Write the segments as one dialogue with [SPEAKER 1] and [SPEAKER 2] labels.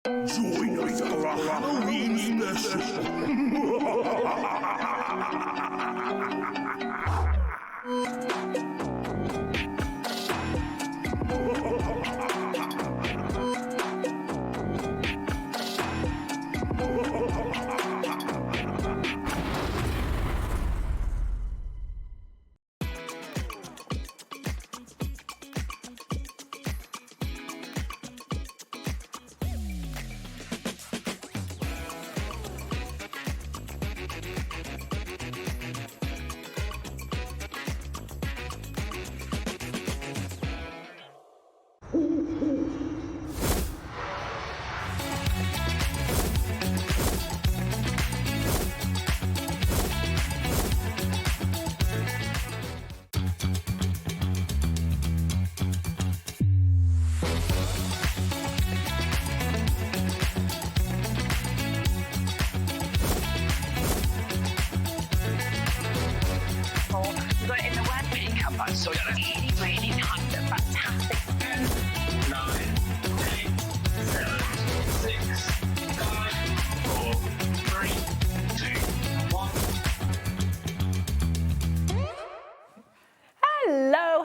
[SPEAKER 1] Join us for a Halloween
[SPEAKER 2] We've got it in the word makeup, so we've got a really fantastic. 10, 9, 8, 7, 6, 5, 4, 3, 2, 1.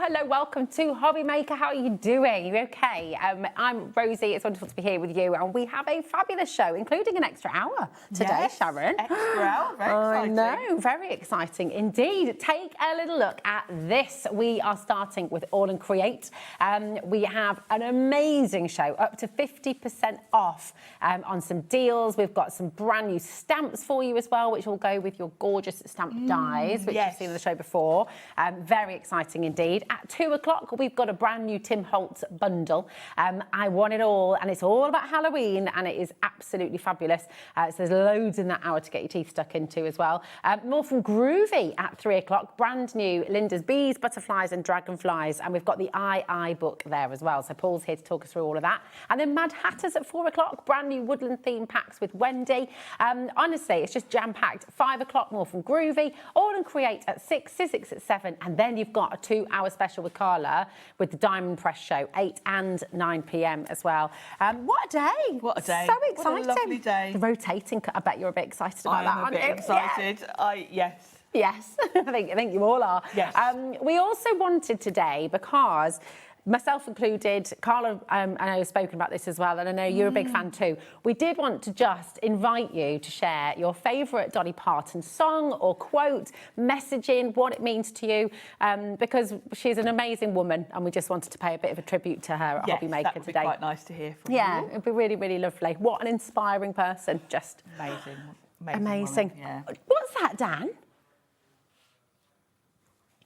[SPEAKER 3] Hello, welcome to HobbyMaker. How are you doing? You okay? I'm Rosie. It's wonderful to be here with you, and we have a fabulous show, including an extra hour today,
[SPEAKER 4] yes,
[SPEAKER 3] Sharon.
[SPEAKER 4] Extra hour, very exciting.
[SPEAKER 3] I know, very exciting indeed. Take a little look at this. We are starting with AALL Create. We have an amazing show, up to 50% off on some deals. We've got some brand new stamps for you as well, which will go with your gorgeous stamp dies, which you've seen on the show before. Very exciting indeed. At 2 o'clock, we've got a brand new Tim Holtz bundle. I want it all, and it's all about Halloween, and it is absolutely fabulous. So there's loads in that hour to get your teeth stuck into as well. More from Groovi at 3 o'clock. Brand new Linda's Bees, Butterflies and Dragonflies, and we've got the II book there as well. So Paul's here to talk us through all of that. And then Madhatters at 4 o'clock. Brand new woodland theme packs with Wendy. Honestly, it's just jam-packed. 5 o'clock, more from Groovi. AALL Create at 6, Sizzix at 7, and then you've got a 2-hour special with Carla with the Diamond Press show, 8 and 9 p.m. as well. What a day!
[SPEAKER 4] What a day!
[SPEAKER 3] So exciting!
[SPEAKER 4] What a lovely day!
[SPEAKER 3] The rotating. I bet you're a bit excited about that.
[SPEAKER 4] I'm a bit excited.
[SPEAKER 3] Yeah.
[SPEAKER 4] Yes.
[SPEAKER 3] Yes, I think you all are.
[SPEAKER 4] Yes.
[SPEAKER 3] We also wanted today, because myself included, Carla, I know has spoken about this as well, and I know you're a big fan too. We did want to just invite you to share your favourite Dolly Parton song or quote, messaging, what it means to you, because she's an amazing woman, and we just wanted to pay a bit of a tribute to her at HobbyMaker
[SPEAKER 4] that would
[SPEAKER 3] today.
[SPEAKER 4] Be quite nice to hear from
[SPEAKER 3] Yeah,
[SPEAKER 4] you.
[SPEAKER 3] it'd be really, really lovely. What an inspiring person, just
[SPEAKER 4] Amazing. Yeah.
[SPEAKER 3] What's that, Dan?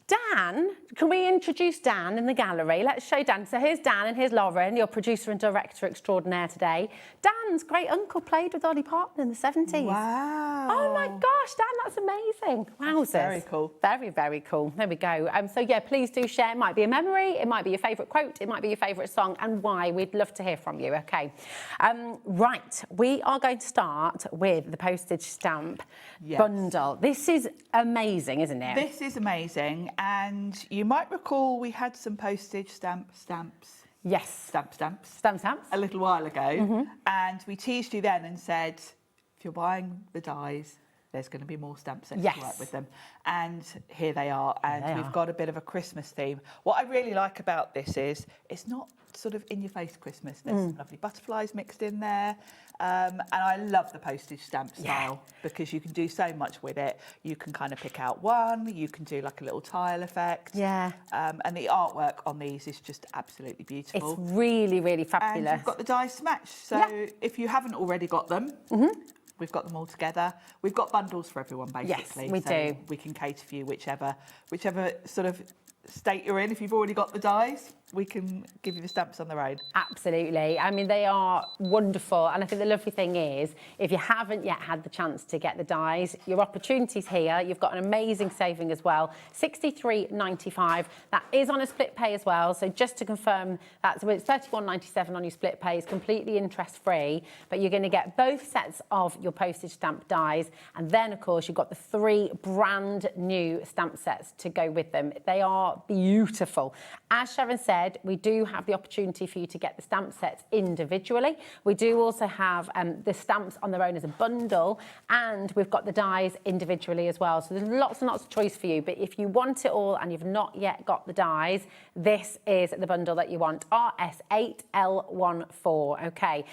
[SPEAKER 3] Dan, can we introduce Dan in the gallery? Let's show Dan. So here's Dan and here's Lauren, your producer and director extraordinaire today. Dan's great uncle played with Dolly Parton in the 70s.
[SPEAKER 4] Wow.
[SPEAKER 3] Oh my gosh, Dan, that's amazing. Wowzers.
[SPEAKER 4] Very cool.
[SPEAKER 3] Very, very cool. There we go. So yeah, please do share. It might be a memory, it might be your favourite quote, it might be your favourite song, and why. We'd love to hear from you, okay? Right, we are going to start with the postage stamp bundle. This is amazing, isn't it?
[SPEAKER 4] This is amazing. And you might recall we had some postage stamps.
[SPEAKER 3] Yes.
[SPEAKER 4] Stamps.
[SPEAKER 3] Stamps.
[SPEAKER 4] A little while ago. And we teased you then and said, if you're buying the dies, there's going to be more stamp sets to work with them. And here they are. And we've got a bit of a Christmas theme. What I really like about this is it's not sort of in-your-face Christmas. There's some lovely butterflies mixed in there. And I love the postage stamp style because you can do so much with it. You can kind of pick out one. You can do like a little tile effect.
[SPEAKER 3] Yeah.
[SPEAKER 4] And the artwork on these is just absolutely beautiful.
[SPEAKER 3] It's really, really fabulous.
[SPEAKER 4] And you've got the dies to match. So if you haven't already got them, we've got them all together. We've got bundles for everyone, basically.
[SPEAKER 3] Yes, we do.
[SPEAKER 4] We can cater for you whichever sort of state you're in. If you've already got the dies, we can give you the stamps on their own.
[SPEAKER 3] Absolutely. I mean, they are wonderful. And I think the lovely thing is, if you haven't yet had the chance to get the dies, your opportunity's here. You've got an amazing saving as well. $63.95. That is on a split pay as well. So just to confirm, it's $31.97 on your split pay. It's completely interest-free. But you're going to get both sets of your postage stamp dies. And then, of course, you've got the 3 brand new stamp sets to go with them. They are beautiful. As Sharon said, said, we do have the opportunity for you to get the stamp sets individually. We do also have the stamps on their own as a bundle, and we've got the dies individually as well. So there's lots and lots of choice for you. But if you want it all and you've not yet got the dies, this is the bundle that you want, RS8L14. Okay,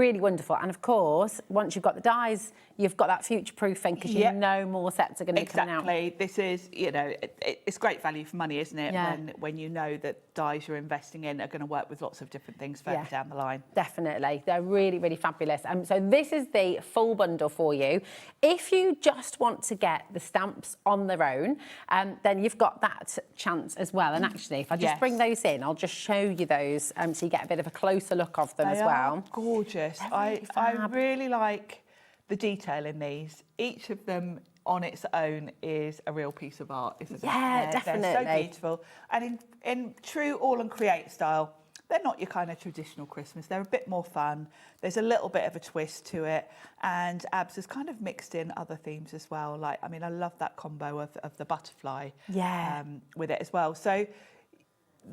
[SPEAKER 3] really wonderful. And of course, once you've got the dies, you've got that future proofing because you know more sets are going to be coming out.
[SPEAKER 4] Exactly. This is, you know, it's great value for money, isn't it?
[SPEAKER 3] Yeah.
[SPEAKER 4] When you know that dies you're investing in are going to work with lots of different things further down the line.
[SPEAKER 3] Definitely. They're really, really fabulous. So this is the full bundle for you. If you just want to get the stamps on their own, then you've got that chance as well. And actually, if I just bring those in, I'll just show you those so you get a bit of a closer look of them as well.
[SPEAKER 4] They are gorgeous. I really like the detail in these. Each of them on its own is a real piece of art, isn't it?
[SPEAKER 3] Yeah, definitely.
[SPEAKER 4] They're so beautiful. And in true AALL Create style, they're not your kind of traditional Christmas. They're a bit more fun. There's a little bit of a twist to it. And Abs has kind of mixed in other themes as well. Like, I mean, I love that combo of the butterfly with it as well. So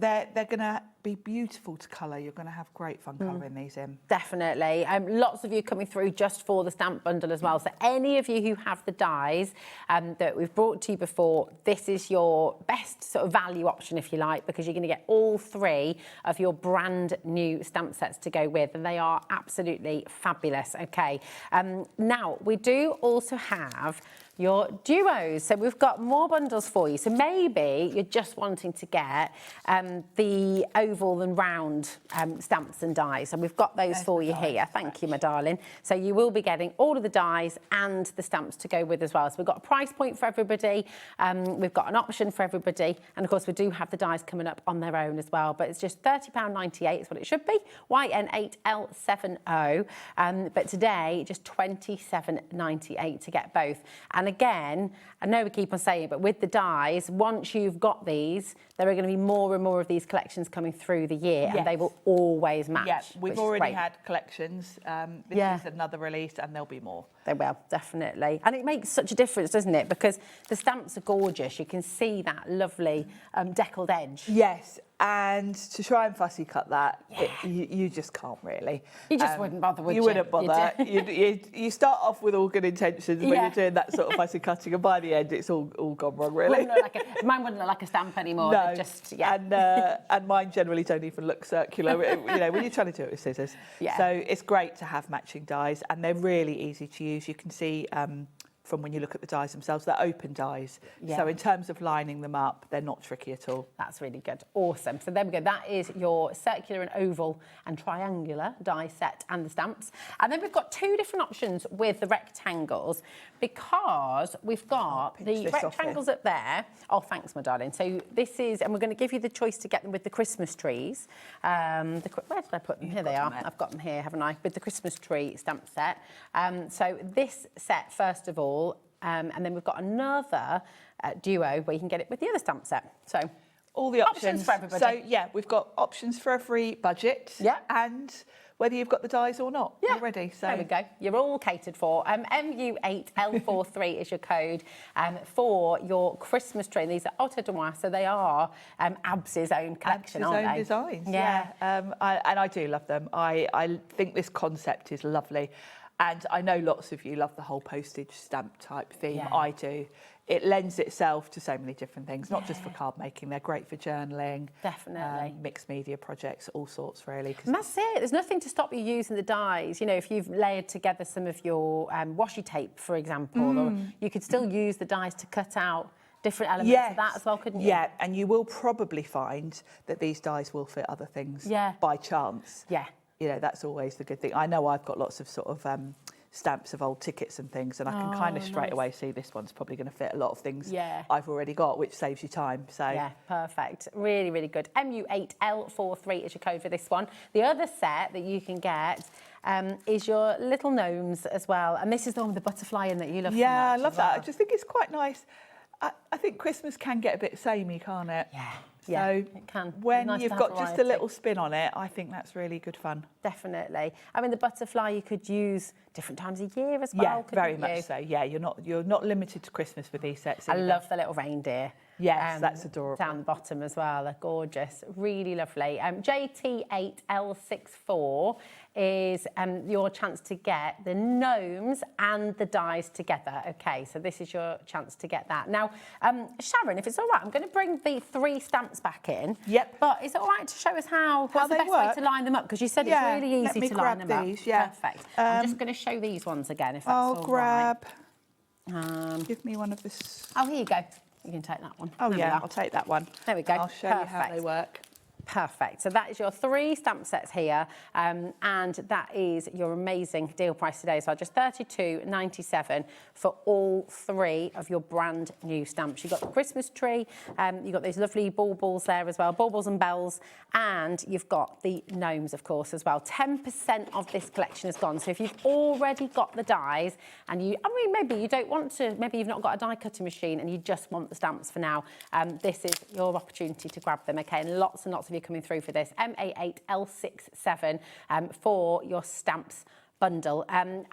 [SPEAKER 4] they're going to be beautiful to colour. You're going to have great fun colouring these in.
[SPEAKER 3] Definitely. Lots of you coming through just for the stamp bundle as well. So any of you who have the dies that we've brought to you before, this is your best sort of value option, if you like, because you're going to get all 3 of your brand new stamp sets to go with, and they are absolutely fabulous. Okay. Now, we do also have your duos. So we've got more bundles for you. So maybe you're just wanting to get the oval and round stamps and dies. So we've got those for you here. Thank you, my darling. So you will be getting all of the dies and the stamps to go with as well. So we've got a price point for everybody. We've got an option for everybody. And of course, we do have the dies coming up on their own as well. But it's just £30.98 is what it should be. YN8L70. But today, just £27.98 to get both. And again, I know we keep on saying it, but with the dies, once you've got these, there are going to be more and more of these collections coming through the year, and they will always match.
[SPEAKER 4] Yeah, we've already had collections. This is another release, and there'll be more.
[SPEAKER 3] They will, definitely. And it makes such a difference, doesn't it? Because the stamps are gorgeous. You can see that lovely deckled edge.
[SPEAKER 4] Yes, and to try and fussy cut that, you just can't really.
[SPEAKER 3] You just wouldn't bother, would you?
[SPEAKER 4] You wouldn't bother. You start off with all good intentions when you're doing that sort of fussy cutting, and by the end, it's all gone wrong, really.
[SPEAKER 3] Mine wouldn't look like a stamp anymore.
[SPEAKER 4] No,
[SPEAKER 3] just,
[SPEAKER 4] and mine generally don't even look circular, you know, when you're trying to do it with scissors.
[SPEAKER 3] Yeah.
[SPEAKER 4] So it's great to have matching dies, and they're really easy to use. You can see from when you look at the dies themselves, they're open dies.
[SPEAKER 3] Yeah.
[SPEAKER 4] So in terms of lining them up, they're not tricky at all.
[SPEAKER 3] That's really good. Awesome. So there we go. That is your circular and oval and triangular die set and the stamps. And then we've got 2 different options with the rectangles, because we've got the rectangles up there. Oh, thanks, my darling. So this is, and we're going to give you the choice to get them with the Christmas trees. Where did I put them? Here they are. I've got them here, haven't I? With the Christmas tree stamp set. So this set, first of all, and then we've got another duo where you can get it with the other stamp set. So
[SPEAKER 4] all the options
[SPEAKER 3] for everybody.
[SPEAKER 4] So yeah, we've got options for every budget.
[SPEAKER 3] Yeah.
[SPEAKER 4] And whether you've got the dies or not already. So
[SPEAKER 3] there we go. You're all catered for. MU8L43 is your code for your Christmas tree. These are Auto de Moi, so they are Abs's own collection, aren't they?
[SPEAKER 4] Designs.
[SPEAKER 3] Yeah.
[SPEAKER 4] And I do love them. I think this concept is lovely. And I know lots of you love the whole postage stamp type theme.
[SPEAKER 3] Yeah.
[SPEAKER 4] I do. It lends itself to so many different things, not just for card making. They're great for journaling.
[SPEAKER 3] Definitely.
[SPEAKER 4] Mixed media projects, all sorts, really.
[SPEAKER 3] And that's it. There's nothing to stop you using the dies. You know, if you've layered together some of your washi tape, for example, or you could still use the dies to cut out different elements of that as well, couldn't you?
[SPEAKER 4] Yeah, and you will probably find that these dies will fit other things by chance.
[SPEAKER 3] Yeah.
[SPEAKER 4] You know, that's always the good thing. I know I've got lots of sort of stamps of old tickets and things, and I can kind of straight away see this one's probably going to fit a lot of things I've already got, which saves you time. So
[SPEAKER 3] yeah, perfect. Really, really good. MU8L43 is your code for this one. The other set that you can get is your little gnomes as well, and this is the one with the butterfly in that you love.
[SPEAKER 4] Yeah,
[SPEAKER 3] so much
[SPEAKER 4] I love
[SPEAKER 3] as
[SPEAKER 4] that.
[SPEAKER 3] well.
[SPEAKER 4] I just think it's quite nice. I think Christmas can get a bit samey, can't it?
[SPEAKER 3] Yeah.
[SPEAKER 4] So
[SPEAKER 3] Yeah, it can.
[SPEAKER 4] when
[SPEAKER 3] Nice to
[SPEAKER 4] you've
[SPEAKER 3] have
[SPEAKER 4] got just a
[SPEAKER 3] variety.
[SPEAKER 4] little spin on it, I think that's really good fun.
[SPEAKER 3] Definitely. I mean, the butterfly you could use different times of year as well.
[SPEAKER 4] Yeah,
[SPEAKER 3] couldn't
[SPEAKER 4] very
[SPEAKER 3] you?
[SPEAKER 4] much so. Yeah, you're not limited to Christmas with these sets.
[SPEAKER 3] I
[SPEAKER 4] either.
[SPEAKER 3] love the little reindeer.
[SPEAKER 4] Yes, that's adorable.
[SPEAKER 3] Down the bottom as well. They're gorgeous. Really lovely. JT8L64 is your chance to get the gnomes and the dies together. Okay, so this is your chance to get that. Now, Sharon, if it's all right, I'm going to bring the 3 stamps back in.
[SPEAKER 4] Yep.
[SPEAKER 3] But is it all right to show us what's the best way to line them up? Because you said it's really easy to line them up.
[SPEAKER 4] Yeah.
[SPEAKER 3] Perfect. I'm just going to show these ones again, if that's all right.
[SPEAKER 4] I'll grab. Give me one of this.
[SPEAKER 3] Oh, here you go. You can take that one.
[SPEAKER 4] Oh,
[SPEAKER 3] There we
[SPEAKER 4] yeah,
[SPEAKER 3] are.
[SPEAKER 4] I'll take that one.
[SPEAKER 3] There we go.
[SPEAKER 4] I'll show you how they work.
[SPEAKER 3] Perfect. So that is your 3 stamp sets here, and that is your amazing deal price today. So just $32.97 for all 3 of your brand new stamps. You've got the Christmas tree, you've got those lovely baubles there as well, baubles and bells, and you've got the gnomes, of course, as well. 10% of this collection is gone. So if you've already got the dies, and maybe you don't want to, maybe you've not got a die cutting machine and you just want the stamps for now, this is your opportunity to grab them, okay? And lots of you coming through for this. MA8L67 for your stamps bundle. And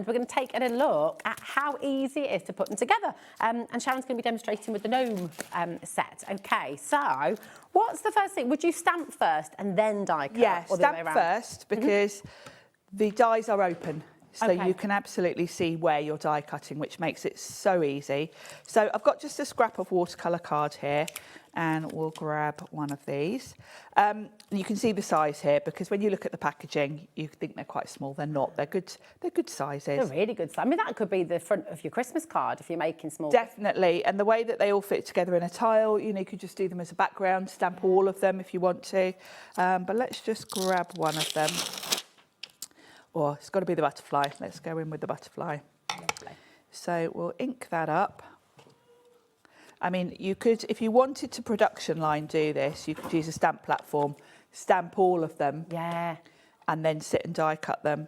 [SPEAKER 3] we're going to take a little look at how easy it is to put them together. And Sharon's going to be demonstrating with the gnome set. Okay, so what's the first thing? Would you stamp first and then die cut?
[SPEAKER 4] Yeah,
[SPEAKER 3] or the other way
[SPEAKER 4] stamp
[SPEAKER 3] around?
[SPEAKER 4] first because the dies are open. So
[SPEAKER 3] Okay.
[SPEAKER 4] you can absolutely see where you're die cutting, which makes it so easy. So I've got just a scrap of watercolour card here, and we'll grab one of these. You can see the size here because when you look at the packaging, you think they're quite small. They're not. They're good sizes.
[SPEAKER 3] They're really good. I mean, that could be the front of your Christmas card if you're making small.
[SPEAKER 4] Definitely. And the way that they all fit together in a tile, you could just do them as a background, stamp all of them if you want to. But let's just grab one of them. Or it's got to be the butterfly. Let's go in with the butterfly.
[SPEAKER 3] Lovely.
[SPEAKER 4] So we'll ink that up. I mean, you could, if you wanted to production line do this, you could use a stamp platform, stamp all of them.
[SPEAKER 3] Yeah.
[SPEAKER 4] And then sit and die cut them.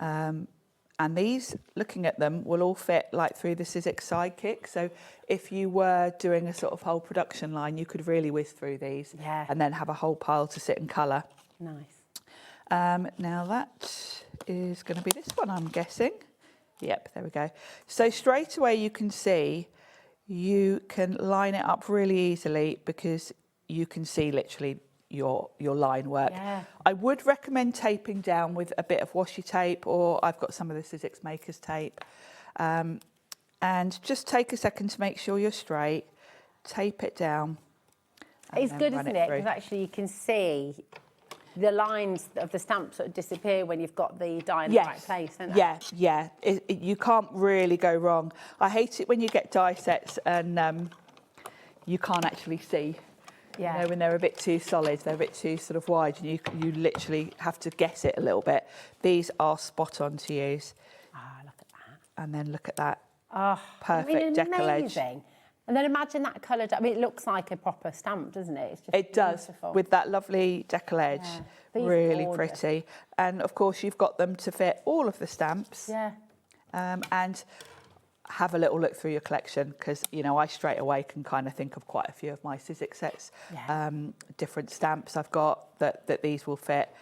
[SPEAKER 4] And these, looking at them, will all fit like through the Sizzix sidekick. So if you were doing a sort of whole production line, you could really whiz through these and then have a whole pile to sit and colour.
[SPEAKER 3] Nice.
[SPEAKER 4] Now that is going to be this one, I'm guessing. Yep, there we go. So straight away you can see you can line it up really easily because you can see literally your line work.
[SPEAKER 3] Yeah.
[SPEAKER 4] I would recommend taping down with a bit of washi tape, or I've got some of the Sizzix Makers tape. And just take a second to make sure you're straight, tape it down.
[SPEAKER 3] It's good, isn't it? Because actually you can see the lines of the stamps sort of disappear when you've got the die in the right place, don't they?
[SPEAKER 4] Yeah. You can't really go wrong. I hate it when you get die sets and you can't actually see.
[SPEAKER 3] Yeah.
[SPEAKER 4] When they're a bit too solid, they're a bit too sort of wide, and you literally have to guess it a little bit. These are spot on to use.
[SPEAKER 3] Ah, look at that.
[SPEAKER 4] And then look at that.
[SPEAKER 3] Oh,
[SPEAKER 4] Perfect decollage.
[SPEAKER 3] Amazing. And then imagine that coloured. I mean, it looks like a proper stamp, doesn't it? It's just
[SPEAKER 4] It does,
[SPEAKER 3] beautiful.
[SPEAKER 4] with that lovely decollage.
[SPEAKER 3] Yeah. These are
[SPEAKER 4] Really
[SPEAKER 3] gorgeous.
[SPEAKER 4] pretty. And of course, you've got them to fit all of the stamps.
[SPEAKER 3] Yeah.
[SPEAKER 4] And have a little look through your collection because, I straight away can kind of think of quite a few of my Sizzix sets, different stamps I've got that these will fit.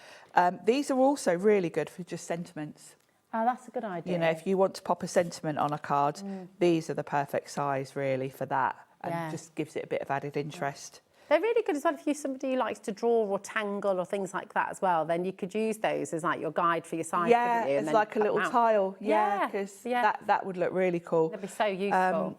[SPEAKER 4] These are also really good for just sentiments.
[SPEAKER 3] Oh, that's a good idea.
[SPEAKER 4] If you want to pop a sentiment on a card, these are the perfect size really for that, and just gives it a bit of added interest.
[SPEAKER 3] They're really good as well if you're somebody who likes to draw or tangle or things like that as well. Then you could use those as like your guide for your side.
[SPEAKER 4] Yeah, it's like a little tile.
[SPEAKER 3] Yeah,
[SPEAKER 4] because
[SPEAKER 3] yeah.
[SPEAKER 4] that would look really cool.
[SPEAKER 3] They'd be so useful.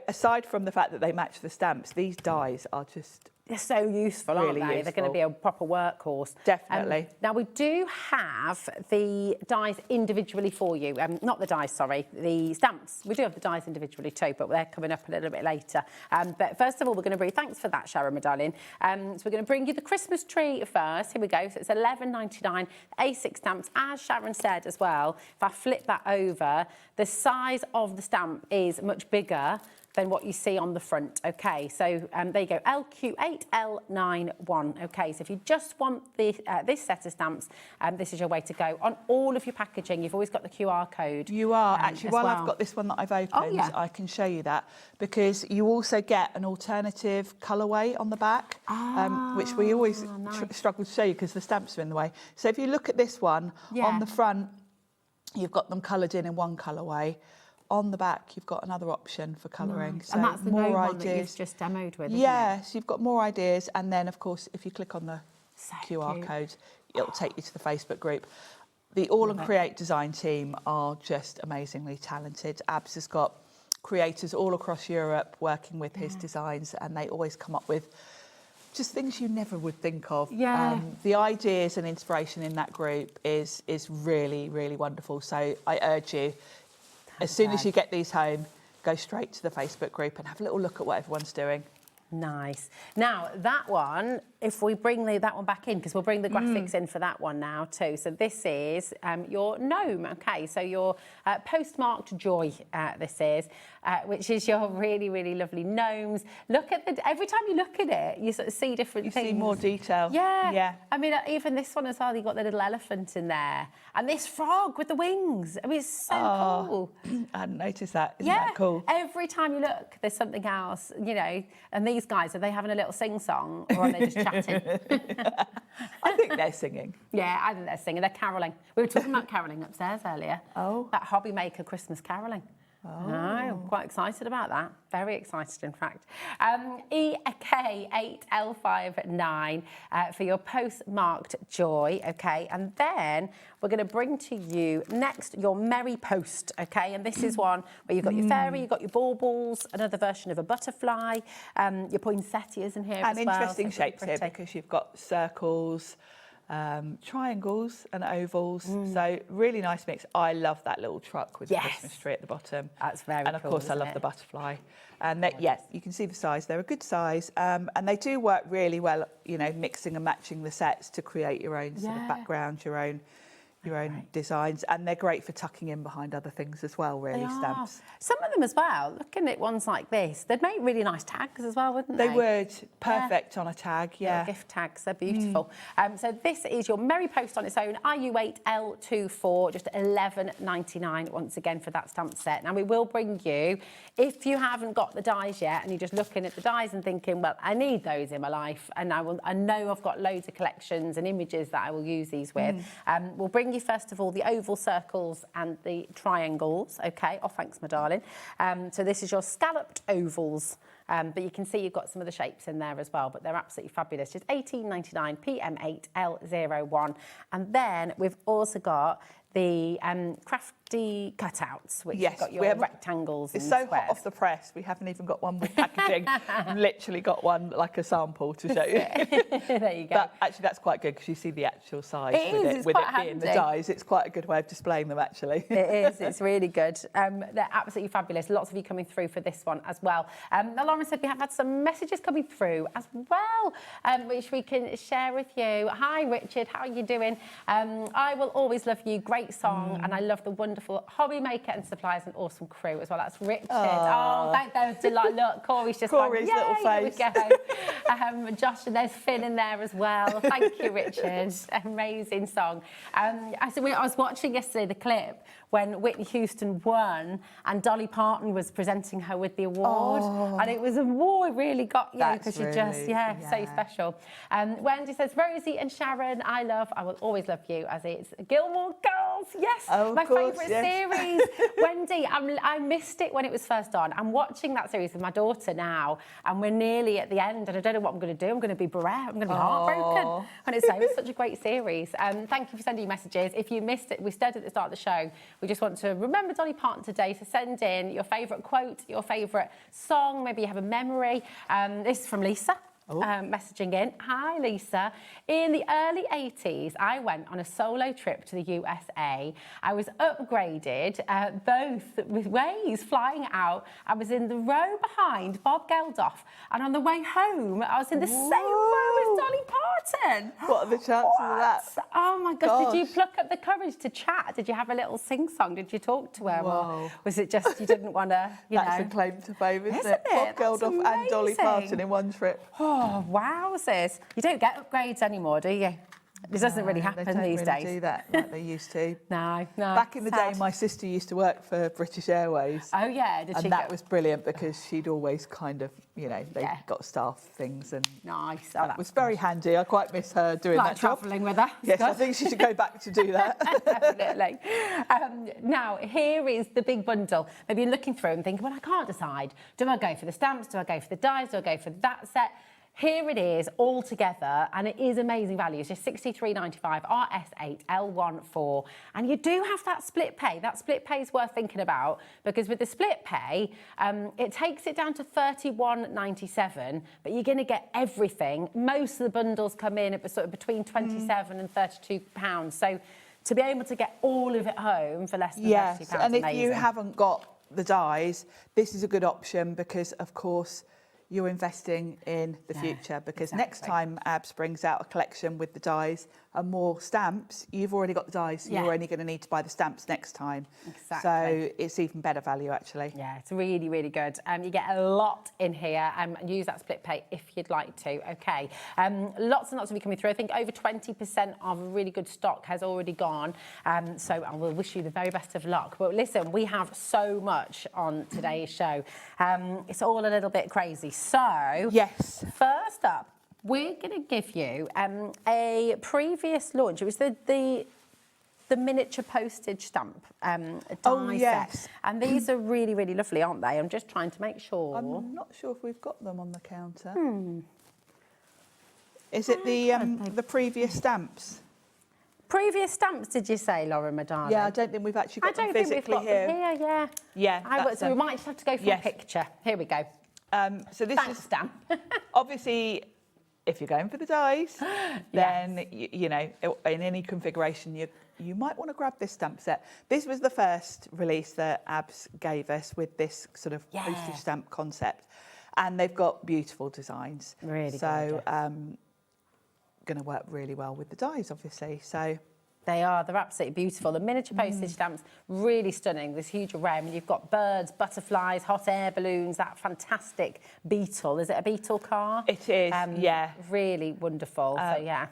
[SPEAKER 4] Aside from the fact that they match the stamps, these dies are just
[SPEAKER 3] They're so useful, aren't
[SPEAKER 4] Really
[SPEAKER 3] they? They're going to be a proper workhorse.
[SPEAKER 4] Definitely.
[SPEAKER 3] Now, we do have the dies individually for you. Not the dies, sorry, the stamps. We do have the dies individually too, but they're coming up a little bit later. But first of all, we're going to bring, thanks for that, Sharon, my darling. So we're going to bring you the Christmas tree first. Here we go. So it's $11.99, A6 stamps. As Sharon said as well, if I flip that over, the size of the stamp is much bigger than what you see on the front. Okay, so there you go, LQ8L91. Okay, so if you just want the, this set of stamps, this is your way to go. On all of your packaging, you've always got the QR code.
[SPEAKER 4] You are, actually,
[SPEAKER 3] as
[SPEAKER 4] while
[SPEAKER 3] well.
[SPEAKER 4] I've got this one that I've opened,
[SPEAKER 3] yeah.
[SPEAKER 4] I can show you that, because you also get an alternative colourway on the back, which we always struggle to show you because the stamps are in the way. So if you look at this one, on the front, you've got them coloured in one colourway. on the back, you've got another option for colouring.
[SPEAKER 3] Nice.
[SPEAKER 4] So
[SPEAKER 3] And that's the
[SPEAKER 4] more
[SPEAKER 3] new
[SPEAKER 4] ideas.
[SPEAKER 3] one that you've just demoed with, isn't
[SPEAKER 4] Yes, you've got more ideas. And then, of course, if you click on the
[SPEAKER 3] So
[SPEAKER 4] QR
[SPEAKER 3] cute.
[SPEAKER 4] code, it'll take you to the Facebook group. The AALL Create design team are just amazingly talented. Abs has got creators all across Europe working with his designs, and they always come up with just things you never would think of.
[SPEAKER 3] Yeah.
[SPEAKER 4] The ideas and inspiration in that group is really, really wonderful. So I urge you, as soon as you get these home, go straight to the Facebook group and have a little look at what everyone's doing.
[SPEAKER 3] Nice. Now, that one, if we bring that one back in, because we'll bring the graphics in for that one now too. So this is your gnome, okay? So your postmarked joy, this is, which is your really, really lovely gnomes. Look at every time you look at it, you sort of see different things.
[SPEAKER 4] You see more detail.
[SPEAKER 3] Yeah.
[SPEAKER 4] Yeah.
[SPEAKER 3] I mean, even this one as well, you've got the little elephant in there. And this frog with the wings. I mean, it's so cool.
[SPEAKER 4] I hadn't noticed that. Isn't that cool?
[SPEAKER 3] Every time you look, there's something else, you know. And these guys, are they having a little sing-song or are they just chatting?
[SPEAKER 4] I think they're singing.
[SPEAKER 3] Yeah, I think they're singing. They're caroling. We were talking about caroling upstairs earlier.
[SPEAKER 4] Oh.
[SPEAKER 3] That HobbyMaker Christmas caroling. Oh. I'm quite excited about that. Very excited, in fact. EK8L59 for your postmarked joy, okay? And then we're going to bring to you next your Merry Post, okay? And this is one where you've got your fairy, you've got your baubles, another version of a butterfly, your poinsettias in here
[SPEAKER 4] And
[SPEAKER 3] as well.
[SPEAKER 4] interesting
[SPEAKER 3] so
[SPEAKER 4] shapes here because you've got circles, triangles and ovals. So really nice mix. I love that little truck with the Christmas tree at the bottom.
[SPEAKER 3] That's very
[SPEAKER 4] And of
[SPEAKER 3] cool,
[SPEAKER 4] course I
[SPEAKER 3] isn't
[SPEAKER 4] love
[SPEAKER 3] it?
[SPEAKER 4] the butterfly. And yes, you can see the size. They're a good size. And they do work really well, you know, mixing and matching the sets to create your own sort of background, your own designs, and they're great for tucking in behind other things as well, really, stamps.
[SPEAKER 3] Some of them as well, looking at ones like this, they'd make really nice tags as well, wouldn't they?
[SPEAKER 4] They would. Perfect on a tag,
[SPEAKER 3] Little gift tags, they're beautiful. So this is your Merry Post on its own, IU8L24, just $11.99 once again for that stamp set. Now we will bring you, if you haven't got the dies yet and you're just looking at the dies and thinking, well, I need those in my life, and I know I've got loads of collections and images that I will use these with, we'll bring you first of all the oval circles and the triangles, okay? Oh, thanks, my darling. So this is your scalloped ovals, but you can see you've got some of the shapes in there as well, but they're absolutely fabulous. Just $18.99 PM8L01. And then we've also got the crafty cutouts, which you've got your rectangles and
[SPEAKER 4] It's so
[SPEAKER 3] squares.
[SPEAKER 4] hot off the press, we haven't even got one with packaging. We've literally got one like a sample to show you.
[SPEAKER 3] There you go.
[SPEAKER 4] But actually that's quite good because you see the actual size
[SPEAKER 3] It's
[SPEAKER 4] with
[SPEAKER 3] quite
[SPEAKER 4] it being the
[SPEAKER 3] handy.
[SPEAKER 4] dies. It's quite a good way of displaying them, actually.
[SPEAKER 3] It is, it's really good. They're absolutely fabulous. Lots of you coming through for this one as well. Now, Lauren said we have had some messages coming through as well, which we can share with you. Hi, Richard, how are you doing? I will always love you. Great song, and I love the wonderful HobbyMaker and Suppliers and awesome crew as well. That's Richard. Oh, thank those delight. Look, Corey's just
[SPEAKER 4] Corey's
[SPEAKER 3] gone,
[SPEAKER 4] little
[SPEAKER 3] "Yay,
[SPEAKER 4] face."
[SPEAKER 3] here we go. Josh, and there's Finn in there as well. Thank you, Richard. Amazing song. I was watching yesterday the clip when Whitney Houston won and Dolly Parton was presenting her with the award. And it was a war, it really got you because you just, so special. Wendy says, Rosie and Sharon, I will always love you, as it's Gilmore Girls. Yes, my favourite series. Wendy, I missed it when it was first on. I'm watching that series with my daughter now, and we're nearly at the end, and I don't know what I'm going to do. I'm going to be bereft. I'm going to be heartbroken. And it's such a great series. Thank you for sending messages. If you missed it, we said at the start of the show, we just want to remember Dolly Parton today, so send in your favourite quote, your favourite song, maybe you have a memory. This is from Lisa. Messaging in. Hi, Lisa. In the early 80s, I went on a solo trip to the USA. I was upgraded, both with ways flying out. I was in the row behind Bob Geldof, and on the way home, I was in the same row as Dolly Parton.
[SPEAKER 4] What are the chances of that?
[SPEAKER 3] Oh my gosh, did you pluck up the courage to chat? Did you have a little sing-song? Did you talk to her?
[SPEAKER 4] Whoa.
[SPEAKER 3] Or was it just you didn't want to,
[SPEAKER 4] That's a claim to fame, isn't it? Bob Geldof and Dolly Parton in one trip.
[SPEAKER 3] Oh, wow, sis. You don't get upgrades anymore, do you? This doesn't really happen
[SPEAKER 4] they don't
[SPEAKER 3] these
[SPEAKER 4] really
[SPEAKER 3] days.
[SPEAKER 4] do that like they used to.
[SPEAKER 3] No.
[SPEAKER 4] Back in the day,
[SPEAKER 3] sad.
[SPEAKER 4] my sister used to work for British Airways.
[SPEAKER 3] Oh yeah, did she?
[SPEAKER 4] And that was brilliant because she'd always kind of, they
[SPEAKER 3] Yeah.
[SPEAKER 4] got staff things, and
[SPEAKER 3] nice.
[SPEAKER 4] that was very handy. I quite miss her doing
[SPEAKER 3] Like
[SPEAKER 4] that job.
[SPEAKER 3] travelling with her.
[SPEAKER 4] Yes, I
[SPEAKER 3] Good.
[SPEAKER 4] think she should go back to do that.
[SPEAKER 3] Definitely. Now, here is the big bundle. Maybe you're looking through and thinking, well, I can't decide. Do I go for the stamps? Do I go for the dies? Do I go for that set? Here it is all together, and it is amazing value. It's just $63.95, RS8, L14. And you do have that split pay. That split pay is worth thinking about, because with the split pay, it takes it down to $31.97, but you're going to get everything. Most of the bundles come in at sort of between £27 and £32. So to be able to get all of it home for less than
[SPEAKER 4] Yes,
[SPEAKER 3] £30,
[SPEAKER 4] and if
[SPEAKER 3] amazing.
[SPEAKER 4] you haven't got the dies, this is a good option because, of course, you're investing in the future, because next time Abs brings out a collection with the dies and more stamps, you've already got the dies, so you're only going to need to buy the stamps next time.
[SPEAKER 3] Exactly.
[SPEAKER 4] So it's even better value, actually.
[SPEAKER 3] Yeah, it's really, really good. You get a lot in here, and use that split pay if you'd like to. Okay, lots and lots of you coming through. I think over 20% of really good stock has already gone. So I will wish you the very best of luck. But listen, we have so much on today's show. It's all a little bit crazy. So
[SPEAKER 4] Yes.
[SPEAKER 3] First up, we're going to give you a previous launch. It was the miniature postage stamp die set. And these are really, really lovely, aren't they? I'm just trying to make sure.
[SPEAKER 4] I'm not sure if we've got them on the counter. Is it the previous stamps?
[SPEAKER 3] Previous stamps, did you say, Laura, my darling?
[SPEAKER 4] Yeah, I don't think we've actually got them
[SPEAKER 3] I don't think we've
[SPEAKER 4] physically
[SPEAKER 3] got
[SPEAKER 4] here.
[SPEAKER 3] them here,
[SPEAKER 4] Yeah,
[SPEAKER 3] so we might just have to go for a picture. Here we go.
[SPEAKER 4] So this
[SPEAKER 3] Thanks,
[SPEAKER 4] is
[SPEAKER 3] Dan.
[SPEAKER 4] obviously, if you're going for the dies, then you know, in any configuration, you might want to grab this stamp set. This was the first release that Abs gave us with this sort of postage stamp concept, and they've got beautiful designs.
[SPEAKER 3] Really
[SPEAKER 4] so going to work really well with the dies, obviously. So.
[SPEAKER 3] They're absolutely beautiful. The miniature postage stamps, really stunning. This huge array. I mean, you've got birds, butterflies, hot air balloons, that fantastic beetle. Is it a beetle car?
[SPEAKER 4] It is, yeah.
[SPEAKER 3] Really wonderful, so yeah.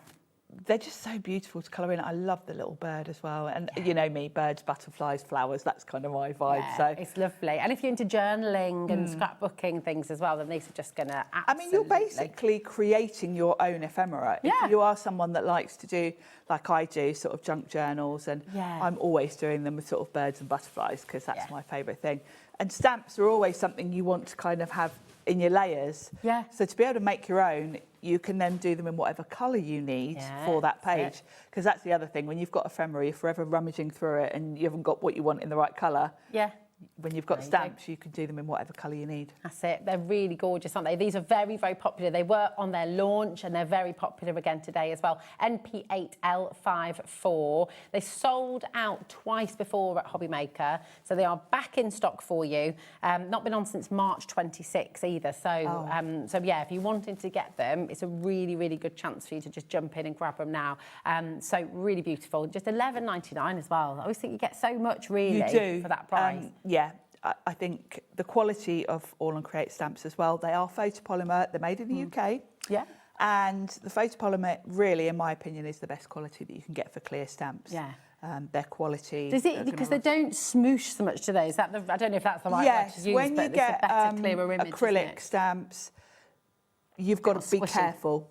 [SPEAKER 4] They're just so beautiful to colour in. I love the little bird as well. And you know me, birds, butterflies, flowers, that's kind of my vibe.
[SPEAKER 3] Yeah,
[SPEAKER 4] so
[SPEAKER 3] it's lovely. And if you're into journaling and scrapbooking things as well, then these are just going to absolutely...
[SPEAKER 4] I mean, you're basically creating your own ephemera.
[SPEAKER 3] Yeah.
[SPEAKER 4] If you are someone that likes to do, like I do, sort of junk journals, and I'm always doing them with sort of birds and butterflies because that's my favourite thing. And stamps are always something you want to kind of have in your layers.
[SPEAKER 3] Yeah.
[SPEAKER 4] So to be able to make your own, you can then do them in whatever colour you need for that page. Because that's the other thing. When you've got ephemera, you're forever rummaging through it and you haven't got what you want in the right colour.
[SPEAKER 3] Yeah.
[SPEAKER 4] When you've got stamps, you can do them in whatever colour you need.
[SPEAKER 3] That's it. They're really gorgeous, aren't they? These are very, very popular. They were on their launch and they're very popular again today as well. NP8L54. They sold out twice before at HobbyMaker, so they are back in stock for you. Not been on since March 26 either. So, so yeah, if you wanted to get them, it's a really, really good chance for you to just jump in and grab them now. So really beautiful. Just $11.99 as well. I always think you get so much really for that price.
[SPEAKER 4] Yeah, I think the quality of AALL Create stamps as well, they are photopolymer, they're made in the UK.
[SPEAKER 3] Yeah.
[SPEAKER 4] And the photopolymer really, in my opinion, is the best quality that you can get for clear stamps.
[SPEAKER 3] Yeah.
[SPEAKER 4] Their quality.
[SPEAKER 3] Does it, because they don't smoosh so much, do they? Is that I don't know if that's the right word to use,
[SPEAKER 4] when
[SPEAKER 3] but
[SPEAKER 4] you
[SPEAKER 3] it's
[SPEAKER 4] get
[SPEAKER 3] a better, clearer image,
[SPEAKER 4] acrylic stamps, you've got to be careful.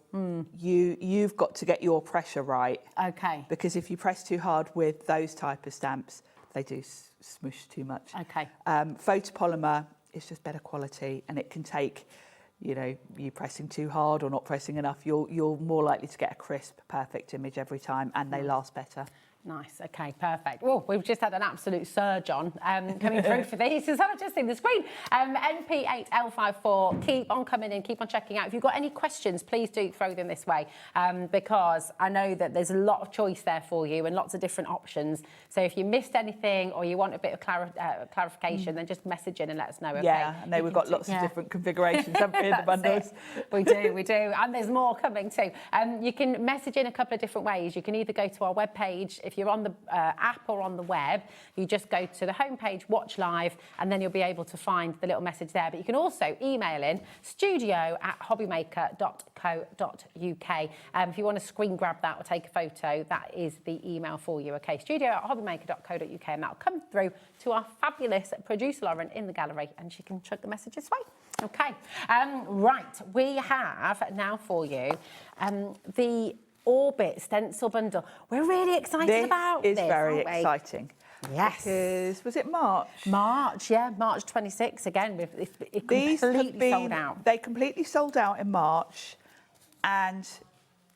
[SPEAKER 4] You've got to get your pressure right.
[SPEAKER 3] Okay.
[SPEAKER 4] Because if you press too hard with those type of stamps, they do smoosh too much.
[SPEAKER 3] Okay.
[SPEAKER 4] Photopolymer is just better quality, and it can take, you know, you pressing too hard or not pressing enough, you're more likely to get a crisp, perfect image every time, and they last better.
[SPEAKER 3] Nice. Okay, perfect. Well, we've just had an absolute surge on coming through for these. As I've just seen the screen. NP8L54, keep on coming in, keep on checking out. If you've got any questions, please do throw them this way because I know that there's a lot of choice there for you and lots of different options. So if you missed anything or you want a bit of clarification, then just message in and let us know. Okay?
[SPEAKER 4] Yeah, I know we've got lots of different configurations, haven't we, in the bundles?
[SPEAKER 3] We do. And there's more coming too. You can message in a couple of different ways. You can either go to our webpage if you're on the app or on the web, you just go to the homepage, watch live, and then you'll be able to find the little message there. But you can also email in studio@hobbymaker.co.uk. If you want to screen grab that or take a photo, that is the email for you. Okay, studio@hobbymaker.co.uk, and that'll come through to our fabulous producer Lauren in the gallery, and she can chuck the messages away. Okay, right, we have now for you the Orbit stencil bundle. We're really excited about this.
[SPEAKER 4] This is very
[SPEAKER 3] aren't we?
[SPEAKER 4] exciting.
[SPEAKER 3] Yes.
[SPEAKER 4] Because, was it March?
[SPEAKER 3] March, yeah, March 26. Again, it completely sold out.
[SPEAKER 4] They completely sold out in March, and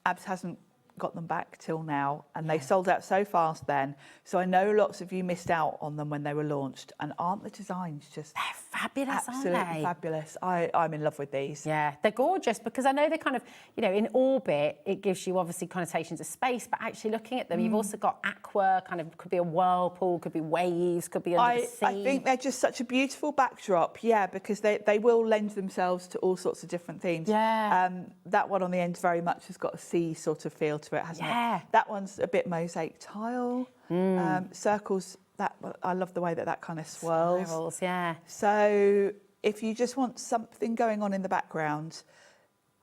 [SPEAKER 4] Abs hasn't got them back till now, and they sold out so fast then. So I know lots of you missed out on them when they were launched, and aren't the designs just
[SPEAKER 3] Fabulous,
[SPEAKER 4] absolutely
[SPEAKER 3] aren't they?
[SPEAKER 4] fabulous? I'm in love with these.
[SPEAKER 3] Yeah, they're gorgeous because I know they're kind of, you know, in orbit, it gives you obviously connotations of space, but actually looking at them, you've also got aqua, kind of could be a whirlpool, could be waves, could be under the sea.
[SPEAKER 4] I think they're just such a beautiful backdrop, yeah, because they will lend themselves to all sorts of different themes.
[SPEAKER 3] Yeah.
[SPEAKER 4] That one on the end very much has got a sea sort of feel to it, hasn't it? That one's a bit mosaic tile. Circles, I love the way that kind of swirls.
[SPEAKER 3] Spirals, yeah.
[SPEAKER 4] So if you just want something going on in the background,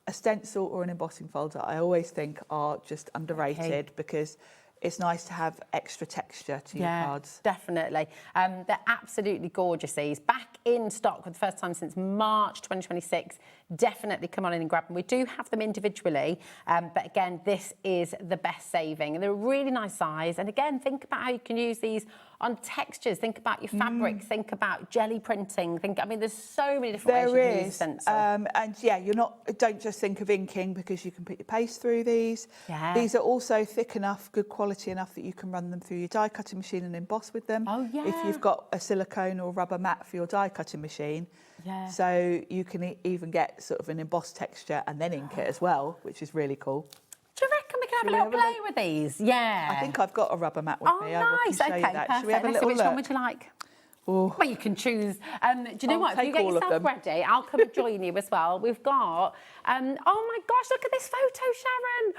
[SPEAKER 4] a stencil or an embossing folder, I always think are just underrated because it's nice to have extra texture to your cards.
[SPEAKER 3] Definitely. They're absolutely gorgeous, these. Back in stock for the first time since March 2026. Definitely come on in and grab them. We do have them individually, but again, this is the best saving. And they're a really nice size. And again, think about how you can use these on textures. Think about your fabrics. Think about jelly printing. I mean, there's so many different ways you can use a stencil.
[SPEAKER 4] And yeah, don't just think of inking because you can put your paste through these.
[SPEAKER 3] Yeah.
[SPEAKER 4] These are also thick enough, good quality enough that you can run them through your die cutting machine and emboss with them.
[SPEAKER 3] Oh, yeah.
[SPEAKER 4] If you've got a silicone or rubber mat for your die cutting machine.
[SPEAKER 3] Yeah.
[SPEAKER 4] So you can even get sort of an embossed texture and then ink it as well, which is really cool.
[SPEAKER 3] Do you reckon we can have a little play with these? Yeah.
[SPEAKER 4] I think I've got a rubber mat with me.
[SPEAKER 3] Oh, nice.
[SPEAKER 4] Okay,
[SPEAKER 3] Perfect.
[SPEAKER 4] Should we have a little
[SPEAKER 3] Which
[SPEAKER 4] look?
[SPEAKER 3] one would you like?
[SPEAKER 4] Oh.
[SPEAKER 3] Well, you can choose. Do you know what? If you
[SPEAKER 4] take
[SPEAKER 3] get
[SPEAKER 4] all of
[SPEAKER 3] yourself
[SPEAKER 4] them.
[SPEAKER 3] ready, I'll come and join you as well. We've got, oh my gosh, look at this photo, Sharon.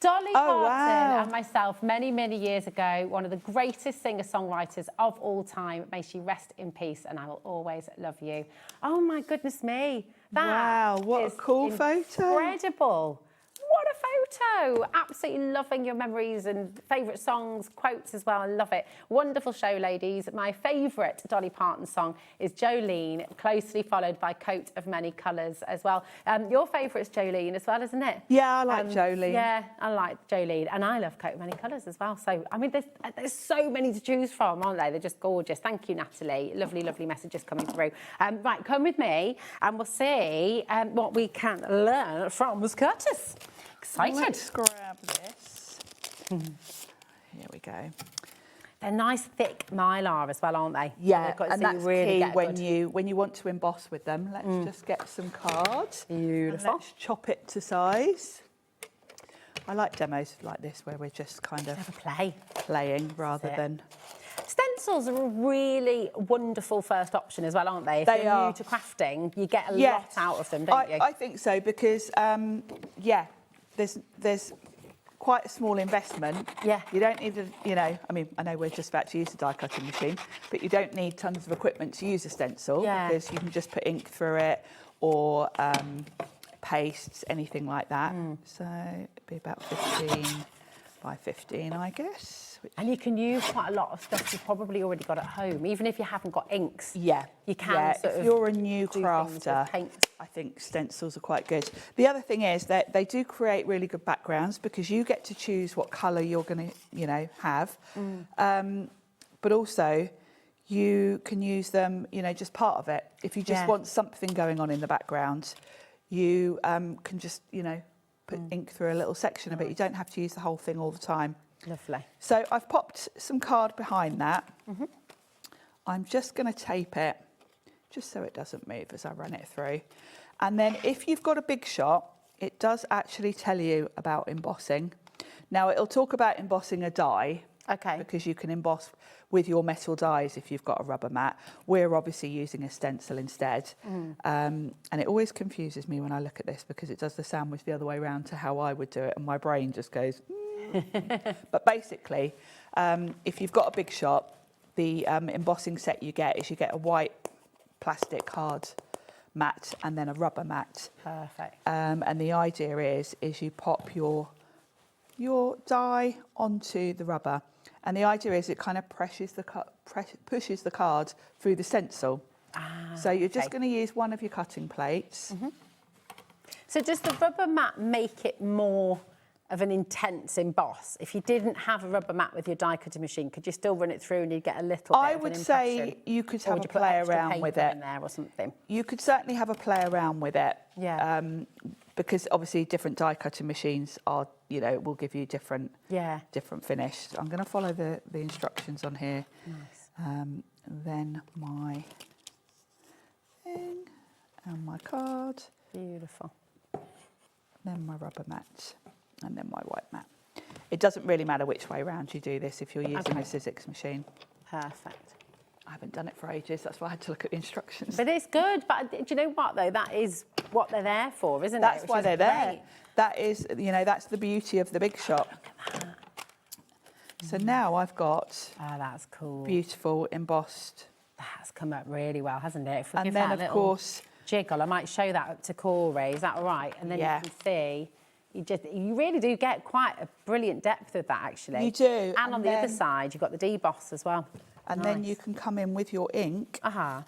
[SPEAKER 3] Dolly Parton
[SPEAKER 4] wow.
[SPEAKER 3] and myself many, many years ago, one of the greatest singer-songwriters of all time. May she rest in peace, and I will always love you. Oh my goodness me.
[SPEAKER 4] Wow, what a cool photo.
[SPEAKER 3] Incredible. What a photo. Absolutely loving your memories and favourite songs, quotes as well. I love it. Wonderful show, ladies. My favourite Dolly Parton song is Jolene, closely followed by Coat of Many Colours as well. Your favourite is Jolene as well, isn't it?
[SPEAKER 4] Yeah, I like Jolene.
[SPEAKER 3] Yeah, I like Jolene. And I love Coat of Many Colours as well. So, I mean, there's so many to choose from, aren't they? They're just gorgeous. Thank you, Natalie. Lovely, lovely messages coming through. Right, come with me and we'll see what we can learn from Ms. Curtis. Excited.
[SPEAKER 4] Let's grab this. Here we go.
[SPEAKER 3] They're nice, thick mylar as well, aren't they?
[SPEAKER 4] Yeah, and that's
[SPEAKER 3] really
[SPEAKER 4] key when you want to emboss with them. Let's just get some cards.
[SPEAKER 3] Beautiful.
[SPEAKER 4] And let's chop it to size. I like demos like this where we're just kind of playing rather than...
[SPEAKER 3] Stencils are a really wonderful first option as well, aren't they? If
[SPEAKER 4] They
[SPEAKER 3] you're
[SPEAKER 4] are.
[SPEAKER 3] new to crafting, you get a lot out of them, don't you?
[SPEAKER 4] I think so because, there's quite a small investment.
[SPEAKER 3] Yeah.
[SPEAKER 4] You don't need I know we're just about to use the die cutting machine, but you don't need tons of equipment to use a stencil because you can just put ink through it or pastes, anything like that. So it'd be about 15 by 15, I guess.
[SPEAKER 3] And you can use quite a lot of stuff you've probably already got at home, even if you haven't got inks.
[SPEAKER 4] Yeah.
[SPEAKER 3] You can
[SPEAKER 4] if you're a new crafter, I think stencils are quite good. The other thing is that they do create really good backgrounds because you get to choose what colour you're going to, have. But also you can use them, just part of it. If you just want something going on in the background, you can just, put ink through a little section of it. You don't have to use the whole thing all the time.
[SPEAKER 3] Lovely.
[SPEAKER 4] So I've popped some card behind that. I'm just going to tape it just so it doesn't move as I run it through. And then if you've got a big shot, it does actually tell you about embossing. Now it'll talk about embossing a die.
[SPEAKER 3] Okay.
[SPEAKER 4] Because you can emboss with your metal dies if you've got a rubber mat. We're obviously using a stencil instead. And it always confuses me when I look at this because it does the sandwich the other way around to how I would do it. And my brain just goes... But basically, if you've got a big shop, the embossing set you get is you get a white plastic hard mat and then a rubber mat.
[SPEAKER 3] Perfect.
[SPEAKER 4] And the idea is you pop your die onto the rubber, and the idea is it kind of pushes the card through the stencil. So you're just going to use one of your cutting plates.
[SPEAKER 3] So does the rubber mat make it more of an intense emboss? If you didn't have a rubber mat with your die cutting machine, could you still run it through and you'd get a little bit
[SPEAKER 4] I
[SPEAKER 3] of an
[SPEAKER 4] would
[SPEAKER 3] impression?
[SPEAKER 4] say you could
[SPEAKER 3] Or
[SPEAKER 4] have
[SPEAKER 3] would
[SPEAKER 4] a
[SPEAKER 3] you put
[SPEAKER 4] play
[SPEAKER 3] extra
[SPEAKER 4] around with
[SPEAKER 3] paper
[SPEAKER 4] it.
[SPEAKER 3] in there or something?
[SPEAKER 4] You could certainly have a play around with it.
[SPEAKER 3] Yeah.
[SPEAKER 4] Because obviously different die cutting machines are, will give you different finish. So I'm going to follow the instructions on here.
[SPEAKER 3] Nice.
[SPEAKER 4] Then my thing and my card.
[SPEAKER 3] Beautiful.
[SPEAKER 4] Then my rubber mat, and then my white mat. It doesn't really matter which way around you do this if you're using a Sizzix machine.
[SPEAKER 3] Perfect.
[SPEAKER 4] I haven't done it for ages, that's why I had to look at the instructions.
[SPEAKER 3] But it's good. But do you know what, though? That is what they're there for, isn't it?
[SPEAKER 4] That's why they're there.
[SPEAKER 3] Great.
[SPEAKER 4] That is, that's the beauty of the big shop.
[SPEAKER 3] Look at that.
[SPEAKER 4] So now I've got
[SPEAKER 3] That's cool.
[SPEAKER 4] beautiful embossed.
[SPEAKER 3] That's come up really well, hasn't it? If we
[SPEAKER 4] And
[SPEAKER 3] give
[SPEAKER 4] then,
[SPEAKER 3] that a
[SPEAKER 4] of
[SPEAKER 3] little
[SPEAKER 4] course,
[SPEAKER 3] jiggle, I might show that up to Corey. Is that all right? And then you can see, you really do get quite a brilliant depth with that, actually.
[SPEAKER 4] You do.
[SPEAKER 3] And on the other side, you've got the deboss as well.
[SPEAKER 4] And then you can come in with your ink.
[SPEAKER 3] I've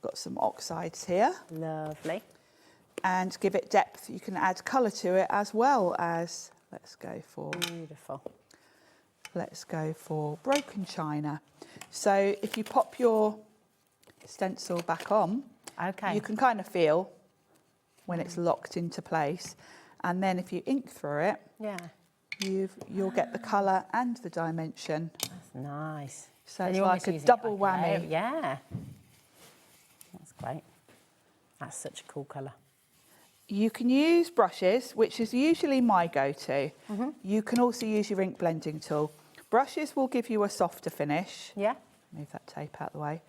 [SPEAKER 4] got some oxides here.
[SPEAKER 3] Lovely.
[SPEAKER 4] And give it depth. You can add colour to it as well as, let's go for broken china. So if you pop your stencil back on, you can kind of feel when it's locked into place. And then if you ink through it, you'll get the colour and the dimension.
[SPEAKER 3] That's nice.
[SPEAKER 4] So it's like a double whammy.
[SPEAKER 3] Yeah. That's great. That's such a cool colour.
[SPEAKER 4] You can use brushes, which is usually my go-to. You can also use your ink blending tool. Brushes will give you a softer finish.
[SPEAKER 3] Yeah.
[SPEAKER 4] Move that tape out of the way.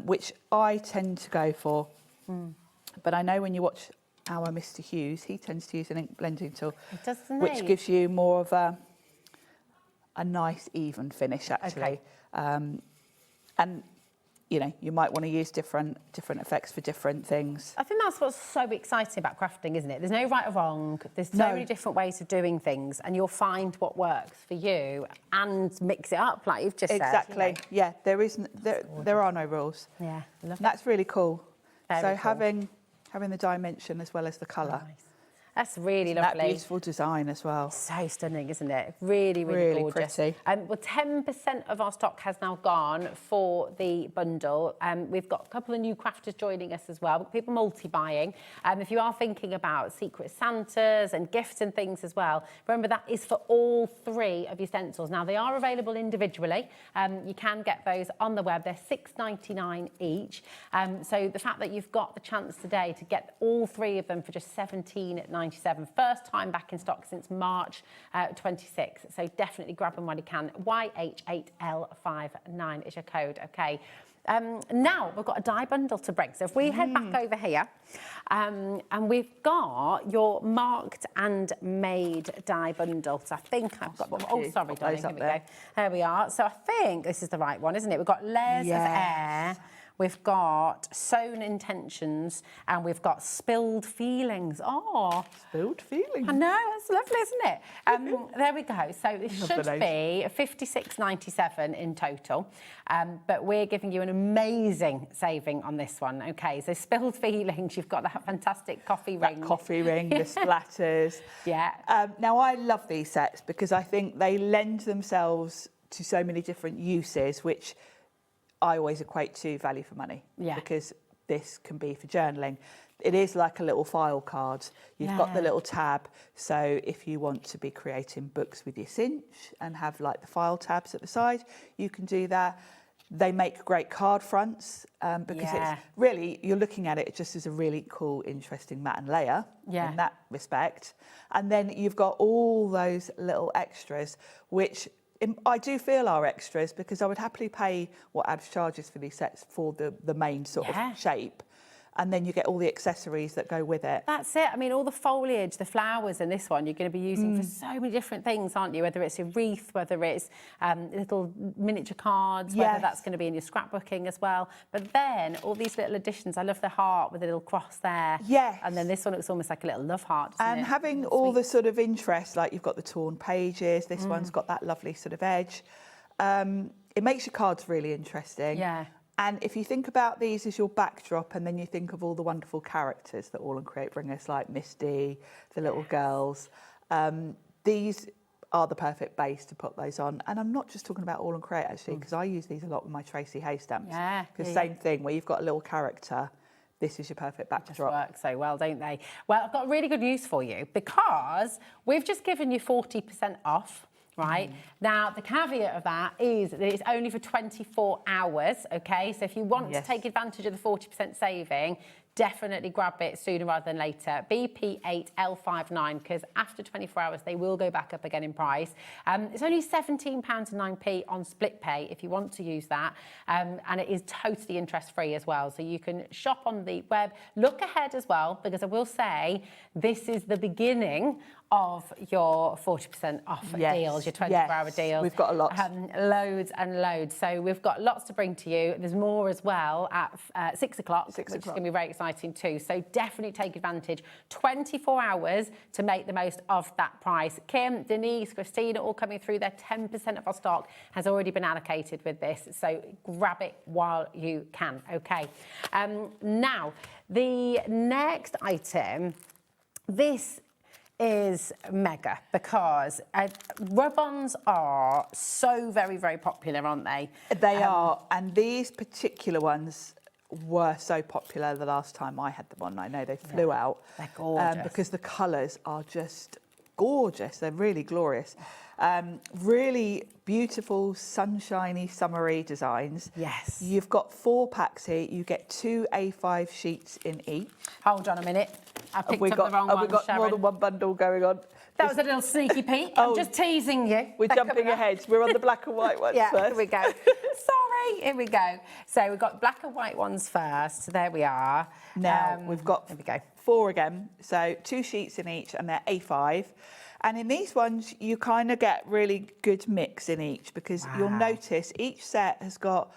[SPEAKER 4] Which I tend to go for. But I know when you watch our Mr. Hughes, he tends to use an ink blending tool, which gives you more of a nice even finish, actually. And you might want to use different effects for different things.
[SPEAKER 3] I think that's what's so exciting about crafting, isn't it? There's no right or wrong. There's so many different ways of doing things, and you'll find what works for you and mix it up, like you've just said.
[SPEAKER 4] Exactly. Yeah, there are no rules.
[SPEAKER 3] Yeah, lovely.
[SPEAKER 4] That's really cool.
[SPEAKER 3] Very
[SPEAKER 4] so
[SPEAKER 3] cool.
[SPEAKER 4] having the dimension as well as the colour.
[SPEAKER 3] Nice. That's really lovely.
[SPEAKER 4] That beautiful design as well.
[SPEAKER 3] So stunning, isn't it? Really, really gorgeous.
[SPEAKER 4] Pretty.
[SPEAKER 3] Well, 10% of our stock has now gone for the bundle. We've got a couple of new crafters joining us as well. People multi-buying. If you are thinking about Secret Santas and gifts and things as well, remember that is for all 3 of your stencils. Now, they are available individually. You can get those on the web. They're $6.99 each. So the fact that you've got the chance today to get all 3 of them for just $17.97. First time back in stock since March 26. So definitely grab them while you can. YH8L59 is your code, okay? Now we've got a die bundle to bring. So if we head back over here, and we've got your marked and made die bundle. So I think I've got them. Oh, sorry, darling. Here we go. There we are. So I think this is the right one, isn't it? We've got layers of air. We've got Sewn Intentions, and we've got Spilled Feelings. Oh.
[SPEAKER 4] Spilled Feelings.
[SPEAKER 3] I know, that's lovely, isn't it? There we go. So this should be $56.97 in total, but we're giving you an amazing saving on this one. Okay, so Spilled Feelings, you've got that fantastic coffee ring.
[SPEAKER 4] That coffee ring, the splatters.
[SPEAKER 3] Yeah.
[SPEAKER 4] Now, I love these sets because I think they lend themselves to so many different uses, which I always equate to value for money.
[SPEAKER 3] Yeah.
[SPEAKER 4] Because this can be for journaling. It is like a little file card. You've got the little tab. So if you want to be creating books with your cinch and have like the file tabs at the side, you can do that. They make great card fronts because it's really, you're looking at it just as a really cool, interesting mat and layer in that respect. And then you've got all those little extras, which I do feel are extras because I would happily pay what Abs charges for these sets for the main sort of shape. and then you get all the accessories that go with it.
[SPEAKER 3] That's it. I mean, all the foliage, the flowers in this one, you're going to be using for so many different things, aren't you? Whether it's a wreath, whether it's little miniature cards, whether that's going to be in your scrapbooking as well. But then all these little additions. I love the heart with a little cross there.
[SPEAKER 4] Yes.
[SPEAKER 3] And then this one, it's almost like a little love heart, doesn't
[SPEAKER 4] and
[SPEAKER 3] it?
[SPEAKER 4] having all the sort of interest, like you've got the torn pages, this one's got that lovely sort of edge. It makes your cards really interesting.
[SPEAKER 3] Yeah.
[SPEAKER 4] And if you think about these as your backdrop, and then you think of all the wonderful characters that AALL Create bring us, like Misty, the little girls, these are the perfect base to put those on. And I'm not just talking about AALL Create, actually, because I use these a lot with my Tracy Hay stamps.
[SPEAKER 3] Yeah.
[SPEAKER 4] Because same thing, where you've got a little character, this is your perfect backdrop.
[SPEAKER 3] Just work so well, don't they? Well, I've got really good news for you, because we've just given you 40% off. Right. Now, the caveat of that is that it's only for 24 hours, OK? So if you want to take advantage of the 40% saving, definitely grab it sooner rather than later. BP8L59, because after 24 hours, they will go back up again in price. It's only £17.09 on split pay if you want to use that. And it is totally interest-free as well. So you can shop on the web. Look ahead as well, because I will say this is the beginning of your 40% off deals, your 24-hour deals.
[SPEAKER 4] We've got a lot.
[SPEAKER 3] Loads and loads. So we've got lots to bring to you. There's more as well at 6 o'clock, which is going to be very exciting too. So definitely take advantage. 24 hours to make the most of that price. Kim, Denise, Christina, all coming through there. 10% of our stock has already been allocated with this. So grab it while you can. Okay. Now, the next item, this is mega, because rub-ons are so very, very popular, aren't they?
[SPEAKER 4] They are, and these particular ones were so popular the last time I had them on. I know they flew out.
[SPEAKER 3] They're gorgeous.
[SPEAKER 4] Because the colours are just gorgeous. They're really glorious. Really beautiful, sunshiny, summery designs.
[SPEAKER 3] Yes.
[SPEAKER 4] You've got 4 packs here. You get 2 A5 sheets in each.
[SPEAKER 3] Hold on a minute. I picked up the wrong
[SPEAKER 4] have
[SPEAKER 3] one,
[SPEAKER 4] we got
[SPEAKER 3] Sharon.
[SPEAKER 4] more than one bundle going on?
[SPEAKER 3] That was a little sneaky peek. I'm just teasing you.
[SPEAKER 4] We're
[SPEAKER 3] They're
[SPEAKER 4] jumping
[SPEAKER 3] coming up.
[SPEAKER 4] ahead. We're on the black and white ones
[SPEAKER 3] Yeah,
[SPEAKER 4] first.
[SPEAKER 3] here we go. Sorry, here we go. So we've got black and white ones first. So there we are.
[SPEAKER 4] Now we've got
[SPEAKER 3] there we go.
[SPEAKER 4] 4 again. So 2 sheets in each, and they're A5. And in these ones, you kind of get really good mix in each, because you'll notice each set has got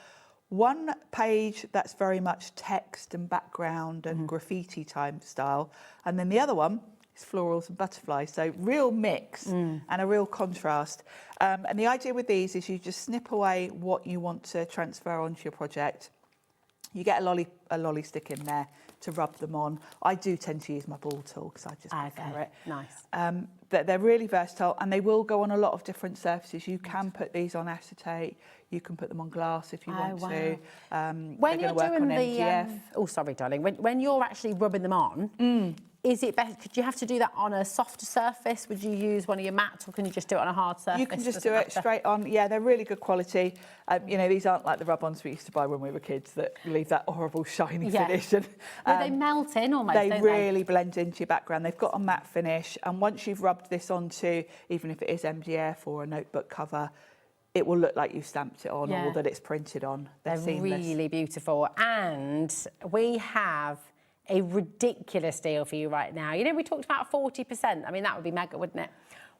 [SPEAKER 4] one page that's very much text and background and graffiti type style, and then the other one is florals and butterflies. So real mix and a real contrast. And the idea with these is you just snip away what you want to transfer onto your project. You get a lolly stick in there to rub them on. I do tend to use my ball tool because I just prefer it.
[SPEAKER 3] Nice.
[SPEAKER 4] They're really versatile, and they will go on a lot of different surfaces. You can put these on acetate. You can put them on glass if you want to.
[SPEAKER 3] When you're doing the
[SPEAKER 4] MDF.
[SPEAKER 3] oh, sorry, darling. When you're actually rubbing them on, is it better? Could you have to do that on a softer surface? Would you use one of your mats, or can you just do it on a hard surface?
[SPEAKER 4] You can just do it straight on. Yeah, they're really good quality. You know, these aren't like the rub-ons we used to buy when we were kids that leave that horrible shiny finish. And,
[SPEAKER 3] they melt in almost,
[SPEAKER 4] They
[SPEAKER 3] don't
[SPEAKER 4] really blend into your background. They've got a matte finish, and once you've rubbed this onto, even if it is MDF or a notebook cover, it will look like you stamped it on or that it's printed on. They're seamless.
[SPEAKER 3] Really beautiful. And we have a ridiculous deal for you right now. You know, we talked about 40%. I mean, that would be mega, wouldn't it?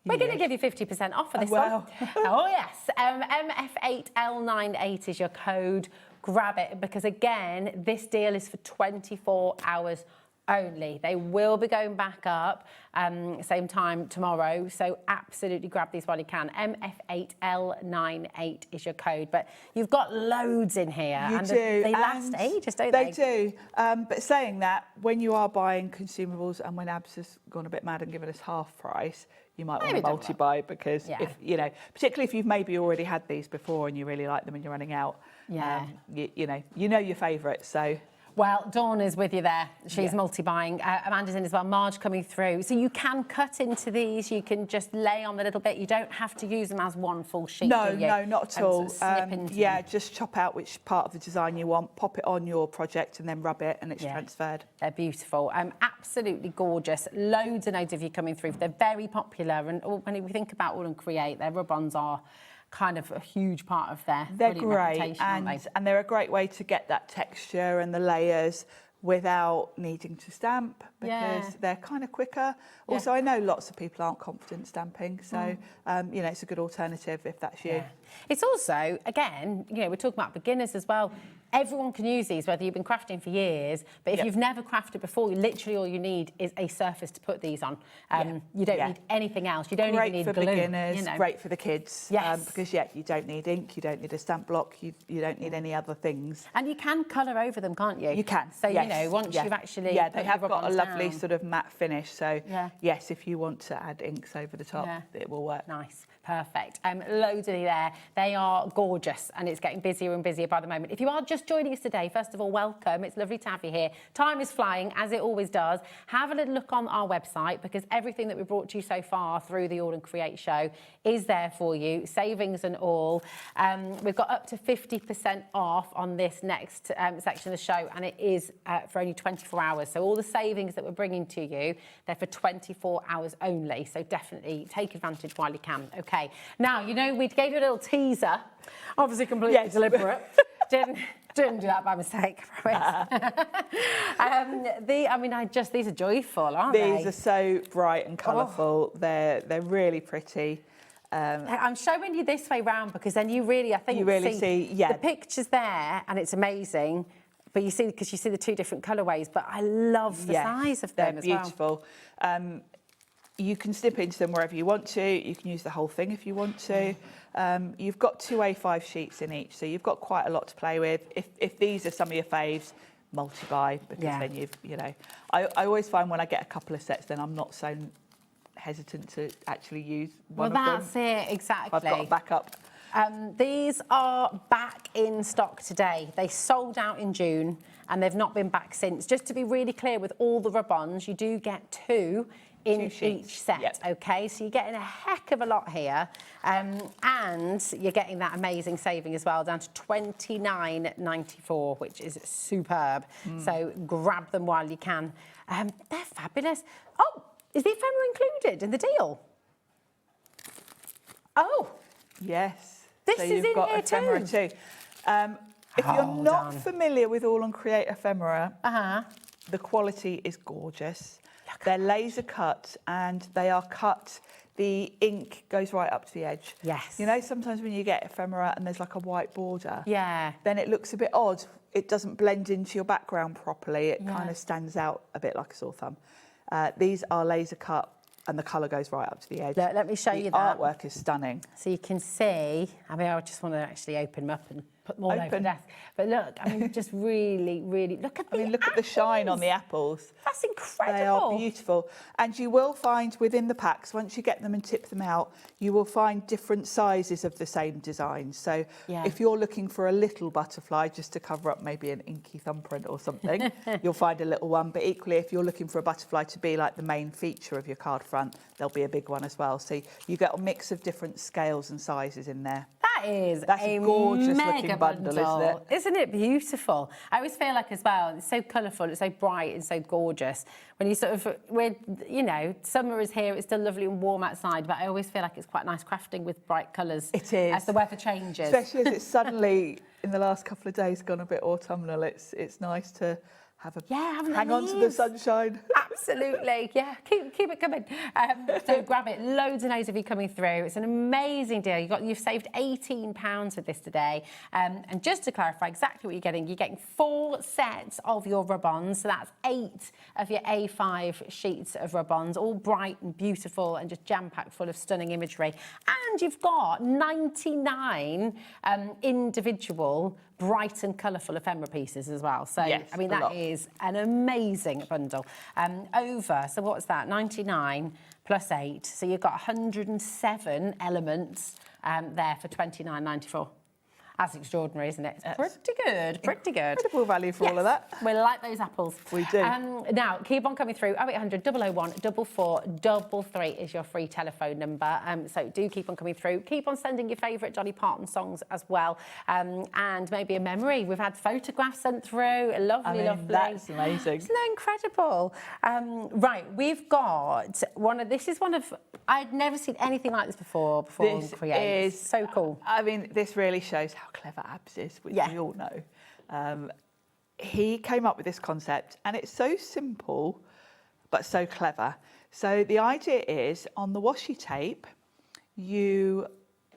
[SPEAKER 3] We're going to give you 50% off for this one. Oh, yes. MF8L98 is your code. Grab it, because, again, this deal is for 24 hours only. They will be going back up same time tomorrow, so absolutely grab these while you can. MF8L98 is your code, but you've got loads in here. They last ages, don't they?
[SPEAKER 4] They do. But saying that, when you are buying consumables and when Abs has gone a bit mad and given us half price, you might want to multi-buy, because if you know, particularly if you've maybe already had these before and you really like them and you're running out, you know your favourites, so.
[SPEAKER 3] Well, Dawn is with you there. She's multi-buying. Amanda's in as well. Marge coming through. So you can cut into these. You can just lay on a little bit. You don't have to use them as one full sheet, do you?
[SPEAKER 4] No, not at all.
[SPEAKER 3] Snip into
[SPEAKER 4] them.
[SPEAKER 3] Just
[SPEAKER 4] chop out which part of the design you want, pop it on your project, and then rub it, and it's transferred.
[SPEAKER 3] They're beautiful. Absolutely gorgeous. Loads and loads of you coming through. They're very popular. And when we think about AALL Create, their rub-ons are kind of a huge part of their
[SPEAKER 4] They're great,
[SPEAKER 3] reputation, aren't they?
[SPEAKER 4] and they're a great way to get that texture and the layers without needing to stamp because they're kind of quicker. Also, I know lots of people aren't confident stamping, so you know, it's a good alternative if that's you.
[SPEAKER 3] It's also, again, you know, we're talking about beginners as well. Everyone can use these, whether you've been crafting for years, but if you've never crafted before, literally all you need is a surface to put these on. You don't need anything else. You don't even need glue.
[SPEAKER 4] Great for beginners,
[SPEAKER 3] you know.
[SPEAKER 4] great for the kids.
[SPEAKER 3] Yes.
[SPEAKER 4] Because, you don't need ink, you don't need a stamp block, you don't need any other things.
[SPEAKER 3] And you can colour over them, can't you?
[SPEAKER 4] You can.
[SPEAKER 3] So, you know, once you've actually
[SPEAKER 4] they have got a lovely sort of matte finish. So, yes, if you want to add inks over the top, it will work.
[SPEAKER 3] Nice. Perfect. Loads of you there. They are gorgeous, and it's getting busier and busier by the moment. If you are just joining us today, first of all, welcome. It's lovely to have you here. Time is flying, as it always does. Have a little look on our website, because everything that we've brought to you so far through the AALL Create show is there for you, savings and all. We've got up to 50% off on this next section of the show, and it is for only 24 hours. So all the savings that we're bringing to you, they're for 24 hours only. So definitely take advantage while you can. Okay. Now, you know, we gave you a little teaser, obviously completely deliberate. Didn't do that by mistake, I promise. These are joyful, aren't they?
[SPEAKER 4] These are so bright and colourful. They're really pretty.
[SPEAKER 3] I'm showing you this way round because then you really, I think,
[SPEAKER 4] you really see
[SPEAKER 3] the pictures there, and it's amazing. But you see, because you see the two different colourways. But I love the size of them as well.
[SPEAKER 4] They're beautiful. You can snip into them wherever you want to. You can use the whole thing if you want to. You've got 2 A5 sheets in each, so you've got quite a lot to play with. If these are some of your faves, multi-buy, because then you know. I always find when I get a couple of sets, then I'm not so hesitant to actually use one of them.
[SPEAKER 3] Well, that's it, exactly.
[SPEAKER 4] I've got a backup.
[SPEAKER 3] These are back in stock today. They sold out in June, and they've not been back since. Just to be really clear, with all the rub-ons, you do get 2 in each set, okay? So you're getting a heck of a lot here, and you're getting that amazing saving as well, down to $29.94, which is superb. So grab them while you can. They're fabulous. Oh, is the ephemera included in the deal? Oh.
[SPEAKER 4] Yes.
[SPEAKER 3] This
[SPEAKER 4] so
[SPEAKER 3] is
[SPEAKER 4] you've
[SPEAKER 3] in
[SPEAKER 4] got
[SPEAKER 3] here
[SPEAKER 4] ephemera too. If you're not familiar with AALL Create ephemera, the quality is gorgeous. They're laser cut, and they are cut. The ink goes right up to the edge.
[SPEAKER 3] Yes.
[SPEAKER 4] You know, sometimes when you get ephemera and there's like a white border, then it looks a bit odd. It doesn't blend into your background properly. It kind of stands out a bit like a sore thumb. These are laser cut, and the colour goes right up to the edge.
[SPEAKER 3] Look, let me show you that.
[SPEAKER 4] The artwork is stunning.
[SPEAKER 3] So you can see, I mean, I just want to actually open them up and put them all over the desk. But look, I mean, just really, really, look at
[SPEAKER 4] look at the shine on the apples.
[SPEAKER 3] That's incredible.
[SPEAKER 4] They are beautiful. And you will find within the packs, once you get them and tip them out, you will find different sizes of the same design. So if you're looking for a little butterfly just to cover up maybe an inky thumbprint or something, you'll find a little one. But equally, if you're looking for a butterfly to be like the main feature of your card front, there'll be a big one as well. So you get a mix of different scales and sizes in there.
[SPEAKER 3] That's a gorgeous looking
[SPEAKER 4] bundle, isn't it?
[SPEAKER 3] Isn't it beautiful? I always feel like as well, it's so colourful, it's so bright and so gorgeous. When you sort of, you know, summer is here, it's still lovely and warm outside, but I always feel like it's quite nice crafting with bright colours.
[SPEAKER 4] It is.
[SPEAKER 3] As the weather changes.
[SPEAKER 4] Especially as it's suddenly, in the last couple of days, gone a bit autumnal. It's nice to have a hang on to the sunshine.
[SPEAKER 3] Absolutely, keep it coming. So grab it. Loads and loads of you coming through. It's an amazing deal. You've saved £18 with this today. And just to clarify exactly what you're getting 4 sets of your rub-ons. So that's 8 of your A5 sheets of rub-ons, all bright and beautiful and just jam-packed full of stunning imagery. And you've got 99 individual bright and colourful ephemera pieces as well. So, I mean, that is an amazing bundle. So what's that? 99 plus 8. So you've got 107 elements there for £29.94. That's extraordinary, isn't it? It's pretty good, pretty good.
[SPEAKER 4] Incredible value for all of that.
[SPEAKER 3] We like those apples.
[SPEAKER 4] We do.
[SPEAKER 3] Now, keep on coming through. 0800 001 4433 is your free telephone number. So do keep on coming through. Keep on sending your favourite Dolly Parton songs as well. And maybe a memory. We've had photographs sent through. Lovely.
[SPEAKER 4] That's amazing.
[SPEAKER 3] Isn't that incredible? Right, we've got this is one of, I'd never seen anything like this before
[SPEAKER 4] This
[SPEAKER 3] Create.
[SPEAKER 4] is
[SPEAKER 3] so cool.
[SPEAKER 4] I mean, this really shows how clever Abs is, which we all know. he came up with this concept, and it's so simple, but so clever. So the idea is, on the washi tape, you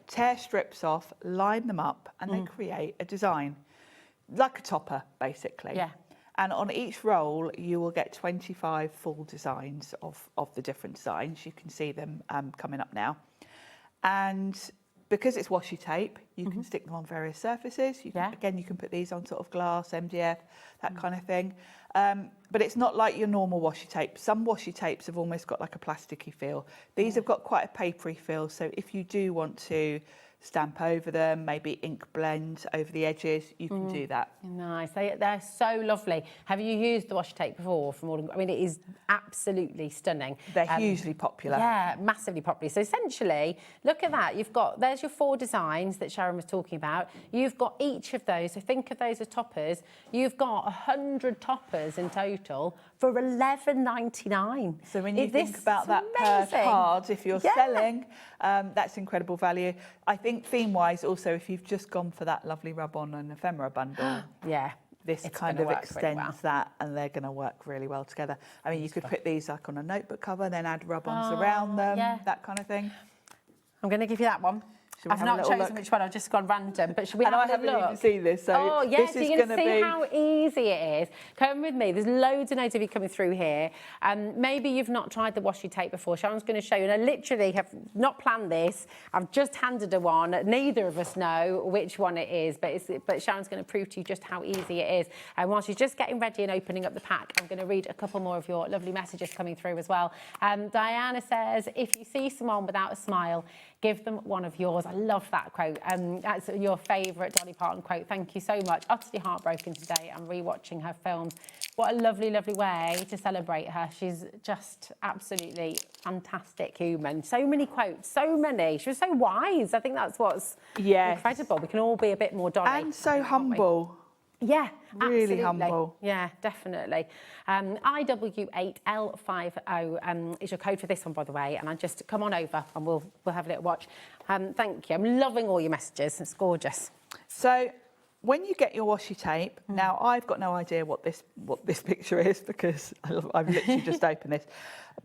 [SPEAKER 4] tear strips off, line them up, and they create a design, like a topper, basically.
[SPEAKER 3] Yeah.
[SPEAKER 4] And on each roll, you will get 25 full designs of the different designs. You can see them coming up now. And because it's washi tape, you can stick them on various surfaces. You can, again, you can put these on sort of glass, MDF, that kind of thing. But it's not like your normal washi tape. Some washi tapes have almost got like a plasticky feel. These have got quite a papery feel. So if you do want to stamp over them, maybe ink blend over the edges, you can do that.
[SPEAKER 3] Nice. They're so lovely. Have you used the washi tape before? I mean, it is absolutely stunning.
[SPEAKER 4] They're hugely popular.
[SPEAKER 3] Yeah, massively popular. So essentially, look at that. There's your 4 designs that Sharon was talking about. You've got each of those. So think of those as toppers. You've got 100 toppers in total for $11.99.
[SPEAKER 4] So when you think about that per card, if you're selling, that's incredible value. I think theme-wise, also, if you've just gone for that lovely rub-on and ephemera bundle, this kind of extends that, and they're going to work really well together. I mean, you could put these like on a notebook cover, then add rub-ons around them, that kind of thing.
[SPEAKER 3] I'm going to give you that one. I've not chosen which one, I've just gone random, but should we have a look?
[SPEAKER 4] I haven't even seen this, so this is going to be...
[SPEAKER 3] see how easy it is. Come with me, there's loads and loads of you coming through here. Maybe you've not tried the washi tape before. Sharon's going to show you, and I literally have not planned this. I've just handed her one. Neither of us know which one it is, but Sharon's going to prove to you just how easy it is. And while she's just getting ready and opening up the pack, I'm going to read a couple more of your lovely messages coming through as well. Diana says, if you see someone without a smile, give them one of yours. I love that quote. That's your favourite Dolly Parton quote. Thank you so much. Utterly heartbroken today. I'm rewatching her films. What a lovely, lovely way to celebrate her. She's just absolutely fantastic human. So many quotes, so many. She was so wise. I think that's what's incredible. We can all be a bit more Dolly.
[SPEAKER 4] And so humble.
[SPEAKER 3] Yeah,
[SPEAKER 4] really
[SPEAKER 3] absolutely.
[SPEAKER 4] humble.
[SPEAKER 3] Yeah, definitely. IW8L50 is your code for this one, by the way. And I just come on over and we'll have a little watch. Thank you. I'm loving all your messages. It's gorgeous.
[SPEAKER 4] So when you get your washi tape, now I've got no idea what this picture is because I've literally just opened this.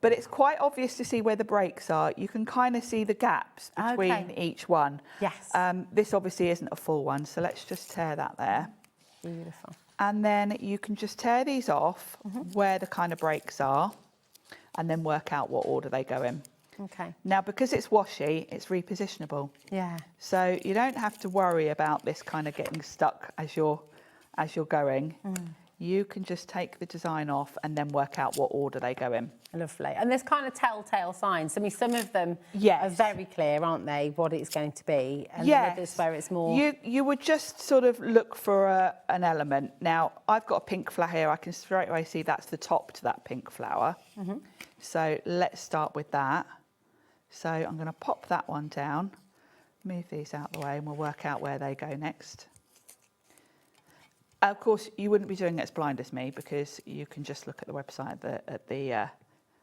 [SPEAKER 4] But it's quite obvious to see where the breaks are. You can kind of see the gaps between each one.
[SPEAKER 3] Yes.
[SPEAKER 4] This obviously isn't a full one, so let's just tear that there.
[SPEAKER 3] Beautiful.
[SPEAKER 4] And then you can just tear these off where the kind of breaks are and then work out what order they go in.
[SPEAKER 3] Okay.
[SPEAKER 4] Now, because it's washi, it's repositionable.
[SPEAKER 3] Yeah.
[SPEAKER 4] So you don't have to worry about this kind of getting stuck as you're going. You can just take the design off and then work out what order they go in.
[SPEAKER 3] Lovely. And there's kind of telltale signs. I mean, some of them are very clear, aren't they, what it's going to be? And others where it's more...
[SPEAKER 4] You would just sort of look for an element. Now, I've got a pink flower here. I can straight away see that's the top to that pink flower. So let's start with that. So I'm going to pop that one down, move these out of the way, and we'll work out where they go next. Of course, you wouldn't be doing it as blind as me because you can just look at the website at the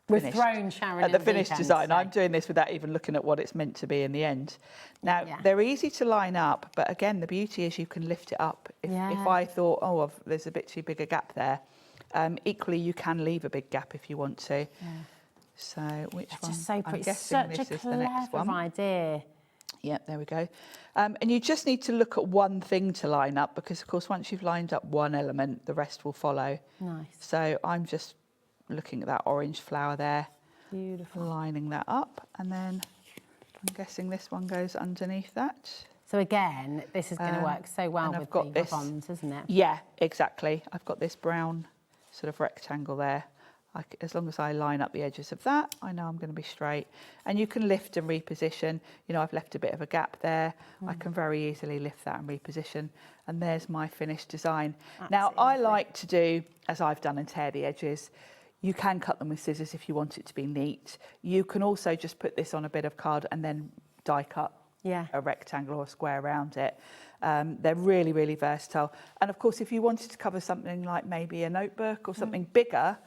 [SPEAKER 3] We've thrown Sharon
[SPEAKER 4] at the finished design. I'm doing this without even looking at what it's meant to be in the end. Now, they're easy to line up, but again, the beauty is you can lift it up. If I thought, oh, there's a bit too big a gap there, equally you can leave a big gap if you want to. So which one?
[SPEAKER 3] Just so pretty.
[SPEAKER 4] I'm guessing
[SPEAKER 3] Such
[SPEAKER 4] this
[SPEAKER 3] a
[SPEAKER 4] is the next one.
[SPEAKER 3] clever idea.
[SPEAKER 4] Yep, there we go. And you just need to look at one thing to line up because, of course, once you've lined up one element, the rest will follow.
[SPEAKER 3] Nice.
[SPEAKER 4] So I'm just looking at that orange flower there.
[SPEAKER 3] Beautiful.
[SPEAKER 4] Lining that up. And then I'm guessing this one goes underneath that.
[SPEAKER 3] So again, this is going to work so well with the ribbons, isn't it?
[SPEAKER 4] Yeah, exactly. I've got this brown sort of rectangle there. As long as I line up the edges of that, I know I'm going to be straight. And you can lift and reposition. You know, I've left a bit of a gap there. I can very easily lift that and reposition. And there's my finished design. Now, I like to do, as I've done, and tear the edges. You can cut them with scissors if you want it to be neat. You can also just put this on a bit of card and then die cut a rectangle or a square around it. They're really, really versatile. And of course, if you wanted to cover something like maybe a notebook or something bigger,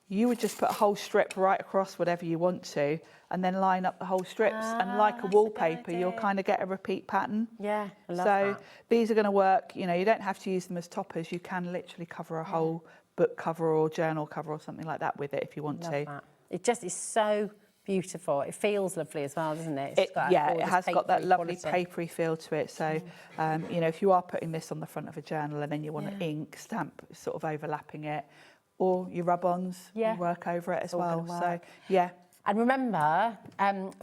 [SPEAKER 4] you would just put a whole strip right across whatever you want to, and then line up the whole strips. And like a
[SPEAKER 3] that's a
[SPEAKER 4] wallpaper,
[SPEAKER 3] good
[SPEAKER 4] you'll
[SPEAKER 3] idea.
[SPEAKER 4] kind of get a repeat pattern.
[SPEAKER 3] Yeah, I love
[SPEAKER 4] So
[SPEAKER 3] that.
[SPEAKER 4] these are going to work. You know, you don't have to use them as toppers. You can literally cover a whole book cover or journal cover or something like that with it if you want
[SPEAKER 3] Love
[SPEAKER 4] to.
[SPEAKER 3] that. It just is so beautiful. It feels lovely as well, doesn't it?
[SPEAKER 4] It has got that lovely
[SPEAKER 3] papery
[SPEAKER 4] papery feel to it. So, you know, if you are putting this on the front of a journal and then you want to ink, stamp, sort of overlapping it, or your rub-ons, you work over it as
[SPEAKER 3] all
[SPEAKER 4] well.
[SPEAKER 3] gonna
[SPEAKER 4] So,
[SPEAKER 3] work.
[SPEAKER 4] yeah.
[SPEAKER 3] And remember,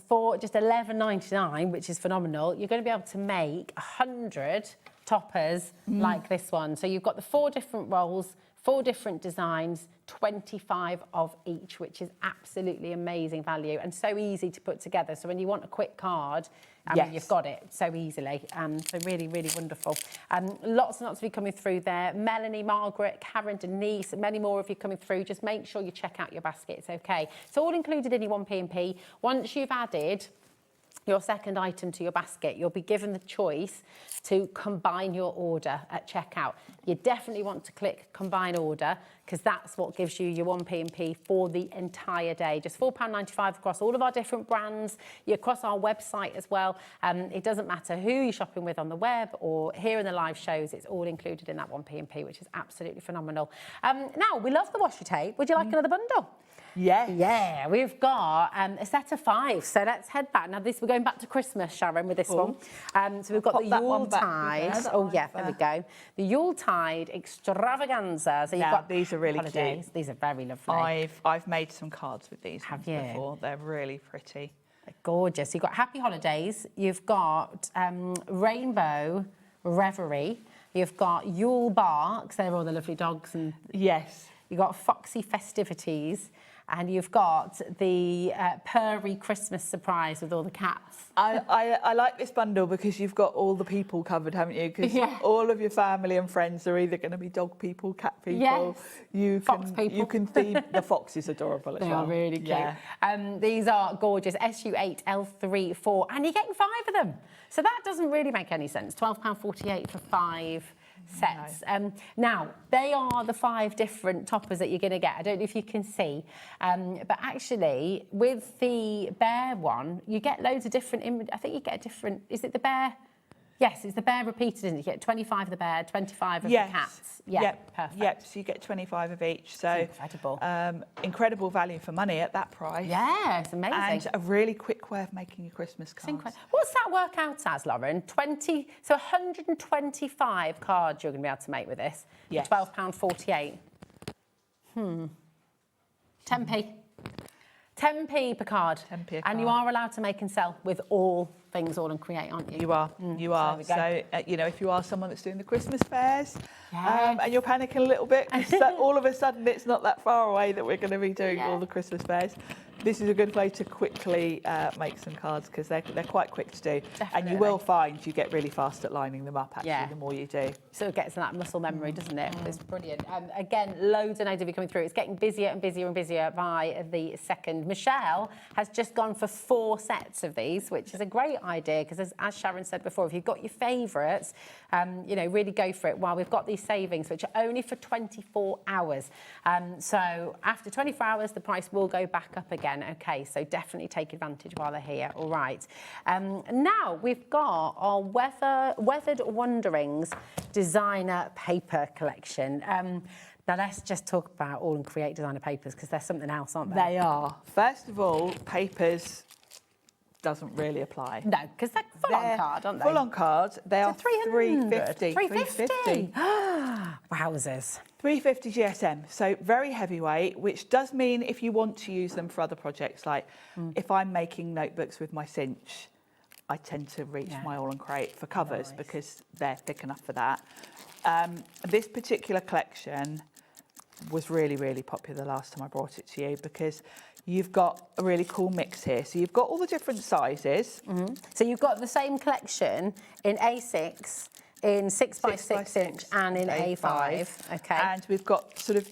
[SPEAKER 3] for just $11.99, which is phenomenal, you're going to be able to make 100 toppers like this one. So you've got the 4 different rolls, 4 different designs, 25 of each, which is absolutely amazing value and so easy to put together. So when you want a quick card, you've got it so easily. So really, really wonderful. Lots and lots of you coming through there. Melanie, Margaret, Karen, Denise, many more of you coming through. Just make sure you check out your baskets, okay? It's all included in your 1p&p. Once you've added your second item to your basket, you'll be given the choice to combine your order at checkout. You definitely want to click combine order because that's what gives you your 1p&p for the entire day. Just £4.95 across all of our different brands, across our website as well. It doesn't matter who you're shopping with on the web or here in the live shows, it's all included in that 1p&p, which is absolutely phenomenal. Now, we love the washi tape. Would you like another bundle?
[SPEAKER 4] Yes.
[SPEAKER 3] Yeah, we've got a set of 5. So let's head back. Now, we're going back to Christmas, Sharon, with this one. So we've got
[SPEAKER 4] Pop
[SPEAKER 3] the
[SPEAKER 4] that one back
[SPEAKER 3] Yuletide.
[SPEAKER 4] through there,
[SPEAKER 3] Oh, yeah, there we go. The Yuletide extravaganza. So you've got
[SPEAKER 4] these are really
[SPEAKER 3] holidays.
[SPEAKER 4] cute.
[SPEAKER 3] These are very lovely.
[SPEAKER 4] I've made some cards with these
[SPEAKER 3] Have
[SPEAKER 4] ones
[SPEAKER 3] you?
[SPEAKER 4] before. They're really pretty.
[SPEAKER 3] Gorgeous. You've got Happy Holidays. You've got Rainbow Reverie. You've got Yule Barks. They're all the lovely dogs. And
[SPEAKER 4] Yes.
[SPEAKER 3] you've got Foxy Festivities. And you've got the Purry Christmas surprise with all the cats.
[SPEAKER 4] I like this bundle because you've got all the people covered, haven't you? Because all of your family and friends are either going to be dog people, cat people.
[SPEAKER 3] Yes.
[SPEAKER 4] Fox
[SPEAKER 3] people.
[SPEAKER 4] You can theme the fox is adorable as
[SPEAKER 3] They
[SPEAKER 4] well.
[SPEAKER 3] are really cute.
[SPEAKER 4] Yeah.
[SPEAKER 3] These are gorgeous. SU8, L3, 4, and you're getting 5 of them. So that doesn't really make any sense. £12.48 for 5 sets. Now, they are the 5 different toppers that you're going to get. I don't know if you can see, but actually, with the bear one, you get loads of different. I think you get a different. Is it the bear? Yes, it's the bear repeated, isn't it? You get 25 of the bear, 25 of the cats. Yeah,
[SPEAKER 4] yep.
[SPEAKER 3] perfect.
[SPEAKER 4] Yep, so you get 25 of each. So
[SPEAKER 3] incredible.
[SPEAKER 4] Incredible value for money at that price.
[SPEAKER 3] Yeah, it's amazing.
[SPEAKER 4] And a really quick way of making your Christmas cards.
[SPEAKER 3] What's that work out as, Lauren? 125 cards you're going to be able to make with this.
[SPEAKER 4] Yes.
[SPEAKER 3] For £12.48. 10p. 10p per card.
[SPEAKER 4] 10p a
[SPEAKER 3] And you
[SPEAKER 4] card.
[SPEAKER 3] are allowed to make and sell with all things All and Create, aren't you?
[SPEAKER 4] You are, you are.
[SPEAKER 3] there we
[SPEAKER 4] So, you know, if you are someone that's doing the Christmas fairs
[SPEAKER 3] Yes.
[SPEAKER 4] and you're panicking a little bit, 'cause all of a sudden it's not that far away that we're going to be doing all the Christmas fairs, this is a good way to quickly make some cards because they're quite quick to do. And you will find you get really fast at lining them up, actually, the more you do.
[SPEAKER 3] So it gets that muscle memory, doesn't it? It's brilliant. Again, loads and loads of you coming through. It's getting busier and busier and busier by the second. Michelle has just gone for 4 sets of these, which is a great idea because, as Sharon said before, if you've got your favourites, you know, really go for it while we've got these savings, which are only for 24 hours. So after 24 hours, the price will go back up again. Okay, so definitely take advantage while they're here. All right. Now we've got our Weathered Wanderings designer paper collection. Now let's just talk about All and Create designer papers because they're something else, aren't they?
[SPEAKER 4] They are. First of all, papers doesn't really apply.
[SPEAKER 3] No, because they're full-on card, aren't they?
[SPEAKER 4] Full-on cards. They are
[SPEAKER 3] 300.
[SPEAKER 4] 350.
[SPEAKER 3] 350. Wowzers.
[SPEAKER 4] 350 GSM, so very heavyweight, which does mean if you want to use them for other projects, like if I'm making notebooks with my cinch, I tend to reach my All and Create for covers because they're thick enough for that. This particular collection was really, really popular the last time I brought it to you because you've got a really cool mix here. So you've got all the different sizes.
[SPEAKER 3] So you've got the same collection in A6, in 6x6 inch and in A5. Okay.
[SPEAKER 4] And we've got sort of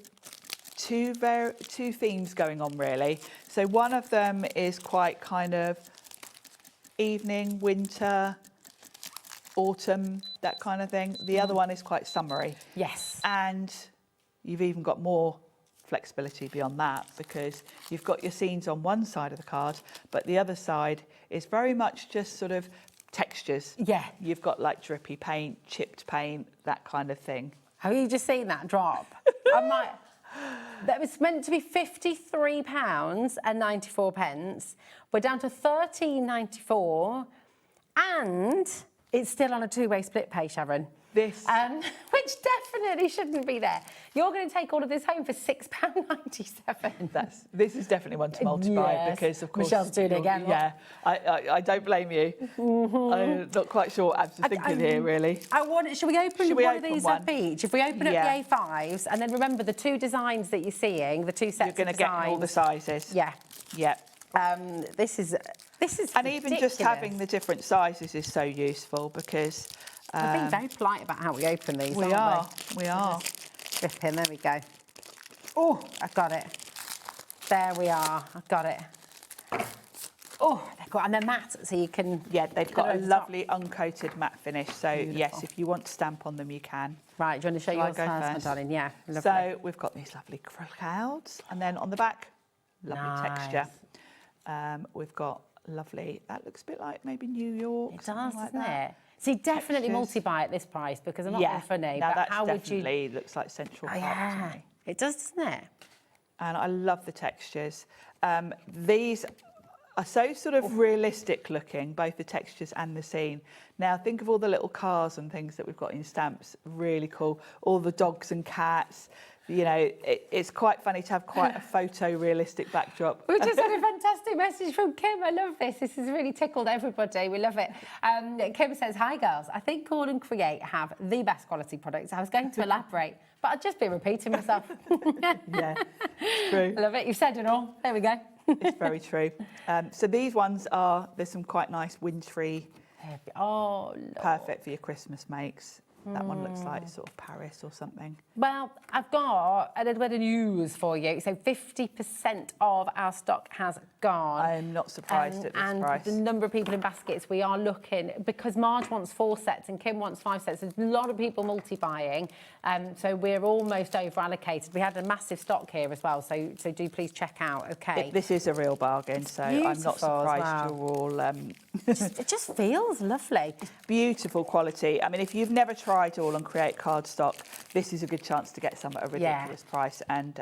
[SPEAKER 4] two themes going on really. So one of them is quite kind of evening, winter, autumn, that kind of thing. The other one is quite summery.
[SPEAKER 3] Yes.
[SPEAKER 4] And you've even got more flexibility beyond that, because you've got your scenes on one side of the card, but the other side is very much just sort of textures.
[SPEAKER 3] Yeah.
[SPEAKER 4] You've got like drippy paint, chipped paint, that kind of thing.
[SPEAKER 3] Have you just seen that drop? I'm like, that was meant to be £53.94. We're down to £13.94, and it's still on a two-way split pay, Sharon.
[SPEAKER 4] This.
[SPEAKER 3] Which definitely shouldn't be there. You're going to take all of this home for £6.97.
[SPEAKER 4] This is definitely one to multiply,
[SPEAKER 3] Yes.
[SPEAKER 4] because, of course...
[SPEAKER 3] Michelle's doing it again.
[SPEAKER 4] Yeah, I don't blame you. I'm not quite sure what Abs is thinking here, really.
[SPEAKER 3] Should we open one of these up each? If we open up
[SPEAKER 4] Yeah.
[SPEAKER 3] the A5s, and then remember the two designs that you're seeing, the two sets of
[SPEAKER 4] You're going to get all the sizes.
[SPEAKER 3] Yeah.
[SPEAKER 4] Yeah.
[SPEAKER 3] This is
[SPEAKER 4] And even just having the different sizes is so useful, because...
[SPEAKER 3] We're being very polite about how we open these,
[SPEAKER 4] we
[SPEAKER 3] aren't
[SPEAKER 4] we are.
[SPEAKER 3] Rip in, there we go. Oh, I've got it. There we are, I've got it. Oh, and they're matte, so you can...
[SPEAKER 4] Yeah, they've got a lovely uncoated matte finish, so
[SPEAKER 3] Beautiful.
[SPEAKER 4] Yes, if you want to stamp on them, you can.
[SPEAKER 3] Right, do you want to show
[SPEAKER 4] Shall I
[SPEAKER 3] yours
[SPEAKER 4] go
[SPEAKER 3] first, my
[SPEAKER 4] first?
[SPEAKER 3] darling? Yeah, lovely.
[SPEAKER 4] So we've got these lovely clouds, and then on the back, lovely texture. We've got lovely, that looks a bit like maybe New York.
[SPEAKER 3] It does,
[SPEAKER 4] something like
[SPEAKER 3] doesn't
[SPEAKER 4] that.
[SPEAKER 3] it? See, definitely
[SPEAKER 4] Textures.
[SPEAKER 3] multi-buy at this price, because I'm not
[SPEAKER 4] Yeah,
[SPEAKER 3] being funny,
[SPEAKER 4] now
[SPEAKER 3] but
[SPEAKER 4] that's
[SPEAKER 3] how would you...
[SPEAKER 4] definitely looks like Central
[SPEAKER 3] Oh,
[SPEAKER 4] Park to
[SPEAKER 3] yeah,
[SPEAKER 4] me.
[SPEAKER 3] it does, doesn't it?
[SPEAKER 4] And I love the textures. These are so sort of realistic looking, both the textures and the scene. Now think of all the little cars and things that we've got in stamps, really cool. All the dogs and cats. You know, it's quite funny to have quite a photo-realistic backdrop.
[SPEAKER 3] We just had a fantastic message from Kim. I love this. This has really tickled everybody. We love it. Kim says, hi, girls. I think AALL Create have the best quality products. I was going to elaborate, but I'd just be repeating myself.
[SPEAKER 4] Yeah, it's true.
[SPEAKER 3] I love it. You've said it all. There we go.
[SPEAKER 4] It's very true. So these ones there's some quite nice wintry,
[SPEAKER 3] Oh, Lord.
[SPEAKER 4] perfect for your Christmas makes. That one looks like sort of Paris or something.
[SPEAKER 3] Well, I've got a little bit of news for you. So 50% of our stock has gone.
[SPEAKER 4] I'm not surprised at this
[SPEAKER 3] and
[SPEAKER 4] price.
[SPEAKER 3] the number of people in baskets, we are looking, because Marge wants 4 sets and Kim wants 5 sets. There's a lot of people multi-buying. So we're almost over-allocated. We had a massive stock here as well. So do please check out, OK?
[SPEAKER 4] This is a real bargain, so I'm not
[SPEAKER 3] beautiful as
[SPEAKER 4] surprised
[SPEAKER 3] well.
[SPEAKER 4] you're all...
[SPEAKER 3] It just feels lovely.
[SPEAKER 4] Beautiful quality. I mean, if you've never tried AALL Create cardstock, this is a good chance to get some at a ridiculous price, and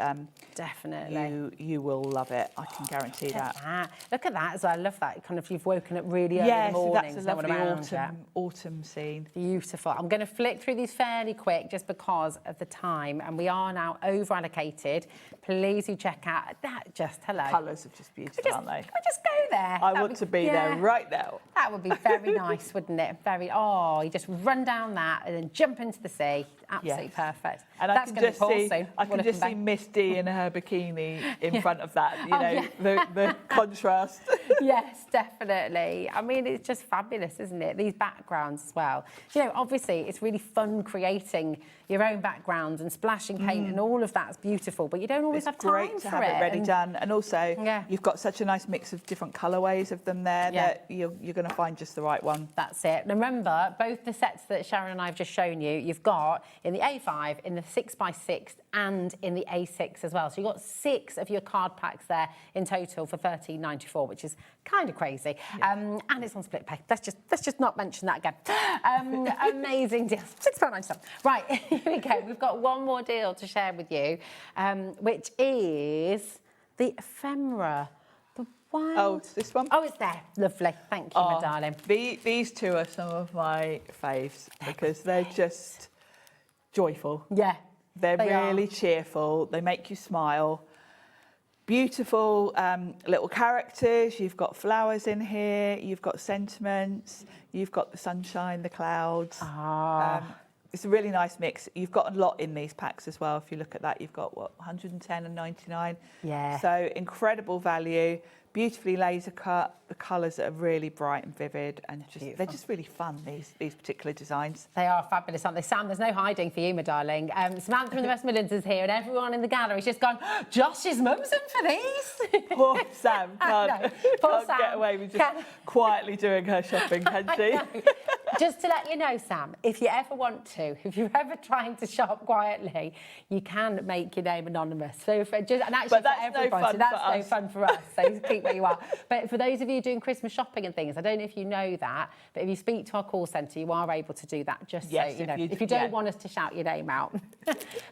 [SPEAKER 3] Definitely.
[SPEAKER 4] you will love it. I can guarantee that.
[SPEAKER 3] Look at that as well. I love that. Kind of you've woken up really early
[SPEAKER 4] Yeah,
[SPEAKER 3] in the
[SPEAKER 4] so
[SPEAKER 3] morning.
[SPEAKER 4] that's a
[SPEAKER 3] no one
[SPEAKER 4] lovely
[SPEAKER 3] around yet.
[SPEAKER 4] autumn scene.
[SPEAKER 3] Beautiful. I'm going to flick through these fairly quick just because of the time, and we are now over allocated. Please do check out that. Just hello.
[SPEAKER 4] Colours are just beautiful, aren't they?
[SPEAKER 3] Can we just go there?
[SPEAKER 4] I want to be there right now.
[SPEAKER 3] That would be very nice, wouldn't it? You just run down that and then jump into the sea. Absolutely perfect.
[SPEAKER 4] And
[SPEAKER 3] That's going to pour soon.
[SPEAKER 4] I can just see Misty in her bikini in front of that, you know, the contrast.
[SPEAKER 3] Yes, definitely. I mean, it's just fabulous, isn't it? These backgrounds as well. You know, obviously, it's really fun creating your own backgrounds and splashing paint and all of that's beautiful, but you don't always have time
[SPEAKER 4] Great to have it ready done. And also, you've got such a nice mix of different colourways of them there that you're going to find just the right one.
[SPEAKER 3] That's it. And remember, both the sets that Sharon and I have just shown you, you've got in the A5, in the 6x6 and in the A6 as well. So you've got 6 of your card packs there in total for $13.94, which is kind of crazy. And it's on split pay. Let's just not mention that again. Amazing deal. £6.97. Right, here we go. We've got one more deal to share with you, which is the ephemera.
[SPEAKER 4] Oh, it's this one?
[SPEAKER 3] Oh, it's there. Lovely. Thank you, my darling.
[SPEAKER 4] These two are some of my faves because they're just joyful.
[SPEAKER 3] Yeah.
[SPEAKER 4] They're really cheerful. They make you smile. Beautiful little characters. You've got flowers in here. You've got sentiments. You've got the sunshine, the clouds. It's a really nice mix. You've got a lot in these packs as well. If you look at that, you've got, 110 and 99?
[SPEAKER 3] Yeah.
[SPEAKER 4] So incredible value, beautifully laser cut. The colours are really bright and vivid, and they're just really fun, these particular designs.
[SPEAKER 3] They are fabulous, aren't they? Sam, there's no hiding for you, my darling. Samantha from the West Midlands is here, and everyone in the gallery's just gone, Josh's mum's in for these.
[SPEAKER 4] Poor Sam can't
[SPEAKER 3] Poor Sam.
[SPEAKER 4] get away with just quietly doing her shopping, can she?
[SPEAKER 3] Just to let you know, Sam, if you ever want to, if you're ever trying to shop quietly, you can make your name anonymous. So for just, and actually
[SPEAKER 4] But that's
[SPEAKER 3] for everybody,
[SPEAKER 4] no fun
[SPEAKER 3] that's
[SPEAKER 4] for
[SPEAKER 3] no
[SPEAKER 4] us.
[SPEAKER 3] fun for us. So keep where you are. But for those of you doing Christmas shopping and things, I don't know if you know that, but if you speak to our call centre, you are able to do that. Just
[SPEAKER 4] Yes,
[SPEAKER 3] so you know,
[SPEAKER 4] if
[SPEAKER 3] if you don't
[SPEAKER 4] yeah.
[SPEAKER 3] want us to shout your name out.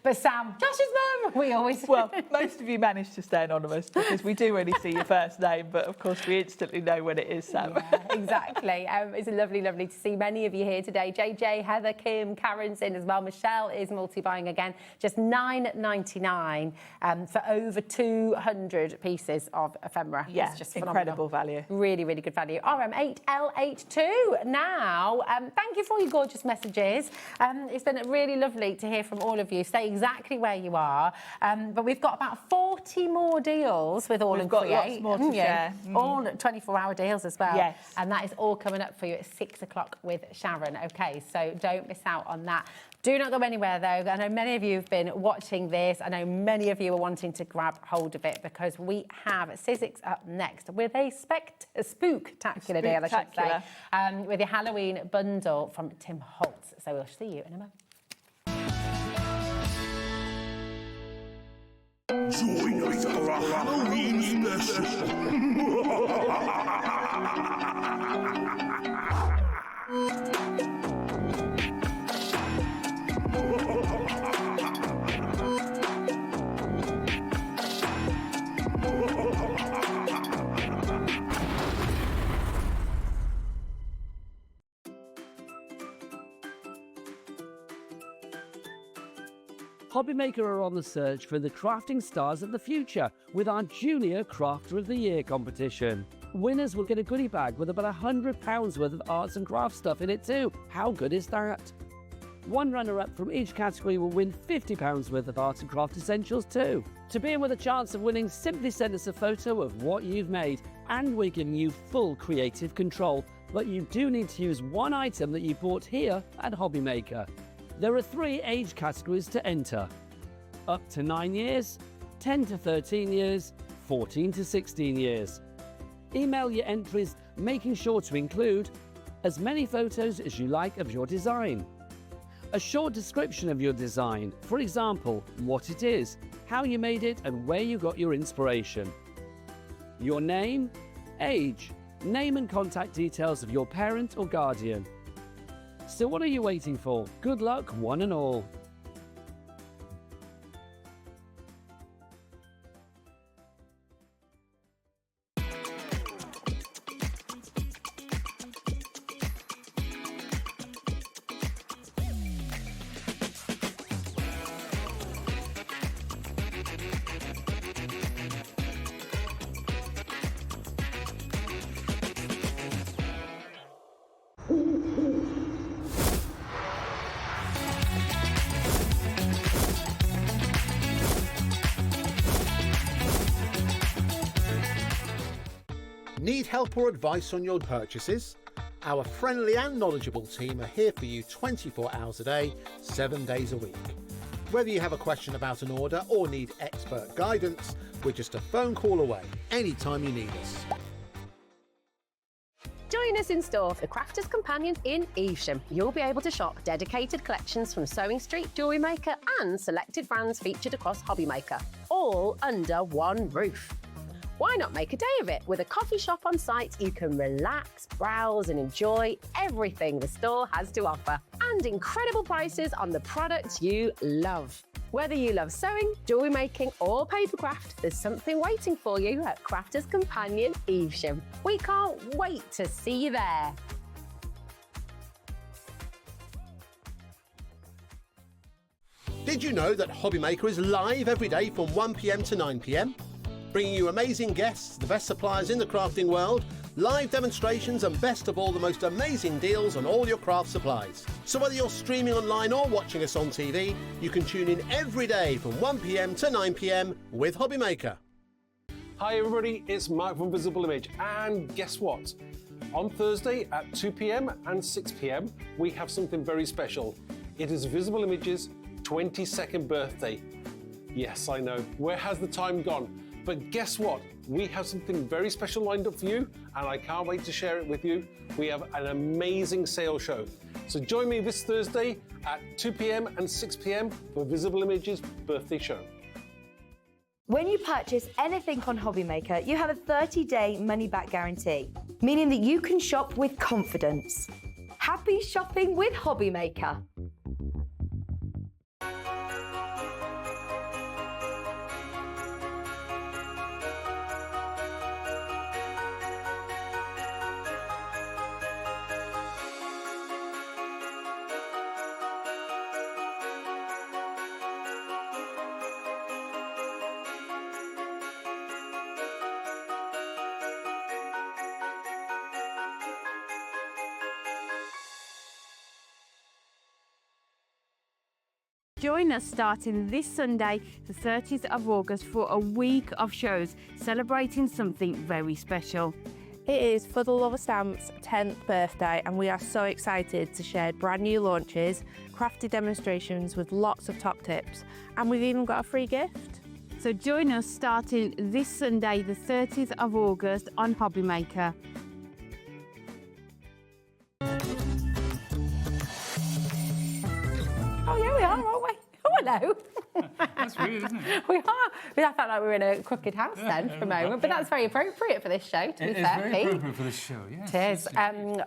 [SPEAKER 3] But Sam, Josh's mum, we always.
[SPEAKER 4] Well, most of you manage to stay anonymous because we do only see your first name, but of course we instantly know when it is Sam.
[SPEAKER 3] Yeah, exactly. It's lovely to see many of you here today. JJ, Heather, Kim, Karen's in as well. Michelle is multi-buying again. Just $9.99 for over 200 pieces of ephemera.
[SPEAKER 4] Yeah,
[SPEAKER 3] it's just
[SPEAKER 4] incredible
[SPEAKER 3] phenomenal.
[SPEAKER 4] value.
[SPEAKER 3] Really, really good value. RM8L82. Now, thank you for all your gorgeous messages. It's been really lovely to hear from all of you. Stay exactly where you are. But we've got about 40 more deals with AALL
[SPEAKER 4] got
[SPEAKER 3] Create.
[SPEAKER 4] lots more to share.
[SPEAKER 3] All 24-hour deals as well.
[SPEAKER 4] Yes.
[SPEAKER 3] And that is all coming up for you at 6 o'clock with Sharon. OK, so don't miss out on that. Do not go anywhere, though. I know many of you have been watching this. I know many of you are wanting to grab hold of it because we have Sizzix up next with a spooktacular deal, I should say, with your Halloween bundle from Tim Holtz. So we'll see you in a moment.
[SPEAKER 1] Join us for a Halloween special.
[SPEAKER 5] HobbyMaker are on the search for the crafting stars of the future with our Junior Crafter of the Year competition. Winners will get a goodie bag with about £100 worth of arts and crafts stuff in it too. How good is that? One runner-up from each category will win £50 worth of arts and craft essentials too. To be in with a chance of winning, simply send us a photo of what you've made and we're giving you full creative control. But you do need to use one item that you bought here at HobbyMaker. There are 3 age categories to enter: up to 9 years, 10 to 13 years, 14 to 16 years. Email your entries, making sure to include as many photos as you like of your design, a short description of your design, for example, what it is, how you made it and where you got your inspiration, your name, age, name and contact details of your parent or guardian. So what are you waiting for? Good luck, one and all.
[SPEAKER 6] Need help or advice on your purchases? Our friendly and knowledgeable team are here for you 24 hours a day, 7 days a week. Whether you have a question about an order or need expert guidance, we're just a phone call away anytime you need us.
[SPEAKER 7] Join us in store for the Crafter's Companion in Evesham. You'll be able to shop dedicated collections from Sewing Street, Jewellery Maker and selected brands featured across HobbyMaker, all under one roof. Why not make a day of it? With a coffee shop on site, you can relax, browse and enjoy everything the store has to offer and incredible prices on the products you love. Whether you love sewing, jewellery making or papercraft, there's something waiting for you at Crafter's Companion Evesham. We can't wait to see you there.
[SPEAKER 6] Did you know that HobbyMaker is live every day from 1 PM to 9 PM? Bringing you amazing guests, the best suppliers in the crafting world, live demonstrations and best of all, the most amazing deals on all your craft supplies. So whether you're streaming online or watching us on TV, you can tune in every day from 1 PM to 9 PM with HobbyMaker.
[SPEAKER 8] Hi everybody, it's Mark from Visible Image, and guess what? On Thursday at 2 PM and 6 PM, we have something very special. It is Visible Image's 22nd birthday. Yes, I know, where has the time gone? But guess what? we have something very special lined up for you, and I can't wait to share it with you. We have an amazing sale show. So join me this Thursday at 2 p.m. and 6 p.m. for Visible Image's birthday show.
[SPEAKER 9] When you purchase anything on HobbyMaker, you have a 30-day money-back guarantee, meaning that you can shop with confidence. Happy shopping with HobbyMaker.
[SPEAKER 10] Join us starting this Sunday, the 30th of August, for a week of shows celebrating something very special.
[SPEAKER 11] It is For the Love of Stamps' 10th birthday, and we are so excited to share brand new launches, crafty demonstrations with lots of top tips, and we've even got a free gift.
[SPEAKER 10] So join us starting this Sunday, the 30th of August on HobbyMaker.
[SPEAKER 3] Oh, yeah, we are, aren't we? Oh, hello.
[SPEAKER 12] That's weird, isn't it?
[SPEAKER 3] We are. I felt like we were in a crooked house then for a moment, but that's very appropriate for this show, to be fair,
[SPEAKER 12] It's very appropriate for this show, yes.
[SPEAKER 3] It is.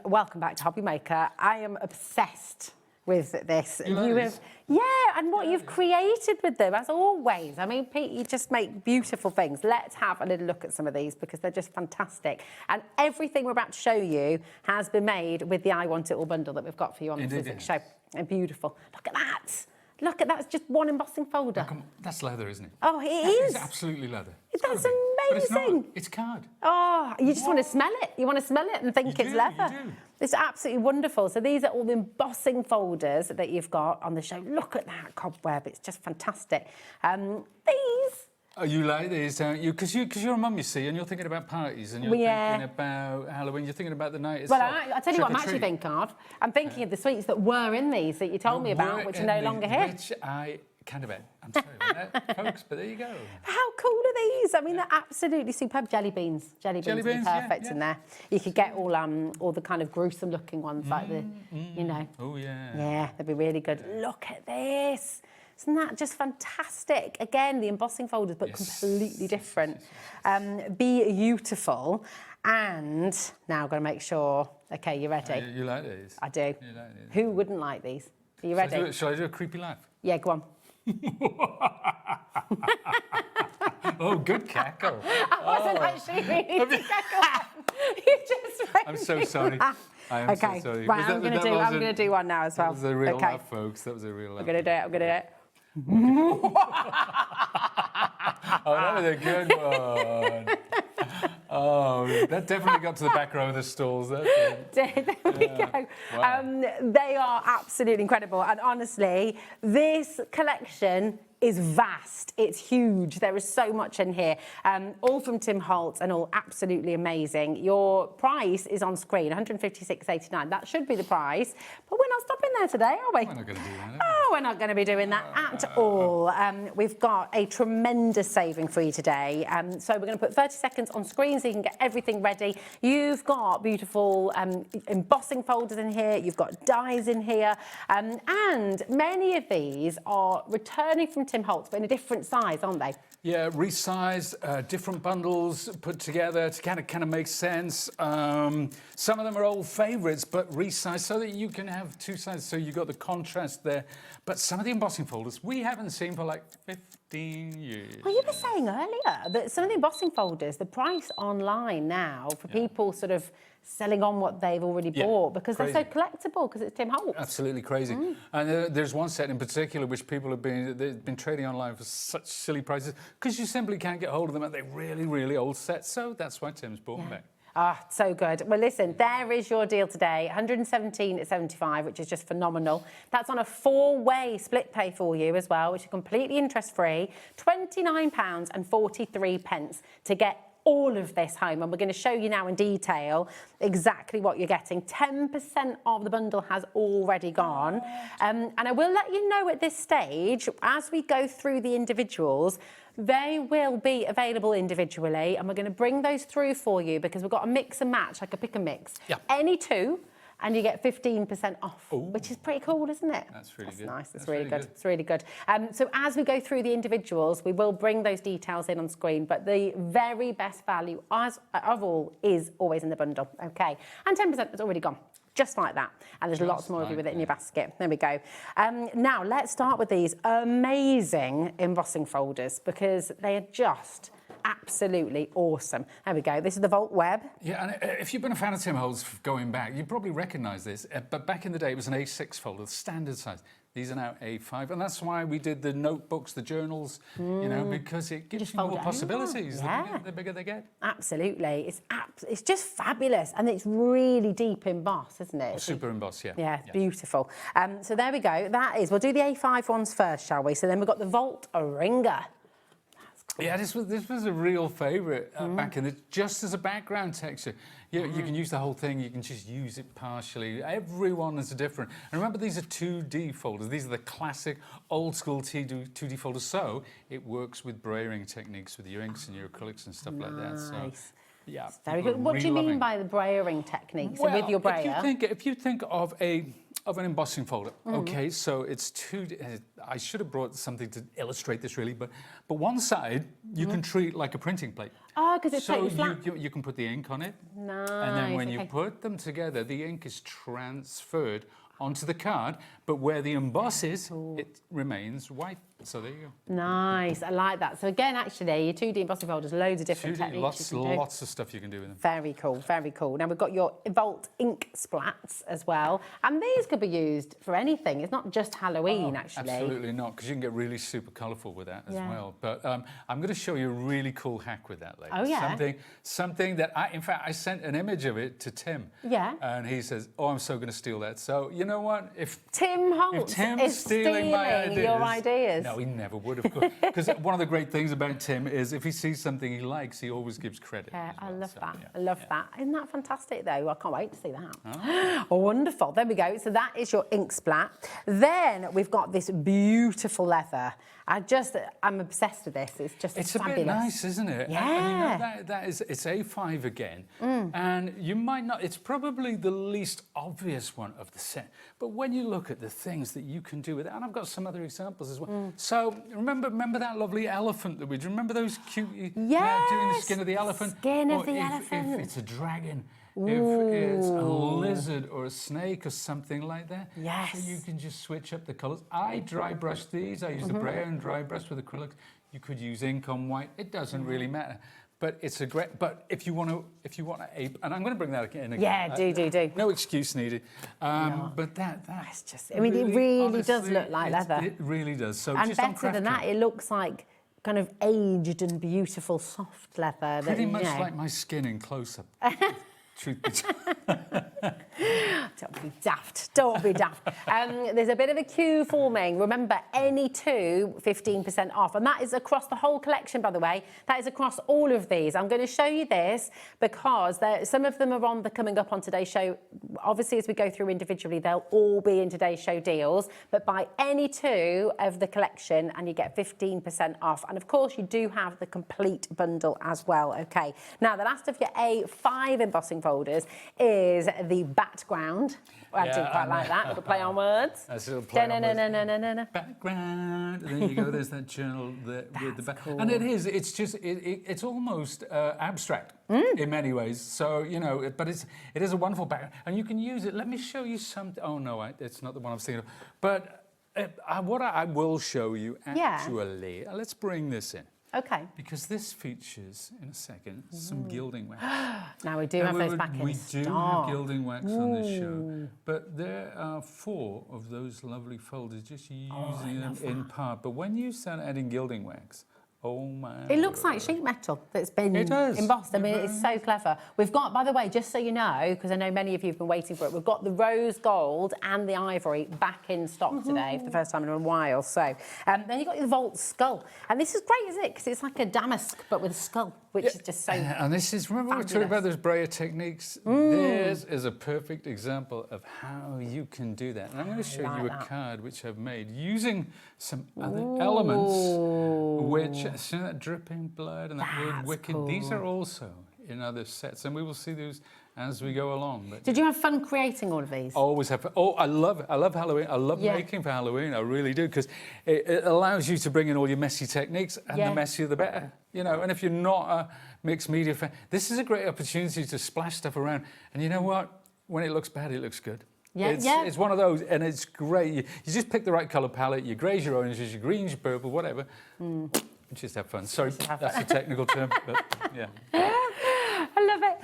[SPEAKER 3] Welcome back to HobbyMaker. I am obsessed with this.
[SPEAKER 12] You have,
[SPEAKER 3] yeah, and what you've created with them, as always. I mean, Pete, you just make beautiful things. Let's have a little look at some of these because they're just fantastic. And everything we're about to show you has been made with the I Want It All bundle that we've got for you on the Sizzix show. And beautiful. Look at that. Look at that. It's just one embossing folder.
[SPEAKER 12] That's leather, isn't it?
[SPEAKER 3] Oh, it is.
[SPEAKER 12] It's absolutely leather.
[SPEAKER 3] That's
[SPEAKER 12] amazing.
[SPEAKER 3] amazing.
[SPEAKER 12] But it's not. It's card.
[SPEAKER 3] Oh, you just want to smell it. You want to smell it and think it's leather.
[SPEAKER 12] You do.
[SPEAKER 3] It's absolutely wonderful. So these are all the embossing folders that you've got on the show. Look at that cobweb. It's just fantastic. These...
[SPEAKER 12] Oh, you like these, don't you? Because you're a mum, you see, and you're thinking about parties, and you're thinking about Halloween, you're thinking about the night itself.
[SPEAKER 3] Well, I tell you what I'm actually thinking of. I'm thinking of the sweets that were in these that you told me about, which are no longer here.
[SPEAKER 12] Which I kind of ate. I'm sorry about that, folks, but there you go.
[SPEAKER 3] How cool are these? I mean, they're absolutely superb. Jelly beans. Jelly beans would be perfect in there. You could get all the kind of gruesome-looking ones, like the, you know. Oh, yeah. Yeah, they'd be really good. Look at this. Isn't that just fantastic? Again, the embossing folders, but completely different. Beautiful. And now I've got to make sure, OK, you ready?
[SPEAKER 12] You like these?
[SPEAKER 3] I do.
[SPEAKER 12] You like these?
[SPEAKER 3] Who wouldn't like these? Are you ready?
[SPEAKER 12] Shall I do a creepy laugh?
[SPEAKER 3] Yeah, go on.
[SPEAKER 12] Oh, good cackle.
[SPEAKER 3] I wasn't actually meaning to cackle. You just made
[SPEAKER 12] I'm so
[SPEAKER 3] me
[SPEAKER 12] sorry.
[SPEAKER 3] laugh.
[SPEAKER 12] I am so sorry.
[SPEAKER 3] Right, I'm going to do one now as well.
[SPEAKER 12] That was a real laugh, folks. That was a real laugh.
[SPEAKER 3] I'm going to do it. I'm going to do it.
[SPEAKER 12] Oh, that was a good one. Oh, that definitely got to the back row of the stalls. There
[SPEAKER 3] we go. Wow. They are absolutely incredible. And honestly, this collection is vast. It's huge. There is so much in here. All from Tim Holtz and all absolutely amazing. Your price is on screen, $156.89. That should be the price. But we're not stopping there today, are we?
[SPEAKER 12] We're not going to do that.
[SPEAKER 3] Oh, we're not going to be doing that at all. We've got a tremendous saving for you today. So we're going to put 30 seconds on screen so you can get everything ready. You've got beautiful embossing folders in here. You've got dies in here. And many of these are returning from Tim Holtz, but in a different size, aren't they?
[SPEAKER 12] Yeah, resized, different bundles put together to kind of make sense. Some of them are old favourites, but resized so that you can have two sizes, so you got the contrast there. But some of the embossing folders we haven't seen for like 15 years.
[SPEAKER 3] Well, you were saying earlier that some of the embossing folders, the price online now for people sort of selling on what they've already bought because they're so collectible because it's Tim Holtz.
[SPEAKER 12] Absolutely crazy. And there's one set in particular which people have been trading online for such silly prices because you simply can't get hold of them and they're really, really old sets. So that's why Tim's bought them back.
[SPEAKER 3] Ah, so good. Well, listen, there is your deal today. $117.75, which is just phenomenal. That's on a 4-way split pay for you as well, which is completely interest-free. £29.43 to get all of this home, and we're going to show you now in detail exactly what you're getting. 10% of the bundle has already gone. And I will let you know at this stage, as we go through the individuals, they will be available individually, and we're going to bring those through for you because we've got a mix and match, like a pick and mix.
[SPEAKER 12] Yeah.
[SPEAKER 3] Any two, and you get 15% off, which is pretty cool, isn't it?
[SPEAKER 12] That's really good.
[SPEAKER 3] Nice. That's really good. It's really good. So as we go through the individuals, we will bring those details in on screen, but the very best value of all is always in the bundle, okay? And 10% has already gone. Just like that. And there's lots more of you with it in your basket. There we go. Now, let's start with these amazing embossing folders because they are just absolutely awesome. There we go. This is the Vault Web.
[SPEAKER 12] Yeah, and if you've been a fan of Tim Holtz going back, you probably recognise this. But back in the day, it was an A6 folder, standard size. These are now A5, and that's why we did the notebooks, the journals, you know, because it gives you more possibilities.
[SPEAKER 3] Yeah.
[SPEAKER 12] The bigger they get.
[SPEAKER 3] Absolutely. It's just fabulous, and it's really deep emboss, isn't it?
[SPEAKER 12] Super emboss, yeah.
[SPEAKER 3] Yeah, it's beautiful. So there we go. We'll do the A5 ones first, shall we? So then we've got the Vault Ringer.
[SPEAKER 12] Yeah, this was a real favourite back in the, just as a background texture. You can use the whole thing, you can just use it partially. Everyone is different. And remember, these are 2D folders. These are the classic old school 2D folders. So it works with brayering techniques with your inks and your acrylics and stuff like that. So, yeah,
[SPEAKER 3] very good. What do you mean by the brayering techniques?
[SPEAKER 12] Well,
[SPEAKER 3] with your brayer?
[SPEAKER 12] If you think of an embossing folder, okay, so it's 2D. I should have brought something to illustrate this really, but one side you can treat like a printing plate.
[SPEAKER 3] Oh, because it's totally flat.
[SPEAKER 12] You can put the ink on it.
[SPEAKER 3] Nice.
[SPEAKER 12] And then when you put them together, the ink is transferred onto the card, but where the emboss is, it remains white. So there you go.
[SPEAKER 3] Nice, I like that. So again, actually, your 2D embossing folders, loads of different techniques.
[SPEAKER 12] Lots of stuff you can do with them.
[SPEAKER 3] Very cool, very cool. Now we've got your Vault ink splats as well, and these could be used for anything. It's not just Halloween, actually.
[SPEAKER 12] Absolutely not, because you can get really super colourful with that as well. But I'm going to show you a really cool hack with that later.
[SPEAKER 3] Oh yeah.
[SPEAKER 12] Something that in fact, I sent an image of it to Tim.
[SPEAKER 3] Yeah.
[SPEAKER 12] And he says, "Oh, I'm so going to steal that." So you know what? If
[SPEAKER 3] Tim Holtz is stealing your ideas.
[SPEAKER 12] No, he never would, of course. Because one of the great things about Tim is if he sees something he likes, he always gives credit.
[SPEAKER 3] Yeah, I love that. Yeah. I love that. Isn't that fantastic, though? I can't wait to see that. Oh, wonderful. There we go. So that is your ink splat. Then we've got this beautiful leather. I'm obsessed with this. It's just fabulous.
[SPEAKER 12] It's a bit nice, isn't it?
[SPEAKER 3] Yeah.
[SPEAKER 12] And you know, it's A5 again. And you might not, it's probably the least obvious one of the set. But when you look at the things that you can do with it, and I've got some other examples as well. So remember that lovely elephant that we do? Remember those cute, doing the skin of the elephant?
[SPEAKER 3] Skin of the elephant.
[SPEAKER 12] If it's a dragon. If it's a lizard or a snake or something like that, so you can just switch up the colours. I dry brush these. I use the brayer and dry brush with acrylics. You could use ink on white. It doesn't really matter. But it's a great. But if you want to ape, and I'm going to bring that in again.
[SPEAKER 3] Yeah, do.
[SPEAKER 12] No excuse needed. But that's
[SPEAKER 3] just. I mean, it really does look like leather.
[SPEAKER 12] It really does. So
[SPEAKER 3] and
[SPEAKER 12] just
[SPEAKER 3] better than that, it looks like kind of aged and beautiful soft leather.
[SPEAKER 12] Pretty much like my skin in close up. Truth be told.
[SPEAKER 3] Don't be daft. Don't be daft. There's a bit of a queue forming. Remember, any two, 15% off. And that is across the whole collection, by the way. That is across all of these. I'm going to show you this because some of them are coming up on today's show. Obviously, as we go through individually, they'll all be in today's show deals. But buy any two of the collection and you get 15% off. And of course, you do have the complete bundle as well. Okay. Now, the last of your A5 embossing folders is the background. I didn't quite like that. Little play on words.
[SPEAKER 12] That's a little play on words. Background. And then you go. There's that journal with the back. Cool. And it is. It's just. It's almost abstract in many ways. So but it is a wonderful background, and you can use it. Let me show you something. Oh no, it's not the one I'm thinking of. But what I will show you actually. Let's bring this in.
[SPEAKER 3] Okay.
[SPEAKER 12] Because this features, in a second, some gilding wax.
[SPEAKER 3] Now we do have those back in
[SPEAKER 12] We
[SPEAKER 3] stock.
[SPEAKER 12] do have gilding wax on this show. But there are 4 of those lovely folders just using them in part. But when you start adding gilding wax Oh my.
[SPEAKER 3] It looks like sheet metal that's been
[SPEAKER 12] It does.
[SPEAKER 3] embossed. I mean, it's so clever. We've got, by the way, just so you know, because I know many of you have been waiting for it, we've got the rose gold and the ivory back in stock today for the first time in a while. So then you've got the Vault skull. And this is great, isn't it? Because it's like a damask, but with a skull, which is just so
[SPEAKER 12] And this is, remember we were talking about those brayer techniques? This is a perfect example of how you can do that. And I'm going to show you a card which I've made using some other elements, which, see that dripping blood and that word wicked? Cool. These are also in other sets, and we will see those as we go along. But
[SPEAKER 3] did you have fun creating all of these?
[SPEAKER 12] Always have fun. Oh, I love Halloween. I love making for Halloween. I really do, because it allows you to bring in all your messy techniques, and the messier the better. You know, and if you're not a mixed media fan, this is a great opportunity to splash stuff around. And you know what? When it looks bad, it looks good. It's one of those, and it's great. You just pick the right colour palette, your greys, your oranges, your greens, your purple, whatever. Just have fun. Sorry, that's a technical term, but yeah.
[SPEAKER 3] I love it.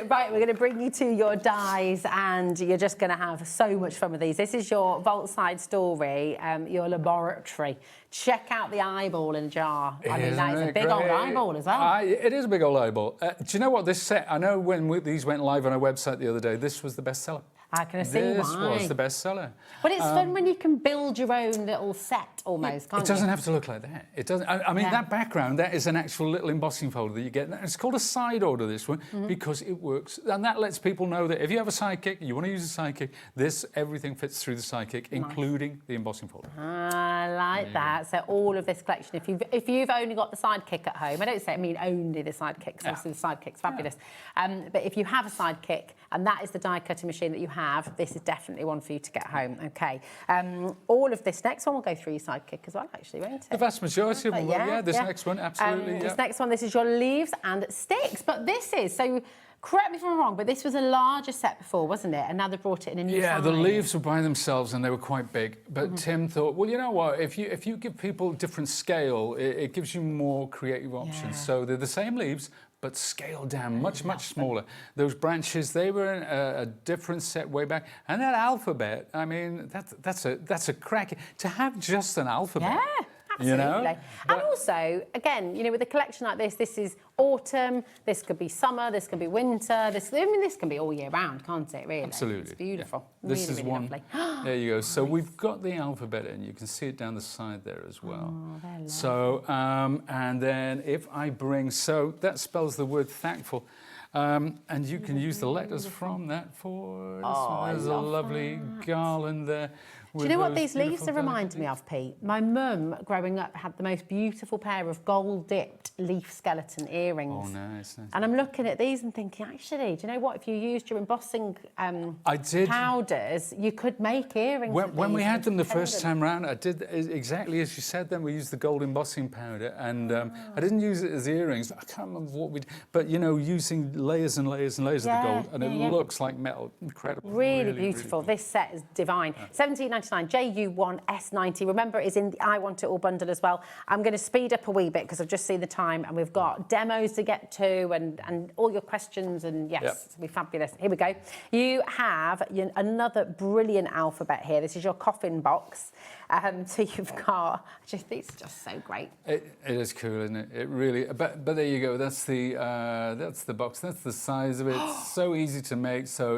[SPEAKER 3] Right, we're going to bring you to your dies, and you're just going to have so much fun with these. This is your vault side story, your laboratory. Check out the eyeball in a jar. I mean, that is a big old eyeball as well.
[SPEAKER 12] It is a big old eyeball. Do you know what this set? I know when these went live on our website the other day, this was the bestseller.
[SPEAKER 3] I can see
[SPEAKER 12] this
[SPEAKER 3] why.
[SPEAKER 12] was the bestseller.
[SPEAKER 3] But it's fun when you can build your own little set almost, can't
[SPEAKER 12] it? It doesn't have to look like that. It doesn't. I mean, that background, that is an actual little embossing folder that you get. It's called a side order, this one, because it works. And that lets people know that if you have a sidekick, you want to use a sidekick, everything fits through the sidekick, including the embossing folder.
[SPEAKER 3] I like that. So all of this collection, if you've only got the sidekick at home, I don't say I mean only the sidekick, because obviously the sidekick's fabulous. But if you have a sidekick, and that is the die cutting machine that you have, this is definitely one for you to get home. Okay. All of this next one will go through your sidekick as well, actually, won't it?
[SPEAKER 12] The vast majority of them will, this next one, absolutely.
[SPEAKER 3] This next one, this is your leaves and sticks. But this is, so correct me if I'm wrong, but this was a larger set before, wasn't it? And now they've brought it in a new size.
[SPEAKER 12] The leaves were by themselves and they were quite big. But Tim thought, well, you know what? If you give people different scale, it gives you more creative options. So they're the same leaves, but scaled down, much smaller. Those branches, they were in a different set way back. And that alphabet, I mean, that's a crack. To have just an alphabet.
[SPEAKER 3] Yeah. Absolutely.
[SPEAKER 12] You know?
[SPEAKER 3] And also, again, you know, with a collection like this is autumn, this could be summer, this could be winter, this can be all year round, can't it, really?
[SPEAKER 12] Absolutely.
[SPEAKER 3] It's beautiful.
[SPEAKER 12] Yeah. This
[SPEAKER 3] really,
[SPEAKER 12] is
[SPEAKER 3] really
[SPEAKER 12] one.
[SPEAKER 3] lovely.
[SPEAKER 12] There you go. So we've got the alphabet in. You can see it down the side there as well.
[SPEAKER 3] Oh,
[SPEAKER 12] so, and then if I bring, so that spells the word thankful. And you can use the letters from that for this one. There's a lovely garland there.
[SPEAKER 3] Do you know what these leaves are reminding me of, Pete? My mum, growing up, had the most beautiful pair of gold-dipped leaf skeleton earrings.
[SPEAKER 12] Oh, nice.
[SPEAKER 3] And I'm looking at these and thinking, actually, do you know what? If you used your embossing powders, you could make earrings.
[SPEAKER 12] When we had them the first time round, I did exactly as you said. Then we used the gold embossing powder, and I didn't use it as earrings. I can't remember what we did, but you know, using layers and layers and layers of the gold, and it looks like metal. Incredible.
[SPEAKER 3] Really beautiful.
[SPEAKER 12] Really
[SPEAKER 3] this set is divine. $17.99, JU1S90. Remember, it is in the I Want It All bundle as well. I'm going to speed up a wee bit because I've just seen the time, and we've got demos to get to, and all your questions, and it'll be fabulous. Here we go. You have another brilliant alphabet here. This is your coffin box. So you've got, these are just so great.
[SPEAKER 12] It is cool, isn't it? It really. But there you go. That's the box. That's the size of it. It's so easy to make. So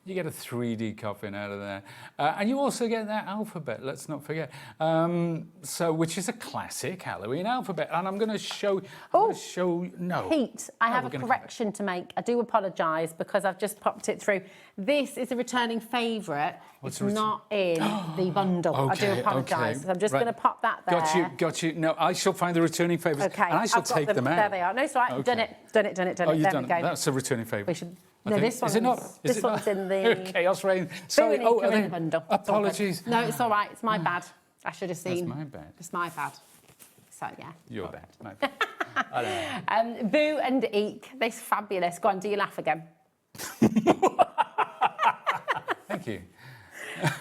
[SPEAKER 12] you get a 3D coffin out of there, and you also get that alphabet. Let's not forget. Which is a classic Halloween alphabet, and I'm going to show.
[SPEAKER 3] Pete, I have a correction to make. I do apologise because I've just popped it through. This is a returning favourite. It's not in the bundle.
[SPEAKER 12] Okay,
[SPEAKER 3] I do apologise. So I'm just going to pop that there.
[SPEAKER 12] Got you. No, I shall find the returning favourites, and I shall take them out.
[SPEAKER 3] There they are. No, it's all right.
[SPEAKER 12] Okay.
[SPEAKER 3] Done it.
[SPEAKER 12] Oh,
[SPEAKER 3] you've
[SPEAKER 12] there
[SPEAKER 3] done it.
[SPEAKER 12] That's a returning favourite.
[SPEAKER 3] We should. No, this one's,
[SPEAKER 12] is it not?
[SPEAKER 3] This one's in the
[SPEAKER 12] Chaos Reign. Sorry.
[SPEAKER 3] in the bundle.
[SPEAKER 12] Apologies.
[SPEAKER 3] No, it's all right. It's my bad. I should have seen.
[SPEAKER 12] That's my bad.
[SPEAKER 3] It's my bad. So yeah.
[SPEAKER 12] Your bad. My bad. I don't know.
[SPEAKER 3] Boo and Eek. This fabulous. Go on, do you laugh again?
[SPEAKER 12] Thank you.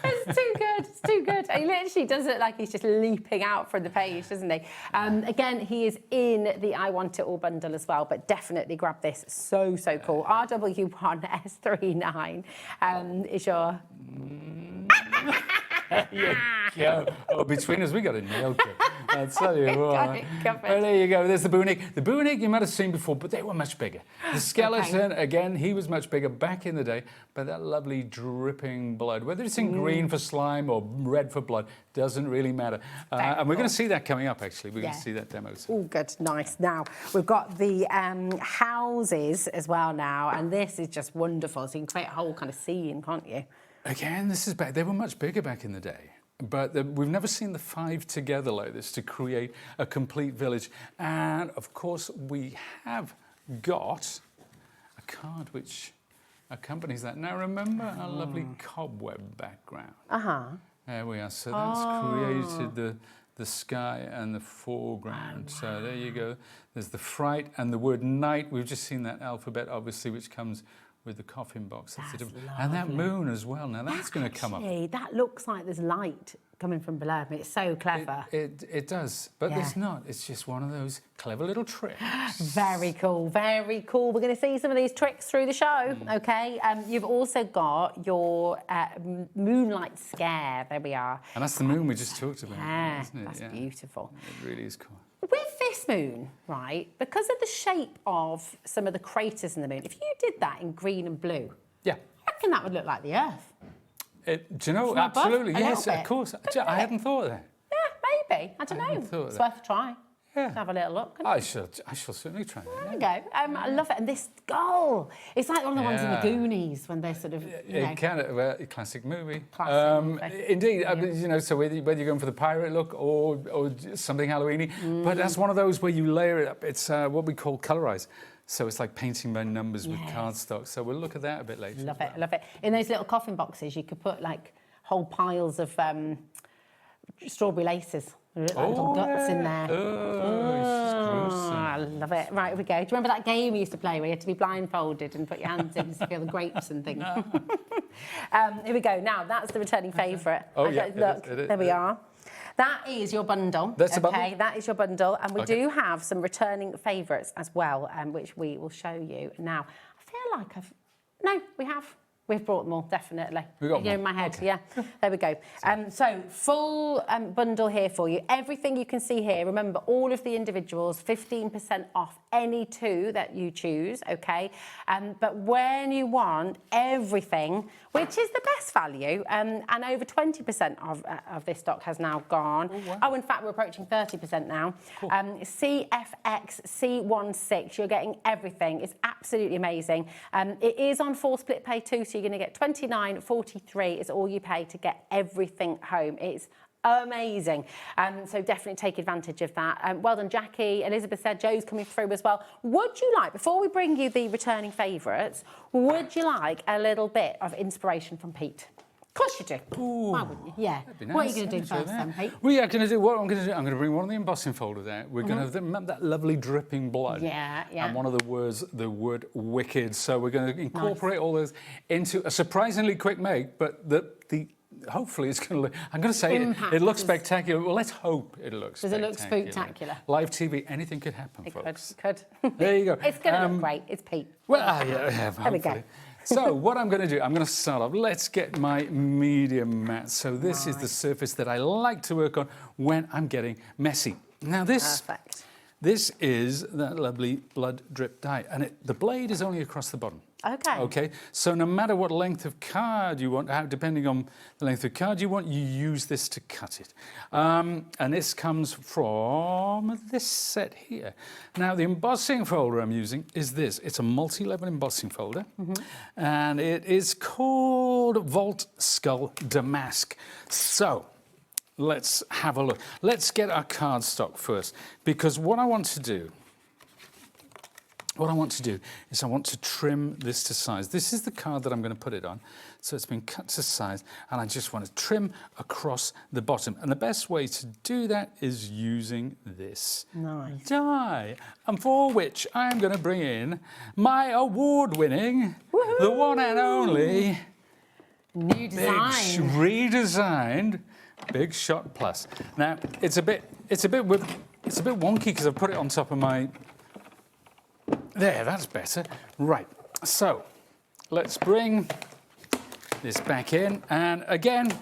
[SPEAKER 3] It's too good. It's too good. He literally does it like he's just leaping out from the page, doesn't he? Again, he is in the I Want It All bundle as well, but definitely grab this. So cool. RW1S39 is your...
[SPEAKER 12] Yeah. Oh, between us, we got a nail kit. I'll tell you what.
[SPEAKER 3] Covered.
[SPEAKER 12] Well, there you go. There's the Boonig. The Boonig you might have seen before, but they were much bigger. The skeleton, again, he was much bigger back in the day, but that lovely dripping blood, whether it's in green for slime or red for blood, doesn't really matter. And we're going to see that coming up, actually. We're going to see that demo.
[SPEAKER 3] Oh, good. Nice. Now, we've got the houses as well now, and this is just wonderful. So you can create a whole kind of scene, can't you?
[SPEAKER 12] Again, this is back. They were much bigger back in the day. But we've never seen the 5 together like this to create a complete village. And, of course, we have got a card which accompanies that. Now, remember our lovely cobweb background? There we are. So that's created the sky and the foreground. So there you go. There's the fright and the word night. We've just seen that alphabet, obviously, which comes with the coffin box. And that moon as well. Now that's going to come up.
[SPEAKER 3] That looks like there's light coming from below. I mean, it's so clever.
[SPEAKER 12] It does, but there's not. It's just one of those clever little tricks.
[SPEAKER 3] Very cool, very cool. We're going to see some of these tricks through the show, okay? You've also got your moonlight scare. There we are.
[SPEAKER 12] And that's the moon we just talked about, isn't it?
[SPEAKER 3] That's beautiful.
[SPEAKER 12] It really is cool.
[SPEAKER 3] With this moon, right, because of the shape of some of the craters in the moon, if you did that in green and blue, I reckon that would look like the Earth.
[SPEAKER 12] Do you know? Absolutely, yes, of course. I hadn't thought of that.
[SPEAKER 3] Yeah, maybe. I don't know. It's worth a try. Yeah. Have a little look.
[SPEAKER 12] I shall certainly try that.
[SPEAKER 3] There you go. I love it. And this skull, it's like one of the ones in the Goonies when they're sort of, you know.
[SPEAKER 12] Kind of a classic movie.
[SPEAKER 3] Classic.
[SPEAKER 12] Indeed, you know, so whether you're going for the pirate look or something Halloween-y, but that's one of those where you layer it up. It's what we call colorize. So it's like painting by numbers with cardstock. So we'll look at that a bit later.
[SPEAKER 3] Love it, love it. In those little coffin boxes, you could put like whole piles of strawberry laces. Little guts in there. I love it. Right, here we go. Do you remember that game we used to play where you had to be blindfolded and put your hands in to feel the grapes and things? Here we go. Now, that's the returning favourite. Look, there we are. That is your bundle.
[SPEAKER 12] That's a bundle?
[SPEAKER 3] That is your bundle. And we do have some returning favourites as well, which we will show you. Now, I feel like No, we have. We've brought them all, definitely.
[SPEAKER 12] We got them
[SPEAKER 3] in my head, There we go. So, full bundle here for you. Everything you can see here. Remember, all of the individuals, 15% off any 2 that you choose, okay? But when you want everything, which is the best value, and over 20% of this stock has now gone. Oh, in fact, we're approaching 30% now. Cool. CFX C16, you're getting everything. It's absolutely amazing. It is on 4 split pay too, so you're going to get $29.43 is all you pay to get everything home. It's amazing. So definitely take advantage of that. Well done, Jackie. Elizabeth said Joe's coming through as well. Would you like, before we bring you the returning favourites, would you like a little bit of inspiration from Pete? Of course you do.
[SPEAKER 12] Ooh,
[SPEAKER 3] why wouldn't you? Yeah.
[SPEAKER 12] Nice.
[SPEAKER 3] What are you going to do first then, Pete?
[SPEAKER 12] Well, I'm going to bring one of the embossing folders out. We're going to have that lovely dripping blood.
[SPEAKER 3] Yeah.
[SPEAKER 12] And one of the words, the word wicked. So we're going to incorporate all those into a surprisingly quick make, but hopefully it's going to look, I'm going to say it looks spectacular. Well, let's hope it looks spectacular.
[SPEAKER 3] Does it look spectacular?
[SPEAKER 12] Live TV, anything could happen, folks.
[SPEAKER 3] Could.
[SPEAKER 12] There you go.
[SPEAKER 3] It's going to look great. It's Pete.
[SPEAKER 12] Well, there we go. So what I'm going to do, I'm going to start off. Let's get my medium mat. So this is the surface that I like to work on when I'm getting messy. Now this is that lovely blood drip dye, and the blade is only across the bottom. Okay. So no matter what length of card you want, depending on the length of card you want, you use this to cut it. And this comes from this set here. Now the embossing folder I'm using is this. It's a multi-level embossing folder, and it is called Vault Skull Damask. So let's have a look. Let's get our cardstock first, because what I want to do is I want to trim this to size. This is the card that I'm going to put it on. So it's been cut to size, and I just want to trim across the bottom. And the best way to do that is using this die, and for which I'm going to bring in my award-winning, the one and only,
[SPEAKER 3] new design,
[SPEAKER 12] redesigned Big Shot Plus. Now it's a bit wonky because I've put it on top of my. There, that's better. Right, so let's bring this back in. And again,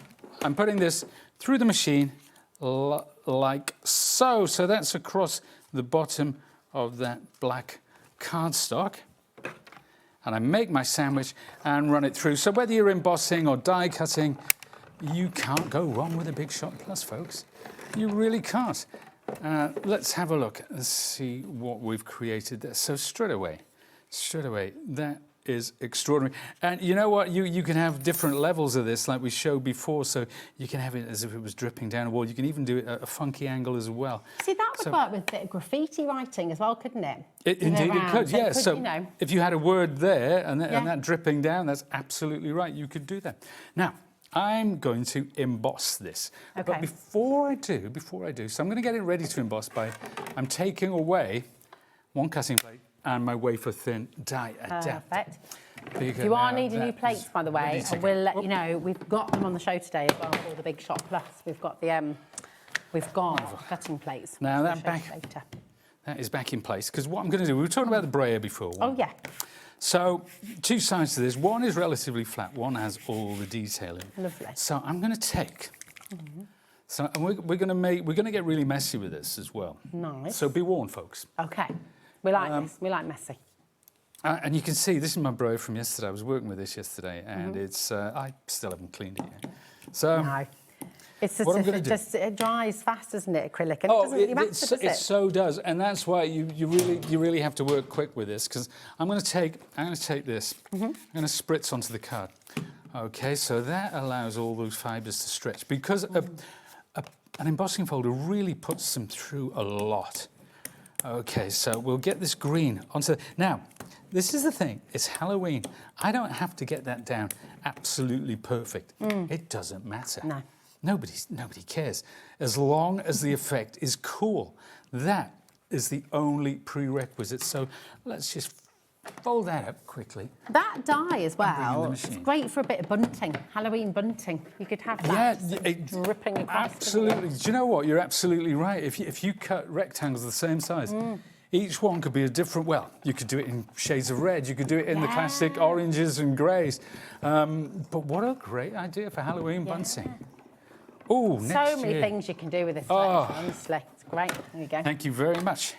[SPEAKER 12] I'm putting this through the machine like so. So that's across the bottom of that black cardstock. And I make my sandwich and run it through. So whether you're embossing or die cutting, you can't go wrong with a Big Shot Plus, folks. You really can't. Let's have a look and see what we've created there. So straight away, that is extraordinary. And you know what? You can have different levels of this, like we showed before. So you can have it as if it was dripping down a wall. You can even do it at a funky angle as well.
[SPEAKER 3] See, that would work with a bit of graffiti writing as well, couldn't it?
[SPEAKER 12] Indeed, it could, yeah. So
[SPEAKER 3] you know.
[SPEAKER 12] if you had a word there and that dripping down, that's absolutely right. You could do that. Now, I'm going to emboss this.
[SPEAKER 3] Okay.
[SPEAKER 12] But before I do, so I'm going to get it ready to emboss by, I'm taking away one cutting plate and my wafer thin die adapt.
[SPEAKER 3] Perfect. You are needing new plates, by the way, and we'll let you know. We've got them on the show today as well for the Big Shot Plus. We've got cutting plates.
[SPEAKER 12] Now that is back in place, because what I'm going to do, we were talking about the brayer before.
[SPEAKER 3] Oh yeah.
[SPEAKER 12] So, two sides to this. One is relatively flat. One has all the detailing.
[SPEAKER 3] Lovely.
[SPEAKER 12] So I'm going to take. So and we're going to get really messy with this as well.
[SPEAKER 3] Nice.
[SPEAKER 12] So be warned, folks.
[SPEAKER 3] Okay. We like this. We like messy.
[SPEAKER 12] And you can see this is my brayer from yesterday. I was working with this yesterday, and it's I still haven't cleaned it yet. So.
[SPEAKER 3] No. It's just, it dries fast, doesn't it, acrylic? And it doesn't really matter, does it?
[SPEAKER 12] It so does, and that's why you really have to work quick with this, because I'm going to take this. I'm going to spritz onto the card. Okay, so that allows all those fibres to stretch, because an embossing folder really puts them through a lot. Okay, so we'll get this green onto. Now, this is the thing. It's Halloween. I don't have to get that down absolutely perfect. It doesn't matter.
[SPEAKER 3] No.
[SPEAKER 12] Nobody cares. As long as the effect is cool. That is the only prerequisite. So let's just fold that up quickly.
[SPEAKER 3] That die as well, it's great for a bit of bunting, Halloween bunting. You could have that dripping across.
[SPEAKER 12] Absolutely. Do you know what? You're absolutely right. If you cut rectangles the same size, each one could be a different, well, you could do it in shades of red, you could do it in the classic oranges and greys. But what a great idea for Halloween bunting. Oh,
[SPEAKER 3] so many things you can do with this collection, honestly. It's great. There you go.
[SPEAKER 12] Thank you very much.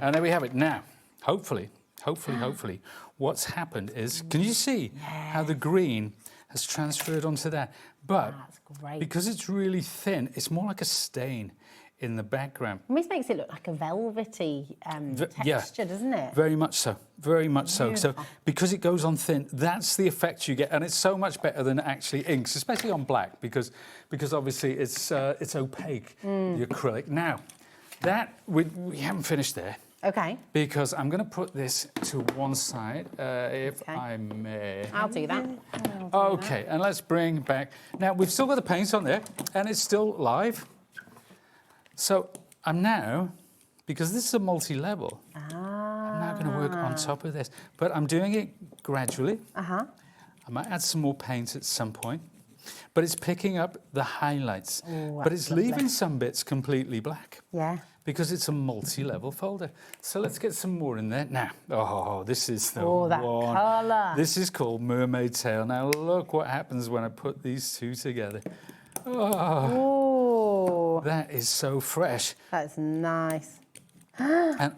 [SPEAKER 12] And there we have it. Now, hopefully, what's happened is, can you see how the green has transferred onto that? But
[SPEAKER 3] that's great.
[SPEAKER 12] Because it's really thin, it's more like a stain in the background.
[SPEAKER 3] It almost makes it look like a velvety texture, doesn't it?
[SPEAKER 12] Very much so. Very much so. So because it goes on thin, that's the effect you get, and it's so much better than actually inks, especially on black, because obviously it's opaque, the acrylic. Now, that we haven't finished there.
[SPEAKER 3] Okay.
[SPEAKER 12] Because I'm going to put this to one side, if I may.
[SPEAKER 3] I'll do that.
[SPEAKER 12] Okay, and let's bring back. Now we've still got the paint on there, and it's still live. So I'm now, because this is a multi-level, I'm now going to work on top of this. But I'm doing it gradually. I might add some more paint at some point. But it's picking up the highlights. But it's leaving some bits completely black.
[SPEAKER 3] Yeah.
[SPEAKER 12] Because it's a multi-level folder. So let's get some more in there. Now, this is the one.
[SPEAKER 3] That colour.
[SPEAKER 12] This is called Mermaid Tail. Now look what happens when I put these two together. That is so fresh.
[SPEAKER 3] That's nice.
[SPEAKER 12] And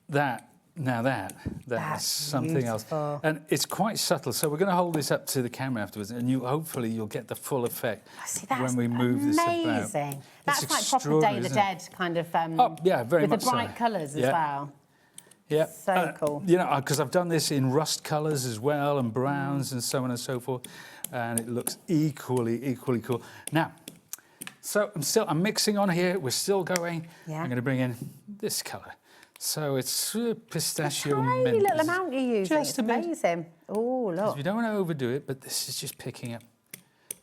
[SPEAKER 12] that is something else. And it's quite subtle, so we're going to hold this up to the camera afterwards, and hopefully you'll get the full effect when we move this about.
[SPEAKER 3] Amazing. That's like proper Day of the Dead kind of.
[SPEAKER 12] Very much
[SPEAKER 3] with the bright colours as well.
[SPEAKER 12] Yeah.
[SPEAKER 3] So cool.
[SPEAKER 12] You know, because I've done this in rust colours as well, and browns and so on and so forth, and it looks equally cool. Now, so I'm mixing on here. We're still going.
[SPEAKER 3] Yeah.
[SPEAKER 12] I'm going to bring in this colour. So it's pistachio
[SPEAKER 3] mint. Tiny little amount you're using.
[SPEAKER 12] Just
[SPEAKER 3] it's amazing. Oh, look.
[SPEAKER 12] We don't want to overdo it, but this is just picking up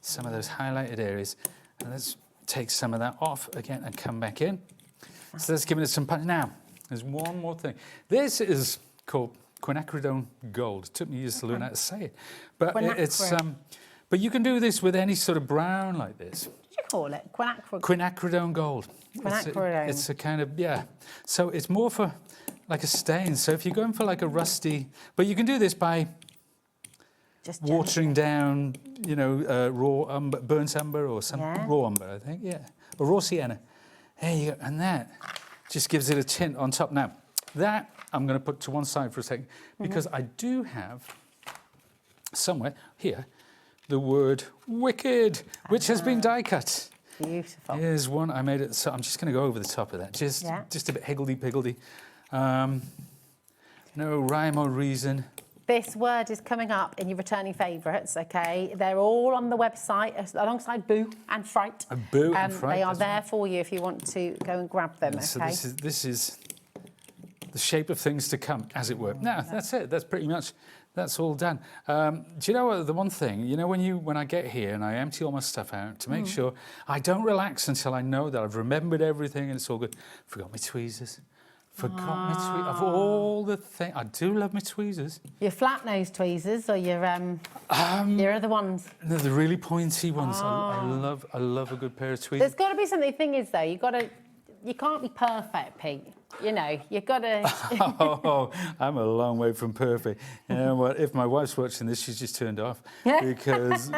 [SPEAKER 12] some of those highlighted areas. And let's take some of that off again and come back in. So that's giving it some punch. Now, there's one more thing. This is called quinacridone gold. It took me years to learn how to say it. But but you can do this with any sort of brown like this.
[SPEAKER 3] What do you call it?
[SPEAKER 12] Quinacridone gold. It's a kind of, So it's more for like a stain. So if you're going for like a rusty, but you can do this by
[SPEAKER 3] Just
[SPEAKER 12] watering down, you know, raw umber, burnt umber or some raw umber, I think, or raw sienna. There you go, and that just gives it a tint on top. Now, that I'm going to put to one side for a second because I do have somewhere here the word wicked, which has been die cut.
[SPEAKER 3] Beautiful.
[SPEAKER 12] Here's one I made it. So I'm just going to go over the top of that, just a bit higgledy-piggledy. No rhyme or reason.
[SPEAKER 3] This word is coming up in your returning favourites, okay? They're all on the website alongside Boo and Fright.
[SPEAKER 12] Boo and Fright.
[SPEAKER 3] They are there for you if you want to go and grab them, okay?
[SPEAKER 12] So this is the shape of things to come, as it were. Now, that's it. That's pretty much, that's all done. Do you know what, the one thing, you know, when I get here and I empty all my stuff out to make sure I don't relax until I know that I've remembered everything and it's all good. Forgot my tweezers. Forgot my tweezers. Of all the things, I do love my tweezers.
[SPEAKER 3] Your flat nose tweezers or your other ones?
[SPEAKER 12] No, the really pointy ones. I love a good pair of tweezers.
[SPEAKER 3] There's got to be something. The thing is, though, you can't be perfect, Pete. You know, you've got to...
[SPEAKER 12] Oh, I'm a long way from perfect. You know what, if my wife's watching this, she's just turned off because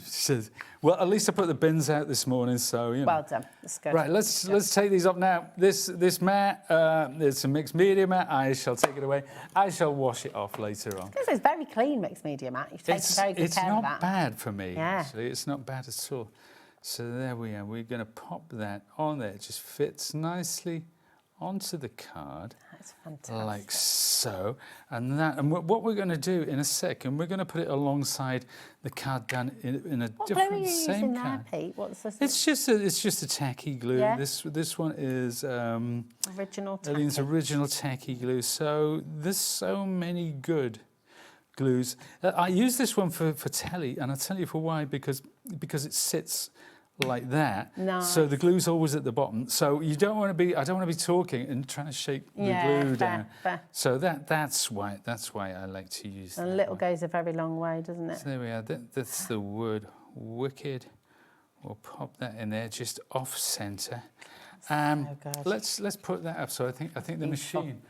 [SPEAKER 12] she says, well, at least I put the bins out this morning, so, you know.
[SPEAKER 3] Well done, that's good.
[SPEAKER 12] Right, let's take these up now. This mat, it's a mixed media mat. I shall take it away. I shall wash it off later on.
[SPEAKER 3] It's very clean mixed media mat. You've taken very good care of that.
[SPEAKER 12] It's not bad for me, actually. It's not bad at all. So there we are. We're going to pop that on there. It just fits nicely onto the card.
[SPEAKER 3] That's fantastic.
[SPEAKER 12] Like so. And what we're going to do in a second, we're going to put it alongside the card done in a different same card.
[SPEAKER 3] There, Pete? What's this?
[SPEAKER 12] It's just a tacky glue. Yeah. This one is
[SPEAKER 3] original tacky.
[SPEAKER 12] Eileen's original tacky glue. So there's so many good glues. I use this one for telly, and I'll tell you for why, because it sits like that.
[SPEAKER 3] Nice.
[SPEAKER 12] So the glue's always at the bottom. So you don't want to be. I don't want to be talking and trying to shake the glue down.
[SPEAKER 3] Fair.
[SPEAKER 12] So that's why I like to use.
[SPEAKER 3] A little goes a very long way, doesn't it?
[SPEAKER 12] So there we are. That's the word wicked. We'll pop that in there, just off centre.
[SPEAKER 3] So good.
[SPEAKER 12] Let's put that up. So I think the machine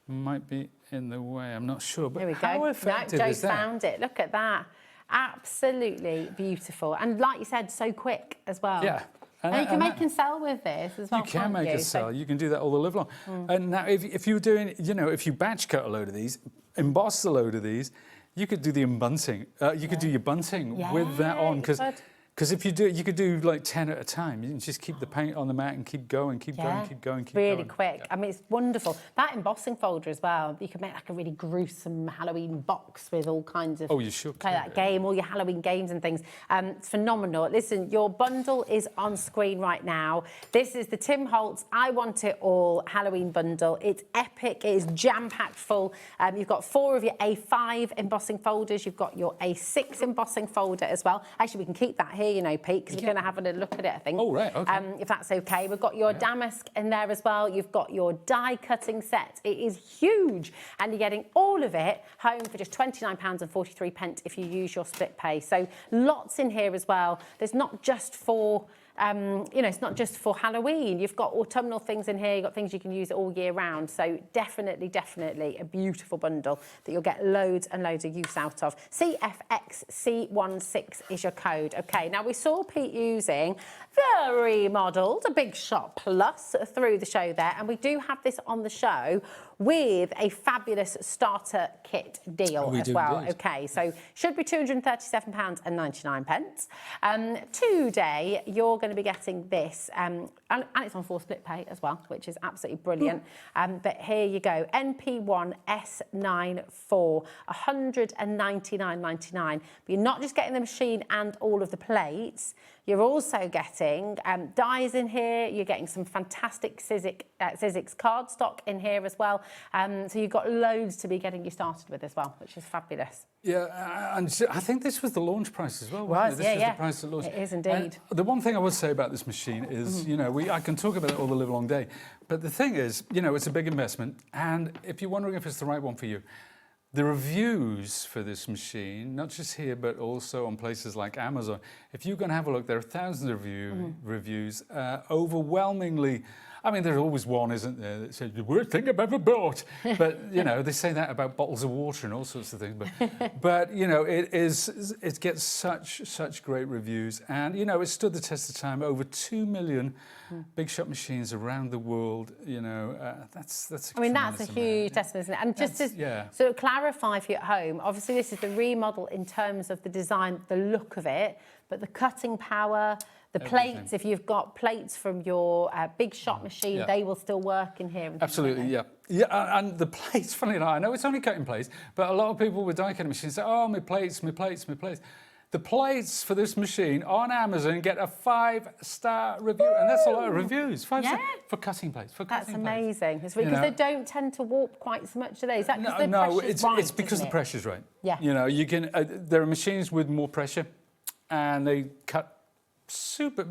[SPEAKER 12] might be in the way. I'm not sure. But
[SPEAKER 3] here we
[SPEAKER 12] how
[SPEAKER 3] go.
[SPEAKER 12] effective
[SPEAKER 3] Joe
[SPEAKER 12] is that?
[SPEAKER 3] found it. Look at that. Absolutely beautiful. And like you said, so quick as well.
[SPEAKER 12] Yeah.
[SPEAKER 3] And you can make and sell with this as well.
[SPEAKER 12] You can make a sell. You can do that all the live long. And now, if you were doing, you know, if you batch cut a load of these, emboss a load of these, you could do the bunting. You could do your bunting with that on, because if you do, you could do like 10 at a time. You can just keep the paint on the mat and keep going. Really
[SPEAKER 3] quick. I mean, it's wonderful. That embossing folder as well. You could make like a really gruesome Halloween box with all kinds of.
[SPEAKER 12] Oh, you should
[SPEAKER 3] play that game, all your Halloween games and things. It's phenomenal. Listen, your bundle is on screen right now. This is the Tim Holtz I Want It All Halloween bundle. It's epic. It is jam-packed full. You've got 4 of your A5 embossing folders. You've got your A6 embossing folder as well. Actually, we can keep that here, you know, Pete, because we're going to have a little look at it, I think.
[SPEAKER 12] Oh, right, OK.
[SPEAKER 3] If that's OK. We've got your damask in there as well. You've got your die-cutting set. It is huge. And you're getting all of it home for just £29.43 if you use your split pay. So lots in here as well. There's not just for... you know, it's not just for Halloween. You've got autumnal things in here. You've got things you can use all year round. So definitely a beautiful bundle that you'll get loads and loads of use out of. CFXC16 is your code. OK, now we saw Pete using the remodeled Big Shot Plus through the show there. And we do have this on the show with a fabulous starter kit deal as well. Indeed. OK, so should be £237.99. Today, you're going to be getting this, and it's on 4 split pay as well, which is absolutely brilliant. But here you go, NP1S94, £199.99. But you're not just getting the machine and all of the plates. You're also getting dies in here. You're getting some fantastic Sizzix cardstock in here as well. So you've got loads to be getting you started with as well, which is fabulous.
[SPEAKER 12] Yeah, and I think this was the launch price as well.
[SPEAKER 3] Was,
[SPEAKER 12] this is the price at launch.
[SPEAKER 3] It is indeed.
[SPEAKER 12] And the one thing I would say about this machine is, you know, I can talk about it all the live long day, but the thing is, you know, it's a big investment, and if you're wondering if it's the right one for you, the reviews for this machine, not just here, but also on places like Amazon, if you can have a look, there are thousands of reviews. Overwhelmingly, I mean, there's always one, isn't there, that says, the worst thing I've ever bought. But, you know, they say that about bottles of water and all sorts of things. But you know, it gets such great reviews. And, you know, it stood the test of time. Over 2 million big shot machines around the world, you know, that's
[SPEAKER 3] I mean, that's a huge testament, isn't it? And just to sort of clarify for you at home, obviously this is the remodel in terms of the design, the look of it, but the cutting power, the plates, if you've got plates from your big shot machine, they will still work in here.
[SPEAKER 12] Absolutely, yeah. Yeah, and the plates, funnily enough, I know it's only cutting plates, but a lot of people with die cutting machines say, oh, my plates. The plates for this machine on Amazon get a 5-star review, and that's a lot of reviews. 5 stars for cutting plates.
[SPEAKER 3] That's amazing. It's because they don't tend to warp quite so much, do they? Is that because
[SPEAKER 12] no,
[SPEAKER 3] the pressure's right?
[SPEAKER 12] It's because the pressure's right.
[SPEAKER 3] Yeah.
[SPEAKER 12] You know, you can. There are machines with more pressure, and they cut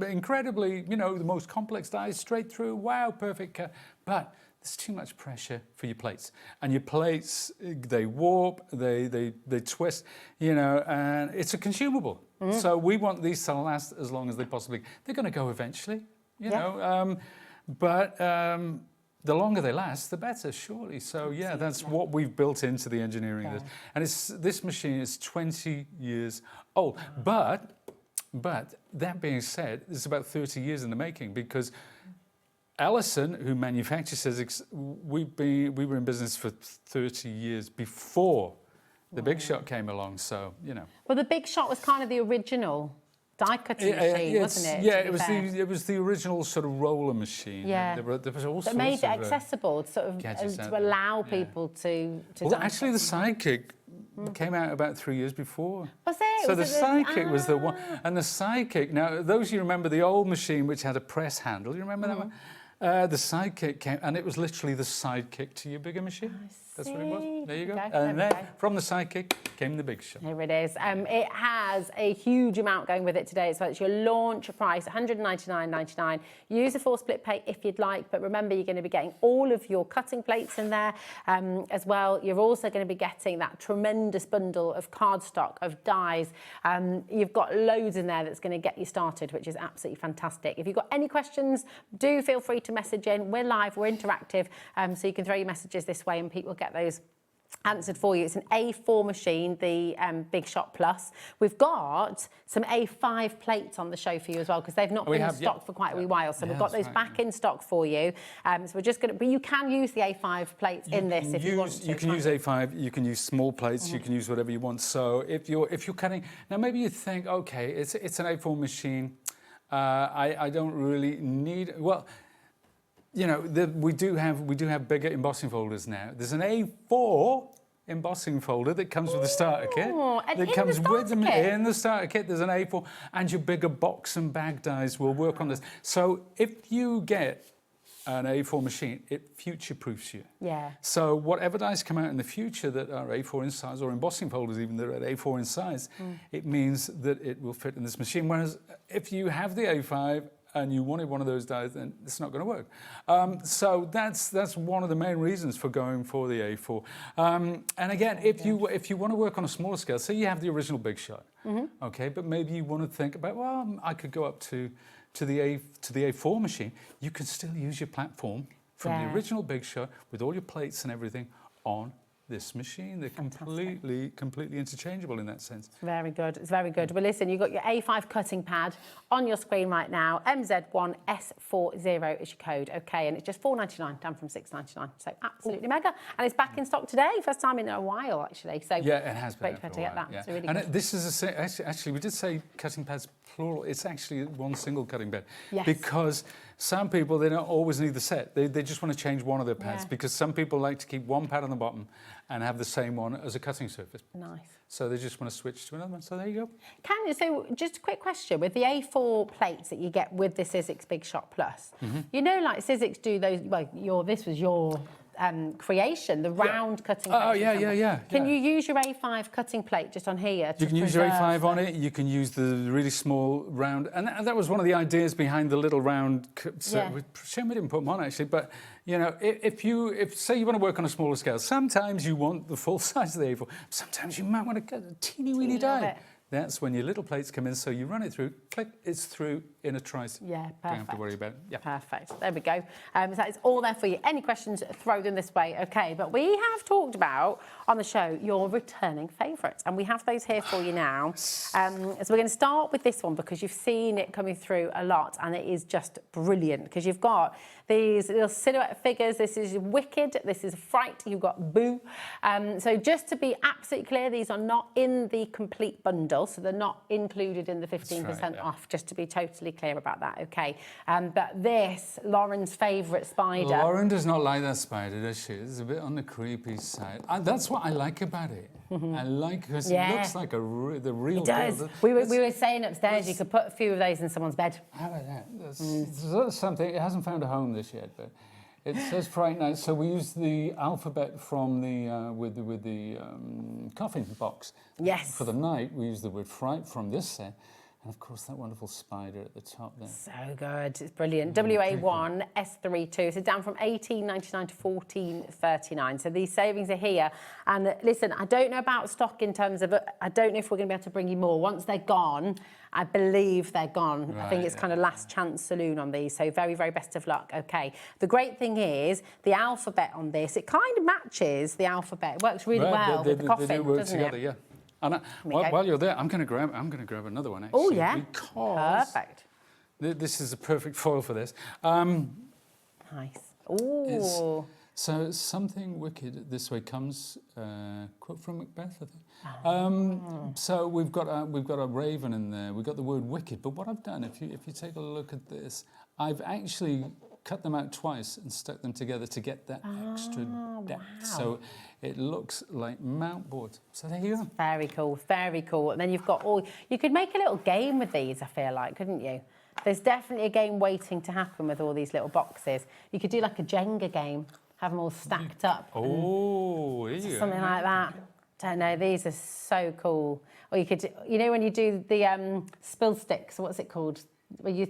[SPEAKER 12] incredibly, you know, the most complex dies straight through. Wow, perfect cut. But there's too much pressure for your plates, and your plates, they warp, they twist, you know, and it's a consumable. So we want these to last as long as they possibly. They're going to go eventually, you know, but the longer they last, the better, surely. So yeah, that's what we've built into the engineering of this. And this machine is 20 years old, but that being said, it's about 30 years in the making, because Ellison, who manufactures Sizzix, we were in business for 30 years before the Big Shot came along, so, you know.
[SPEAKER 3] Well, the Big Shot was kind of the original die-cutting machine, wasn't it?
[SPEAKER 12] Yeah, it was the original sort of roller machine.
[SPEAKER 3] Yeah.
[SPEAKER 12] There was all
[SPEAKER 3] that
[SPEAKER 12] sorts
[SPEAKER 3] made it
[SPEAKER 12] of,
[SPEAKER 3] accessible, sort of, to allow people to
[SPEAKER 12] well, actually, the Sidekick came out about 3 years before.
[SPEAKER 3] Was it?
[SPEAKER 12] So the Sidekick was the one. And the Sidekick, now, those you remember the old machine which had a press handle, you remember that one? The Sidekick came, and it was literally the sidekick to your bigger machine. That's what it was. There you go.
[SPEAKER 3] Okay,
[SPEAKER 12] and then from the Sidekick came the Big Shot.
[SPEAKER 3] Here it is. It has a huge amount going with it today. So it's your launch price, $199.99. Use a 4-split plate if you'd like, but remember you're going to be getting all of your cutting plates in there as well. You're also going to be getting that tremendous bundle of cardstock, of dies. You've got loads in there that's going to get you started, which is absolutely fantastic. If you've got any questions, do feel free to message in. We're live, we're interactive, so you can throw your messages this way and Pete will get those answered for you. It's an A4 machine, the Big Shot Plus. We've got some A5 plates on the show for you as well, because they've not been in stock for quite a wee while. So we've got those back in stock for you. So we're just going to, but you can use the A5 plates in this if you want to.
[SPEAKER 12] You can use A5, you can use small plates, you can use whatever you want. So if you're cutting, now maybe you think, okay, it's an A4 machine. I don't really need, well, you know, we do have bigger embossing folders now. There's an A4 embossing folder that comes with the starter kit. That comes with them in the starter kit. There's an A4, and your bigger box and bag dies will work on this. So if you get an A4 machine, it future-proofs you.
[SPEAKER 3] Yeah.
[SPEAKER 12] So whatever dies come out in the future that are A4 in size, or embossing folders even that are A4 in size, it means that it will fit in this machine. Whereas if you have the A5 and you wanted one of those dies, then it's not going to work. So that's one of the main reasons for going for the A4. And again, if you want to work on a smaller scale, say you have the original Big Shot, okay, but maybe you want to think about, well, I could go up to the A4 machine. You can still use your platform from the original Big Shot with all your plates and everything on this machine. They're completely interchangeable in that sense.
[SPEAKER 3] Very good. It's very good. Well, listen, you've got your A5 cutting pad on your screen right now. MZ1S40 is your code, okay? And it's just $4.99, down from $6.99. So absolutely mega. And it's back in stock today, first time in a while, actually. So
[SPEAKER 12] yeah, it has been.
[SPEAKER 3] Great to get that.
[SPEAKER 12] Yeah.
[SPEAKER 3] It's really
[SPEAKER 12] and
[SPEAKER 3] good.
[SPEAKER 12] This is actually we did say cutting pads plural. It's actually one single cutting pad.
[SPEAKER 3] Yes.
[SPEAKER 12] Because some people, they don't always need the set. They just want to change one of their pads because some people like to keep one pad on the bottom and have the same one as a cutting surface.
[SPEAKER 3] Nice.
[SPEAKER 12] So they just want to switch to another one. So there you
[SPEAKER 3] So
[SPEAKER 12] go.
[SPEAKER 3] just a quick question. With the A4 plates that you get with the Sizzix Big Shot Plus, you know, like Sizzix do those, well, this was your creation, the round cutting plate.
[SPEAKER 12] Oh, yeah.
[SPEAKER 3] Can you use your A5 cutting plate just on here to
[SPEAKER 12] You can use your A5 on it, you can use the really small round, and that was one of the ideas behind the little round, shame we didn't put them on actually, but you know, if say you want to work on a smaller scale, sometimes you want the full size of the A4, sometimes you might want to cut a teeny weeny die. That's when your little plates come in. So you run it through, click, it's through in a trice.
[SPEAKER 3] Yeah, perfect.
[SPEAKER 12] Don't have to worry about it. Yeah.
[SPEAKER 3] Perfect. There we go. So it's all there for you. Any questions, throw them this way. Okay, but we have talked about on the show your returning favourites, and we have those here for you now. So we're going to start with this one because you've seen it coming through a lot, and it is just brilliant because you've got these little silhouette figures. This is Wicked. This is Fright. You've got Boo. So just to be absolutely clear, these are not in the complete bundle, so they're not included in the 15% off, just to be totally clear about that, okay? But this, Lauren's favourite spider.
[SPEAKER 12] Lauren does not like that spider, does she? It's a bit on the creepy side. That's what I like about it. I like because it looks like the real
[SPEAKER 3] It does.
[SPEAKER 12] deal.
[SPEAKER 3] We were saying upstairs you could put a few of those in someone's bed.
[SPEAKER 12] How about that? That's something. It hasn't found a home this yet, but it says Fright Night. So we use the alphabet from the with the coffin box.
[SPEAKER 3] Yes.
[SPEAKER 12] For the night, we use the word fright from this set. And of course, that wonderful spider at the top there.
[SPEAKER 3] So good, it's brilliant. WA1 S32, so down from $18.99 to $14.39. So these savings are here. And listen, I don't know about stock in terms of, I don't know if we're going to be able to bring you more. Once they're gone, I believe they're gone.
[SPEAKER 12] Right,
[SPEAKER 3] I think it's kind of last chance saloon on these. So very, very best of luck. Okay. The great thing is the alphabet on this, it kind of matches the alphabet. It works really well with the coffin,
[SPEAKER 12] they do work
[SPEAKER 3] doesn't
[SPEAKER 12] together,
[SPEAKER 3] it?
[SPEAKER 12] yeah. And while you're there, I'm going to grab another one actually.
[SPEAKER 3] Oh yeah,
[SPEAKER 12] because
[SPEAKER 3] perfect.
[SPEAKER 12] This is a perfect foil for this.
[SPEAKER 3] Nice. Ooh.
[SPEAKER 12] So something wicked this way comes quote from Macbeth, I think. So we've got a raven in there. We've got the word wicked. But what I've done, if you take a look at this, I've actually cut them out twice and stuck them together to get that extra depth.
[SPEAKER 3] Wow.
[SPEAKER 12] So it looks like mount board. So there you go.
[SPEAKER 3] Very cool, very cool. And then you've got you could make a little game with these, I feel like, couldn't you? There's definitely a game waiting to happen with all these little boxes. You could do like a Jenga game, have them all stacked up.
[SPEAKER 12] Oh, yeah.
[SPEAKER 3] Something like that. Don't know, these are so cool. Or you could, you know when you do the spill sticks, what's it called? Where you,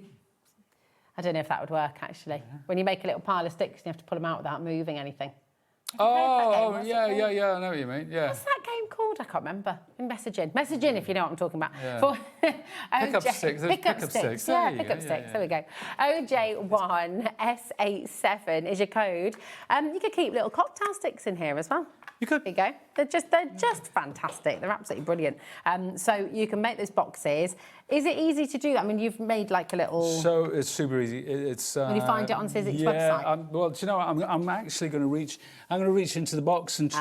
[SPEAKER 3] I don't know if that would work actually. When you make a little pile of sticks and you have to pull them out without moving anything.
[SPEAKER 12] Oh, yeah, I know what you mean, yeah.
[SPEAKER 3] What's that game called? I can't remember. Message in if you know what I'm talking about.
[SPEAKER 12] Yeah. Pick up sticks.
[SPEAKER 3] Pick up sticks. Yeah, pick up sticks. There we go. OJ1S87 is your code. You could keep little cocktail sticks in here as well.
[SPEAKER 12] You could.
[SPEAKER 3] There you go. They're just fantastic. They're absolutely brilliant. So you can make those boxes. Is it easy to do that? I mean, you've made like a little. So
[SPEAKER 12] it's super easy. It's.
[SPEAKER 3] Will you find it on Sizzix website?
[SPEAKER 12] Well, do you know what? I'm actually going to reach. I'm going to reach into the box and.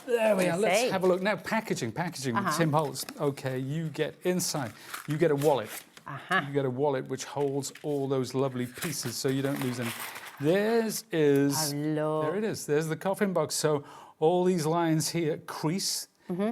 [SPEAKER 12] There we are. Let's have a look now. Packaging with Tim Holtz. Okay, you get inside. You get a wallet. You get a wallet which holds all those lovely pieces, so you don't lose any. There it is. There's the coffin box. So all these lines here crease.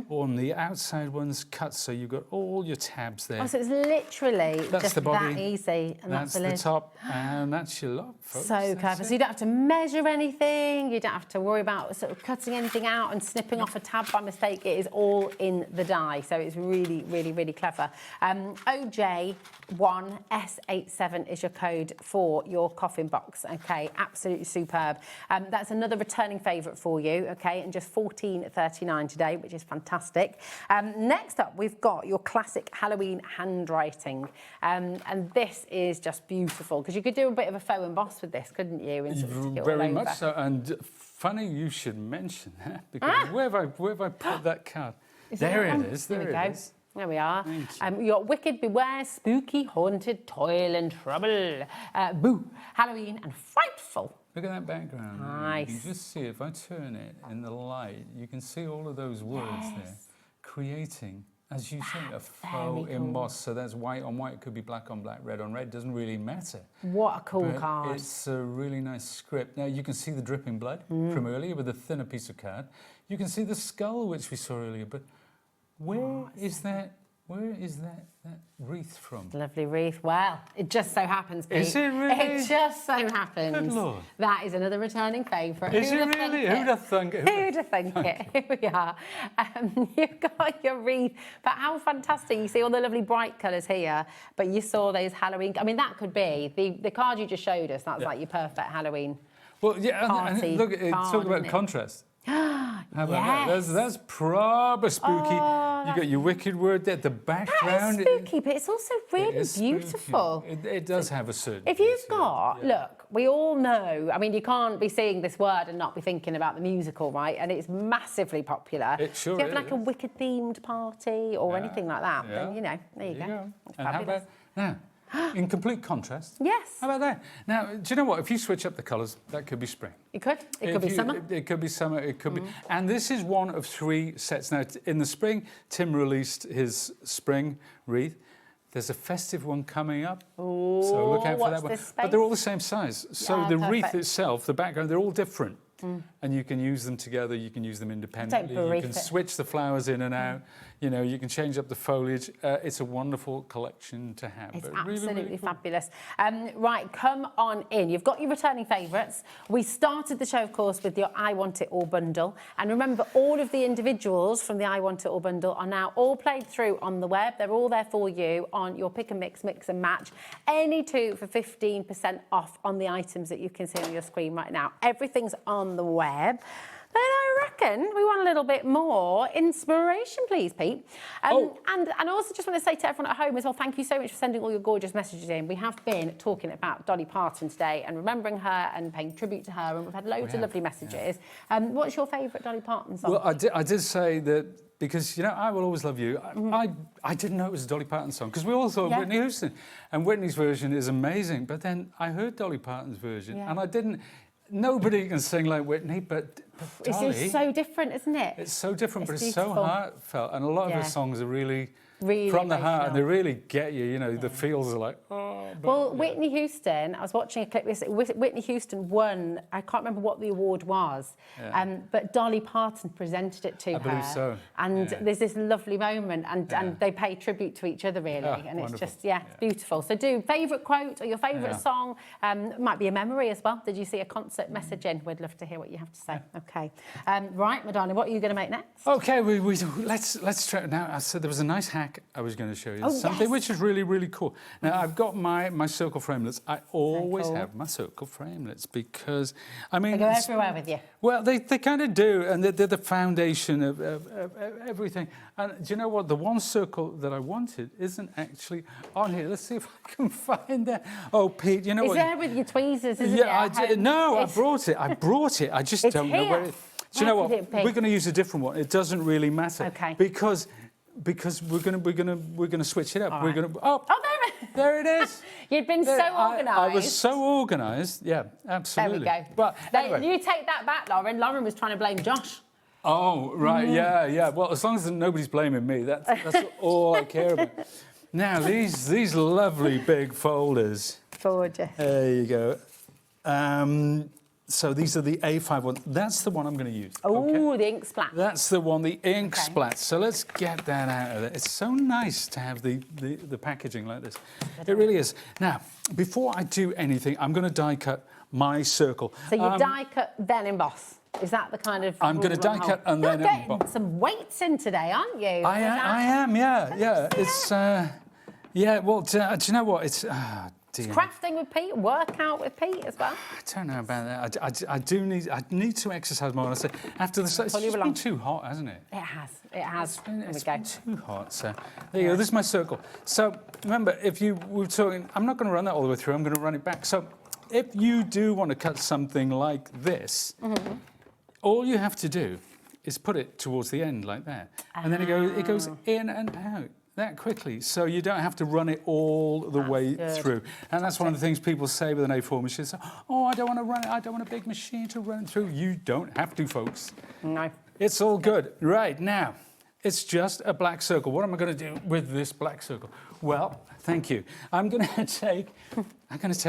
[SPEAKER 12] On the outside one's cut, so you've got all your tabs there.
[SPEAKER 3] Oh, so it's literally just
[SPEAKER 12] the body,
[SPEAKER 3] that easy. And that's
[SPEAKER 12] the top, and that's your lot, folks.
[SPEAKER 3] So clever. So you don't have to measure anything, you don't have to worry about sort of cutting anything out and snipping off a tab by mistake. It is all in the die, so it's really, really, really clever. OJ1S87 is your code for your coffin box, okay? Absolutely superb. That's another returning favourite for you, okay? And just $14.39 today, which is fantastic. Next up, we've got your classic Halloween handwriting. And this is just beautiful, because you could do a bit of a faux emboss with this, couldn't you? And sort of stick it
[SPEAKER 12] Very
[SPEAKER 3] all over.
[SPEAKER 12] much so. And funny you should mention that, because where have I put that card? There it is. There it is.
[SPEAKER 3] There we are. You got Wicked, Beware, Spooky, Haunted, Toil and Trouble, Boo, Halloween and Frightful.
[SPEAKER 12] Look at that background.
[SPEAKER 3] Nice.
[SPEAKER 12] You can just see, if I turn it in the light, you can see all of those words there, creating, as you say, a faux emboss. So that's white on white, it could be black on black, red on red, doesn't really matter.
[SPEAKER 3] What a cool card.
[SPEAKER 12] It's a really nice script. Now, you can see the dripping blood from earlier with a thinner piece of card. You can see the skull, which we saw earlier, but where is that wreath from?
[SPEAKER 3] Lovely wreath. Well, it just so happens, Pete.
[SPEAKER 12] Is it really?
[SPEAKER 3] It just so happens.
[SPEAKER 12] Good Lord.
[SPEAKER 3] That is another returning favourite.
[SPEAKER 12] Is it really? Who'd have thunk it?
[SPEAKER 3] Who'd have thunk it? Here we are. You've got your wreath. But how fantastic. You see all the lovely bright colours here, but you saw those Halloween. I mean, that could be, the card you just showed us, that's like your perfect Halloween.
[SPEAKER 12] Well, yeah,
[SPEAKER 3] party
[SPEAKER 12] and look,
[SPEAKER 3] card,
[SPEAKER 12] talk about
[SPEAKER 3] isn't it?
[SPEAKER 12] contrast. How about that? That's proper spooky. You got your wicked word there, the background.
[SPEAKER 3] That is spooky, but it's also really beautiful.
[SPEAKER 12] It does have a certain.
[SPEAKER 3] If you've got, look, we all know, I mean, you can't be seeing this word and not be thinking about the musical, right? And it's massively popular.
[SPEAKER 12] It sure
[SPEAKER 3] if you have
[SPEAKER 12] is.
[SPEAKER 3] like a wicked themed party or anything like that, then, you know, there you go. It's
[SPEAKER 12] And how
[SPEAKER 3] fabulous.
[SPEAKER 12] about now? In complete contrast.
[SPEAKER 3] Yes.
[SPEAKER 12] How about that? Now, do you know what? If you switch up the colours, that could be spring.
[SPEAKER 3] It could. It could be summer.
[SPEAKER 12] It could be summer. It could be. And this is one of 3 sets. Now, in the spring, Tim released his spring wreath. There's a festive one coming up.
[SPEAKER 3] Ooh,
[SPEAKER 12] so look out for that one.
[SPEAKER 3] this
[SPEAKER 12] But they're all the same size. So
[SPEAKER 3] Yeah,
[SPEAKER 12] the
[SPEAKER 3] perfect.
[SPEAKER 12] wreath itself, the background, they're all different. And you can use them together, you can use them independently, you can switch the flowers in and out, you know, you can change up the foliage. It's a wonderful collection to have.
[SPEAKER 3] It's
[SPEAKER 12] but really,
[SPEAKER 3] absolutely
[SPEAKER 12] really cool.
[SPEAKER 3] fabulous. Right, come on in. You've got your returning favourites. We started the show, of course, with your I Want It All bundle. And remember, all of the individuals from the I Want It All bundle are now all played through on the web. They're all there for you on your pick and mix, mix and match. Any 2 for 15% off on the items that you can see on your screen right now. Everything's on the web. Then I reckon we want a little bit more inspiration, please, Pete. And I also just want to say to everyone at home as well, thank you so much for sending all your gorgeous messages in. We have been talking about Dolly Parton today and remembering her and paying tribute to her, and we've had loads of lovely messages. What's your favourite Dolly Parton song?
[SPEAKER 12] Well, I did say that because, you know, I Will Always Love You. I didn't know it was a Dolly Parton song because we all thought Whitney Houston. And Whitney's version is amazing. But then I heard Dolly Parton's version and I didn't... Nobody can sing like Whitney, but Dolly...
[SPEAKER 3] It's so different, isn't it?
[SPEAKER 12] It's so different, but it's
[SPEAKER 3] beautiful.
[SPEAKER 12] so heartfelt. And a lot of her songs are really
[SPEAKER 3] Really
[SPEAKER 12] from the heart,
[SPEAKER 3] emotional.
[SPEAKER 12] and they really get you. You know, the feels are like, oh. But,
[SPEAKER 3] Well, Whitney Houston, I was watching a clip. Whitney Houston won, I can't remember what the award was, but Dolly Parton presented it to her.
[SPEAKER 12] I believe so.
[SPEAKER 3] And there's this lovely moment, and they pay tribute to each other, really. And it's
[SPEAKER 12] wonderful.
[SPEAKER 3] just, it's beautiful. So do favourite quote or your favourite song. Might be a memory as well. Did you see a concert message in? We'd love to hear what you have to say. Okay. Right, Madonna, what are you going to make next?
[SPEAKER 12] Okay, let's try now. I said there was a nice hack I was going to show you. Something which is really, really cool. Now, I've got my circle framelits. I always have my circle framelits because, I mean...
[SPEAKER 3] They go everywhere with you.
[SPEAKER 12] Well, they kind of do, and they're the foundation of everything. And do you know what? The one circle that I wanted isn't actually on here. Let's see if I can find that. Oh, Pete, you know what?
[SPEAKER 3] It's there with your tweezers, isn't it?
[SPEAKER 12] Yeah, I did. No, I brought it. I just don't know where it... Do you know what? We're going to use a different one. It doesn't really matter.
[SPEAKER 3] Okay.
[SPEAKER 12] Because we're gonna switch it up.
[SPEAKER 3] All
[SPEAKER 12] We're
[SPEAKER 3] right.
[SPEAKER 12] gonna there it is.
[SPEAKER 3] You'd been so organised.
[SPEAKER 12] I was so organised. Yeah, absolutely.
[SPEAKER 3] There we go.
[SPEAKER 12] But anyway.
[SPEAKER 3] You take that back, Lauren. Lauren was trying to blame Josh.
[SPEAKER 12] Oh right, yeah. Well, as long as nobody's blaming me, that's all I care about. Now these lovely big folders.
[SPEAKER 3] Gorgeous.
[SPEAKER 12] There you go. So these are the A5 ones. That's the one I'm going to use.
[SPEAKER 3] Oh, the ink splat.
[SPEAKER 12] That's the one, the ink splat. So let's get that out of there. It's so nice to have the packaging like this. It really is. Now, before I do anything, I'm going to die cut my circle.
[SPEAKER 3] So you die cut, then emboss. Is that the kind of...
[SPEAKER 12] I'm going to die cut and then emboss.
[SPEAKER 3] You're getting some weights in today, aren't you?
[SPEAKER 12] I am, yeah. It's, well, do you know what? It's
[SPEAKER 3] crafting with Pete, workout with Pete as well.
[SPEAKER 12] I don't know about that. I need to exercise more. I say after the it's just been too hot, hasn't it?
[SPEAKER 3] It has.
[SPEAKER 12] It's been too hot. So there you go. This is my circle. So remember, if you were talking, I'm not going to run that all the way through. I'm going to run it back. So if you do want to cut something like this, all you have to do is put it towards the end like that, and then it goes in and out that quickly, so you don't have to run it all the way through. And that's one of the things people say with an A4 machine. So, oh, I don't want to run it. I don't want a big machine to run it through. You don't have to, folks.
[SPEAKER 3] No.
[SPEAKER 12] It's all good. Right, now, it's just a black circle. What am I going to do with this black circle? Well, thank you. I'm going to take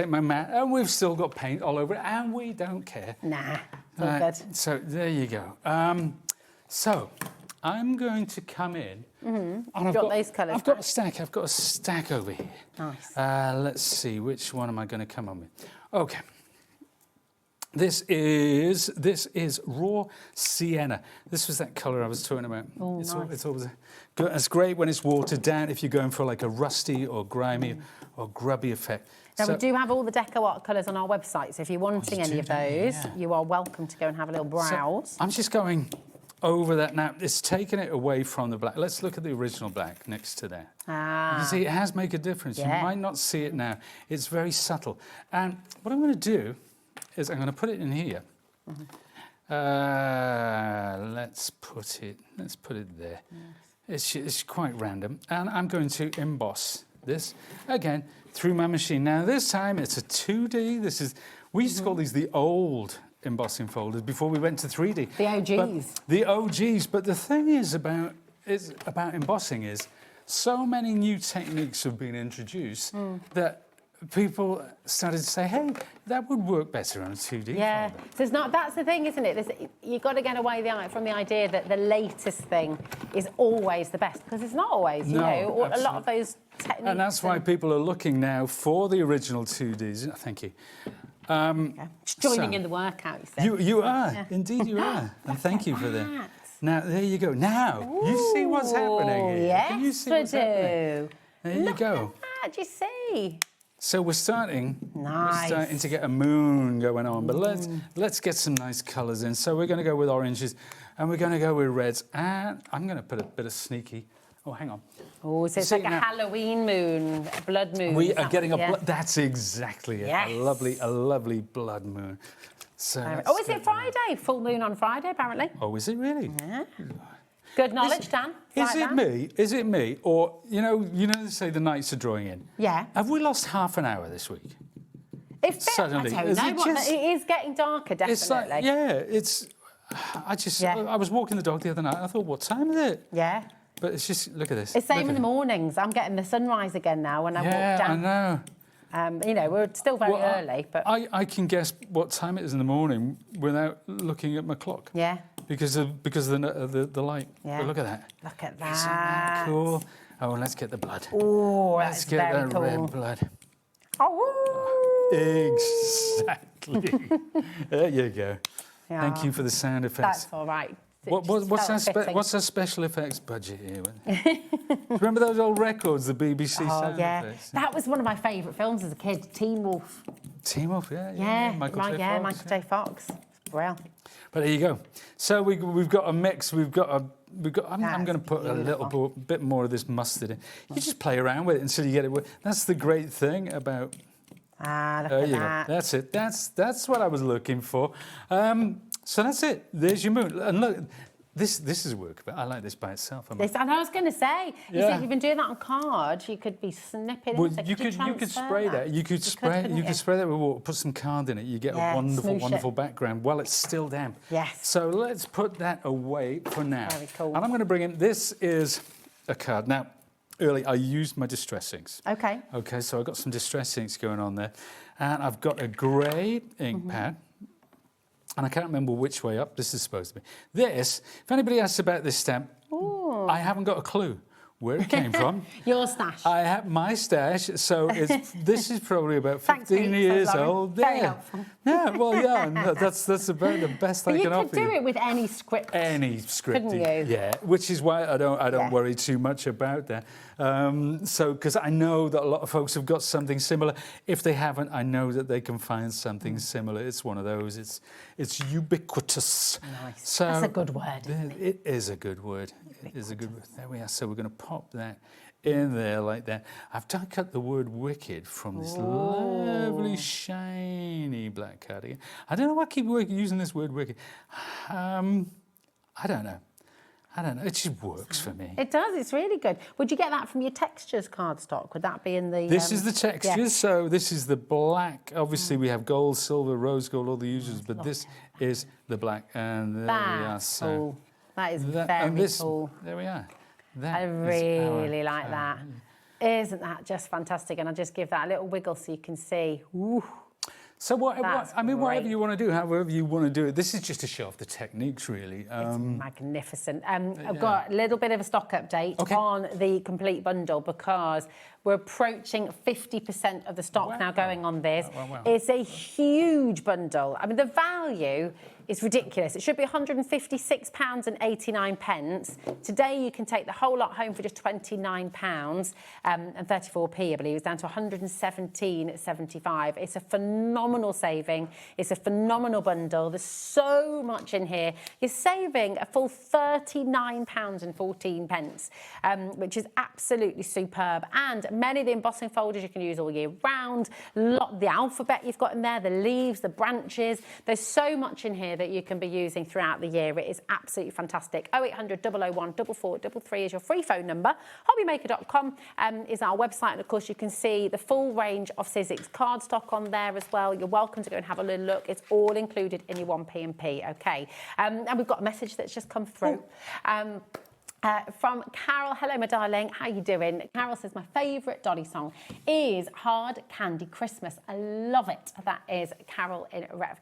[SPEAKER 12] my mat, and we've still got paint all over it, and we don't care.
[SPEAKER 3] Nah, it's all good.
[SPEAKER 12] So there you go. So I'm going to come in. And I've got
[SPEAKER 3] those colours.
[SPEAKER 12] I've got a stack. I've got a stack over here.
[SPEAKER 3] Nice.
[SPEAKER 12] Let's see, which one am I going to come on with? Okay. This is raw sienna. This was that colour I was talking about.
[SPEAKER 3] Oh,
[SPEAKER 12] it's
[SPEAKER 3] nice.
[SPEAKER 12] it's always good. It's great when it's watered down if you're going for like a rusty or grimy or grubby effect.
[SPEAKER 3] Now,
[SPEAKER 12] So-
[SPEAKER 3] we do have all the deco art colours on our website, so if you're wanting any of those, you are welcome to go and have a little browse.
[SPEAKER 12] So I'm just going over that now. It's taking it away from the black. Let's look at the original black next to that.
[SPEAKER 3] Ah.
[SPEAKER 12] You see, it has made a difference.
[SPEAKER 3] Yeah.
[SPEAKER 12] You might not see it now. It's very subtle. And what I'm going to do is I'm going to put it in here. Let's put it there. It's quite random. And I'm going to emboss this again through my machine. Now this time it's a 2D. We used to call these the old embossing folders before we went to 3D.
[SPEAKER 3] The OGs.
[SPEAKER 12] The OGs. But the thing is about embossing is so many new techniques have been introduced that people started to say, hey, that would work better on a 2D
[SPEAKER 3] Yeah,
[SPEAKER 12] folder.
[SPEAKER 3] so it's not. That's the thing, isn't it? You've got to get away from the idea that the latest thing is always the best, because it's not always. You
[SPEAKER 12] No,
[SPEAKER 3] know, a lot
[SPEAKER 12] absolutely.
[SPEAKER 3] of those techniques.
[SPEAKER 12] And that's why people are looking now for the original 2Ds. Thank you.
[SPEAKER 3] Just joining
[SPEAKER 12] so-
[SPEAKER 3] in the workout. You said.
[SPEAKER 12] You are, indeed you are. And thank you for that. Now, there you go. Now, you see what's happening here.
[SPEAKER 3] Yes,
[SPEAKER 12] Can you see
[SPEAKER 3] I
[SPEAKER 12] what's happening?
[SPEAKER 3] do.
[SPEAKER 12] There you go.
[SPEAKER 3] Do you see?
[SPEAKER 12] So we're starting
[SPEAKER 3] Nice.
[SPEAKER 12] to get a moon going on, but let's get some nice colours in. So we're going to go with oranges, and we're going to go with reds, and I'm going to put a bit of sneaky. Oh, hang on.
[SPEAKER 3] Oh, so it's
[SPEAKER 12] See,
[SPEAKER 3] like a
[SPEAKER 12] now-
[SPEAKER 3] Halloween moon, a blood moon.
[SPEAKER 12] We
[SPEAKER 3] is
[SPEAKER 12] are
[SPEAKER 3] that
[SPEAKER 12] getting
[SPEAKER 3] what- yeah.
[SPEAKER 12] That's exactly it.
[SPEAKER 3] Yes.
[SPEAKER 12] A lovely blood moon. So
[SPEAKER 3] Oh, is it Friday? Full moon on Friday, apparently.
[SPEAKER 12] Oh, is it really?
[SPEAKER 3] Yeah. Good knowledge, Dan.
[SPEAKER 12] Is
[SPEAKER 3] Like
[SPEAKER 12] it
[SPEAKER 3] that.
[SPEAKER 12] me? Is it me? Or they say the nights are drawing in.
[SPEAKER 3] Yeah.
[SPEAKER 12] Have we lost half an hour this week?
[SPEAKER 3] Suddenly, I
[SPEAKER 12] Is
[SPEAKER 3] don't
[SPEAKER 12] it
[SPEAKER 3] know.
[SPEAKER 12] just-
[SPEAKER 3] It is getting darker, definitely.
[SPEAKER 12] It's like, I was walking the dog the other night. I thought, what time is it?
[SPEAKER 3] Yeah.
[SPEAKER 12] But it's just, look at this.
[SPEAKER 3] It's same
[SPEAKER 12] Look
[SPEAKER 3] in
[SPEAKER 12] at
[SPEAKER 3] the
[SPEAKER 12] it.
[SPEAKER 3] mornings. I'm getting the sunrise again now when I walk
[SPEAKER 12] Yeah,
[SPEAKER 3] down.
[SPEAKER 12] I know.
[SPEAKER 3] We're still very
[SPEAKER 12] Well,
[SPEAKER 3] early, but
[SPEAKER 12] I can guess what time it is in the morning without looking at my clock.
[SPEAKER 3] yeah.
[SPEAKER 12] Because of the light.
[SPEAKER 3] Yeah.
[SPEAKER 12] But look at that.
[SPEAKER 3] Look at
[SPEAKER 12] Isn't that
[SPEAKER 3] that.
[SPEAKER 12] cool? Oh, let's get the blood.
[SPEAKER 3] Oh,
[SPEAKER 12] Let's
[SPEAKER 3] that's
[SPEAKER 12] get
[SPEAKER 3] very
[SPEAKER 12] that
[SPEAKER 3] cool.
[SPEAKER 12] red blood.
[SPEAKER 3] Oh,
[SPEAKER 12] Exactly. There you go.
[SPEAKER 3] Yeah.
[SPEAKER 12] Thank you for the sound effects.
[SPEAKER 3] that's all right.
[SPEAKER 12] What's our special effects budget here? Remember those old records, the BBC
[SPEAKER 3] Oh,
[SPEAKER 12] sound
[SPEAKER 3] yeah.
[SPEAKER 12] effects?
[SPEAKER 3] That was one of my favourite films as a kid, Teen Wolf.
[SPEAKER 12] Team up, yeah.
[SPEAKER 3] Yeah,
[SPEAKER 12] Michael J. Fox,
[SPEAKER 3] Michael J. Fox. Well,
[SPEAKER 12] But there you go. So we've got a mix. I'm going to put a little bit more of this mustard in. You just play around with it until you get it. That's the great thing about.
[SPEAKER 3] look
[SPEAKER 12] There
[SPEAKER 3] at
[SPEAKER 12] you
[SPEAKER 3] that.
[SPEAKER 12] go. That's it. That's what I was looking for. So that's it. There's your moon. And look, this is work, but I like this by itself.
[SPEAKER 3] And I was going to say, you
[SPEAKER 12] Yeah.
[SPEAKER 3] said you've been doing that on cards. You could be snipping.
[SPEAKER 12] Well,
[SPEAKER 3] it.
[SPEAKER 12] you could spray that. You could spray that with water. Put some card in it. You get
[SPEAKER 3] Yeah,
[SPEAKER 12] a wonderful,
[SPEAKER 3] smoosh it.
[SPEAKER 12] wonderful background while it's still damp.
[SPEAKER 3] Yes.
[SPEAKER 12] So let's put that away for now.
[SPEAKER 3] Very cool.
[SPEAKER 12] And I'm going to bring in. This is a card. Now, early I used my distress inks.
[SPEAKER 3] Okay.
[SPEAKER 12] Okay, so I've got some distress inks going on there, and I've got a grey ink pad. And I can't remember which way up this is supposed to be. This, if anybody asks about this stamp, I haven't got a clue where it came from.
[SPEAKER 3] Your stash.
[SPEAKER 12] I have my stash, so this is probably about
[SPEAKER 3] Thanks,
[SPEAKER 12] 15
[SPEAKER 3] Pete,
[SPEAKER 12] years
[SPEAKER 3] says Lauren.
[SPEAKER 12] old.
[SPEAKER 3] Very
[SPEAKER 12] Yeah,
[SPEAKER 3] helpful.
[SPEAKER 12] yeah, well, yeah, no, that's about the best I
[SPEAKER 3] But you
[SPEAKER 12] can
[SPEAKER 3] could
[SPEAKER 12] offer
[SPEAKER 3] do
[SPEAKER 12] you.
[SPEAKER 3] it with any script.
[SPEAKER 12] Any scripting,
[SPEAKER 3] Couldn't you?
[SPEAKER 12] yeah. Which is why I don't worry too much about that. So because I know that a lot of folks have got something similar. If they haven't, I know that they can find something similar. It's one of those. It's ubiquitous.
[SPEAKER 3] Nice.
[SPEAKER 12] So
[SPEAKER 3] That's a good word.
[SPEAKER 12] It is a good word. It is a good word. There we are. So we're going to pop that in there like that. I've die cut the word wicked from this lovely shiny black cardigan. I don't know why I keep using this word wicked. I don't know. It just works for me.
[SPEAKER 3] It does. It's really good. Would you get that from your textures cardstock? Would that be in the?
[SPEAKER 12] This is the textures.
[SPEAKER 3] yeah.
[SPEAKER 12] So this is the black. Obviously, we have gold, silver, rose gold, all the usuals, but this is the black. And there we are.
[SPEAKER 3] That's
[SPEAKER 12] So
[SPEAKER 3] cool. That is
[SPEAKER 12] and
[SPEAKER 3] very
[SPEAKER 12] this,
[SPEAKER 3] cool.
[SPEAKER 12] there we are.
[SPEAKER 3] I
[SPEAKER 12] That is
[SPEAKER 3] really
[SPEAKER 12] our
[SPEAKER 3] like that. Isn't that just fantastic? And I'll just give that a little wiggle so you can see. Ooh.
[SPEAKER 12] So
[SPEAKER 3] That's
[SPEAKER 12] whatever
[SPEAKER 3] great.
[SPEAKER 12] you want to do, however you want to do it. This is just to show off the techniques, really.
[SPEAKER 3] It's magnificent. I've got a little bit of a stock update on the complete bundle because We're approaching 50% of the stock now going on this.
[SPEAKER 12] Wow.
[SPEAKER 3] It's a huge bundle. I mean, the value is ridiculous. It should be £156.89. Today, you can take the whole lot home for just £29 and 34p, I believe. It's down to £117.75. It's a phenomenal saving. It's a phenomenal bundle. There's so much in here. You're saving a full £39.14, which is absolutely superb. And many of the embossing folders you can use all year round. The alphabet you've got in there, the leaves, the branches. There's so much in here that you can be using throughout the year. It is absolutely fantastic. 0800 001 4433 is your free phone number. HobbyMaker.com is our website, and of course you can see the full range of Sizzix cardstock on there as well. You're welcome to go and have a little look. It's all included in your 1p&p, okay? And we've got a message that's just come through. From Carol. Hello, my darling. How you doing? Carol says, my favourite Dolly song is Hard Candy Christmas. I love it. That is Carol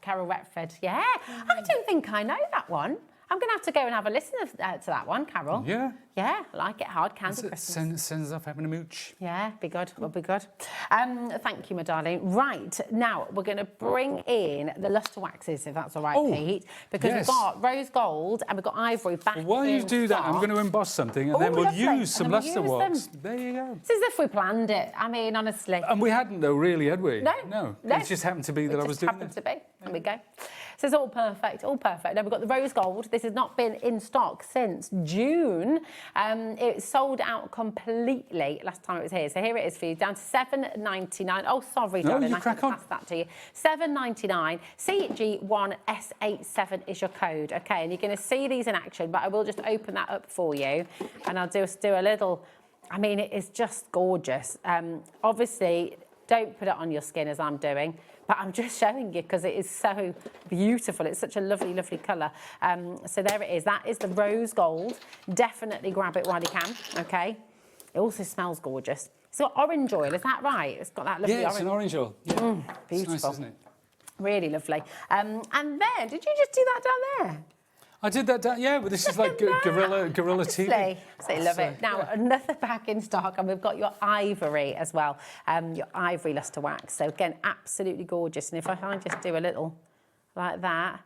[SPEAKER 3] Carol Retford. Yeah. I don't think I know that one. I'm going to have to go and have a listen to that one, Carol.
[SPEAKER 12] Yeah.
[SPEAKER 3] Yeah, I like it. Hard Candy Christmas.
[SPEAKER 12] Sends off having a mooch.
[SPEAKER 3] Yeah, be good. Will be good. Thank you, my darling. Right, now we're going to bring in the lustre waxes, if that's all right, Pete, because we've got rose gold and we've got ivory back.
[SPEAKER 12] Well, while you do that, I'm going to emboss something, and then we'll use some lustre wax. There you go.
[SPEAKER 3] It's as if we planned it. I mean, honestly.
[SPEAKER 12] And we hadn't, though, really, had we?
[SPEAKER 3] No.
[SPEAKER 12] It just happened to be that I was doing it.
[SPEAKER 3] It just happened to be. There we go. So it's all perfect, all perfect. Now we've got the rose gold. This has not been in stock since June. It sold out completely last time it was here. So here it is for you, down to £7.99. Oh, sorry, darling, I can pass that to you. £7.99. CG1S87 is your code, okay? And you're going to see these in action, but I will just open that up for you, and I'll do a little. I mean, it is just gorgeous. Obviously, don't put it on your skin as I'm doing. But I'm just showing you because it is so beautiful. It's such a lovely, lovely colour. So there it is. That is the rose gold. Definitely grab it while you can, okay? It also smells gorgeous. It's got orange oil, is that right? It's got that lovely orange.
[SPEAKER 12] Yeah, it's an orange oil. Yeah.
[SPEAKER 3] Beautiful.
[SPEAKER 12] It's nice, isn't it?
[SPEAKER 3] Really lovely. And then, did you just do that down there?
[SPEAKER 12] I did that down, yeah, but this is like Gorilla TV.
[SPEAKER 3] So love it. Now, another back in stock, and we've got your ivory as well, your ivory lustre wax. So again, absolutely gorgeous. And if I just do a little like that,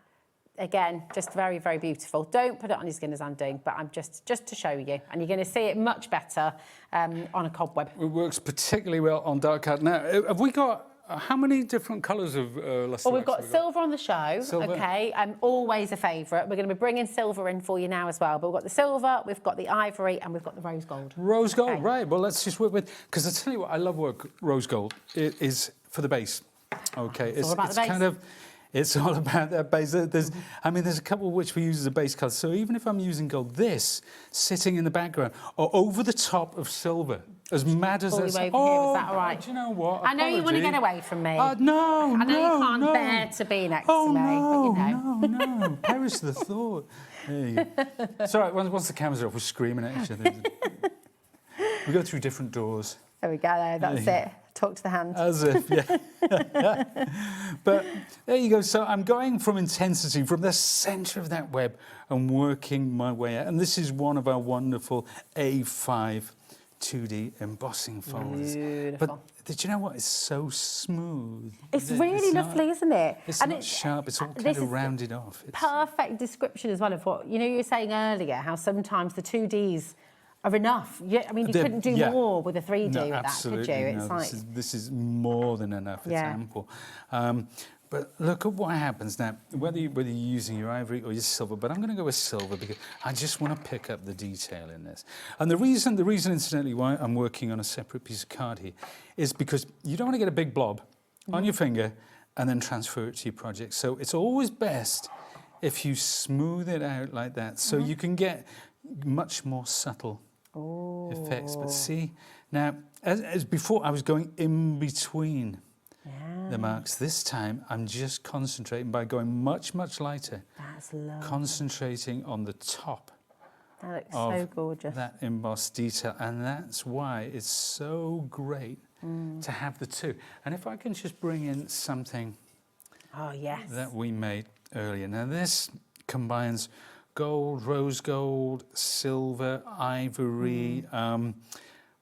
[SPEAKER 3] again, just very, very beautiful. Don't put it on your skin as I'm doing, but I'm just to show you. And you're going to see it much better on a cobweb.
[SPEAKER 12] It works particularly well on dark card. Now, have we got... How many different colours of lustre?
[SPEAKER 3] Well, we've got silver on the show,
[SPEAKER 12] silver.
[SPEAKER 3] Okay, always a favourite. We're going to be bringing silver in for you now as well. But we've got the silver, we've got the ivory, and we've got the rose gold.
[SPEAKER 12] Rose gold, right. Well, let's just work with... Because I tell you what, I love rose gold. It is for the base. Okay,
[SPEAKER 3] it's all about the base.
[SPEAKER 12] Kind of... It's all about that base. I mean, there's a couple which we use as a base colour. So even if I'm using gold, this sitting in the background or over the top of silver, as mad as this.
[SPEAKER 3] Over here, is that all right?
[SPEAKER 12] Do you know what?
[SPEAKER 3] I know you want to get away from me.
[SPEAKER 12] No,
[SPEAKER 3] I know you can't bear to be next to me.
[SPEAKER 12] No,
[SPEAKER 3] but you know.
[SPEAKER 12] no. Perish the thought. There you go. It's all right. Once the cameras are off, we're screaming at each other. We go through different doors.
[SPEAKER 3] There we go. That's it. Talk to the hand.
[SPEAKER 12] As if, yeah. But there you go. So I'm going from intensity, from the centre of that web, and working my way out. And this is one of our wonderful A5 2D embossing folders.
[SPEAKER 3] Beautiful.
[SPEAKER 12] But did you know what? It's so smooth.
[SPEAKER 3] It's really lovely, isn't it?
[SPEAKER 12] It's not sharp. It's all kind of rounded off. It's
[SPEAKER 3] perfect description as well of what you were saying earlier. How sometimes the 2Ds are enough. I mean, you couldn't do more with a 3D with that, could you? It's like
[SPEAKER 12] this is more than enough. It's ample. But look at what happens now. Whether you're using your ivory or your silver, but I'm going to go with silver because I just want to pick up the detail in this. And the reason, incidentally, why I'm working on a separate piece of card here is because you don't want to get a big blob on your finger and then transfer it to your project. So it's always best if you smooth it out like that, so you can get much more subtle effects. But see, now, as before, I was going in between the marks. This time, I'm just concentrating by going much, much lighter.
[SPEAKER 3] That's lovely.
[SPEAKER 12] Concentrating on the top.
[SPEAKER 3] That looks so gorgeous.
[SPEAKER 12] That embossed detail. And that's why it's so great to have the two. And if I can just bring in something that we made earlier. Now, this combines gold, rose gold, silver, ivory,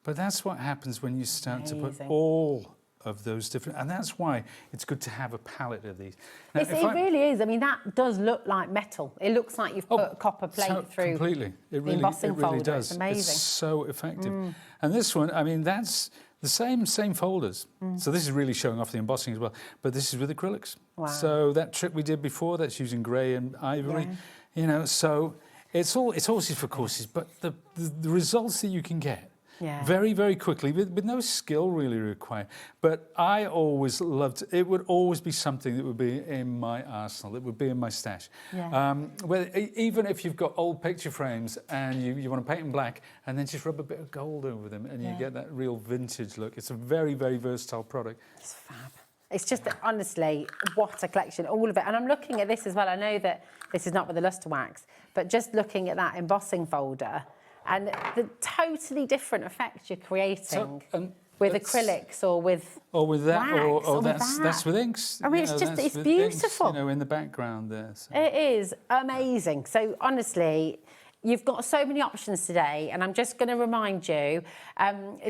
[SPEAKER 12] But that's what happens when you start to put all of those different, and that's why it's good to have a palette of these. Now,
[SPEAKER 3] It really is. I mean, that does look like metal. It looks like you've put a copper plate through
[SPEAKER 12] completely. It
[SPEAKER 3] the embossing folder.
[SPEAKER 12] does.
[SPEAKER 3] It's amazing.
[SPEAKER 12] It's so effective. And this one, I mean, that's the same folders. So this is really showing off the embossing as well. But this is with acrylics.
[SPEAKER 3] Wow.
[SPEAKER 12] So that trick we did before, that's using grey and ivory. You know, so it's horses for courses. But the results that you can get. Very, very quickly, with no skill really required. But I always loved, it would always be something that would be in my arsenal, it would be in my stash. Even if you've got old picture frames and you want to paint them black and then just rub a bit of gold over them and you get that real vintage look. It's a very, very versatile product.
[SPEAKER 3] It's fab. It's just, honestly, what a collection, all of it. And I'm looking at this as well. I know that this is not with the luster wax, but just looking at that embossing folder, and the totally different effects you're creating with acrylics or with
[SPEAKER 12] that,
[SPEAKER 3] wax,
[SPEAKER 12] or
[SPEAKER 3] with
[SPEAKER 12] that's with inks.
[SPEAKER 3] I mean, it's just, it's beautiful.
[SPEAKER 12] Inks, in the background there. So.
[SPEAKER 3] It is amazing. So honestly, you've got so many options today, and I'm just going to remind you,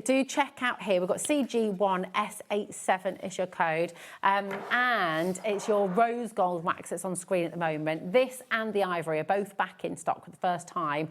[SPEAKER 3] do check out here. We've got CG1S87 is your code, and it's your rose gold wax that's on screen at the moment. This and the ivory are both back in stock for the first time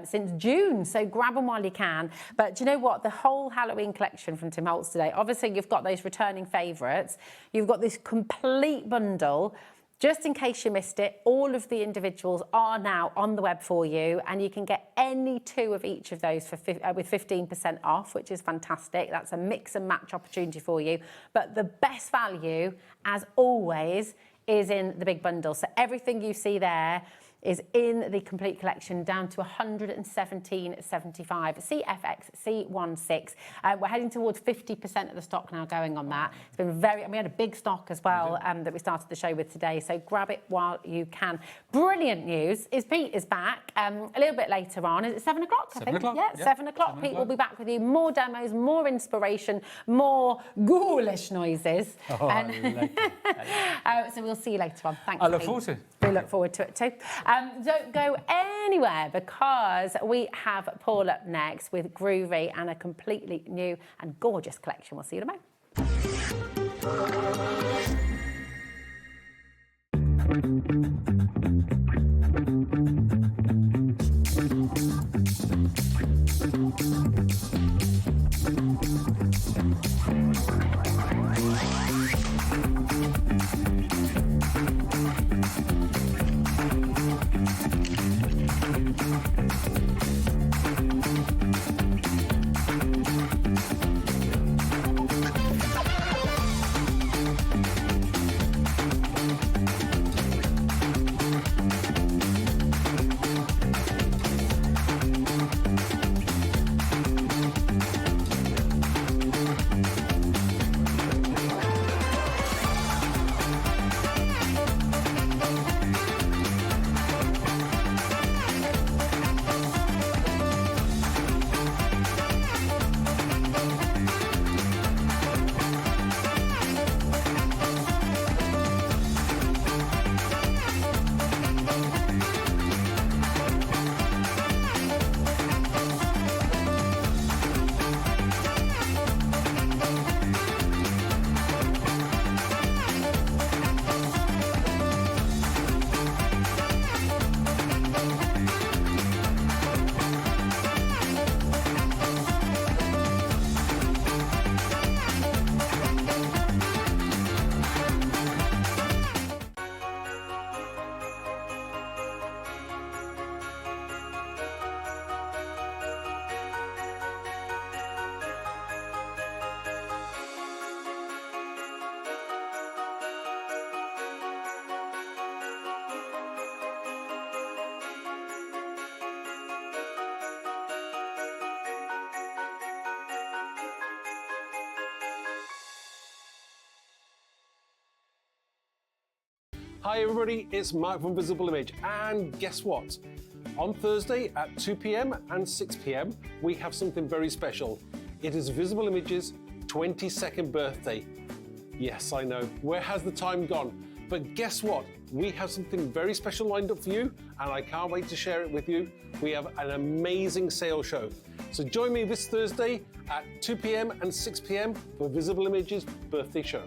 [SPEAKER 3] since June, so grab them while you can. But do you know what? The whole Halloween collection from Tim Holtz today, obviously you've got those returning favourites. You've got this complete bundle. Just in case you missed it, all of the individuals are now on the web for you, and you can get any two of each of those with 15% off, which is fantastic. That's a mix and match opportunity for you. But the best value, as always, is in the big bundle. So everything you see there is in the complete collection down to $117.75. CFX C16. We're heading towards 50% of the stock now going on that. It's been we had a big stock as well that we started the show with today, so grab it while you can. Brilliant news is Pete is back a little bit later on. Is it 7 o'clock? I think.
[SPEAKER 12] 7 o'clock.
[SPEAKER 3] Yeah, 7 o'clock. Pete will be back with you. More demos, more inspiration, more ghoulish noises.
[SPEAKER 12] Oh, I like that.
[SPEAKER 3] So we'll see you later on. Thanks,
[SPEAKER 12] I look
[SPEAKER 3] Pete.
[SPEAKER 12] forward to it.
[SPEAKER 3] We look forward to it too. Don't go anywhere, because we have Paul up next with Groovy and a completely new and gorgeous collection. We'll see you tomorrow.
[SPEAKER 8] Hi everybody, it's Mark from Visible Image, and guess what? On Thursday at 2 p.m. and 6 p.m. we have something very special. It is Visible Image's 22nd birthday. Yes, I know, where has the time gone? But guess what? We have something very special lined up for you, and I can't wait to share it with you. We have an amazing sales show. So join me this Thursday at 2 p.m. and 6 p.m. for Visible Images birthday show.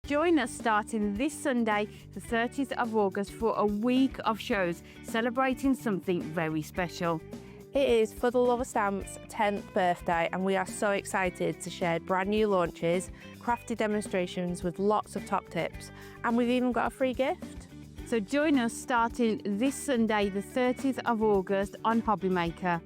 [SPEAKER 10] Join us starting this Sunday, the 30th of August, for a week of shows celebrating something very special.
[SPEAKER 11] It is For the Love of Stamps' 10th birthday, and we are so excited to share brand new launches, crafty demonstrations with lots of top tips, and we've even got a free gift.
[SPEAKER 10] So join us starting this Sunday, the 30th of August on HobbyMaker.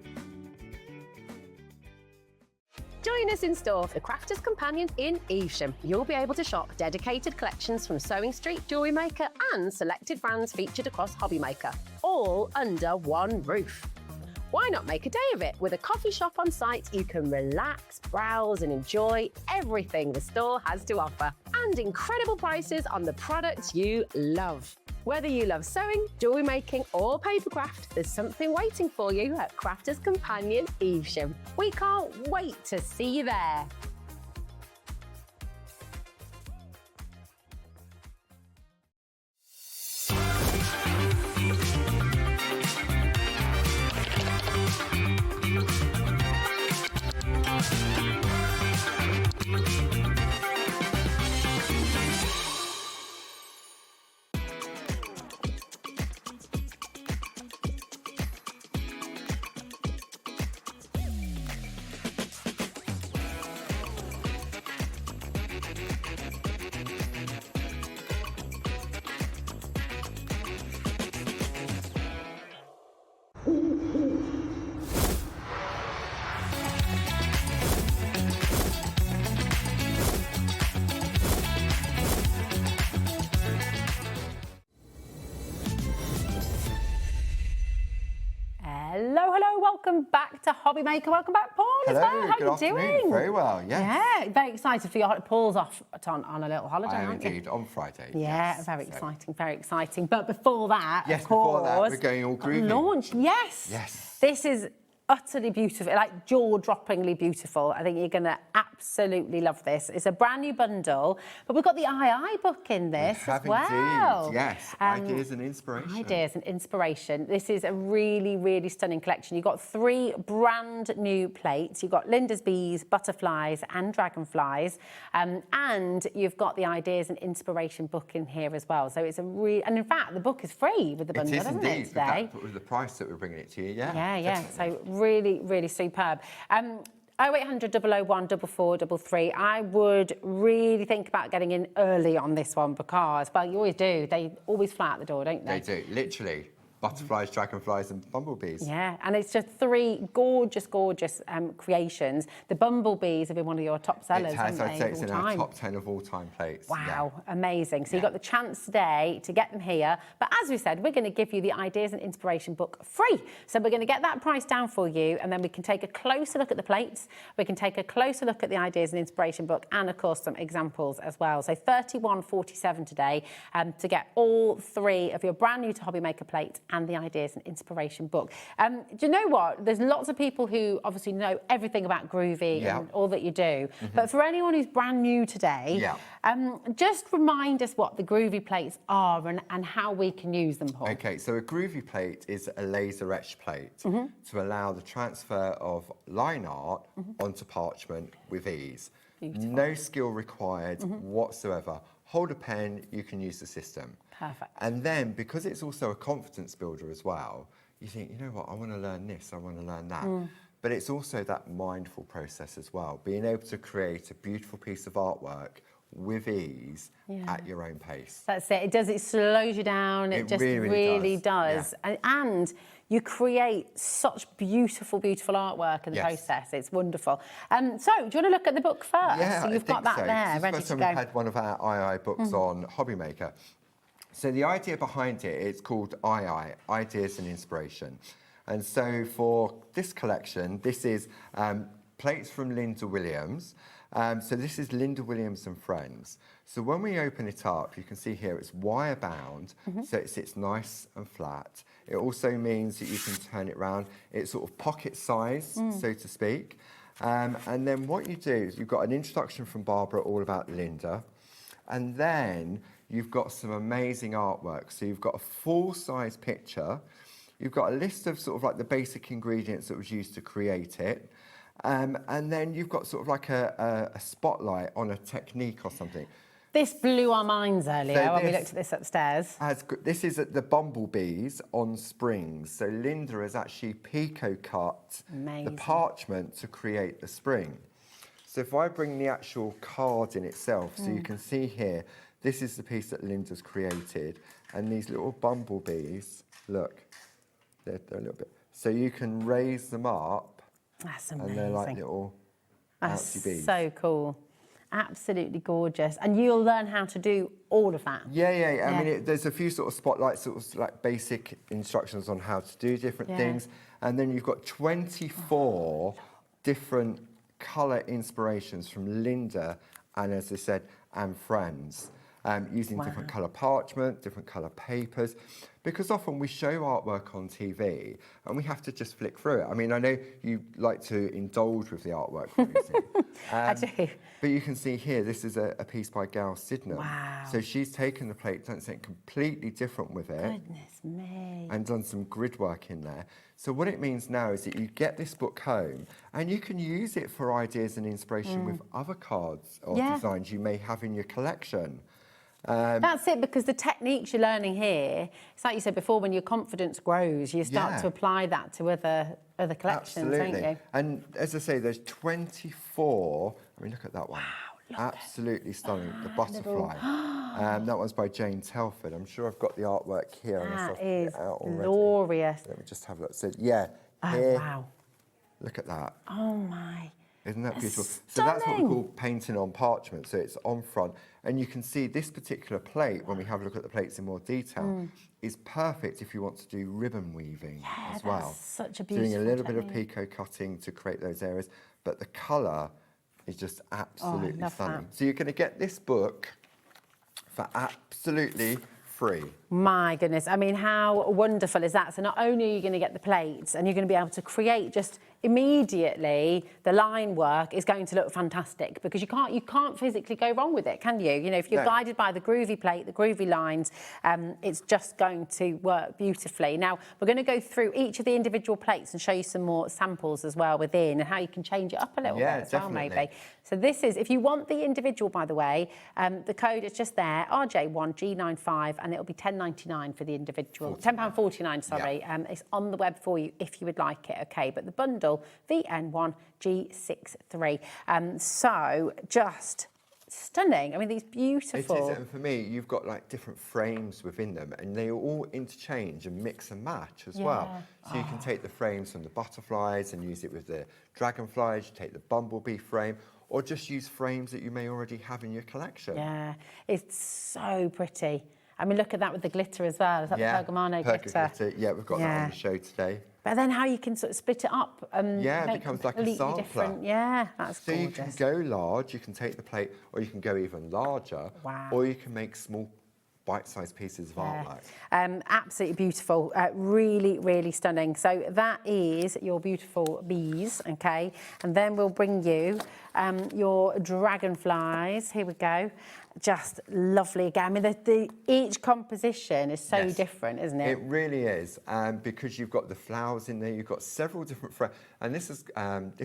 [SPEAKER 7] Join us in store for the Crafter's Companion in Evesham. You'll be able to shop dedicated collections from Sewing Street, Jewellery Maker and selected brands featured across HobbyMaker, all under one roof. Why not make a day of it? With a coffee shop on site, you can relax, browse and enjoy everything the store has to offer. And incredible prices on the products you love. Whether you love sewing, jewellery making or papercraft, there's something waiting for you at Crafter's Companion Evesham. We can't wait to see you there. Welcome back to HobbyMaker. Welcome back, Paul.
[SPEAKER 13] Hello,
[SPEAKER 7] How are you doing?
[SPEAKER 13] Very well, yes.
[SPEAKER 7] Yeah, very excited for your Paul's off on a little holiday,
[SPEAKER 13] I am
[SPEAKER 7] aren't you?
[SPEAKER 13] indeed, on Friday.
[SPEAKER 7] Yeah,
[SPEAKER 13] yes,
[SPEAKER 7] very exciting, very exciting. But before that,
[SPEAKER 13] yes,
[SPEAKER 7] of course,
[SPEAKER 13] before that, we're going all groovy.
[SPEAKER 7] Launch, yes.
[SPEAKER 13] Yes.
[SPEAKER 7] This is utterly beautiful, like jaw-droppingly beautiful. I think you're going to absolutely love this. It's a brand new bundle, but we've got the II book in this as well.
[SPEAKER 13] Indeed, yes. Ideas and inspiration.
[SPEAKER 7] Ideas and inspiration. This is a really, really stunning collection. You've got 3 brand new plates. You've got Linda's bees, butterflies and dragonflies. And you've got the ideas and inspiration book in here as well. So it's a really, and in fact, the book is free with the bundle, isn't it, today?
[SPEAKER 13] With the price that we're bringing it to you, yeah.
[SPEAKER 7] Yeah. So really, really superb. 0800 001 4433. I would really think about getting in early on this one because, well, you always do. They always fly out the door, don't they?
[SPEAKER 13] They do, literally. Butterflies, dragonflies and bumblebees.
[SPEAKER 7] Yeah, and it's just 3 gorgeous, gorgeous creations. The bumblebees have been one of your top sellers, haven't they?
[SPEAKER 13] I'd say it's in our top 10 of all-time plates.
[SPEAKER 7] Wow, amazing. So you've got the chance today to get them here. But as we said, we're going to give you the Ideas and Inspiration book free. So we're going to get that price down for you, and then we can take a closer look at the plates. We can take a closer look at the Ideas and Inspiration book, and of course some examples as well. So £31.47 today to get all 3 of your brand new to HobbyMaker plates and the Ideas and Inspiration book. Do you know what? There's lots of people who obviously know everything about Groovi and all that you do. But for anyone who's brand new today, just remind us what the Groovi plates are and how we can use them, Paul.
[SPEAKER 13] Okay, so a Groovi plate is a laser etched plate to allow the transfer of line art onto parchment with ease. Beautiful. No skill required whatsoever. Hold a pen, you can use the system.
[SPEAKER 7] Perfect.
[SPEAKER 13] And then, because it's also a confidence builder as well, you think, you know what, I want to learn this, I want to learn that. But it's also that mindful process as well, being able to create a beautiful piece of artwork with ease at your own pace.
[SPEAKER 7] That's it. It slows you down. It just really does.
[SPEAKER 13] Yeah.
[SPEAKER 7] And you create such beautiful, beautiful artwork in the process. It's wonderful. So, do you want to look at the book first?
[SPEAKER 13] Yeah,
[SPEAKER 7] so you've got that there, ready to go.
[SPEAKER 13] This is the first time we've had one of our II books on HobbyMaker. So the idea behind it, it's called II, Ideas and Inspiration. And so for this collection, this is plates from Linda Williams. So this is Linda Williams and Friends. So when we open it up, you can see here it's wire bound, so it sits nice and flat. It also means that you can turn it around. It's sort of pocket size, so to speak. And then what you do is you've got an introduction from Barbara all about Linda. And then you've got some amazing artwork. So you've got a full-size picture You've got a list of sort of like the basic ingredients that was used to create it. And then you've got sort of like a spotlight on a technique or something.
[SPEAKER 3] This blew our minds earlier
[SPEAKER 13] So
[SPEAKER 3] when we looked at this upstairs.
[SPEAKER 13] This is the bumblebees on springs. So Linda has actually pico-cut the parchment to create the spring. So if I bring the actual card in itself, so you can see here, this is the piece that Linda's created. And these little bumblebees, look, they're a little bit. So you can raise them up.
[SPEAKER 3] That's amazing.
[SPEAKER 13] And they're like little bouncy bees.
[SPEAKER 3] So cool. Absolutely gorgeous. And you'll learn how to do all of that.
[SPEAKER 13] Yeah. I mean, there's a few sort of spotlights, sort of like basic instructions on how to do different things. And then you've got 24 different colour inspirations from Linda and, as I said, and friends. Using different colour parchment, different colour papers, because often we show artwork on TV and we have to just flick through it. I mean, I know you like to indulge with the artwork we're using.
[SPEAKER 3] I do.
[SPEAKER 13] But you can see here, this is a piece by Gal Sidnam.
[SPEAKER 3] Wow.
[SPEAKER 13] So she's taken the plate, done something completely different with it.
[SPEAKER 3] Goodness me.
[SPEAKER 13] And done some grid work in there. So what it means now is that you get this book home and you can use it for ideas and inspiration with other cards or designs you may have in your collection.
[SPEAKER 3] That's it, because the techniques you're learning here, it's like you said before, when your confidence grows, you start to apply that to other collections, don't you?
[SPEAKER 13] And as I say, there's 24. I mean, look at that one.
[SPEAKER 3] Wow,
[SPEAKER 13] absolutely stunning. The butterfly. That one's by Jane Telford. I'm sure I've got the artwork here.
[SPEAKER 3] That is glorious.
[SPEAKER 13] Let me just have a look. So, here,
[SPEAKER 3] wow.
[SPEAKER 13] Look at that.
[SPEAKER 3] Oh, my.
[SPEAKER 13] Isn't that beautiful?
[SPEAKER 3] Stunning.
[SPEAKER 13] So that's what we call painting on parchment. So it's on front. And you can see this particular plate, when we have a look at the plates in more detail, is perfect if you want to do ribbon weaving as well.
[SPEAKER 3] Such a beautiful
[SPEAKER 13] Doing a little
[SPEAKER 3] technique.
[SPEAKER 13] bit of picot cutting to create those areas. But the colour is just absolutely stunning. So you're going to get this book for absolutely free.
[SPEAKER 3] My goodness. I mean, how wonderful is that? So not only are you going to get the plates and you're going to be able to create just immediately, the line work is going to look fantastic, because you can't physically go wrong with it, can you? You know, if you're guided by the Groovi plate, the Groovi lines, it's just going to work beautifully. Now, we're going to go through each of the individual plates and show you some more samples as well within, and how you can change it up a little bit as well, maybe. So this is, if you want the individual, by the way, the code is just there, RJ1G95, and it'll be £10.99 for the individual. £10.49, sorry. It's on the web for you if you would like it, okay? But the bundle, VN1G63. So just stunning. I mean, these beautiful.
[SPEAKER 13] It is, and for me, you've got like different frames within them, and they all interchange and mix and match as well. So you can take the frames from the butterflies and use it with the dragonflies, you take the bumblebee frame, or just use frames that you may already have in your collection.
[SPEAKER 3] Yeah, it's so pretty. I mean, look at that with the glitter as well. Is that the Pergamano glitter?
[SPEAKER 13] Yeah, we've got that on the show today.
[SPEAKER 3] But then how you can sort of split it up and
[SPEAKER 13] it becomes like a sampler.
[SPEAKER 3] Different. Yeah, that's
[SPEAKER 13] so
[SPEAKER 3] gorgeous.
[SPEAKER 13] You can go large, you can take the plate, or you can go even larger, or you can make small bite-sized pieces of artwork.
[SPEAKER 3] Absolutely beautiful, really, really stunning. So that is your beautiful bees, okay? And then we'll bring you your dragonflies. Here we go. Just lovely again. I mean, each composition is so different, isn't it?
[SPEAKER 13] It really is, because you've got the flowers in there, you've got several different frames, and this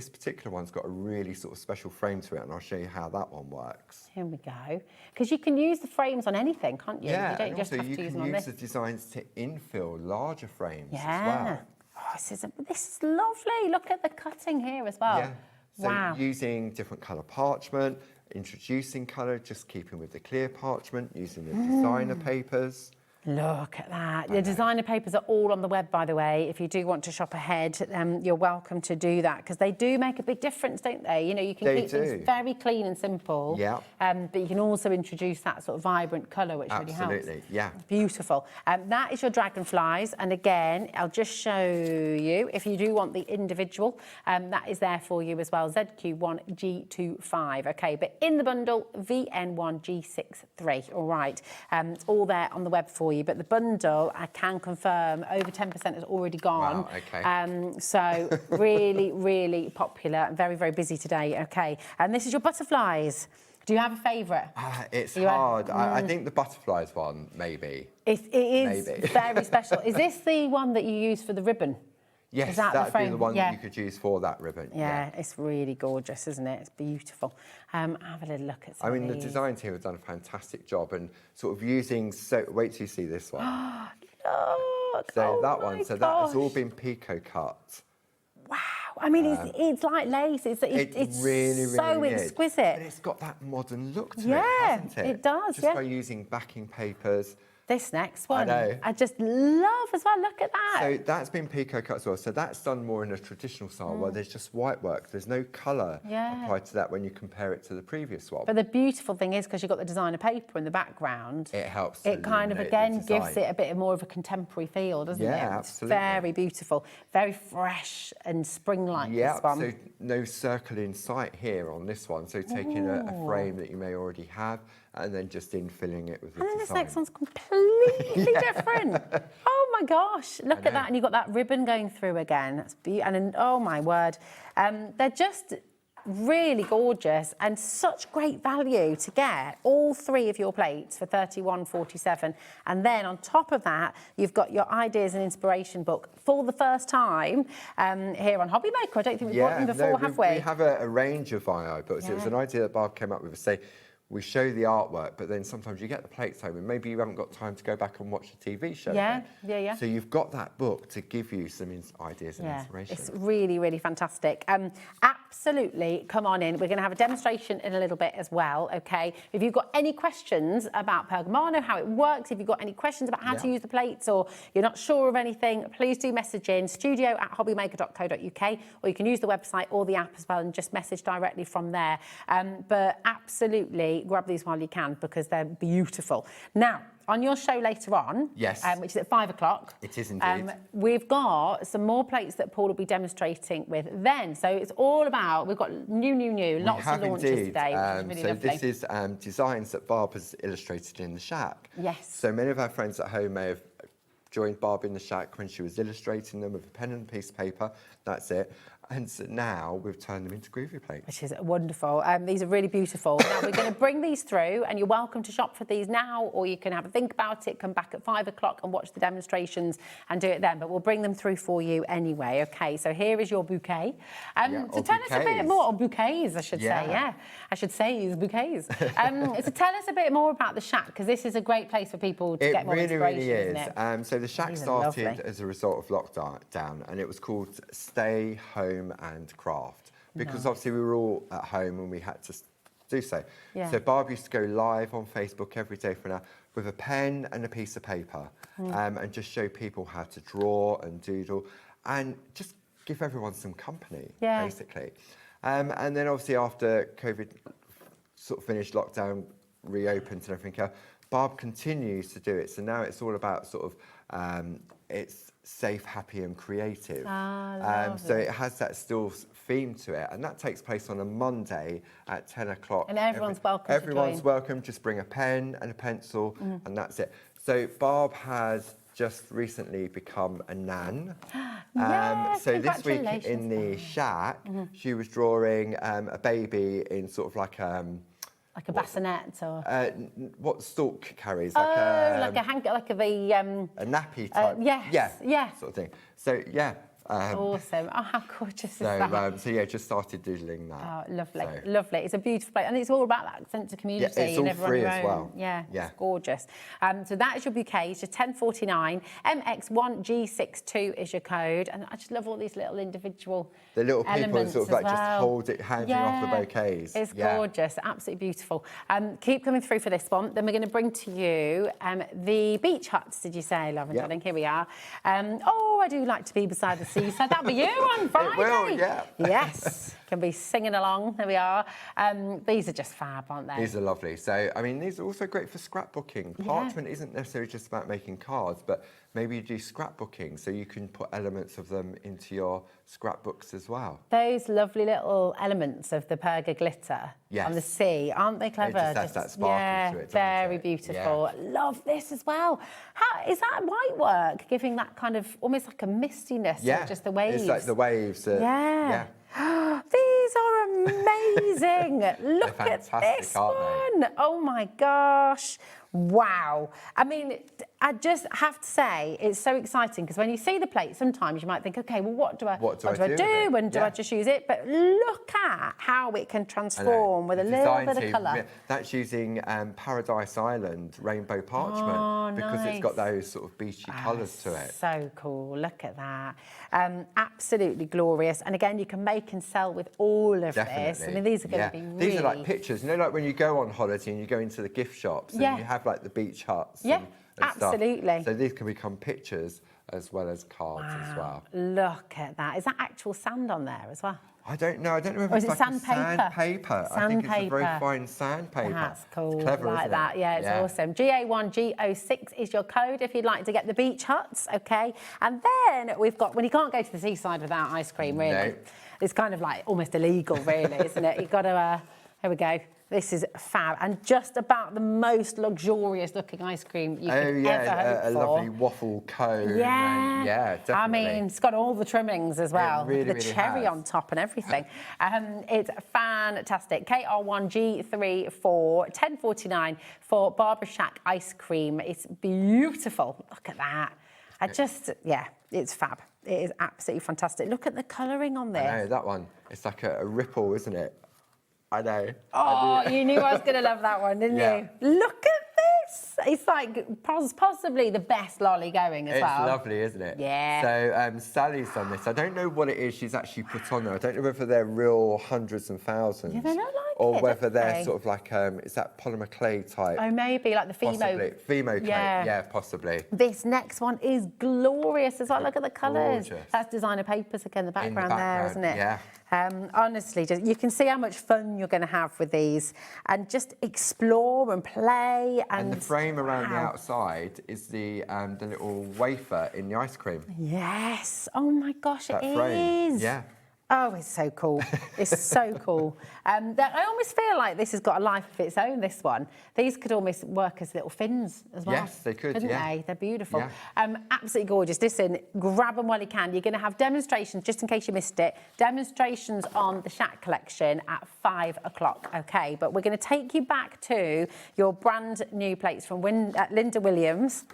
[SPEAKER 13] particular one's got a really sort of special frame to it, and I'll show you how that one works.
[SPEAKER 3] Here we go. Because you can use the frames on anything, can't you?
[SPEAKER 13] Yeah,
[SPEAKER 3] you don't
[SPEAKER 13] and
[SPEAKER 3] just
[SPEAKER 13] also
[SPEAKER 3] have
[SPEAKER 13] you
[SPEAKER 3] to use
[SPEAKER 13] can
[SPEAKER 3] them on
[SPEAKER 13] use
[SPEAKER 3] this.
[SPEAKER 13] the designs to infill larger frames as
[SPEAKER 3] Yeah.
[SPEAKER 13] well.
[SPEAKER 3] Oh, this is lovely. Look at the cutting here as well.
[SPEAKER 13] Yeah. So
[SPEAKER 3] wow.
[SPEAKER 13] using different colour parchment, introducing colour, just keeping with the clear parchment, using the designer papers.
[SPEAKER 3] Look at that. The designer papers are all on the web, by the way. If you do want to shop ahead, you're welcome to do that, because they do make a big difference, don't they? You know, you can keep things very clean and simple, but you can also introduce that sort of vibrant colour, which really helps.
[SPEAKER 13] Absolutely, yeah.
[SPEAKER 3] Beautiful. That is your dragonflies. And again, I'll just show you, if you do want the individual, that is there for you as well, ZQ1G25, okay? But in the bundle, VN1G63, all right? It's all there on the web for you, but the bundle, I can confirm, over 10% has already gone.
[SPEAKER 13] Wow, okay.
[SPEAKER 3] So really, really popular and very, very busy today, okay? And this is your butterflies. Do you have a favourite?
[SPEAKER 13] It's hard. I think the butterflies one, maybe.
[SPEAKER 3] It is
[SPEAKER 13] Maybe.
[SPEAKER 3] very special. Is this the one that you use for the ribbon?
[SPEAKER 13] Yes,
[SPEAKER 3] Is that
[SPEAKER 13] that'd
[SPEAKER 3] the
[SPEAKER 13] be
[SPEAKER 3] frame?
[SPEAKER 13] the one that you could use for that ribbon.
[SPEAKER 3] Yeah, it's really gorgeous, isn't it? It's beautiful. Have a little look at some
[SPEAKER 13] I mean,
[SPEAKER 3] of
[SPEAKER 13] the
[SPEAKER 3] these.
[SPEAKER 13] design team have done a fantastic job and sort of using, wait till you see this one.
[SPEAKER 3] Look,
[SPEAKER 13] So that one, so that has all
[SPEAKER 3] gosh.
[SPEAKER 13] been pico cut.
[SPEAKER 3] Wow. I mean, it's like lace. It's
[SPEAKER 13] really,
[SPEAKER 3] so
[SPEAKER 13] really is.
[SPEAKER 3] exquisite.
[SPEAKER 13] But it's got that modern look to it,
[SPEAKER 3] Yeah,
[SPEAKER 13] hasn't it?
[SPEAKER 3] it does,
[SPEAKER 13] Just
[SPEAKER 3] yeah.
[SPEAKER 13] by using backing papers.
[SPEAKER 3] This next one,
[SPEAKER 13] know.
[SPEAKER 3] I just love as well. Look at that.
[SPEAKER 13] So that's been pico cut as well. So that's done more in a traditional style where there's just white work. There's no colour applied to that when you compare it to the previous one.
[SPEAKER 3] But the beautiful thing is, because you've got the designer paper in the background,
[SPEAKER 13] it helps.
[SPEAKER 3] It kind of, again, gives it a bit more of a contemporary feel, doesn't it?
[SPEAKER 13] Yeah,
[SPEAKER 3] It's
[SPEAKER 13] absolutely.
[SPEAKER 3] very beautiful. Very fresh and spring-like,
[SPEAKER 13] Yeah,
[SPEAKER 3] this one.
[SPEAKER 13] so no circle in sight here on this one. So taking a frame that you may already have and then just infilling it with the
[SPEAKER 3] And then
[SPEAKER 13] design.
[SPEAKER 3] this next one's completely different. Oh my gosh, look at that. And you've got that ribbon going through again. That's beautiful. And oh my word. They're just really gorgeous and such great value to get all 3 of your plates for $31.47. And then on top of that, you've got your ideas and inspiration book for the first time here on HobbyMaker. I don't think we've got them before, have we?
[SPEAKER 13] We have a range of II books. It was an idea that Barb came up with. Say, we show the artwork, but then sometimes you get the plates home and maybe you haven't got time to go back and watch the TV show.
[SPEAKER 3] Yeah.
[SPEAKER 13] So you've got that book to give you some ideas and inspiration.
[SPEAKER 3] It's really, really fantastic. Absolutely, come on in. We're going to have a demonstration in a little bit as well, okay? If you've got any questions about Pergamano, how it works, if you've got any questions about how to use the plates or you're not sure of anything, please do message in studio@hobbymaker.co.uk, or you can use the website or the app as well and just message directly from there. But absolutely, grab these while you can because they're beautiful. Now, on your show later on, which is at 5 o'clock.
[SPEAKER 13] It is indeed.
[SPEAKER 3] We've got some more plates that Paul will be demonstrating with then. So it's all about, we've got new, lots of launches today, which is really lovely.
[SPEAKER 13] This is designs that Barb has illustrated in the shack.
[SPEAKER 3] Yes.
[SPEAKER 13] So many of our friends at home may have joined Barb in the shack when she was illustrating them with a pen and a piece of paper. That's it. And so now we've turned them into groovy plates.
[SPEAKER 3] Which is wonderful. These are really beautiful. Now we're going to bring these through and you're welcome to shop for these now, or you can have a think about it, come back at 5 o'clock and watch the demonstrations and do it then. But we'll bring them through for you anyway. Okay, so here is your bouquet. So tell us a bit more, or bouquets, I should say. Yeah, I should say is bouquets. So tell us a bit more about the shack, because this is a great place for people to get more inspiration.
[SPEAKER 13] It really is.
[SPEAKER 3] Isn't it?
[SPEAKER 13] So the shack started as a result of lockdown, and it was called Stay Home and Craft, because obviously we were all at home and we had to do so. So Barb used to go live on Facebook every day for an hour with a pen and a piece of paper and just show people how to draw and doodle and just give everyone some company, basically. And then obviously after COVID sort of finished, lockdown reopened and everything else, Barb continues to do it. So now it's all about sort of, it's safe, happy and creative. So it has that still theme to it, and that takes place on a Monday at 10 o'clock.
[SPEAKER 3] And everyone's welcome to
[SPEAKER 13] Everyone's
[SPEAKER 3] join.
[SPEAKER 13] welcome, just bring a pen and a pencil and that's it. So Barb has just recently become a nan. So this week in the shack, she was drawing a baby in sort of like a
[SPEAKER 3] bassinet or
[SPEAKER 13] what stalk carries,
[SPEAKER 3] like a
[SPEAKER 13] nappy type, sort of thing. So
[SPEAKER 3] awesome! Oh, how gorgeous is
[SPEAKER 13] so,
[SPEAKER 3] that?
[SPEAKER 13] so yeah, just started doodling that.
[SPEAKER 3] Oh, lovely,
[SPEAKER 13] So.
[SPEAKER 3] lovely. It's a beautiful place, and it's all about that sense of community.
[SPEAKER 13] Yeah, it's all
[SPEAKER 3] and everyone
[SPEAKER 13] free
[SPEAKER 3] on
[SPEAKER 13] as
[SPEAKER 3] your own.
[SPEAKER 13] well.
[SPEAKER 3] Yeah,
[SPEAKER 13] Yeah.
[SPEAKER 3] it's gorgeous. So that is your bouquet. It's just $10.49. MX1G62 is your code, and I just love all these little individual
[SPEAKER 13] The little people
[SPEAKER 3] elements
[SPEAKER 13] sort of like
[SPEAKER 3] as
[SPEAKER 13] just
[SPEAKER 3] well.
[SPEAKER 13] hold it, handing off the bouquets.
[SPEAKER 3] It's gorgeous, absolutely beautiful. Keep coming through for this one. Then we're going to bring to you the beach huts, did you say, love and darling? Here we are. Oh, I do like to be beside the sea, so that'll be you on Friday.
[SPEAKER 13] It will, yeah.
[SPEAKER 3] Yes, can be singing along. There we are. These are just fab, aren't they?
[SPEAKER 13] These are lovely. So, I mean, these are also great for scrapbooking. Parchment isn't necessarily just about making cards, but maybe you do scrapbooking, so you can put elements of them into your scrapbooks as well.
[SPEAKER 3] Those lovely little elements of the perga glitter on the sea, aren't they clever?
[SPEAKER 13] It just has that sparkle to it, doesn't
[SPEAKER 3] very
[SPEAKER 13] it?
[SPEAKER 3] beautiful. Love this as well. How is that white work, giving that kind of almost like a mistiness of just the waves?
[SPEAKER 13] It's like the waves.
[SPEAKER 3] Yeah. These are amazing. Look at this one. Oh my gosh. Wow. I mean, I just have to say, it's so exciting because when you see the plate, sometimes you might think, okay, well, what do I do? And do I just use it? But look at how it can transform with a little bit of colour.
[SPEAKER 13] That's using Paradise Island rainbow parchment because it's got those sort of beachy colours to it.
[SPEAKER 3] So cool. Look at that. Absolutely glorious. And again, you can make and sell with all of this. I mean, these are going to be really...
[SPEAKER 13] These are like pictures. You know, like when you go on holiday and you go into the gift shops and you have like the beach huts and
[SPEAKER 3] absolutely
[SPEAKER 13] stuff. So these can become pictures as well as cards as well.
[SPEAKER 3] Look at that. Is that actual sand on there as well?
[SPEAKER 13] I don't know. I don't know if it's like sandpaper. I think it's a very fine sandpaper.
[SPEAKER 3] That's cool.
[SPEAKER 13] It's clever,
[SPEAKER 3] like
[SPEAKER 13] isn't
[SPEAKER 3] that.
[SPEAKER 13] it?
[SPEAKER 3] Yeah, it's awesome. GA1GO6 is your code if you'd like to get the beach huts, okay? And then we've got, when you can't go to the seaside without ice cream, really. No. It's kind of like almost illegal, really, isn't it? You've got to, here we go. This is fab, and just about the most luxurious looking ice cream you could ever hope for.
[SPEAKER 13] A lovely waffle cone. Yeah, definitely. I
[SPEAKER 3] mean, it's got all the trimmings as well. The cherry on top and everything. It's fantastic. KR1G34 1049 for Barbara Shack ice cream. It's beautiful. Look at that. It's fab. It is absolutely fantastic. Look at the colouring on this.
[SPEAKER 13] I know, that one. It's like a ripple, isn't it? I know.
[SPEAKER 3] Oh, you knew I was going to love that one, didn't you? Look at this. It's like possibly the best lolly going as well.
[SPEAKER 13] It's lovely, isn't it?
[SPEAKER 3] Yeah.
[SPEAKER 13] So Sally's done this. I don't know what it is she's actually put on there. I don't know whether they're real hundreds and thousands.
[SPEAKER 3] Yeah, they look like
[SPEAKER 13] or whether they're sort of like, is that polymer clay type?
[SPEAKER 3] Oh, maybe like the Fimo.
[SPEAKER 13] Possibly. Fimo clay, yeah, possibly.
[SPEAKER 3] This next one is glorious as well. Look at the colours.
[SPEAKER 13] Gorgeous.
[SPEAKER 3] That's designer papers again, the background there, isn't it?
[SPEAKER 13] Yeah.
[SPEAKER 3] Honestly, you can see how much fun you're going to have with these and just explore and play.
[SPEAKER 13] And the frame around the outside is the little wafer in the ice cream.
[SPEAKER 3] Yes. Oh, my gosh,
[SPEAKER 13] that
[SPEAKER 3] it
[SPEAKER 13] frame.
[SPEAKER 3] is.
[SPEAKER 13] Yeah.
[SPEAKER 3] Oh, it's so cool. It's so cool. I almost feel like this has got a life of its own, this one. These could almost work as little fins as well.
[SPEAKER 13] Yes, they could,
[SPEAKER 3] couldn't they? They're beautiful.
[SPEAKER 13] Yeah.
[SPEAKER 3] Absolutely gorgeous. Listen, grab them while you can. You're going to have demonstrations, just in case you missed it, demonstrations on the Shack collection at 5 o'clock, OK? But we're going to take you back to your brand new plates from Linda Williams.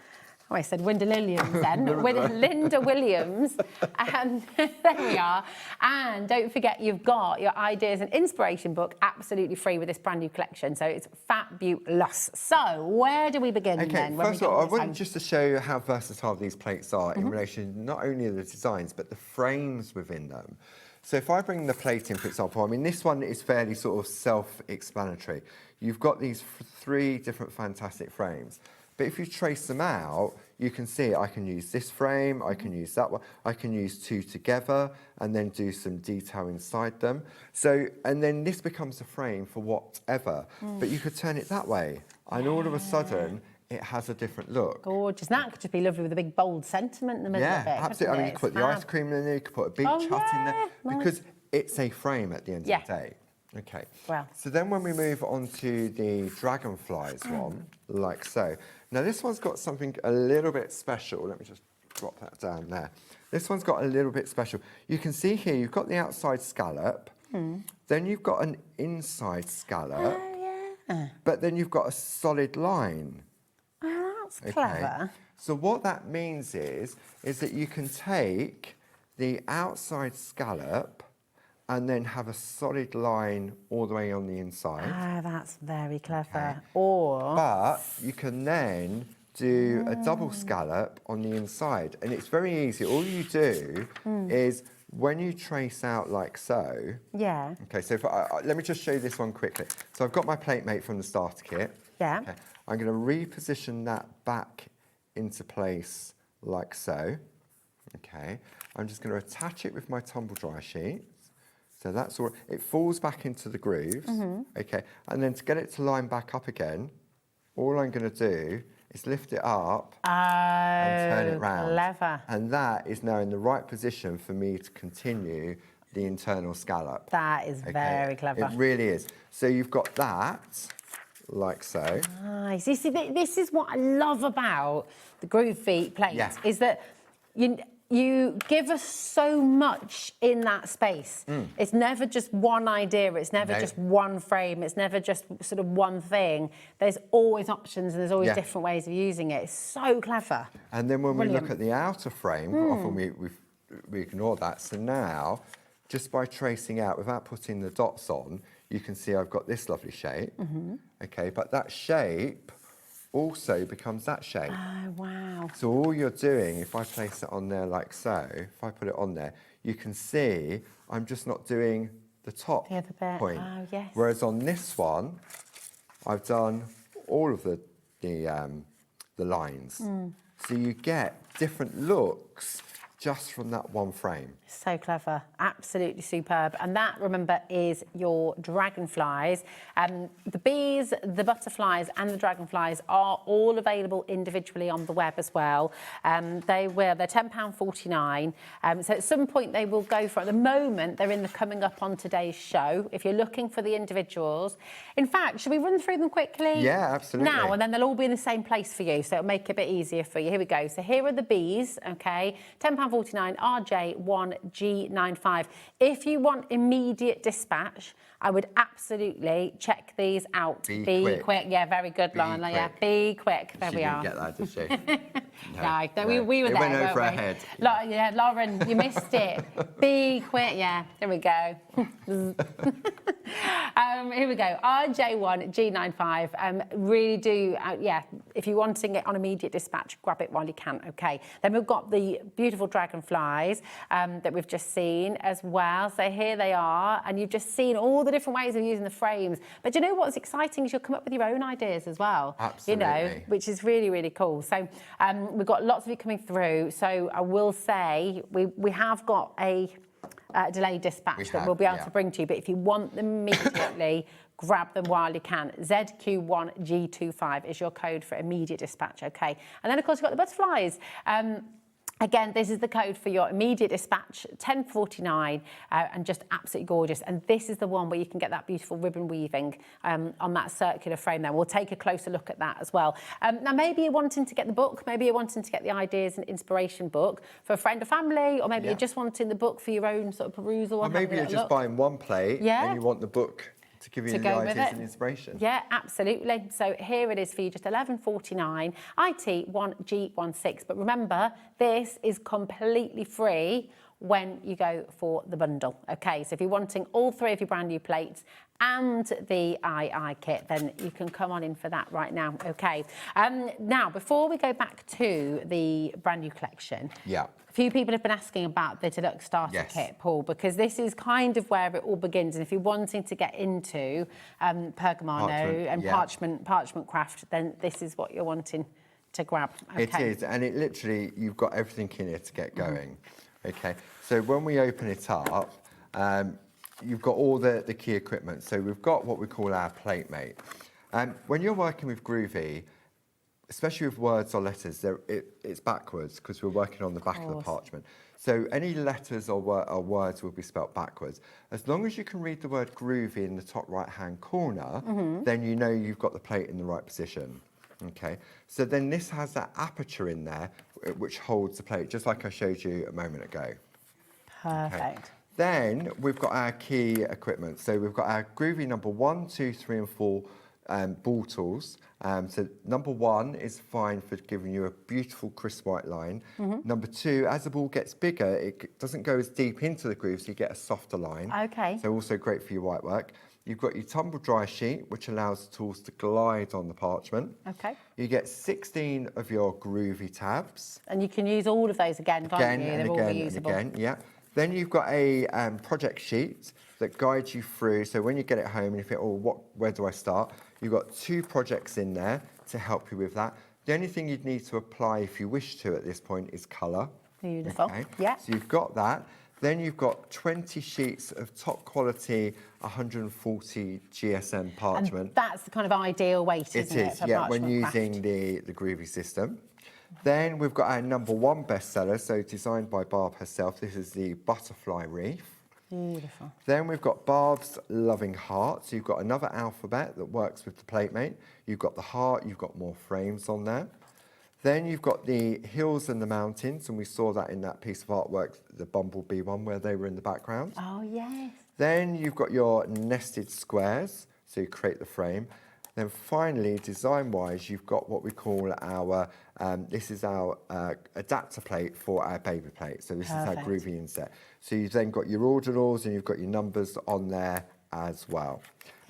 [SPEAKER 3] Oh, I said Winda Williams then. Linda Williams. And there we are. And don't forget, you've got your ideas and inspiration book absolutely free with this brand new collection. So it's fabulous. So where do we begin then?
[SPEAKER 13] First of all, I wanted just to show you how versatile these plates are in relation not only to the designs, but the frames within them. So if I bring the plate in, for example, I mean, this one is fairly sort of self-explanatory. You've got these 3 different fantastic frames. But if you trace them out, you can see I can use this frame, I can use that one, I can use 2 together and then do some detail inside them. So, and then this becomes a frame for whatever. But you could turn it that way, and all of a sudden, it has a different look.
[SPEAKER 3] Gorgeous. That could just be lovely with a big bold sentiment in the middle of it.
[SPEAKER 13] Yeah, absolutely. I mean, you could put the ice cream in there, you could put a big hut in there, because it's a frame at the end of the day. Okay.
[SPEAKER 3] Well.
[SPEAKER 13] So then when we move on to the dragonflies one, like so. Now this one's got something a little bit special. Let me just drop that down there. This one's got a little bit special. You can see here, you've got the outside scallop, then you've got an inside scallop, but then you've got a solid line.
[SPEAKER 3] Oh, that's clever.
[SPEAKER 13] So what that means is that you can take the outside scallop and then have a solid line all the way on the inside.
[SPEAKER 3] Ah, that's very clever.
[SPEAKER 13] But you can then do a double scallop on the inside. And it's very easy. All you do is when you trace out like so.
[SPEAKER 3] Yeah.
[SPEAKER 13] Okay, so if let me just show you this one quickly. So I've got my plate mate from the starter kit.
[SPEAKER 3] Yeah.
[SPEAKER 13] Okay. I'm going to reposition that back into place like so. Okay. I'm just going to attach it with my tumble dry sheet. So that's all, it falls back into the grooves, okay? And then to get it to line back up again, all I'm going to do is lift it up and turn it round.
[SPEAKER 3] Clever.
[SPEAKER 13] And that is now in the right position for me to continue the internal scallop.
[SPEAKER 3] That is very clever.
[SPEAKER 13] It really is. So you've got that, like so.
[SPEAKER 3] Nice. This is what I love about the Groovi plates, is that you give us so much in that space. It's never just one idea, it's never just one frame, it's never just sort of one thing. There's always options and there's always different ways of using it. It's so clever.
[SPEAKER 13] And then when we look at the outer frame, often we ignore that. So now, just by tracing out, without putting the dots on, you can see I've got this lovely shape. Okay, but that shape also becomes that shape.
[SPEAKER 3] Oh, wow.
[SPEAKER 13] So all you're doing, if I place it on there like so, if I put it on there, you can see I'm just not doing the top point.
[SPEAKER 3] Oh, yes.
[SPEAKER 13] Whereas on this one, I've done all of the lines. So you get different looks just from that one frame.
[SPEAKER 3] So clever, absolutely superb. And that, remember, is your dragonflies. The bees, the butterflies and the dragonflies are all available individually on the web as well. They're £10.49. So at some point they will go for, at the moment, they're in the coming up on today's show. If you're looking for the individuals. In fact, should we run through them quickly?
[SPEAKER 13] Yeah, absolutely.
[SPEAKER 3] Now, and then they'll all be in the same place for you, so it'll make it a bit easier for you. Here we go. So here are the bees, okay? £10.49, RJ1G95. If you want immediate dispatch, I would absolutely check these out. Be quick. Yeah, very good, Lauren. Yeah, be quick. There we are.
[SPEAKER 13] She didn't get that, did she?
[SPEAKER 3] No, we were
[SPEAKER 13] it
[SPEAKER 3] there.
[SPEAKER 13] Went over her head.
[SPEAKER 3] Yeah, Lauren, you missed it. Be quick. Yeah, there we go. Here we go. RJ1G95. Really do, if you're wanting it on immediate dispatch, grab it while you can, okay? Then we've got the beautiful dragonflies that we've just seen as well. So here they are, and you've just seen all the different ways of using the frames. But you know what's exciting is you'll come up with your own ideas as well.
[SPEAKER 13] Absolutely.
[SPEAKER 3] You know, which is really, really cool. So we've got lots of you coming through. So I will say we have got a delayed dispatch that we'll be able to bring to you. But if you want them immediately, grab them while you can. ZQ1G25 is your code for immediate dispatch, okay? And then, of course, you've got the butterflies. Again, this is the code for your immediate dispatch, $10.49, and just absolutely gorgeous. And this is the one where you can get that beautiful ribbon weaving on that circular frame there. We'll take a closer look at that as well. Now, maybe you're wanting to get the book, maybe you're wanting to get the ideas and inspiration book for a friend or family, or maybe you're just wanting the book for your own sort of perusal.
[SPEAKER 13] Or maybe you're just buying one plate and you want the book to give you the ideas and inspiration.
[SPEAKER 3] Yeah, absolutely. So here it is for you, just $11.49, IT1G16. But remember, this is completely free when you go for the bundle. Okay, so if you're wanting all three of your brand new plates and the II kit, then you can come on in for that right now. Okay. Now, before we go back to the brand new collection, a few people have been asking about the deluxe starter kit, Paul, because this is kind of where it all begins. And if you're wanting to get into pergamano and parchment craft, then this is what you're wanting to grab. Okay.
[SPEAKER 13] It is, and it literally, you've got everything in here to get going. Okay, so when we open it up, you've got all the key equipment. So we've got what we call our plate mate. When you're working with Groovi, especially with words or letters, it's backwards because we're working on the back of the parchment. So any letters or words will be spelt backwards. As long as you can read the word Groovi in the top right-hand corner, then you know you've got the plate in the right position. Okay, so then this has that aperture in there which holds the plate, just like I showed you a moment ago.
[SPEAKER 3] Perfect.
[SPEAKER 13] Okay. Then we've got our key equipment. So we've got our Groovi number 1, 2, 3 and 4 ball tools. So number 1 is fine for giving you a beautiful crisp white line. Number 2, as the ball gets bigger, it doesn't go as deep into the groove, so you get a softer line.
[SPEAKER 3] Okay.
[SPEAKER 13] So also great for your white work. You've got your tumble dry sheet, which allows the tools to glide on the parchment.
[SPEAKER 3] Okay.
[SPEAKER 13] You get 16 of your Groovi tabs.
[SPEAKER 3] And you can use all of those again, can't you? They're all reusable.
[SPEAKER 13] And again, yeah. Then you've got a project sheet that guides you through. So when you get it home and you think, where do I start? You've got 2 projects in there to help you with that. The only thing you'd need to apply if you wish to at this point is colour.
[SPEAKER 3] Beautiful.
[SPEAKER 13] Okay?
[SPEAKER 3] Yeah.
[SPEAKER 13] So you've got that. Then you've got 20 sheets of top quality 140 GSM parchment.
[SPEAKER 3] And that's the kind of ideal weight, isn't it?
[SPEAKER 13] It is, yeah, when using the Groovi system. Then we've got our number 1 bestseller, so designed by Barb herself. This is the Butterfly Reef.
[SPEAKER 3] Beautiful.
[SPEAKER 13] Then we've got Barb's Loving Heart. So you've got another alphabet that works with the plate mate. You've got the heart, you've got more frames on there. Then you've got the hills and the mountains, and we saw that in that piece of artwork, the bumblebee one, where they were in the background.
[SPEAKER 3] Oh, yes.
[SPEAKER 13] Then you've got your nested squares, so you create the frame. Then finally, design-wise, you've got what we call our, this is our adapter plate for our baby plate. So this is our Groovi inset. So you've then got your ordinals and you've got your numbers on there as well.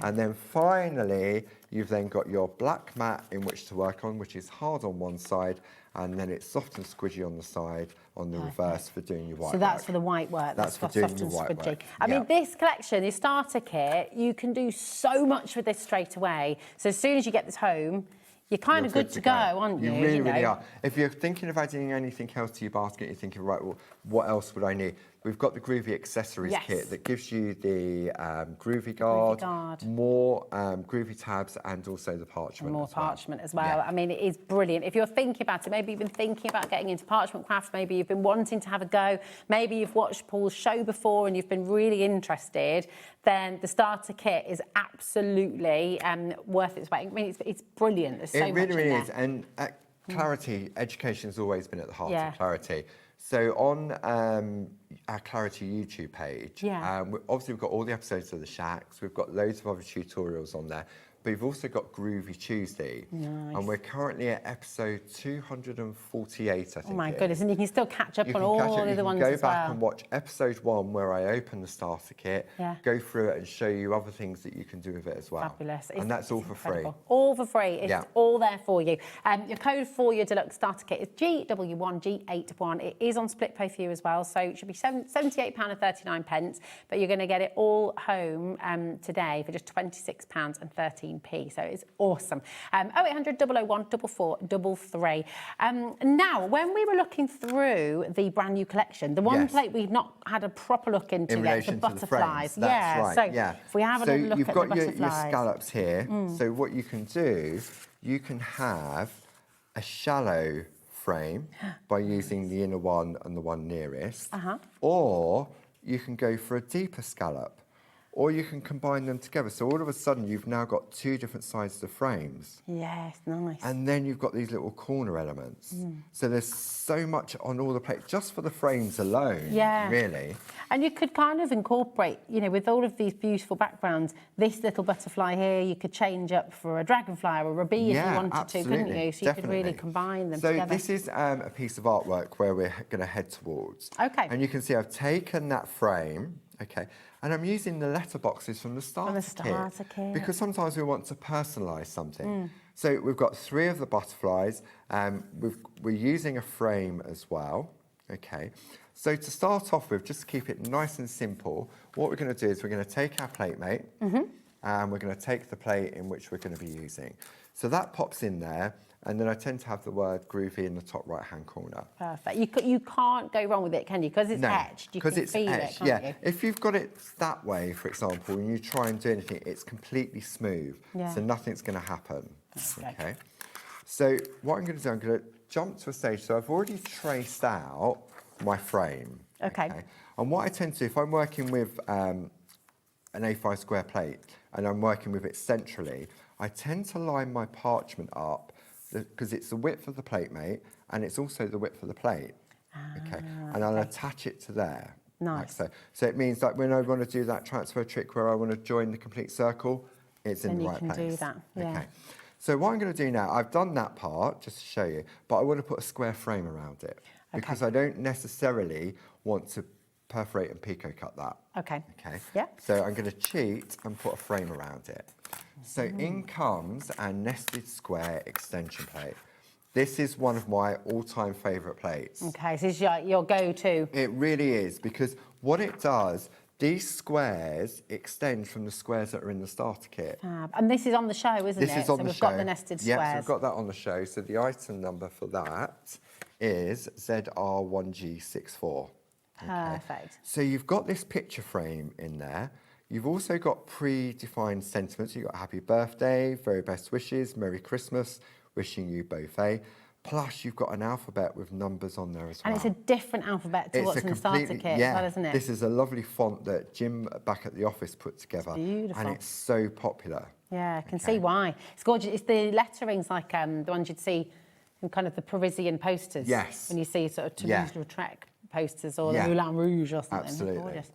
[SPEAKER 13] And then finally, you've then got your black mat in which to work on, which is hard on one side, and then it's soft and squidgy on the side, on the reverse for doing your white work.
[SPEAKER 3] So that's for the white work.
[SPEAKER 13] That's for doing your white work.
[SPEAKER 3] I mean, this collection, your starter kit, you can do so much with this straight away. So as soon as you get this home, you're kind of good to go, aren't you?
[SPEAKER 13] You really are. If you're thinking of adding anything else to your basket, you're thinking, right, well, what else would I need? We've got the Groovi accessories kit that gives you the Groovi guard, more Groovi tabs, and also the parchment.
[SPEAKER 3] More parchment as well. I mean, it is brilliant. If you're thinking about it, maybe you've been thinking about getting into parchment crafts, maybe you've been wanting to have a go, maybe you've watched Paul's show before and you've been really interested, then the starter kit is absolutely worth its weight. I mean, it's brilliant. There's so much in there.
[SPEAKER 13] It really is. And Clarity, education has always been at the heart of Clarity. So on our Clarity YouTube page, obviously we've got all the episodes of the Shacks, we've got loads of other tutorials on there, but we've also got Groovy Tuesday, and we're currently at episode 248, I think.
[SPEAKER 3] Oh my goodness, and you can still catch up on all the other ones as well.
[SPEAKER 13] You can go back and watch episode 1 where I open the starter kit, go through it and show you other things that you can do with it as well.
[SPEAKER 3] Fabulous.
[SPEAKER 13] And that's all for free.
[SPEAKER 3] All for free. It's all there for you. Your code for your deluxe starter kit is GW1G81. It is on split pay for you as well, so it should be £78.39, but you're going to get it all home today for just £26.13. So it's awesome. 0800 001 4433. Now, when we were looking through the brand new collection, the one plate we've not had a proper look into yet, the butterflies.
[SPEAKER 13] That's right.
[SPEAKER 3] So if we have a look
[SPEAKER 13] you've
[SPEAKER 3] at
[SPEAKER 13] got
[SPEAKER 3] the butterflies.
[SPEAKER 13] your scallops here. So what you can do, you can have a shallow frame by using the inner one and the one nearest, or you can go for a deeper scallop. Or you can combine them together. So all of a sudden, you've now got 2 different sides of frames.
[SPEAKER 3] Yes, nice.
[SPEAKER 13] And then you've got these little corner elements. So there's so much on all the plates, just for the frames alone, really.
[SPEAKER 3] And you could kind of incorporate, you know, with all of these beautiful backgrounds, this little butterfly here, you could change up for a dragonfly or a bee if you wanted to, couldn't you? So you could really combine them together.
[SPEAKER 13] So this is a piece of artwork where we're going to head towards.
[SPEAKER 3] Okay.
[SPEAKER 13] And you can see I've taken that frame, and I'm using the letterboxes from the starter kit. Because sometimes we want to personalise something. So we've got 3 of the butterflies. We're using a frame as well. So to start off with, just to keep it nice and simple, what we're going to do is we're going to take our plate mate, and we're going to take the plate in which we're going to be using. So that pops in there. And then I tend to have the word Groovy in the top right-hand corner.
[SPEAKER 3] Perfect. You can't go wrong with it, can you? Because it's etched. You can feel it, can't you?
[SPEAKER 13] If you've got it that way, for example, and you try and do anything, it's completely smooth. So nothing's going to happen. Okay. So what I'm going to do, I'm going to jump to a stage. So I've already traced out my frame. Okay. And what I tend to do, if I'm working with an A5 square plate and I'm working with it centrally, I tend to line my parchment up because it's the width of the plate mate and it's also the width of the plate. And I'll attach it to there.
[SPEAKER 3] Nice.
[SPEAKER 13] Like so it means that when I want to do that transfer trick where I want to join the complete circle, it's in the right place.
[SPEAKER 3] Then you can do that,
[SPEAKER 13] So what I'm going to do now, I've done that part just to show you, but I want to put a square frame around it because I don't necessarily want to perforate and picot cut that. So I'm going to cheat and put a frame around it. So in comes our nested square extension plate. This is one of my all-time favourite plates.
[SPEAKER 3] So this is your go-to.
[SPEAKER 13] It really is, because what it does, these squares extend from the squares that are in the starter kit.
[SPEAKER 3] And this is on the show, isn't it?
[SPEAKER 13] This is on the show.
[SPEAKER 3] So we've got the nested squares.
[SPEAKER 13] Yes, we've got that on the show. So the item number for that is ZR1G64.
[SPEAKER 3] Perfect.
[SPEAKER 13] So you've got this picture frame in there. You've also got pre-defined sentiments. You've got happy birthday, very best wishes, Merry Christmas, wishing you both a. Plus, you've got an alphabet with numbers on there as well.
[SPEAKER 3] And it's a different alphabet to what's in the starter kit as well, isn't it?
[SPEAKER 13] This is a lovely font that Jim back at the office put together.
[SPEAKER 3] It's beautiful.
[SPEAKER 13] And it's so popular.
[SPEAKER 3] Yeah, I can see why. It's gorgeous. It's the lettering's like the ones you'd see and kind of the Parisian posters.
[SPEAKER 13] Yes.
[SPEAKER 3] When you see sort of Toulouse-Lautrec posters or
[SPEAKER 13] Yeah.
[SPEAKER 3] the Moulin Rouge or something.
[SPEAKER 13] Absolutely.
[SPEAKER 3] Gorgeous.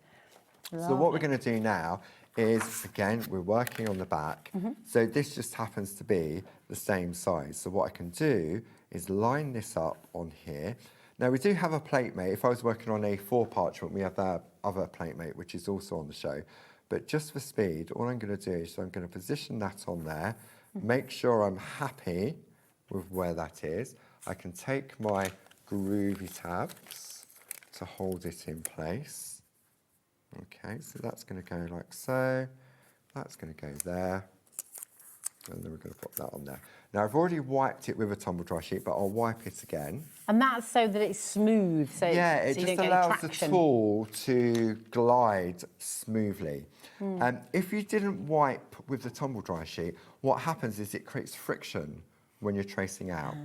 [SPEAKER 13] So what we're going to do now is, again, we're working on the back. So this just happens to be the same size. So what I can do is line this up on here. Now we do have a plate mate. If I was working on A4 parchment, we have that other plate mate, which is also on the show. But just for speed, all I'm going to do is I'm going to position that on there, make sure I'm happy with where that is. I can take my groovy tabs to hold it in place. Okay, so that's going to go like so. That's going to go there. And then we're going to put that on there. Now, I've already wiped it with a tumble dry sheet, but I'll wipe it again.
[SPEAKER 3] And that's so that it's smooth, so,
[SPEAKER 13] Yeah,
[SPEAKER 3] so
[SPEAKER 13] it
[SPEAKER 3] you
[SPEAKER 13] just
[SPEAKER 3] don't
[SPEAKER 13] allows
[SPEAKER 3] get
[SPEAKER 13] the
[SPEAKER 3] traction.
[SPEAKER 13] tool to glide smoothly. If you didn't wipe with the tumble dry sheet, what happens is it creates friction when you're tracing out.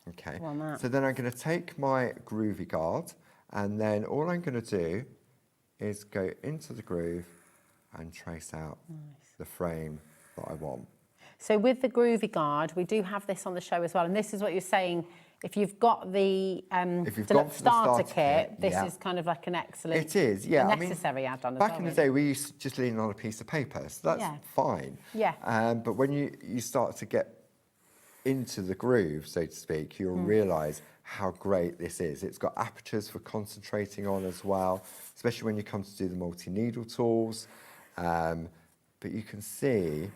[SPEAKER 13] Okay, so then I'm going to take my groovy guard, and then all I'm going to do is go into the groove and trace out the frame that I want.
[SPEAKER 3] So with the Groovy Guard, we do have this on the show as well, and this is what you're saying. If you've got the starter kit, this is kind of like an excellent,
[SPEAKER 13] it is, yeah,
[SPEAKER 3] necessary add-on as
[SPEAKER 13] back
[SPEAKER 3] well.
[SPEAKER 13] in the day, we used to just lean on a piece of paper, so that's fine.
[SPEAKER 3] Yeah.
[SPEAKER 13] But when you start to get into the groove, so to speak, you'll realise how great this is. It's got apertures for concentrating on as well, especially when you come to do the multi-needle tools. But you can see,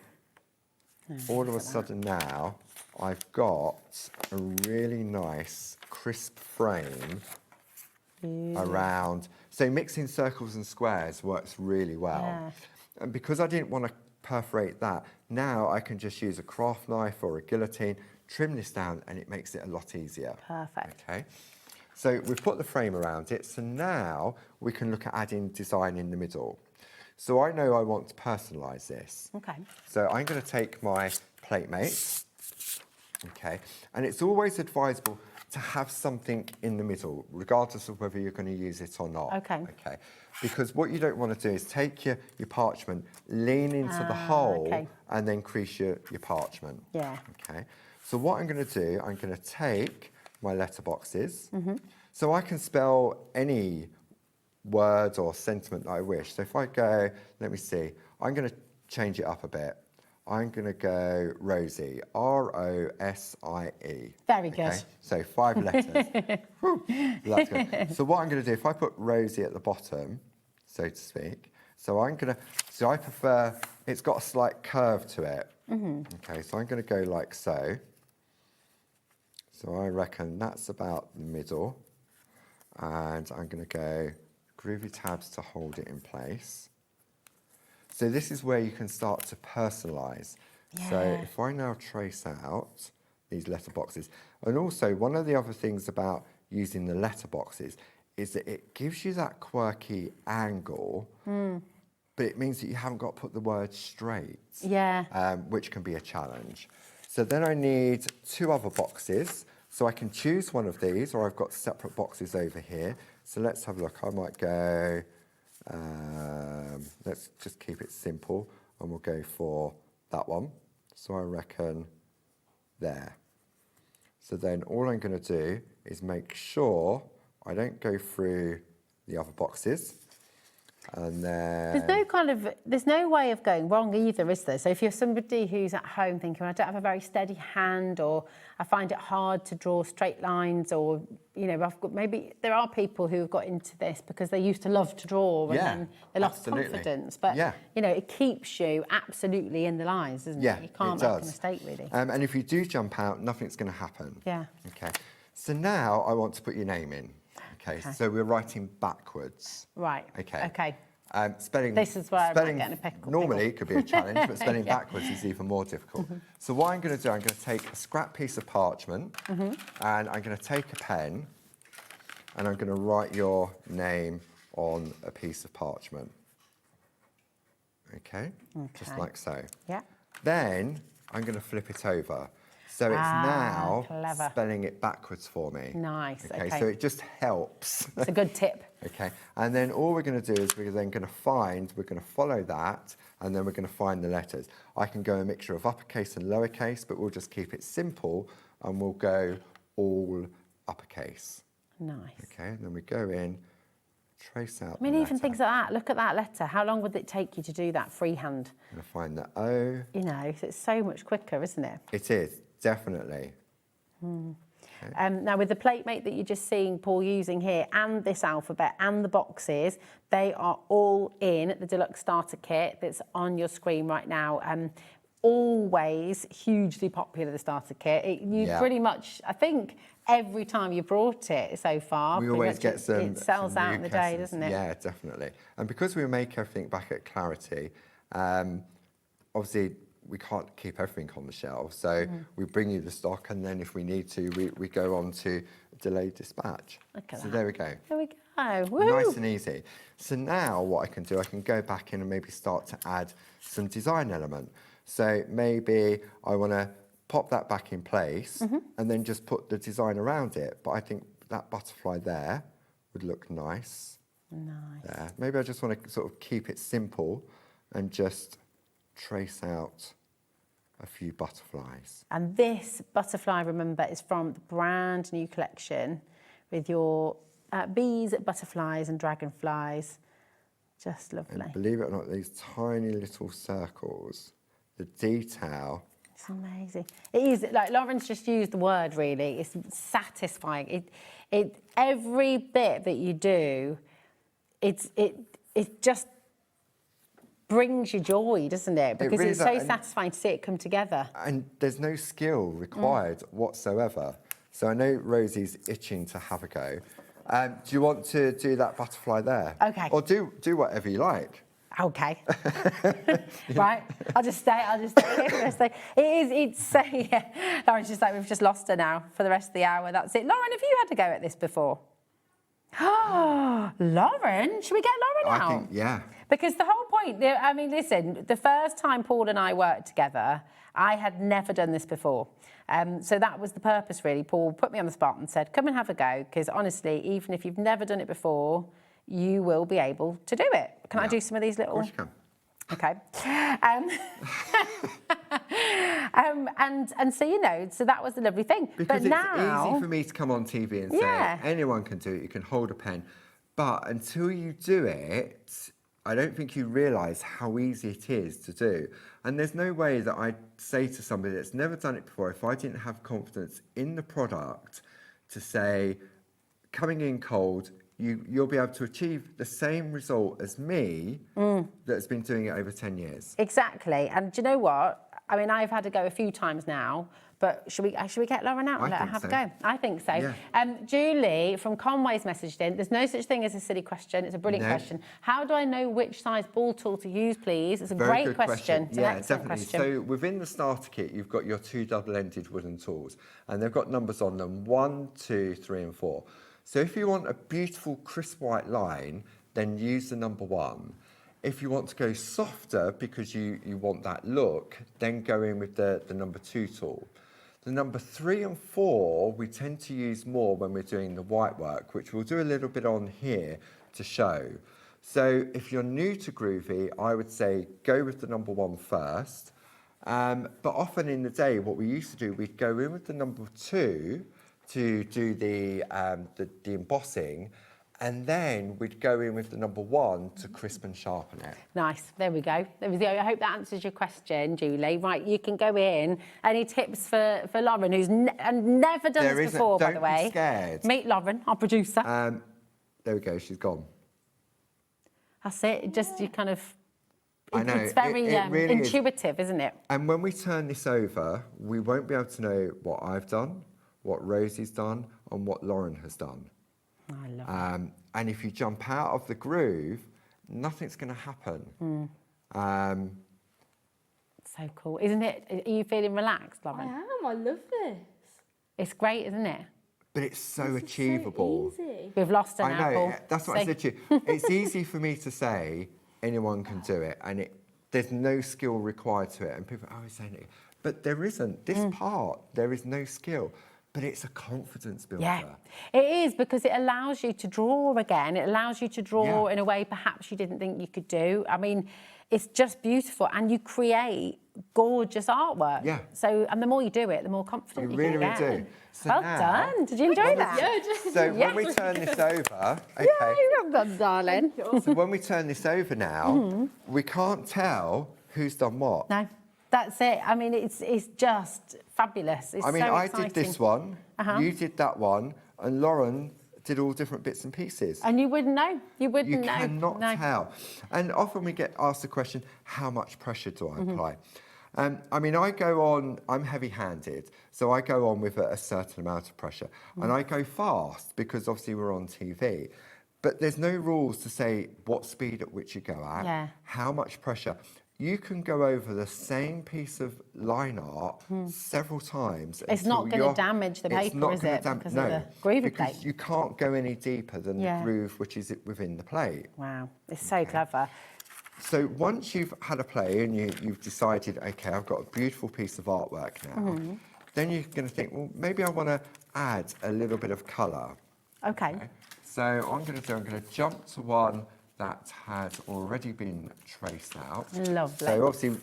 [SPEAKER 13] all of a sudden now, I've got a really nice, crisp frame around. So mixing circles and squares works really well.
[SPEAKER 3] Yeah.
[SPEAKER 13] And because I didn't want to perforate that, now I can just use a craft knife or a guillotine, trim this down, and it makes it a lot easier.
[SPEAKER 3] Perfect.
[SPEAKER 13] Okay. So we've put the frame around it, so now we can look at adding design in the middle. So I know I want to personalise this.
[SPEAKER 3] Okay.
[SPEAKER 13] So I'm going to take my plate mate, okay, and it's always advisable to have something in the middle, regardless of whether you're going to use it or not.
[SPEAKER 3] Okay.
[SPEAKER 13] Okay. Because what you don't want to do is take your parchment, lean into the hole, and then crease your parchment.
[SPEAKER 3] Yeah.
[SPEAKER 13] Okay. So what I'm going to do, I'm going to take my letterboxes. So I can spell any word or sentiment that I wish. So if I go, let me see, I'm going to change it up a bit. I'm going to go Rosie, R-O-S-I-E.
[SPEAKER 3] Very good.
[SPEAKER 13] So 5 letters. Whew, that's good. So what I'm going to do, if I put Rosie at the bottom, so to speak, so I prefer, it's got a slight curve to it. Okay, so I'm going to go like so. So I reckon that's about the middle. And I'm going to go groovy tabs to hold it in place. So this is where you can start to personalise.
[SPEAKER 3] Yeah.
[SPEAKER 13] So if I now trace out these letterboxes, and also one of the other things about using the letterboxes is that it gives you that quirky angle, but it means that you haven't got to put the word straight, which can be a challenge. So then I need 2 other boxes. So I can choose one of these, or I've got separate boxes over here. So let's have a look. I might go, let's just keep it simple, and we'll go for that one. So I reckon there. So then all I'm going to do is make sure I don't go through the other boxes. And then
[SPEAKER 3] there's no way of going wrong either, is there? So if you're somebody who's at home thinking, I don't have a very steady hand, or I find it hard to draw straight lines, or maybe there are people who have got into this because they used to love to draw and then they lost confidence. But it keeps you absolutely in the lines, doesn't it? You can't make a mistake really.
[SPEAKER 13] And if you do jump out, nothing's going to happen.
[SPEAKER 3] Yeah.
[SPEAKER 13] Okay. So now I want to put your name in. Okay, so we're writing backwards.
[SPEAKER 3] Right.
[SPEAKER 13] Okay. Spelling.
[SPEAKER 3] This is where I'm getting a pickle.
[SPEAKER 13] Normally it could be a challenge, but spelling backwards is even more difficult. So what I'm going to do, I'm going to take a scrap piece of parchment, and I'm going to take a pen, and I'm going to write your name on a piece of parchment. Okay. Just like so.
[SPEAKER 3] Yeah.
[SPEAKER 13] Then I'm going to flip it over. So it's now
[SPEAKER 3] clever.
[SPEAKER 13] spelling it backwards for me.
[SPEAKER 3] Nice, okay.
[SPEAKER 13] So it just helps.
[SPEAKER 3] It's a good tip.
[SPEAKER 13] Okay, and then all we're going to do is we're then going to follow that, and then we're going to find the letters. I can go a mixture of uppercase and lowercase, but we'll just keep it simple, and we'll go all uppercase.
[SPEAKER 3] Nice.
[SPEAKER 13] Okay, and then we go in, trace out
[SPEAKER 3] I mean,
[SPEAKER 13] the
[SPEAKER 3] even
[SPEAKER 13] letter.
[SPEAKER 3] things like that. Look at that letter. How long would it take you to do that freehand?
[SPEAKER 13] I'm going to find the O.
[SPEAKER 3] You know, so it's so much quicker, isn't it?
[SPEAKER 13] It is, definitely.
[SPEAKER 3] Now, with the plate mate that you're just seeing Paul using here, and this alphabet and the boxes, they are all in the deluxe starter kit that's on your screen right now. Always hugely popular, the starter kit. You pretty much, I think, every time you brought it so far,
[SPEAKER 13] We always get some.
[SPEAKER 3] It sells
[SPEAKER 13] some
[SPEAKER 3] out
[SPEAKER 13] new
[SPEAKER 3] in the day,
[SPEAKER 13] customs.
[SPEAKER 3] doesn't it?
[SPEAKER 13] Yeah, definitely. And because we make everything back at Clarity, obviously we can't keep everything on the shelf. So we bring you the stock, and then if we need to, we go on to delayed dispatch. So there we go.
[SPEAKER 3] There we go. Woo!
[SPEAKER 13] Nice and easy. So now what I can do, I can go back in and maybe start to add some design element. So maybe I want to pop that back in place and then just put the design around it. But I think that butterfly there would look nice.
[SPEAKER 3] Nice.
[SPEAKER 13] There. Maybe I just want to sort of keep it simple and just trace out a few butterflies.
[SPEAKER 3] And this butterfly, remember, is from the brand new collection with your bees, butterflies and dragonflies. Just lovely.
[SPEAKER 13] And believe it or not, these tiny little circles, the detail.
[SPEAKER 3] It's amazing. It is, like Lauren's just used the word, really. It's satisfying. Every bit that you do, it just brings you joy, doesn't it? Because
[SPEAKER 13] really
[SPEAKER 3] it's so satisfying to see it come together.
[SPEAKER 13] And there's no skill required whatsoever. So I know Rosie's itching to have a go. Do you want to do that butterfly there?
[SPEAKER 3] Okay.
[SPEAKER 13] Or do whatever you like.
[SPEAKER 3] Okay. Right. I'll just stay here. It's so, yeah. Lauren's just like, we've just lost her now for the rest of the hour. That's it. Lauren, have you had to go at this before? Oh, Lauren, should we get Lauren out?
[SPEAKER 13] I think, yeah.
[SPEAKER 3] Because the whole point, I mean, listen, the first time Paul and I worked together, I had never done this before. So that was the purpose, really. Paul put me on the spot and said, come and have a go, because honestly, even if you've never done it before, you will be able to do it. Can I do some of these little...
[SPEAKER 13] Of course you
[SPEAKER 3] Okay.
[SPEAKER 13] can.
[SPEAKER 3] And so, you know, so that was the lovely thing.
[SPEAKER 13] Because
[SPEAKER 3] but
[SPEAKER 13] it's
[SPEAKER 3] now,
[SPEAKER 13] easy for me to come on TV and say, anyone can do it, you can hold a pen. But until you do it, I don't think you realise how easy it is to do. And there's no way that I'd say to somebody that's never done it before, if I didn't have confidence in the product, to say, coming in cold, you'll be able to achieve the same result as me that's been doing it over 10 years.
[SPEAKER 3] Exactly. And do you know what? I mean, I've had to go a few times now, but should we get Lauren out and let her have a go? I think so.
[SPEAKER 13] Yeah.
[SPEAKER 3] Julie from Conway's messaged in, there's no such thing as a silly question. It's a brilliant question. How do I know which size ball tool to use, please? It's a
[SPEAKER 13] Very
[SPEAKER 3] great
[SPEAKER 13] good
[SPEAKER 3] question. It's
[SPEAKER 13] yeah,
[SPEAKER 3] an excellent
[SPEAKER 13] definitely.
[SPEAKER 3] question.
[SPEAKER 13] So within the starter kit, you've got your 2 double-ended wooden tools, and they've got numbers on them, 1, 2, 3, and 4. So if you want a beautiful crisp white line, then use the number 1. If you want to go softer because you want that look, then go in with the number 2 tool. The number 3 and 4, we tend to use more when we're doing the white work, which we'll do a little bit on here to show. So if you're new to Groovi, I would say go with the number 1 first. But often in the day, what we used to do, we'd go in with the number 2 to do the embossing, and then we'd go in with the number 1 to crisp and sharpen it.
[SPEAKER 3] Nice, there we go. I hope that answers your question, Julie. Right, you can go in. Any tips for Lauren, who's never done this before, by the way?
[SPEAKER 13] Don't be scared.
[SPEAKER 3] Meet Lauren, our producer.
[SPEAKER 13] There we go, she's gone.
[SPEAKER 3] That's it, just you kind of...
[SPEAKER 13] I know,
[SPEAKER 3] it's very
[SPEAKER 13] it really
[SPEAKER 3] intuitive, isn't it?
[SPEAKER 13] And when we turn this over, we won't be able to know what I've done, what Rosie's done, and what Lauren has done.
[SPEAKER 3] I love it.
[SPEAKER 13] And if you jump out of the groove, nothing's going to happen.
[SPEAKER 3] So cool, isn't it? Are you feeling relaxed, Lauren?
[SPEAKER 11] I am, I love this.
[SPEAKER 3] It's great, isn't it?
[SPEAKER 13] But it's so achievable.
[SPEAKER 11] So easy.
[SPEAKER 3] We've lost her
[SPEAKER 13] I
[SPEAKER 3] now,
[SPEAKER 13] know,
[SPEAKER 3] Paul.
[SPEAKER 13] that's what I said to you. It's easy for me to say anyone can do it, and there's no skill required to it. And people are always saying it. But there isn't. This part, there is no skill. but it's a confidence builder.
[SPEAKER 3] Yeah, it is, because it allows you to draw again. It allows you to draw in a way perhaps you didn't think you could do. I mean, it's just beautiful, and you create gorgeous artwork.
[SPEAKER 13] Yeah.
[SPEAKER 3] So, and the more you do it, the more confident you
[SPEAKER 13] really,
[SPEAKER 3] can get.
[SPEAKER 13] really do. So
[SPEAKER 3] well
[SPEAKER 13] now,
[SPEAKER 3] done. Did you enjoy that?
[SPEAKER 9] Yeah,
[SPEAKER 13] So when we turn this over, okay.
[SPEAKER 3] Yeah, well done, darling.
[SPEAKER 13] So when we turn this over now, we can't tell who's done what.
[SPEAKER 3] No, that's it. I mean, it's just fabulous. It's
[SPEAKER 13] I mean,
[SPEAKER 3] so
[SPEAKER 13] I
[SPEAKER 3] exciting.
[SPEAKER 13] did this one, you did that one, and Lauren did all different bits and pieces.
[SPEAKER 3] And you wouldn't know. You wouldn't know.
[SPEAKER 13] You cannot tell. And often we get asked the question, how much pressure do I apply? I mean, I'm heavy-handed, so I go on with a certain amount of pressure. And I go fast because obviously we're on TV. But there's no rules to say what speed at which you go at, how much pressure. You can go over the same piece of line art several times.
[SPEAKER 3] It's not going to damage the paper, is it? Because of the groovy plate.
[SPEAKER 13] You can't go any deeper than the groove which is within the plate.
[SPEAKER 3] Wow, it's so clever.
[SPEAKER 13] So once you've had a play and you've decided, okay, I've got a beautiful piece of artwork now, then you're going to think, well, maybe I want to add a little bit of colour.
[SPEAKER 3] Okay.
[SPEAKER 13] So I'm going to jump to one that has already been traced out.
[SPEAKER 3] Lovely.
[SPEAKER 13] So obviously,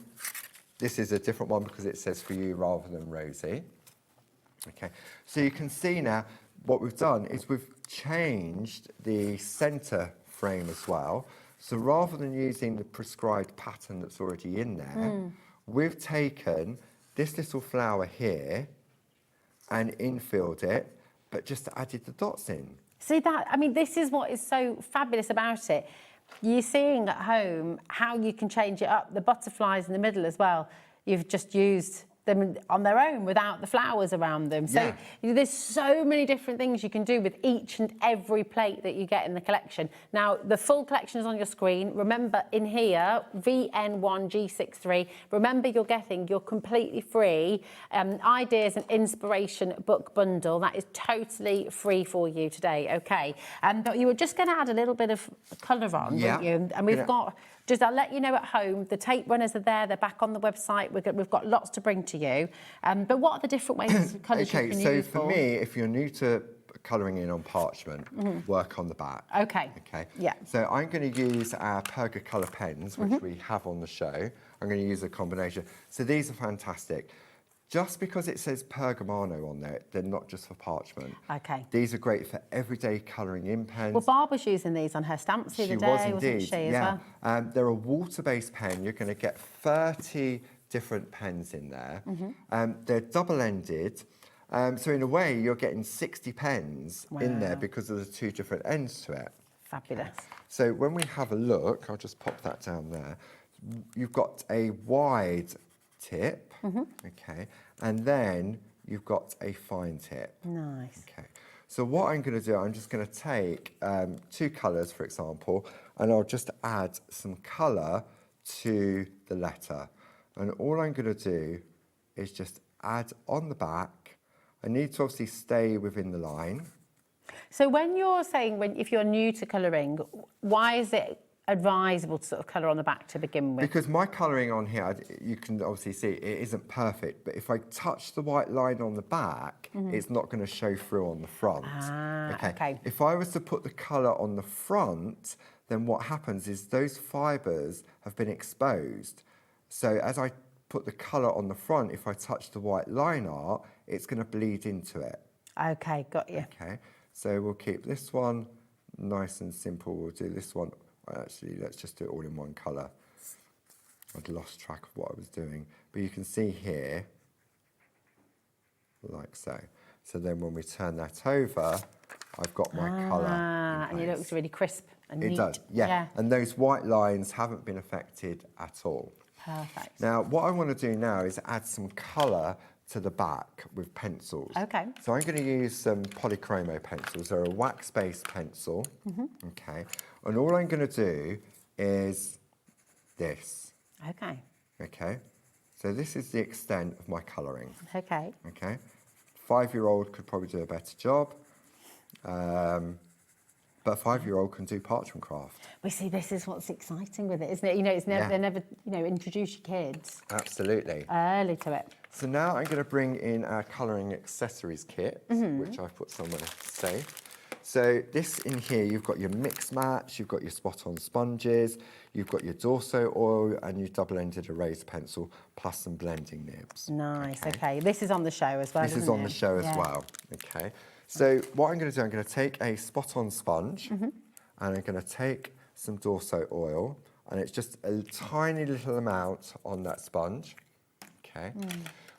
[SPEAKER 13] this is a different one because it says for you rather than Rosie. Okay, so you can see now what we've done is we've changed the centre frame as well. So rather than using the prescribed pattern that's already in there, we've taken this little flower here and infilled it, but just added the dots in.
[SPEAKER 3] See that? I mean, this is what is so fabulous about it. You're seeing at home how you can change it up. The butterflies in the middle as well. You've just used them on their own without the flowers around them. So there's so many different things you can do with each and every plate that you get in the collection. Now, the full collection is on your screen. Remember, in here, VN1G63, remember you're getting your completely free Ideas and Inspiration book bundle. That is totally free for you today, okay? But you were just going to add a little bit of colour on, weren't you? And we've got... I'll let you know at home, the tape runners are there, they're back on the website, we've got lots to bring to you. But what are the different ways of colours you can use?
[SPEAKER 13] Okay, so for me, if you're new to colouring in on parchment, work on the back.
[SPEAKER 3] Okay.
[SPEAKER 13] Okay.
[SPEAKER 3] Yeah.
[SPEAKER 13] So I'm going to use our Perga colour pens, which we have on the show. I'm going to use a combination. So these are fantastic. Just because it says Pergamano on there, they're not just for parchment.
[SPEAKER 3] Okay.
[SPEAKER 13] These are great for everyday colouring in pens.
[SPEAKER 3] Well, Barb was using these on her stamps the other day, wasn't she, as well?
[SPEAKER 13] They're a water-based pen. You're going to get 30 different pens in there. They're double-ended. So in a way, you're getting 60 pens in there because of the two different ends to it.
[SPEAKER 3] Fabulous.
[SPEAKER 13] So when we have a look, I'll just pop that down there. You've got a wide tip, okay, and then you've got a fine tip.
[SPEAKER 3] Nice.
[SPEAKER 13] Okay, so what I'm going to do, I'm just going to take two colours, for example, and I'll just add some colour to the letter. And all I'm going to do is just add on the back. I need to obviously stay within the line.
[SPEAKER 3] So when you're saying, if you're new to colouring, why is it advisable to sort of colour on the back to begin with?
[SPEAKER 13] Because my colouring on here, you can obviously see it isn't perfect, but if I touch the white line on the back, it's not going to show through on the front. Okay. If I was to put the colour on the front, then what happens is those fibres have been exposed. So as I put the colour on the front, if I touch the white line art, it's going to bleed into it.
[SPEAKER 3] Okay, got you.
[SPEAKER 13] Okay, so we'll keep this one nice and simple. We'll do this one. Actually, let's just do it all in one colour. I'd lost track of what I was doing. But you can see here, like so. So then when we turn that over, I've got my colour.
[SPEAKER 3] And it looks really crisp and neat.
[SPEAKER 13] It does, yeah. And those white lines haven't been affected at all.
[SPEAKER 3] Perfect.
[SPEAKER 13] Now, what I want to do now is add some colour to the back with pencils.
[SPEAKER 3] Okay.
[SPEAKER 13] So I'm going to use some polychromo pencils. They're a wax-based pencil. Okay. And all I'm going to do is this.
[SPEAKER 3] Okay.
[SPEAKER 13] Okay. So this is the extent of my colouring.
[SPEAKER 3] Okay.
[SPEAKER 13] Okay. 5-year-old could probably do a better job. But a 5-year-old can do parchment craft.
[SPEAKER 3] We see this is what's exciting with it, isn't it? You know, it's never, they never, you know, introduce your kids
[SPEAKER 13] Absolutely.
[SPEAKER 3] early to it.
[SPEAKER 13] So now I'm going to bring in our colouring accessories kit, which I've put somewhere safe. So this in here, you've got your mix match, you've got your spot-on sponges, you've got your Dorso oil, and your double-ended eraser pencil, plus some blending nibs.
[SPEAKER 3] Nice, okay. This is on the show as well,
[SPEAKER 13] This is
[SPEAKER 3] isn't
[SPEAKER 13] on
[SPEAKER 3] it?
[SPEAKER 13] the show as well, okay. So what I'm going to do, I'm going to take a spot-on sponge, and I'm going to take some Dorso oil, and it's just a tiny little amount on that sponge, okay.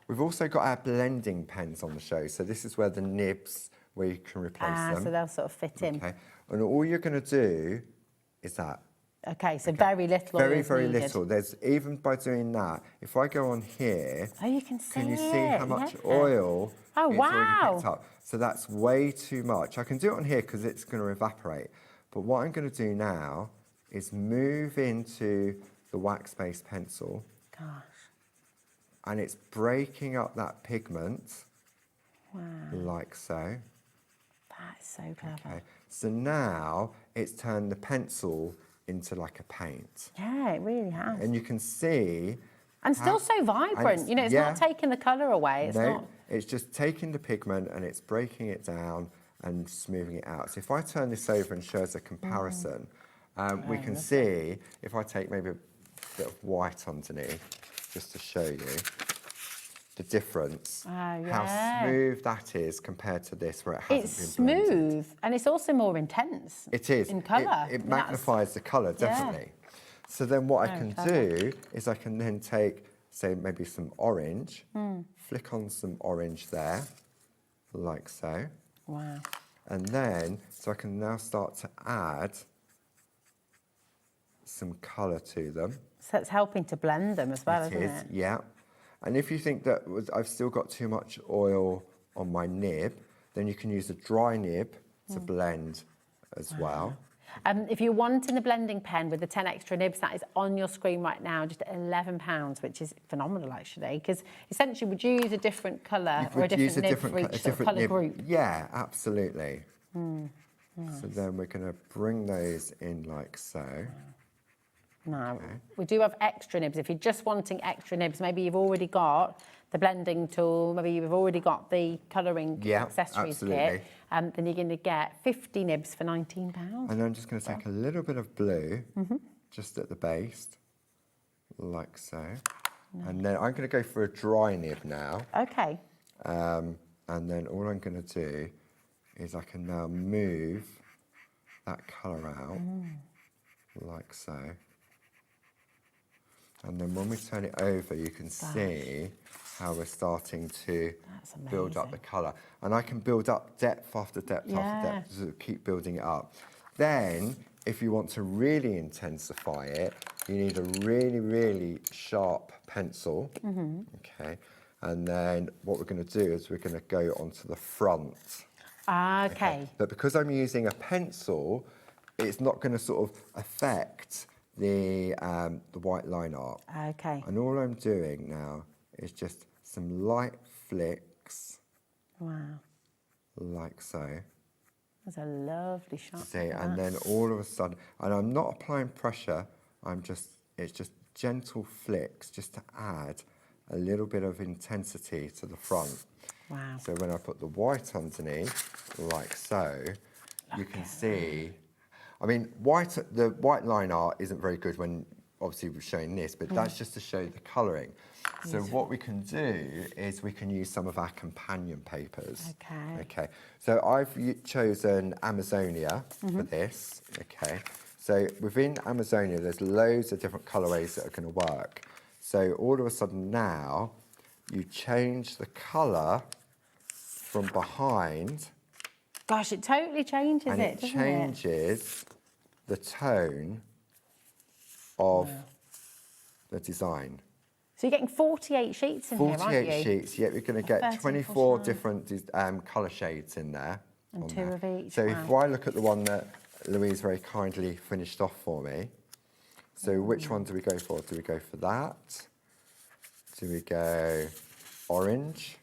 [SPEAKER 13] We've also got our blending pens on the show, so this is where the nibs, where you can replace them.
[SPEAKER 3] So they'll sort of fit in.
[SPEAKER 13] Okay, and all you're going to do is that.
[SPEAKER 3] Okay, so very little oil is
[SPEAKER 13] Very
[SPEAKER 3] needed.
[SPEAKER 13] little. There's, even by doing that, if I go on here,
[SPEAKER 3] Oh, you can see
[SPEAKER 13] can you
[SPEAKER 3] it.
[SPEAKER 13] see how much
[SPEAKER 3] yeah.
[SPEAKER 13] oil
[SPEAKER 3] Oh,
[SPEAKER 13] it's already picked
[SPEAKER 3] wow.
[SPEAKER 13] up? So that's way too much. I can do it on here because it's going to evaporate. But what I'm going to do now is move into the wax-based pencil.
[SPEAKER 3] Gosh.
[SPEAKER 13] And it's breaking up that pigment, like so.
[SPEAKER 3] That's so clever.
[SPEAKER 13] Okay. So now it's turned the pencil into like a paint.
[SPEAKER 3] Yeah, it really has.
[SPEAKER 13] And you can see...
[SPEAKER 3] And still so vibrant. You know, it's not taking the colour away. It's not...
[SPEAKER 13] It's just taking the pigment and it's breaking it down and smoothing it out. So if I turn this over and show us a comparison, we can see, if I take maybe a bit of white underneath, just to show you the difference, how smooth that is compared to this where it hasn't been blended.
[SPEAKER 3] It's smooth and it's also more intense.
[SPEAKER 13] It is.
[SPEAKER 3] In colour.
[SPEAKER 13] It magnifies the colour, definitely. So then what I can do is I can then take, say, maybe some orange, flick on some orange there, like so.
[SPEAKER 3] Wow.
[SPEAKER 13] And then, so I can now start to add some colour to them.
[SPEAKER 3] So it's helping to blend them as well,
[SPEAKER 13] It
[SPEAKER 3] isn't
[SPEAKER 13] is,
[SPEAKER 3] it?
[SPEAKER 13] yeah. And if you think that I've still got too much oil on my nib, then you can use a dry nib to blend as well.
[SPEAKER 3] If you're wanting the blending pen with the 10 extra nibs, that is on your screen right now, just £11, which is phenomenal actually, because essentially would you use a different colour or a different nib for each sort of colour group?
[SPEAKER 13] Yeah, absolutely. So then we're going to bring those in like so.
[SPEAKER 3] Now, we do have extra nibs. If you're just wanting extra nibs, maybe you've already got the blending tool, maybe you've already got the colouring accessories kit, then you're going to get 50 nibs for £19.
[SPEAKER 13] And I'm just going to take a little bit of blue, just at the base, like so. And then I'm going to go for a dry nib now.
[SPEAKER 3] Okay.
[SPEAKER 13] And then all I'm going to do is I can now move that colour out, like so. And then when we turn it over, you can see how we're starting to build up the colour. And I can build up depth after depth after depth to keep building it up. Then, if you want to really intensify it, you need a really, really sharp pencil. Okay. And then what we're going to do is we're going to go onto the front.
[SPEAKER 3] Okay.
[SPEAKER 13] But because I'm using a pencil, it's not going to sort of affect the white line art.
[SPEAKER 3] Okay.
[SPEAKER 13] And all I'm doing now is just some light flicks.
[SPEAKER 3] Wow.
[SPEAKER 13] Like so.
[SPEAKER 3] That's a lovely shot.
[SPEAKER 13] See, and then all of a sudden, and I'm not applying pressure, it's just gentle flicks just to add a little bit of intensity to the front.
[SPEAKER 3] Wow.
[SPEAKER 13] So when I put the white underneath, like so, you can see. I mean, the white line art isn't very good when obviously we're showing this, but that's just to show the colouring. So what we can do is we can use some of our companion papers. Okay. So I've chosen Amazonia for this. Okay. So within Amazonia, there's loads of different colourways that are going to work. So all of a sudden now, you change the colour from behind.
[SPEAKER 3] Gosh, it totally changes
[SPEAKER 13] and
[SPEAKER 3] it, doesn't
[SPEAKER 13] changes the tone of the design.
[SPEAKER 3] So you're getting 48 sheets in here, aren't you?
[SPEAKER 13] 48 sheets, yeah, we're going to get 24 different colour shades in there.
[SPEAKER 3] And two of each.
[SPEAKER 13] So if I look at the one that Louise very kindly finished off for me, so which one do we go for? Do we go for that? Do we go orange?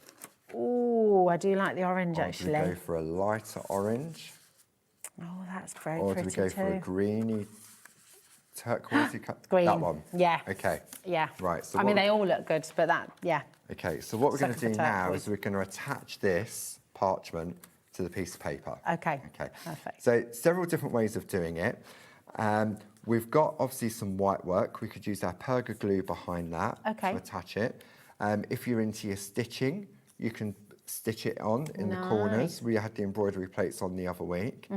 [SPEAKER 3] Oh, I do like the orange actually.
[SPEAKER 13] Do we go for a lighter orange?
[SPEAKER 3] Oh, that's very
[SPEAKER 13] Or do
[SPEAKER 3] pretty
[SPEAKER 13] we go for a
[SPEAKER 3] too.
[SPEAKER 13] greeny, turquoisey colour?
[SPEAKER 3] Green.
[SPEAKER 13] That one?
[SPEAKER 3] Yeah.
[SPEAKER 13] Okay.
[SPEAKER 3] Yeah.
[SPEAKER 13] Right, so
[SPEAKER 3] I mean,
[SPEAKER 13] what-
[SPEAKER 3] they all look good, but that, yeah.
[SPEAKER 13] Okay, so what we're going to
[SPEAKER 3] Sucker
[SPEAKER 13] do
[SPEAKER 3] for
[SPEAKER 13] now
[SPEAKER 3] turquoise.
[SPEAKER 13] is we're going to attach this parchment to the piece of paper.
[SPEAKER 3] Okay.
[SPEAKER 13] Okay.
[SPEAKER 3] Perfect.
[SPEAKER 13] So several different ways of doing it. We've got obviously some white work. We could use our perga glue behind that
[SPEAKER 3] Okay.
[SPEAKER 13] to attach it. If you're into your stitching, you can stitch it on in the
[SPEAKER 3] Nice.
[SPEAKER 13] corners. We had the embroidery plates on the other week.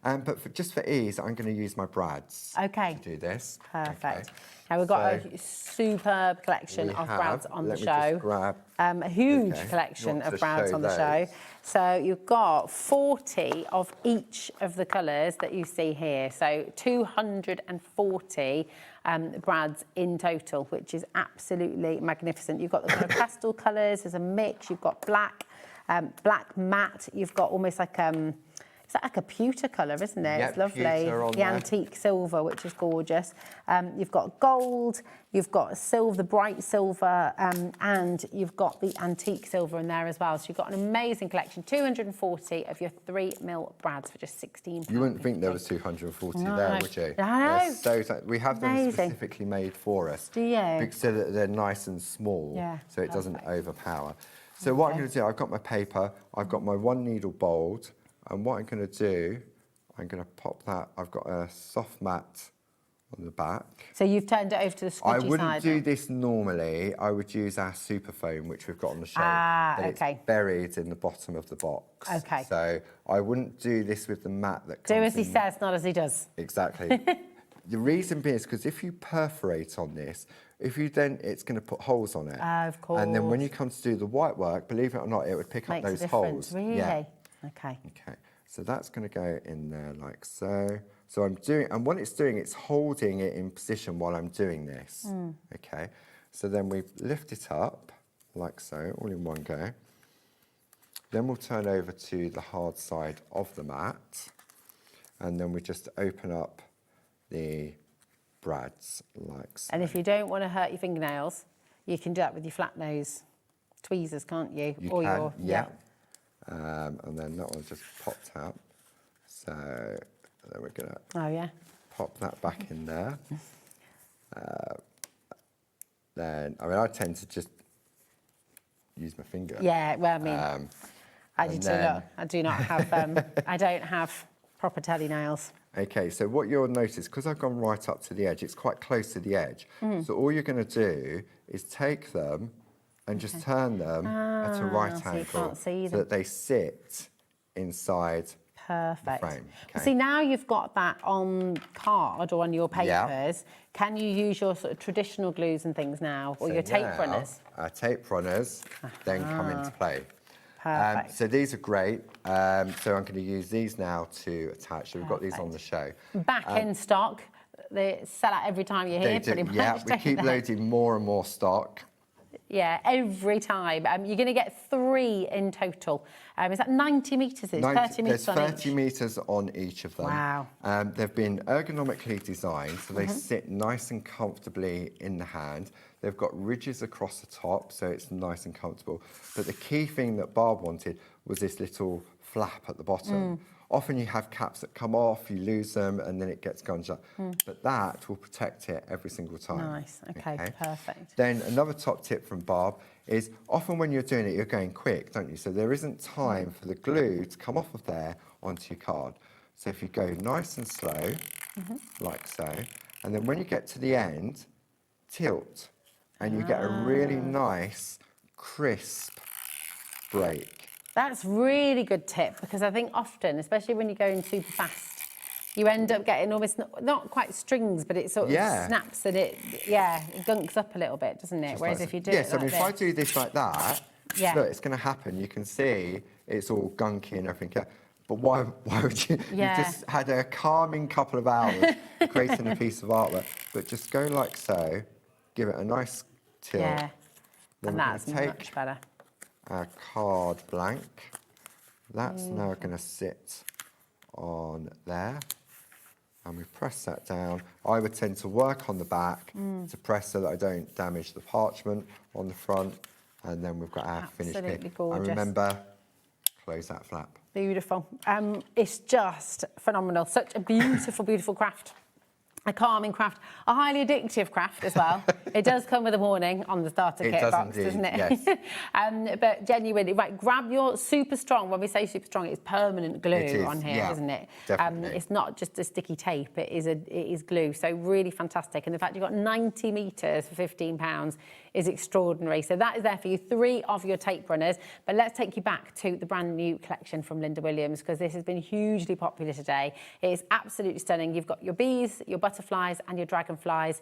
[SPEAKER 13] But just for ease, I'm going to use my brads
[SPEAKER 3] Okay.
[SPEAKER 13] to do this.
[SPEAKER 3] Perfect.
[SPEAKER 13] Okay.
[SPEAKER 3] Now, we've got
[SPEAKER 13] So
[SPEAKER 3] a superb collection
[SPEAKER 13] we
[SPEAKER 3] of
[SPEAKER 13] have-
[SPEAKER 3] brads on the
[SPEAKER 13] let me
[SPEAKER 3] show.
[SPEAKER 13] just grab-
[SPEAKER 3] A huge
[SPEAKER 13] Okay.
[SPEAKER 3] collection
[SPEAKER 13] Want
[SPEAKER 3] of
[SPEAKER 13] to
[SPEAKER 3] brads
[SPEAKER 13] show
[SPEAKER 3] on the show.
[SPEAKER 13] those?
[SPEAKER 3] So you've got 40 of each of the colours that you see here. So 240 brads in total, which is absolutely magnificent. You've got the kind of pastel colours, there's a mix, you've got black, black matte, you've got almost like it's like a pewter colour, isn't it?
[SPEAKER 13] Yep,
[SPEAKER 3] It's lovely.
[SPEAKER 13] pewter on
[SPEAKER 3] The
[SPEAKER 13] there.
[SPEAKER 3] antique silver, which is gorgeous. You've got gold, you've got silver, the bright silver, and you've got the antique silver in there as well. So you've got an amazing collection, 240 of your 3mm brads for just £16.
[SPEAKER 13] You wouldn't think there was 240
[SPEAKER 3] No.
[SPEAKER 13] there, would you?
[SPEAKER 3] I know.
[SPEAKER 13] We have them
[SPEAKER 3] Amazing.
[SPEAKER 13] specifically made for us.
[SPEAKER 3] Do you?
[SPEAKER 13] So that they're nice and small,
[SPEAKER 3] Yeah,
[SPEAKER 13] so it doesn't overpower. So what I'm going to do, I've got my paper, I've got my one needle bold, and what I'm going to do, I'm going to pop that. I've got a soft mat on the back.
[SPEAKER 3] So you've turned it over to the squidgy
[SPEAKER 13] I wouldn't
[SPEAKER 3] side
[SPEAKER 13] do
[SPEAKER 3] now.
[SPEAKER 13] this normally. I would use our super foam, which we've got on the shelf.
[SPEAKER 3] Ah,
[SPEAKER 13] but
[SPEAKER 3] okay.
[SPEAKER 13] It's buried in the bottom of the box.
[SPEAKER 3] Okay.
[SPEAKER 13] So I wouldn't do this with the mat that
[SPEAKER 3] Do
[SPEAKER 13] comes
[SPEAKER 3] as he
[SPEAKER 13] in.
[SPEAKER 3] says, not as he does.
[SPEAKER 13] Exactly. The reason being is because if you perforate on this, it's going to put holes on it.
[SPEAKER 3] Of course.
[SPEAKER 13] And then when you come to do the white work, believe it or not, it would pick
[SPEAKER 3] Makes
[SPEAKER 13] up
[SPEAKER 3] a
[SPEAKER 13] those
[SPEAKER 3] difference,
[SPEAKER 13] holes.
[SPEAKER 3] really?
[SPEAKER 13] Yeah.
[SPEAKER 3] Okay.
[SPEAKER 13] Okay. So that's going to go in there like so. So I'm doing, and what it's doing, it's holding it in position while I'm doing this. Okay. So then we lift it up like so, all in one go. Then we'll turn over to the hard side of the mat, and then we just open up the brads like so.
[SPEAKER 3] And if you don't want to hurt your fingernails, you can do that with your flat nose tweezers, can't you?
[SPEAKER 13] You
[SPEAKER 3] or
[SPEAKER 13] can,
[SPEAKER 3] your,
[SPEAKER 13] yeah. And then that one just popped out. So then we're going to
[SPEAKER 3] Oh, yeah.
[SPEAKER 13] pop that back in there. Then, I mean, I tend to just use my finger.
[SPEAKER 3] Yeah, well, I mean, I do
[SPEAKER 13] and
[SPEAKER 3] too.
[SPEAKER 13] then-
[SPEAKER 3] Look, I do not have, I don't have proper telly nails.
[SPEAKER 13] Okay, so what you'll notice, because I've gone right up to the edge, it's quite close to the edge. So all you're going to do is take them and just turn them at a right
[SPEAKER 3] so you
[SPEAKER 13] angle
[SPEAKER 3] can't see
[SPEAKER 13] so
[SPEAKER 3] them.
[SPEAKER 13] that they sit inside
[SPEAKER 3] Perfect.
[SPEAKER 13] the frame. Okay?
[SPEAKER 3] See, now you've got that on card or on your papers.
[SPEAKER 13] Yeah.
[SPEAKER 3] Can you use your sort of traditional glues and things now, or your tape
[SPEAKER 13] now,
[SPEAKER 3] runners?
[SPEAKER 13] Our tape runners then come into play.
[SPEAKER 3] Perfect.
[SPEAKER 13] So these are great. So I'm going to use these now to attach. So we've got these on the show.
[SPEAKER 3] Back in stock. They sell out every time you're
[SPEAKER 13] They
[SPEAKER 3] here,
[SPEAKER 13] do,
[SPEAKER 3] pretty much.
[SPEAKER 13] yeah, we
[SPEAKER 3] don't
[SPEAKER 13] keep
[SPEAKER 3] they?
[SPEAKER 13] loading more and more stock.
[SPEAKER 3] Yeah, every time. You're going to get 3 in total. Is that 90 metres? 30 metres
[SPEAKER 13] There's
[SPEAKER 3] on
[SPEAKER 13] 30
[SPEAKER 3] each?
[SPEAKER 13] metres on each of them.
[SPEAKER 3] Wow.
[SPEAKER 13] They've been ergonomically designed, so they sit nice and comfortably in the hand. They've got ridges across the top, so it's nice and comfortable. But the key thing that Barb wanted was this little flap at the bottom. Often you have caps that come off, you lose them, and then it gets gunged up. But that will protect it every single time.
[SPEAKER 3] Nice. Okay, perfect.
[SPEAKER 13] Then another top tip from Barb is often when you're doing it, you're going quick, don't you? So there isn't time for the glue to come off of there onto your card. So if you go nice and slow, like so, and then when you get to the end, tilt, and you get a really nice, crisp break.
[SPEAKER 3] That's really good tip, because I think often, especially when you're going super fast, you end up getting almost not quite strings, but it sort of snaps and it gunks up a little bit, doesn't it?
[SPEAKER 13] Just
[SPEAKER 3] Whereas
[SPEAKER 13] like
[SPEAKER 3] if you do
[SPEAKER 13] so.
[SPEAKER 3] it
[SPEAKER 13] So
[SPEAKER 3] like
[SPEAKER 13] if I
[SPEAKER 3] this,
[SPEAKER 13] do this like that, look, it's going to happen. You can see it's all gunky and everything. But why would you?
[SPEAKER 3] Yeah.
[SPEAKER 13] You've just had a calming couple of hours creating a piece of artwork. But just go like so, give it a nice tilt.
[SPEAKER 3] yeah,
[SPEAKER 13] Then
[SPEAKER 3] and
[SPEAKER 13] we're
[SPEAKER 3] that's
[SPEAKER 13] gonna
[SPEAKER 3] much better.
[SPEAKER 13] Our card blank. That's now going to sit on there. And we press that down. I would tend to work on the back to press so that I don't damage the parchment on the front. And then we've got our finished
[SPEAKER 3] Absolutely
[SPEAKER 13] bit.
[SPEAKER 3] gorgeous.
[SPEAKER 13] And remember, close that flap.
[SPEAKER 3] Beautiful. It's just phenomenal. Such a beautiful, beautiful craft. A calming craft, a highly addictive craft as well. It does come with a warning on the starter kit box, doesn't it?
[SPEAKER 13] Yes.
[SPEAKER 3] But genuinely, right, grab your super strong. When we say super strong, it's permanent glue on here, isn't it?
[SPEAKER 13] Definitely.
[SPEAKER 3] It's not just a sticky tape, it is glue. So really fantastic. And the fact you've got 90 metres for £15 is extraordinary. So that is there for you, 3 of your tape runners. But let's take you back to the brand new collection from Linda Williams, because this has been hugely popular today. It is absolutely stunning. You've got your bees, your butterflies and your dragonflies.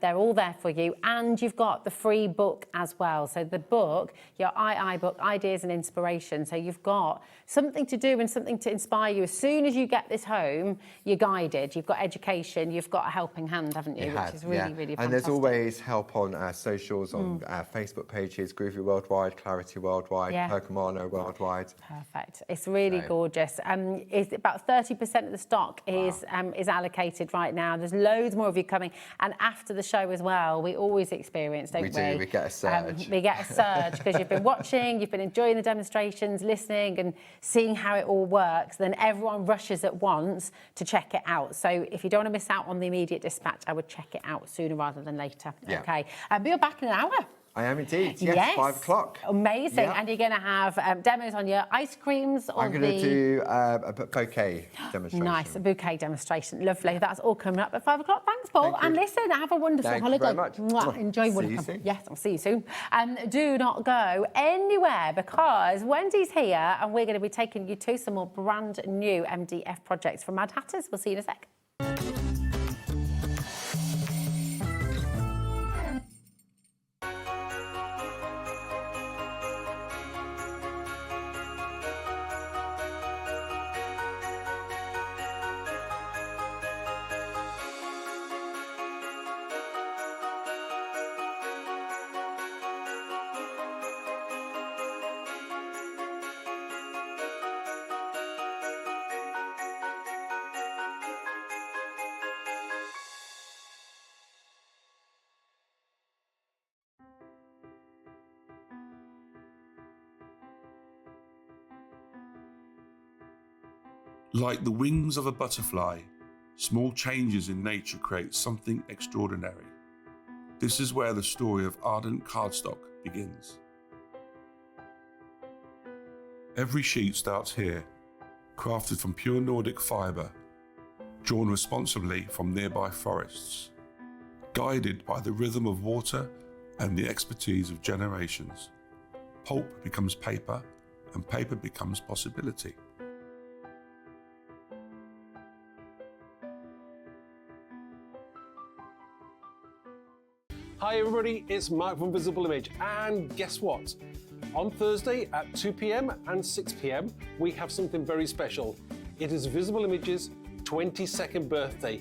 [SPEAKER 3] They're all there for you. And you've got the free book as well. So the book, your II book, Ideas and Inspiration. So you've got something to do and something to inspire you. As soon as you get this home, you're guided. You've got education. You've got a helping hand, haven't you? Which is really, really fantastic.
[SPEAKER 13] And there's always help on our socials, on our Facebook pages, Groovi Worldwide, Clarity Worldwide, Pergamano Worldwide.
[SPEAKER 3] Perfect. It's really gorgeous. It's about 30% of the stock is allocated right now. There's loads more of you coming. And after the show as well, we always experience, don't we?
[SPEAKER 13] We do. We get a surge.
[SPEAKER 3] We get a surge because you've been watching, you've been enjoying the demonstrations, listening and seeing how it all works. Then everyone rushes at once to check it out. So if you don't want to miss out on the immediate dispatch, I would check it out sooner rather than later.
[SPEAKER 13] Yeah.
[SPEAKER 3] Okay. But you're back in an hour.
[SPEAKER 13] I am indeed, yes, 5 o'clock.
[SPEAKER 3] Amazing. And you're going to have demos on your ice creams or
[SPEAKER 13] I'm going to do a bouquet demonstration.
[SPEAKER 3] Nice, a bouquet demonstration. Lovely. That's all coming up at 5 o'clock. Thanks, Paul. And listen, have a wonderful holiday.
[SPEAKER 13] Thank you very much.
[SPEAKER 3] Enjoy Woodcombe. Yes, I'll see you soon. And do not go anywhere because Wendy's here and we're going to be taking you to some more brand new MDF projects from Madhatters. We'll see you in a sec.
[SPEAKER 1] Like the wings of a butterfly, small changes in nature create something extraordinary. This is where the story of ardent cardstock begins. Every sheet starts here, crafted from pure Nordic fibre, drawn responsibly from nearby forests, guided by the rhythm of water and the expertise of generations. Pulp becomes paper, and paper becomes possibility.
[SPEAKER 8] Hi everybody, it's Mark from Visible Image, and guess what? On Thursday at 2 p.m. and 6 p.m, we have something very special. It is Visible Image's 22nd birthday.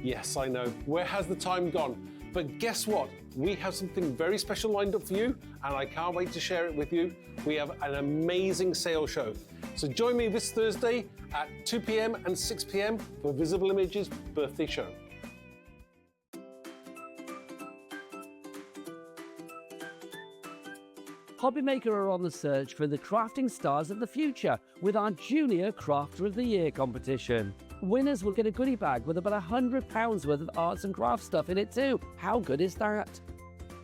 [SPEAKER 8] Yes, I know, where has the time gone? But guess what? We have something very special lined up for you, and I can't wait to share it with you. We have an amazing sale show. So join me this Thursday at 2 p.m. and 6 p.m. for Visible Image's birthday show.
[SPEAKER 5] HobbyMaker are on the search for the crafting stars of the future with our Junior Crafter of the Year competition. Winners will get a goodie bag with about £100 worth of arts and crafts stuff in it too. How good is that?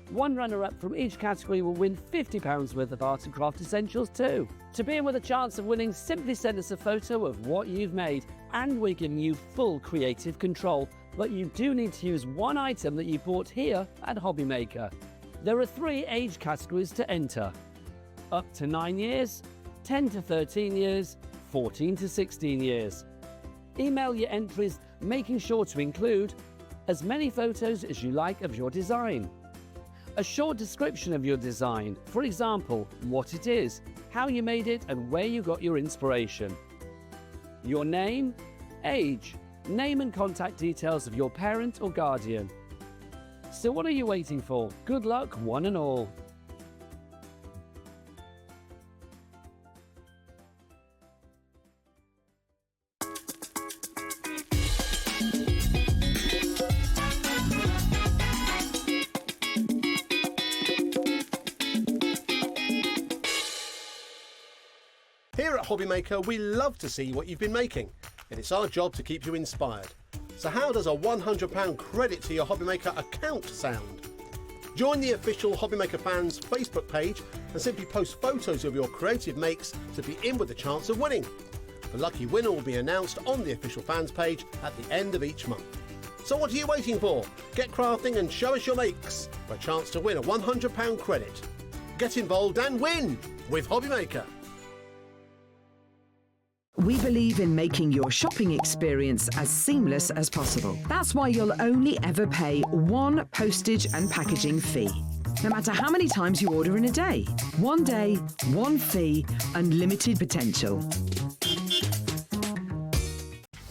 [SPEAKER 5] One runner-up from each category will win £50 worth of art and craft essentials too. To be in with a chance of winning, simply send us a photo of what you've made and we're giving you full creative control. But you do need to use one item that you bought here at HobbyMaker. There are 3 age categories to enter: up to 9 years, 10 to 13 years, 14 to 16 years. Email your entries, making sure to include as many photos as you like of your design, a short description of your design, for example, what it is, how you made it and where you got your inspiration, your name, age, name and contact details of your parent or guardian. So what are you waiting for? Good luck, one and all.
[SPEAKER 6] Here at HobbyMaker, we love to see what you've been making, and it's our job to keep you inspired. So how does a £100 credit to your HobbyMaker account sound? Join the official HobbyMaker fans Facebook page and simply post photos of your creative makes to be in with a chance of winning. The lucky winner will be announced on the official fans page at the end of each month. So what are you waiting for? Get crafting and show us your makes for a chance to win a £100 credit. Get involved and win with HobbyMaker.
[SPEAKER 14] We believe in making your shopping experience as seamless as possible. That's why you'll only ever pay one postage and packaging fee, no matter how many times you order in a day. One day, one fee, unlimited potential.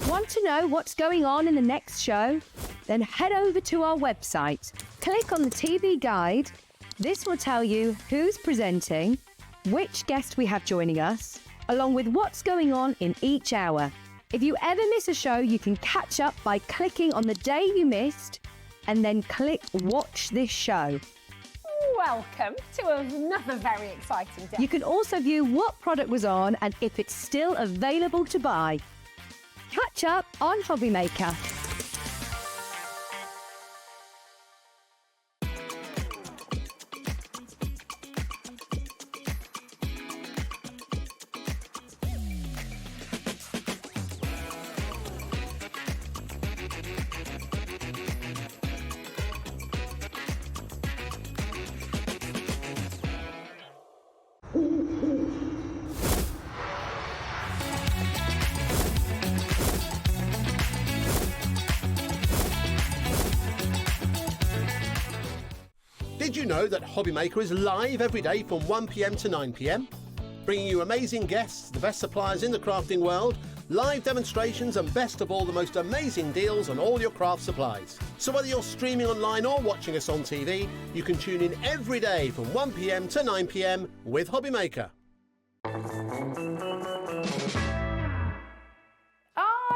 [SPEAKER 9] Want to know what's going on in the next show? Then head over to our website. Click on the TV guide. This will tell you who's presenting, which guest we have joining us, along with what's going on in each hour. If you ever miss a show, you can catch up by clicking on the day you missed and then click Watch This Show.
[SPEAKER 3] Welcome to another very exciting day.
[SPEAKER 9] You can also view what product was on and if it's still available to buy. Catch up on HobbyMaker.
[SPEAKER 6] Did you know that HobbyMaker is live every day from 1 p.m. to 9 p.m? Bringing you amazing guests, the best suppliers in the crafting world, live demonstrations and best of all, the most amazing deals on all your craft supplies. So whether you're streaming online or watching us on TV, you can tune in every day from 1 p.m. to 9 p.m. with HobbyMaker.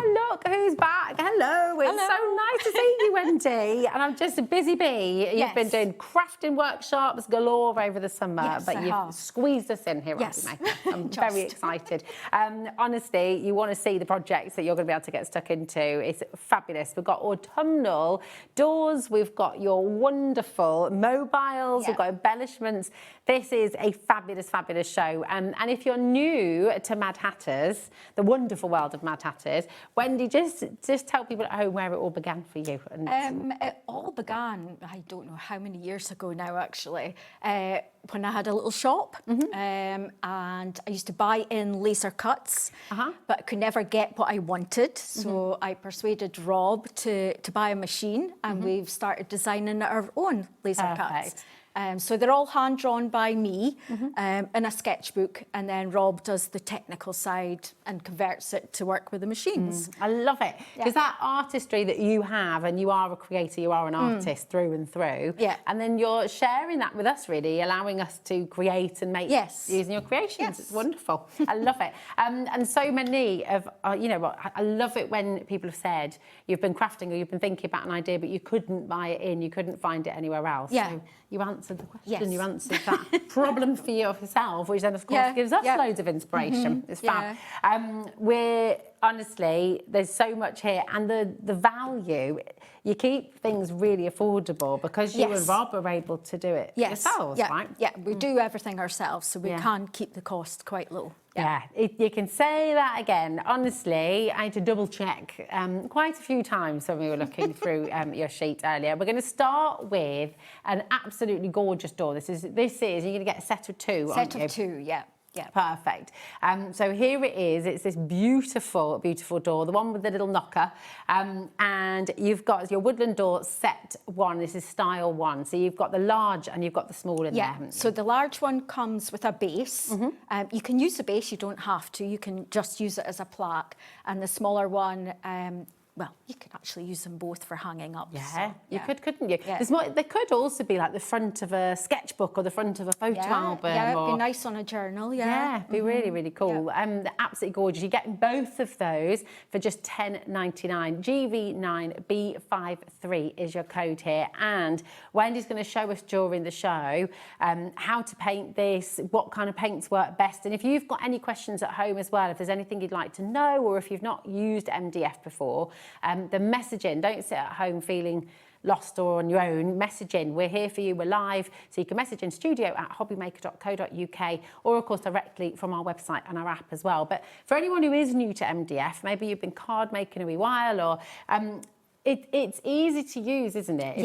[SPEAKER 3] Look who's back. Hello. It's so nice to see you, Wendy. And I'm just a busy bee. You've been doing crafting workshops galore over the summer, but you've squeezed us in here, HobbyMaker. I'm very excited. Honestly, you want to see the projects that you're going to be able to get stuck into. It's fabulous. We've got autumnal doors. We've got your wonderful mobiles. We've got embellishments. This is a fabulous, fabulous show. And if you're new to Madhatters, the wonderful world of Madhatters, Wendy, just tell people at home where it all began for you.
[SPEAKER 15] It all began, I don't know how many years ago now, actually, when I had a little shop, and I used to buy in laser cuts, but I could never get what I wanted. So I persuaded Rob to buy a machine, and we've started designing our own laser cuts. So they're all hand-drawn by me in a sketchbook, and then Rob does the technical side and converts it to work with the machines.
[SPEAKER 3] I love it. Because that artistry that you have, and you are a creator, you are an artist through and through, and then you're sharing that with us, really, allowing us to create and make using your creations. It's wonderful. I love it. And so many of, you know what, I love it when people have said you've been crafting or you've been thinking about an idea, but you couldn't buy it in, you couldn't find it anywhere else. So you answered the question, you answered that problem for yourself, which then, of course, gives us loads of inspiration. It's fab. We're, honestly, there's so much here, and the value, you keep things really affordable because you and Rob are able to do it yourselves, right?
[SPEAKER 15] Yeah, we do everything ourselves, so we can keep the cost quite low.
[SPEAKER 3] You can say that again. Honestly, I had to double check quite a few times when we were looking through your sheet earlier. We're going to start with an absolutely gorgeous door. This is you're going to get a set of two, aren't you?
[SPEAKER 15] Set of two, yeah.
[SPEAKER 3] Perfect. So here it is. It's this beautiful, beautiful door, the one with the little knocker. And you've got your woodland door set one. This is style one. So you've got the large and you've got the small in there, haven't you?
[SPEAKER 15] So the large one comes with a base. You can use the base, you don't have to. You can just use it as a plaque. And the smaller one well, you can actually use them both for hanging up.
[SPEAKER 3] Yeah,
[SPEAKER 15] so,
[SPEAKER 3] you could, couldn't you?
[SPEAKER 15] Yeah.
[SPEAKER 3] They could also be like the front of a sketchbook or the front of a photo album.
[SPEAKER 15] Yeah, it'd
[SPEAKER 3] or,
[SPEAKER 15] be nice on a journal,
[SPEAKER 3] Yeah, it'd be really, really cool. They're absolutely gorgeous. You're getting both of those for just $10.99. GV9B53 is your code here. And Wendy's going to show us during the show how to paint this, what kind of paints work best. And if you've got any questions at home as well, if there's anything you'd like to know, or if you've not used MDF before, the messaging, don't sit at home feeling lost or on your own, message in. We're here for you, we're live, so you can message in studio@hobbymaker.co.uk, or of course directly from our website and our app as well. But for anyone who is new to MDF, maybe you've been card making a wee while, or it's easy to use, isn't it?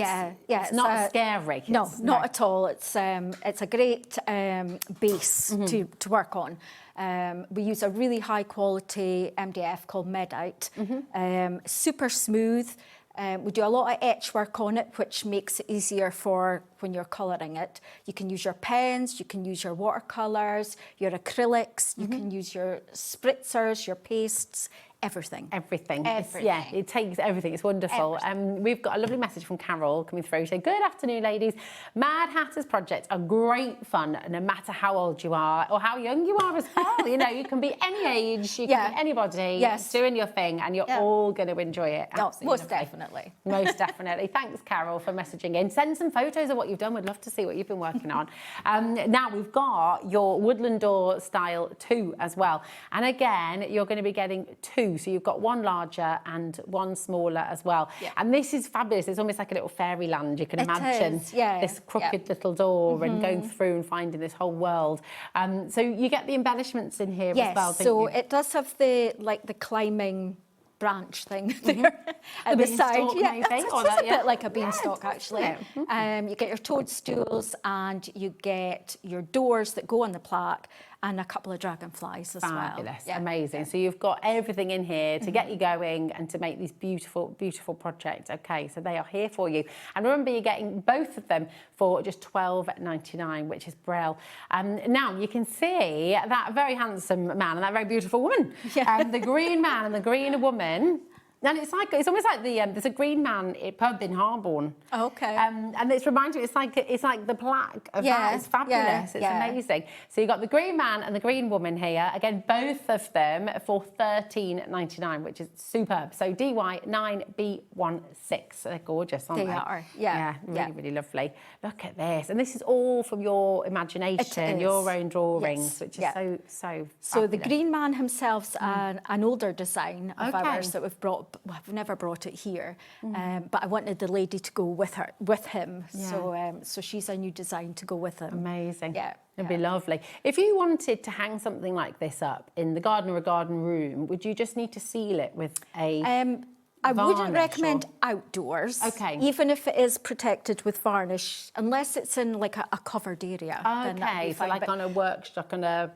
[SPEAKER 3] It's not scary.
[SPEAKER 15] No, not at all. It's a great base to work on. We use a really high quality MDF called Medite, super smooth. We do a lot of etch work on it, which makes it easier for when you're colouring it. You can use your pens, you can use your watercolours, your acrylics, you can use your spritzers, your pastes, everything.
[SPEAKER 3] Everything. Yeah, it takes everything. It's wonderful. We've got a lovely message from Carol coming through saying, good afternoon, ladies. Madhatters projects are great fun, no matter how old you are or how young you are as well. You know, you can be any age, you can be anybody doing your thing, and you're all going to enjoy it.
[SPEAKER 15] Most definitely.
[SPEAKER 3] Most definitely. Thanks, Carol, for messaging in. Send some photos of what you've done. We'd love to see what you've been working on. Now, we've got your woodland door style 2 as well. And again, you're going to be getting 2. So you've got one larger and one smaller as well. And this is fabulous. It's almost like a little fairyland. You can imagine this crooked little door and going through and finding this whole world. So you get the embellishments in here as well, don't you?
[SPEAKER 15] It does have the climbing branch thing there at the side. It's a bit like a beanstalk, actually. You get your toadstools and you get your doors that go on the plaque, and a couple of dragonflies as well.
[SPEAKER 3] Fabulous, amazing. So you've got everything in here to get you going and to make these beautiful, beautiful projects. Okay, so they are here for you. And remember, you're getting both of them for just $12.99, which is brilliant. Now, you can see that very handsome man and that very beautiful woman. The green man and the green woman. And it's almost like there's a green man pub in Harborne.
[SPEAKER 15] Okay.
[SPEAKER 3] And it's reminding me, it's like the plaque of that. It's fabulous. It's amazing. So you've got the green man and the green woman here. Again, both of them for $13.99, which is superb. So DY9B16. They're gorgeous, aren't they?
[SPEAKER 15] They are.
[SPEAKER 3] Really, really lovely. Look at this. And this is all from your imagination, your own drawings, which is so fabulous.
[SPEAKER 15] So the green man himself's an older design of ours that we've brought. Well, I've never brought it here, but I wanted the lady to go with him. So she's a new design to go with him.
[SPEAKER 3] Amazing. It'd be lovely. If you wanted to hang something like this up in the garden or a garden room, would you just need to seal it with a
[SPEAKER 15] I wouldn't recommend outdoors.
[SPEAKER 3] Okay.
[SPEAKER 15] Even if it is protected with varnish, unless it's in like a covered area.
[SPEAKER 3] Okay, so like on a workshop, on a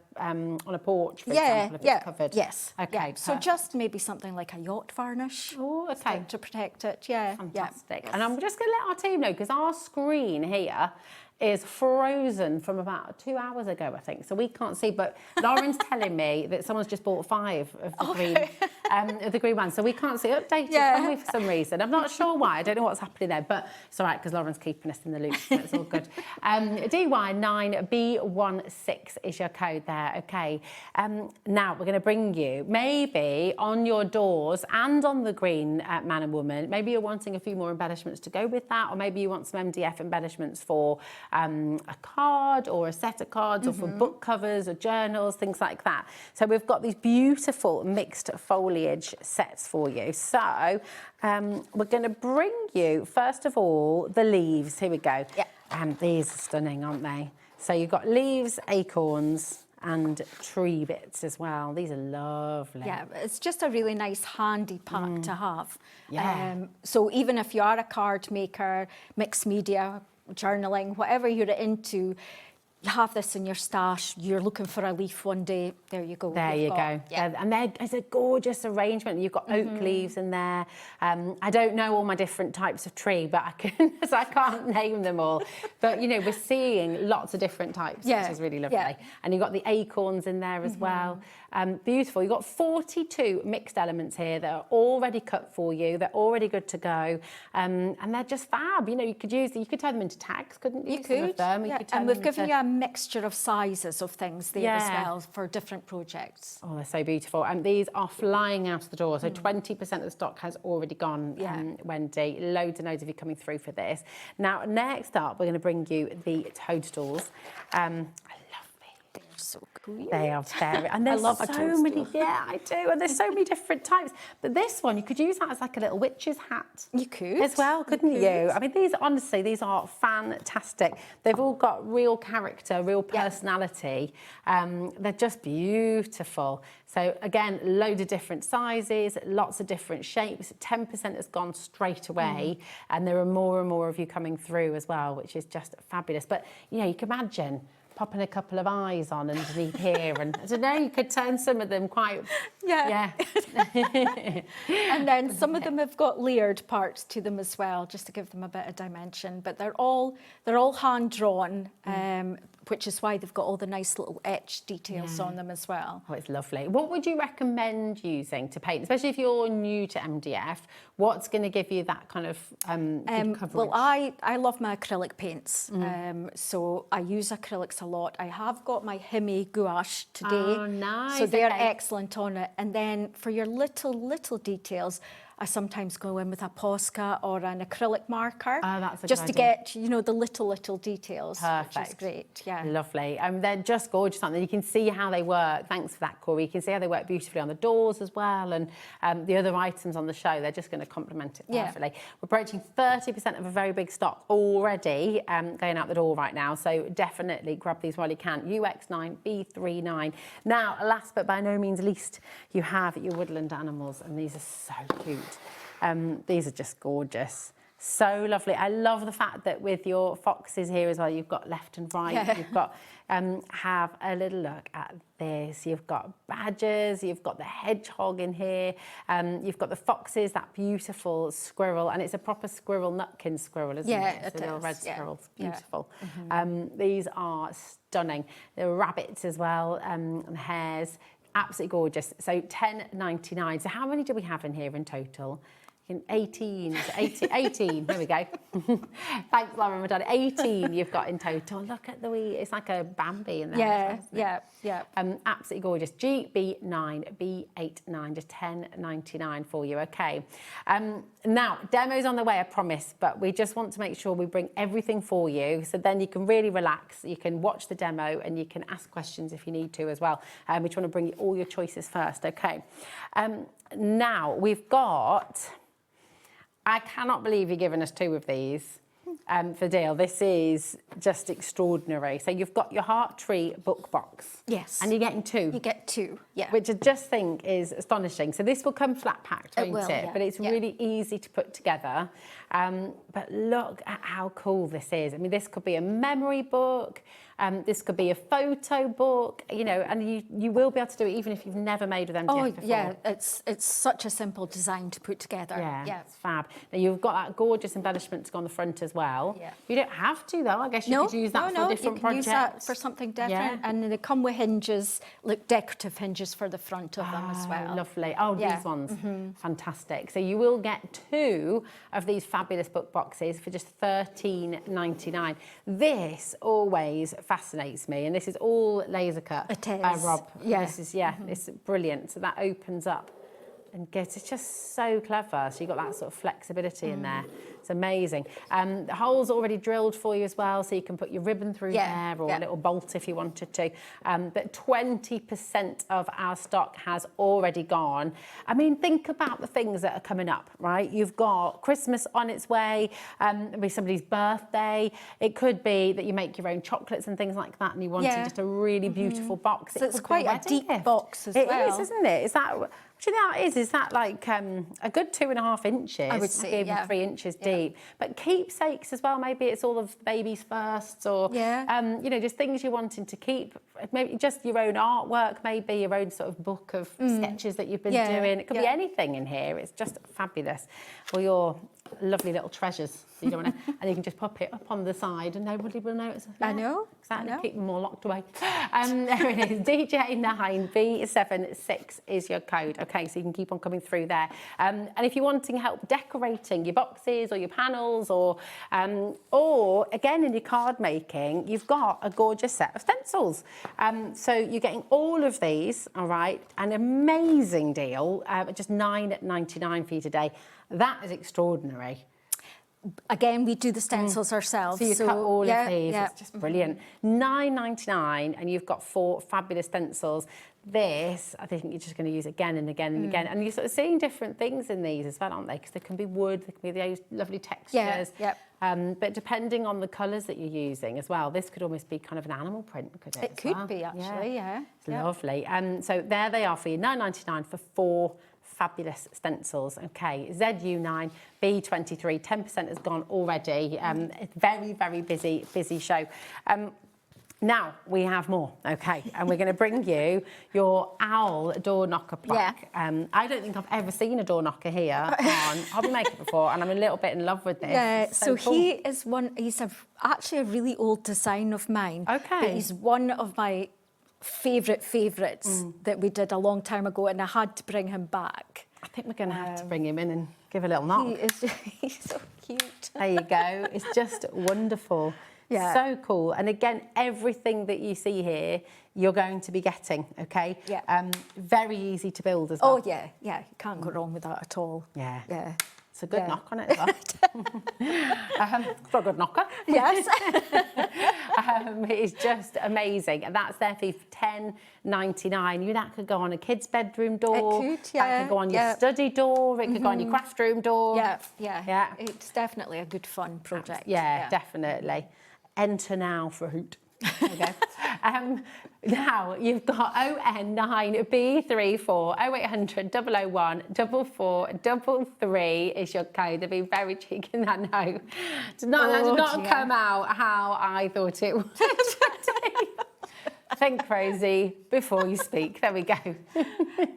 [SPEAKER 3] porch, for example, if it's covered.
[SPEAKER 15] Yes.
[SPEAKER 3] Okay.
[SPEAKER 15] So just maybe something like a yacht varnish.
[SPEAKER 3] Oh, okay.
[SPEAKER 15] To protect it. Yeah.
[SPEAKER 3] Fantastic. And I'm just going to let our team know, because our screen here is frozen from about 2 hours ago, I think. So we can't see, but Lauren's telling me that someone's just bought 5 of the green ones. So we can't see updated, can we, for some reason? I'm not sure why. I don't know what's happening there, but it's all right, because Lauren's keeping us in the loop, so it's all good. DY9B16 is your code there, okay. Now, we're going to bring you, maybe on your doors and on the green man and woman, maybe you're wanting a few more embellishments to go with that, or maybe you want some MDF embellishments for a card or a set of cards, or for book covers or journals, things like that. So we've got these beautiful mixed foliage sets for you. So we're going to bring you, first of all, the leaves. Here we go. These are stunning, aren't they? So you've got leaves, acorns, and tree bits as well. These are lovely.
[SPEAKER 15] Yeah, it's just a really nice handy pack to have. So even if you are a card maker, mixed media, journaling, whatever you're into, you have this in your stash, you're looking for a leaf one day, there you go.
[SPEAKER 3] There you go. Yeah. And there's a gorgeous arrangement. You've got oak leaves in there. I don't know all my different types of tree, but I can't name them all. But, you know, we're seeing lots of different types, which is really lovely. Yeah. And you've got the acorns in there as well. Beautiful. You've got 42 mixed elements here that are already cut for you. They're already good to go. And they're just fab. You know, you could turn them into tags, couldn't you?
[SPEAKER 15] You could.
[SPEAKER 3] And
[SPEAKER 15] we've given you a mixture of sizes of things there as well for different projects.
[SPEAKER 3] Oh, they're so beautiful. And these are flying out the door. So 20% of the stock has already gone, Wendy. Loads and loads of you coming through for this. Now, next up, we're going to bring you the toadstools. I love these.
[SPEAKER 15] They're so cool.
[SPEAKER 3] They are very, and there's so many, I do, and there's so many different types. But this one, you could use that as like a little witch's hat.
[SPEAKER 15] You could.
[SPEAKER 3] As well, couldn't you? I mean, these are fantastic. They've all got real character, real personality. They're just beautiful. So again, loads of different sizes, lots of different shapes. 10% has gone straight away, and there are more and more of you coming through as well, which is just fabulous. But, you know, you can imagine popping a couple of eyes on underneath here, and I don't know, you could turn some of them quite... Yeah.
[SPEAKER 15] And then some of them have got layered parts to them as well, just to give them a bit of dimension. But they're all hand-drawn, which is why they've got all the nice little etched details on them as well.
[SPEAKER 3] Oh, it's lovely. What would you recommend using to paint, especially if you're new to MDF? What's going to give you that kind of good coverage?
[SPEAKER 15] Well, I love my acrylic paints, so I use acrylics a lot. I have got my Himi gouache today,
[SPEAKER 3] oh, nice.
[SPEAKER 15] So they're excellent on it. And then for your little details, I sometimes go in with a Posca or an acrylic marker,
[SPEAKER 3] that's a
[SPEAKER 15] just
[SPEAKER 3] good
[SPEAKER 15] to
[SPEAKER 3] idea.
[SPEAKER 15] get, you know, the little details,
[SPEAKER 3] Perfect.
[SPEAKER 15] which is great. Yeah,
[SPEAKER 3] lovely. They're just gorgeous, aren't they? You can see how they work. Thanks for that, Corey. You can see how they work beautifully on the doors as well, and the other items on the show. They're just going to complement it perfectly. We're approaching 30% of a very big stock already going out the door right now. So definitely grab these while you can. UX9, B39. Now, last but by no means least, you have your woodland animals, and these are so cute. These are just gorgeous. So lovely. I love the fact that with your foxes here as well, you've got left and right. Yeah. You've got, have a little look at this. You've got badgers, you've got the hedgehog in here, you've got the foxes, that beautiful squirrel, and it's a proper squirrel, nutkin squirrel, isn't it? It's a little red squirrel. It's beautiful. These are stunning. There are rabbits as well, and hares. Absolutely gorgeous. So $10.99. So how many do we have in here in total? 18. There we go. Thanks, Laura and Madonna. 18 you've got in total. Look at the wee, it's like a Bambi in there.
[SPEAKER 15] Yeah.
[SPEAKER 3] Absolutely gorgeous. GB9, B89, just $10.99 for you. Okay. Now, demo's on the way, I promise, but we just want to make sure we bring everything for you, so then you can really relax. You can watch the demo and you can ask questions if you need to as well. We just want to bring you all your choices first. Okay. Now we've got. I cannot believe you've given us 2 of these for deal. This is just extraordinary. So you've got your Heart Tree book box.
[SPEAKER 15] Yes.
[SPEAKER 3] And you're getting 2.
[SPEAKER 15] You get 2, yeah.
[SPEAKER 3] Which I just think is astonishing. So this will come flat packed, won't it? But it's really easy to put together. But look at how cool this is. I mean, this could be a memory book. This could be a photo book, you know, and you will be able to do it even if you've never made with MDF before.
[SPEAKER 15] Yeah, it's such a simple design to put together.
[SPEAKER 3] Yeah, it's fab. Now, you've got that gorgeous embellishment to go on the front as well. Yeah. You don't have to, though. I guess you could use that for different projects.
[SPEAKER 15] You can use that for something different. And they come with hinges, like decorative hinges for the front of them as well.
[SPEAKER 3] Lovely. Oh, these ones. Fantastic. So you will get 2 of these fabulous book boxes for just $13.99. This always fascinates me, and this is all laser cut by Rob. This is it's brilliant. So that opens up and gets, it's just so clever. So you've got that sort of flexibility in there. It's amazing. The hole's already drilled for you as well, so you can put your ribbon through there, or a little bolt if you wanted to. But 20% of our stock has already gone. I mean, think about the things that are coming up, right? You've got Christmas on its way, it'll be somebody's birthday. It could be that you make your own chocolates and things like that, and you want just a really beautiful box.
[SPEAKER 15] So it's quite a deep box as well.
[SPEAKER 3] It is, isn't it? Is that... Do you know what it is? Is that like a good 2.5 inches?
[SPEAKER 15] I would say,
[SPEAKER 3] maybe 3 inches deep. keep. But keepsakes as well, maybe it's all of the baby's firsts or, you know, just things you're wanting to keep. Maybe just your own artwork, maybe your own sort of book of sketches that you've been doing. It could be anything in here. It's just fabulous. Or your lovely little treasures. You don't want to, and you can just pop it up on the side and nobody will notice.
[SPEAKER 15] I know.
[SPEAKER 3] Exactly.
[SPEAKER 15] I know.
[SPEAKER 3] Keep them all locked away. There it is. DJ9B76 is your code. Okay, so you can keep on coming through there. And if you're wanting help decorating your boxes or your panels or again in your card making, you've got a gorgeous set of stencils. So you're getting all of these, all right, an amazing deal, just $9.99 for you today. That is extraordinary.
[SPEAKER 15] Again, we do the stencils ourselves.
[SPEAKER 3] So you cut all of these.
[SPEAKER 15] Yeah.
[SPEAKER 3] It's just brilliant. $9.99, and you've got 4 fabulous stencils. This, I think you're just going to use again and again and again. And you're sort of seeing different things in these as well, aren't they? Because they can be wood, they can be those lovely textures. But depending on the colours that you're using as well, this could almost be kind of an animal print, could it?
[SPEAKER 15] It could be, actually,
[SPEAKER 3] It's lovely. So there they are for you, $9.99 for 4 fabulous stencils. Okay, ZU9, B23, 10% has gone already. It's very, very busy show. Now we have more, okay, and we're going to bring you your OWL door knocker plaque. I don't think I've ever seen a door knocker here on HobbyMaker before, and I'm a little bit in love with this.
[SPEAKER 15] Yeah,
[SPEAKER 3] so cool.
[SPEAKER 15] he is actually a really old design of mine.
[SPEAKER 3] Okay.
[SPEAKER 15] But he's one of my favourites that we did a long time ago, and I had to bring him back.
[SPEAKER 3] I think we're going to have to bring him in and give a little knock.
[SPEAKER 15] He's so cute.
[SPEAKER 3] There you go. It's just wonderful.
[SPEAKER 15] Yeah.
[SPEAKER 3] So cool. And again, everything that you see here, you're going to be getting, okay?
[SPEAKER 15] Yeah.
[SPEAKER 3] Very easy to build as well.
[SPEAKER 15] Oh, yeah. You can't go wrong with that at all.
[SPEAKER 3] Yeah.
[SPEAKER 15] Yeah.
[SPEAKER 3] It's a good knock on it as well. For a good knocker.
[SPEAKER 15] Yes.
[SPEAKER 3] It's just amazing. And that's there for you for $10.99. That could go on a kid's bedroom door.
[SPEAKER 15] It could,
[SPEAKER 3] That could go on your study door. It could go on your craft room door.
[SPEAKER 15] Yeah. It's definitely a good fun project.
[SPEAKER 3] Yeah, definitely. Enter now for a hoot. There we go. Now you've got ON9B34 0800 001 4433 is your code. They've been very cheeky in that note. Did not come out how I thought it would. Think crazy before you speak. There we go.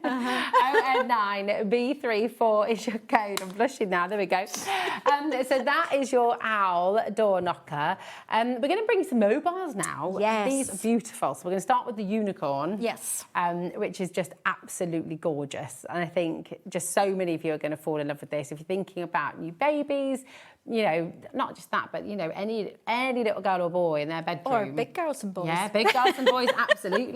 [SPEAKER 3] ON9B34 is your code. I'm blushing now. There we go. So that is your OWL door knocker. We're going to bring some mobiles now.
[SPEAKER 15] Yes.
[SPEAKER 3] These are beautiful. So we're going to start with the unicorn.
[SPEAKER 15] Yes.
[SPEAKER 3] Which is just absolutely gorgeous. And I think just so many of you are going to fall in love with this. If you're thinking about new babies, you know, not just that, but, you know, any little girl or boy in their bedroom.
[SPEAKER 15] Or big girls and boys.
[SPEAKER 3] Yeah, big girls and boys, absolutely.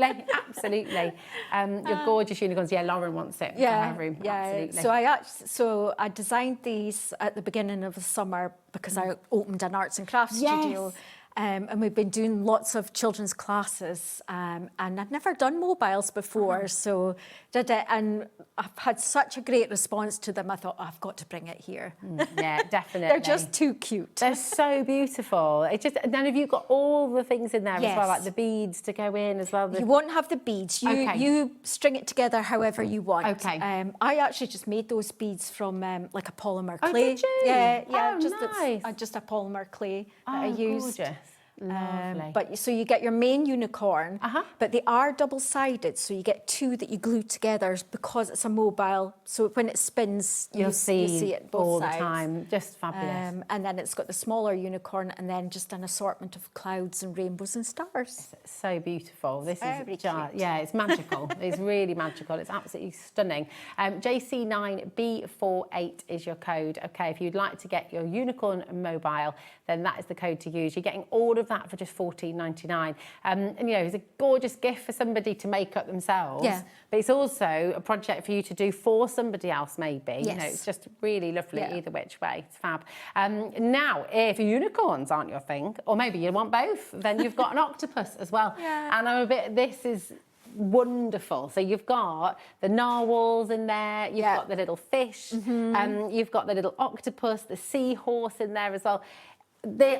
[SPEAKER 3] Your gorgeous unicorns. Yeah, Lauren wants it in her room.
[SPEAKER 15] Yeah,
[SPEAKER 3] absolutely.
[SPEAKER 15] So I designed these at the beginning of the summer because I opened an arts and crafts studio. And we've been doing lots of children's classes, and I'd never done mobiles before, so did it, and I've had such a great response to them. I thought, I've got to bring it here.
[SPEAKER 3] Yeah, definitely.
[SPEAKER 15] They're just too cute.
[SPEAKER 3] They're so beautiful. It's just, and then have you got all the things in there as well, like the beads to go in as well?
[SPEAKER 15] You won't have the beads. You string it together however you want.
[SPEAKER 3] Okay.
[SPEAKER 15] I actually just made those beads from like a polymer clay.
[SPEAKER 3] Oh, did you?
[SPEAKER 15] Yeah.
[SPEAKER 3] Nice.
[SPEAKER 15] Just a polymer clay that I used.
[SPEAKER 3] Gorgeous. Lovely.
[SPEAKER 15] But so you get your main unicorn, but they are double-sided, so you get 2 that you glue together because it's a mobile. So when it spins, you see it both
[SPEAKER 3] all
[SPEAKER 15] sides.
[SPEAKER 3] the time. Just fabulous.
[SPEAKER 15] And then it's got the smaller unicorn, and then just an assortment of clouds and rainbows and stars.
[SPEAKER 3] It's so beautiful. This
[SPEAKER 15] Very
[SPEAKER 3] is just, yeah, it's magical. It's really magical. It's absolutely stunning. JC9B48 is your code. Okay, if you'd like to get your unicorn mobile, then that is the code to use. You're getting all of that for just $14.99. And, you know, it's a gorgeous gift for somebody to make up themselves.
[SPEAKER 15] Yeah.
[SPEAKER 3] But it's also a project for you to do for somebody else, maybe.
[SPEAKER 15] Yes.
[SPEAKER 3] You know, it's just really lovely either which way. It's fab. Now, if unicorns aren't your thing, or maybe you want both, then you've got an octopus as well.
[SPEAKER 15] Yeah.
[SPEAKER 3] And this is wonderful. So you've got the narwhals in there, you've got the little fish, you've got the little octopus, the seahorse in there as well.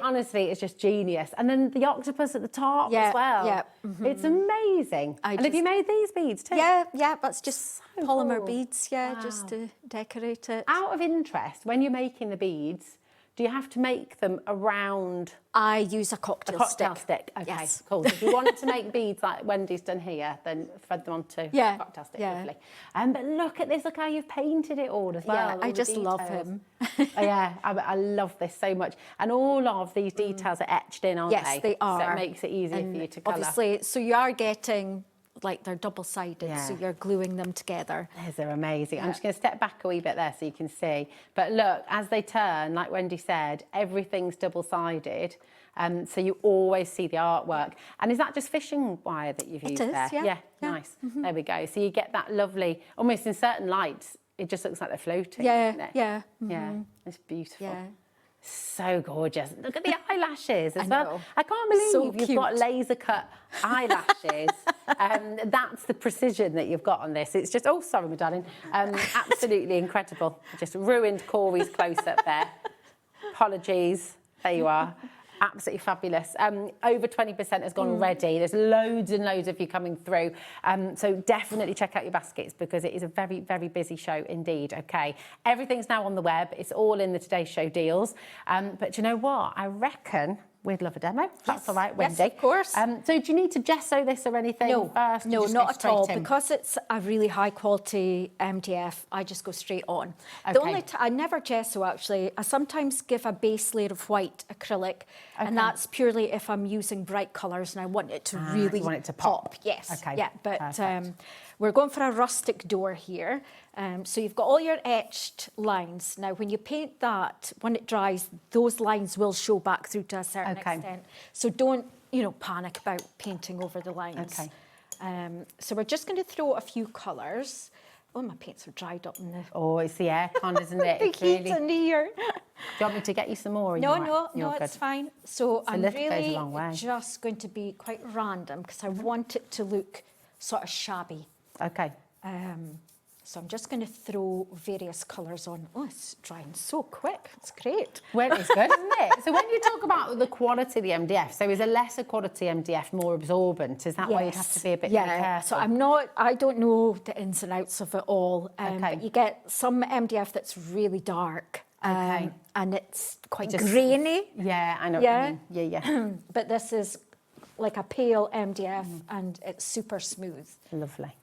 [SPEAKER 3] Honestly, it's just genius. And then the octopus at the top as well.
[SPEAKER 15] Yeah.
[SPEAKER 3] It's amazing. And have you made these beads too?
[SPEAKER 15] Yeah, that's just
[SPEAKER 3] So
[SPEAKER 15] polymer
[SPEAKER 3] cool.
[SPEAKER 15] beads, just to decorate it.
[SPEAKER 3] Out of interest, when you're making the beads, do you have to make them around?
[SPEAKER 15] I use a cocktail
[SPEAKER 3] stick. Okay,
[SPEAKER 15] yes.
[SPEAKER 3] cool. So if you wanted to make beads like Wendy's done here, then thread them onto a cocktail stick. Lovely. But look at this. Look how you've painted it all as well.
[SPEAKER 15] Yeah,
[SPEAKER 3] all
[SPEAKER 15] I
[SPEAKER 3] the
[SPEAKER 15] just love
[SPEAKER 3] details.
[SPEAKER 15] him.
[SPEAKER 3] Yeah, I love this so much. And all of these details are etched in, aren't they?
[SPEAKER 15] Yes, they are.
[SPEAKER 3] So it makes it easier for you to colour.
[SPEAKER 15] Obviously, so you are getting, like, they're double-sided, so you're gluing them together.
[SPEAKER 3] They're amazing. I'm just going to step back a wee bit there so you can see. But look, as they turn, like Wendy said, everything's double-sided. So you always see the artwork. And is that just fishing wire that you've used there?
[SPEAKER 15] Yeah.
[SPEAKER 3] Nice. There we go. So you get that lovely, almost in certain lights, it just looks like they're floating.
[SPEAKER 15] Yeah,
[SPEAKER 3] doesn't it?
[SPEAKER 15] yeah.
[SPEAKER 3] Yeah, it's beautiful.
[SPEAKER 15] Yeah.
[SPEAKER 3] So gorgeous. Look at the eyelashes as
[SPEAKER 15] I
[SPEAKER 3] well.
[SPEAKER 15] know.
[SPEAKER 3] I can't believe
[SPEAKER 15] So
[SPEAKER 3] you've got laser cut eyelashes. That's the precision that you've got on this. It's just, oh, sorry, my darling. Absolutely incredible. Just ruined Corey's close-up there. Apologies. There you are. Absolutely fabulous. Over 20% has gone already. There's loads and loads of you coming through. So definitely check out your baskets because it is a very, very busy show indeed. Okay. Everything's now on the web. It's all in the Today Show deals. But you know what? I reckon we'd love a demo. That's all right, Wendy.
[SPEAKER 15] Yes, of course.
[SPEAKER 3] So do you need to gesso this or anything first?
[SPEAKER 15] No, not at all. Because it's a really high quality MDF, I just go straight on.
[SPEAKER 3] Okay.
[SPEAKER 15] The only I never gesso actually. I sometimes give a base layer of white acrylic, and that's purely if I'm using bright colours and I want it to really
[SPEAKER 3] you want it to pop.
[SPEAKER 15] Yes.
[SPEAKER 3] Okay.
[SPEAKER 15] Yeah, but we're going for a rustic door here. So you've got all your etched lines. Now, when you paint that, when it dries, those lines will show back through to a certain extent. So don't, panic about painting over the lines.
[SPEAKER 3] Okay.
[SPEAKER 15] So we're just going to throw a few colours. Oh, my paints are dried up in the...
[SPEAKER 3] Oh, it's the aircon, isn't it?
[SPEAKER 15] the
[SPEAKER 3] It's
[SPEAKER 15] heat
[SPEAKER 3] really...
[SPEAKER 15] in here.
[SPEAKER 3] Do you want me to get you some more? Or
[SPEAKER 15] No,
[SPEAKER 3] You're
[SPEAKER 15] it's
[SPEAKER 3] good?
[SPEAKER 15] fine. So I'm
[SPEAKER 3] lift goes a
[SPEAKER 15] really
[SPEAKER 3] long way.
[SPEAKER 15] just going to be quite random because I want it to look sort of shabby.
[SPEAKER 3] Okay.
[SPEAKER 15] So I'm just going to throw various colours on. Oh, it's drying so quick. It's great.
[SPEAKER 3] Well, it's good, isn't it? So when you talk about the quality of the MDF, so is a lesser quality MDF more absorbent? Is that why you'd have to be a bit more careful?
[SPEAKER 15] So I don't know the ins and outs of it all. But you get some MDF that's really dark. And it's quite grainy.
[SPEAKER 3] Yeah, I know what you mean. Yeah.
[SPEAKER 15] But this is like a pale MDF and it's super smooth.
[SPEAKER 3] Lovely.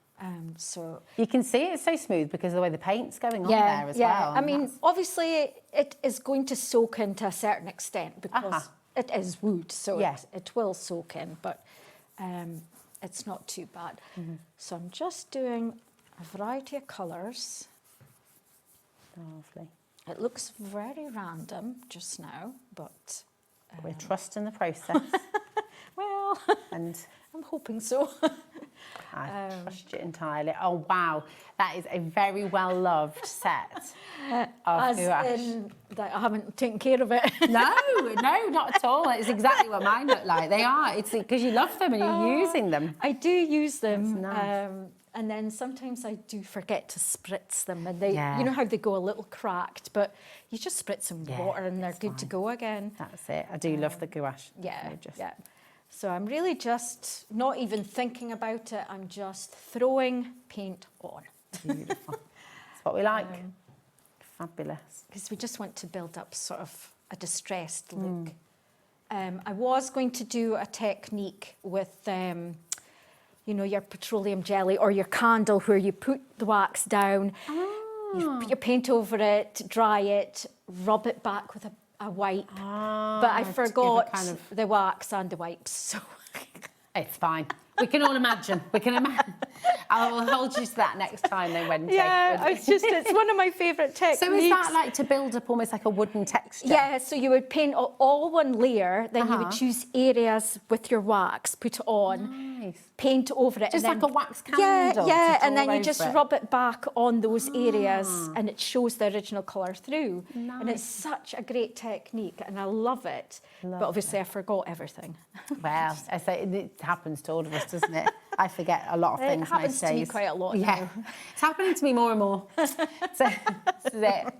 [SPEAKER 15] So
[SPEAKER 3] you can see it's so smooth because of the way the paint's going on there as well.
[SPEAKER 15] I mean, obviously it is going to soak in to a certain extent because it is wood, so it will soak in, but it's not too bad. So I'm just doing a variety of colours.
[SPEAKER 3] Lovely.
[SPEAKER 15] It looks very random just now, but...
[SPEAKER 3] we're trusting the process.
[SPEAKER 15] Well,
[SPEAKER 3] and
[SPEAKER 15] I'm hoping so.
[SPEAKER 3] I trust you entirely. Oh, wow. That is a very well-loved set of gouache.
[SPEAKER 15] In that I haven't taken care of it.
[SPEAKER 3] No, not at all. It's exactly what mine look like. They are. It's because you love them and you're using them.
[SPEAKER 15] I do use them.
[SPEAKER 3] That's nice.
[SPEAKER 15] And then sometimes I do forget to spritz them. And they, you know how they go a little cracked, but you just spritz them with water and they're good to go again.
[SPEAKER 3] That's it. I do love the gouache.
[SPEAKER 15] Yeah. So I'm really just not even thinking about it. I'm just throwing paint on.
[SPEAKER 3] Beautiful. That's what we like. Fabulous.
[SPEAKER 15] Because we just want to build up sort of a distressed look. I was going to do a technique with, your petroleum jelly or your candle where you put the wax down, you put your paint over it, dry it, rub it back with a wipe. But I forgot the wax and the wipes, so...
[SPEAKER 3] It's fine. We can all imagine. I will hold you to that next time then, Wendy.
[SPEAKER 15] Yeah, it's one of my favourite techniques.
[SPEAKER 3] So is that like to build up almost like a wooden texture?
[SPEAKER 15] Yeah, so you would paint all one layer, then you would choose areas with your wax, put it on, paint over it.
[SPEAKER 3] Just
[SPEAKER 15] and
[SPEAKER 3] like a wax candle.
[SPEAKER 15] Yeah, and then you just rub it back on those areas and it shows the original colour through.
[SPEAKER 3] Nice.
[SPEAKER 15] And it's such a great technique and I love it. But obviously I forgot everything.
[SPEAKER 3] Well, I say it happens to all of us, doesn't it? I forget a lot of things
[SPEAKER 15] It happens
[SPEAKER 3] most days.
[SPEAKER 15] to me quite a lot
[SPEAKER 3] Yeah,
[SPEAKER 15] now.
[SPEAKER 3] it's happening to me more and more. So, this is it.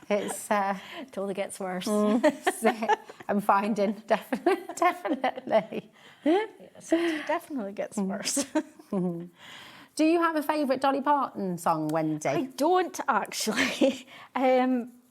[SPEAKER 3] It's
[SPEAKER 15] it only gets worse.
[SPEAKER 3] I'm finding definitely.
[SPEAKER 15] Yes, it definitely gets worse.
[SPEAKER 3] Do you have a favourite Dolly Parton song, Wendy?
[SPEAKER 15] I don't actually.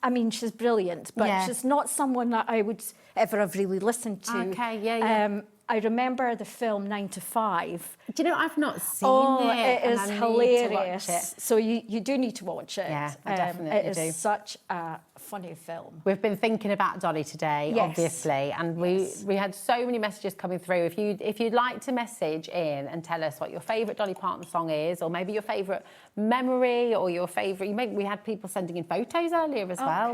[SPEAKER 15] I mean, she's brilliant, but she's not someone that I would ever have really listened to.
[SPEAKER 3] Okay, yeah.
[SPEAKER 15] I remember the film 9 to 5.
[SPEAKER 3] Do you know, I've not seen
[SPEAKER 15] it is hilarious.
[SPEAKER 3] To watch it.
[SPEAKER 15] So you do need to watch it.
[SPEAKER 3] Yeah, I definitely do.
[SPEAKER 15] It is such a funny film.
[SPEAKER 3] We've been thinking about Dolly today, obviously, and we had so many messages coming through. If you'd like to message in and tell us what your favourite Dolly Parton song is, or maybe your favourite memory, or your favourite... We had people sending in photos earlier as well,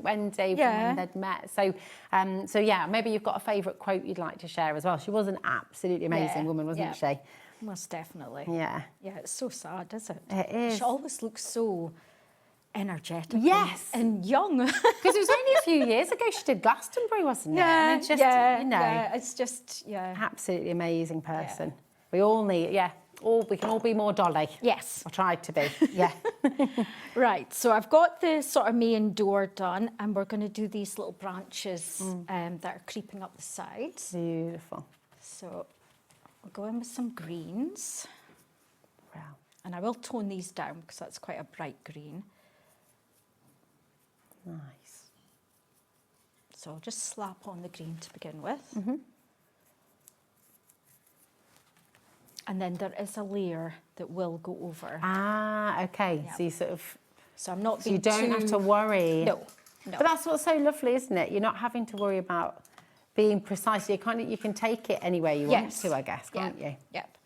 [SPEAKER 3] Wendy, from when they'd met. So yeah, maybe you've got a favourite quote you'd like to share as well. She was an absolutely amazing woman, wasn't she?
[SPEAKER 15] Most definitely.
[SPEAKER 3] Yeah.
[SPEAKER 15] Yeah, it's so sad, isn't it?
[SPEAKER 3] It is.
[SPEAKER 15] She always looks so energetic.
[SPEAKER 3] Yes.
[SPEAKER 15] And young.
[SPEAKER 3] Because it was only a few years ago she did Glastonbury, wasn't it?
[SPEAKER 15] Yeah,
[SPEAKER 3] and it's just, you know,
[SPEAKER 15] it's just,
[SPEAKER 3] absolutely amazing person. We all need, we can all be more Dolly.
[SPEAKER 15] Yes.
[SPEAKER 3] I tried to be, yeah.
[SPEAKER 15] Right, so I've got the sort of main door done, and we're going to do these little branches that are creeping up the sides.
[SPEAKER 3] Beautiful.
[SPEAKER 15] So we'll go in with some greens.
[SPEAKER 3] Wow.
[SPEAKER 15] And I will tone these down because that's quite a bright green.
[SPEAKER 3] Nice.
[SPEAKER 15] So I'll just slap on the green to begin with. And then there is a layer that will go over.
[SPEAKER 3] Ah, okay.
[SPEAKER 15] Yeah.
[SPEAKER 3] So you sort of...
[SPEAKER 15] So I'm not
[SPEAKER 3] so
[SPEAKER 15] being
[SPEAKER 3] you don't have to worry.
[SPEAKER 15] No.
[SPEAKER 3] But that's what's so lovely, isn't it? You're not having to worry about being precise. You can take it anywhere you want to, I guess, can't you?
[SPEAKER 15] Yep.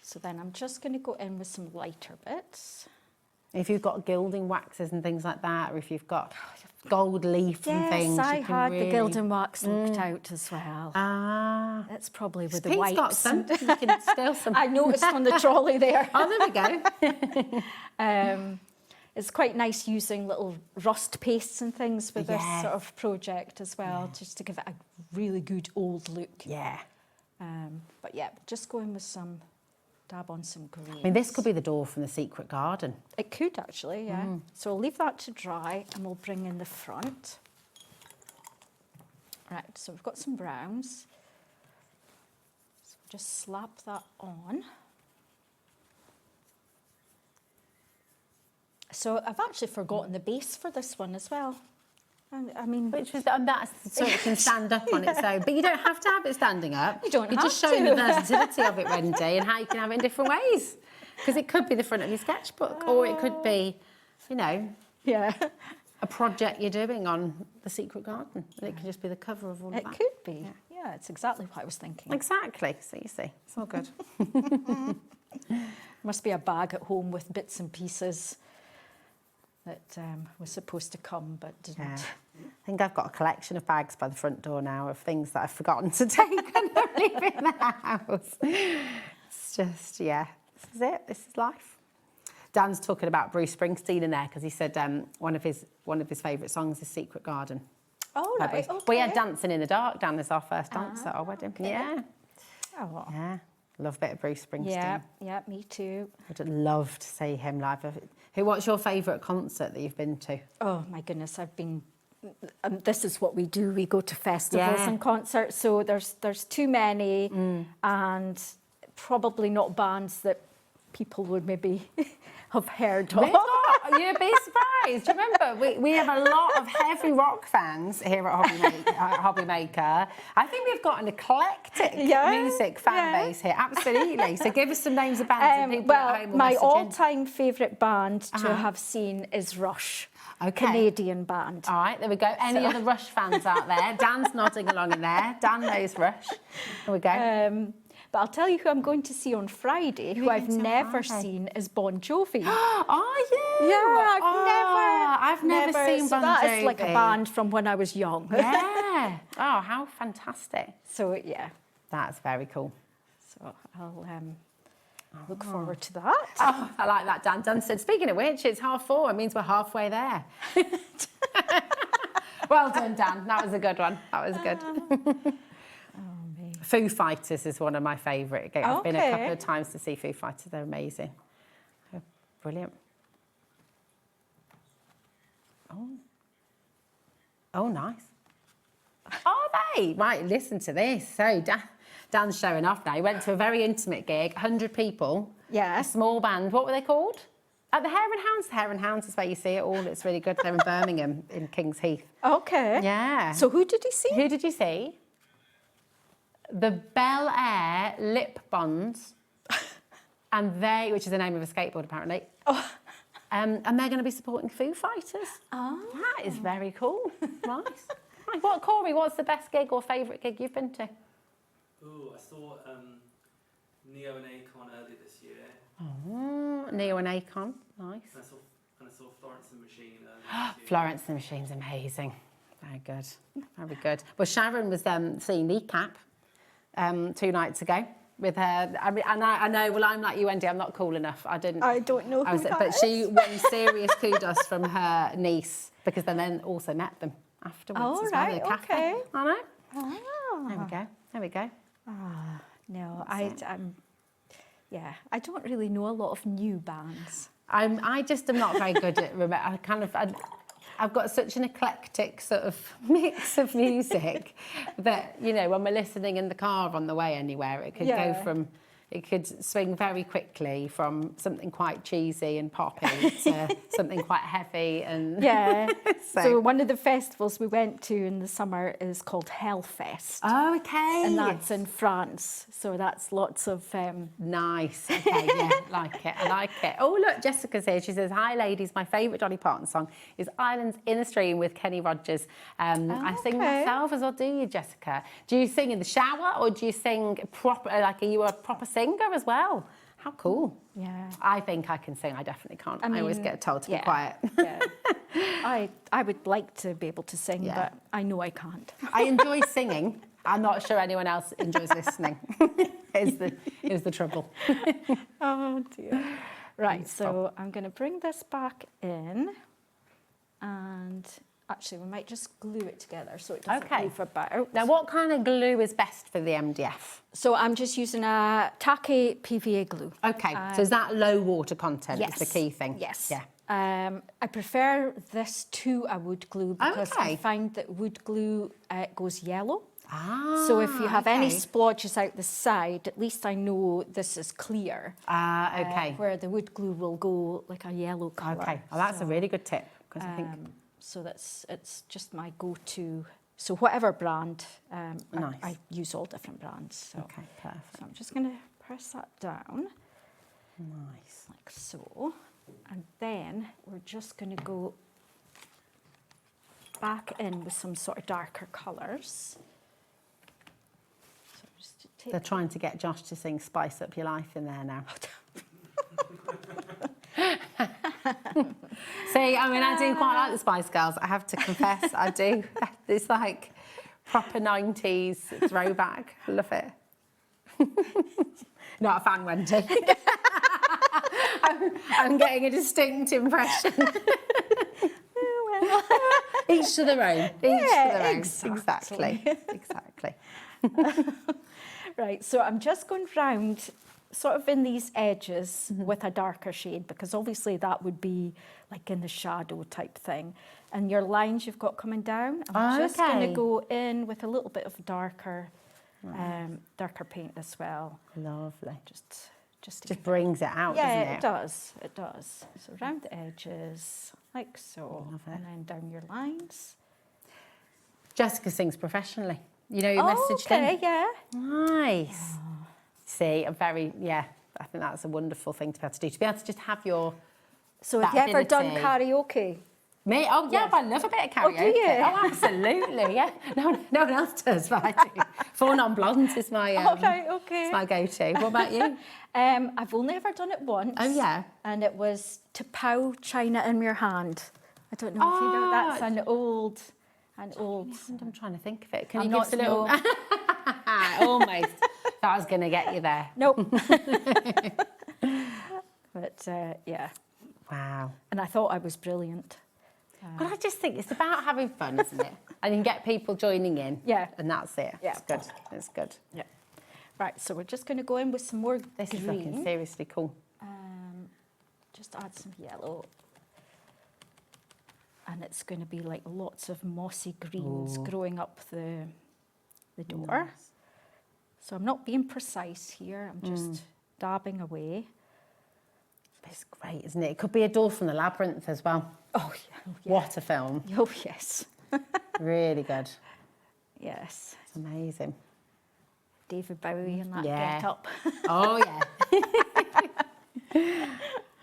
[SPEAKER 15] So then I'm just going to go in with some lighter bits.
[SPEAKER 3] If you've got gilding waxes and things like that, or if you've got gold leaf and things,
[SPEAKER 15] Yes, I
[SPEAKER 3] you can
[SPEAKER 15] had
[SPEAKER 3] really...
[SPEAKER 15] the gilding wax looked out as well.
[SPEAKER 3] Ah.
[SPEAKER 15] That's probably with
[SPEAKER 3] Pete's
[SPEAKER 15] the wipes.
[SPEAKER 3] got some. You can steal some.
[SPEAKER 15] I noticed on the trolley there.
[SPEAKER 3] Oh, there we
[SPEAKER 15] go. It's quite nice using little rust pastes and things with this sort of project as well, just to give it a really good old look.
[SPEAKER 3] Yeah.
[SPEAKER 15] But yeah, just go in with some, dab on some greens.
[SPEAKER 3] I mean, this could be the door from the secret garden.
[SPEAKER 15] It could actually, yeah. So I'll leave that to dry and we'll bring in the front. Right, so we've got some browns. So just slap that on. So I've actually forgotten the base for this one as well. I mean,
[SPEAKER 3] which was that's so it can stand up on its own, but you don't have to have it standing up.
[SPEAKER 15] You don't
[SPEAKER 3] You're
[SPEAKER 15] have
[SPEAKER 3] just showing
[SPEAKER 15] to.
[SPEAKER 3] the versatility of it, Wendy, and how you can have it in different ways. Because it could be the front of your sketchbook, or it could be, you know, a project you're doing on the secret garden, and it could just be the cover of all of that.
[SPEAKER 15] It could be. Yeah, it's exactly what I was thinking.
[SPEAKER 3] Exactly. So you see, it's all good.
[SPEAKER 15] Must be a bag at home with bits and pieces that was supposed to come but didn't.
[SPEAKER 3] Yeah. I think I've got a collection of bags by the front door now of things that I've forgotten to take when I'm leaving the house. It's just, this is it. This is life. Dan's talking about Bruce Springsteen in there because he said one of his favourite songs is Secret Garden.
[SPEAKER 15] Oh, right, okay.
[SPEAKER 3] We had Dancing in the Dark. Dan is our first dance at our wedding.
[SPEAKER 15] Okay.
[SPEAKER 3] Yeah.
[SPEAKER 15] Oh.
[SPEAKER 3] Yeah. Love a bit of Bruce Springsteen.
[SPEAKER 15] Yeah, me too.
[SPEAKER 3] I'd love to see him live. What's your favourite concert that you've been to?
[SPEAKER 15] Oh my goodness, I've been. This is what we do. We go to festivals and concerts. So there's too many, and probably not bands that people would maybe have heard of.
[SPEAKER 3] You'd be surprised. Do you remember? We have a lot of heavy rock fans here at HobbyMaker. I think we've got an eclectic music fan base here. Absolutely. So give us some names of bands and people at home will
[SPEAKER 15] my
[SPEAKER 3] message in.
[SPEAKER 15] all-time favourite band to have seen is Rush.
[SPEAKER 3] Okay.
[SPEAKER 15] Canadian band.
[SPEAKER 3] All right, there we go. Any other Rush fans out there? Dan's nodding along in there. Dan knows Rush. There we go.
[SPEAKER 15] But I'll tell you who I'm going to see on Friday, who I've never seen, is Bon Jovi.
[SPEAKER 3] Are you?
[SPEAKER 15] Yeah,
[SPEAKER 3] I've never seen Bon Jovi.
[SPEAKER 15] That is like a band from when I was young.
[SPEAKER 3] Yeah. Oh, how fantastic.
[SPEAKER 15] So, yeah.
[SPEAKER 3] That's very cool.
[SPEAKER 15] So I'll look forward to that.
[SPEAKER 3] Oh, I like that, Dan. Dan said, speaking of which, it's 4:30. It means we're halfway there. Well done, Dan. That was a good one. That was good. Foo Fighters is one of my favourite. I've been a couple of times to see Foo Fighters. They're amazing. They're brilliant. Oh, nice. Are they? Right, listen to this. So Dan's showing off now. He went to a very intimate gig, 100 people.
[SPEAKER 15] Yeah.
[SPEAKER 3] A small band. What were they called? At the Hare and Hounds. The Hare and Hounds is where you see it all. It's really good. They're in Birmingham, in King's Heath.
[SPEAKER 15] Okay.
[SPEAKER 3] Yeah.
[SPEAKER 15] So who did you see?
[SPEAKER 3] Who did you see? The Bel Air Lip Bonds, which is the name of a skateboard apparently.
[SPEAKER 15] Oh.
[SPEAKER 3] And they're going to be supporting Foo Fighters.
[SPEAKER 15] Oh.
[SPEAKER 3] That is very cool. Nice. What, Corey, what's the best gig or favourite gig you've been to?
[SPEAKER 16] Oh, I saw Neo and Akon earlier this year.
[SPEAKER 3] Oh, Neo and Akon, nice.
[SPEAKER 16] And I saw Florence and the Machine earlier this year.
[SPEAKER 3] Florence and the Machine's amazing. Very good, very good. Well, Sharon was seeing Kneecap 2 nights ago with her. I mean, and I know. Well, I'm like you, Wendy. I'm not cool enough. I don't know who that is. She won serious kudos from her niece because then also met them afterwards.
[SPEAKER 15] Oh,
[SPEAKER 3] as well
[SPEAKER 15] right,
[SPEAKER 3] in a cafe.
[SPEAKER 15] okay.
[SPEAKER 3] I know.
[SPEAKER 15] Oh.
[SPEAKER 3] There we go. There we go.
[SPEAKER 15] No, yeah, I don't really know a lot of new bands.
[SPEAKER 3] I just am not very good at I've got such an eclectic sort of mix of music that, you know, when we're listening in the car on the way anywhere, it could go from, it could swing very quickly from something quite cheesy and poppy to something quite heavy and...
[SPEAKER 15] Yeah. So one of the festivals we went to in the summer is called Hellfest.
[SPEAKER 3] Oh, okay.
[SPEAKER 15] And that's in France. So that's lots of...
[SPEAKER 3] Nice. Okay, yeah, like it. I like it. Oh, look, Jessica's here. She says, hi, ladies. My favourite Dolly Parton song is Islands in a Stream with Kenny Rogers. I sing myself as well, do you, Jessica? Do you sing in the shower or do you sing proper, like, are you a proper singer as well? How cool.
[SPEAKER 15] Yeah.
[SPEAKER 3] I think I can sing. I definitely can't. I always get told to be quiet.
[SPEAKER 15] Yeah. I would like to be able to sing, but I know I can't.
[SPEAKER 3] I enjoy singing. I'm not sure anyone else enjoys listening. is the trouble.
[SPEAKER 15] Oh dear. Right, so I'm going to bring this back in, and actually we might just glue it together so it doesn't move about.
[SPEAKER 3] Now, what kind of glue is best for the MDF?
[SPEAKER 15] So I'm just using a tacky PVA glue.
[SPEAKER 3] Okay, so is that low water content is the key thing?
[SPEAKER 15] Yes.
[SPEAKER 3] Yeah.
[SPEAKER 15] I prefer this to a wood glue because I find that wood glue goes yellow. So if you have any splotches out the side, at least I know this is clear. Where the wood glue will go like a yellow colour.
[SPEAKER 3] Okay, well, that's a really good tip. Because I think...
[SPEAKER 15] So it's just my go-to. So whatever brand, I use all different brands. So.
[SPEAKER 3] Okay, perfect.
[SPEAKER 15] So I'm just going to press that down.
[SPEAKER 3] Nice.
[SPEAKER 15] Like so. And then we're just going to go back in with some sort of darker colours.
[SPEAKER 3] They're trying to get Josh to sing Spice Up Your Life in there now. See, I mean, I do quite like the Spice Girls. I have to confess, I do. It's like proper 90s throwback. I love it. Not a fan, Wendy. I'm getting a distinct impression. Each to their own. Each to their own. Exactly.
[SPEAKER 15] Right, so I'm just going round sort of in these edges with a darker shade because obviously that would be like in the shadow type thing. And your lines you've got coming down, I'm just going to go in with a little bit of darker darker paint as well.
[SPEAKER 3] Lovely.
[SPEAKER 15] Just
[SPEAKER 3] brings it out, doesn't it?
[SPEAKER 15] Yeah, it does. It does. So around the edges, like so, and then down your lines.
[SPEAKER 3] Jessica sings professionally. You know, you messaged in.
[SPEAKER 15] Yeah.
[SPEAKER 3] Nice. See, I think that's a wonderful thing to be able to do. To be able to just have your...
[SPEAKER 15] So have you ever done karaoke?
[SPEAKER 3] Me? Oh, yeah, but I love a bit of karaoke.
[SPEAKER 15] Oh, do you?
[SPEAKER 3] Oh, absolutely, yeah. No one else does, but I do. Four Non-Blondes is my, it's my go-to. What about you?
[SPEAKER 15] I've only ever done it once.
[SPEAKER 3] Oh, yeah?
[SPEAKER 15] And it was To Pow China in Your Hand. I don't know if you know, that's an old...
[SPEAKER 3] I'm trying to think of it. Can you give us a little... Almost. That was going to get you there.
[SPEAKER 15] Nope. But, yeah.
[SPEAKER 3] Wow.
[SPEAKER 15] And I thought I was brilliant.
[SPEAKER 3] Well, I just think it's about having fun, isn't it? And you can get people joining in.
[SPEAKER 15] Yeah.
[SPEAKER 3] And that's it.
[SPEAKER 15] Yeah.
[SPEAKER 3] It's good. It's good.
[SPEAKER 15] Yeah. Right, so we're just going to go in with some more
[SPEAKER 3] This
[SPEAKER 15] green.
[SPEAKER 3] is looking seriously cool.
[SPEAKER 15] Just add some yellow. And it's going to be like lots of mossy greens growing up the door.
[SPEAKER 3] Nice.
[SPEAKER 15] So I'm not being precise here. I'm just dabbing away.
[SPEAKER 3] It's great, isn't it? It could be a door from the Labyrinth as well.
[SPEAKER 15] Oh, yeah.
[SPEAKER 3] What a film.
[SPEAKER 15] Oh, yes.
[SPEAKER 3] Really good.
[SPEAKER 15] Yes.
[SPEAKER 3] It's amazing.
[SPEAKER 15] David Bowie in that
[SPEAKER 3] Yeah.
[SPEAKER 15] get-up.
[SPEAKER 3] Oh, yeah.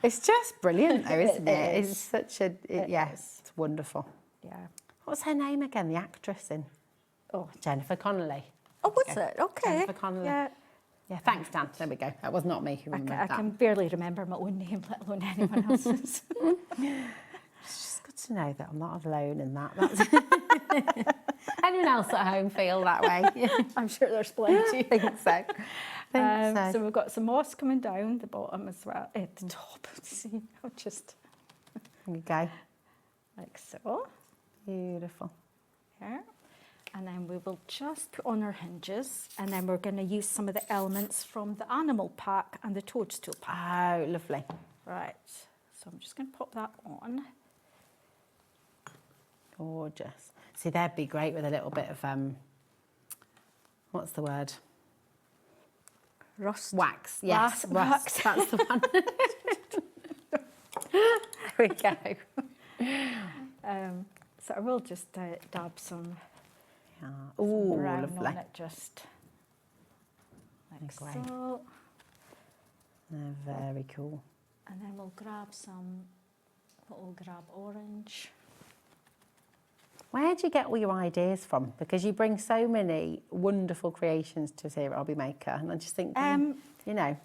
[SPEAKER 3] It's just brilliant, though, isn't it?
[SPEAKER 15] It is.
[SPEAKER 3] It's such a... yes, it's wonderful.
[SPEAKER 15] Yeah.
[SPEAKER 3] What's her name again, the actress in?
[SPEAKER 15] Oh,
[SPEAKER 3] Jennifer Connelly.
[SPEAKER 15] Oh, was it? Okay.
[SPEAKER 3] Jennifer Connelly.
[SPEAKER 15] Yeah.
[SPEAKER 3] Yeah, thanks, Dan. There we go. That was not me who remembered
[SPEAKER 15] I
[SPEAKER 3] that.
[SPEAKER 15] can barely remember my own name, let alone anyone else's.
[SPEAKER 3] It's just good to know that I'm not alone in that. That's anyone else at home feel that way?
[SPEAKER 15] I'm sure there's plenty.
[SPEAKER 3] I think so.
[SPEAKER 15] So we've got some moss coming down the bottom as well, at the top. See, I'll just...
[SPEAKER 3] There you go.
[SPEAKER 15] Like so.
[SPEAKER 3] Beautiful.
[SPEAKER 15] There. And then we will just put on our hinges, and then we're going to use some of the elements from the animal pack and the toadstool pack.
[SPEAKER 3] Oh, lovely.
[SPEAKER 15] Right. So I'm just going to pop that on.
[SPEAKER 3] Gorgeous. See, that'd be great with a little bit of, what's the word?
[SPEAKER 15] Rust.
[SPEAKER 3] Wax. Yes, rust.
[SPEAKER 15] Wax.
[SPEAKER 3] That's the one. There we go.
[SPEAKER 15] So I will just dab some,
[SPEAKER 3] Ooh,
[SPEAKER 15] brown
[SPEAKER 3] lovely.
[SPEAKER 15] on it, just like
[SPEAKER 3] Great.
[SPEAKER 15] so.
[SPEAKER 3] They're very cool.
[SPEAKER 15] And then we'll grab some, we'll grab orange.
[SPEAKER 3] Where do you get all your ideas from? Because you bring so many wonderful creations to us here at HobbyMaker, and I just think, you know,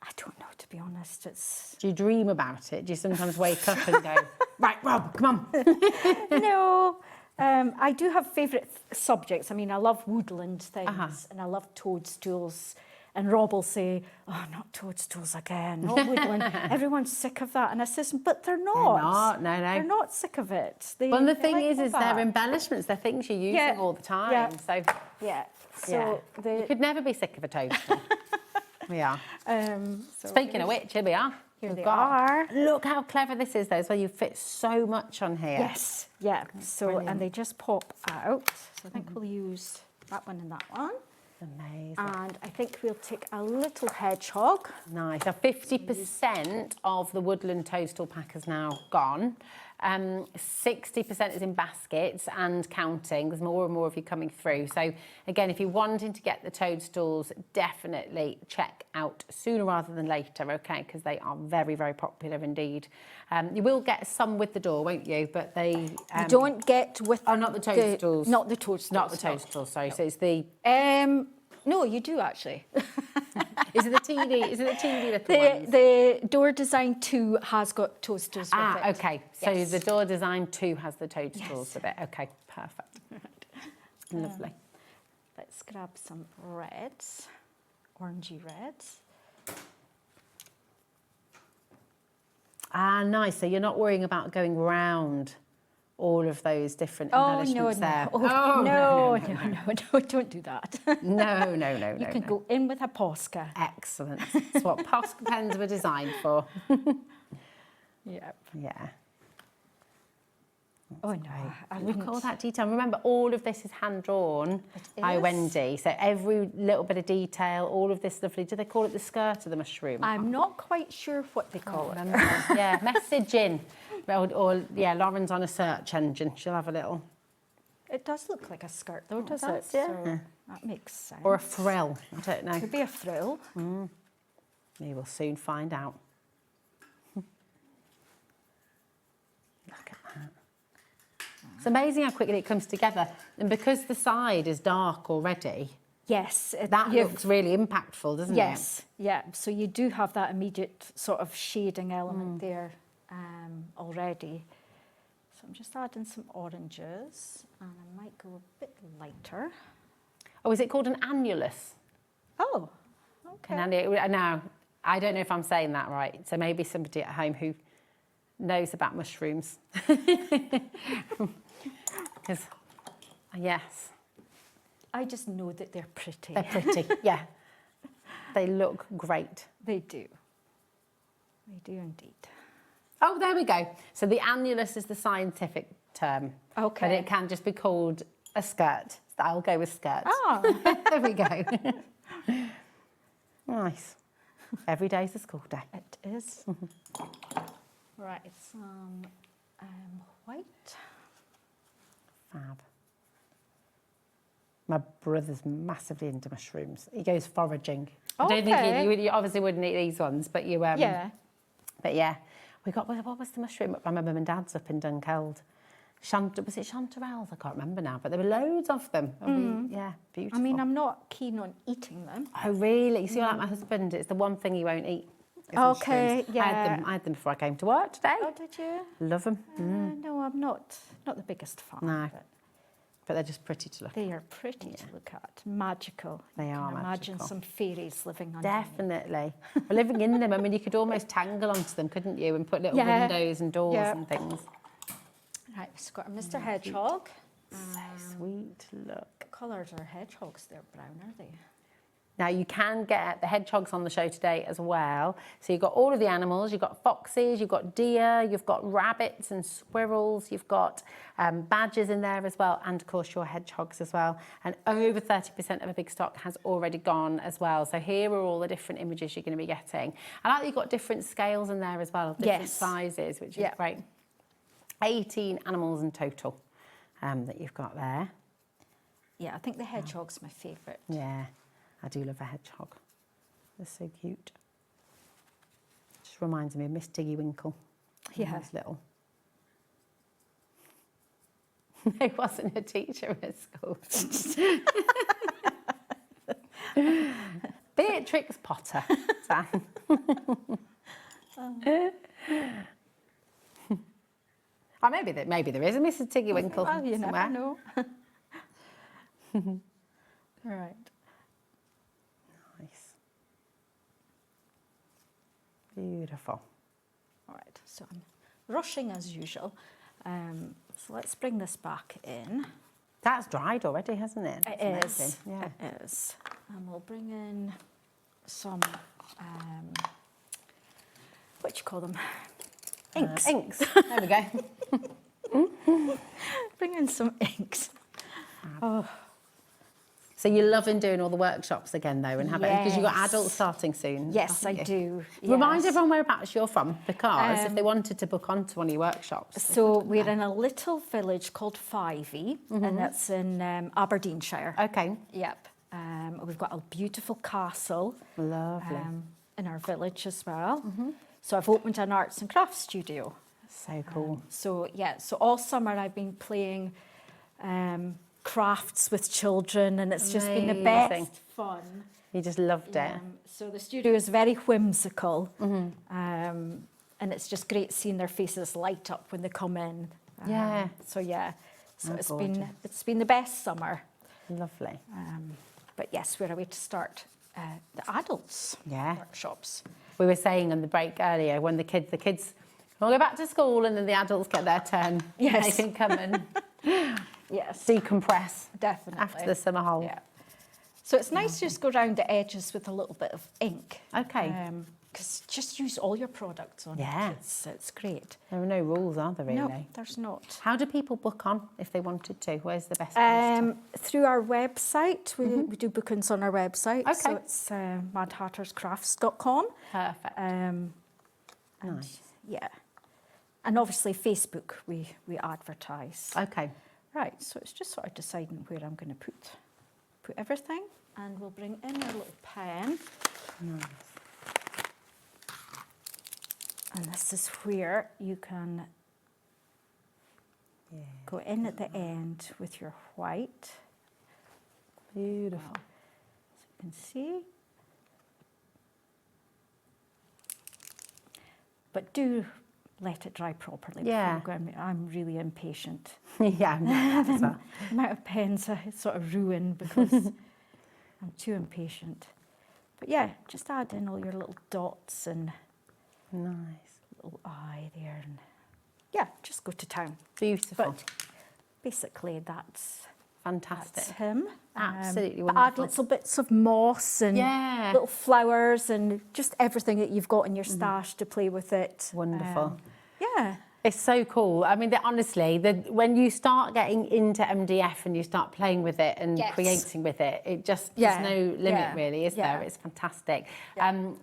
[SPEAKER 15] I don't know, to be honest. It's...
[SPEAKER 3] Do you dream about it? Do you sometimes wake up and go, right, Rob, come on?
[SPEAKER 15] No. I do have favourite subjects. I mean, I love woodland things, and I love toadstools. And Rob will say, oh, not toadstools again, not woodland. Everyone's sick of that. And I says, but they're not.
[SPEAKER 3] They're not, no.
[SPEAKER 15] They're not sick of it.
[SPEAKER 3] Well, the thing
[SPEAKER 15] like
[SPEAKER 3] is
[SPEAKER 15] all
[SPEAKER 3] they're
[SPEAKER 15] that.
[SPEAKER 3] embellishments. They're things you're using all the time.
[SPEAKER 15] Yeah.
[SPEAKER 3] So,
[SPEAKER 15] yeah. So
[SPEAKER 3] you could never be sick of a toadstool. We are.
[SPEAKER 15] So
[SPEAKER 3] Speaking of which, here we are.
[SPEAKER 15] Here they
[SPEAKER 3] got-
[SPEAKER 15] are.
[SPEAKER 3] Look how clever this is, though, as well. You fit so much on here.
[SPEAKER 15] Yes, yeah. So,
[SPEAKER 3] brilliant.
[SPEAKER 15] and they just pop out. So I think we'll use that one and that one.
[SPEAKER 3] Amazing.
[SPEAKER 15] And I think we'll take a little hedgehog.
[SPEAKER 3] Nice. So 50% of the woodland toadstool pack is now gone. 60% is in baskets and counting. There's more and more of you coming through. So again, if you're wanting to get the toadstools, definitely check out sooner rather than later, okay? Because they are very, very popular indeed. You will get some with the door, won't you? But they...
[SPEAKER 15] You don't get with...
[SPEAKER 3] Oh, not the toadstools.
[SPEAKER 15] Not the toadstools.
[SPEAKER 3] Not the toadstools, sorry.
[SPEAKER 15] No.
[SPEAKER 3] So it's the...
[SPEAKER 15] No, you do actually.
[SPEAKER 3] Is it the teeny? Is it the teeny little ones?
[SPEAKER 15] The door design 2 has got toadstools with it.
[SPEAKER 3] Okay. So
[SPEAKER 15] Yes.
[SPEAKER 3] the door design 2 has the toadstools
[SPEAKER 15] Yes.
[SPEAKER 3] with it. Okay, perfect. Lovely.
[SPEAKER 15] Let's grab some reds, orangey reds.
[SPEAKER 3] Nice. So you're not worrying about going round all of those different
[SPEAKER 15] Oh,
[SPEAKER 3] embellishments there.
[SPEAKER 15] No, don't do that.
[SPEAKER 3] No.
[SPEAKER 15] You can go in with a Posca.
[SPEAKER 3] Excellent. That's what Posca pens were designed for.
[SPEAKER 15] Yep.
[SPEAKER 3] Yeah.
[SPEAKER 15] Oh, no.
[SPEAKER 3] Look at all that detail. Remember, all of this is hand-drawn by Wendy. So every little bit of detail, all of this lovely... Do they call it the skirt of the mushroom?
[SPEAKER 15] I'm not quite sure what they call it.
[SPEAKER 3] Yeah, message in. Or, Lauren's on a search engine. She'll have a little...
[SPEAKER 15] It does look like a skirt, though, does
[SPEAKER 3] does,
[SPEAKER 15] it?
[SPEAKER 3] yeah.
[SPEAKER 15] So that makes sense.
[SPEAKER 3] Or a frill. I don't know.
[SPEAKER 15] Could be a frill.
[SPEAKER 3] We will soon find out. Look at that. It's amazing how quickly it comes together. And because the side is dark already,
[SPEAKER 15] yes,
[SPEAKER 3] that looks really impactful, doesn't it?
[SPEAKER 15] Yes, yeah. So you do have that immediate sort of shading element there already. So I'm just adding some oranges, and I might go a bit lighter.
[SPEAKER 3] Oh, is it called an annulus?
[SPEAKER 15] Oh, okay.
[SPEAKER 3] Now, I don't know if I'm saying that right. So maybe somebody at home who knows about mushrooms. Because, yes.
[SPEAKER 15] I just know that they're pretty.
[SPEAKER 3] They're pretty, yeah. They look great.
[SPEAKER 15] They do. They do indeed.
[SPEAKER 3] Oh, there we go. So the annulus is the scientific term.
[SPEAKER 15] Okay.
[SPEAKER 3] But it can just be called a skirt. I'll go with skirt.
[SPEAKER 15] Oh.
[SPEAKER 3] There we go. Nice. Every day's a school day.
[SPEAKER 15] It is. Right, some white.
[SPEAKER 3] Fab. My brother's massively into mushrooms. He goes foraging. I don't think you obviously wouldn't eat these ones, but you
[SPEAKER 15] yeah.
[SPEAKER 3] But yeah, we got what was the mushroom up by my mum and dad's up in Dunkeld? Was it chanterelles? I can't remember now, but there were loads of them. Yeah, beautiful.
[SPEAKER 15] I mean, I'm not keen on eating them.
[SPEAKER 3] Oh really? See, like my husband, it's the one thing he won't eat.
[SPEAKER 15] Okay,
[SPEAKER 3] mushrooms.
[SPEAKER 15] yeah.
[SPEAKER 3] I had them before I came to work today.
[SPEAKER 15] Oh, did you?
[SPEAKER 3] Love them.
[SPEAKER 15] No, I'm not the biggest fan.
[SPEAKER 3] No. But they're just pretty to look at.
[SPEAKER 15] They are pretty to look at. Magical.
[SPEAKER 3] They are
[SPEAKER 15] magical. Imagine some fairies living under
[SPEAKER 3] Definitely. Well, living in them, I mean, you could almost tangle onto them, couldn't you? And put little windows and doors and things.
[SPEAKER 15] Right, we've got our Mr. Hedgehog.
[SPEAKER 3] So sweet, look.
[SPEAKER 15] What colours are hedgehogs? They're brown, are they?
[SPEAKER 3] Now, you can get the hedgehogs on the show today as well. So you've got all of the animals. You've got foxes, you've got deer, you've got rabbits and squirrels, you've got badgers in there as well, and of course your hedgehogs as well. And over 30% of a big stock has already gone as well. So here are all the different images you're going to be getting. I like that you've got different scales in there as well, different sizes, which is great. 18 animals in total that you've got there.
[SPEAKER 15] Yeah, I think the hedgehog's my favourite.
[SPEAKER 3] Yeah. I do love a hedgehog. They're so cute. Just reminds me of Miss Tiggy Winkle.
[SPEAKER 15] Yeah.
[SPEAKER 3] He's little. He wasn't a teacher at school. Beatrix Potter. Maybe there is a Mrs. Tiggy Winkle
[SPEAKER 15] Well, you
[SPEAKER 3] somewhere.
[SPEAKER 15] never know. Right.
[SPEAKER 3] Nice. Beautiful.
[SPEAKER 15] All right, so I'm rushing as usual. So let's bring this back in.
[SPEAKER 3] That's dried already, hasn't it?
[SPEAKER 15] It is.
[SPEAKER 3] Amazing. Yeah.
[SPEAKER 15] It is. And we'll bring in some, what do you call them? Inks.
[SPEAKER 3] Inks. There we go.
[SPEAKER 15] Bring in some inks. Oh.
[SPEAKER 3] So you're loving doing all the workshops again, though, and because you've got adults starting soon.
[SPEAKER 15] Yes, I do.
[SPEAKER 3] Remind everyone whereabouts you're from, because if they wanted to book onto one of your workshops.
[SPEAKER 15] So we're in a little village called Fyvie, and that's in Aberdeenshire.
[SPEAKER 3] Okay.
[SPEAKER 15] Yep. We've got a beautiful castle.
[SPEAKER 3] Lovely.
[SPEAKER 15] In our village as well. So I've opened an arts and crafts studio.
[SPEAKER 3] So cool.
[SPEAKER 15] So all summer I've been playing crafts with children, and it's just been the best fun.
[SPEAKER 3] You just loved it.
[SPEAKER 15] So the studio is very whimsical, and it's just great seeing their faces light up when they come in. So it's been the best summer.
[SPEAKER 3] Lovely.
[SPEAKER 15] But yes, we're away to start the adults workshops.
[SPEAKER 3] We were saying on the break earlier, when the kids will go back to school and then the adults get their turn.
[SPEAKER 15] Yes.
[SPEAKER 3] They can come and decompress.
[SPEAKER 15] Definitely.
[SPEAKER 3] After the summer holiday.
[SPEAKER 15] Yeah. So it's nice to just go around the edges with a little bit of ink.
[SPEAKER 3] Okay.
[SPEAKER 15] Because just use all your products on it. It's great.
[SPEAKER 3] There are no rules, are there, really?
[SPEAKER 15] No, there's not.
[SPEAKER 3] How do people book on if they wanted to? Where's the best place
[SPEAKER 15] Through our website. We do bookings on our website.
[SPEAKER 3] Okay.
[SPEAKER 15] So it's madhatterscrafts.com.
[SPEAKER 3] Perfect.
[SPEAKER 15] Nice. Yeah. And obviously Facebook, we advertise.
[SPEAKER 3] Okay.
[SPEAKER 15] Right, so it's just sort of deciding where I'm going to put everything. And we'll bring in our little pen.
[SPEAKER 3] Nice.
[SPEAKER 15] And this is where you can go in at the end with your white.
[SPEAKER 3] Beautiful.
[SPEAKER 15] So you can see. But do let it dry properly.
[SPEAKER 3] Yeah.
[SPEAKER 15] Before you go. I'm really impatient.
[SPEAKER 3] Yeah, I'm like that as well.
[SPEAKER 15] The amount of pens I sort of ruin because I'm too impatient. But yeah, just add in all your little dots and little eye there, and yeah, just go to town.
[SPEAKER 3] Beautiful.
[SPEAKER 15] But basically, that's
[SPEAKER 3] fantastic.
[SPEAKER 15] That's him.
[SPEAKER 3] Absolutely
[SPEAKER 15] But
[SPEAKER 3] wonderful.
[SPEAKER 15] add little bits of moss and little flowers and just everything that you've got in your stash to play with it.
[SPEAKER 3] Wonderful.
[SPEAKER 15] Yeah.
[SPEAKER 3] It's so cool. I mean, honestly, when you start getting into MDF and you start playing with it and creating with it, it just, there's no limit really, is there? It's fantastic.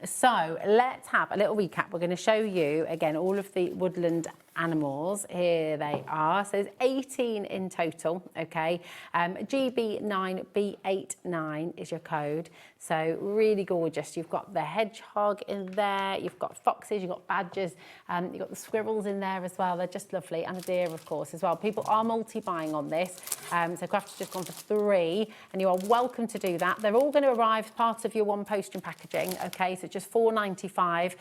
[SPEAKER 3] So let's have a little recap. We're going to show you, again, all of the woodland animals. Here they are. So there's 18 in total, okay? GB9B89 is your code. So really gorgeous. You've got the hedgehog in there, you've got foxes, you've got badgers, you've got the squirrels in there as well. They're just lovely. And a deer, of course, as well. People are multi-buying on this. So Craft's just gone for 3, and you are welcome to do that. They're all going to arrive as part of your one post and packaging, okay? So just £4.95.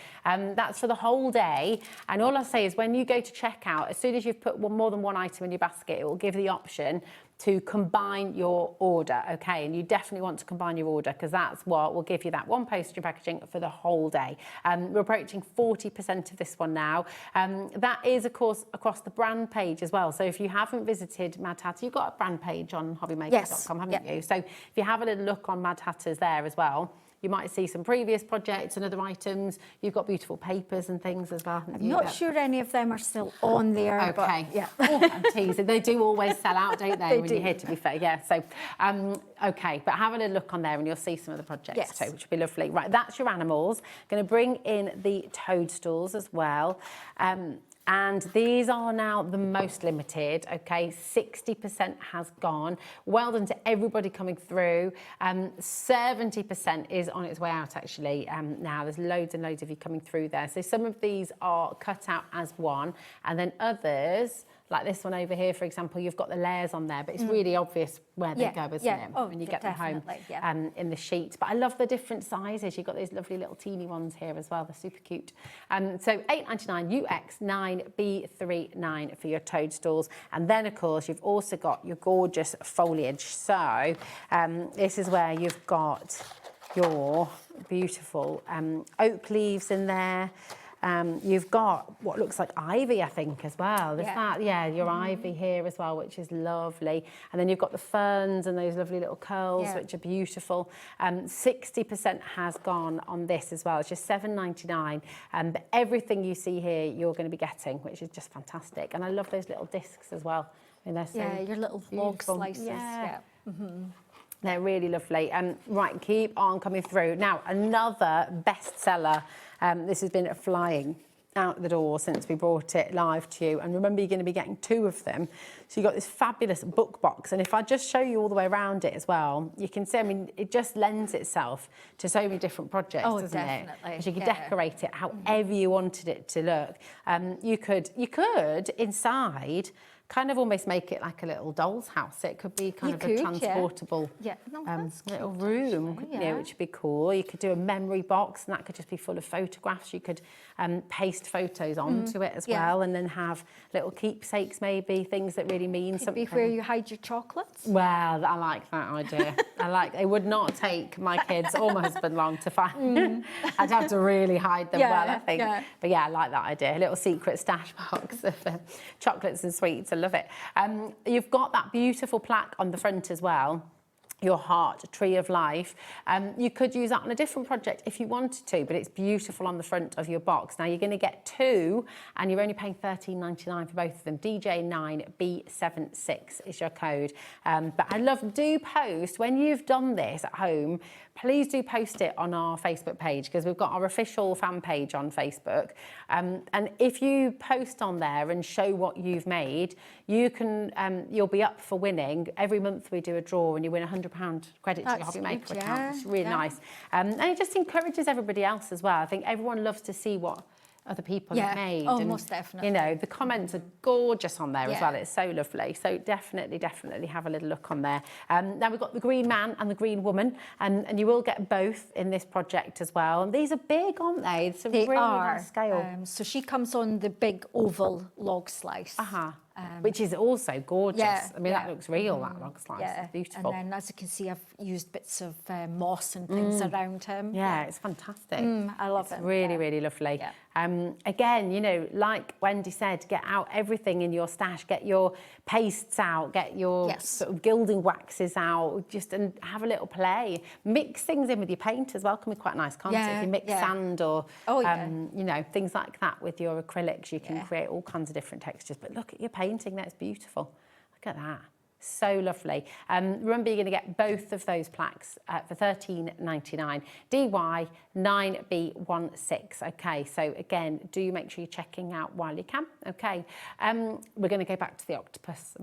[SPEAKER 3] That's for the whole day. And all I say is when you go to checkout, as soon as you've put more than one item in your basket, it will give the option to combine your order, okay? And you definitely want to combine your order because that's what will give you that one postage packaging for the whole day. We're approaching 40% of this one now. That is, of course, across the brand page as well. So if you haven't visited Madhatters, you've got a brand page on hobbymaker.com, haven't you? So if you have a little look on Madhatters there as well, you might see some previous projects and other items. You've got beautiful papers and things as well.
[SPEAKER 15] I'm not sure any of them are still on there.
[SPEAKER 3] Okay.
[SPEAKER 15] But, yeah.
[SPEAKER 3] Oh, I'm teasing. They do always sell out, don't they, when you're here, to be fair. Yeah, so, okay. But have a little look on there and you'll see some of the projects too, which will be lovely. Right, that's your animals. Going to bring in the toadstools as well. And these are now the most limited, okay? 60% has gone. Well done to everybody coming through. 70% is on its way out, actually, now. There's loads and loads of you coming through there. So some of these are cut out as one, and then others, like this one over here, for example, you've got the layers on there, but it's really obvious where they go, isn't it? When you get them home in the sheet. But I love the different sizes. You've got those lovely little teeny ones here as well. They're super cute. So £8.99 UX9B39 for your toadstools. And then, of course, you've also got your gorgeous foliage. So this is where you've got your beautiful oak leaves in there. You've got what looks like ivy, I think, as well. Is that, your ivy here as well, which is lovely. And then you've got the ferns and those lovely little curls, which are beautiful. 60% has gone on this as well. It's just £7.99. But everything you see here, you're going to be getting, which is just fantastic. And I love those little discs as well. I mean, they're so
[SPEAKER 15] your little log slices.
[SPEAKER 3] They're really lovely. Right, keep on coming through. Now, another bestseller. This has been flying out the door since we brought it live to you. And remember, you're going to be getting 2 of them. So you've got this fabulous book box. And if I just show you all the way around it as well, you can see, I mean, it just lends itself to so many different projects, doesn't it? Because you can decorate it however you wanted it to look. You could inside kind of almost make it like a little doll's house. It could be kind of a transportable little room, couldn't you? Which would be cool. You could do a memory box, and that could just be full of photographs. You could paste photos onto it as well, and then have little keepsakes, maybe things that really mean something.
[SPEAKER 15] Could be where you hide your chocolates.
[SPEAKER 3] Well, I like that idea. It would not take my kids or my husband long to find. I'd have to really hide them well, I think. But yeah, I like that idea. A little secret stash box of chocolates and sweets. I love it. You've got that beautiful plaque on the front as well. Your heart, Tree of Life. You could use that on a different project if you wanted to, but it's beautiful on the front of your box. Now, you're going to get 2, and you're only paying £13.99 for both of them. DJ9B76 is your code. But I love, do post, when you've done this at home, please do post it on our Facebook page, because we've got our official fan page on Facebook. And if you post on there and show what you've made, you can, you'll be up for winning. Every month we do a draw and you win £100 credit to your HobbyMaker account. It's really nice. And it just encourages everybody else as well. I think everyone loves to see what other people have made.
[SPEAKER 15] Oh,
[SPEAKER 3] and,
[SPEAKER 15] most definitely.
[SPEAKER 3] You know, the comments are gorgeous on there as well. It's so lovely. So definitely have a little look on there. Now we've got the green man and the green woman, and you will get both in this project as well. And these are big, aren't they? It's a really nice scale.
[SPEAKER 15] So she comes on the big oval log slice.
[SPEAKER 3] Which is also gorgeous. I mean, that looks real, that log slice. It's beautiful.
[SPEAKER 15] And then, as you can see, I've used bits of moss and things around him.
[SPEAKER 3] Yeah, it's fantastic.
[SPEAKER 15] I love it.
[SPEAKER 3] Really, really lovely. Again, you know, like Wendy said, get out everything in your stash, get your pastes out, get your sort of gilding waxes out, just and have a little play. Mix things in with your paint as well, can be quite nice, can't it? If you mix sand or, you know, things like that with your acrylics, you can create all kinds of different textures. But look at your painting, that's beautiful. Look at that. So lovely. Remember, you're going to get both of those plaques for $13.99. DY 9B16. Okay, so again, do make sure you're checking out while you can. Okay, we're going to go back to the octopus.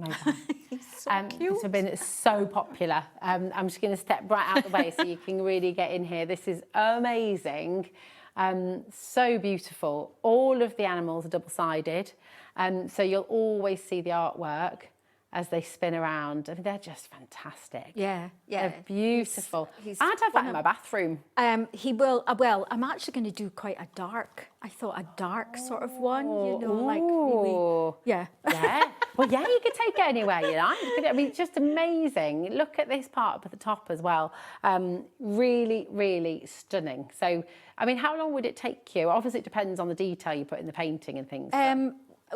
[SPEAKER 15] He's so cute.
[SPEAKER 3] It's been so popular. I'm just going to step right out the way so you can really get in here. This is amazing. So beautiful. All of the animals are double-sided, so you'll always see the artwork as they spin around. I mean, they're just fantastic.
[SPEAKER 15] Yeah.
[SPEAKER 3] They're beautiful. I'd have that in my bathroom.
[SPEAKER 15] He will, well, I'm actually going to do quite a dark, I thought a dark sort of one, you know, like really, yeah. Well, yeah, you could take it anywhere you like. I mean, it's just amazing. Look at this part up at the top as well. Really, really stunning. So, I mean, how long would it take you? Obviously, it depends on the detail you put in the painting and things.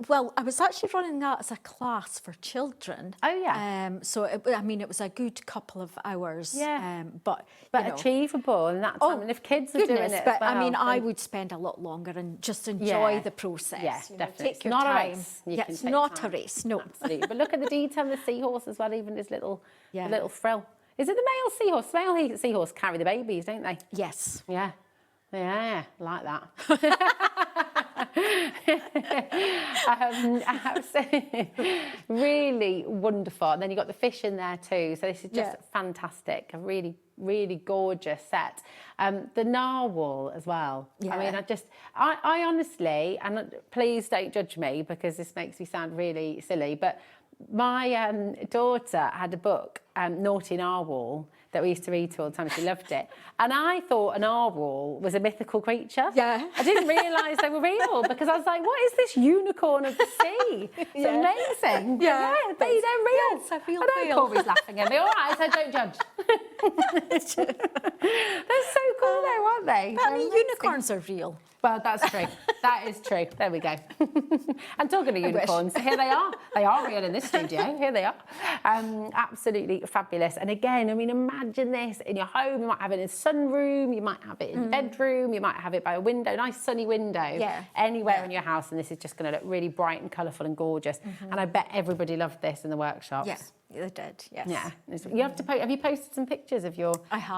[SPEAKER 15] Well, I was actually running that as a class for children.
[SPEAKER 3] Oh, yeah.
[SPEAKER 15] So, I mean, it was a good couple of hours.
[SPEAKER 3] Yeah.
[SPEAKER 15] But
[SPEAKER 3] achievable in that time. And if kids are doing it
[SPEAKER 15] but
[SPEAKER 3] as well,
[SPEAKER 15] I mean,
[SPEAKER 3] then...
[SPEAKER 15] I would spend a lot longer and just enjoy the process.
[SPEAKER 3] Yeah,
[SPEAKER 15] you know,
[SPEAKER 3] definitely.
[SPEAKER 15] take
[SPEAKER 3] It's
[SPEAKER 15] your
[SPEAKER 3] not
[SPEAKER 15] time.
[SPEAKER 3] a race.
[SPEAKER 15] It's not a race, no.
[SPEAKER 3] Absolutely. But look at the detail in the seahorse as well, even his little, the little frill. Is it the male seahorse? Male seahorse carry the babies, don't they?
[SPEAKER 15] Yes.
[SPEAKER 3] Yeah. Yeah, like that. Really wonderful. And then you've got the fish in there too. So this is just fantastic. A really, really gorgeous set. The narwhal as well.
[SPEAKER 15] Yeah.
[SPEAKER 3] I mean, I honestly, and please don't judge me because this makes me sound really silly, but my daughter had a book, Naughty Narwhal, that we used to read to all the time. She loved it. And I thought a narwhal was a mythical creature.
[SPEAKER 15] Yeah.
[SPEAKER 3] I didn't realise they were real because I was like, what is this unicorn of the sea? It's amazing.
[SPEAKER 15] Yeah.
[SPEAKER 3] But they're real.
[SPEAKER 15] Yes, I feel
[SPEAKER 3] I know Corey's laughing at me. All right, so don't judge. They're so cool though, aren't they?
[SPEAKER 15] But I mean, unicorns are real.
[SPEAKER 3] Well, that's true. That is true. There we go. And talking of unicorns, here they are. They are real in this studio. Here they are. Absolutely fabulous. And again, I mean, imagine this in your home. You might have it in a sunroom. You might have it in your bedroom. You might have it by a window, nice sunny window. Yeah. Anywhere in your house. And this is just going to look really bright and colourful and gorgeous. And I bet everybody loved this in the workshops.
[SPEAKER 15] Yes. They did, yes.
[SPEAKER 3] Yeah. You have to have you posted some pictures of your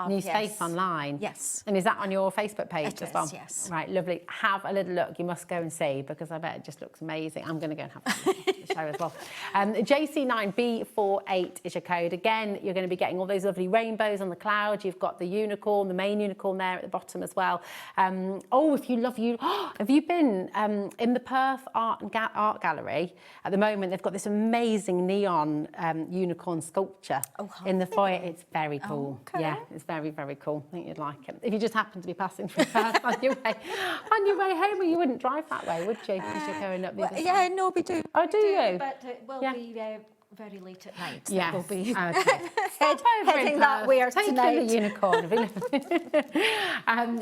[SPEAKER 3] new space online?
[SPEAKER 15] Yes.
[SPEAKER 3] And is that on your Facebook page as well?
[SPEAKER 15] Yes.
[SPEAKER 3] Right, lovely. Have a little look. You must go and see because I bet it just looks amazing. I'm going to go and have a look at the show as well. JC9B48 is your code. Again, you're going to be getting all those lovely rainbows on the cloud. You've got the unicorn, the main unicorn there at the bottom as well. If you love have you been in the Perth Art Gallery? At the moment, they've got this amazing neon unicorn sculpture in the foyer. It's very cool. Yeah, it's very, very cool. I think you'd like it. If you just happen to be passing through Perth on your way home, well, you wouldn't drive that way, would you? Because you're going up the other side.
[SPEAKER 15] Yeah, no, we do.
[SPEAKER 3] Oh, do you?
[SPEAKER 15] But it will be very late at night.
[SPEAKER 3] Yes.
[SPEAKER 15] We'll be
[SPEAKER 3] heading
[SPEAKER 15] that way tonight.
[SPEAKER 3] The unicorn. There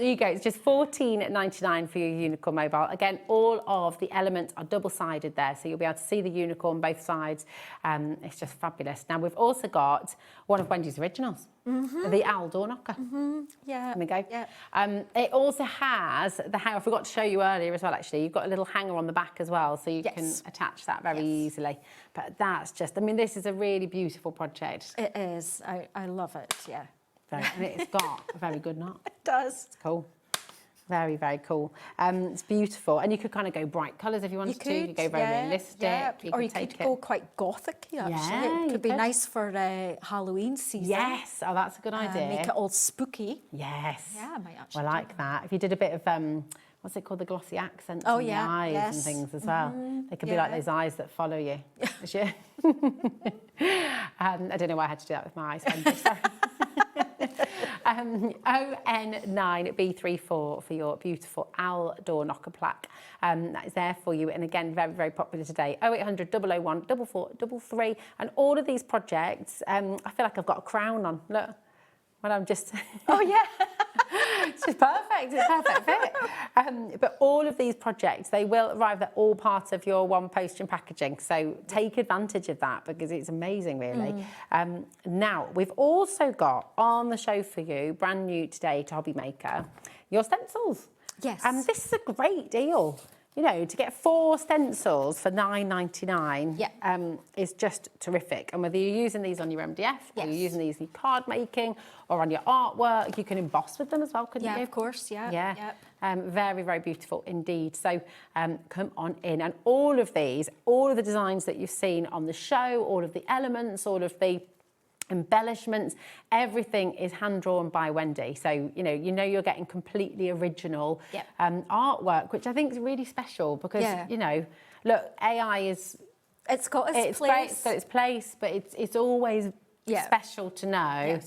[SPEAKER 3] you go. It's just $14.99 for your unicorn mobile. Again, all of the elements are double-sided there, so you'll be able to see the unicorn both sides. It's just fabulous. Now, we've also got one of Wendy's originals, the owl door knocker.
[SPEAKER 15] Yeah.
[SPEAKER 3] There we go.
[SPEAKER 15] Yeah.
[SPEAKER 3] It also has the hanger. I forgot to show you earlier as well, actually. You've got a little hanger on the back as well, so you can attach that very easily. But that's just, I mean, this is a really beautiful project.
[SPEAKER 15] It is. I love it, yeah.
[SPEAKER 3] And it's got a very good knot.
[SPEAKER 15] It does.
[SPEAKER 3] It's cool. Very, very cool. It's beautiful. And you could kind of go bright colours if you wanted to. You could go very realistic.
[SPEAKER 15] Yeah. Or you could go quite gothic-y, actually.
[SPEAKER 3] Yeah,
[SPEAKER 15] it could be nice for Halloween season.
[SPEAKER 3] Yes. Oh, that's a good idea.
[SPEAKER 15] Make it all spooky.
[SPEAKER 3] Yes.
[SPEAKER 15] Yeah, I might actually
[SPEAKER 3] I like that. If you did a bit of... what's it called? The glossy accents on the eyes and things as well. They could be like those eyes that follow you. I don't know why I had to do that with my eyes. ON9B34 for your beautiful owl door knocker plaque. That is there for you. And again, very, very popular today. 0800 001 4433. And all of these projects, I feel like I've got a crown on. Look. When I'm just...
[SPEAKER 15] Oh, yeah.
[SPEAKER 3] It's just perfect. It's a perfect fit. But all of these projects, they will arrive. They're all part of your one post and packaging. So take advantage of that because it's amazing, really. Now, we've also got on the show for you, brand new today to HobbyMaker, your stencils.
[SPEAKER 15] Yes.
[SPEAKER 3] And this is a great deal. You know, to get 4 stencils for $9.99 is just terrific. And whether you're using these on your MDF, or you're using these in card making, or on your artwork, you can emboss with them as well, couldn't you?
[SPEAKER 15] Yeah, of course, yeah.
[SPEAKER 3] Yeah. Very, very beautiful indeed. So come on in. And all of these, all of the designs that you've seen on the show, all of the elements, all of the embellishments, everything is hand-drawn by Wendy. So, you know you're getting completely original artwork, which I think is really special because, you know, look, AI is...
[SPEAKER 15] It's got its place.
[SPEAKER 3] Great, it's got its place, but it's always special to know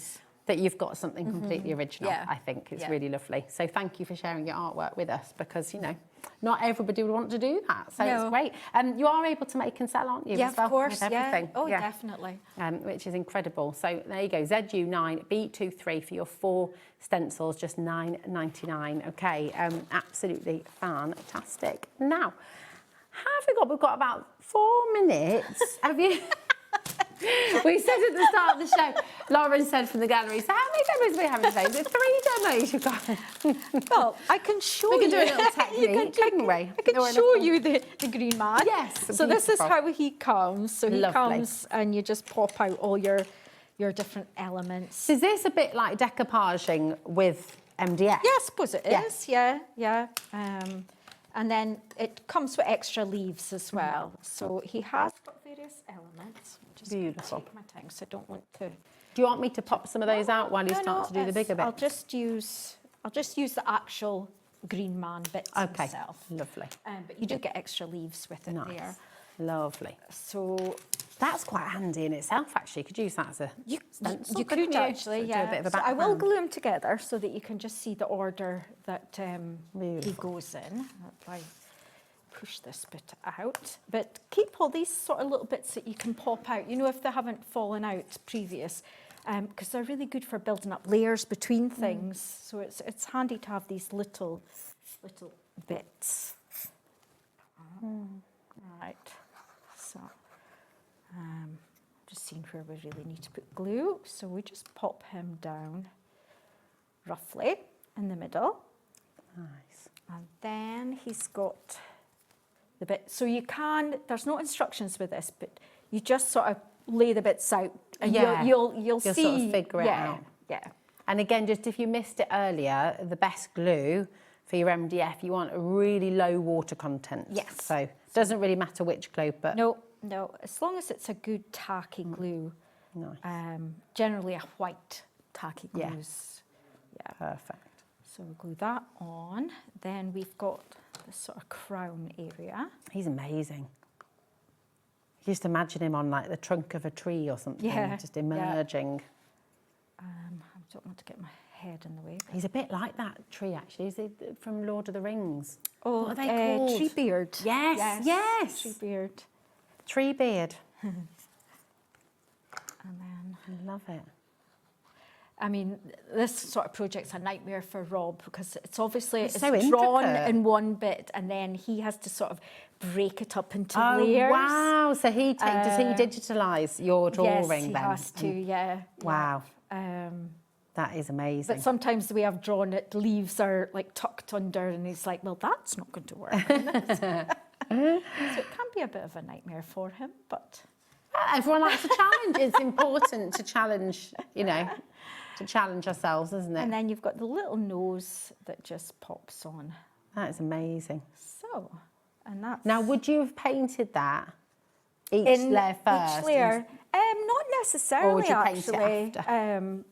[SPEAKER 3] that you've got something completely original, I think. It's really lovely. So thank you for sharing your artwork with us because, you know, not everybody would want to do that. So it's great. You are able to make and sell, aren't you?
[SPEAKER 15] Yeah,
[SPEAKER 3] as well,
[SPEAKER 15] of course.
[SPEAKER 3] with everything.
[SPEAKER 15] Oh, definitely.
[SPEAKER 3] Which is incredible. So there you go. ZU9B23 for your 4 stencils, just $9.99. Okay, absolutely fantastic. Now, we've got about 4 minutes. Have you... We said at the start of the show, Lauren said from the gallery, so how many demos do we have today? Is it 3 demos you've got?
[SPEAKER 15] Well, I can show you.
[SPEAKER 3] We can do a little technique, couldn't we?
[SPEAKER 15] I can show you the green man.
[SPEAKER 3] Yes.
[SPEAKER 15] So this is how he comes. So he
[SPEAKER 3] Lovely.
[SPEAKER 15] comes and you just pop out all your different elements.
[SPEAKER 3] Is this a bit like decoupaging with MDF?
[SPEAKER 15] Yeah, I suppose it is. Yeah. And then it comes with extra leaves as well. So he has got various elements. Just
[SPEAKER 3] Beautiful.
[SPEAKER 15] Take my time, so I don't want to.
[SPEAKER 3] Do you want me to pop some of those out while you start to do the bigger bits?
[SPEAKER 15] I'll just use the actual green man bits himself.
[SPEAKER 3] Lovely.
[SPEAKER 15] But you do get extra leaves with it there.
[SPEAKER 3] Lovely.
[SPEAKER 15] So
[SPEAKER 3] that's quite handy in itself, actually. You could use that as a stencil.
[SPEAKER 15] You could actually,
[SPEAKER 3] do a bit of a
[SPEAKER 15] so I will
[SPEAKER 3] background.
[SPEAKER 15] glue them together so that you can just see the order that he goes in. If I push this bit out, but keep all these sort of little bits that you can pop out. You know, if they haven't fallen out previous, because they're really good for building up layers between things. So it's handy to have these little bits. Right. So, just seeing where we really need to put glue. So we just pop him down roughly in the middle.
[SPEAKER 3] Nice.
[SPEAKER 15] And then he's got the bit. So you can, there's no instructions with this, but you just sort of lay the bits out and you'll see.
[SPEAKER 3] Sort of figure it out.
[SPEAKER 15] Yeah.
[SPEAKER 3] And again, just if you missed it earlier, the best glue for your MDF, you want a really low water content.
[SPEAKER 15] Yes.
[SPEAKER 3] So it doesn't really matter which glue, but...
[SPEAKER 15] No, as long as it's a good tacky glue.
[SPEAKER 3] Nice.
[SPEAKER 15] Generally a white tacky glue. Yeah.
[SPEAKER 3] Perfect.
[SPEAKER 15] So we'll glue that on. Then we've got this sort of crown area.
[SPEAKER 3] He's amazing. I used to imagine him on like the trunk of a tree or something, just emerging.
[SPEAKER 15] I don't want to get my head in the way.
[SPEAKER 3] He's a bit like that tree, actually. Is he from Lord of the Rings?
[SPEAKER 15] Oh,
[SPEAKER 3] what are they called?
[SPEAKER 15] Treebeard.
[SPEAKER 3] Yes.
[SPEAKER 15] Treebeard.
[SPEAKER 3] Treebeard.
[SPEAKER 15] And then
[SPEAKER 3] I love it.
[SPEAKER 15] I mean, this sort of project's a nightmare for Rob because it's obviously
[SPEAKER 3] It's so
[SPEAKER 15] drawn
[SPEAKER 3] intricate.
[SPEAKER 15] in one bit and then he has to sort of break it up into
[SPEAKER 3] Oh,
[SPEAKER 15] layers.
[SPEAKER 3] wow. So does he digitalise your drawing
[SPEAKER 15] yes, he
[SPEAKER 3] then?
[SPEAKER 15] has to, yeah.
[SPEAKER 3] Wow. That is amazing.
[SPEAKER 15] But sometimes the way I've drawn it, leaves are like tucked under and he's like, well, that's not going to work. So it can be a bit of a nightmare for him, but...
[SPEAKER 3] Everyone likes a challenge. It's important to challenge, to challenge ourselves, isn't it?
[SPEAKER 15] And then you've got the little nose that just pops on.
[SPEAKER 3] That is amazing.
[SPEAKER 15] So, and that's...
[SPEAKER 3] Now, would you have painted that each layer first?
[SPEAKER 15] Each layer? Not necessarily,
[SPEAKER 3] or would you paint
[SPEAKER 15] actually.
[SPEAKER 3] it after?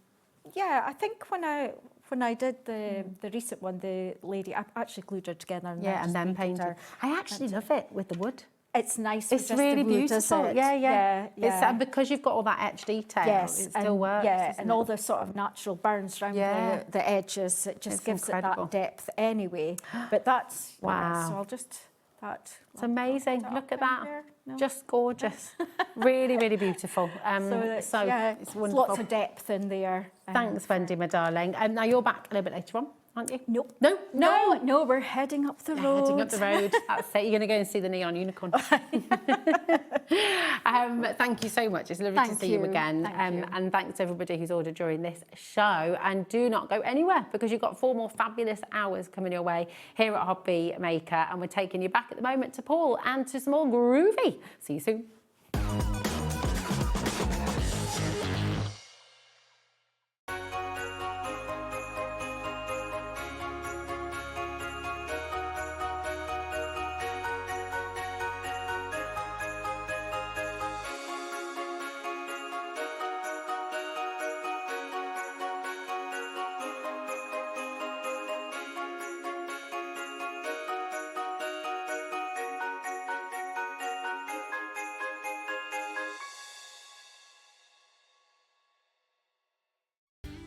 [SPEAKER 15] Yeah, I think when I did the recent one, the lady, I actually glued her together and
[SPEAKER 3] then painted
[SPEAKER 15] her.
[SPEAKER 3] I actually love it with the wood.
[SPEAKER 15] It's nice.
[SPEAKER 3] It's
[SPEAKER 15] with just
[SPEAKER 3] really
[SPEAKER 15] the wood,
[SPEAKER 3] beautiful.
[SPEAKER 15] isn't it?
[SPEAKER 3] Yeah.
[SPEAKER 15] Yeah.
[SPEAKER 3] It's, because you've got all that etched detail,
[SPEAKER 15] yes,
[SPEAKER 3] it still works.
[SPEAKER 15] Yeah,
[SPEAKER 3] isn't
[SPEAKER 15] and
[SPEAKER 3] it?
[SPEAKER 15] all the sort of natural burns around the edges. It just gives
[SPEAKER 3] incredible.
[SPEAKER 15] it that depth anyway. But that's
[SPEAKER 3] wow.
[SPEAKER 15] So I'll just
[SPEAKER 3] It's amazing. Look at that.
[SPEAKER 15] No.
[SPEAKER 3] Just gorgeous. Really, really beautiful.
[SPEAKER 15] So
[SPEAKER 3] it's wonderful.
[SPEAKER 15] lots of depth in there.
[SPEAKER 3] Thanks, Wendy, my darling. Now you're back a little bit later on. aren't you?
[SPEAKER 15] Nope.
[SPEAKER 3] No,
[SPEAKER 15] we're heading up the road.
[SPEAKER 3] Heading up the road. That's it. You're going to go and see the neon unicorn. Thank you so much. It's lovely to see you again. And thanks to everybody who's ordered during this show. And do not go anywhere, because you've got 4 more fabulous hours coming your way here at HobbyMaker. And we're taking you back at the moment to Paul and to some more groovy. See you soon.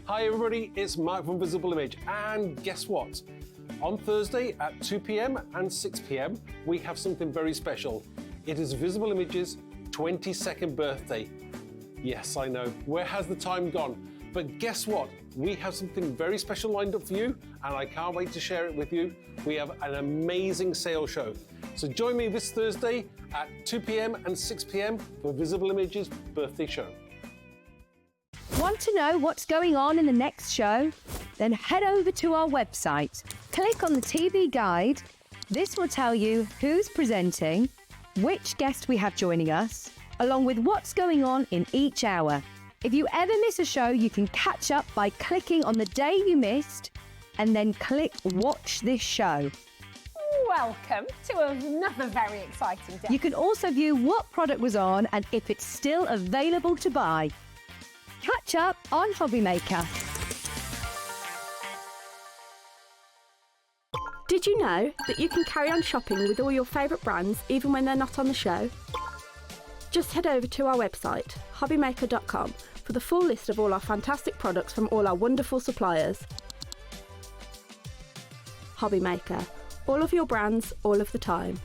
[SPEAKER 8] Hi everybody, it's Mark from Visible Image, and guess what? On Thursday at 2 p.m. and 6 p.m. we have something very special. It is Visible Image's 22nd birthday. Yes, I know, where has the time gone? But guess what? We have something very special lined up for you, and I can't wait to share it with you. We have an amazing sale show. So join me this Thursday at 2 p.m. and 6 p.m. for Visible Image's birthday show.
[SPEAKER 9] Want to know what's going on in the next show? Then head over to our website. Click on the TV guide. This will tell you who's presenting, which guest we have joining us, along with what's going on in each hour. If you ever miss a show, you can catch up by clicking on the day you missed and then click Watch This Show.
[SPEAKER 3] Welcome to another very exciting day.
[SPEAKER 9] You can also view what product was on and if it's still available to buy. Catch up on HobbyMaker.
[SPEAKER 17] Did you know that you can carry on shopping with all your favourite brands even when they're not on the show? Just head over to our website, hobbymaker.com, for the full list of all our fantastic products from all our wonderful suppliers. HobbyMaker. All of your brands, all of the time.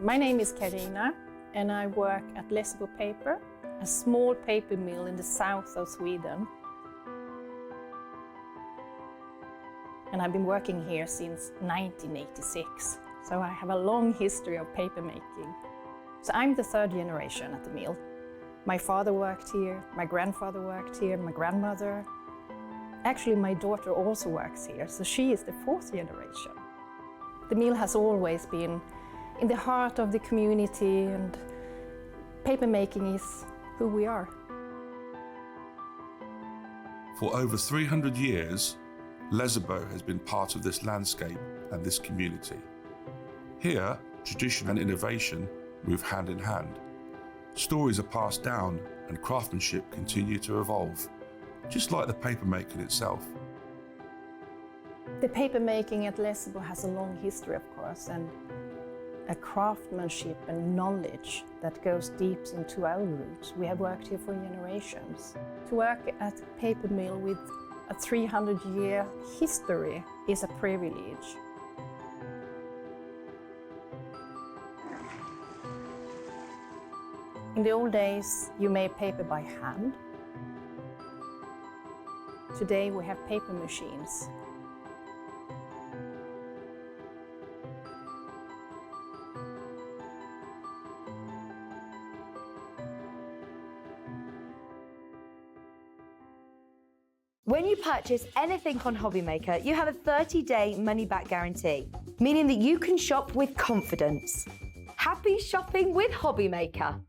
[SPEAKER 18] My name is Karina and I work at Lessebo Paper, a small paper mill in the south of Sweden. And I've been working here since 1986, so I have a long history of paper making. So I'm the 3rd generation at the mill. My father worked here, my grandfather worked here, my grandmother. Actually, my daughter also works here, so she is the 4th generation. The mill has always been in the heart of the community, and paper making is who we are.
[SPEAKER 1] For over 300 years, Lessebo has been part of this landscape and this community. Here, tradition and innovation move hand in hand. Stories are passed down and craftsmanship continue to evolve, just like the paper making itself.
[SPEAKER 18] The paper making at Lessebo has a long history, of course, and a craftsmanship and knowledge that goes deep into our roots. We have worked here for generations. To work at a paper mill with a 300-year history is a privilege. In the old days, you made paper by hand. Today we have paper machines.
[SPEAKER 9] When you purchase anything on HobbyMaker, you have a 30-day money-back guarantee, meaning that you can shop with confidence. Happy shopping with HobbyMaker.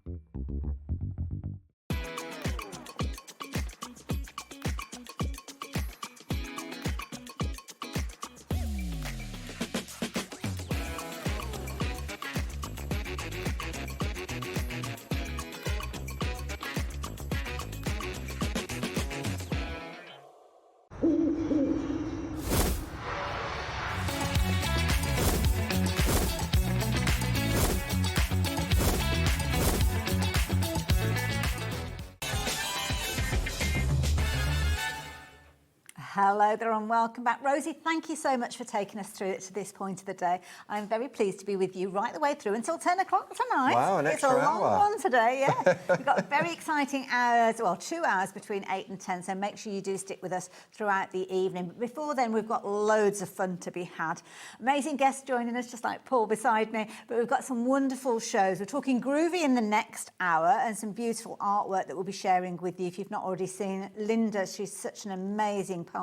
[SPEAKER 19] Hello there and welcome back. Rosie, thank you so much for taking us through it to this point of the day. I'm very pleased to be with you right the way through until 10 o'clock tonight.
[SPEAKER 13] Wow, an extra hour.
[SPEAKER 19] It's a long one today, yeah. We've got very exciting hours, well, 2 hours between 8 and 10, so make sure you do stick with us throughout the evening. But before then, we've got loads of fun to be had. Amazing guests joining us, just like Paul beside me, but we've got some wonderful shows. We're talking groovy in the next hour and some beautiful artwork that we'll be sharing with you if you've not already seen Linda. She's such an amazing parcher.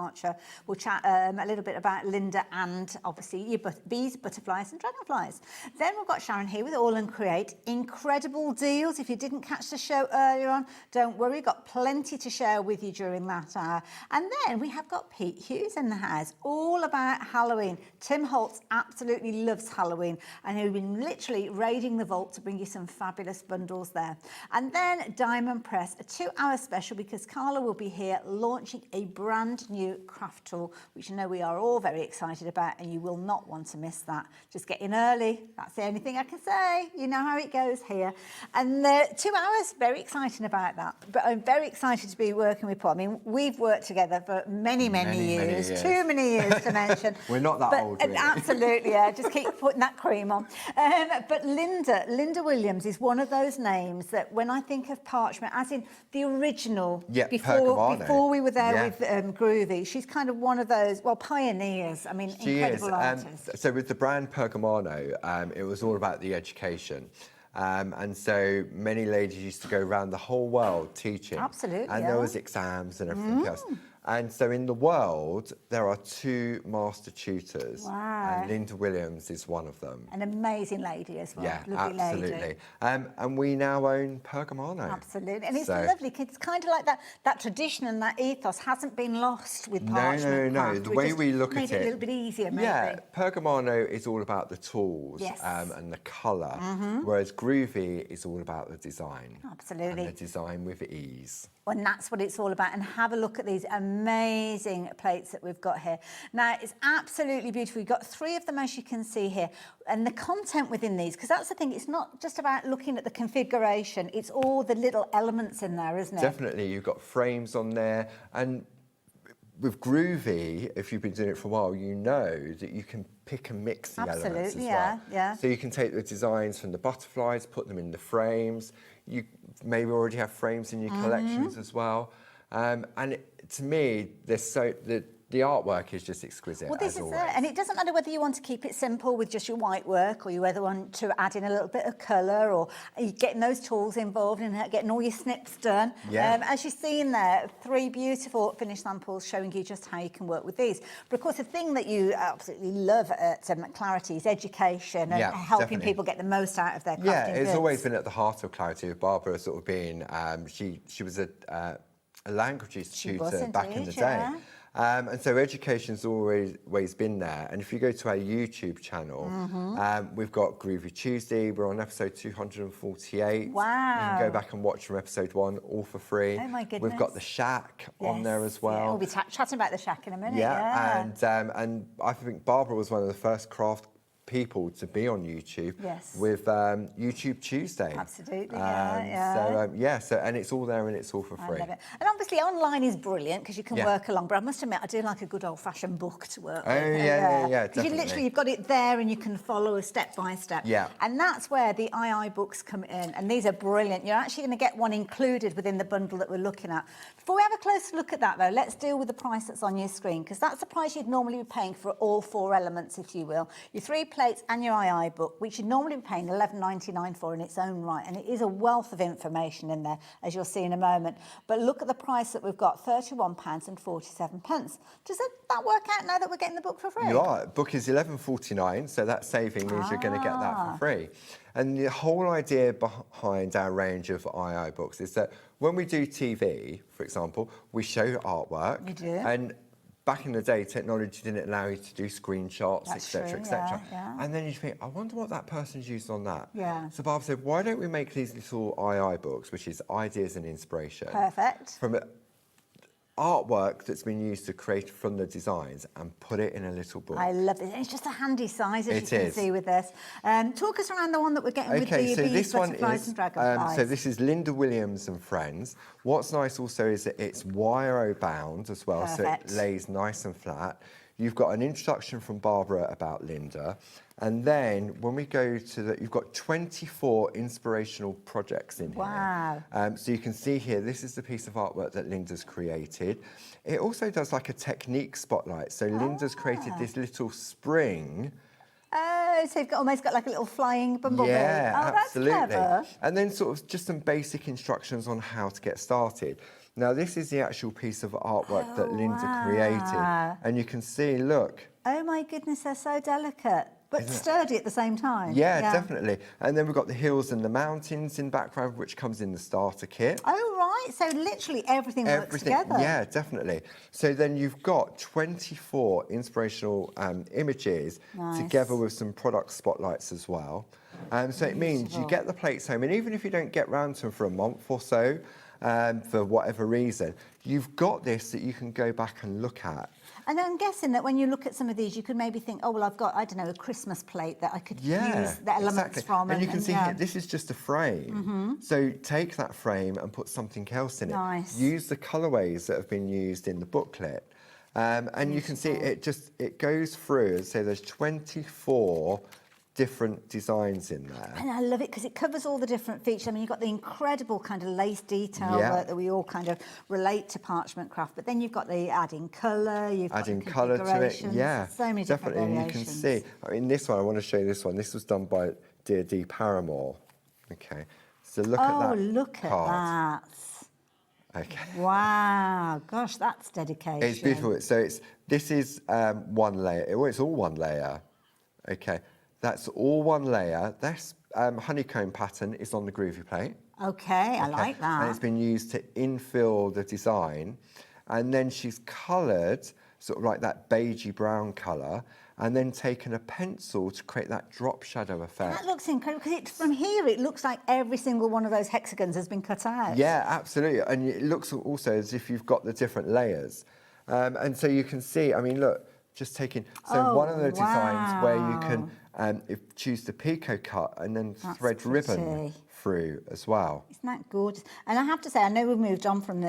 [SPEAKER 19] We'll chat a little bit about Linda and obviously your bees, butterflies and dragonflies. Then we've got Sharon here with AALL Create. Incredible deals. If you didn't catch the show earlier on, don't worry, we've got plenty to share with you during that hour. And then we have got Pete Hughes in the house, all about Halloween. Tim Holtz absolutely loves Halloween and he'll be literally raiding the vault to bring you some fabulous bundles there. And then Diamond Press, a 2-hour special because Carla will be here launching a brand new craft tool, which I know we are all very excited about, and you will not want to miss that. Just get in early. That's the only thing I can say. You know how it goes here. And 2 hours, very exciting about that. But I'm very excited to be working with Paul. I mean, we've worked together for many years. Too many years to mention.
[SPEAKER 13] We're not that old, really.
[SPEAKER 19] Absolutely, yeah. Just keep putting that cream on. But Linda Williams is one of those names that when I think of parchment, as in the original, before we were there with Groovy, she's kind of one of those, well, pioneers. I mean, incredible artist.
[SPEAKER 13] So with the brand Pergamano, it was all about the education. And so many ladies used to go around the whole world teaching.
[SPEAKER 19] Absolutely.
[SPEAKER 13] And there was exams and everything else. And so in the world, there are 2 master tutors.
[SPEAKER 19] Wow.
[SPEAKER 13] And Linda Williams is one of them.
[SPEAKER 19] An amazing lady as well.
[SPEAKER 13] Yeah,
[SPEAKER 19] lovely
[SPEAKER 13] absolutely.
[SPEAKER 19] Lady.
[SPEAKER 13] And we now own Pergamano.
[SPEAKER 19] Absolutely. And it's lovely. It's kind of like that tradition and that ethos hasn't been lost with parchment
[SPEAKER 13] No.
[SPEAKER 19] craft.
[SPEAKER 13] The way we look at
[SPEAKER 19] it a little bit easier, maybe.
[SPEAKER 13] Yeah, Pergamano is all about the tools and the colour, whereas Groovy is all about the design.
[SPEAKER 19] Absolutely.
[SPEAKER 13] And the design with ease.
[SPEAKER 19] And that's what it's all about. And have a look at these amazing plates that we've got here. Now, it's absolutely beautiful. We've got 3 of them, as you can see here. And the content within these, because that's the thing, it's not just about looking at the configuration, it's all the little elements in there, isn't it?
[SPEAKER 13] Definitely. You've got frames on there. And with Groovy, if you've been doing it for a while, you know that you can pick and mix the elements as well.
[SPEAKER 19] Yeah.
[SPEAKER 13] So you can take the designs from the butterflies, put them in the frames. You maybe already have frames in your collections as well. And to me, the artwork is just exquisite.
[SPEAKER 19] Well, this is it. And it doesn't matter whether you want to keep it simple with just your white work or you whether want to add in a little bit of colour or you getting those tools involved and getting all your snips done.
[SPEAKER 13] Yeah.
[SPEAKER 19] As you've seen there, 3 beautiful finished samples showing you just how you can work with these. But of course, the thing that you absolutely love at Clarity is education and helping people get the most out of their crafting
[SPEAKER 13] it's
[SPEAKER 19] goods.
[SPEAKER 13] always been at the heart of Clarity, with Barbara sort of being, she was a languages tutor back in the day. And so education's always been there. And if you go to our YouTube channel, we've got Groovy Tuesday. We're on episode 248.
[SPEAKER 19] Wow.
[SPEAKER 13] You can go back and watch from episode 1, all for free.
[SPEAKER 19] Oh, my goodness.
[SPEAKER 13] We've got the shack on there as well.
[SPEAKER 19] Yeah, we'll be chatting about the shack in a minute.
[SPEAKER 13] And I think Barbara was one of the first craft people to be on YouTube with YouTube Tuesday.
[SPEAKER 19] Absolutely,
[SPEAKER 13] So and it's all there and it's all for free.
[SPEAKER 19] I love it. And obviously online is brilliant because you can work along, but I must admit I do like a good old-fashioned book to work with.
[SPEAKER 13] Definitely.
[SPEAKER 19] You've got it there and you can follow a step by step.
[SPEAKER 13] Yeah.
[SPEAKER 19] And that's where the II books come in, and these are brilliant. You're actually going to get one included within the bundle that we're looking at. Before we have a closer look at that though, let's deal with the price that's on your screen, because that's the price you'd normally be paying for all 4 elements, if you will. Your 3 plates and your II book, which you'd normally be paying $11.99 for in its own right, and it is a wealth of information in there, as you'll see in a moment. But look at the price that we've got, £31.47. Does that work out now that we're getting the book for free?
[SPEAKER 13] You are. Book is $11.49, so that saving means you're going to get that for free. And the whole idea behind our range of II books is that when we do TV, for example, we show artwork.
[SPEAKER 19] We do.
[SPEAKER 13] And back in the day, technology didn't allow you to do screenshots, etc., etc. And then you think, I wonder what that person's used on that.
[SPEAKER 19] Yeah.
[SPEAKER 13] So Barbara said, why don't we make these little II books, which is ideas and inspiration.
[SPEAKER 19] Perfect.
[SPEAKER 13] From artwork that's been used to create from the designs and put it in a little book.
[SPEAKER 19] I love it. It's just a handy size, as you can
[SPEAKER 13] is.
[SPEAKER 19] see with this. Talk us around the one that we're getting with the
[SPEAKER 13] so
[SPEAKER 19] bees,
[SPEAKER 13] this one
[SPEAKER 19] butterflies
[SPEAKER 13] is,
[SPEAKER 19] and dragonflies.
[SPEAKER 13] so this is Linda Williams and Friends. What's nice also is that it's wire bound as well,
[SPEAKER 19] Perfect.
[SPEAKER 13] so it lays nice and flat. You've got an introduction from Barbara about Linda. And then when we go to you've got 24 inspirational projects in
[SPEAKER 19] Wow.
[SPEAKER 13] here. So you can see here, this is the piece of artwork that Linda's created. It also does like a technique spotlight. So Linda's created this little spring.
[SPEAKER 19] Oh, so you've almost got like a little flying bumblebee.
[SPEAKER 13] Yeah,
[SPEAKER 19] oh,
[SPEAKER 13] absolutely.
[SPEAKER 19] That's clever.
[SPEAKER 13] And then sort of just some basic instructions on how to get started. Now, this is the actual piece of artwork that Linda created. And you can see, look.
[SPEAKER 19] Oh my goodness, they're so delicate, but sturdy at the same time.
[SPEAKER 13] Yeah, definitely. And then we've got the hills and the mountains in background, which comes in the starter kit.
[SPEAKER 19] Oh, right. So literally everything works together.
[SPEAKER 13] Yeah, definitely. So then you've got 24 inspirational images together with some product spotlights as well. So it means you get the plates home, and even if you don't get round to them for a month or so, for whatever reason, you've got this that you can go back and look at.
[SPEAKER 19] And I'm guessing that when you look at some of these, you could maybe think, oh, well, I've got, I don't know, a Christmas plate that I could use the elements from.
[SPEAKER 13] And you can see here, this is just a frame. So take that frame and put something else in it.
[SPEAKER 19] Nice.
[SPEAKER 13] Use the colourways that have been used in the booklet. And you can see it goes through, and so there's 24 different designs in there.
[SPEAKER 19] And I love it because it covers all the different features. I mean, you've got the incredible kind of lace detail work that we all kind of relate to parchment craft, but then you've got the adding colour, you've
[SPEAKER 13] adding
[SPEAKER 19] got
[SPEAKER 13] colour to it,
[SPEAKER 19] so many different
[SPEAKER 13] definitely. And you
[SPEAKER 19] variations.
[SPEAKER 13] can see, I mean, this one, I want to show you this one. This was done by Dear D. Paramore. Okay, so look at that.
[SPEAKER 19] Oh, look at
[SPEAKER 13] card.
[SPEAKER 19] that.
[SPEAKER 13] Okay.
[SPEAKER 19] Wow, gosh, that's dedication.
[SPEAKER 13] It's beautiful. So this is one layer. Well, it's all one layer. Okay, that's all one layer. This honeycomb pattern is on the Groovi plate.
[SPEAKER 19] Okay, I like that.
[SPEAKER 13] And it's been used to infill the design. And then she's coloured sort of like that beigey brown colour, and then taken a pencil to create that drop shadow effect.
[SPEAKER 19] That looks incredible, because from here it looks like every single one of those hexagons has been cut out.
[SPEAKER 13] Yeah, absolutely. And it looks also as if you've got the different layers. And so you can see, I mean, look, just taking, so one of the designs where you can choose the picot cut and then thread ribbon through as well.
[SPEAKER 19] Isn't that gorgeous? And I have to say, I know we've moved on from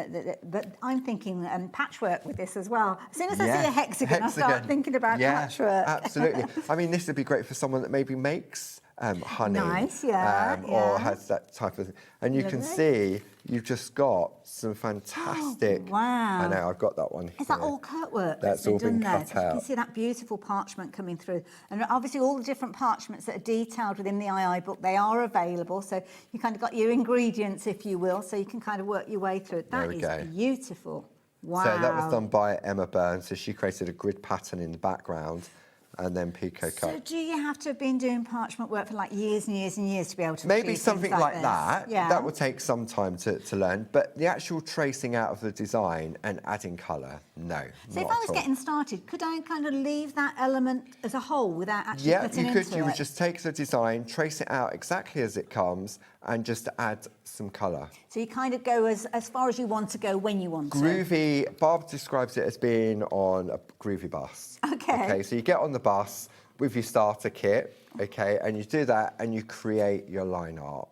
[SPEAKER 19] but I'm thinking patchwork with this as well. As soon as I see a hexagon, I start thinking about patchwork.
[SPEAKER 13] Absolutely. I mean, this would be great for someone that maybe makes honey.
[SPEAKER 19] Nice,
[SPEAKER 13] or has that type of thing. And you can see you've just got some fantastic...
[SPEAKER 19] Oh, wow.
[SPEAKER 13] I know, I've got that one here.
[SPEAKER 19] Is that all cut work?
[SPEAKER 13] That's all been
[SPEAKER 19] done
[SPEAKER 13] cut
[SPEAKER 19] there?
[SPEAKER 13] out.
[SPEAKER 19] You can see that beautiful parchment coming through. And obviously all the different parchments that are detailed within the II book, they are available. So you kind of got your ingredients, if you will, so you can kind of work your way through it. That is beautiful. Wow.
[SPEAKER 13] So that was done by Emma Byrne. So she created a grid pattern in the background and then picot cut.
[SPEAKER 19] So do you have to have been doing parchment work for like years and years and years to be able to
[SPEAKER 13] Maybe
[SPEAKER 19] achieve
[SPEAKER 13] something
[SPEAKER 19] things
[SPEAKER 13] like
[SPEAKER 19] this?
[SPEAKER 13] that.
[SPEAKER 19] Yeah.
[SPEAKER 13] That would take some time to learn. But the actual tracing out of the design and adding colour, no.
[SPEAKER 19] So if I was getting started, could I kind of leave that element as a whole without actually cutting into it?
[SPEAKER 13] Yeah, you could. You would just take the design, trace it out exactly as it comes, and just add some colour.
[SPEAKER 19] So you kind of go as far as you want to go when you want to.
[SPEAKER 13] Groovi, Barb describes it as being on a Groovi bus. Okay, so you get on the bus with your starter kit, okay, and you do that and you create your line art.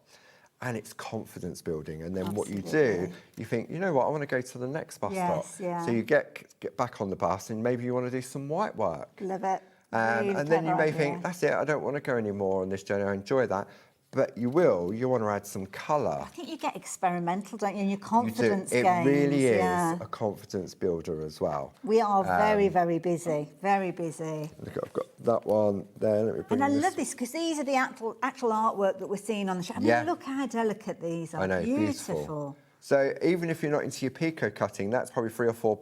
[SPEAKER 13] And it's confidence building. And then what you do, you think, you know what, I want to go to the next bus stop. So you get back on the bus and maybe you want to do some white work.
[SPEAKER 19] Love it.
[SPEAKER 13] And then you may think, that's it, I don't want to go anymore on this journey, I enjoy that. But you want to add some colour. I
[SPEAKER 19] think you get experimental, don't you, and your confidence
[SPEAKER 13] gains.
[SPEAKER 19] It
[SPEAKER 13] really is a confidence builder as well.
[SPEAKER 19] We are very, very busy, very busy.
[SPEAKER 13] Look, I've got that one there. Let me bring
[SPEAKER 19] and I love this because these are the actual artwork that we're seeing on the show. I mean, look how delicate these are.
[SPEAKER 13] I know, beautiful. So even if you're not into your picot cutting, that's probably 3 or 4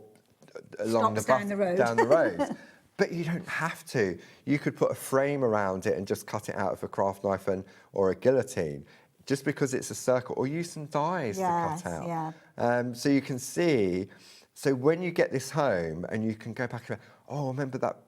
[SPEAKER 13] along the
[SPEAKER 19] down the road.
[SPEAKER 13] But you don't have to. You could put a frame around it and just cut it out with a craft knife or a guillotine, just because it's a circle, or use some dies to cut out. So you can see, so when you get this home and you can go back and go, remember that,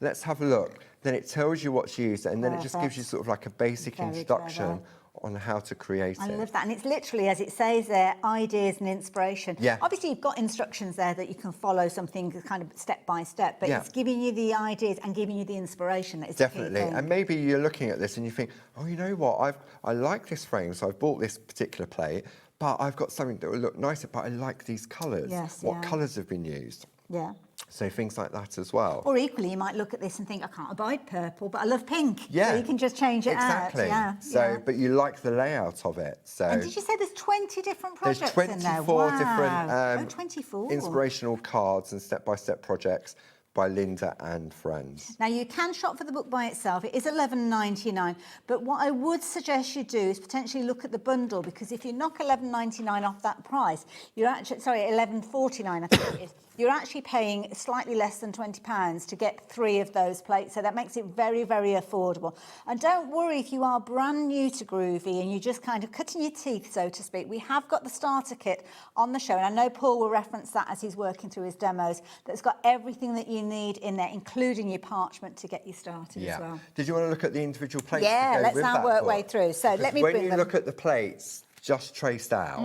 [SPEAKER 13] let's have a look. Then it tells you what's used, and then it just gives you sort of like a basic introduction on how to create it.
[SPEAKER 19] I love that. And it's literally, as it says there, ideas and inspiration.
[SPEAKER 13] Yeah.
[SPEAKER 19] Obviously, you've got instructions there that you can follow something kind of step by step, but it's giving you the ideas and giving you the inspiration. That is
[SPEAKER 13] Definitely.
[SPEAKER 19] the key thing.
[SPEAKER 13] And maybe you're looking at this and you think, oh, you know what? I like this frame, so I've bought this particular plate, but I've got something that will look nicer, but I like these colours.
[SPEAKER 19] Yes,
[SPEAKER 13] what colours have been used?
[SPEAKER 19] Yeah.
[SPEAKER 13] So things like that as well.
[SPEAKER 19] Or equally, you might look at this and think, I can't abide purple, but I love pink.
[SPEAKER 13] Yeah.
[SPEAKER 19] So you can just change it
[SPEAKER 13] exactly.
[SPEAKER 19] out. Yeah.
[SPEAKER 13] So, but you like the layout of it. So.
[SPEAKER 19] And did you say there's 20 different projects
[SPEAKER 13] There's
[SPEAKER 19] in there?
[SPEAKER 13] 24
[SPEAKER 19] Wow.
[SPEAKER 13] different
[SPEAKER 19] 24.
[SPEAKER 13] inspirational cards and step-by-step projects by Linda and friends.
[SPEAKER 19] Now, you can shop for the book by itself. It is $11.99. But what I would suggest you do is potentially look at the bundle, because if you knock $11.99 off that price, you're actually, sorry, $11.49, I think it is. You're actually paying slightly less than £20 to get 3 of those plates. So that makes it very, very affordable. And don't worry if you are brand new to Groovi and you're just kind of cutting your teeth, so to speak. We have got the starter kit on the show. And I know Paul will reference that as he's working through his demos. That's got everything that you need in there, including your parchment to get you started as well.
[SPEAKER 13] Did you want to look at the individual plates?
[SPEAKER 19] Yeah,
[SPEAKER 13] to go
[SPEAKER 19] let's
[SPEAKER 13] with
[SPEAKER 19] now
[SPEAKER 13] that
[SPEAKER 19] work
[SPEAKER 13] book?
[SPEAKER 19] way through. So let me
[SPEAKER 13] when
[SPEAKER 19] bring
[SPEAKER 13] you
[SPEAKER 19] them.
[SPEAKER 13] look at the plates just traced out,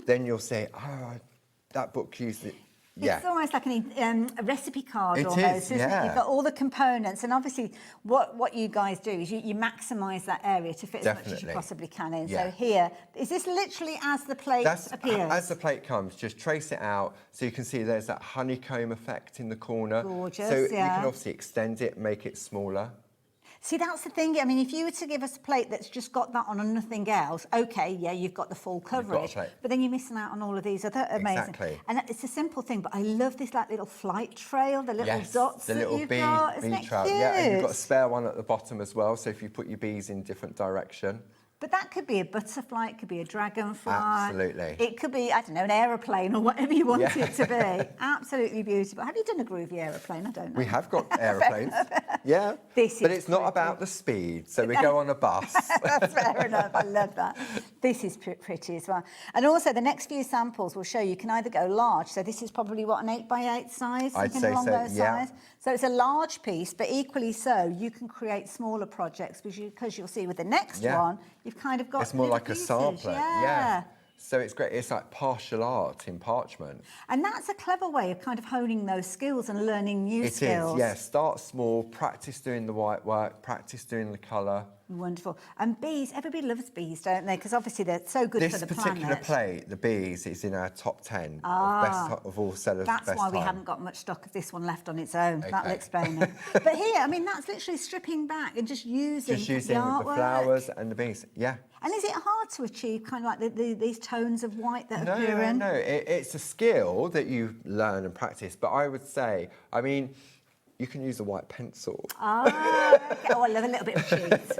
[SPEAKER 13] then you'll say, oh, that book used it. Yeah.
[SPEAKER 19] It's almost like a recipe card
[SPEAKER 13] It
[SPEAKER 19] almost,
[SPEAKER 13] is,
[SPEAKER 19] isn't
[SPEAKER 13] yeah.
[SPEAKER 19] it? You've got all the components, and obviously what you guys do is you maximise that area to fit as much as you possibly can in.
[SPEAKER 13] Yeah.
[SPEAKER 19] So here, is this literally as the plate appears?
[SPEAKER 13] As the plate comes, just trace it out so you can see there's that honeycomb effect in the corner.
[SPEAKER 19] Gorgeous,
[SPEAKER 13] so you
[SPEAKER 19] yeah.
[SPEAKER 13] can obviously extend it, make it smaller.
[SPEAKER 19] See, that's the thing. I mean, if you were to give us a plate that's just got that on and nothing else, okay, yeah, you've got the full coverage, but then you're missing out on all of these other amazing.
[SPEAKER 13] Exactly.
[SPEAKER 19] And it's a simple thing, but I love this like little flight trail, the little dots
[SPEAKER 13] the
[SPEAKER 19] that
[SPEAKER 13] little
[SPEAKER 19] you've
[SPEAKER 13] bee
[SPEAKER 19] got. Isn't it
[SPEAKER 13] trail.
[SPEAKER 19] cute?
[SPEAKER 13] Yeah, and you've got a spare one at the bottom as well, so if you put your bees in different direction.
[SPEAKER 19] But that could be a butterfly, it could be a dragonfly.
[SPEAKER 13] Absolutely.
[SPEAKER 19] It could be, I don't know, an aeroplane or whatever you want it to be. Absolutely beautiful. Have you done a Groovi aeroplane? I don't know.
[SPEAKER 13] We have got aeroplanes. Yeah. But it's not about the speed, so we go on a bus.
[SPEAKER 19] That's fair enough. I love that. This is pretty as well. And also, the next few samples will show you can either go large. So this is probably, what, an 8x8 size?
[SPEAKER 13] I'd
[SPEAKER 19] Something
[SPEAKER 13] say
[SPEAKER 19] along
[SPEAKER 13] so,
[SPEAKER 19] those
[SPEAKER 13] yeah.
[SPEAKER 19] size. So it's a large piece, but equally so, you can create smaller projects because you'll see with the next one, you've kind of got
[SPEAKER 13] It's more
[SPEAKER 19] little
[SPEAKER 13] like
[SPEAKER 19] pieces.
[SPEAKER 13] a sampler.
[SPEAKER 19] Yeah.
[SPEAKER 13] So it's great. It's like partial art in parchment.
[SPEAKER 19] And that's a clever way of kind of honing those skills and learning new skills.
[SPEAKER 13] It is, yeah. Start small, practice doing the white work, practice doing the colour.
[SPEAKER 19] Wonderful. And bees, everybody loves bees, don't they? Because obviously they're so good for the planet.
[SPEAKER 13] This particular plate, the bees, is in our top 10 of all sellers'
[SPEAKER 19] That's
[SPEAKER 13] best
[SPEAKER 19] why we
[SPEAKER 13] time.
[SPEAKER 19] haven't got much stock of this one left on its own.
[SPEAKER 13] Okay.
[SPEAKER 19] That'll explain it. But here, I mean, that's literally stripping back and just using
[SPEAKER 13] Just using
[SPEAKER 19] the
[SPEAKER 13] the
[SPEAKER 19] artwork.
[SPEAKER 13] flowers and the bees, yeah.
[SPEAKER 19] And is it hard to achieve kind of like these tones of white that appear in?
[SPEAKER 13] No. It's a skill that you learn and practice. But I would say, I mean, you can use a white pencil.
[SPEAKER 19] Ah, okay. Oh, I love a little bit of cheat.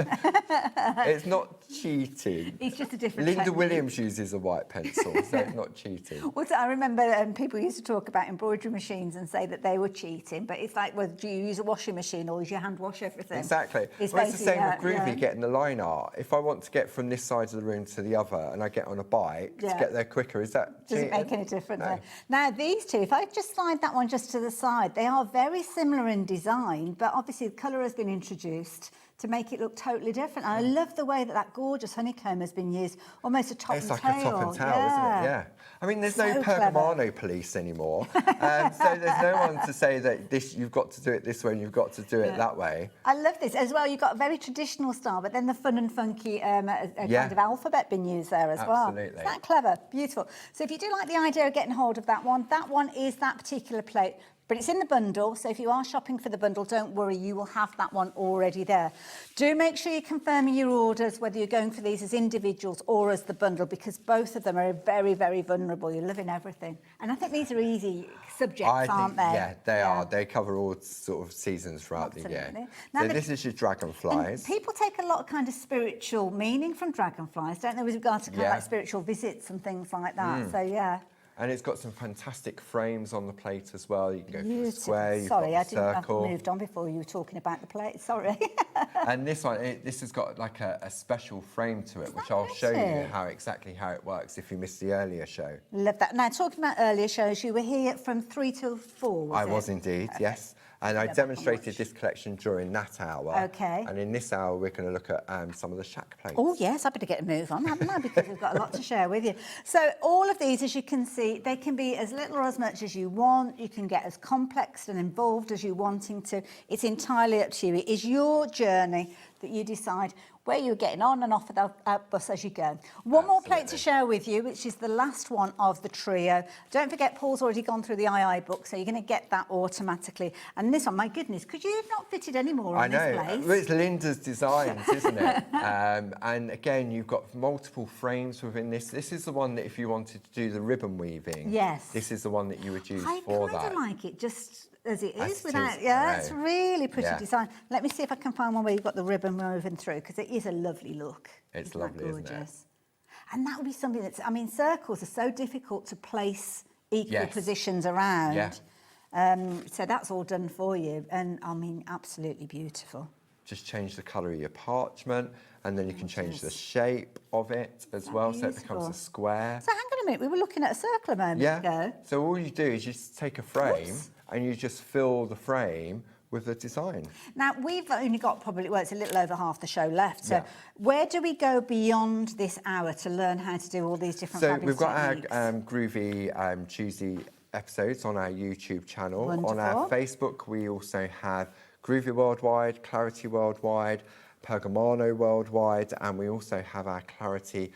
[SPEAKER 13] It's not cheating.
[SPEAKER 19] It's just a different
[SPEAKER 13] Linda
[SPEAKER 19] technique.
[SPEAKER 13] Williams uses a white pencil, so it's not cheating.
[SPEAKER 19] Well, so I remember people used to talk about embroidery machines and say that they were cheating, but it's like, well, do you use a washing machine or does your hand wash everything?
[SPEAKER 13] Exactly.
[SPEAKER 19] It's
[SPEAKER 13] Well, it's the same with
[SPEAKER 19] basically
[SPEAKER 13] Groovi,
[SPEAKER 19] that, yeah.
[SPEAKER 13] getting the line art. If I want to get from this side of the room to the other and I get on a bike to
[SPEAKER 19] Yeah.
[SPEAKER 13] get there quicker, is that
[SPEAKER 19] Doesn't
[SPEAKER 13] cheating?
[SPEAKER 19] make any difference.
[SPEAKER 13] No.
[SPEAKER 19] No. Now, these two, if I just slide that one just to the side, they are very similar in design, but obviously the colour has been introduced to make it look totally different. And I love the way that that gorgeous honeycomb has been used, almost a top
[SPEAKER 13] It's
[SPEAKER 19] and
[SPEAKER 13] like
[SPEAKER 19] tail.
[SPEAKER 13] a top and tail, isn't it? Yeah. I mean, there's no
[SPEAKER 19] So clever.
[SPEAKER 13] Pergamano police anymore. So there's no one to say that this you've got to do it this way and you've got to do it that way.
[SPEAKER 19] I love this as well. You've got a very traditional style, but then the fun and funky kind of alphabet being used there as well.
[SPEAKER 13] Absolutely.
[SPEAKER 19] Isn't that clever? Beautiful. So if you do like the idea of getting hold of that one is that particular plate. But it's in the bundle, so if you are shopping for the bundle, don't worry, you will have that one already there. Do make sure you confirm your orders, whether you're going for these as individuals or as the bundle, because both of them are very, very vulnerable. You're loving everything. And I think these are easy subjects, aren't they?
[SPEAKER 13] Yeah, they are. They cover all sort of seasons throughout the year.
[SPEAKER 19] Now,
[SPEAKER 13] So this is your dragonflies.
[SPEAKER 19] And people take a lot of kind of spiritual meaning from dragonflies, don't they, with regard to kind of
[SPEAKER 13] Yeah.
[SPEAKER 19] like spiritual visits and things like that. So, yeah.
[SPEAKER 13] And it's got some fantastic frames on the plate as well. You can go for the
[SPEAKER 19] Beautiful.
[SPEAKER 13] square, you've
[SPEAKER 19] Sorry,
[SPEAKER 13] got the
[SPEAKER 19] I
[SPEAKER 13] circle.
[SPEAKER 19] moved on before you were talking about the plate. Sorry.
[SPEAKER 13] And this one, this has got like a special frame to it, which I'll show you exactly how it works if you missed the earlier show.
[SPEAKER 19] Love that. Now, talking about earlier shows, you were here from 3 till 4,
[SPEAKER 13] I was indeed, yes. And I demonstrated this collection during that hour.
[SPEAKER 19] Okay.
[SPEAKER 13] And in this hour, we're going to look at some of the shack plates.
[SPEAKER 19] Oh, yes, I better get a move on, haven't I? Because we've got a lot to share with you. So all of these, as you can see, they can be as little or as much as you want. You can get as complex and involved as you're wanting to. It's entirely up to you. It is your journey that you decide where you're getting on and off of the bus as you go. One more plate to share with you, which is the last one of the trio. Don't forget, Paul's already gone through the II book, so you're going to get that automatically. And this one, my goodness, could you have not fitted any more on this place?
[SPEAKER 13] Well, it's Linda's designs, isn't it? And again, you've got multiple frames within this. This is the one that if you wanted to do the ribbon weaving,
[SPEAKER 19] yes,
[SPEAKER 13] this is the one that you would use
[SPEAKER 19] for
[SPEAKER 13] that.
[SPEAKER 19] I kind of like it just as it is,
[SPEAKER 13] without,
[SPEAKER 19] it's really pretty design. Let me see if I can find one where you've got the ribbon woven through, because it is a lovely look.
[SPEAKER 13] It's lovely, isn't it?
[SPEAKER 19] And that would be something that's, I mean, circles are so difficult to place equal positions around. So that's all done for you, and I mean, absolutely beautiful.
[SPEAKER 13] Just change the colour of your parchment, and then you can change the shape of it as well, so it becomes a square.
[SPEAKER 19] So hang on a minute, we were looking at a circle a moment ago.
[SPEAKER 13] So all you do is you just take a frame and you just fill the frame with the design.
[SPEAKER 19] Now, we've only got probably, well, it's a little over half the show left. So where do we go beyond this hour to learn how to do all these different fabulous
[SPEAKER 13] we've got
[SPEAKER 19] techniques?
[SPEAKER 13] our Groovy Tuesday episodes on our YouTube channel.
[SPEAKER 19] Wonderful.
[SPEAKER 13] On our Facebook, we also have Groovy Worldwide, Clarity Worldwide, Pergamano Worldwide, and we also have our Clarity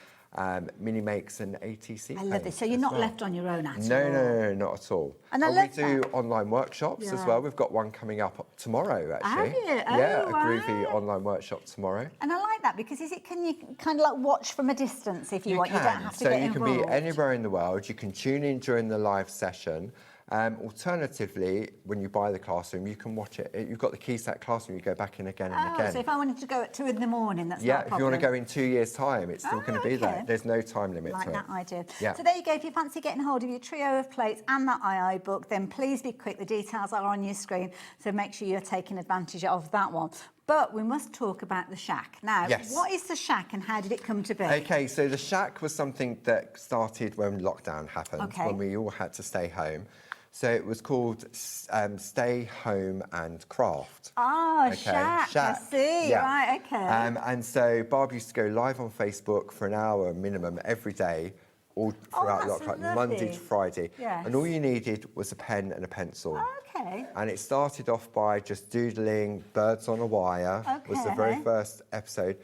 [SPEAKER 13] mini makes and ATC.
[SPEAKER 19] I love this. So you're not left on your own at all?
[SPEAKER 13] No, not at all.
[SPEAKER 19] And I love
[SPEAKER 13] we do online workshops as well. We've got one coming up tomorrow, actually.
[SPEAKER 19] Have you?
[SPEAKER 13] Yeah, a Groovy online workshop tomorrow.
[SPEAKER 19] And I like that, because can you kind of like watch from a distance if you want? You don't have to get involved.
[SPEAKER 13] So you can be anywhere in the world. You can tune in during the live session. Alternatively, when you buy the classroom, you can watch it. You've got the keys to that classroom, you go back in again and again.
[SPEAKER 19] So if I wanted to go at 2 in the morning, that's not a
[SPEAKER 13] if
[SPEAKER 19] problem.
[SPEAKER 13] you want to go in 2 years' time, it's still going to be there. There's no time limit to it.
[SPEAKER 19] Like that idea.
[SPEAKER 13] Yeah.
[SPEAKER 19] So there you go. If you fancy getting hold of your trio of plates and that II book, then please be quick. The details are on your screen, so make sure you're taking advantage of that one. But we must talk about the shack. Now, what is the shack and how did it come to be?
[SPEAKER 13] Okay, so the shack was something that started when lockdown happened, when we all had to stay home. So it was called Stay Home and Craft.
[SPEAKER 19] Oh, shack. I see.
[SPEAKER 13] Yeah.
[SPEAKER 19] Right, okay.
[SPEAKER 13] And so Barb used to go live on Facebook for an hour minimum every day, all throughout lockdown, Monday to Friday.
[SPEAKER 19] Yes.
[SPEAKER 13] And all you needed was a pen and a pencil.
[SPEAKER 19] Okay.
[SPEAKER 13] And it started off by just doodling birds on a wire, was the very first episode.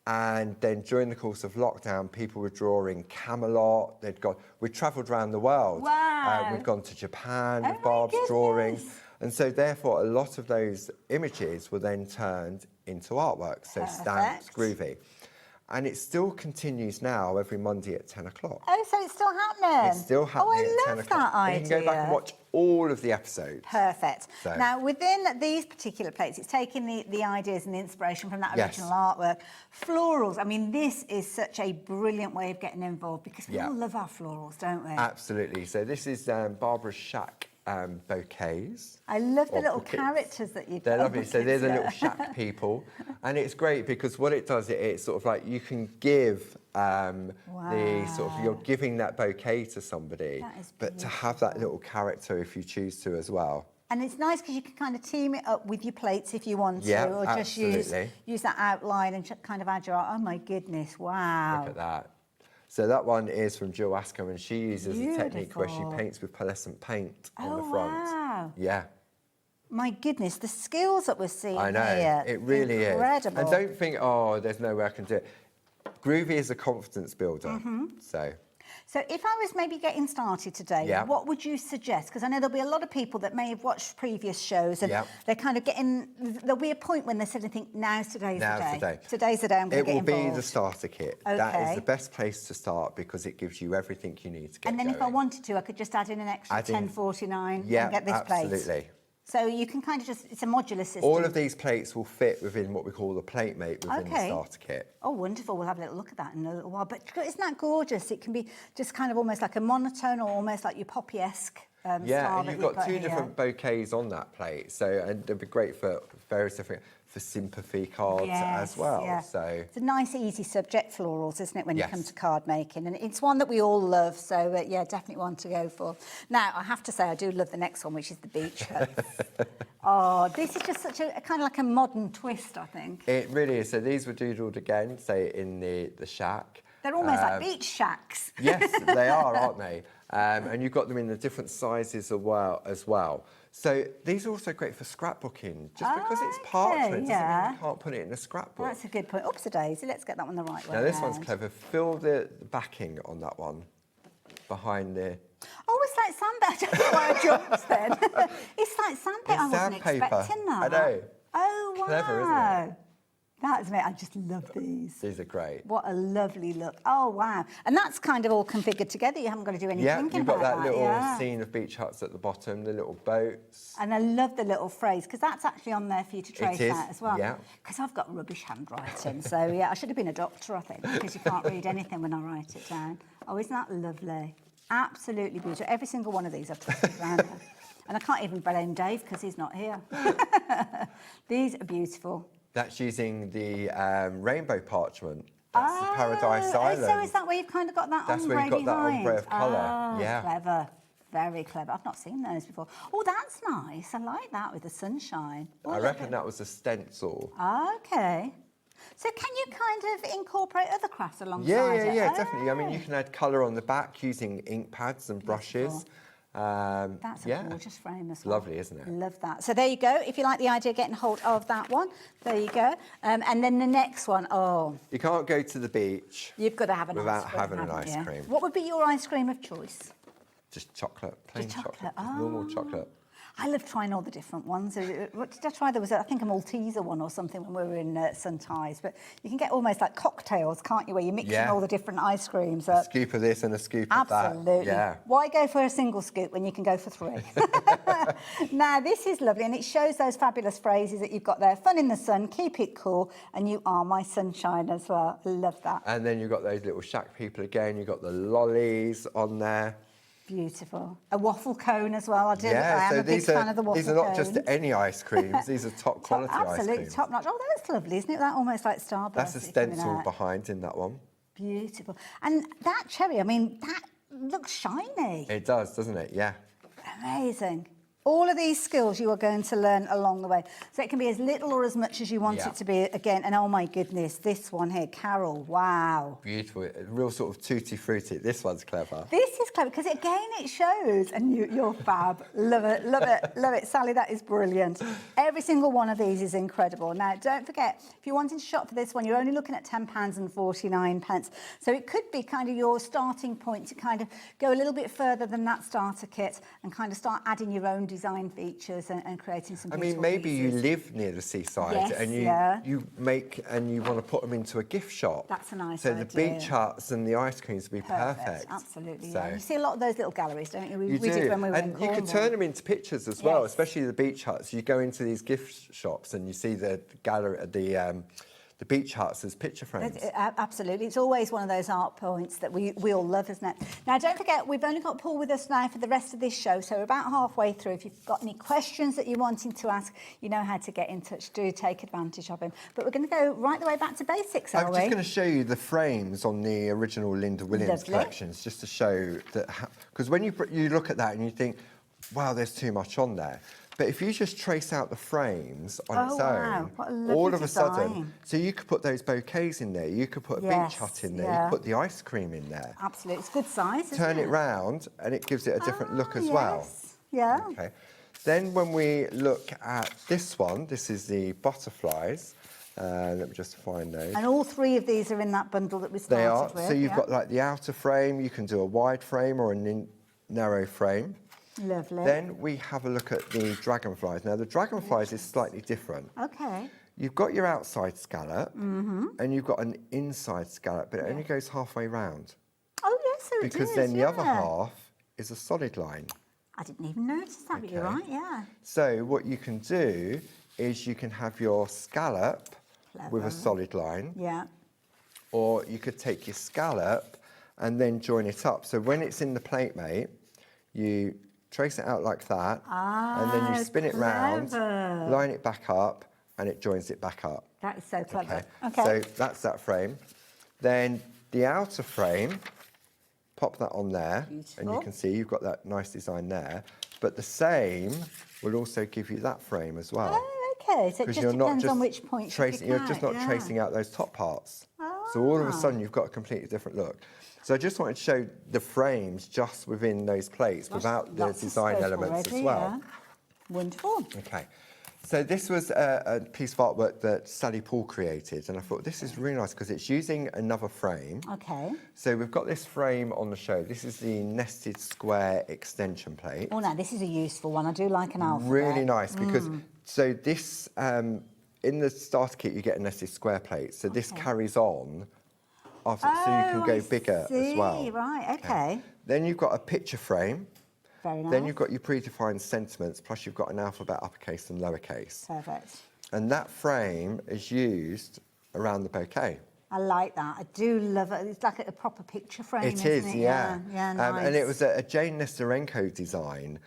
[SPEAKER 13] And then during the course of lockdown, people were drawing Camelot. We'd travelled around the world.
[SPEAKER 19] Wow.
[SPEAKER 13] We'd gone to Japan with Barb's drawing. And so therefore, a lot of those images were then turned into artwork, so stamps, Groovy. And it still continues now every Monday at 10 o'clock.
[SPEAKER 19] Oh, so it's still happening?
[SPEAKER 13] It's still happening
[SPEAKER 19] at
[SPEAKER 13] 10
[SPEAKER 19] love
[SPEAKER 13] o'clock.
[SPEAKER 19] that idea.
[SPEAKER 13] You can go back and watch all of the episodes.
[SPEAKER 19] Perfect.
[SPEAKER 13] So.
[SPEAKER 19] Now, within these particular plates, it's taking the ideas and the inspiration from that original artwork. Florals, I mean, this is such a brilliant way of getting involved, because we all love our florals, don't we?
[SPEAKER 13] Absolutely. So this is Barbara's shack bouquets.
[SPEAKER 19] I love the little characters that you've got.
[SPEAKER 13] They're lovely. So they're the little shack people. And it's great because what it does, it's sort of like you can give the sort of, you're giving that bouquet to somebody, but to have that little character if you choose to as well.
[SPEAKER 19] And it's nice because you can kind of team it up with your plates if you want to, or just use that outline and kind of add your, oh my goodness, wow.
[SPEAKER 13] Look at that. So that one is from Jill Ascombe, and she uses a technique where she paints with pearlescent paint on the front.
[SPEAKER 19] Wow.
[SPEAKER 13] Yeah.
[SPEAKER 19] My goodness, the skills that we're seeing here.
[SPEAKER 13] I know, it really is.
[SPEAKER 19] Incredible.
[SPEAKER 13] And don't think, oh, there's no way I can do it. Groovy is a confidence builder,
[SPEAKER 19] So if I was maybe getting started today, what would you suggest? Because I know there'll be a lot of people that may have watched previous shows and they're kind of getting, there'll be a point when they suddenly think, now's today's the day. Today's the day I'm going to get involved.
[SPEAKER 13] It will be the starter kit. That is the best place to start because it gives you everything you need to get
[SPEAKER 19] going. And then if I wanted to, I could just add in an extra $10.49 and get this plate.
[SPEAKER 13] Absolutely.
[SPEAKER 19] So you can kind of just, it's a modular system.
[SPEAKER 13] All of these plates will fit within what we call the plate mate within the starter kit.
[SPEAKER 19] Oh, wonderful. We'll have a little look at that in a little while. But isn't that gorgeous? It can be just kind of almost like a monotone or almost like your poppy-esque style.
[SPEAKER 13] And you've got two different bouquets on that plate. So, and they'll be great for various different, for sympathy cards as well. So
[SPEAKER 19] it's a nice, easy subject, florals, isn't it, when you come to card making? And it's one that we all love. So, definitely one to go for. Now, I have to say, I do love the next one, which is the beach huts. Oh, this is just such a kind of like a modern twist, I think.
[SPEAKER 13] It really is. So these were doodled again, say in the shack.
[SPEAKER 19] They're almost like beach shacks.
[SPEAKER 13] Yes, they are, aren't they? And you've got them in the different sizes as well. So these are also great for scrapbooking. Just because it's parchment doesn't mean you can't put it in a scrapbook.
[SPEAKER 19] That's a good point. Oops-a-daisy, let's get that one the right way.
[SPEAKER 13] Now this one's clever. Fill the backing on that one behind the...
[SPEAKER 19] Oh, it's like sandpaper. I don't know why I jumped then. It's like sandpaper. I wasn't expecting that.
[SPEAKER 13] I know.
[SPEAKER 19] Oh, wow.
[SPEAKER 13] Clever, isn't it?
[SPEAKER 19] That's me. I just love these.
[SPEAKER 13] These are great.
[SPEAKER 19] What a lovely look. Oh, wow. And that's kind of all configured together. You haven't got to do any thinking
[SPEAKER 13] you've got
[SPEAKER 19] about
[SPEAKER 13] that little scene of beach huts at the bottom, the little boats.
[SPEAKER 19] And I love the little phrase, because that's actually on there for you to trace out as well.
[SPEAKER 13] Yeah.
[SPEAKER 19] Because I've got rubbish handwriting. So, yeah, I should have been a doctor, I think, because you can't read anything when I write it down. Oh, isn't that lovely? Absolutely beautiful. Every single one of these I've twisted around. And I can't even blame Dave, because he's not here. These are beautiful.
[SPEAKER 13] That's using the rainbow parchment. That's the Paradise Island.
[SPEAKER 19] So is that where you've kind of got that
[SPEAKER 13] That's
[SPEAKER 19] ombre
[SPEAKER 13] where you've got
[SPEAKER 19] behind?
[SPEAKER 13] that ombre of colour. Yeah.
[SPEAKER 19] Clever. Very clever. I've not seen those before. Oh, that's nice. I like that with the sunshine. Oh,
[SPEAKER 13] I reckon that was a stencil.
[SPEAKER 19] Okay. So can you kind of incorporate other crafts alongside it?
[SPEAKER 13] Yeah, definitely. I mean, you can add colour on the back using ink pads and brushes.
[SPEAKER 19] That's a gorgeous frame as well.
[SPEAKER 13] Lovely, isn't it?
[SPEAKER 19] Love that. So there you go. If you like the idea of getting hold of that one, there you go. And then the next one,
[SPEAKER 13] you can't go to the beach
[SPEAKER 19] you've got to have an
[SPEAKER 13] without
[SPEAKER 19] ice cream,
[SPEAKER 13] having an
[SPEAKER 19] haven't
[SPEAKER 13] ice
[SPEAKER 19] you?
[SPEAKER 13] cream.
[SPEAKER 19] What would be your ice cream of choice?
[SPEAKER 13] Just chocolate, plain
[SPEAKER 19] Just chocolate.
[SPEAKER 13] just normal chocolate.
[SPEAKER 19] I love trying all the different ones. What did I try? There was, I think, a Malteser one or something when we were in Sun Ties. But you can get almost like cocktails, can't you, where you're mixing all the different ice creams up.
[SPEAKER 13] A scoop of this and a scoop of that.
[SPEAKER 19] Absolutely.
[SPEAKER 13] Yeah.
[SPEAKER 19] Why go for a single scoop when you can go for 3? Now, this is lovely, and it shows those fabulous phrases that you've got there. Fun in the sun, keep it cool, and you are my sunshine as well. Love that.
[SPEAKER 13] And then you've got those little shack people again. You've got the lollies on there.
[SPEAKER 19] Beautiful. A waffle cone as well. I am
[SPEAKER 13] so
[SPEAKER 19] a big fan of the waffle
[SPEAKER 13] these are not
[SPEAKER 19] cones.
[SPEAKER 13] just any ice creams. These are top quality ice
[SPEAKER 19] Absolutely
[SPEAKER 13] creams.
[SPEAKER 19] top notch. Oh, that's lovely, isn't it? That almost like Starburst.
[SPEAKER 13] That's a stencil behind in that one.
[SPEAKER 19] Beautiful. And that cherry, I mean, that looks shiny.
[SPEAKER 13] It does, doesn't it? Yeah.
[SPEAKER 19] Amazing. All of these skills you are going to learn along the way. So it can be as little or as much as you want it to be again. And oh my goodness, this one here, Carol, wow.
[SPEAKER 13] Beautiful. Real sort of tutti frutti. This one's clever.
[SPEAKER 19] This is clever because again it shows, and you're fab. Love it, love it, love it. Sally, that is brilliant. Every single one of these is incredible. Now, don't forget, if you're wanting to shop for this one, you're only looking at £10.49. So it could be kind of your starting point to kind of go a little bit further than that starter kit and kind of start adding your own design features and creating some beautiful
[SPEAKER 13] maybe
[SPEAKER 19] pieces.
[SPEAKER 13] you live near the seaside and you make and you want to put them into a gift shop.
[SPEAKER 19] That's a nice
[SPEAKER 13] idea.
[SPEAKER 19] idea.
[SPEAKER 13] So the beach huts and the ice creams would be perfect.
[SPEAKER 19] Absolutely,
[SPEAKER 13] so,
[SPEAKER 19] You see a lot of those little galleries, don't you? We
[SPEAKER 13] do.
[SPEAKER 19] did when we were in
[SPEAKER 13] And you
[SPEAKER 19] Cornwall.
[SPEAKER 13] can turn them into pictures as well, especially the beach huts. You go into these gift shops and you see the gallery, the beach huts as picture frames.
[SPEAKER 19] Absolutely. It's always one of those art points that we all love, isn't it? Now, don't forget, we've only got Paul with us now for the rest of this show, so we're about halfway through. If you've got any questions that you're wanting to ask, you know how to get in touch. Do take advantage of him. But we're going to go right the way back to basics, are we?
[SPEAKER 13] I'm just going to show you the frames on the original Linda Williams collections, just to show that... Because when you look at that and you think, wow, there's too much on there. But if you just trace out the frames on its own,
[SPEAKER 19] what a lovely
[SPEAKER 13] all of a
[SPEAKER 19] design.
[SPEAKER 13] sudden, so you could put those bouquets in there, you could put a beach hut in there, you could put the ice cream in there.
[SPEAKER 19] Absolutely, it's good size, isn't
[SPEAKER 13] Turn it round and it gives it a different look as well.
[SPEAKER 19] Yeah.
[SPEAKER 13] Okay. Then when we look at this one, this is the butterflies. Let me just find those.
[SPEAKER 19] And all 3 of these are in that bundle that we started
[SPEAKER 13] they are.
[SPEAKER 19] with.
[SPEAKER 13] So you've got like the outer frame, you can do a wide frame or a narrow frame.
[SPEAKER 19] Lovely.
[SPEAKER 13] Then we have a look at the dragonflies. Now, the dragonflies is slightly different.
[SPEAKER 19] Okay.
[SPEAKER 13] You've got your outside scallop, and you've got an inside scallop, but it only goes halfway round.
[SPEAKER 19] Oh, yes, so it is,
[SPEAKER 13] because then the other half is a solid line.
[SPEAKER 19] I didn't even notice that, but you're right, yeah.
[SPEAKER 13] So what you can do is you can have your scallop with a solid line.
[SPEAKER 19] Yeah.
[SPEAKER 13] Or you could take your scallop and then join it up. So when it's in the plate, mate, you trace it out like that, and then you spin it round, line it back up, and it joins it back up.
[SPEAKER 19] That is so clever.
[SPEAKER 13] Okay. So that's that frame. Then the outer frame, pop that on there, and you can see you've got that nice design there. but the same will also give you that frame as well.
[SPEAKER 19] Oh, okay. So it just depends on which point
[SPEAKER 13] you're just not tracing out those top parts. So all of a sudden you've got a completely different look. So I just wanted to show the frames just within those plates without the design elements as well.
[SPEAKER 19] Yeah. Wonderful.
[SPEAKER 13] Okay. So this was a piece of artwork that Sally Paul created, and I thought this is really nice because it's using another frame.
[SPEAKER 19] Okay.
[SPEAKER 13] So we've got this frame on the show. This is the nested square extension plate.
[SPEAKER 19] Oh, now this is a useful one. I do like an alphabet.
[SPEAKER 13] Really nice because so this in the starter kit you get a nested square plate. So this carries on after, so you can go bigger as well.
[SPEAKER 19] Right. Okay.
[SPEAKER 13] Then you've got a picture frame.
[SPEAKER 19] Very nice.
[SPEAKER 13] Then you've got your predefined sentiments, plus you've got an alphabet uppercase and lowercase.
[SPEAKER 19] Perfect.
[SPEAKER 13] And that frame is used around the bouquet.
[SPEAKER 19] I like that. I do love it. It's like a proper picture frame,
[SPEAKER 13] It is,
[SPEAKER 19] isn't it?
[SPEAKER 13] yeah.
[SPEAKER 19] Yeah, nice.
[SPEAKER 13] And it was a Jane Nesterenko design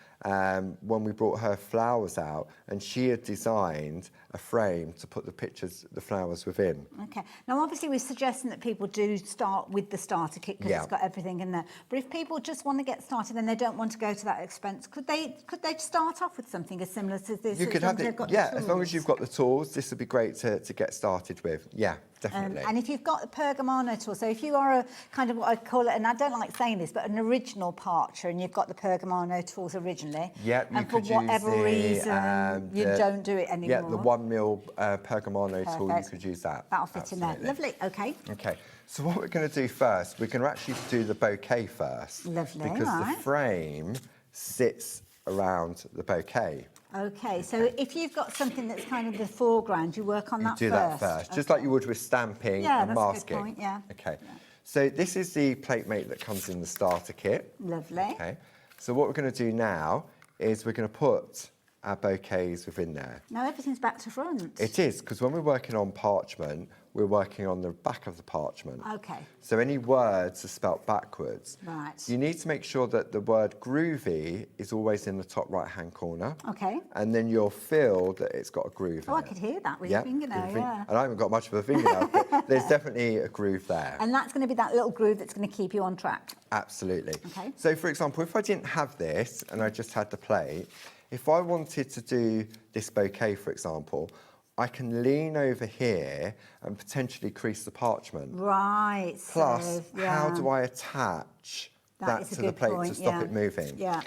[SPEAKER 13] when we brought her flowers out, and she had designed a frame to put the pictures, the flowers within.
[SPEAKER 19] Okay. Now, obviously, we're suggesting that people do start with the starter kit because it's got everything in there. But if people just want to get started and they don't want to go to that expense, could they start off with something as similar to this?
[SPEAKER 13] You could have it, as long as you've got the tools, this would be great to get started with. Yeah, definitely.
[SPEAKER 19] And if you've got the Pergamano tool, so if you are a kind of what I call it, and I don't like saying this, but an original parcher, and you've got the Pergamano tools originally, and for whatever reason you don't do it anymore.
[SPEAKER 13] Yeah, the 1 mil Pergamano tool, you could use that.
[SPEAKER 19] That'll fit in there. Lovely. Okay.
[SPEAKER 13] Okay. So what we're going to do first, we're going to actually do the bouquet first.
[SPEAKER 19] Lovely.
[SPEAKER 13] Because the frame sits around the bouquet.
[SPEAKER 19] Okay, so if you've got something that's kind of the foreground, you work on that
[SPEAKER 13] do
[SPEAKER 19] first.
[SPEAKER 13] that first, just like you would with stamping and masking.
[SPEAKER 19] A good point, yeah.
[SPEAKER 13] Okay, so this is the plate mate that comes in the starter kit.
[SPEAKER 19] Lovely.
[SPEAKER 13] Okay, so what we're going to do now is we're going to put our bouquets within there.
[SPEAKER 19] Now everything's back to front.
[SPEAKER 13] It is, because when we're working on parchment, we're working on the back of the parchment.
[SPEAKER 19] Okay.
[SPEAKER 13] So any words are spelt backwards.
[SPEAKER 19] Right.
[SPEAKER 13] You need to make sure that the word groovy is always in the top right-hand corner.
[SPEAKER 19] Okay.
[SPEAKER 13] And then you'll feel that it's got a groove in
[SPEAKER 19] I
[SPEAKER 13] it.
[SPEAKER 19] could hear that with your fingernail, yeah.
[SPEAKER 13] And I haven't got much of a fingernail, but there's definitely a groove there.
[SPEAKER 19] And that's going to be that little groove that's going to keep you on track.
[SPEAKER 13] Absolutely.
[SPEAKER 19] Okay.
[SPEAKER 13] So, for example, if I didn't have this and I just had the plate, if I wanted to do this bouquet, for example, I can lean over here and potentially crease the parchment.
[SPEAKER 19] Right.
[SPEAKER 13] Plus, how do I attach that to the plate to stop it moving?
[SPEAKER 19] Yeah.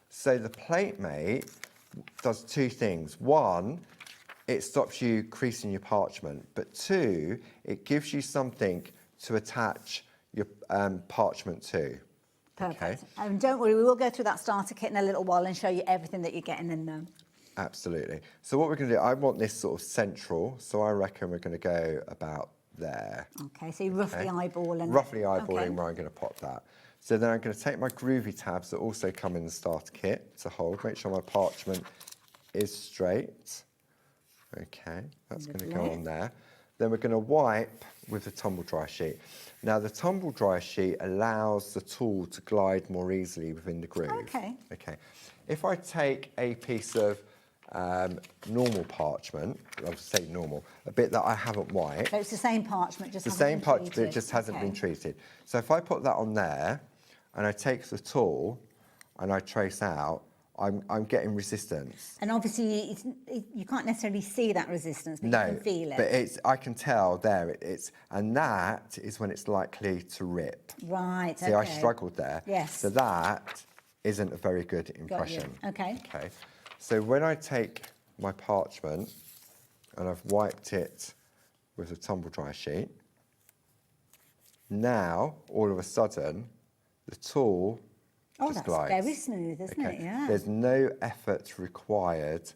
[SPEAKER 13] So the plate mate does two things. One, it stops you creasing your parchment, but two, it gives you something to attach your parchment to.
[SPEAKER 19] Perfect.
[SPEAKER 13] Okay?
[SPEAKER 19] And don't worry, we will go through that starter kit in a little while and show you everything that you're getting in there.
[SPEAKER 13] Absolutely. So what we're going to do, I want this sort of central, so I reckon we're going to go about there.
[SPEAKER 19] Okay, so you're roughly eyeballing.
[SPEAKER 13] Roughly eyeballing where I'm going to pop that. So then I'm going to take my groovy tabs that also come in the starter kit to hold, make sure my parchment is straight. Okay, that's going to go on there. Then we're going to wipe with the tumble dry sheet. Now the tumble dry sheet allows the tool to glide more easily within the groove.
[SPEAKER 19] Okay.
[SPEAKER 13] Okay. If I take a piece of normal parchment, I'll say normal, a bit that I haven't wiped.
[SPEAKER 19] So it's the same parchment, just
[SPEAKER 13] the
[SPEAKER 19] hasn't
[SPEAKER 13] same
[SPEAKER 19] been
[SPEAKER 13] parchment,
[SPEAKER 19] treated.
[SPEAKER 13] it just hasn't been treated. So if I put that on there and I take the tool and I trace out, I'm getting resistance.
[SPEAKER 19] And obviously, you can't necessarily see that resistance, but you can feel it.
[SPEAKER 13] But I can tell there, and that is when it's likely to rip.
[SPEAKER 19] Right,
[SPEAKER 13] See, I struggled there.
[SPEAKER 19] Yes.
[SPEAKER 13] So that isn't a very good impression.
[SPEAKER 19] Okay.
[SPEAKER 13] Okay. So when I take my parchment and I've wiped it with a tumble dry sheet, now, all of a sudden, the tool just glides.
[SPEAKER 19] Very smooth, isn't it? Yeah.
[SPEAKER 13] There's no effort required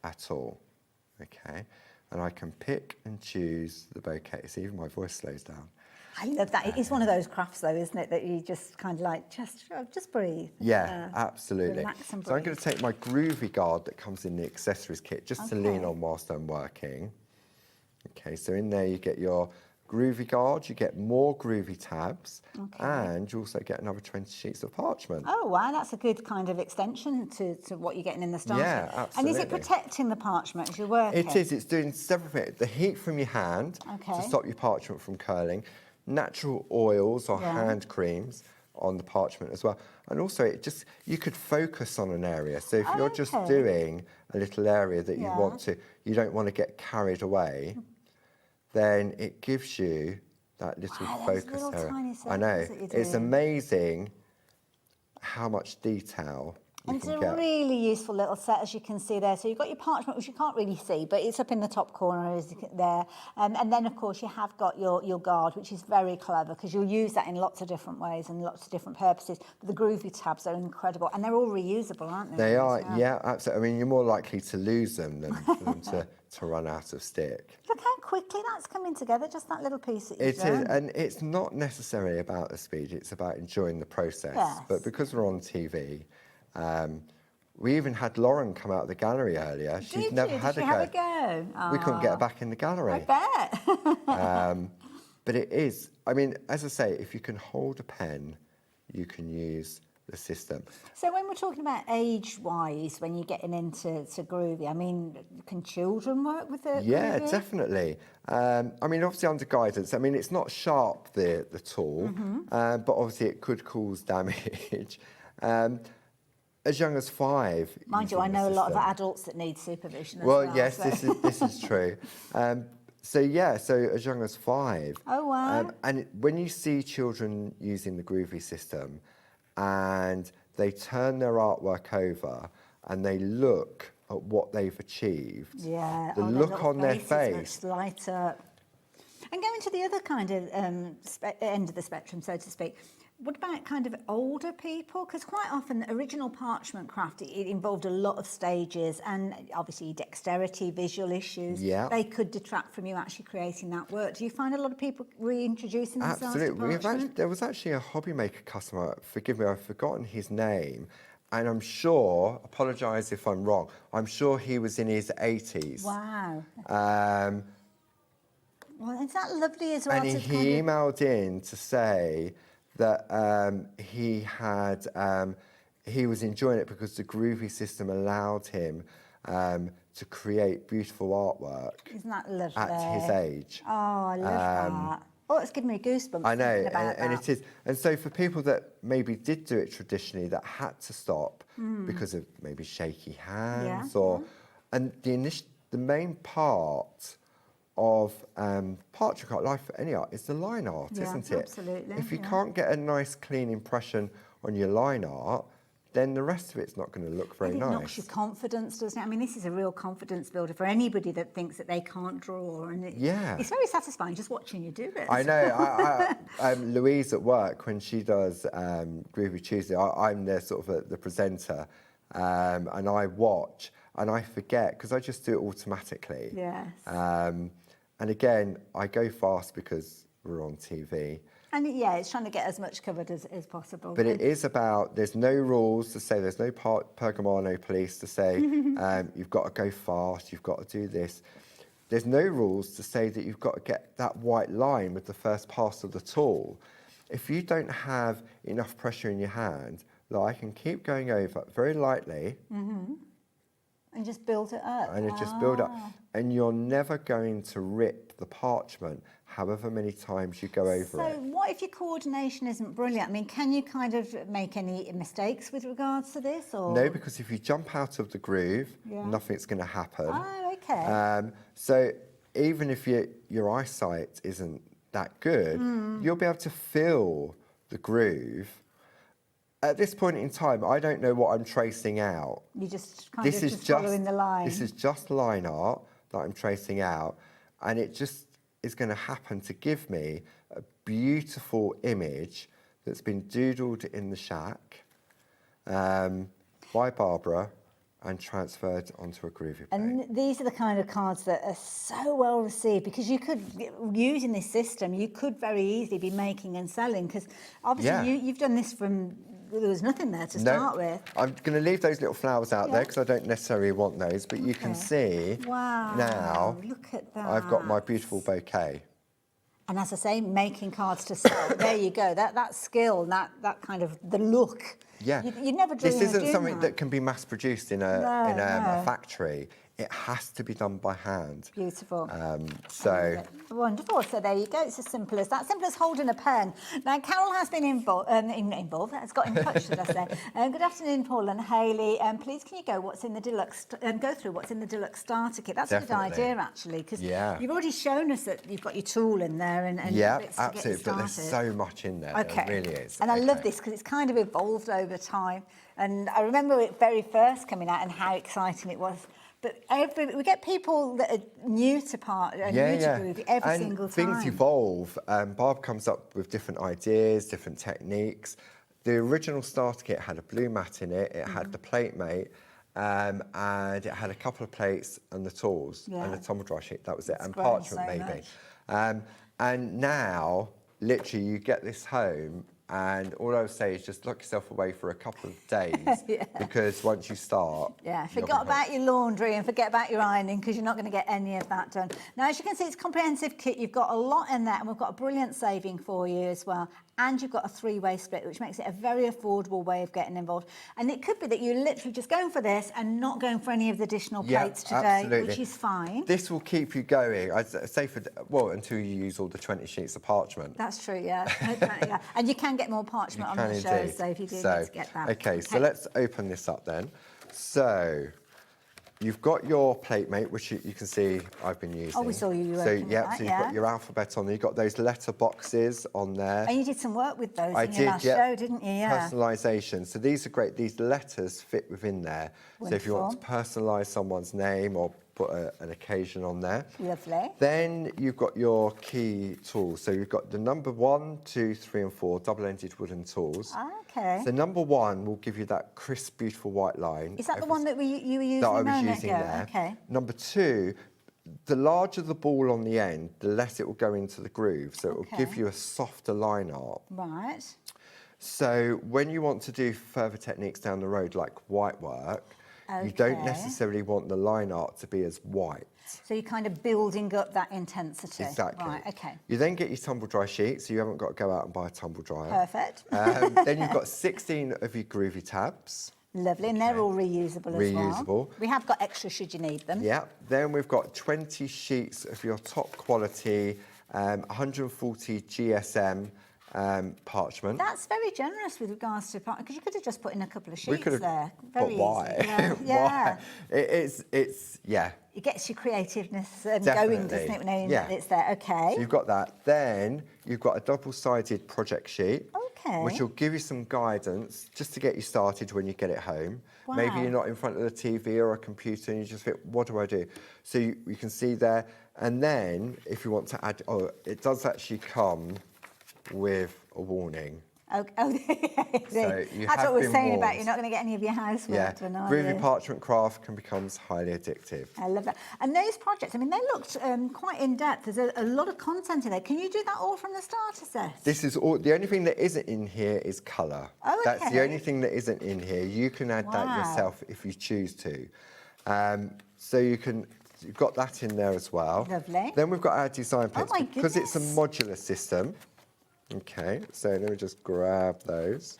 [SPEAKER 13] at all. Okay. And I can pick and choose the bouquet. See, even my voice slows down.
[SPEAKER 19] I love that. It is one of those crafts, though, isn't it, that you just kind of like, just breathe.
[SPEAKER 13] Yeah, absolutely.
[SPEAKER 19] Relax and breathe.
[SPEAKER 13] So I'm going to take my groovy guard that comes in the accessories kit just to lean on whilst I'm working. Okay, so in there you get your groovy guard, you get more groovy tabs, and you also get another 20 sheets of parchment.
[SPEAKER 19] Oh, wow, that's a good kind of extension to what you're getting in the starter.
[SPEAKER 13] Yeah, absolutely.
[SPEAKER 19] And is it protecting the parchment as you're working?
[SPEAKER 13] It is. It's doing several things. The heat from your hand to stop your parchment from curling, natural oils or hand creams, on the parchment as well. And also you could focus on an area. So if you're just doing a little area that you you don't want to get carried away, then it gives you that little focus area. I know, it's amazing how much detail you
[SPEAKER 19] And it's
[SPEAKER 13] can
[SPEAKER 19] a
[SPEAKER 13] get.
[SPEAKER 19] really useful little set, as you can see there. So you've got your parchment, which you can't really see, but it's up in the top corner there. And then, of course, you have got your guard, which is very clever, because you'll use that in lots of different ways and lots of different purposes. But the Groovi tabs are incredible, and they're all reusable, aren't they?
[SPEAKER 13] They are, yeah, absolutely. I mean, you're more likely to lose them than for them to run out of stick.
[SPEAKER 19] Look how quickly that's coming together, just that little piece that you've
[SPEAKER 13] It
[SPEAKER 19] done.
[SPEAKER 13] is, and it's not necessarily about the speed, it's about enjoying the process.
[SPEAKER 19] Yes.
[SPEAKER 13] But because we're on TV, we even had Lauren come out of the gallery earlier. She'd never had a go.
[SPEAKER 19] Have a go?
[SPEAKER 13] We couldn't get her back in the gallery.
[SPEAKER 19] I bet.
[SPEAKER 13] But it is, I mean, as I say, if you can hold a pen, you can use the system.
[SPEAKER 19] So when we're talking about age-wise, when you're getting into Groovi, I mean, can children work with it?
[SPEAKER 13] Yeah,
[SPEAKER 19] Groovi?
[SPEAKER 13] definitely. I mean, obviously under guidance. I mean, it's not sharp, the tool, but obviously it could cause damage. As young as 5.
[SPEAKER 19] Mind you, I know a lot of adults that need supervision as
[SPEAKER 13] well.
[SPEAKER 19] well.
[SPEAKER 13] Yes,
[SPEAKER 19] so.
[SPEAKER 13] this is true. So as young as 5.
[SPEAKER 19] Oh, wow.
[SPEAKER 13] And when you see children using the Groovi system and they turn their artwork over and they look at what they've achieved,
[SPEAKER 19] yeah,
[SPEAKER 13] the look on their face.
[SPEAKER 19] Much lighter. And going to the other kind of end of the spectrum, so to speak, what about kind of older people? Because quite often the original parchment craft, it involved a lot of stages and obviously dexterity, visual issues.
[SPEAKER 13] Yeah.
[SPEAKER 19] They could detract from you actually creating that work. Do you find a lot of people reintroducing themselves
[SPEAKER 13] Absolutely.
[SPEAKER 19] to parchment?
[SPEAKER 13] There was actually a HobbyMaker customer, forgive me, I've forgotten his name, and I'm sure, apologise if I'm wrong, I'm sure he was in his 80s.
[SPEAKER 19] Wow. Well, is that lovely as well?
[SPEAKER 13] And he emailed in to say that he was enjoying it because the Groovi system allowed him to create beautiful artwork.
[SPEAKER 19] Isn't that lovely?
[SPEAKER 13] At his age.
[SPEAKER 19] Oh, I love that. Oh, it's giving me goosebumps.
[SPEAKER 13] I know,
[SPEAKER 19] about
[SPEAKER 13] and
[SPEAKER 19] that.
[SPEAKER 13] it is. And so for people that maybe did do it traditionally, that had to stop because of maybe shaky hands and the main part of parchment art, life for any art, is the line art, isn't it?
[SPEAKER 19] Absolutely.
[SPEAKER 13] If you can't get a nice clean impression on your line art, then the rest of it's not going to look very nice.
[SPEAKER 19] It knocks your confidence, doesn't it? I mean, this is a real confidence builder for anybody that thinks that they can't draw. And it's very satisfying just watching you do it.
[SPEAKER 13] I know. Louise at work, when she does Groovi Tuesday, I'm there sort of the presenter, and I watch and I forget because I just do it automatically.
[SPEAKER 19] Yes.
[SPEAKER 13] And again, I go fast because we're on TV.
[SPEAKER 19] And it's trying to get as much covered as possible.
[SPEAKER 13] But it is about, there's no rules to say, there's no Pergamano police to say, you've got to go fast, you've got to do this. There's no rules to say that you've got to get that white line with the first pass of the tool. If you don't have enough pressure in your hand, I can keep going over very lightly.
[SPEAKER 19] And just build it up.
[SPEAKER 13] And it just build up. And you're never going to rip the parchment however many times you go over it.
[SPEAKER 19] So what if your coordination isn't brilliant? I mean, can you kind of make any mistakes with regards to this? Or?
[SPEAKER 13] No, because if you jump out of the groove, nothing's going to happen.
[SPEAKER 19] Oh, okay.
[SPEAKER 13] So even if your eyesight isn't that good, you'll be able to feel the groove. At this point in time, I don't know what I'm tracing out.
[SPEAKER 19] You just kind of just following the line.
[SPEAKER 13] This is just line art that I'm tracing out, and it just is going to happen to give me a beautiful image that's been doodled in the shack by Barbara and transferred onto a Groovi plate.
[SPEAKER 19] And these are the kind of cards that are so well received because you could, using this system, you could very easily be making and selling because obviously you've done this from, there was nothing there to start with.
[SPEAKER 13] I'm going to leave those little flowers out there because I don't necessarily want those, but you can see now,
[SPEAKER 19] look at that.
[SPEAKER 13] I've got my beautiful bouquet.
[SPEAKER 19] And as I say, making cards to sell, there you go. That skill, that kind of, the look
[SPEAKER 13] Yeah.
[SPEAKER 19] You'd never dream
[SPEAKER 13] This
[SPEAKER 19] of
[SPEAKER 13] isn't
[SPEAKER 19] doing
[SPEAKER 13] something that can be mass-produced in a
[SPEAKER 19] No.
[SPEAKER 13] factory. It has to be done by hand.
[SPEAKER 19] Beautiful.
[SPEAKER 13] So
[SPEAKER 19] Wonderful. So there you go. It's as simple as that. Simple as holding a pen. Now, Carol has been involved. Has got in touch, should I say? Good afternoon, Paul and Hayley. Please, can you go what's in the deluxe? Go through what's in the deluxe starter kit. That's
[SPEAKER 13] Definitely.
[SPEAKER 19] a good idea, actually, because
[SPEAKER 13] Yeah.
[SPEAKER 19] you've already shown us that you've got your tool in there and
[SPEAKER 13] yeah,
[SPEAKER 19] bits to
[SPEAKER 13] absolutely.
[SPEAKER 19] get you
[SPEAKER 13] But there's
[SPEAKER 19] started.
[SPEAKER 13] so much in there.
[SPEAKER 19] Okay.
[SPEAKER 13] There really is.
[SPEAKER 19] And I love this because it's kind of evolved over time. And I remember it very first coming out and how exciting it was. But we get people that are new to Groovi every
[SPEAKER 13] and
[SPEAKER 19] single time.
[SPEAKER 13] things evolve. Barb comes up with different ideas, different techniques. The original starter kit had a blue mat in it. It had the plate mate, and it had a couple of plates and the tools and a tumble dry sheet. That was it, and
[SPEAKER 19] grown
[SPEAKER 13] parchment
[SPEAKER 19] so
[SPEAKER 13] maybe. And now, literally, you get this home. And all I would say is just lock yourself away for a couple of days because once you start...
[SPEAKER 19] Yeah, forget about your laundry and forget about your ironing because you're not going to get any of that done. Now, as you can see, it's a comprehensive kit. You've got a lot in there and we've got a brilliant saving for you as well. And you've got a 3-way split, which makes it a very affordable way of getting involved. And it could be that you're literally just going for this and not going for any of the additional plates today,
[SPEAKER 13] absolutely.
[SPEAKER 19] which is fine.
[SPEAKER 13] This will keep you going, I'd say, until you use all the 20 sheets of parchment.
[SPEAKER 19] That's true, yeah. Yeah. And you can get more parchment on the show, so if you do need to get that.
[SPEAKER 13] Okay, so let's open this up then. So, you've got your plate mate, which you can see I've been using.
[SPEAKER 19] Oh, we saw you
[SPEAKER 13] so,
[SPEAKER 19] working with that,
[SPEAKER 13] so you've got your alphabet on there. You've got those letter boxes on there.
[SPEAKER 19] And you did some work with those in your last
[SPEAKER 13] yeah.
[SPEAKER 19] show, didn't you? Yeah.
[SPEAKER 13] Personalisation. So these are great. These letters fit within there.
[SPEAKER 19] Wonderful.
[SPEAKER 13] So if you want to personalise someone's name or put an occasion on there.
[SPEAKER 19] Lovely.
[SPEAKER 13] Then you've got your key tools. So you've got the number 1, 2, 3 and 4 double-ended wooden tools.
[SPEAKER 19] Okay.
[SPEAKER 13] So number 1 will give you that crisp, beautiful white line.
[SPEAKER 19] Is that the one that you were using
[SPEAKER 13] that
[SPEAKER 19] a
[SPEAKER 13] I was
[SPEAKER 19] moment
[SPEAKER 13] using
[SPEAKER 19] ago?
[SPEAKER 13] there.
[SPEAKER 19] Okay.
[SPEAKER 13] Number 2, the larger the ball on the end, the less it will go into the groove. So it will give you a softer line art.
[SPEAKER 19] Right.
[SPEAKER 13] So when you want to do further techniques down the road, like white work, you don't necessarily want the line art to be as white.
[SPEAKER 19] So you're kind of building up that intensity.
[SPEAKER 13] Exactly.
[SPEAKER 19] Right, okay.
[SPEAKER 13] You then get your tumble dry sheet, so you haven't got to go out and buy a tumble dryer.
[SPEAKER 19] Perfect.
[SPEAKER 13] Then you've got 16 of your Groovi tabs.
[SPEAKER 19] Lovely, and they're all reusable as well.
[SPEAKER 13] Reusable.
[SPEAKER 19] We have got extra should you need them.
[SPEAKER 13] Yeah. Then we've got 20 sheets of your top quality, 140 GSM parchment.
[SPEAKER 19] That's very generous with regards to parchment, because you could have just put in a couple of sheets
[SPEAKER 13] We
[SPEAKER 19] there.
[SPEAKER 13] But
[SPEAKER 19] Very
[SPEAKER 13] why?
[SPEAKER 19] easy. Yeah.
[SPEAKER 13] Why? It's yeah.
[SPEAKER 19] It gets your creativeness going,
[SPEAKER 13] Definitely.
[SPEAKER 19] doesn't it, when
[SPEAKER 13] Yeah.
[SPEAKER 19] it's there. Okay.
[SPEAKER 13] So you've got that. Then you've got a double-sided project sheet.
[SPEAKER 19] Okay.
[SPEAKER 13] Which will give you some guidance just to get you started when you get it home.
[SPEAKER 19] Wow.
[SPEAKER 13] Maybe you're not in front of the TV or a computer and you just think, what do I do? So you can see there. And then if you want to add, it does actually come with a warning.
[SPEAKER 19] So
[SPEAKER 13] you
[SPEAKER 19] that's
[SPEAKER 13] have
[SPEAKER 19] what we're
[SPEAKER 13] been
[SPEAKER 19] saying about
[SPEAKER 13] warned.
[SPEAKER 19] you're not going to get any of your housework done, are
[SPEAKER 13] Groovi
[SPEAKER 19] you?
[SPEAKER 13] parchment craft can become highly addictive.
[SPEAKER 19] I love that. And those projects, I mean, they looked quite in-depth. There's a lot of content in there. Can you do that all from the starter set?
[SPEAKER 13] This is all. The only thing that isn't in here is colour.
[SPEAKER 19] Oh,
[SPEAKER 13] That's
[SPEAKER 19] okay.
[SPEAKER 13] the only thing that isn't in here. You can add that yourself if you choose to. So you've got that in there as well.
[SPEAKER 19] Lovely.
[SPEAKER 13] Then we've got our design pits.
[SPEAKER 19] my
[SPEAKER 13] Because it's a modular system. Okay, so let me just grab those.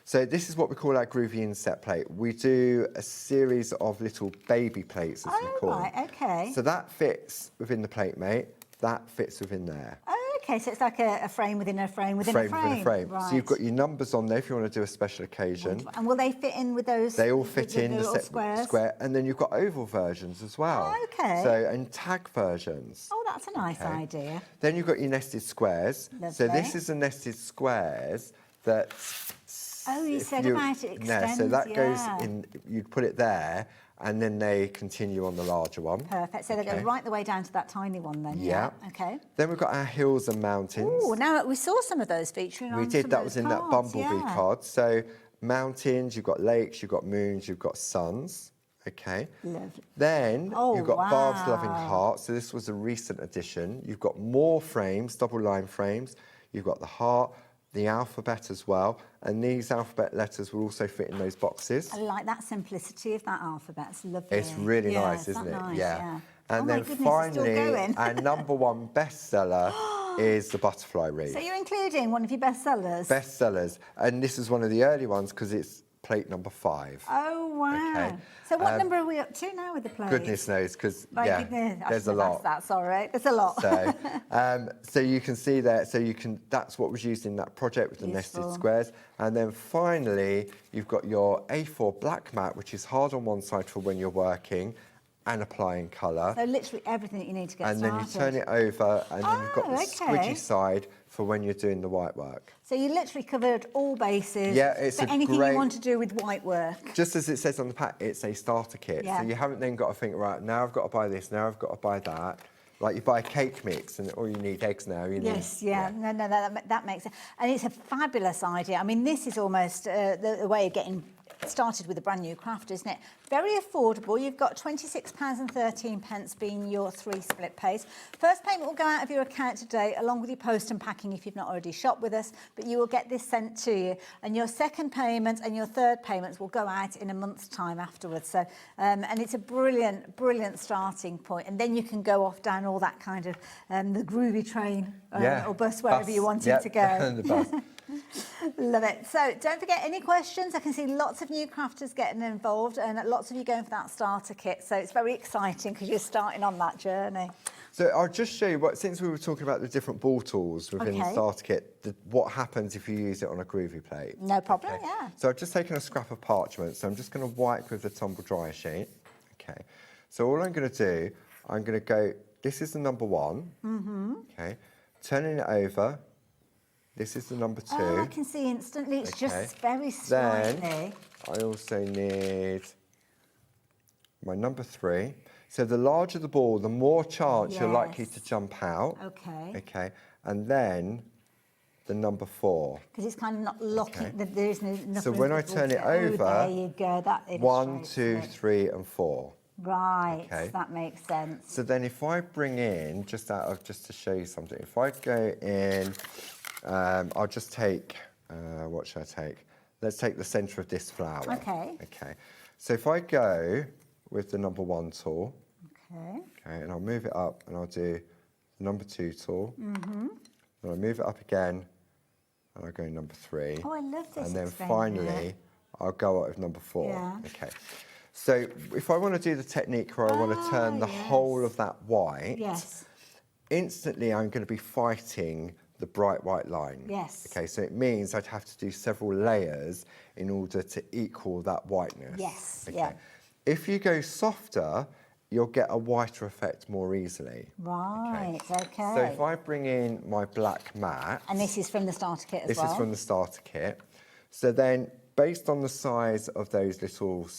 [SPEAKER 13] So this is what we call our Groovi inset plate. We do a series of little baby plates, as we call them.
[SPEAKER 19] Right, okay.
[SPEAKER 13] So that fits within the plate mate. That fits within there.
[SPEAKER 19] Okay, so it's like a frame within a frame within a frame.
[SPEAKER 13] Within a frame.
[SPEAKER 19] Right.
[SPEAKER 13] So you've got your numbers on there if you want to do a special occasion.
[SPEAKER 19] And will they fit in with those?
[SPEAKER 13] They all fit in the
[SPEAKER 19] little squares?
[SPEAKER 13] square, and then you've got oval versions as well.
[SPEAKER 19] Oh, okay.
[SPEAKER 13] So and tag versions.
[SPEAKER 19] Oh, that's a nice idea.
[SPEAKER 13] Then you've got your nested squares. So
[SPEAKER 19] Lovely.
[SPEAKER 13] this is a nested squares that.
[SPEAKER 19] Oh, you
[SPEAKER 13] if
[SPEAKER 19] said
[SPEAKER 13] you-
[SPEAKER 19] about it
[SPEAKER 13] Yeah,
[SPEAKER 19] extends,
[SPEAKER 13] so that goes
[SPEAKER 19] yeah.
[SPEAKER 13] in. You'd put it there, and then they continue on the larger one.
[SPEAKER 19] Perfect. So they go right the way down to that tiny one then.
[SPEAKER 13] Yeah.
[SPEAKER 19] Okay.
[SPEAKER 13] Then we've got our hills and mountains.
[SPEAKER 19] Oh, now we saw some of those featuring on
[SPEAKER 13] We did.
[SPEAKER 19] some
[SPEAKER 13] That
[SPEAKER 19] of
[SPEAKER 13] was
[SPEAKER 19] those
[SPEAKER 13] in that
[SPEAKER 19] cards,
[SPEAKER 13] bumblebee
[SPEAKER 19] yeah.
[SPEAKER 13] card. So mountains, you've got lakes, you've got moons, you've got suns. Okay.
[SPEAKER 19] Lovely.
[SPEAKER 13] Then
[SPEAKER 19] Oh,
[SPEAKER 13] you've got Barb's Loving
[SPEAKER 19] wow.
[SPEAKER 13] Heart. So this was a recent addition. You've got more frames, double line frames. You've got the heart, the alphabet as well. And these alphabet letters will also fit in those boxes.
[SPEAKER 19] I like that simplicity of that alphabet. It's lovely.
[SPEAKER 13] It's really
[SPEAKER 19] Yeah,
[SPEAKER 13] nice, isn't it?
[SPEAKER 19] Nice,
[SPEAKER 13] Yeah.
[SPEAKER 19] oh
[SPEAKER 13] And
[SPEAKER 19] my
[SPEAKER 13] then
[SPEAKER 19] goodness, it's still
[SPEAKER 13] finally,
[SPEAKER 19] going.
[SPEAKER 13] our #1 bestseller is the butterfly wreath.
[SPEAKER 19] So you're including one of your bestsellers?
[SPEAKER 13] Bestsellers, and this is one of the early ones because it's plate number 5.
[SPEAKER 19] Oh, wow.
[SPEAKER 13] Okay.
[SPEAKER 19] So what number are we up to now with the plates?
[SPEAKER 13] Goodness knows, because
[SPEAKER 19] Goodness.
[SPEAKER 13] there's a lot.
[SPEAKER 19] That's all right. There's a lot.
[SPEAKER 13] So you can see there. So you can. That's what was used in that project with the nested squares. And then finally, you've got your A4 black mat, which is hard on one side for when you're working and applying colour.
[SPEAKER 19] So literally everything that you need to get started.
[SPEAKER 13] And then you turn it over, and then you've got the squidgy side for when you're doing the white work.
[SPEAKER 19] So you literally covered all bases.
[SPEAKER 13] Yeah, it's
[SPEAKER 19] for
[SPEAKER 13] a
[SPEAKER 19] anything
[SPEAKER 13] great,
[SPEAKER 19] you want to do with white work.
[SPEAKER 13] Just as it says on the pack, it's a starter kit.
[SPEAKER 19] Yeah.
[SPEAKER 13] So you haven't then got to think, right, now I've got to buy this, now I've got to buy that. Like you buy a cake mix and all you need eggs now. You
[SPEAKER 19] Yes,
[SPEAKER 13] need,
[SPEAKER 19] yeah. No, that makes sense. And it's a fabulous idea. I mean, this is almost the way of getting started with a brand new craft, isn't it? Very affordable. You've got £26.13 being your 3 split pays. First payment will go out of your account today, along with your post and packing if you've not already shopped with us, but you will get this sent to you. And your second payment and your third payments will go out in a month's time afterwards. So, and it's a brilliant, brilliant starting point. And then you can go off down all that kind of the groovy train or bus, wherever you want it to go.
[SPEAKER 13] The bus.
[SPEAKER 19] Love it. So don't forget, any questions? I can see lots of new crafters getting involved and lots of you going for that starter kit. So it's very exciting because you're starting on that journey.
[SPEAKER 13] So I'll just show you, since we were talking about the different ball tools within the starter kit, what happens if you use it on a groovy plate.
[SPEAKER 19] No problem, yeah.
[SPEAKER 13] So I've just taken a scrap of parchment, so I'm just going to wipe with the tumble dryer sheet. Okay. So all I'm going to do, I'm going to go, this is the number 1.
[SPEAKER 19] Mm-hmm.
[SPEAKER 13] Okay. Turning it over. This is the number 2.
[SPEAKER 19] Oh, I can see instantly. It's just very slightly.
[SPEAKER 13] Then I also need my number 3. So the larger the ball, the more chance you're likely to jump out.
[SPEAKER 19] Okay.
[SPEAKER 13] Okay. And then the number 4.
[SPEAKER 19] Because it's kind of not locking. There isn't enough.
[SPEAKER 13] So when I turn it over,
[SPEAKER 19] there you go. That
[SPEAKER 13] 1, 2, 3, and 4.
[SPEAKER 19] Right.
[SPEAKER 13] Okay.
[SPEAKER 19] That makes sense.
[SPEAKER 13] So then if I bring in, just to show you something, if I go in, I'll just take, what should I take? Let's take the centre of this flower.
[SPEAKER 19] Okay.
[SPEAKER 13] Okay. So if I go with the number 1 tool,
[SPEAKER 19] okay,
[SPEAKER 13] and I'll move it up and I'll do the number 2 tool,
[SPEAKER 19] mm-hmm,
[SPEAKER 13] and I'll move it up again, and I'll go number 3.
[SPEAKER 19] Oh, I love this.
[SPEAKER 13] And then finally, I'll go up with number 4.
[SPEAKER 19] Yeah.
[SPEAKER 13] Okay. So if I want to do the technique where I want to turn the whole of that white, instantly I'm going to be fighting the bright white line.
[SPEAKER 19] Yes.
[SPEAKER 13] Okay, so it means I'd have to do several layers in order to equal that whiteness.
[SPEAKER 19] Yes,
[SPEAKER 13] okay.
[SPEAKER 19] yeah.
[SPEAKER 13] If you go softer, you'll get a whiter effect more easily.
[SPEAKER 19] Right, okay.
[SPEAKER 13] So if I bring in my black mat...
[SPEAKER 19] And this is from the starter kit as well?
[SPEAKER 13] This is from the starter kit. So then, based on the size of those little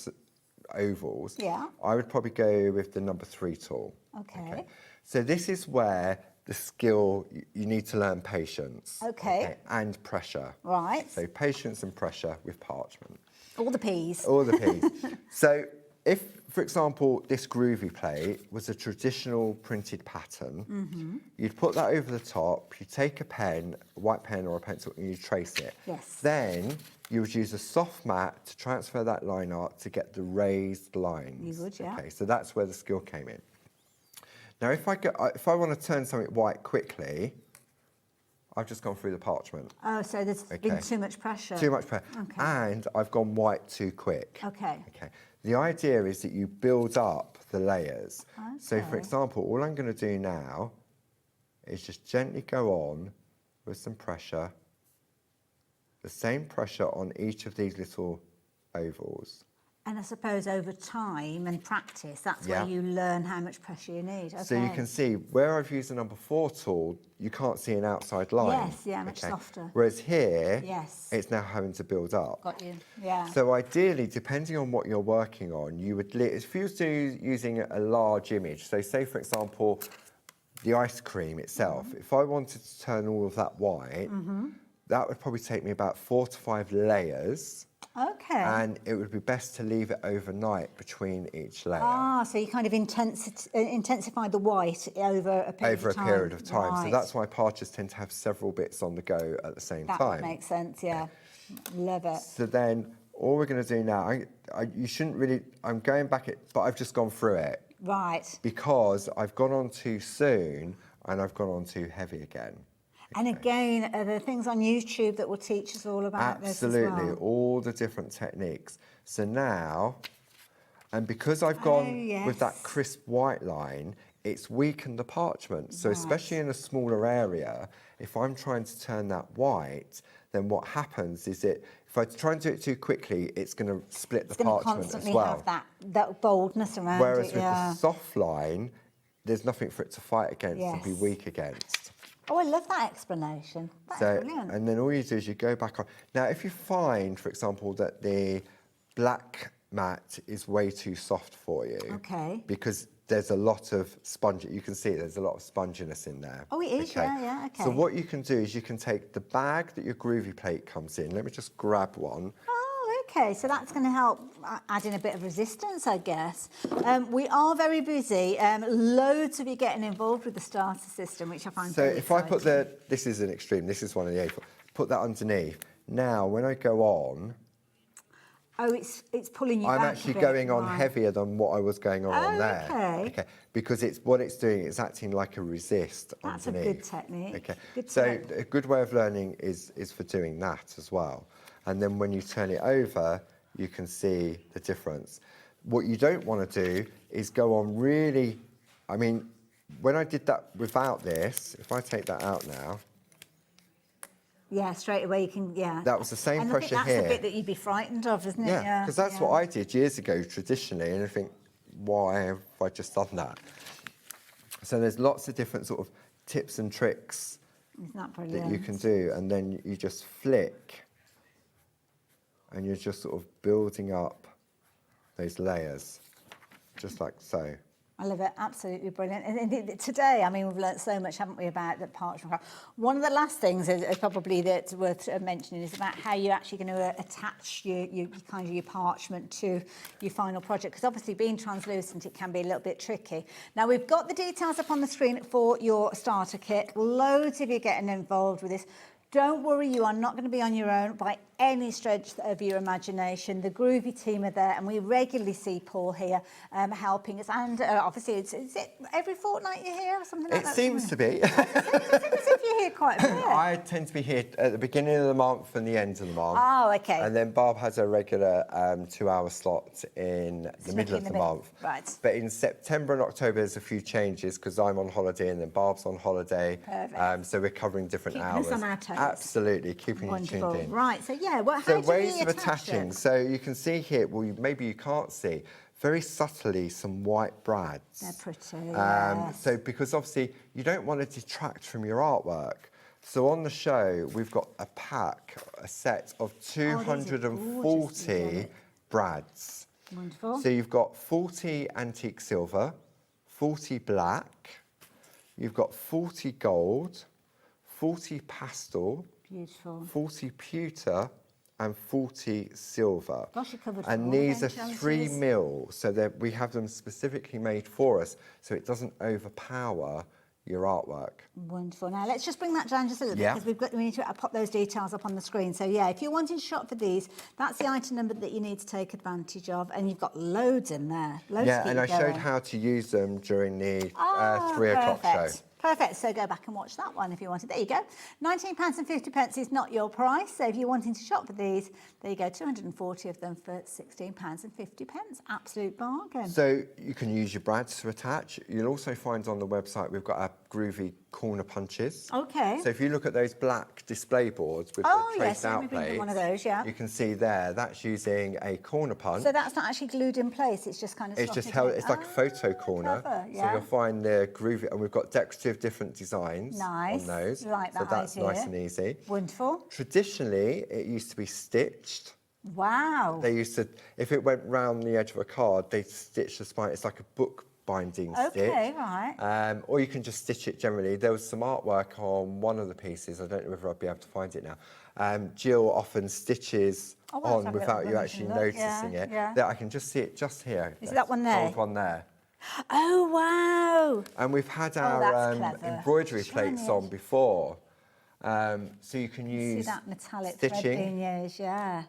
[SPEAKER 13] ovals, I would probably go with the number 3 tool.
[SPEAKER 19] Okay.
[SPEAKER 13] So this is where the skill, you need to learn patience.
[SPEAKER 19] Okay.
[SPEAKER 13] And pressure.
[SPEAKER 19] Right.
[SPEAKER 13] So patience and pressure with parchment.
[SPEAKER 19] All the P's.
[SPEAKER 13] All the P's. So if, for example, this groovy plate was a traditional printed pattern, you'd put that over the top, you take a pen, a white pen or a pencil, and you trace it.
[SPEAKER 19] Yes.
[SPEAKER 13] Then you would use a soft mat to transfer that line art to get the raised lines.
[SPEAKER 19] You would, yeah.
[SPEAKER 13] Okay, so that's where the skill came in. Now, if I want to turn something white quickly, I've just gone through the parchment.
[SPEAKER 19] Oh, so there's been too much pressure.
[SPEAKER 13] Too much pressure.
[SPEAKER 19] Okay.
[SPEAKER 13] And I've gone white too quick.
[SPEAKER 19] Okay.
[SPEAKER 13] Okay. The idea is that you build up the layers.
[SPEAKER 19] Okay.
[SPEAKER 13] So, for example, all I'm going to do now is just gently go on with some pressure, the same pressure on each of these little ovals.
[SPEAKER 19] And I suppose over time and practice, that's where you learn how much pressure you need. Okay.
[SPEAKER 13] So you can see where I've used the number 4 tool, you can't see an outside line.
[SPEAKER 19] Yes, yeah, much softer.
[SPEAKER 13] Whereas here,
[SPEAKER 19] it's
[SPEAKER 13] now having to build up.
[SPEAKER 19] Got you, yeah.
[SPEAKER 13] So ideally, depending on what you're working on, you would, if you were using a large image, so say for example, the ice cream itself, if I wanted to turn all of that white, that would probably take me about 4 to 5 layers.
[SPEAKER 19] Okay.
[SPEAKER 13] And it would be best to leave it overnight between each layer.
[SPEAKER 19] Ah, so you kind of intensify the white over a period of time.
[SPEAKER 13] Over a period of time.
[SPEAKER 19] Right.
[SPEAKER 13] So that's why parchers tend to have several bits on the go at the same time.
[SPEAKER 19] That makes sense, yeah. Love it.
[SPEAKER 13] So then all we're going to do now, you shouldn't really, I'm going back, but I've just gone through it.
[SPEAKER 19] Right.
[SPEAKER 13] Because I've gone on too soon and I've gone on too heavy again.
[SPEAKER 19] And again, are there things on YouTube that will teach us all about this as well?
[SPEAKER 13] Absolutely, all the different techniques. So now, and because I've gone with that crisp white line, it's weakened the parchment. So especially in a smaller area, if I'm trying to turn that white, then what happens is if I try and do it too quickly, it's going to split the parchment as well. It's going to constantly have that boldness around Whereas
[SPEAKER 19] it.
[SPEAKER 13] with the soft line, there's nothing for it to fight against and be weak against.
[SPEAKER 19] Oh, I love that explanation. That's brilliant.
[SPEAKER 13] And then all you do is you go back on. Now, if you find, for example, that the black mat is way too soft for you, because there's a lot of sponge, you can see there's a lot of sponginess in there.
[SPEAKER 19] Oh, it is, yeah, okay.
[SPEAKER 13] So what you can do is you can take the bag that your Groovi plate comes in. Let me just grab one.
[SPEAKER 19] Oh, okay, so that's going to help add in a bit of resistance, I guess. We are very busy. Loads of you getting involved with the starter system, which I find
[SPEAKER 13] So
[SPEAKER 19] very
[SPEAKER 13] if I put
[SPEAKER 19] exciting.
[SPEAKER 13] this is an extreme, this is one of the A4, put that underneath. Now, when I go on,
[SPEAKER 19] oh, it's pulling you back
[SPEAKER 13] I'm
[SPEAKER 19] a
[SPEAKER 13] actually
[SPEAKER 19] bit,
[SPEAKER 13] going on
[SPEAKER 19] right.
[SPEAKER 13] heavier than what I was going on there.
[SPEAKER 19] Okay.
[SPEAKER 13] Because what it's doing, it's acting like a resist
[SPEAKER 19] That's
[SPEAKER 13] underneath.
[SPEAKER 19] a good technique.
[SPEAKER 13] Okay.
[SPEAKER 19] Good
[SPEAKER 13] So
[SPEAKER 19] tip.
[SPEAKER 13] a good way of learning is for doing that as well. And then when you turn it over, you can see the difference. What you don't want to do is go on really, I mean, when I did that without this, if I take that out now,
[SPEAKER 19] Yeah, straight away you can,
[SPEAKER 13] that was the same
[SPEAKER 19] and
[SPEAKER 13] pressure
[SPEAKER 19] I think that's
[SPEAKER 13] here.
[SPEAKER 19] the bit that you'd be frightened of, isn't it?
[SPEAKER 13] Yeah, because that's what I did years ago traditionally, and I think, why have I just done that? So there's lots of different sort of tips and tricks
[SPEAKER 19] Isn't that brilliant?
[SPEAKER 13] that you can do, and then you just flick, and you're just sort of building up those layers, just like so.
[SPEAKER 19] I love it, absolutely brilliant. And today, I mean, we've learnt so much, haven't we, about the parchment craft. One of the last things is probably that's worth mentioning is about how you're actually going to attach your parchment to your final project, because obviously being translucent, it can be a little bit tricky. Now, we've got the details up on the screen for your starter kit. Loads of you getting involved with this. Don't worry, you are not going to be on your own by any stretch of your imagination. The Groovi team are there, and we regularly see Paul here helping us. And obviously, is it every fortnight you're here or something like that?
[SPEAKER 13] It seems to be.
[SPEAKER 19] It seems as if you're here quite a bit.
[SPEAKER 13] I tend to be here at the beginning of the month and the end of the month.
[SPEAKER 19] Oh, okay.
[SPEAKER 13] And then Barb has a regular 2-hour slot in the middle of the month.
[SPEAKER 19] Right.
[SPEAKER 13] But in September and October, there's a few changes because I'm on holiday and then Barb's on holiday.
[SPEAKER 19] Perfect.
[SPEAKER 13] So we're covering different
[SPEAKER 19] Keeping
[SPEAKER 13] hours.
[SPEAKER 19] us on our toes.
[SPEAKER 13] Absolutely, keeping
[SPEAKER 19] Wonderful.
[SPEAKER 13] you tuned in.
[SPEAKER 19] Right, so yeah, how
[SPEAKER 13] So
[SPEAKER 19] do
[SPEAKER 13] ways
[SPEAKER 19] we
[SPEAKER 13] of
[SPEAKER 19] attach
[SPEAKER 13] attaching.
[SPEAKER 19] it?
[SPEAKER 13] So you can see here, well, maybe you can't see, very subtly some white brads.
[SPEAKER 19] They're pretty, yes.
[SPEAKER 13] So because obviously you don't want to detract from your artwork. So on the show, we've got a set of 240 brads.
[SPEAKER 19] Wonderful.
[SPEAKER 13] So you've got 40 antique silver, 40 black, you've got 40 gold, 40 pastel,
[SPEAKER 19] Beautiful.
[SPEAKER 13] 40 pewter, and 40 silver.
[SPEAKER 19] Gosh, you covered
[SPEAKER 13] And
[SPEAKER 19] four
[SPEAKER 13] these are
[SPEAKER 19] then,
[SPEAKER 13] 3
[SPEAKER 19] chances.
[SPEAKER 13] mil, so that we have them specifically made for us, so it doesn't overpower your artwork.
[SPEAKER 19] Wonderful. Now let's just bring that down just a little bit,
[SPEAKER 13] Yeah.
[SPEAKER 19] because we need to pop those details up on the screen. So yeah, if you're wanting to shop for these, that's the item number that you need to take advantage of, and you've got loads in there. Loads
[SPEAKER 13] Yeah,
[SPEAKER 19] to keep
[SPEAKER 13] and I
[SPEAKER 19] going.
[SPEAKER 13] showed how to use them during the 3 o'clock show.
[SPEAKER 19] Perfect. Perfect. So go back and watch that one if you wanted. There you go. £19.50 is not your price. So if you're wanting to shop for these, there you go. 240 of them for £16.50. Absolute bargain.
[SPEAKER 13] So you can use your brads to attach. You'll also find on the website we've got our Groovi corner punches.
[SPEAKER 19] Okay.
[SPEAKER 13] So if you look at those black display boards with
[SPEAKER 19] Oh,
[SPEAKER 13] the traced
[SPEAKER 19] yes, let
[SPEAKER 13] out
[SPEAKER 19] me bring
[SPEAKER 13] plates,
[SPEAKER 19] one of those, yeah.
[SPEAKER 13] you can see there that's using a corner punch.
[SPEAKER 19] So that's not actually glued in place. It's just kind of.
[SPEAKER 13] It's just
[SPEAKER 19] slotted
[SPEAKER 13] held.
[SPEAKER 19] in.
[SPEAKER 13] It's like a photo corner.
[SPEAKER 19] clever,
[SPEAKER 13] So
[SPEAKER 19] yeah.
[SPEAKER 13] you'll find the Groovi, and we've got decorative different designs
[SPEAKER 19] Nice.
[SPEAKER 13] on those.
[SPEAKER 19] Like
[SPEAKER 13] so
[SPEAKER 19] that
[SPEAKER 13] that's
[SPEAKER 19] idea.
[SPEAKER 13] nice and easy.
[SPEAKER 19] Wonderful.
[SPEAKER 13] Traditionally, it used to be stitched.
[SPEAKER 19] Wow.
[SPEAKER 13] They used to, if it went round the edge of a card, they'd stitch the spine. It's like a book binding stitch.
[SPEAKER 19] Okay, right.
[SPEAKER 13] Or you can just stitch it generally. There was some artwork on one of the pieces. I don't know whether I'd be able to find it now. Jill often stitches
[SPEAKER 19] Oh, well, let's
[SPEAKER 13] on
[SPEAKER 19] have a
[SPEAKER 13] without
[SPEAKER 19] little
[SPEAKER 13] you
[SPEAKER 19] look
[SPEAKER 13] actually
[SPEAKER 19] and look.
[SPEAKER 13] noticing
[SPEAKER 19] Yeah,
[SPEAKER 13] it.
[SPEAKER 19] yeah.
[SPEAKER 13] There, I can just see it just here.
[SPEAKER 19] Is it that one there?
[SPEAKER 13] Old one there.
[SPEAKER 19] Oh, wow.
[SPEAKER 13] And we've had
[SPEAKER 19] Oh,
[SPEAKER 13] our
[SPEAKER 19] that's clever.
[SPEAKER 13] embroidery
[SPEAKER 19] Shiny
[SPEAKER 13] plates
[SPEAKER 19] edge.
[SPEAKER 13] on before. So you can
[SPEAKER 19] See
[SPEAKER 13] use
[SPEAKER 19] that metallic thread being
[SPEAKER 13] stitching
[SPEAKER 19] used, yeah.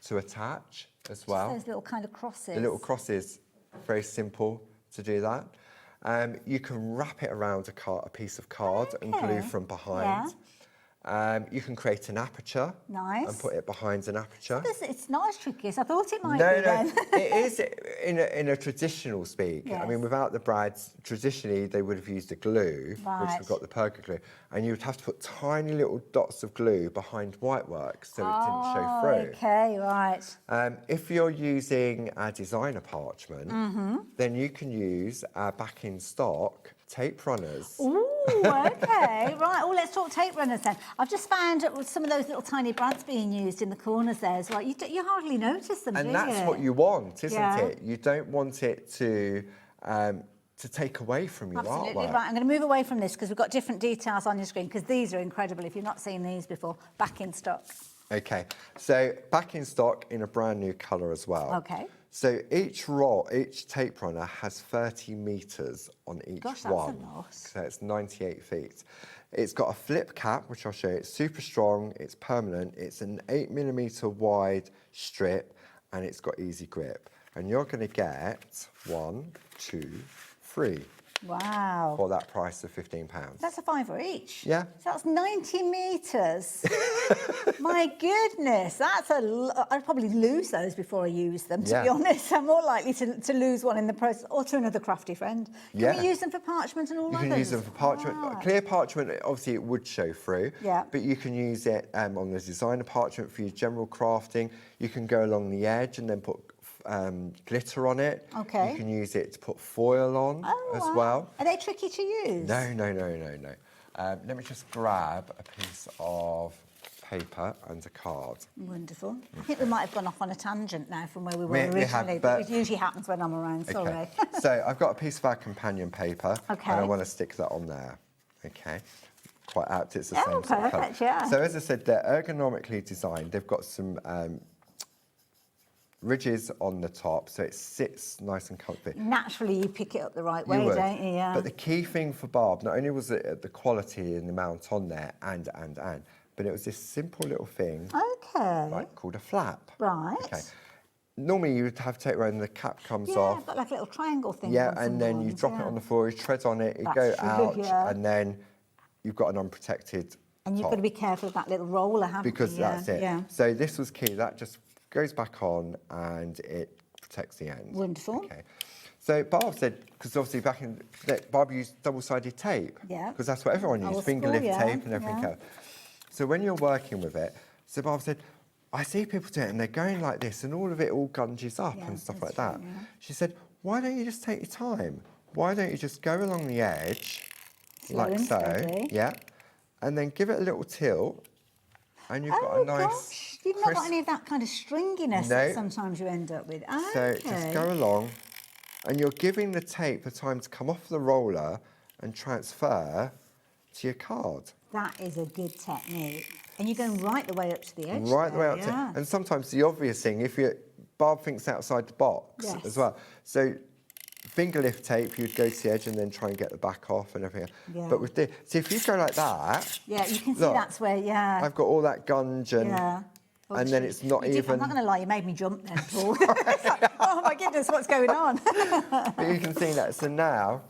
[SPEAKER 13] to attach as
[SPEAKER 19] Just
[SPEAKER 13] well.
[SPEAKER 19] those little kind of crosses.
[SPEAKER 13] The little crosses, very simple to do that. You can wrap it around a piece of card and glue
[SPEAKER 19] Okay.
[SPEAKER 13] from behind. You can create an aperture.
[SPEAKER 19] Nice.
[SPEAKER 13] And put it behind an aperture.
[SPEAKER 19] It's not as tricky as I thought it might be
[SPEAKER 13] No,
[SPEAKER 19] then.
[SPEAKER 13] it is in a traditional speak.
[SPEAKER 19] Yes.
[SPEAKER 13] I mean, without the brads, traditionally they would have used a glue, which
[SPEAKER 19] Right.
[SPEAKER 13] we've got the perca glue, and you would have to put tiny little dots of glue behind whitework so it didn't show through.
[SPEAKER 19] Okay, right.
[SPEAKER 13] If you're using a designer parchment,
[SPEAKER 19] Mm-hmm.
[SPEAKER 13] then you can use our back in stock tape runners.
[SPEAKER 19] Ooh, okay, right. Oh, let's talk tape runners then. I've just found some of those little tiny brads being used in the corners there as well. You hardly notice them, do you?
[SPEAKER 13] And that's what you want, isn't
[SPEAKER 19] Yeah.
[SPEAKER 13] it? You don't want it to take away from your
[SPEAKER 19] Absolutely
[SPEAKER 13] artwork.
[SPEAKER 19] right. I'm going to move away from this because we've got different details on your screen because these are incredible. If you've not seen these before, back in stock.
[SPEAKER 13] Okay, so back in stock in a brand new colour as well.
[SPEAKER 19] Okay.
[SPEAKER 13] So each tape runner has 30 metres on each
[SPEAKER 19] Gosh, that's a
[SPEAKER 13] one.
[SPEAKER 19] lot.
[SPEAKER 13] So it's 98 feet. It's got a flip cap, which I'll show you. It's super strong, it's permanent, it's an 8mm wide strip, and it's got easy grip. And you're going to get 1, 2, 3
[SPEAKER 19] Wow.
[SPEAKER 13] for that price of £15.
[SPEAKER 19] That's a £5 each.
[SPEAKER 13] Yeah.
[SPEAKER 19] So that's 90 metres. My goodness, that's I'd probably lose those before I use them, to be
[SPEAKER 13] Yeah.
[SPEAKER 19] honest. I'm more likely to lose one in the process or to another crafty friend. Can
[SPEAKER 13] Yeah.
[SPEAKER 19] we use them for parchment and all
[SPEAKER 13] You
[SPEAKER 19] others?
[SPEAKER 13] can use them for parchment.
[SPEAKER 19] Ah.
[SPEAKER 13] Clear parchment, obviously it would show through.
[SPEAKER 19] Yeah.
[SPEAKER 13] But you can use it on the designer parchment for your general crafting. You can go along the edge and then put glitter on it.
[SPEAKER 19] Okay.
[SPEAKER 13] You can use it to put foil on as
[SPEAKER 19] wow.
[SPEAKER 13] well.
[SPEAKER 19] Are they tricky to use?
[SPEAKER 13] No. Let me just grab a piece of paper and a card.
[SPEAKER 19] Wonderful. I think we might have gone off on a tangent now from where we were
[SPEAKER 13] We have,
[SPEAKER 19] originally,
[SPEAKER 13] but-
[SPEAKER 19] it usually happens when I'm around, sorry.
[SPEAKER 13] Okay. So I've got a piece of our companion paper.
[SPEAKER 19] Okay.
[SPEAKER 13] And I want to stick that on there. Okay. Quite apt, it's the same sort of
[SPEAKER 19] perfect,
[SPEAKER 13] colour.
[SPEAKER 19] yeah.
[SPEAKER 13] So as I said, they're ergonomically designed. They've got some ridges on the top, so it sits nice and comfy.
[SPEAKER 19] Naturally, you pick it up the right way,
[SPEAKER 13] You would.
[SPEAKER 19] don't you? Yeah.
[SPEAKER 13] But the key thing for Barb, not only was it the quality and the amount on there, but it was this simple little thing
[SPEAKER 19] Okay.
[SPEAKER 13] called a flap.
[SPEAKER 19] Right.
[SPEAKER 13] Okay. Normally you would have tape around, the cap comes
[SPEAKER 19] Yeah,
[SPEAKER 13] off.
[SPEAKER 19] but like a little triangle thing.
[SPEAKER 13] Yeah,
[SPEAKER 19] on some
[SPEAKER 13] and then you
[SPEAKER 19] ones,
[SPEAKER 13] drop
[SPEAKER 19] yeah.
[SPEAKER 13] it on the floor, you tread on it, you
[SPEAKER 19] That's
[SPEAKER 13] go
[SPEAKER 19] true,
[SPEAKER 13] out,
[SPEAKER 19] yeah.
[SPEAKER 13] and then you've got an unprotected
[SPEAKER 19] And you've
[SPEAKER 13] top.
[SPEAKER 19] got to be careful of that little roller, haven't
[SPEAKER 13] Because
[SPEAKER 19] you?
[SPEAKER 13] that's it.
[SPEAKER 19] Yeah.
[SPEAKER 13] So this was key. That just goes back on and it protects the end.
[SPEAKER 19] Wonderful.
[SPEAKER 13] Okay. So Barb said, because obviously back in Barb used double-sided tape.
[SPEAKER 19] Yeah.
[SPEAKER 13] Because that's what everyone used,
[SPEAKER 19] Old
[SPEAKER 13] finger
[SPEAKER 19] school,
[SPEAKER 13] lift
[SPEAKER 19] yeah,
[SPEAKER 13] tape and everything
[SPEAKER 19] yeah.
[SPEAKER 13] else. So when you're working with it, so Barb said, I see people do it and they're going like this and all of it all gunges up and stuff like that. She said, why don't you just take your time? Why don't you just go along the edge,
[SPEAKER 19] Slow
[SPEAKER 13] like
[SPEAKER 19] and
[SPEAKER 13] so,
[SPEAKER 19] steady.
[SPEAKER 13] yeah, and then give it a little tilt, and you've got a nice.
[SPEAKER 19] Gosh, you've not got
[SPEAKER 13] crisp-
[SPEAKER 19] any of that kind of stringiness
[SPEAKER 13] No.
[SPEAKER 19] that sometimes you end up with.
[SPEAKER 13] So just go along, and you're giving the tape the time to come off the roller and transfer to your card.
[SPEAKER 19] That is a good technique. And you're going right the way up to the edge.
[SPEAKER 13] Right the way
[SPEAKER 19] there,
[SPEAKER 13] up
[SPEAKER 19] yeah.
[SPEAKER 13] to. And sometimes the obvious thing, Barb thinks outside the box
[SPEAKER 19] Yes.
[SPEAKER 13] as well. So finger lift tape, you'd go to the edge and then try and get the back off and everything.
[SPEAKER 19] Yeah.
[SPEAKER 13] But with this, so if you go like that,
[SPEAKER 19] Yeah, you can see
[SPEAKER 13] look,
[SPEAKER 19] that's where, yeah.
[SPEAKER 13] I've got all that gunge and.
[SPEAKER 19] Yeah.
[SPEAKER 13] And then it's not
[SPEAKER 19] I'm
[SPEAKER 13] even.
[SPEAKER 19] not going to lie, you made me jump then, Paul. It's like, oh my goodness, what's going on?
[SPEAKER 13] But you can see that. So now,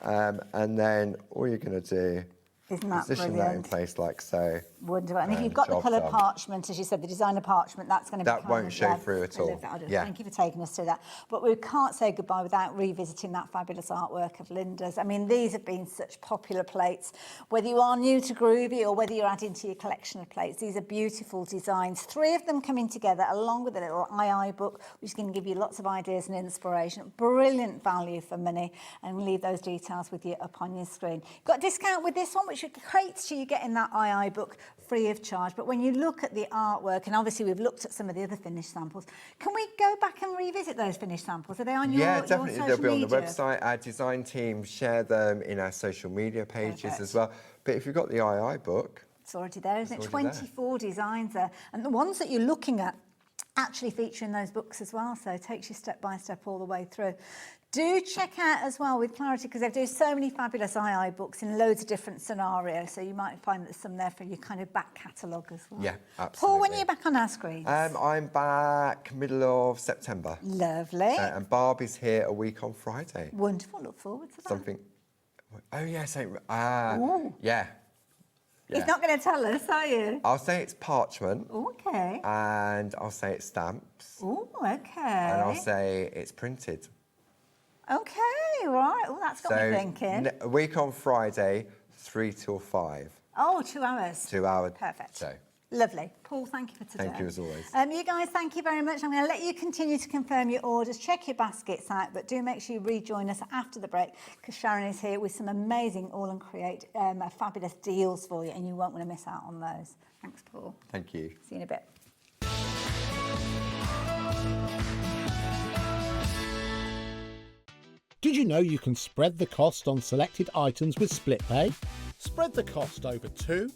[SPEAKER 13] and then all you're going to do
[SPEAKER 19] Isn't that
[SPEAKER 13] position
[SPEAKER 19] brilliant?
[SPEAKER 13] that in place like so.
[SPEAKER 19] Wonderful. And if you've got the
[SPEAKER 13] job
[SPEAKER 19] colour
[SPEAKER 13] done.
[SPEAKER 19] parchment, as you said, the designer parchment, that's going to be
[SPEAKER 13] That won't show through at
[SPEAKER 19] I
[SPEAKER 13] all.
[SPEAKER 19] love that. I do.
[SPEAKER 13] Yeah.
[SPEAKER 19] Thank you for taking us through that. But we can't say goodbye without revisiting that fabulous artwork of Linda's. I mean, these have been such popular plates. Whether you are new to Groovi or whether you're adding to your collection of plates, these are beautiful designs. 3 of them coming together along with a little II book, which is going to give you lots of ideas and inspiration. Brilliant value for money. And we'll leave those details with you up on your screen. Got a discount with this one, which equates to you getting that II book free of charge. But when you look at the artwork, and obviously we've looked at some of the other finished samples, can we go back and revisit those finished samples? Are they on your
[SPEAKER 13] Yeah, definitely.
[SPEAKER 19] your
[SPEAKER 13] They'll
[SPEAKER 19] social
[SPEAKER 13] be on the
[SPEAKER 19] media?
[SPEAKER 13] website. Our design team share them in our social media pages
[SPEAKER 19] Perfect.
[SPEAKER 13] as well. But if you've got the II book,
[SPEAKER 19] It's already there, isn't it?
[SPEAKER 13] It's already there.
[SPEAKER 19] 24 designs there. And the ones that you're looking at actually feature in those books as well, so it takes you step by step all the way through. Do check out as well with Clarity, because they do so many fabulous II books in loads of different scenarios, so you might find that there's some there for your kind of back catalogue as well.
[SPEAKER 13] yeah, absolutely.
[SPEAKER 19] Paul, when are you back on our screen?
[SPEAKER 13] I'm back middle of September.
[SPEAKER 19] Lovely.
[SPEAKER 13] And Barb is here a week on Friday.
[SPEAKER 19] Wonderful, look forward to that.
[SPEAKER 13] Something. Oh, yeah,
[SPEAKER 19] Ooh.
[SPEAKER 13] yeah.
[SPEAKER 19] He's not going to tell us, are you?
[SPEAKER 13] I'll say it's parchment.
[SPEAKER 19] Okay.
[SPEAKER 13] And I'll say it's stamps.
[SPEAKER 19] Oh, okay.
[SPEAKER 13] And I'll say it's printed.
[SPEAKER 19] Okay, right. Oh, that's got me thinking.
[SPEAKER 13] A week on Friday, 3 till 5.
[SPEAKER 19] Oh, 2 hours.
[SPEAKER 13] 2 hours.
[SPEAKER 19] Perfect.
[SPEAKER 13] So.
[SPEAKER 19] Lovely. Paul, thank you for today.
[SPEAKER 13] Thank you as always.
[SPEAKER 19] You guys, thank you very much. I'm going to let you continue to confirm your orders, check your baskets out, but do make sure you rejoin us after the break because Sharon is here with some amazing AALL Create fabulous deals for you and you won't want to miss out on those. Thanks, Paul.
[SPEAKER 13] Thank you.
[SPEAKER 19] See you in a bit.
[SPEAKER 6] Did you know you can spread the cost on selected items with split pay? Spread the cost over 2,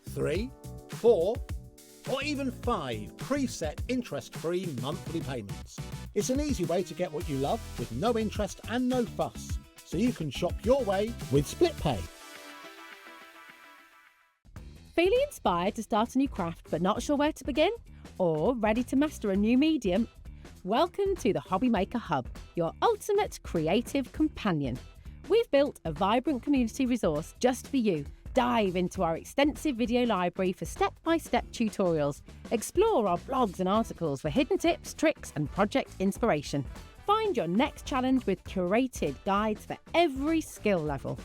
[SPEAKER 6] 3, 4, or even 5 preset interest-free monthly payments. It's an easy way to get what you love with no interest and no fuss, so you can shop your way with split pay.
[SPEAKER 20] Feeling inspired to start a new craft but not sure where to begin? Or ready to master a new medium? Welcome to the HobbyMaker Hub, your ultimate creative companion. We've built a vibrant community resource just for you. Dive into our extensive video library for step-by-step tutorials. Explore our blogs and articles for hidden tips, tricks and project inspiration. Find your next challenge with curated guides for every skill level.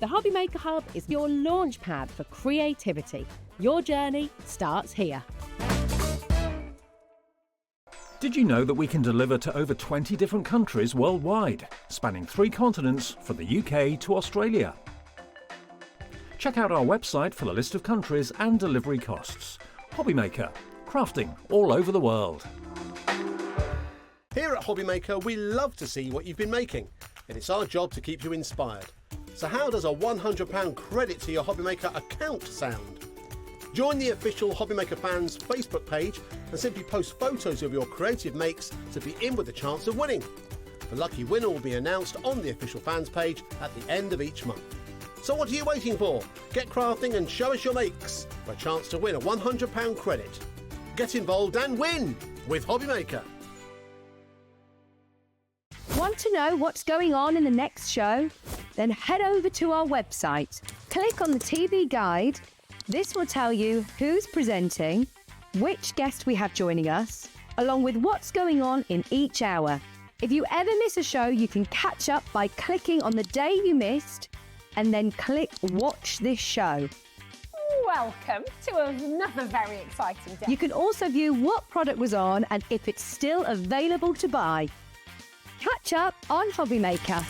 [SPEAKER 20] The HobbyMaker Hub is your launch pad for creativity. Your journey starts here.
[SPEAKER 21] Did you know that we can deliver to over 20 different countries worldwide, spanning 3 continents from the UK to Australia? Check out our website for the list of countries and delivery costs. HobbyMaker, crafting all over the world.
[SPEAKER 6] Here at HobbyMaker, we love to see what you've been making, and it's our job to keep you inspired. So how does a £100 credit to your HobbyMaker account sound? Join the official HobbyMaker fans Facebook page and simply post photos of your creative makes to be in with a chance of winning. The lucky winner will be announced on the official fans page at the end of each month. So what are you waiting for? Get crafting and show us your makes for a chance to win a £100 credit. Get involved and win with HobbyMaker.
[SPEAKER 9] Want to know what's going on in the next show? Then head over to our website. Click on the TV guide. This will tell you who's presenting, which guest we have joining us, along with what's going on in each hour. If you ever miss a show, you can catch up by clicking on the day you missed and then click Watch This Show.
[SPEAKER 3] Welcome to another very exciting day.
[SPEAKER 9] You can also view what product was on and if it's still available to buy. Catch up on HobbyMaker.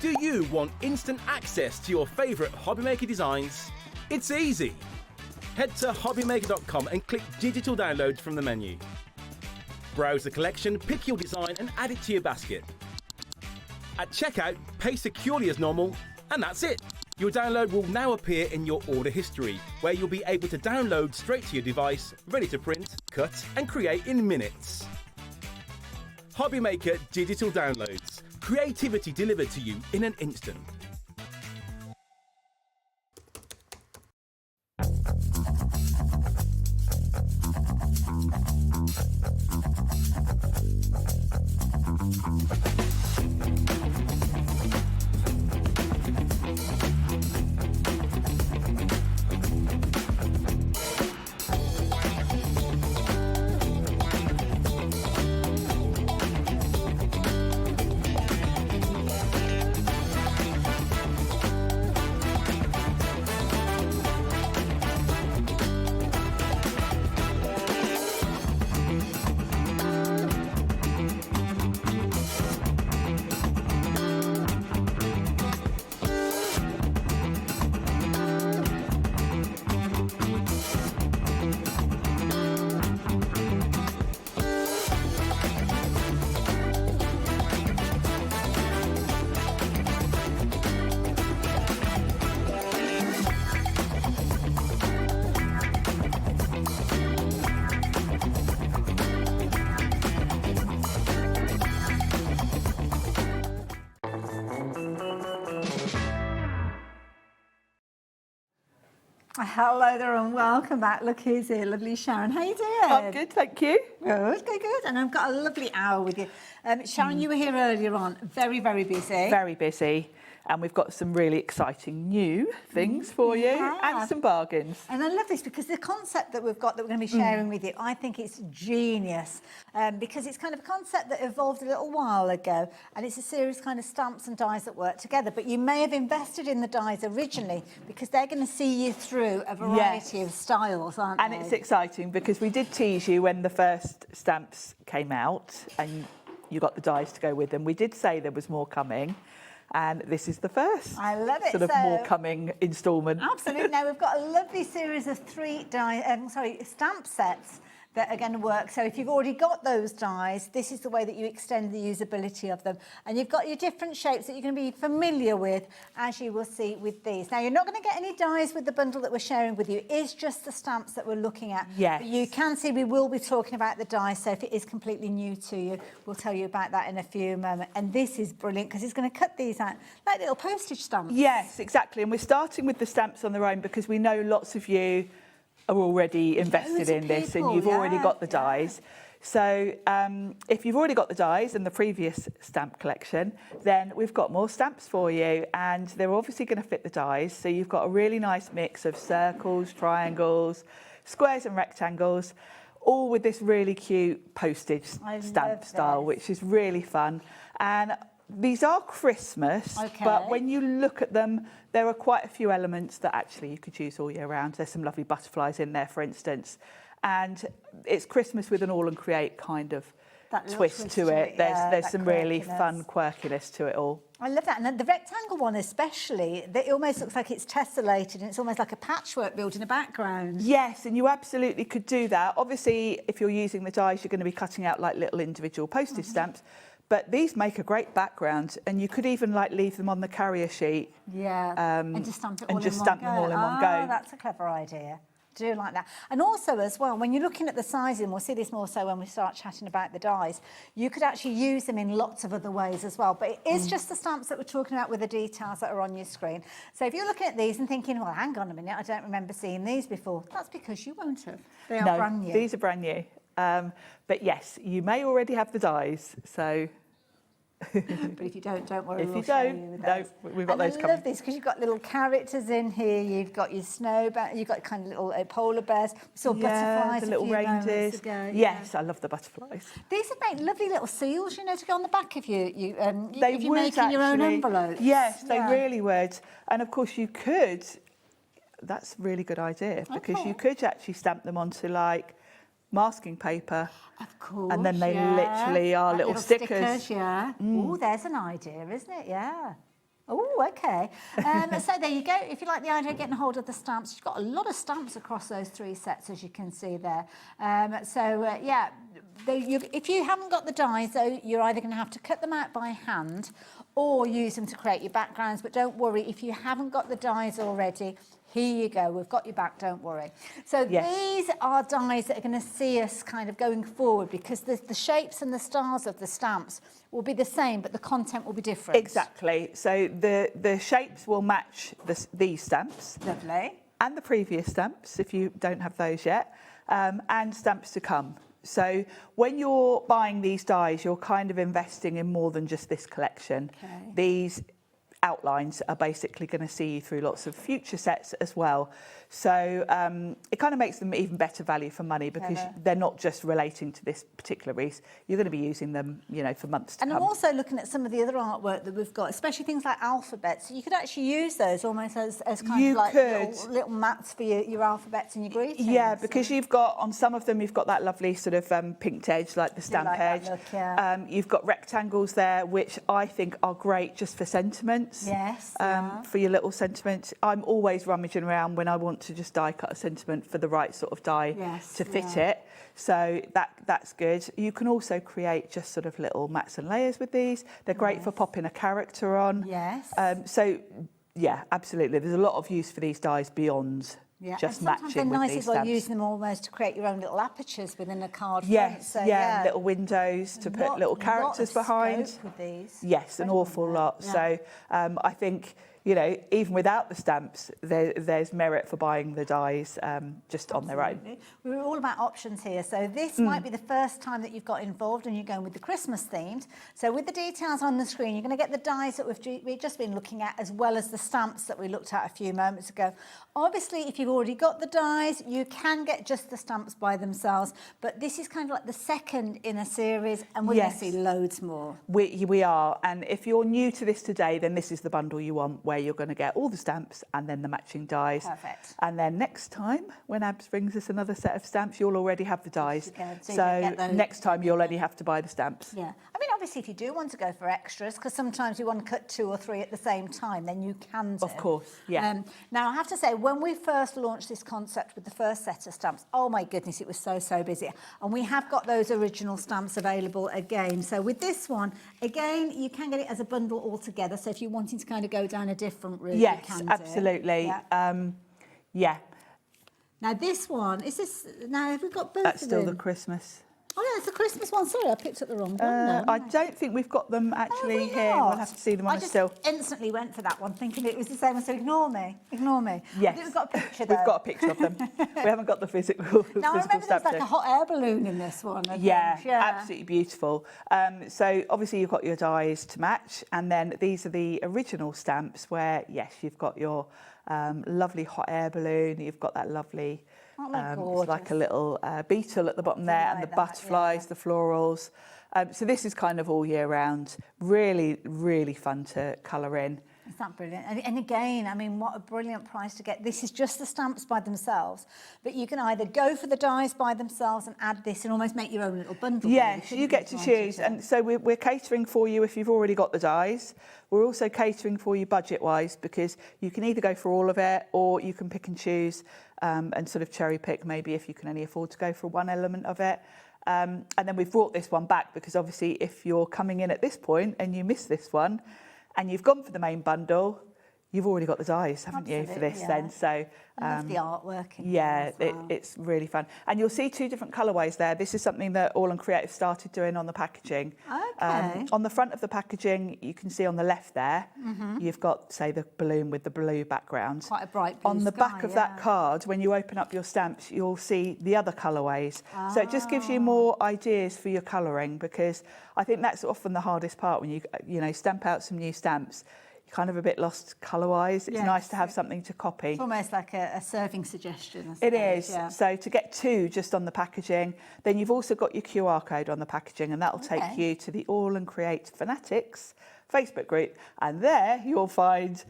[SPEAKER 22] Do you want instant access to your favourite HobbyMaker designs? It's easy. Head to hobbymaker.com and click Digital Downloads from the menu. Browse the collection, pick your design and add it to your basket. At checkout, pay securely as normal, and that's it. Your download will now appear in your order history, where you'll be able to download straight to your device, ready to print, cut and create in minutes. HobbyMaker Digital Downloads. Creativity delivered to you in an instant.
[SPEAKER 19] Hello there and welcome back. Look who's here, lovely Sharon. How you doing?
[SPEAKER 2] I'm good, thank you.
[SPEAKER 19] Good, good, good. And I've got a lovely hour with you. Sharon, you were here earlier on, very, very busy.
[SPEAKER 2] Very busy. And we've got some really exciting new things for you and some bargains.
[SPEAKER 19] And I love this because the concept that we've got that we're going to be sharing with you, I think it's genius because it's kind of a concept that evolved a little while ago and it's a series of kind of stamps and dies that work together. But you may have invested in the dies originally because they're going to see you through a variety of styles, aren't they?
[SPEAKER 2] And it's exciting because we did tease you when the first stamps came out and you got the dies to go with them. We did say there was more coming. And this is the first
[SPEAKER 19] I love it.
[SPEAKER 2] sort of more coming instalment.
[SPEAKER 19] Absolutely. Now we've got a lovely series of stamp sets that are going to work. So if you've already got those dies, this is the way that you extend the usability of them. And you've got your different shapes that you're going to be familiar with, as you will see with these. Now, you're not going to get any dies with the bundle that we're sharing with you. It is just the stamps that we're looking at.
[SPEAKER 2] Yes.
[SPEAKER 19] But you can see we will be talking about the dies, so if it is completely new to you, we'll tell you about that in a few moments. And this is brilliant because it's going to cut these out like little postage stamps.
[SPEAKER 2] Yes, exactly. And we're starting with the stamps on their own because we know lots of you are already invested in this and you've already got the dies. So if you've already got the dies in the previous stamp collection, then we've got more stamps for you and they're obviously going to fit the dies. So you've got a really nice mix of circles, triangles, squares and rectangles, all with this really cute postage stamp style, which is really fun. And these are Christmas, but when you look at them, there are quite a few elements that actually you could use all year round. There's some lovely butterflies in there, for instance. And it's Christmas with an AALL Create kind of twist to it. There's some really fun quirkiness to it all.
[SPEAKER 19] I love that. And the rectangle one especially, it almost looks like it's tessellated and it's almost like a patchwork built in a background.
[SPEAKER 2] Yes, and you absolutely could do that. Obviously, if you're using the dies, you're going to be cutting out like little individual postage stamps. But these make a great background, and you could even like leave them on the carrier sheet.
[SPEAKER 19] Yeah, and just stamp it all
[SPEAKER 2] them all in one go.
[SPEAKER 19] That's a clever idea. Do like that. And also as well, when you're looking at the sizing, we'll see this more so when we start chatting about the dies, you could actually use them in lots of other ways as well. But it is just the stamps that we're talking about with the details that are on your screen. So if you're looking at these and thinking, well, hang on a minute, I don't remember seeing these before, that's because you won't have. They are brand new.
[SPEAKER 2] These are brand new. But yes, you may already have the dies, so...
[SPEAKER 19] But if you don't worry.
[SPEAKER 2] If you don't, no, we've got those coming.
[SPEAKER 19] I love this because you've got little characters in here. You've got your you've got kind of little polar bears. We saw butterflies.
[SPEAKER 2] The little reindeers. Yes, I love the butterflies.
[SPEAKER 19] These would make lovely little seals, you know, to go on the back if you're making your own envelopes.
[SPEAKER 2] Yes, they really would. And of course, you could. That's a really good idea because you could actually stamp them onto like masking paper.
[SPEAKER 19] Of course,
[SPEAKER 2] and then they literally are like little stickers.
[SPEAKER 19] Oh, there's an idea, isn't it? Yeah. Oh, okay. So there you go. If you like the idea of getting hold of the stamps, you've got a lot of stamps across those three sets, as you can see there. Yeah, if you haven't got the dies, though, you're either going to have to cut them out by hand or use them to create your backgrounds. But don't worry, if you haven't got the dies already, here you go, we've got your back, don't worry. So these are dies that are going to see us kind of going forward because the shapes and the styles of the stamps will be the same, but the content will be different.
[SPEAKER 2] Exactly. So the shapes will match these stamps.
[SPEAKER 19] Lovely.
[SPEAKER 2] And the previous stamps, if you don't have those yet, and stamps to come. So when you're buying these dies, you're kind of investing in more than just this collection. These outlines are basically going to see you through lots of future sets as well. So it kind of makes them even better value for money because they're not just relating to this particular piece. You're going to be using them, you know, for months to come.
[SPEAKER 19] And I'm also looking at some of the other artwork that we've got, especially things like alphabets. You could actually use those almost as kind of like little mats for your alphabets and your greetings.
[SPEAKER 2] Yeah, because you've got, on some of them, you've got that lovely sort of pinked edge, like the stamp edge.
[SPEAKER 19] Look,
[SPEAKER 2] you've got rectangles there, which I think are great just for sentiments.
[SPEAKER 19] Yes.
[SPEAKER 2] For your little sentiment. I'm always rummaging around when I want to just die cut a sentiment for the right sort of die to fit it. So that's good. You can also create just sort of little mats and layers with these. They're great for popping a character on.
[SPEAKER 19] Yes.
[SPEAKER 2] So yeah, absolutely. There's a lot of use for these dies beyond just matching with these stamps. Sometimes they're nice as well, using them almost to create your own little apertures within a card.
[SPEAKER 19] Yes,
[SPEAKER 2] so, little windows to put little characters behind.
[SPEAKER 19] With these.
[SPEAKER 2] Yes, an awful lot. So I think you know, even without the stamps, there's merit for buying the dies just on their own.
[SPEAKER 19] We're all about options here. So this might be the first time that you've got involved and you're going with the Christmas themed. So with the details on the screen, you're going to get the dies that we've just been looking at, as well as the stamps that we looked at a few moments ago. Obviously, if you've already got the dies, you can get just the stamps by themselves, but this is kind of like the second in a series, and we're going to see loads more.
[SPEAKER 2] We are, and if you're new to this today, then this is the bundle you want, where you're going to get all the stamps and then the matching dies.
[SPEAKER 19] Perfect.
[SPEAKER 2] And then next time, when Abs brings us another set of stamps, you'll already have the dies. So next time you'll only have to buy the stamps.
[SPEAKER 19] Yeah. I mean, obviously, if you do want to go for extras, because sometimes you want to cut 2 or 3 at the same time, then you can do.
[SPEAKER 2] Of course, yeah.
[SPEAKER 19] Now, I have to say, when we first launched this concept with the first set of stamps, oh my goodness, it was so busy. And we have got those original stamps available again. So with this one, again, you can get it as a bundle altogether. So if you're wanting to kind of go down a different route, you can
[SPEAKER 2] absolutely. Yeah.
[SPEAKER 19] Now this one, now have we got both
[SPEAKER 2] That's
[SPEAKER 19] of
[SPEAKER 2] still
[SPEAKER 19] them?
[SPEAKER 2] the Christmas.
[SPEAKER 19] Oh, no, it's the Christmas one. Sorry, I picked up the wrong one.
[SPEAKER 2] I don't think we've got them actually here. We'll have to see them on a still.
[SPEAKER 19] I just instantly went for that one, thinking it was the same one, so ignore me. Ignore me.
[SPEAKER 2] Yes.
[SPEAKER 19] We've got a picture, though.
[SPEAKER 2] We've got a picture of them. We haven't got the physical
[SPEAKER 19] Now, I remember there's like a hot air balloon in this one. I think.
[SPEAKER 2] Absolutely beautiful. So obviously you've got your dies to match, and then these are the original stamps where, yes, you've got your lovely hot air balloon, you've got that lovely... it's like a little beetle at the bottom there, and the butterflies, the florals. So this is kind of all year round. Really, really fun to colour in.
[SPEAKER 19] Isn't that brilliant? And again, I mean, what a brilliant price to get. This is just the stamps by themselves, but you can either go for the dies by themselves and add this and almost make your own little bundle.
[SPEAKER 2] Yes, you get to choose. And so we're catering for you if you've already got the dies. We're also catering for you budget-wise, because you can either go for all of it, or you can pick and choose and sort of cherry pick, maybe if you can only afford to go for one element of it. And then we've brought this one back because obviously if you're coming in at this point and you miss this one and you've gone for the main bundle, you've already got the dies, haven't you, for this then? So
[SPEAKER 19] I love the artwork.
[SPEAKER 2] It's really fun. And you'll see 2 different colourways there. This is something that AALL Create started doing on the packaging.
[SPEAKER 19] Okay.
[SPEAKER 2] On the front of the packaging, you can see on the left there, you've got, say, the balloon with the blue background.
[SPEAKER 19] Quite a bright blue
[SPEAKER 2] On the
[SPEAKER 19] sky,
[SPEAKER 2] back of that card, when you open up your stamps, you'll see the other colourways. So it just gives you more ideas for your colouring, because I think that's often the hardest part when you stamp out some new stamps. You're kind of a bit lost colour-wise. It's nice to have something to copy.
[SPEAKER 19] It's almost like a serving suggestion, I suppose.
[SPEAKER 2] It is. So to get 2 just on the packaging, then you've also got your QR code on the packaging, and that'll take you to the AALL Create Fanatics Facebook group, and there you'll find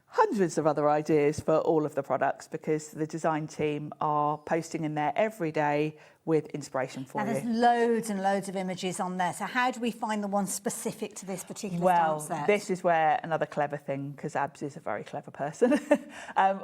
[SPEAKER 2] hundreds of other ideas for all of the products, because the design team are posting in there every day with inspiration for you.
[SPEAKER 19] There's loads and loads of images on there. So how do we find the one specific to this particular stamp set?
[SPEAKER 2] This is where another clever thing, because Abs is a very clever person.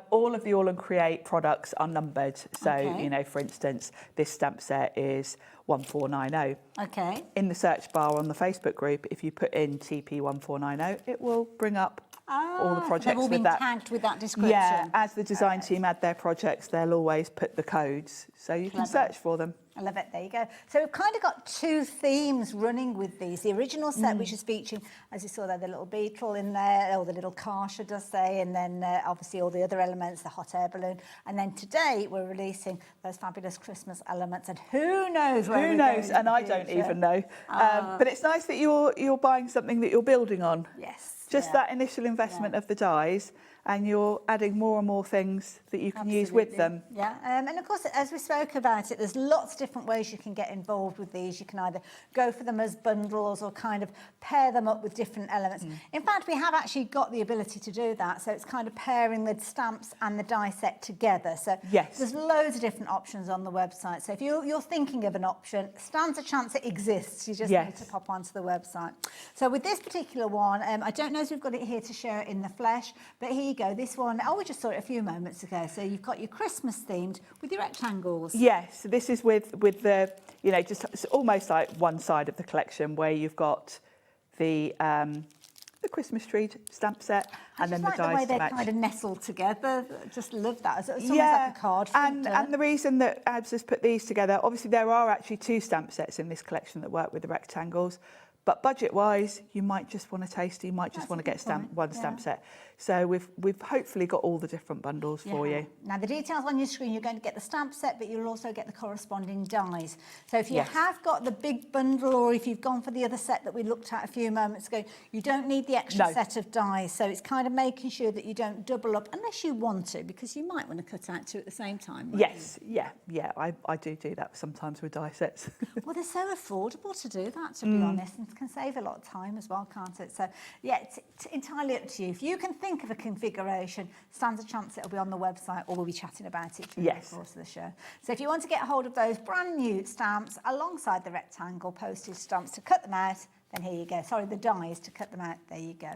[SPEAKER 2] All of the AALL Create products are numbered. So, you know, for instance, this stamp set is 1490.
[SPEAKER 19] Okay.
[SPEAKER 2] In the search bar on the Facebook group, if you put in TP1490, it will bring up all the projects
[SPEAKER 19] they've all been
[SPEAKER 2] with that.
[SPEAKER 19] tagged with that description.
[SPEAKER 2] Yeah, as the design team add their projects, they'll always put the codes, so you can search for them.
[SPEAKER 19] I love it. There you go. So we've kind of got 2 themes running with these. The original set, which is featuring, as you saw there, the little beetle in there, or the little car, should I say, and then obviously all the other elements, the hot air balloon. And then today we're releasing those fabulous Christmas elements, and who knows where
[SPEAKER 2] Who knows? And I don't even know. But it's nice that you're buying something that you're building on.
[SPEAKER 19] Yes.
[SPEAKER 2] Just that initial investment of the dies, and you're adding more and more things that you can use with them.
[SPEAKER 19] Yeah, and of course, as we spoke about it, there's lots of different ways you can get involved with these. You can either go for them as bundles or kind of pair them up with different elements. In fact, we have actually got the ability to do that. So it's kind of pairing the stamps and the die set together. So there's loads of different options on the website. So if you're thinking of an option, stands a chance it exists. You just need to pop onto the website. So with this particular one, I don't know if we've got it here to share it in the flesh, but here you go. This one, we just saw it a few moments ago. So you've got your Christmas themed with your rectangles.
[SPEAKER 2] Yes, so this is with the, just it's almost like one side of the collection where you've got the Christmas tree stamp set and then the dies to match.
[SPEAKER 19] I just like the way they're kind of nestled together. Just love that. It's almost like a card.
[SPEAKER 2] And the reason that Abs has put these together, obviously there are actually 2 stamp sets in this collection that work with the rectangles. But budget-wise, you might just want a taster, you might just want to get one stamp set. So we've hopefully got all the different bundles for you.
[SPEAKER 19] Now the details on your screen, you're going to get the stamp set, but you'll also get the corresponding dies. So if you have got the big bundle, or if you've gone for the other set that we looked at a few moments ago, you don't need the extra set of dies. So it's kind of making sure that you don't double up unless you want to, because you might want to cut out two at the same time.
[SPEAKER 2] Yes, yeah, I do that sometimes with die sets.
[SPEAKER 19] Well, they're so affordable to do that, to be honest, and can save a lot of time as well, can't it? So yeah, it's entirely up to you. If you can think of a configuration, stands a chance it'll be on the website, or we'll be chatting about it during the course of the show. So if you want to get a hold of those brand new stamps alongside the rectangle postage stamps to cut them out, then here you go. Sorry, the dies to cut them out, there you go.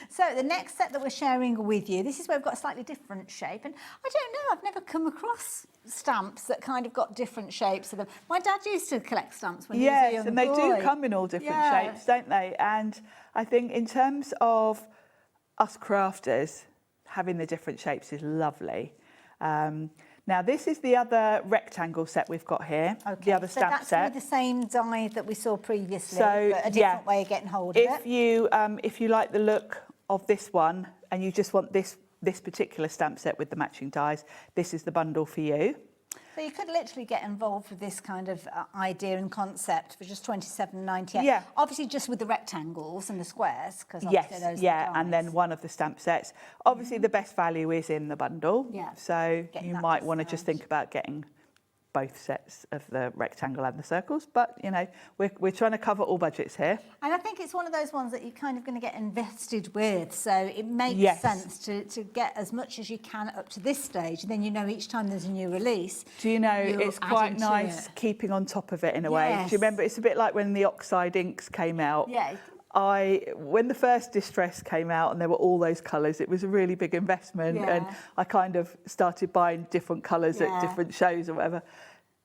[SPEAKER 19] So the next set that we're sharing with you, this is where we've got a slightly different shape, and I don't know, I've never come across stamps that kind of got different shapes of them. My dad used to collect stamps when he was a young boy.
[SPEAKER 2] And they do come in all different shapes, don't they? And I think in terms of us crafters, having the different shapes is lovely. Now this is the other rectangle set we've got here, the other stamp
[SPEAKER 19] that's
[SPEAKER 2] set.
[SPEAKER 19] with the same die that we saw previously,
[SPEAKER 2] So,
[SPEAKER 19] but a different way of getting hold of it.
[SPEAKER 2] If you like the look of this one and you just want this particular stamp set with the matching dies, this is the bundle for you.
[SPEAKER 19] So you could literally get involved with this kind of idea and concept for just $27.98.
[SPEAKER 2] Yeah.
[SPEAKER 19] Obviously just with the rectangles and the squares, because
[SPEAKER 2] Yes,
[SPEAKER 19] those are the
[SPEAKER 2] yeah,
[SPEAKER 19] dies.
[SPEAKER 2] and then one of the stamp sets. Obviously the best value is in the bundle, so you might want to just think about getting both sets of the rectangle and the circles, but you know, we're trying to cover all budgets here.
[SPEAKER 19] And I think it's one of those ones that you're kind of going to get invested with, so it makes sense to get as much as you can up to this stage, and then you know each time there's a new release.
[SPEAKER 2] Do you know, it's quite nice keeping on top of it in a way. Do you remember, it's a bit like when the oxide inks came out.
[SPEAKER 19] Yeah.
[SPEAKER 2] When the first Distress came out and there were all those colours, it was a really big investment, and I kind of started buying different colours at different shows or whatever.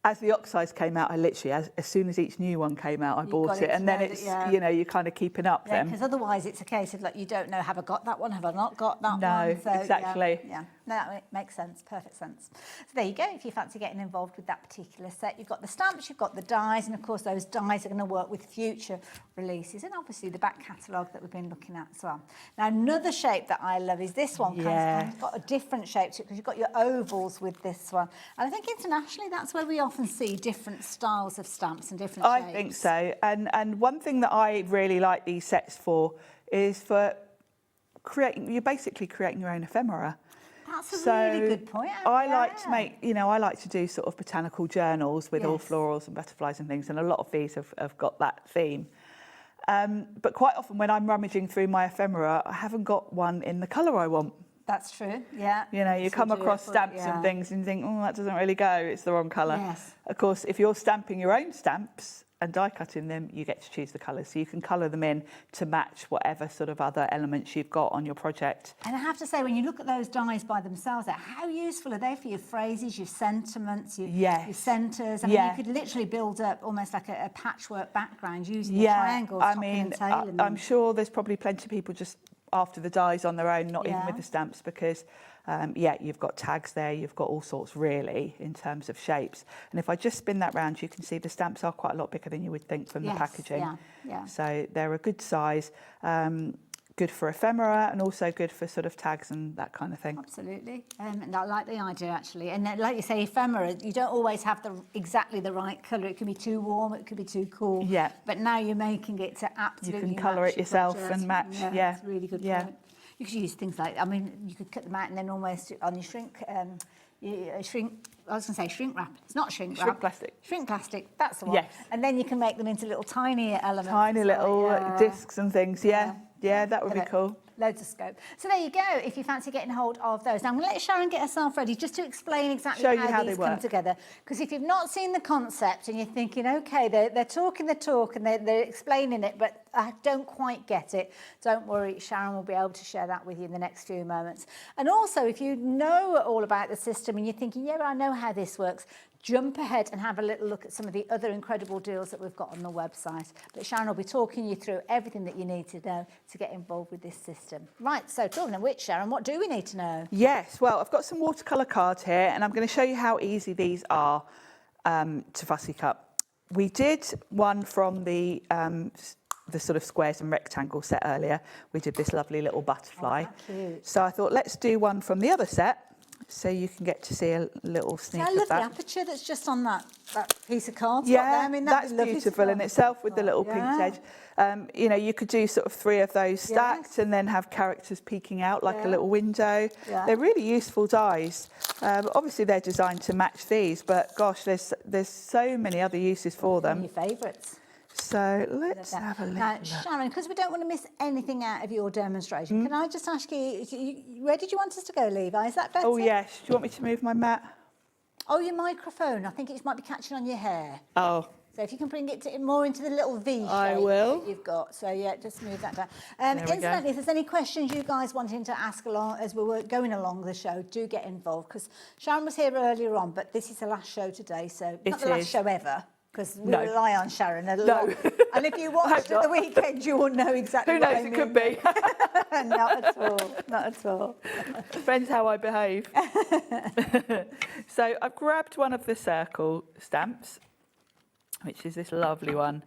[SPEAKER 2] As the oxides came out, I literally, as soon as each new one came out, I bought it, and then it's, you know, you're kind of keeping up then.
[SPEAKER 19] Because otherwise it's a case of like, you don't know, have I got that one, have I not got that one?
[SPEAKER 2] No,
[SPEAKER 19] So,
[SPEAKER 2] exactly.
[SPEAKER 19] Yeah, no, that makes sense, perfect sense. So there you go, if you fancy getting involved with that particular set, you've got the stamps, you've got the dies, and of course those dies are going to work with future releases, and obviously the back catalogue that we've been looking at as well. Now another shape that I love is this one, kind of got a different shape to it, because you've got your ovals with this one. And I think internationally that's where we often see different styles of stamps and different shapes.
[SPEAKER 2] I think so, and one thing that I really like these sets for is for you're basically creating your own ephemera.
[SPEAKER 19] That's a really good point.
[SPEAKER 2] I like to make, I like to do sort of botanical journals with all florals and butterflies and things, and a lot of these have got that theme. But quite often when I'm rummaging through my ephemera, I haven't got one in the colour I want.
[SPEAKER 19] That's true, yeah.
[SPEAKER 2] You know, you come across stamps and things and you think, oh, that doesn't really go, it's the wrong colour.
[SPEAKER 19] Yes.
[SPEAKER 2] Of course, if you're stamping your own stamps and die cutting them, you get to choose the colours. So you can colour them in to match whatever sort of other elements you've got on your project.
[SPEAKER 19] And I have to say, when you look at those dies by themselves, how useful are they for your phrases, your sentiments, your centres? I mean, you could literally build up almost like a patchwork background using the triangles, topping and tailing them.
[SPEAKER 2] I'm sure there's probably plenty of people just after the dies on their own, not even with the stamps, because you've got tags there, you've got all sorts really in terms of shapes. And if I just spin that round, you can see the stamps are quite a lot bigger than you would think from the packaging. So they're a good size, good for ephemera, and also good for sort of tags and that kind of thing.
[SPEAKER 19] Absolutely, and I like the idea actually. And like you say, ephemera, you don't always have exactly the right colour. It can be too warm, it could be too cool. Yeah. But now you're making it to absolutely
[SPEAKER 2] you can colour it yourself and match. Yeah,
[SPEAKER 19] it's a really good point. You could use things like, I mean, you could cut them out and then almost on your shrink I was going to say shrink wrap. It's not shrink wrap.
[SPEAKER 2] Shrink plastic.
[SPEAKER 19] Shrink plastic, that's the one.
[SPEAKER 2] Yes.
[SPEAKER 19] And then you can make them into little tiny elements.
[SPEAKER 2] Tiny little discs and things, yeah, that would be cool.
[SPEAKER 19] Loads of scope. So there you go, if you fancy getting hold of those. Now I'm going to let Sharon get herself ready just to explain exactly how these come together. Because if you've not seen the concept and you're thinking, okay, they're talking the talk and they're explaining it, but I don't quite get it, don't worry, Sharon will be able to share that with you in the next few moments. And also, if you know all about the system and you're thinking, yeah, I know how this works, jump ahead and have a little look at some of the other incredible deals that we've got on the website. But Sharon will be talking you through everything that you need to know to get involved with this system. Right, so talking of which, Sharon, what do we need to know?
[SPEAKER 2] Yes, well, I've got some watercolour cards here, and I'm going to show you how easy these are to fussy cut. We did one from the the sort of squares and rectangle set earlier, we did this lovely little butterfly.
[SPEAKER 19] Cute.
[SPEAKER 2] So I thought, let's do one from the other set, so you can get to see a little sneak
[SPEAKER 19] I
[SPEAKER 2] of
[SPEAKER 19] love the
[SPEAKER 2] that.
[SPEAKER 19] aperture that's just on that piece of card.
[SPEAKER 2] Yeah,
[SPEAKER 19] I mean,
[SPEAKER 2] that's
[SPEAKER 19] lovely to
[SPEAKER 2] beautiful
[SPEAKER 19] put
[SPEAKER 2] in
[SPEAKER 19] on.
[SPEAKER 2] itself with the little pinked edge. You know, you could do sort of 3 of those stacked and then have characters peeking out like a little window.
[SPEAKER 19] Yeah.
[SPEAKER 2] They're really useful dies. Obviously, they're designed to match these, but gosh, there's so many other uses for them.
[SPEAKER 19] Your favourites.
[SPEAKER 2] So let's have a look.
[SPEAKER 19] Now, Sharon, because we don't want to miss anything out of your demonstration, can I just ask you, where did you want us to go, Levi? Is that better?
[SPEAKER 2] Oh, yes. Do you want me to move my mat?
[SPEAKER 19] Oh, your microphone. I think it might be catching on your hair.
[SPEAKER 2] Oh.
[SPEAKER 19] So if you can bring it more into the little V shape
[SPEAKER 2] I will.
[SPEAKER 19] that you've got. So, yeah, just move that down.
[SPEAKER 2] There we go.
[SPEAKER 19] Incidentally, if there's any questions you guys wanting to ask along as we were going along the show, do get involved, because Sharon was here earlier on, but this is the last show today, so not the last show ever. Because we rely on Sharon a lot. And if you watched at the weekend, you will know exactly what I mean.
[SPEAKER 2] Who knows, it could be.
[SPEAKER 19] Not at all, not at all.
[SPEAKER 2] Depends how I behave. So I've grabbed one of the circle stamps, which is this lovely one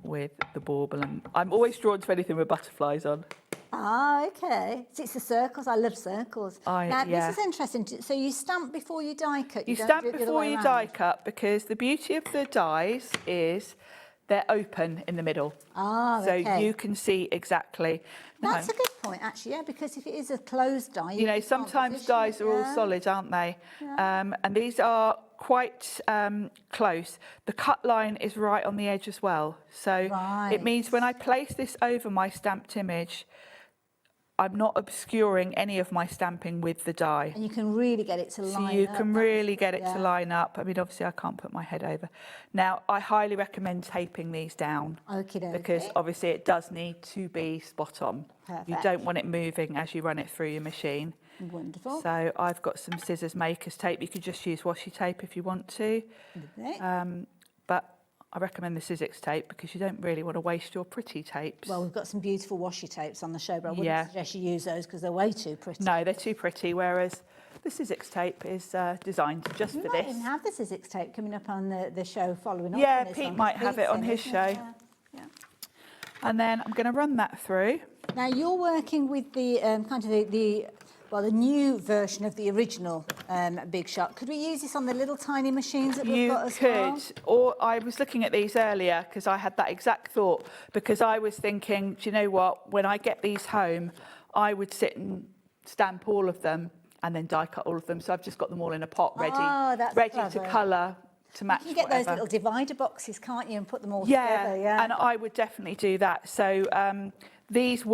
[SPEAKER 2] with the bauble. And I'm always drawn to anything with butterflies on.
[SPEAKER 19] Ah, okay. So it's the circles. I love circles. Now,
[SPEAKER 2] yeah.
[SPEAKER 19] this is interesting. So you stamp before you die cut.
[SPEAKER 2] You
[SPEAKER 19] don't
[SPEAKER 2] stamp
[SPEAKER 19] do it the other
[SPEAKER 2] before
[SPEAKER 19] way
[SPEAKER 2] you
[SPEAKER 19] around?
[SPEAKER 2] die cut, because the beauty of the dies is they're open in the middle.
[SPEAKER 19] Ah,
[SPEAKER 2] so
[SPEAKER 19] okay.
[SPEAKER 2] you can see exactly.
[SPEAKER 19] That's a good point, actually, yeah, because if it is a closed die...
[SPEAKER 2] You know, sometimes dies are all solid, aren't they? And these are quite close. The cut line is right on the edge as well. So it means when I place this over my stamped image, I'm not obscuring any of my stamping with the die.
[SPEAKER 19] And you can really get it to line up.
[SPEAKER 2] So you can really get it to line up. I mean, obviously, I can't put my head over. Now, I highly recommend taping these down. Because obviously it does need to be spot on.
[SPEAKER 19] Perfect.
[SPEAKER 2] You don't want it moving as you run it through your machine.
[SPEAKER 19] Wonderful.
[SPEAKER 2] So I've got some Scissors Makers tape. You could just use washi tape if you want to. But I recommend the Sizzix tape because you don't really want to waste your pretty tapes.
[SPEAKER 19] Well, we've got some beautiful washi tapes on the show, but I wouldn't suggest you use those because they're way too pretty.
[SPEAKER 2] No, they're too pretty, whereas the Sizzix tape is designed just for
[SPEAKER 19] We might even have the Sizzix tape coming up on the show following up.
[SPEAKER 2] Yeah,
[SPEAKER 19] on this
[SPEAKER 2] Pete
[SPEAKER 19] one,
[SPEAKER 2] might
[SPEAKER 19] 'cause
[SPEAKER 2] have it
[SPEAKER 19] Pete's
[SPEAKER 2] on
[SPEAKER 19] in,
[SPEAKER 2] his
[SPEAKER 19] isn't
[SPEAKER 2] show.
[SPEAKER 19] it? Yeah.
[SPEAKER 2] And then I'm going to run that through.
[SPEAKER 19] Now, you're working with the kind of the new version of the original Big Shot. Could we use this on the little tiny machines that we've got as well?
[SPEAKER 2] You could, or I was looking at these earlier because I had that exact thought, because I was thinking, do you know what, when I get these home, I would sit and stamp all of them and then die cut all of them. So I've just got them all in a pot ready, ready to
[SPEAKER 19] clever.
[SPEAKER 2] colour, to match
[SPEAKER 19] You can get those
[SPEAKER 2] whatever.
[SPEAKER 19] little divider boxes, can't you, and put them all together,
[SPEAKER 2] and I would definitely do that. So these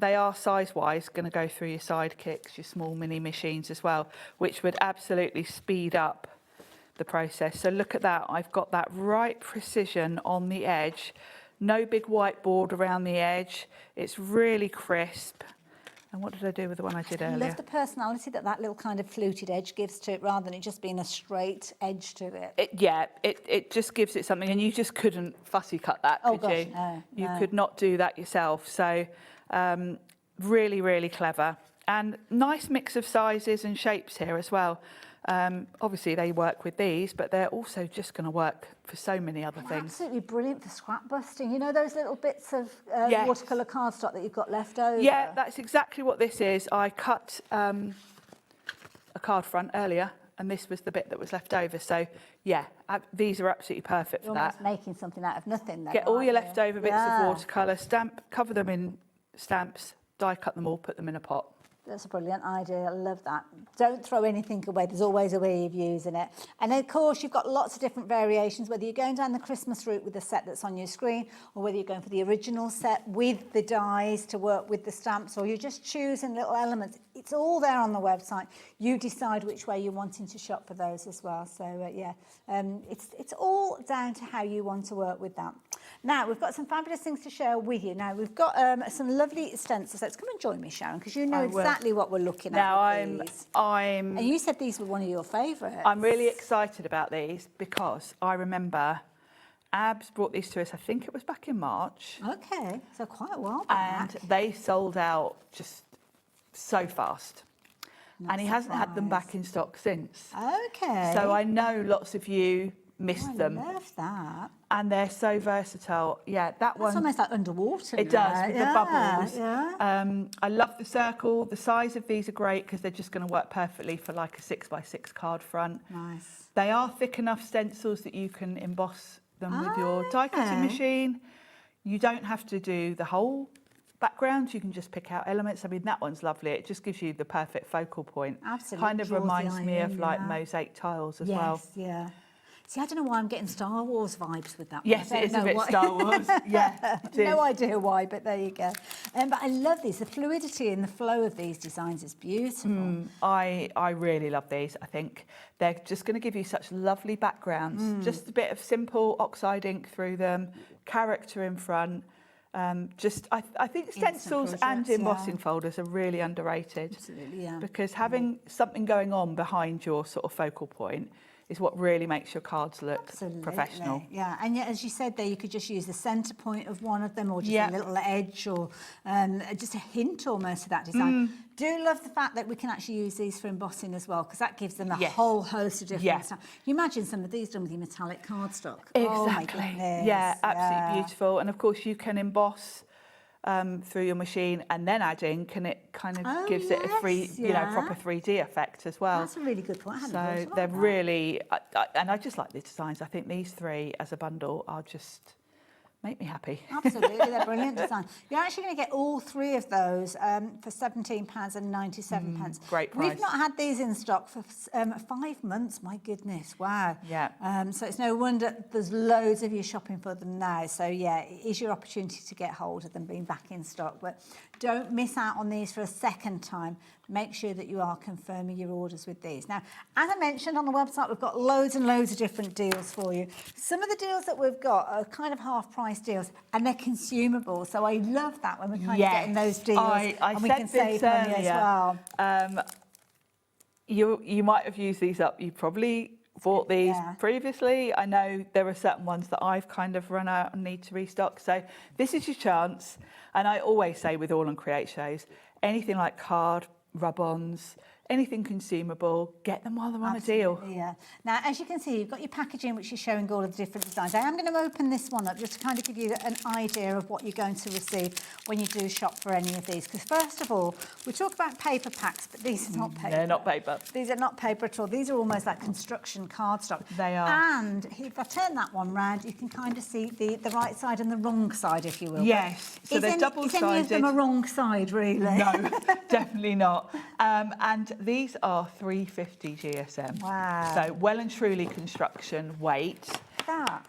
[SPEAKER 2] they are size-wise going to go through your sidekicks, your small mini machines as well, which would absolutely speed up the process. So look at that. I've got that right precision on the edge. No big whiteboard around the edge. It's really crisp. And what did I do with the one I did
[SPEAKER 19] I
[SPEAKER 2] earlier?
[SPEAKER 19] love the personality that little kind of fluted edge gives to it, rather than it just being a straight edge to it.
[SPEAKER 2] It just gives it something, and you just couldn't fussy cut that, could you?
[SPEAKER 19] No,
[SPEAKER 2] You
[SPEAKER 19] no.
[SPEAKER 2] could not do that yourself. So really, really clever. And nice mix of sizes and shapes here as well. Obviously, they work with these, but they're also just going to work for so many other things.
[SPEAKER 19] Absolutely brilliant for scrap busting. You know those little bits of watercolour cardstock that you've got left over?
[SPEAKER 2] Yeah, that's exactly what this is. I cut a card front earlier, and this was the bit that was left over. So, yeah, these are absolutely perfect
[SPEAKER 19] You're
[SPEAKER 2] for that.
[SPEAKER 19] almost making something out of nothing then,
[SPEAKER 2] Get all
[SPEAKER 19] aren't
[SPEAKER 2] your
[SPEAKER 19] you?
[SPEAKER 2] leftover bits of watercolour, cover them in stamps, die cut them all, put them in a pot.
[SPEAKER 19] That's a brilliant idea. I love that. Don't throw anything away. There's always a way of using it. And of course, you've got lots of different variations, whether you're going down the Christmas route with the set that's on your screen, or whether you're going for the original set with the dies to work with the stamps, or you're just choosing little elements. It's all there on the website. You decide which way you're wanting to shop for those as well. So, it's all down to how you want to work with that. Now, we've got some fabulous things to share with you. Now, we've got some lovely stencil sets. Come and join me, Sharon, because you know exactly what we're looking at.
[SPEAKER 2] Now,
[SPEAKER 19] with these. And you said these were one of your favourites.
[SPEAKER 2] I'm really excited about these because I remember Abs brought these to us, I think it was back in March.
[SPEAKER 19] Okay, so quite a while back.
[SPEAKER 2] And they sold out just so fast. And he hasn't had them back in stock since.
[SPEAKER 19] Okay.
[SPEAKER 2] So I know lots of you missed them.
[SPEAKER 19] I love that.
[SPEAKER 2] And they're so versatile. Yeah, that one.
[SPEAKER 19] It's almost like underwater.
[SPEAKER 2] It does, with the bubbles.
[SPEAKER 19] Yeah.
[SPEAKER 2] I love the circle. The size of these are great because they're just going to work perfectly for like a 6x6 card front.
[SPEAKER 19] Nice.
[SPEAKER 2] They are thick enough stencils that you can emboss them with your die cutting machine. You don't have to do the whole background, you can just pick out elements. I mean, that one's lovely. It just gives you the perfect focal point.
[SPEAKER 19] Absolutely.
[SPEAKER 2] Kind of reminds me of like mosaic tiles as well.
[SPEAKER 19] Yes, yeah. See, I don't know why I'm getting Star Wars vibes with that one.
[SPEAKER 2] Yes, it is a bit Star Wars. Yeah, it is.
[SPEAKER 19] No idea why, but there you go. But I love these. The fluidity and the flow of these designs is beautiful.
[SPEAKER 2] I really love these. I think they're just going to give you such lovely backgrounds. Just a bit of simple oxide ink through them, character in front. I think stencils and embossing folders are really underrated.
[SPEAKER 19] Absolutely, yeah.
[SPEAKER 2] Because having something going on behind your sort of focal point is what really makes your cards look professional.
[SPEAKER 19] Yeah, and yet, as you said there, you could just use the centre point of one of them or just a little edge or just a hint almost of that design. Do love the fact that we can actually use these for embossing as well, because that gives them a whole host of different stuff. You imagine some of these done with your metallic cardstock.
[SPEAKER 2] Exactly.
[SPEAKER 19] Oh my goodness.
[SPEAKER 2] Yeah, absolutely beautiful. And of course you can emboss through your machine and then add ink, and it kind of gives it a proper 3D effect as well.
[SPEAKER 19] That's a really good point.
[SPEAKER 2] So they're really, and I just like the designs. I think these three as a bundle are just make me happy.
[SPEAKER 19] Absolutely, they're brilliant designs. You're actually going to get all three of those for £17.97.
[SPEAKER 2] Great price.
[SPEAKER 19] We've not had these in stock for 5 months. My goodness, wow.
[SPEAKER 2] Yeah.
[SPEAKER 19] So it's no wonder there's loads of you shopping for them now. So yeah, it is your opportunity to get hold of them being back in stock. But don't miss out on these for a second time. Make sure that you are confirming your orders with these. Now, as I mentioned on the website, we've got loads and loads of different deals for you. Some of the deals that we've got are kind of half-price deals, and they're consumable. So I love that when we're kind of getting those deals, and we can save money as well.
[SPEAKER 2] You might have used these up. You probably bought these previously. I know there are certain ones that I've kind of run out and need to restock. So this is your chance. And I always say with AALL Create shows, anything like card, rub-ons, anything consumable, get them while they're on a deal.
[SPEAKER 19] Yeah. Now, as you can see, you've got your packaging, which is showing all of the different designs. I am going to open this one up just to kind of give you an idea of what you're going to receive when you do shop for any of these. Because first of all, we talk about paper packs, but these are not paper.
[SPEAKER 2] They're not paper.
[SPEAKER 19] These are not paper at all. These are almost like construction cardstock.
[SPEAKER 2] They are.
[SPEAKER 19] And if I turn that one round, you can kind of see the right side and the wrong side, if you will.
[SPEAKER 2] Yes. So they're double-sided.
[SPEAKER 19] Is any of them a wrong side, really?
[SPEAKER 2] No, definitely not. And these are 350 GSM.
[SPEAKER 19] Wow.
[SPEAKER 2] So well and truly construction weight.
[SPEAKER 19] That.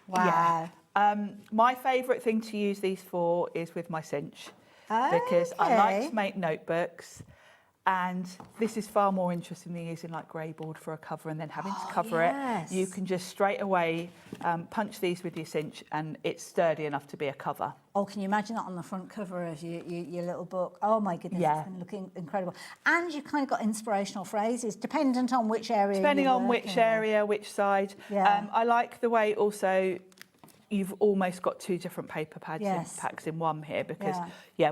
[SPEAKER 19] Wow.
[SPEAKER 2] Yeah. My favourite thing to use these for is with my cinch. Because I like to make notebooks, and this is far more interesting than using like grey board for a cover and then having to cover it. You can just straight away punch these with your cinch, and it's sturdy enough to be a cover.
[SPEAKER 19] Oh, can you imagine that on the front cover of your little book? Oh my goodness, it's going to look incredible. And you've kind of got inspirational phrases, dependent on which area
[SPEAKER 2] Depending on which area, which side.
[SPEAKER 19] Yeah.
[SPEAKER 2] I like the way also you've almost got two different paper pads packs in one here, because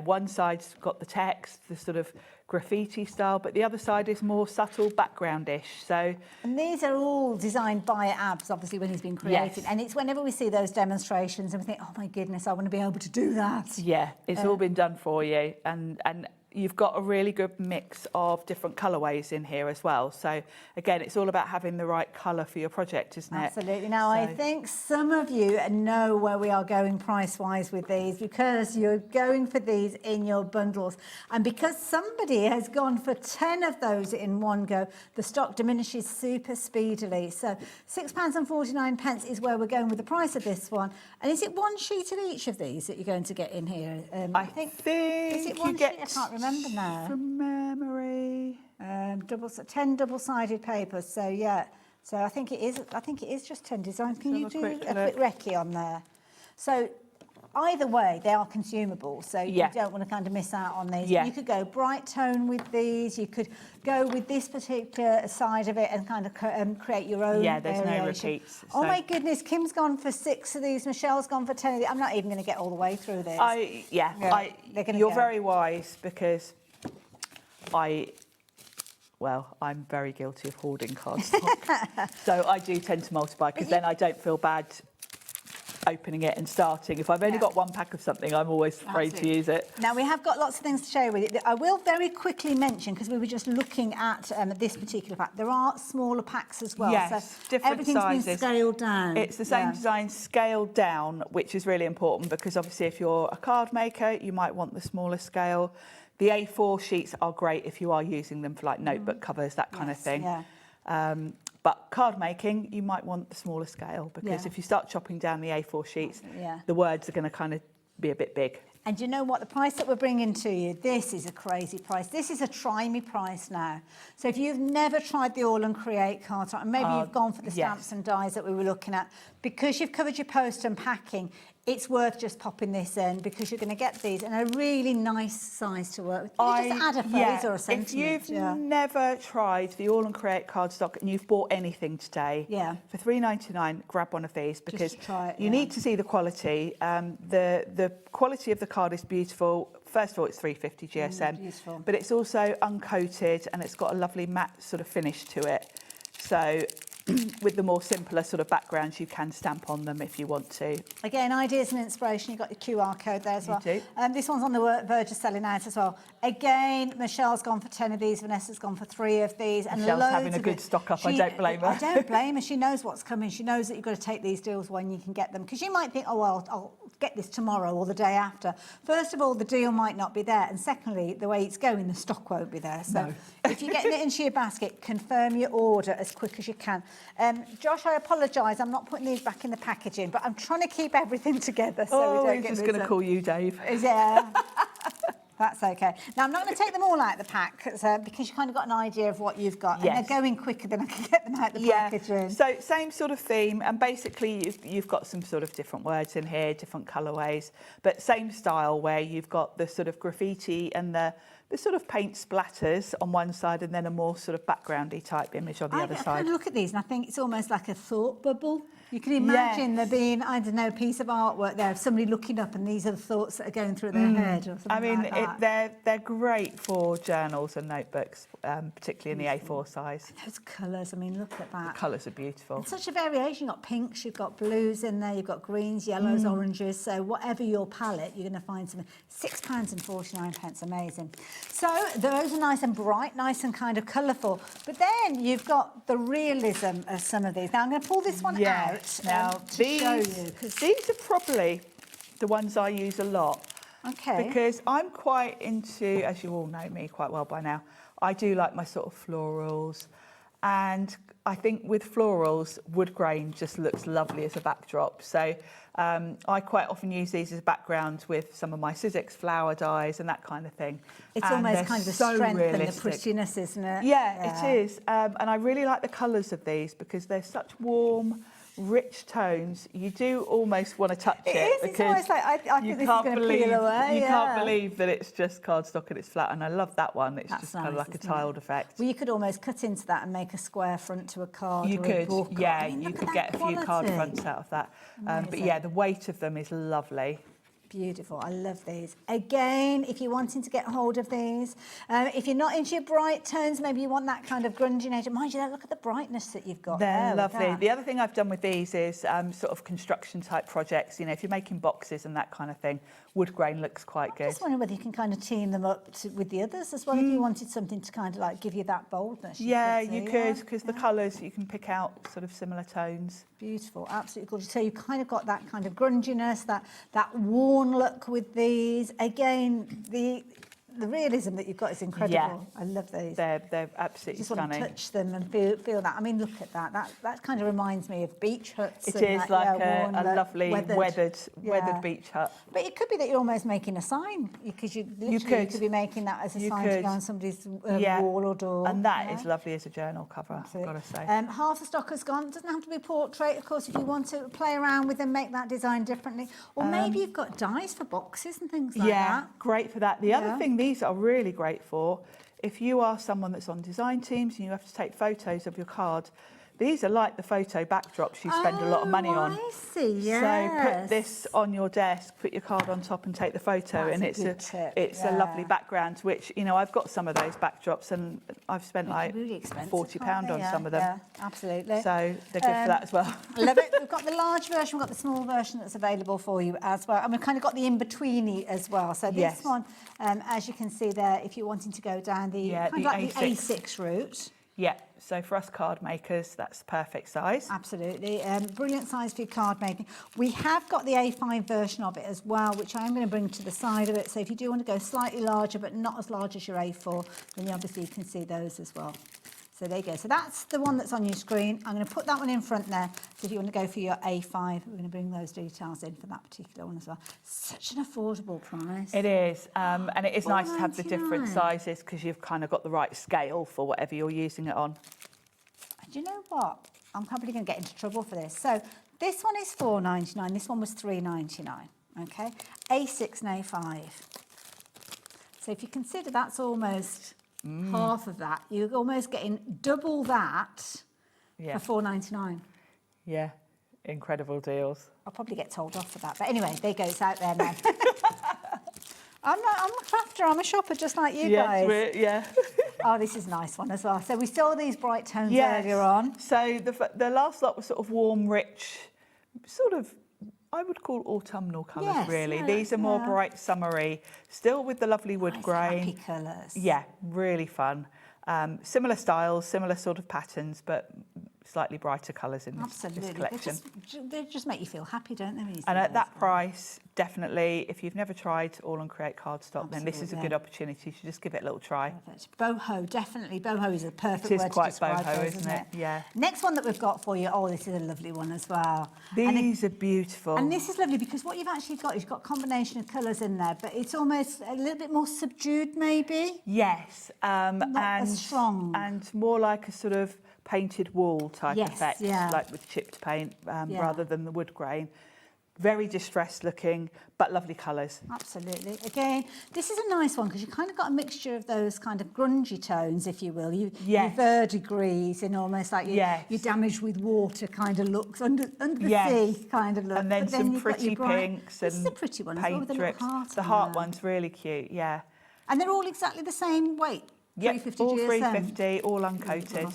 [SPEAKER 2] one side's got the text, the sort of graffiti style, but the other side is more subtle backgroundish. So,
[SPEAKER 19] and these are all designed by Abs, obviously, when he's been created. And it's whenever we see those demonstrations and we think, oh my goodness, I want to be able to do that.
[SPEAKER 2] Yeah, it's all been done for you, and you've got a really good mix of different colourways in here as well. So again, it's all about having the right colour for your project, isn't it?
[SPEAKER 19] Absolutely. Now, I think some of you know where we are going price-wise with these, because you're going for these in your bundles. And because somebody has gone for 10 of those in one go, the stock diminishes super speedily. So £6.49 is where we're going with the price of this one. And is it one sheet of each of these that you're going to get in here?
[SPEAKER 2] I think
[SPEAKER 19] is it one
[SPEAKER 2] you get
[SPEAKER 19] sheet? I can't remember now.
[SPEAKER 2] From memory.
[SPEAKER 19] 10 double-sided papers. So yeah. So I think it is just 10 designs. Can you do a quick recce on there? So either way, they are consumable. So you don't want to kind of miss out on these. You could go bright tone with these. You could go with this particular side of it and kind of create your own.
[SPEAKER 2] Yeah, there's
[SPEAKER 19] variation.
[SPEAKER 2] no repeats.
[SPEAKER 19] Oh my goodness, Kim's gone for 6 of these. Michelle's gone for 10 of these. I'm not even going to get all the way through this.
[SPEAKER 2] You're very wise, because well, I'm very guilty of hoarding cardstock. So I do tend to multiply because then I don't feel bad opening it and starting. If I've only got one pack of something, I'm always afraid to use it.
[SPEAKER 19] Now, we have got lots of things to share with you. I will very quickly mention, because we were just looking at this particular pack, there are smaller packs as well.
[SPEAKER 2] Yes,
[SPEAKER 19] so
[SPEAKER 2] different
[SPEAKER 19] everything's
[SPEAKER 2] sizes.
[SPEAKER 19] been scaled down.
[SPEAKER 2] It's the same design scaled down, which is really important because obviously if you're a card maker, you might want the smaller scale. The A4 sheets are great if you are using them for like notebook covers, that kind of thing. But card making, you might want the smaller scale because if you start chopping down the A4 sheets, the words are going to kind of be a bit big.
[SPEAKER 19] And you know what? The price that we're bringing to you, this is a crazy price. This is a try me price now. So if you've never tried the AALL Create card, and maybe you've gone for the stamps and dies that we were looking at, because you've covered your post and packing, it's worth just popping this in because you're going to get these in a really nice size to work with. You just add a phrase or a sentence.
[SPEAKER 2] If you've never tried the AALL Create cardstock and you've bought anything today, for $3.99, grab one of these because you need to see the quality. The quality of the card is beautiful. First of all, it's 350 GSM, but it's also uncoated and it's got a lovely matte sort of finish to it. So with the more simpler sort of backgrounds, you can stamp on them if you want to.
[SPEAKER 19] Again, ideas and inspiration. You've got your QR code there as well.
[SPEAKER 2] You do.
[SPEAKER 19] This one's on the verge of selling out as well. Again, Michelle's gone for 10 of these. Vanessa's gone for 3 of these. And
[SPEAKER 2] Michelle's
[SPEAKER 19] loads
[SPEAKER 2] having a good stock up. I don't blame her.
[SPEAKER 19] I don't blame her. She knows what's coming. She knows that you've got to take these deals when you can get them. Because you might think, oh, well, I'll get this tomorrow or the day after. First of all, the deal might not be there. And secondly, the way it's going, the stock won't be there. So if you're getting it into your basket, confirm your order as quick as you can. Josh, I apologise. I'm not putting these back in the packaging, but I'm trying to keep everything together so we don't get
[SPEAKER 2] just going to call you Dave.
[SPEAKER 19] Yeah. That's okay. Now, I'm not going to take them all out of the pack because you kind of got an idea of what you've got. And they're going quicker than I can get them out of the packaging.
[SPEAKER 2] So same sort of theme. And basically, you've got some sort of different words in here, different colourways, but same style where you've got the sort of graffiti and the sort of paint splatters on one side and then a more sort of backgroundy type image on the other side.
[SPEAKER 19] I kind of look at these and I think it's almost like a thought bubble. You can imagine there being, I don't know, a piece of artwork there of somebody looking up and these are the thoughts that are going through their head or something like that.
[SPEAKER 2] They're great for journals and notebooks, particularly in the A4 size.
[SPEAKER 19] And those colours, I mean, look at that.
[SPEAKER 2] The colours are beautiful.
[SPEAKER 19] And such a variation. You've got pinks, you've got blues in there, you've got greens, yellows, oranges. So whatever your palette, you're going to find something. £6.49, amazing. So those are nice and bright, nice and kind of colourful. But then you've got the realism of some of these. Now I'm going to pull this one out.
[SPEAKER 2] Now,
[SPEAKER 19] to show you,
[SPEAKER 2] these are probably the ones I use a lot.
[SPEAKER 19] Okay.
[SPEAKER 2] Because I'm quite into, as you all know me quite well by now, I do like my sort of florals. And I think with florals, wood grain just looks lovely as a backdrop. So I quite often use these as a background with some of my Sizzix flower dies and that kind of thing.
[SPEAKER 19] It's
[SPEAKER 2] and
[SPEAKER 19] almost kind of the strength
[SPEAKER 2] realistic.
[SPEAKER 19] and the prettiness, isn't it?
[SPEAKER 2] Yeah, it is. And I really like the colours of these because they're such warm, rich tones. You do almost want to touch it.
[SPEAKER 19] It's almost like I think this is going to peel away.
[SPEAKER 2] You can't believe that it's just cardstock and it's flat. And I love that one. It's just kind of like a tiled effect.
[SPEAKER 19] Well, you could almost cut into that and make a square front to a card.
[SPEAKER 2] You
[SPEAKER 19] or
[SPEAKER 2] could,
[SPEAKER 19] a book.
[SPEAKER 2] yeah.
[SPEAKER 19] I mean,
[SPEAKER 2] you could get a few card fronts out of that. But yeah, the weight of them is lovely.
[SPEAKER 19] Beautiful. I love these. Again, if you're wanting to get hold of these, if you're not into your bright tones, maybe you want that kind of grungy nature. Mind you, look at the brightness that you've got.
[SPEAKER 2] They're lovely. The other thing I've done with these is sort of construction type projects. You know, if you're making boxes and that kind of thing, wood grain looks quite good.
[SPEAKER 19] I just wonder whether you can kind of team them up with the others as well. If you wanted something to kind of like give you that boldness.
[SPEAKER 2] You could, because the colours, you can pick out sort of similar tones.
[SPEAKER 19] Beautiful, absolutely gorgeous. So you've kind of got that kind of grunginess, that worn look with these. Again, the realism that you've got is incredible.
[SPEAKER 2] Yeah.
[SPEAKER 19] I love these.
[SPEAKER 2] They're absolutely
[SPEAKER 19] stunning.
[SPEAKER 2] stunning.
[SPEAKER 19] Want to touch them and feel that. I mean, look at that. That kind of reminds me of beach huts.
[SPEAKER 2] It is like a lovely weathered beach hut.
[SPEAKER 19] But it could be that you're almost making a sign because you literally could be making that as a sign to go on somebody's wall or door.
[SPEAKER 2] And that is lovely as a journal cover, I've got to say.
[SPEAKER 19] Half the stock has gone. It doesn't have to be portrait, of course. If you want to play around with them, make that design differently, or maybe you've got dies for boxes and things like that.
[SPEAKER 2] Yeah, great for that. The other thing these are really great for, if you are someone that's on design teams and you have to take photos of your card, These are like the photo backdrops you spend a lot of money on.
[SPEAKER 19] I see, yes.
[SPEAKER 2] So put this on your desk, put your card on top and take the photo,
[SPEAKER 19] That's
[SPEAKER 2] and
[SPEAKER 19] a
[SPEAKER 2] it's
[SPEAKER 19] good tip,
[SPEAKER 2] a lovely background, which, you know, I've got some of those backdrops and I've spent like
[SPEAKER 19] really expensive,
[SPEAKER 2] £40 on some of them.
[SPEAKER 19] Yeah, absolutely.
[SPEAKER 2] So they're good for that as well.
[SPEAKER 19] I love it. We've got the large version, we've got the small version that's available for you as well. And we've kind of got the in-betweeny as well. So this one, as you can see there, if you're wanting to go down the, kind of like the A6 route.
[SPEAKER 2] Yeah, so for us card makers, that's the perfect size.
[SPEAKER 19] Absolutely. Brilliant size for your card making. We have got the A5 version of it as well, which I'm going to bring to the side of it. So if you do want to go slightly larger, but not as large as your A4, then obviously you can see those as well. So there you go. So that's the one that's on your screen. I'm going to put that one in front there. So if you want to go for your A5, we're going to bring those details in for that particular one as well. Such an affordable price.
[SPEAKER 2] It is, and it is nice to have the different sizes because you've kind of got the right scale for whatever you're using it on.
[SPEAKER 19] And you know what? I'm probably going to get into trouble for this. So this one is £4.99. This one was £3.99. Okay, A6 and A5. So if you consider that's almost half of that, you're almost getting double that for £4.99.
[SPEAKER 2] Yeah, incredible deals.
[SPEAKER 19] I'll probably get told off for that. But anyway, there you go, it's out there now. I'm a crafter, I'm a shopper just like you guys.
[SPEAKER 2] Yeah.
[SPEAKER 19] Oh, this is a nice one as well. So we saw these bright tones earlier on.
[SPEAKER 2] So the last lot was sort of warm, rich, sort of, I would call autumnal colours, really. These are more bright, summery, still with the lovely wood grain.
[SPEAKER 19] Happy colours.
[SPEAKER 2] Yeah, really fun. Similar styles, similar sort of patterns, but slightly brighter colours in this collection.
[SPEAKER 19] They just make you feel happy, don't they? When you see
[SPEAKER 2] And at
[SPEAKER 19] those?
[SPEAKER 2] that price, definitely, if you've never tried AALL Create cardstock, then this is a good opportunity to just give it a little try.
[SPEAKER 19] Perfect. Boho, definitely. Boho is a perfect
[SPEAKER 2] It is
[SPEAKER 19] word
[SPEAKER 2] quite
[SPEAKER 19] to describe
[SPEAKER 2] boho,
[SPEAKER 19] those,
[SPEAKER 2] isn't it? Yeah.
[SPEAKER 19] Next one that we've got for you, oh, this is a lovely one as well.
[SPEAKER 2] These are beautiful.
[SPEAKER 19] And this is lovely because what you've actually got is you've got a combination of colours in there, but it's almost a little bit more subdued, maybe?
[SPEAKER 2] Yes.
[SPEAKER 19] Not as strong.
[SPEAKER 2] And more like a sort of painted wool type effect,
[SPEAKER 19] yeah.
[SPEAKER 2] like with chipped paint rather than the wood grain. Very distressed looking, but lovely colours.
[SPEAKER 19] Absolutely. Again, this is a nice one because you've kind of got a mixture of those kind of grungy tones, if you will. Your verdigris and almost like your damaged with water kind of looks, under the sea kind of look.
[SPEAKER 2] And then some pretty pinks
[SPEAKER 19] this
[SPEAKER 2] and
[SPEAKER 19] is a pretty one as well,
[SPEAKER 2] paint
[SPEAKER 19] with a little
[SPEAKER 2] drips.
[SPEAKER 19] heart
[SPEAKER 2] The
[SPEAKER 19] on
[SPEAKER 2] heart
[SPEAKER 19] there.
[SPEAKER 2] one's really cute, yeah.
[SPEAKER 19] And they're all exactly the same weight?
[SPEAKER 2] Yep,
[SPEAKER 19] 350
[SPEAKER 2] all
[SPEAKER 19] GSM?
[SPEAKER 2] 350, all uncoated.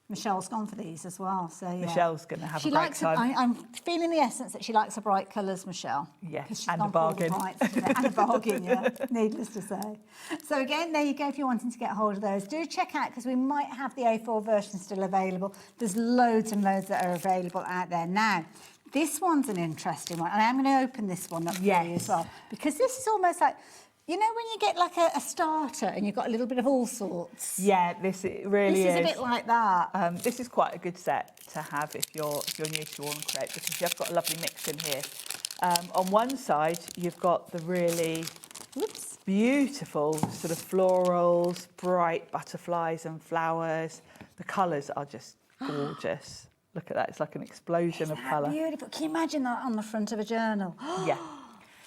[SPEAKER 19] Michelle's gone for these as well, so yeah.
[SPEAKER 2] Michelle's going to have
[SPEAKER 19] She
[SPEAKER 2] a great
[SPEAKER 19] likes.
[SPEAKER 2] time.
[SPEAKER 19] I'm feeling the essence that she likes the bright colours, Michelle.
[SPEAKER 2] Yes,
[SPEAKER 19] and a bargain. And a bargain, yeah, needless to say. So again, there you go if you're wanting to get hold of those. Do check out, because we might have the A4 version still available. There's loads and loads that are available out there now. This one's an interesting one, and I'm going to open this one up for you as well, because this is almost like, you know when you get like a starter and you've got a little bit of all sorts?
[SPEAKER 2] Yeah, this really is.
[SPEAKER 19] This is a bit like that.
[SPEAKER 2] This is quite a good set to have if you're new to AALL Create, because you've got a lovely mix in here. On one side, you've got the really beautiful sort of florals, bright butterflies and flowers. The colours are just gorgeous. Look at that, it's like an explosion of colour.
[SPEAKER 19] Beautiful. Can you imagine that on the front of a journal?
[SPEAKER 2] Yeah.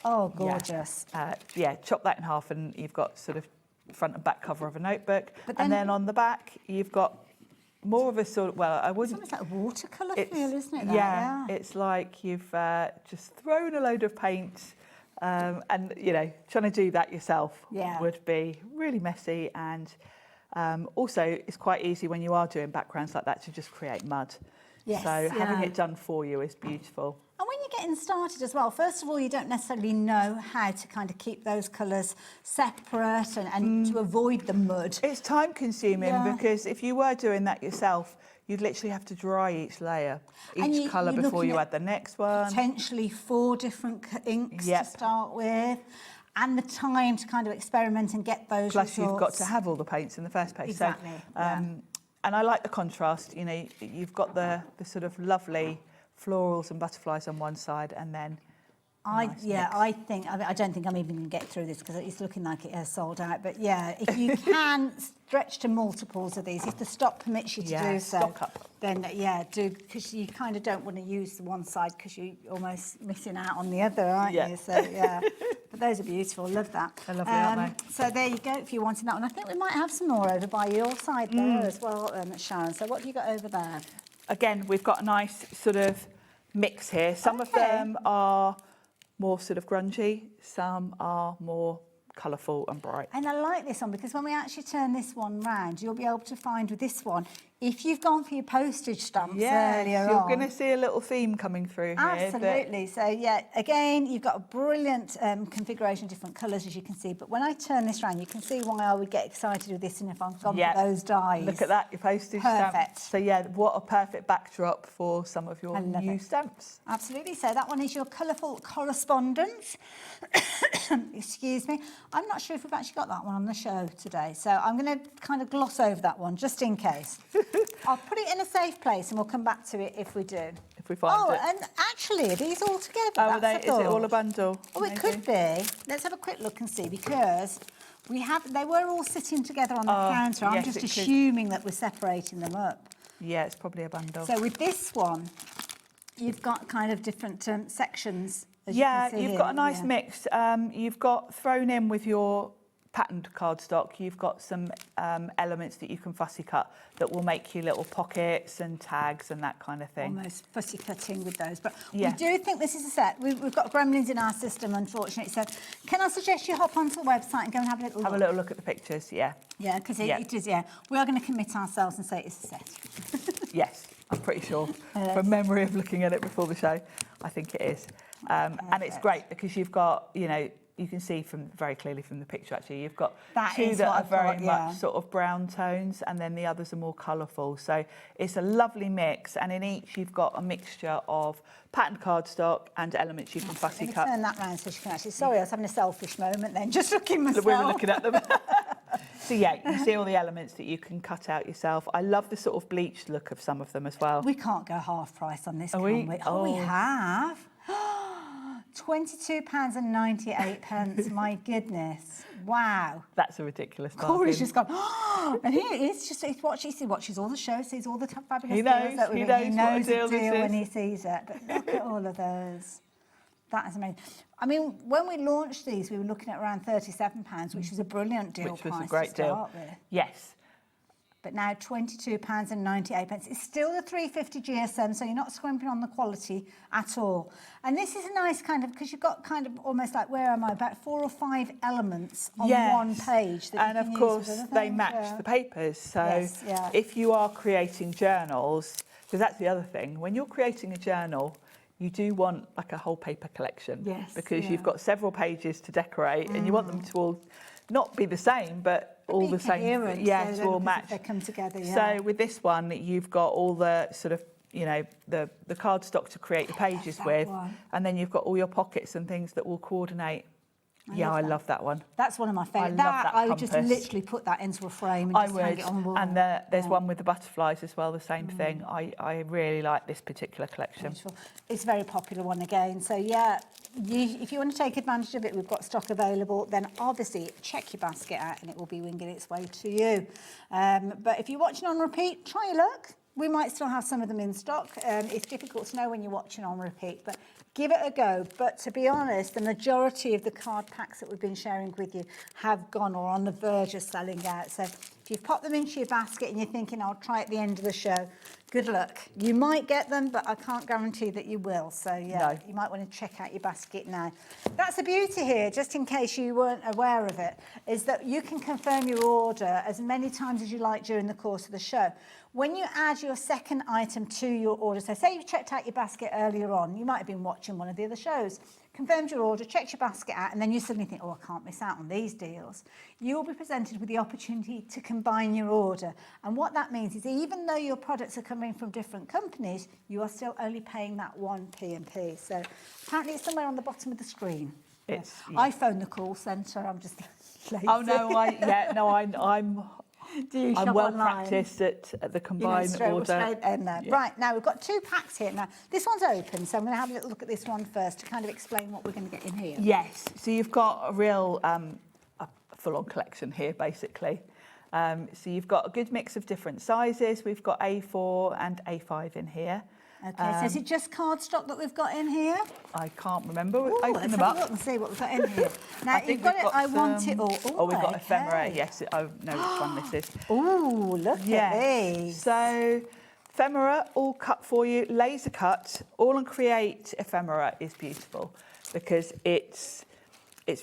[SPEAKER 19] Oh, gorgeous.
[SPEAKER 2] Yeah, chop that in half and you've got sort of front and back cover of a notebook. And then on the back, you've got more of a sort of, well, I wouldn't...
[SPEAKER 19] It's almost like a watercolour feel, isn't it?
[SPEAKER 2] Yeah, it's like you've just thrown a load of paint and, you know, trying to do that yourself would be really messy. And also, it's quite easy when you are doing backgrounds like that to just create mud.
[SPEAKER 19] Yes,
[SPEAKER 2] so having it done for you is beautiful.
[SPEAKER 19] And when you're getting started as well, first of all, you don't necessarily know how to kind of keep those colours separate and to avoid the mud.
[SPEAKER 2] It's time consuming because if you were doing that yourself, you'd literally have to dry each layer, each colour before you add the next one.
[SPEAKER 19] Potentially 4 different inks to start with. And the time to kind of experiment and get those
[SPEAKER 2] Plus,
[SPEAKER 19] results.
[SPEAKER 2] you've got to have all the paints in the first place.
[SPEAKER 19] Exactly.
[SPEAKER 2] So, and I like the contrast. You know, you've got the sort of lovely florals and butterflies on one side, and then
[SPEAKER 19] I don't think I'm even going to get through this because it's looking like it has sold out. But yeah, if you can stretch to multiples of these, if the stock permits you to do so,
[SPEAKER 2] stock up.
[SPEAKER 19] Then do, because you kind of don't want to use the one side because you're almost missing out on the other, aren't you? So yeah, but those are beautiful. Love that.
[SPEAKER 2] They're lovely, aren't they?
[SPEAKER 19] So there you go. If you wanted that one, I think we might have some more over by your side there as well, Sharon. So what have you got over there?
[SPEAKER 2] again, we've got a nice sort of mix here. Some of them are more sort of grungy, some are more colourful and bright.
[SPEAKER 19] And I like this one because when we actually turn this one round, you'll be able to find with this one, if you've gone for your postage stamps earlier on.
[SPEAKER 2] You're going to see a little theme coming through here.
[SPEAKER 19] Absolutely. So yeah, again, you've got a brilliant configuration of different colours, as you can see. But when I turn this round, you can see why I would get excited with this and if I've gone for those dyes.
[SPEAKER 2] Look at that, your postage stamp. So yeah, what a perfect backdrop for some of your new stamps.
[SPEAKER 19] Absolutely. So that one is your colourful correspondence. Excuse me. I'm not sure if we've actually got that one on the show today. So I'm going to kind of gloss over that one just in case. I'll put it in a safe place and we'll come back to it if we do.
[SPEAKER 2] If we find it.
[SPEAKER 19] Oh, and actually, are these all together?
[SPEAKER 2] Oh, is it all a bundle?
[SPEAKER 19] Oh, it could be. Let's have a quick look and see, because they were all sitting together on the counter. I'm just assuming that we're separating them up.
[SPEAKER 2] Yeah, it's probably a bundle.
[SPEAKER 19] So with this one, you've got kind of different sections. As
[SPEAKER 2] Yeah,
[SPEAKER 19] you can see
[SPEAKER 2] you've
[SPEAKER 19] here.
[SPEAKER 2] got a nice mix. You've got thrown in with your patterned cardstock, you've got some elements that you can fussy cut that will make you little pockets and tags and that kind of thing.
[SPEAKER 19] Almost fussy cutting with those. But
[SPEAKER 2] Yeah.
[SPEAKER 19] we do think this is a set. We've got gremlins in our system, unfortunately. So can I suggest you hop onto the website and go and have a little look?
[SPEAKER 2] Have a little look at the pictures, yeah.
[SPEAKER 19] Yeah, because it is, we are going to commit ourselves and say it's a set.
[SPEAKER 2] Yes, I'm pretty sure. From memory of looking at it before the show, I think it is. And it's great because you've got, you can see very clearly from the picture actually, you've got two that are very much sort of brown tones and then the others are more colourful. So it's a lovely mix, and in each you've got a mixture of patterned cardstock and elements you can fussy cut.
[SPEAKER 19] Turn that round so she can actually, sorry, I was having a selfish moment then, just looking myself.
[SPEAKER 2] We were looking at them. So yeah, you can see all the elements that you can cut out yourself. I love the sort of bleached look of some of them as well.
[SPEAKER 19] We can't go half price on this, can we?
[SPEAKER 2] Oh,
[SPEAKER 19] we have. £22.98. My goodness. Wow.
[SPEAKER 2] That's a ridiculous bargain.
[SPEAKER 19] Corey's just gone, and here it is. He watches all the shows, sees all the fabulous deals that we're
[SPEAKER 2] he
[SPEAKER 19] He
[SPEAKER 2] knows
[SPEAKER 19] knows
[SPEAKER 2] what a deal
[SPEAKER 19] when
[SPEAKER 2] this
[SPEAKER 19] he sees it. But look at all of those. That is amazing. I mean, when we launched these, we were looking at around £37, which was a brilliant deal
[SPEAKER 2] Which was
[SPEAKER 19] price
[SPEAKER 2] a great
[SPEAKER 19] to start
[SPEAKER 2] deal.
[SPEAKER 19] with.
[SPEAKER 2] Yes.
[SPEAKER 19] But now £22.98. It's still the 350 GSM, so you're not scrimping on the quality at all. And this is a nice kind of, because you've got kind of almost like, where am I, about 4 or 5 elements on one page. That
[SPEAKER 2] And
[SPEAKER 19] you
[SPEAKER 2] of
[SPEAKER 19] can use
[SPEAKER 2] course,
[SPEAKER 19] with other
[SPEAKER 2] they
[SPEAKER 19] things,
[SPEAKER 2] match the papers. So
[SPEAKER 19] Yes, yeah.
[SPEAKER 2] if you are creating journals, because that's the other thing, when you're creating a journal, you do want like a whole paper collection.
[SPEAKER 19] Yes,
[SPEAKER 2] Because
[SPEAKER 19] yeah.
[SPEAKER 2] you've got several pages to decorate and you want them to all not be the same, but all the same.
[SPEAKER 19] Coherent,
[SPEAKER 2] Yeah,
[SPEAKER 19] so
[SPEAKER 2] to
[SPEAKER 19] then
[SPEAKER 2] all
[SPEAKER 19] because
[SPEAKER 2] match.
[SPEAKER 19] They come together, yeah.
[SPEAKER 2] So with this one, you've got all the sort of, the cardstock to create your pages with,
[SPEAKER 19] one.
[SPEAKER 2] and then you've got all your pockets and things that will coordinate. I love that one.
[SPEAKER 19] That's one of my favourite.
[SPEAKER 2] I love that
[SPEAKER 19] I would just
[SPEAKER 2] compass.
[SPEAKER 19] literally put that into a frame and
[SPEAKER 2] I
[SPEAKER 19] just hang
[SPEAKER 2] would,
[SPEAKER 19] it on the wall.
[SPEAKER 2] and there's one with the butterflies as well, the same thing. I really like this particular collection.
[SPEAKER 19] Beautiful. It's a very popular one again. So yeah, if you want to take advantage of it, we've got stock available. Then obviously check your basket out and it will be winging its way to you. But if you're watching on repeat, try your luck. We might still have some of them in stock. It's difficult to know when you're watching on repeat, but give it a go. But to be honest, the majority of the card packs that we've been sharing with you have gone or on the verge of selling out. So if you've popped them into your basket and you're thinking, I'll try at the end of the show, good luck. You might get them, but I can't guarantee that you will. So yeah, you might want to check out your basket now. That's the beauty here, just in case you weren't aware of it, is that you can confirm your order as many times as you like during the course of the show. When you add your second item to your order, so say you've checked out your basket earlier on, you might have been watching one of the other shows, confirmed your order, checked your basket out, and then you suddenly think, oh, I can't miss out on these deals. You will be presented with the opportunity to combine your order. And what that means is even though your products are coming from different companies, you are still only paying that one P&P. So apparently it's somewhere on the bottom of the screen. I phoned the call centre, I'm just lazy.
[SPEAKER 2] Oh no, I'm well practiced at the combined order.
[SPEAKER 19] Straight in there.
[SPEAKER 2] Yeah.
[SPEAKER 19] Right, now we've got 2 packs here. Now, this one's open, so I'm going to have a little look at this one first to kind of explain what we're going to get in here.
[SPEAKER 2] Yes, so you've got a real a full-on collection here, basically. So you've got a good mix of different sizes. We've got A4 and A5 in here.
[SPEAKER 19] Okay, so is it just cardstock that we've got in here?
[SPEAKER 2] I can't remember.
[SPEAKER 19] Ooh,
[SPEAKER 2] Open
[SPEAKER 19] let's
[SPEAKER 2] them
[SPEAKER 19] have
[SPEAKER 2] up.
[SPEAKER 19] a look and see what we've got in here. Now,
[SPEAKER 2] I think
[SPEAKER 19] you've got
[SPEAKER 2] we've
[SPEAKER 19] it, I want it all.
[SPEAKER 2] Oh, we've got ephemera,
[SPEAKER 19] okay.
[SPEAKER 2] yes. I know which one this is.
[SPEAKER 19] Ooh, look at these.
[SPEAKER 2] So Ephemera, all cut for you, laser cut. All and Create ephemera is beautiful because it's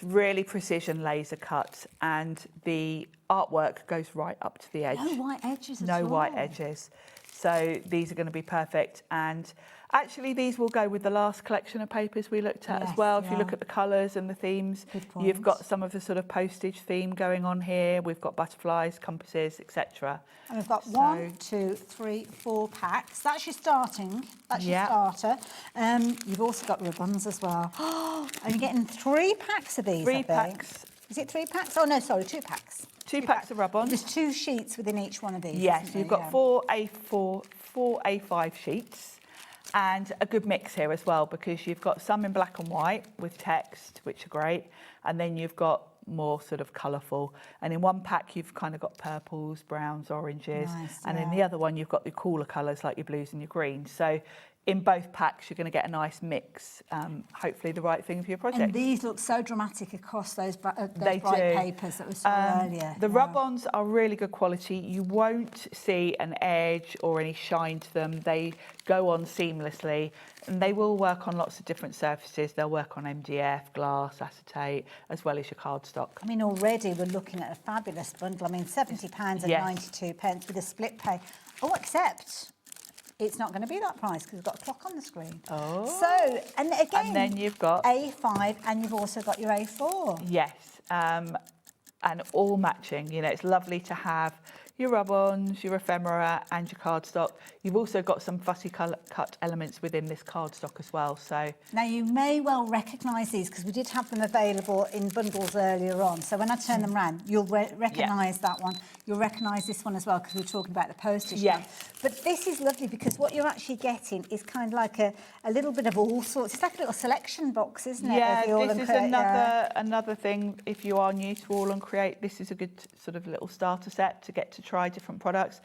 [SPEAKER 2] really precision laser cut, and the artwork goes right up to the edge.
[SPEAKER 19] No white edges at all.
[SPEAKER 2] No white edges. So these are going to be perfect. And actually, these will go with the last collection of papers we looked at as well. If you look at the colours and the themes, you've got some of the sort of postage theme going on here. We've got butterflies, compasses, etc.
[SPEAKER 19] And we've got 1, 2, 3, 4 packs. That's your starting. That's your starter. You've also got ribbons as well. And you're getting 3 packs of these.
[SPEAKER 2] 3 packs.
[SPEAKER 19] Is it 3 packs? Oh no, sorry, 2 packs.
[SPEAKER 2] 2 packs of rub-on.
[SPEAKER 19] There's 2 sheets within each one of these.
[SPEAKER 2] Yes, you've got 4 A5 sheets, and a good mix here as well, because you've got some in black and white with text, which are great, and then you've got more sort of colourful. And in one pack, you've kind of got purples, browns, oranges, and in the other one, you've got the cooler colours like your blues and your greens. So in both packs, you're going to get a nice mix, hopefully the right thing for your project.
[SPEAKER 19] And these look so dramatic across those bright papers that we saw earlier.
[SPEAKER 2] The rub-ons are really good quality. You won't see an edge or any shine to them. They go on seamlessly, and they will work on lots of different surfaces. They'll work on MDF, glass, acetate, as well as your cardstock.
[SPEAKER 19] I mean, already we're looking at a fabulous bundle. I mean, £70 and 92 pence with a split pay. Oh, except it's not going to be that price because we've got a clock on the screen.
[SPEAKER 2] Oh.
[SPEAKER 19] So, and again,
[SPEAKER 2] and then you've got
[SPEAKER 19] A5 and you've also got your A4.
[SPEAKER 2] Yes, and all matching. You know, it's lovely to have your rub-ons, your ephemera and your cardstock. You've also got some fussy cut elements within this cardstock as well. So
[SPEAKER 19] now you may well recognise these because we did have them available in bundles earlier on. So when I turn them around, you'll recognise that one. You'll recognise this one as well because we were talking about the postage.
[SPEAKER 2] Yes.
[SPEAKER 19] But this is lovely because what you're actually getting is kind of like a little bit of all sorts. It's like a little selection box, isn't it?
[SPEAKER 2] Yeah, this is another thing. If you are new to All and Create, this is a good sort of little starter set to get to try different products.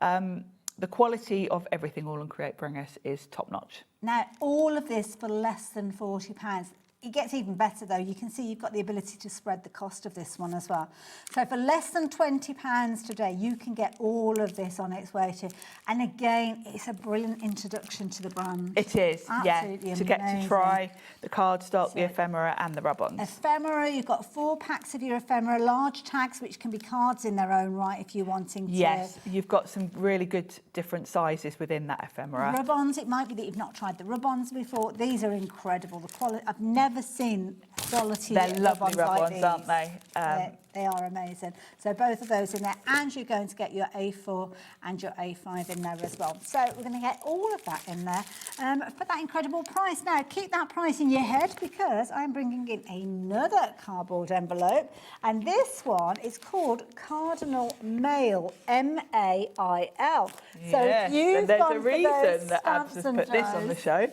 [SPEAKER 2] The quality of everything All and Create bring us is top notch.
[SPEAKER 19] Now, all of this for less than £40. It gets even better though. You can see you've got the ability to spread the cost of this one as well. So for less than £20 today, you can get all of this on its way to. And again, it's a brilliant introduction to the brand.
[SPEAKER 2] It is,
[SPEAKER 19] absolutely
[SPEAKER 2] to get to try the cardstock, the ephemera and the rub-ons.
[SPEAKER 19] Ephemera, you've got 4 packs of your ephemera, large tags, which can be cards in their own right if you're wanting to.
[SPEAKER 2] Yes, you've got some really good different sizes within that ephemera.
[SPEAKER 19] Rub-ons, it might be that you've not tried the rub-ons before. These are incredible. The quality, I've never seen quality.
[SPEAKER 2] They're lovely rub-ons,
[SPEAKER 19] like
[SPEAKER 2] aren't they?
[SPEAKER 19] They are amazing. So both of those in there, and you're going to get your A4 and your A5 in there as well. So we're going to get all of that in there for that incredible price. Now, keep that price in your head because I'm bringing in another cardboard envelope, and this one is called Cardinal Mail, M-A-I-L. So
[SPEAKER 2] yes, and there's a reason that Abs has put this on the show.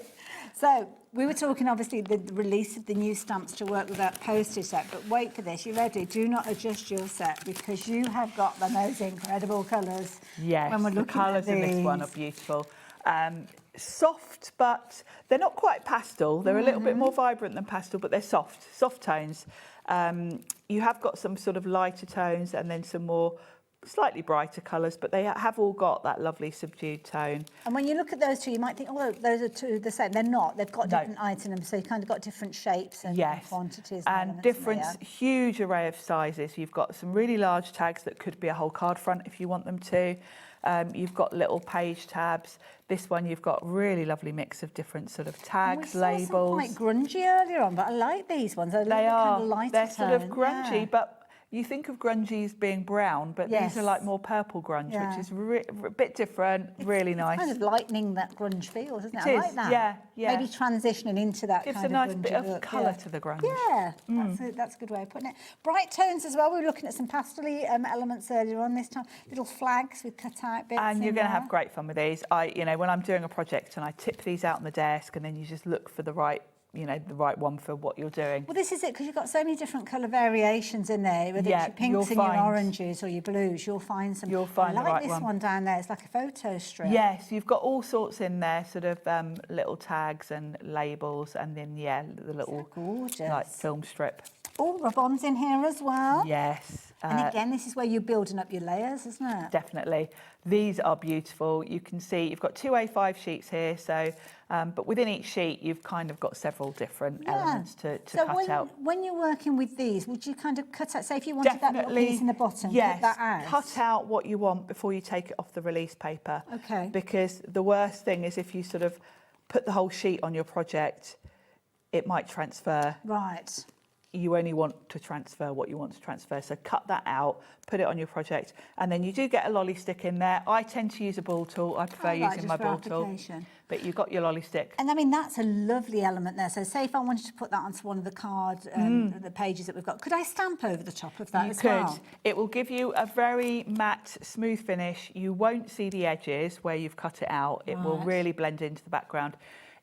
[SPEAKER 19] So we were talking, obviously, the release of the new stamps to work with that postage set, but wait for this. You ready? Do not adjust your set because you have got the most incredible colours.
[SPEAKER 2] Yes,
[SPEAKER 19] when we're
[SPEAKER 2] the colours in this one are beautiful. Soft, but they're not quite pastel. They're a little bit more vibrant than pastel, but they're soft tones. You have got some sort of lighter tones and then some more slightly brighter colours, but they have all got that lovely subdued tone.
[SPEAKER 19] And when you look at those two, you might think, oh, those are two the same. They're not. They've got different items, so you've kind of got different shapes and quantities.
[SPEAKER 2] And different, huge array of sizes. You've got some really large tags that could be a whole card front if you want them to. You've got little page tabs. This one, you've got really lovely mix of different sort of tags, labels.
[SPEAKER 19] Some quite grungy earlier on, but I like these ones. They're kind of lighter
[SPEAKER 2] They're sort of
[SPEAKER 19] tone,
[SPEAKER 2] grungy, but you think of grungy as being brown, but these are like more purple grunge, which is a bit different, really nice.
[SPEAKER 19] Kind of lightening that grunge feel, doesn't it?
[SPEAKER 2] It
[SPEAKER 19] I
[SPEAKER 2] is,
[SPEAKER 19] like that.
[SPEAKER 2] yeah.
[SPEAKER 19] Maybe transitioning into that
[SPEAKER 2] Gives
[SPEAKER 19] kind of
[SPEAKER 2] a nice
[SPEAKER 19] grungy
[SPEAKER 2] bit of
[SPEAKER 19] look,
[SPEAKER 2] colour to the grunge.
[SPEAKER 19] Yeah, that's a good way of putting it. Bright tones as well. We were looking at some pastel-y elements earlier on this time. Little flags with cut-out bits.
[SPEAKER 2] And you're going to have great fun with these. You know, when I'm doing a project and I tip these out on the desk, and then you just look for the right one for what you're doing.
[SPEAKER 19] Well, this is it, because you've got so many different colour variations in there, whether it's your pinks and your oranges or your blues, you'll find some.
[SPEAKER 2] You'll find the right one.
[SPEAKER 19] I like this one down there, it's like a photo strip.
[SPEAKER 2] Yes, you've got all sorts in there, sort of little tags and labels, and then, the little
[SPEAKER 19] gorgeous.
[SPEAKER 2] like film strip.
[SPEAKER 19] All rub-ons in here as well.
[SPEAKER 2] Yes.
[SPEAKER 19] And again, this is where you're building up your layers, isn't it?
[SPEAKER 2] Definitely. These are beautiful. You can see you've got 2 A5 sheets here, so but within each sheet you've kind of got several different elements to cut out.
[SPEAKER 19] When you're working with these, would you kind of cut out, say if you wanted that little piece in the bottom,
[SPEAKER 2] yes,
[SPEAKER 19] cut that out?
[SPEAKER 2] Cut out what you want before you take it off the release paper.
[SPEAKER 19] Okay.
[SPEAKER 2] Because the worst thing is if you sort of put the whole sheet on your project, it might transfer.
[SPEAKER 19] Right.
[SPEAKER 2] You only want to transfer what you want to transfer. So cut that out, put it on your project, and then you do get a lolly stick in there. I tend to use a ball tool. I prefer using my ball tool. But you've got your lolly stick.
[SPEAKER 19] And I mean, that's a lovely element there. So say if I wanted to put that onto one of the card, the pages that we've got, could I stamp over the top of that as well?
[SPEAKER 2] You could. It will give you a very matte, smooth finish. You won't see the edges where you've cut it out. It will really blend into the background.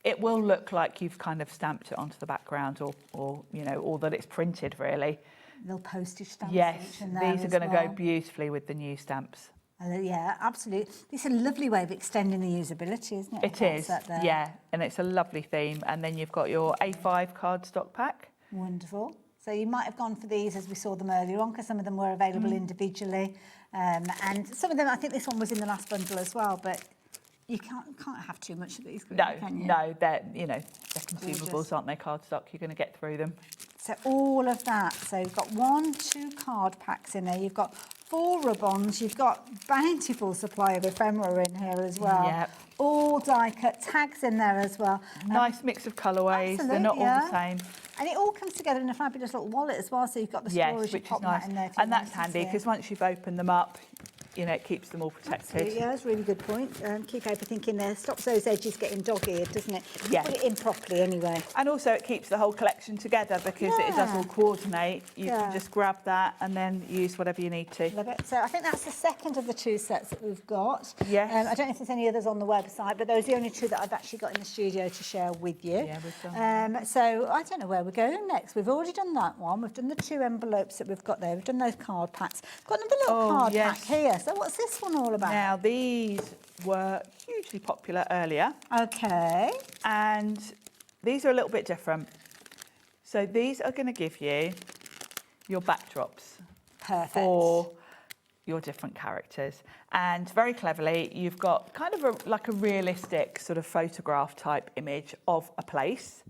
[SPEAKER 2] It will look like you've kind of stamped it onto the background or you know, or that it's printed really.
[SPEAKER 19] Little postage stamps.
[SPEAKER 2] Yes, these are going to go beautifully with the new stamps.
[SPEAKER 19] Yeah, absolutely. It's a lovely way of extending the usability, isn't it?
[SPEAKER 2] It is, yeah, and it's a lovely theme. And then you've got your A5 cardstock pack.
[SPEAKER 19] Wonderful. So you might have gone for these as we saw them earlier on, because some of them were available individually. And some of them, I think this one was in the last bundle as well, but you can't have too much of these, can you?
[SPEAKER 2] No, they're, you know, they're consumables, aren't they, cardstock? You're going to get through them.
[SPEAKER 19] So all of that. So you've got 1, 2 card packs in there. You've got 4 rub-ons. You've got bountiful supply of ephemera in here as well.
[SPEAKER 2] Yep.
[SPEAKER 19] All die-cut tags in there as well.
[SPEAKER 2] Nice mix of colourways. They're not all the same.
[SPEAKER 19] And it all comes together in a fabulous little wallet as well. So you've got the storage,
[SPEAKER 2] which
[SPEAKER 19] pop
[SPEAKER 2] is nice.
[SPEAKER 19] that in there.
[SPEAKER 2] And that's handy because once you've opened them up, you know, it keeps them all protected.
[SPEAKER 19] Absolutely, yeah, that's a really good point. Keep everything in there. Stops those edges getting dog-eared, doesn't it?
[SPEAKER 2] Yeah.
[SPEAKER 19] Put it in properly anyway.
[SPEAKER 2] And also it keeps the whole collection together because it does all coordinate. You can just grab that and then use whatever you need to.
[SPEAKER 19] Love it. So I think that's the second of the 2 sets that we've got.
[SPEAKER 2] Yes.
[SPEAKER 19] I don't know if there's any others on the website, but those are the only 2 that I've actually got in the studio to share with you.
[SPEAKER 2] Yeah, we've done
[SPEAKER 19] so I don't know where we're going next. We've already done that one. We've done the 2 envelopes that we've got there. We've done those card packs. We've got another little card pack here. So what's this one all about?
[SPEAKER 2] Now, these were hugely popular earlier.
[SPEAKER 19] Okay.
[SPEAKER 2] And these are a little bit different. So these are going to give you your backdrops.
[SPEAKER 19] Perfect.
[SPEAKER 2] For your different characters. And very cleverly, you've got kind of like a realistic sort of photograph type image of a place.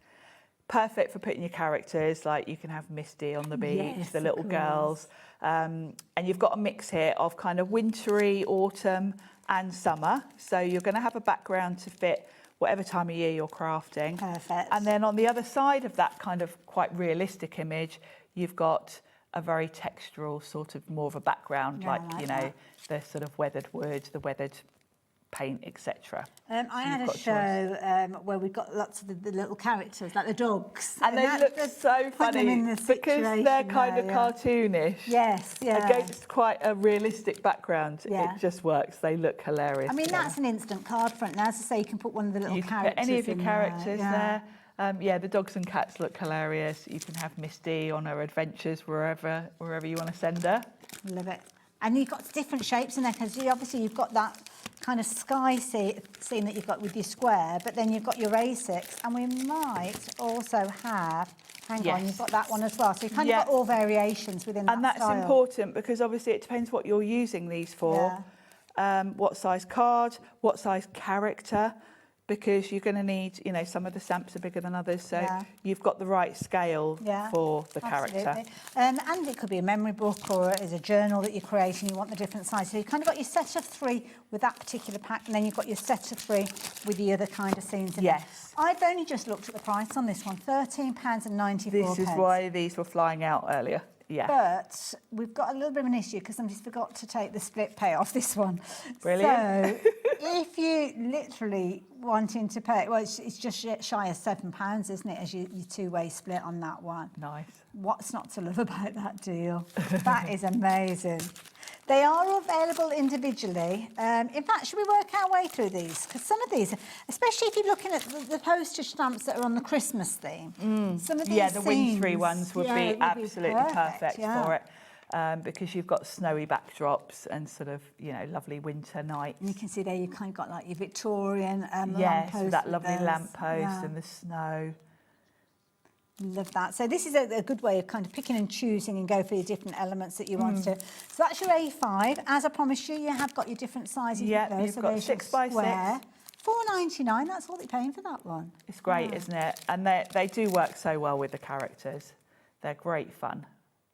[SPEAKER 2] Perfect for putting your characters, like you can have Misty on the beach, the little girls. And you've got a mix here of kind of wintry, autumn and summer. So you're going to have a background to fit whatever time of year you're crafting.
[SPEAKER 19] Perfect.
[SPEAKER 2] And then on the other side of that kind of quite realistic image, you've got a very textural sort of more of a background, like, you know, the sort of weathered wood, the weathered paint, etc.
[SPEAKER 19] I had a show where we got lots of the little characters, like the dogs.
[SPEAKER 2] And they look so funny because they're kind of cartoonish.
[SPEAKER 19] Yes, yeah.
[SPEAKER 2] Against quite a realistic background, it just works. They look hilarious.
[SPEAKER 19] I mean, that's an instant card front now. As I say, you can put one of the little
[SPEAKER 2] you can
[SPEAKER 19] characters
[SPEAKER 2] put any of your
[SPEAKER 19] in
[SPEAKER 2] characters
[SPEAKER 19] there.
[SPEAKER 2] Yeah, the dogs and cats look hilarious. You can have Misty on her adventures wherever you want to send her.
[SPEAKER 19] Love it. And you've got different shapes in there because obviously you've got that kind of sky scene that you've got with your square, but then you've got your A6, and we might also have, hang on, you've got that one as well. So you've kind of got all variations within that
[SPEAKER 2] And that's
[SPEAKER 19] style.
[SPEAKER 2] important because obviously it depends what you're using these for. What size card, what size character, because you're going to need, you know, some of the stamps are bigger than others, so you've got the right scale for the character.
[SPEAKER 19] And it could be a memory book or it is a journal that you're creating, you want the different size. So you've kind of got your set of 3 with that particular pack, and then you've got your set of 3 with the other kind of scenes in there. I've only just looked at the price on this one, £13.94.
[SPEAKER 2] This is why these were flying out earlier. Yeah.
[SPEAKER 19] But we've got a little bit of an issue because somebody's forgot to take the split pay off this one.
[SPEAKER 2] Brilliant.
[SPEAKER 19] So if you literally wanting to pay, well, it's just shy of £7, isn't it, as your 2-way split on that one.
[SPEAKER 2] Nice.
[SPEAKER 19] What's not to love about that deal? That is amazing. They are available individually. In fact, should we work our way through these? Because some of these, especially if you're looking at the postage stamps that are on the Christmas theme, some of these
[SPEAKER 2] the wintry ones would be absolutely perfect for it. Because you've got snowy backdrops and sort of, you know, lovely winter nights.
[SPEAKER 19] And you can see there you've kind of got like your Victorian
[SPEAKER 2] yes,
[SPEAKER 19] lamppost.
[SPEAKER 2] with that lovely lamppost and the snow.
[SPEAKER 19] Love that. So this is a good way of kind of picking and choosing and go for your different elements that you want to. So that's your A5. As I promised you, you have got your different sizes.
[SPEAKER 2] Yeah, you've
[SPEAKER 19] so
[SPEAKER 2] got
[SPEAKER 19] there's your
[SPEAKER 2] 6 by 6.
[SPEAKER 19] £4.99. That's all you're paying for that one.
[SPEAKER 2] It's great, isn't it? And they do work so well with the characters. They're great fun.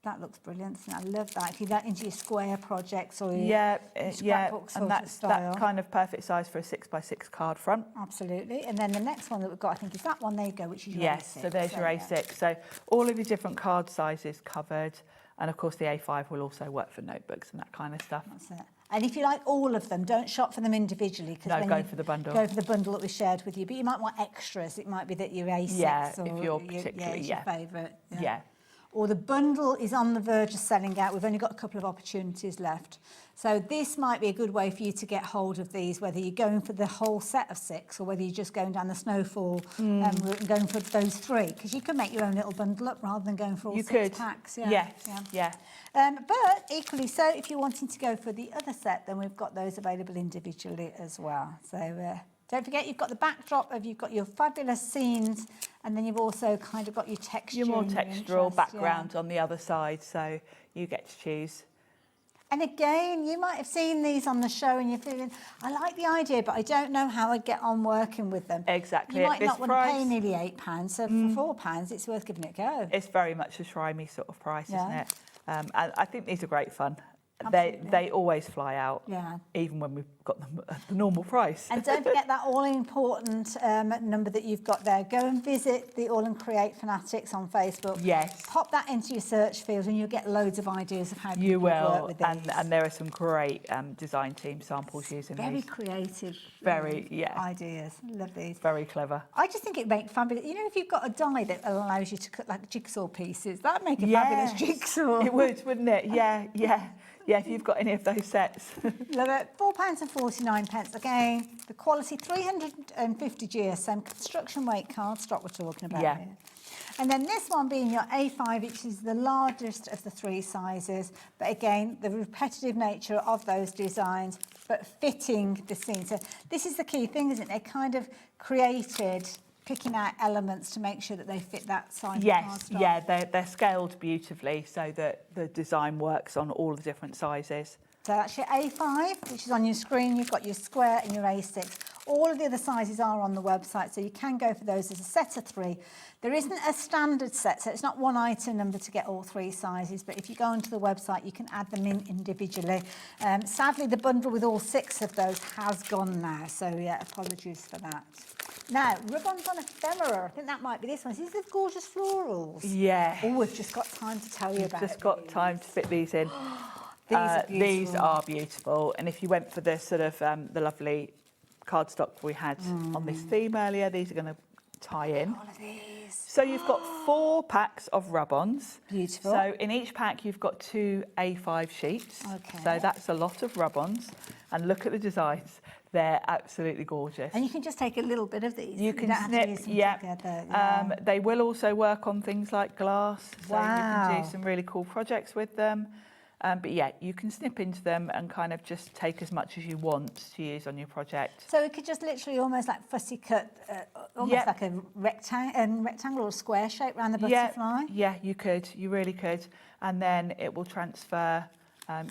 [SPEAKER 19] That looks brilliant. I love that. If you're that into your square projects or your scrapbook sort
[SPEAKER 2] and
[SPEAKER 19] of style.
[SPEAKER 2] that's kind of perfect size for a 6 by 6 card front.
[SPEAKER 19] Absolutely. And then the next one that we've got, I think, is that one. There you go, which is your
[SPEAKER 2] Yes,
[SPEAKER 19] A6.
[SPEAKER 2] so there's your A6. So all of your different card sizes covered. And of course, the A5 will also work for notebooks and that kind of stuff.
[SPEAKER 19] That's it. And if you like all of them, don't shop for them individually.
[SPEAKER 2] No, go for the bundle.
[SPEAKER 19] Go for the bundle that we shared with you. But you might want extras. It might be that your A6 or
[SPEAKER 2] if you're particularly,
[SPEAKER 19] your favourite.
[SPEAKER 2] Yeah.
[SPEAKER 19] Or the bundle is on the verge of selling out. We've only got a couple of opportunities left. So this might be a good way for you to get hold of these, whether you're going for the whole set of 6 or whether you're just going down the snowfall route and going for those 3. Because you can make your own little bundle up rather than going for all 6 packs.
[SPEAKER 2] Yeah. Yes.
[SPEAKER 19] But equally so, if you're wanting to go for the other set, then we've got those available individually as well. So don't forget, you've got the backdrop of, you've got your fabulous scenes, and then you've also kind of got your texture.
[SPEAKER 2] Your more textural background on the other side, so you get to choose.
[SPEAKER 19] And again, you might have seen these on the show and you're feeling, I like the idea, but I don't know how I'd get on working with them.
[SPEAKER 2] Exactly.
[SPEAKER 19] You might not want to pay nearly £8, so for £4, it's worth giving it a go.
[SPEAKER 2] It's very much a try me sort of price, isn't it? And I think these are great fun.
[SPEAKER 19] Absolutely.
[SPEAKER 2] They always fly out, even when we've got them at the normal price.
[SPEAKER 19] And don't forget that all-important number that you've got there. Go and visit the AALL Create fanatics on Facebook.
[SPEAKER 2] Yes.
[SPEAKER 19] Pop that into your search field and you'll get loads of ideas of how
[SPEAKER 2] you
[SPEAKER 19] people work
[SPEAKER 2] will,
[SPEAKER 19] with these.
[SPEAKER 2] and there are some great design team samples using
[SPEAKER 19] Very
[SPEAKER 2] these.
[SPEAKER 19] creative ideas. Love these.
[SPEAKER 2] Very clever.
[SPEAKER 19] I just think it makes fabulous. You know, if you've got a die that allows you to cut like jigsaw pieces, that'd make a fabulous jigsaw.
[SPEAKER 2] It would, wouldn't it? Yeah, if you've got any of those sets.
[SPEAKER 19] Love it. £4.49. Again, the quality 350 GSM construction weight cardstock we're talking about here. And then this one being your A5, which is the largest of the 3 sizes. But again, the repetitive nature of those designs, but fitting the scene. So this is the key thing, isn't it? They kind of created picking out elements to make sure that they fit that size of cardstock.
[SPEAKER 2] Yeah, they're scaled beautifully so that the design works on all the different sizes.
[SPEAKER 19] So that's your A5, which is on your screen. You've got your square and your A6. All of the other sizes are on the website, so you can go for those as a set of 3. There isn't a standard set, so it's not one item number to get all 3 sizes, but if you go onto the website, you can add them in individually. Sadly, the bundle with all 6 of those has gone now, so yeah, apologies for that. Now, ribbons on ephemera. I think that might be this one. These are the gorgeous florals.
[SPEAKER 2] Yeah.
[SPEAKER 19] Oh, we've just got time to tell you about
[SPEAKER 2] Just got time to fit these in.
[SPEAKER 19] These are
[SPEAKER 2] beautiful. And if you went for the sort of the lovely cardstock we had on this theme earlier, these are going to tie in.
[SPEAKER 19] All of these.
[SPEAKER 2] So you've got 4 packs of rub-ons.
[SPEAKER 19] Beautiful.
[SPEAKER 2] So in each pack you've got 2 A5 sheets.
[SPEAKER 19] Okay.
[SPEAKER 2] So that's a lot of rub-ons. And look at the designs. They're absolutely gorgeous.
[SPEAKER 19] And you can just take a little bit of these.
[SPEAKER 2] You can
[SPEAKER 19] don't have to use
[SPEAKER 2] snip,
[SPEAKER 19] them together.
[SPEAKER 2] They will also work on things like glass. So you can
[SPEAKER 19] Wow.
[SPEAKER 2] do some really cool projects with them. But yeah, you can snip into them and kind of just take as much as you want to use on your project.
[SPEAKER 19] So it could just literally almost like fussy cut, almost like a rectangle or square shape around the butterfly.
[SPEAKER 2] Yeah, you could. You really could. And then it will transfer.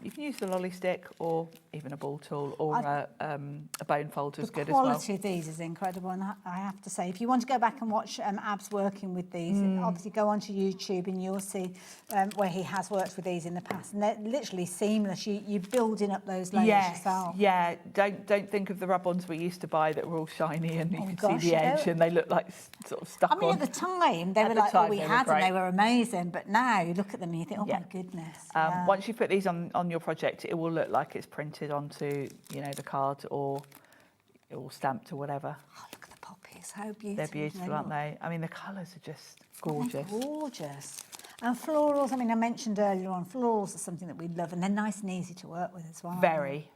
[SPEAKER 2] You can use the lolly stick or even a ball tool or a bone folder is good as well.
[SPEAKER 19] The quality of these is incredible, and I have to say, if you want to go back and watch Ab's working with these, obviously go onto YouTube and you'll see where he has worked with these in the past, and they're literally seamless. You're building up those layers yourself.
[SPEAKER 2] Yeah, don't think of the rub-ons we used to buy that were all shiny and you could see the edge and they look like sort of stuck on.
[SPEAKER 19] I mean, at the time, they were like, oh, we had them, they were amazing, but now you look at them and you think, oh my goodness.
[SPEAKER 2] Once you put these on your project, it will look like it's printed onto, the card or stamped or whatever.
[SPEAKER 19] Oh, look at the poppies, how beautiful.
[SPEAKER 2] They're beautiful, aren't they? I mean, the colours are just gorgeous.
[SPEAKER 19] They're gorgeous. And florals, I mean, I mentioned earlier on, florals are something that we love, and they're nice and easy to work with as well.
[SPEAKER 2] Very.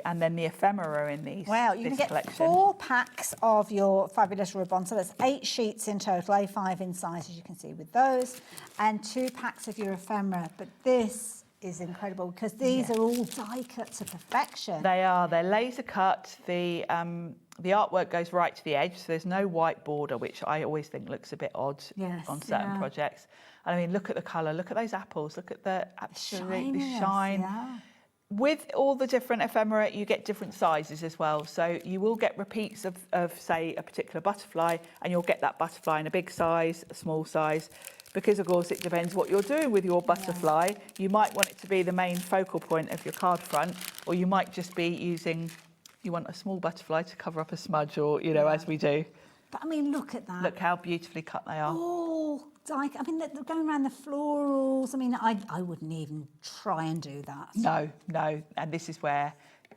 [SPEAKER 2] And then the ephemera in these.
[SPEAKER 19] Well, you can get
[SPEAKER 2] collection.
[SPEAKER 19] 4 packs of your fabulous ribbon. So that's 8 sheets in total, A5 in size, as you can see with those, and 2 packs of your ephemera. But this is incredible because these are all die cut to perfection.
[SPEAKER 2] They are. They're laser cut. The The artwork goes right to the edge, so there's no white border, which I always think looks a bit odd on certain projects. And I mean, look at the colour, look at those apples, look at the absolutely shine.
[SPEAKER 19] Yeah.
[SPEAKER 2] With all the different ephemera, you get different sizes as well. So you will get repeats of say, a particular butterfly, and you'll get that butterfly in a big size, a small size, because of course it depends what you're doing with your butterfly. You might want it to be the main focal point of your card front, or you might just be using, you want a small butterfly to cover up a smudge, or, you know, as we do.
[SPEAKER 19] But I mean, look at that.
[SPEAKER 2] Look how beautifully cut they are.
[SPEAKER 19] Oh, like, I mean, they're going around the florals. I mean, I wouldn't even try and do that.
[SPEAKER 2] No. And this is where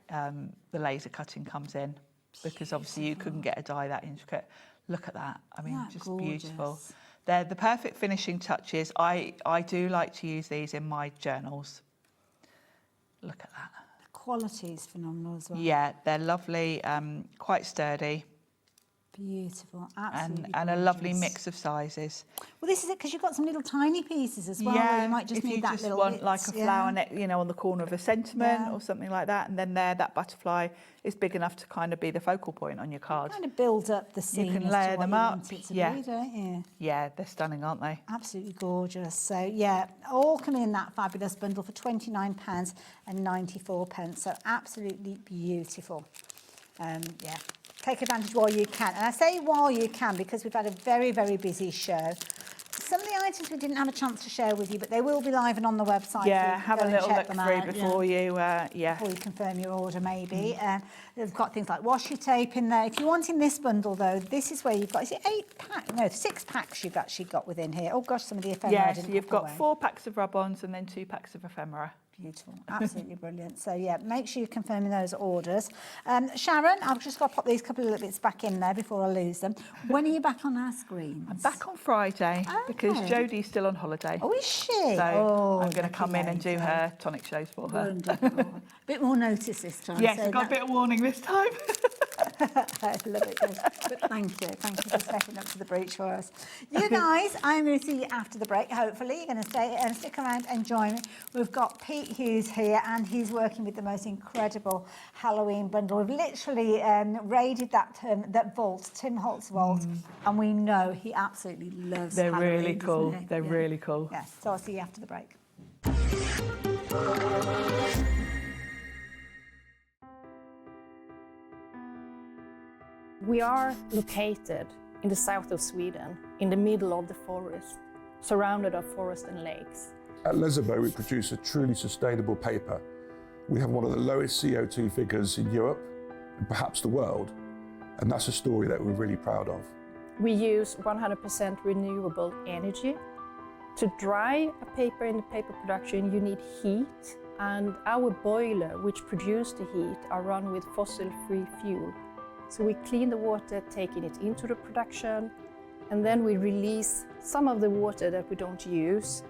[SPEAKER 2] the laser cutting comes in, because obviously you couldn't get a die that intricate. Look at that. I mean, just beautiful. They're the perfect finishing touches. I do like to use these in my journals. Look at that.
[SPEAKER 19] The quality is phenomenal as well.
[SPEAKER 2] Yeah, they're lovely, quite sturdy.
[SPEAKER 19] Beautiful, absolutely
[SPEAKER 2] and a lovely mix of sizes.
[SPEAKER 19] Well, this is it, because you've got some little tiny pieces as well.
[SPEAKER 2] Yeah,
[SPEAKER 19] where you might just
[SPEAKER 2] if
[SPEAKER 19] need
[SPEAKER 2] you
[SPEAKER 19] that
[SPEAKER 2] just
[SPEAKER 19] little
[SPEAKER 2] want
[SPEAKER 19] bit,
[SPEAKER 2] like a flower neck, you know, on the corner of a sentiment or something like that, and then that butterfly is big enough to kind of be the focal point on your card.
[SPEAKER 19] Kind of build up the scene.
[SPEAKER 2] You can
[SPEAKER 19] as
[SPEAKER 2] layer
[SPEAKER 19] to what
[SPEAKER 2] them
[SPEAKER 19] you
[SPEAKER 2] up.
[SPEAKER 19] want it to be, don't you?
[SPEAKER 2] Yeah, they're stunning, aren't they?
[SPEAKER 19] Absolutely gorgeous. So yeah, all coming in that fabulous bundle for £29.94. So absolutely beautiful. Yeah. Take advantage while you can. And I say while you can because we've had a very, very busy show. Some of the items we didn't have a chance to share with you, but they will be live and on the website.
[SPEAKER 2] Yeah, have a little look through before you,
[SPEAKER 19] before you confirm your order, maybe. They've got things like washi tape in there. If you're wanting this bundle, though, this is where you've got, is it 8 packs? No, 6 packs you've actually got within here. Oh, gosh, some of the ephemera
[SPEAKER 2] Yeah,
[SPEAKER 19] didn't
[SPEAKER 2] so you've
[SPEAKER 19] pop
[SPEAKER 2] got
[SPEAKER 19] away.
[SPEAKER 2] 4 packs of rub-ons and then 2 packs of ephemera.
[SPEAKER 19] Beautiful, absolutely brilliant. So yeah, make sure you're confirming those orders. Sharon, I've just got to pop these couple of little bits back in there before I lose them. When are you back on our screens?
[SPEAKER 2] I'm back on Friday because Jodie's still on holiday.
[SPEAKER 19] Oh, is she?
[SPEAKER 2] So I'm going to come in and do her tonic shows for her.
[SPEAKER 19] Wonderful. Bit more notice this time.
[SPEAKER 2] Yes,
[SPEAKER 19] so
[SPEAKER 2] I've got a bit of warning this time.
[SPEAKER 19] I love it. But thank you for stepping up to the breach for us. You guys, I'm going to see you after the break. Hopefully, you're going to stay and stick around and join me. We've got Pete Hughes here, and he's working with the most incredible Halloween bundle. We've literally raided that vault, Tim Holtz vault, and we know he absolutely loves
[SPEAKER 2] They're
[SPEAKER 19] Halloween,
[SPEAKER 2] really cool.
[SPEAKER 19] doesn't he?
[SPEAKER 2] They're really cool.
[SPEAKER 19] Yes. So I'll see you after the break.
[SPEAKER 17] We are located in the south of Sweden, in the middle of the forest, surrounded of forest and lakes.
[SPEAKER 1] At Lesabo, we produce a truly sustainable paper. We have one of the lowest CO2 figures in Europe, and perhaps the world, and that's a story that we're really proud of.
[SPEAKER 17] We use 100% renewable energy. To dry a paper in the paper production, you need heat, and our boiler, which produces the heat, are run with fossil-free fuel. So we clean the water, taking it into the production, and then we release some of the water that we don't use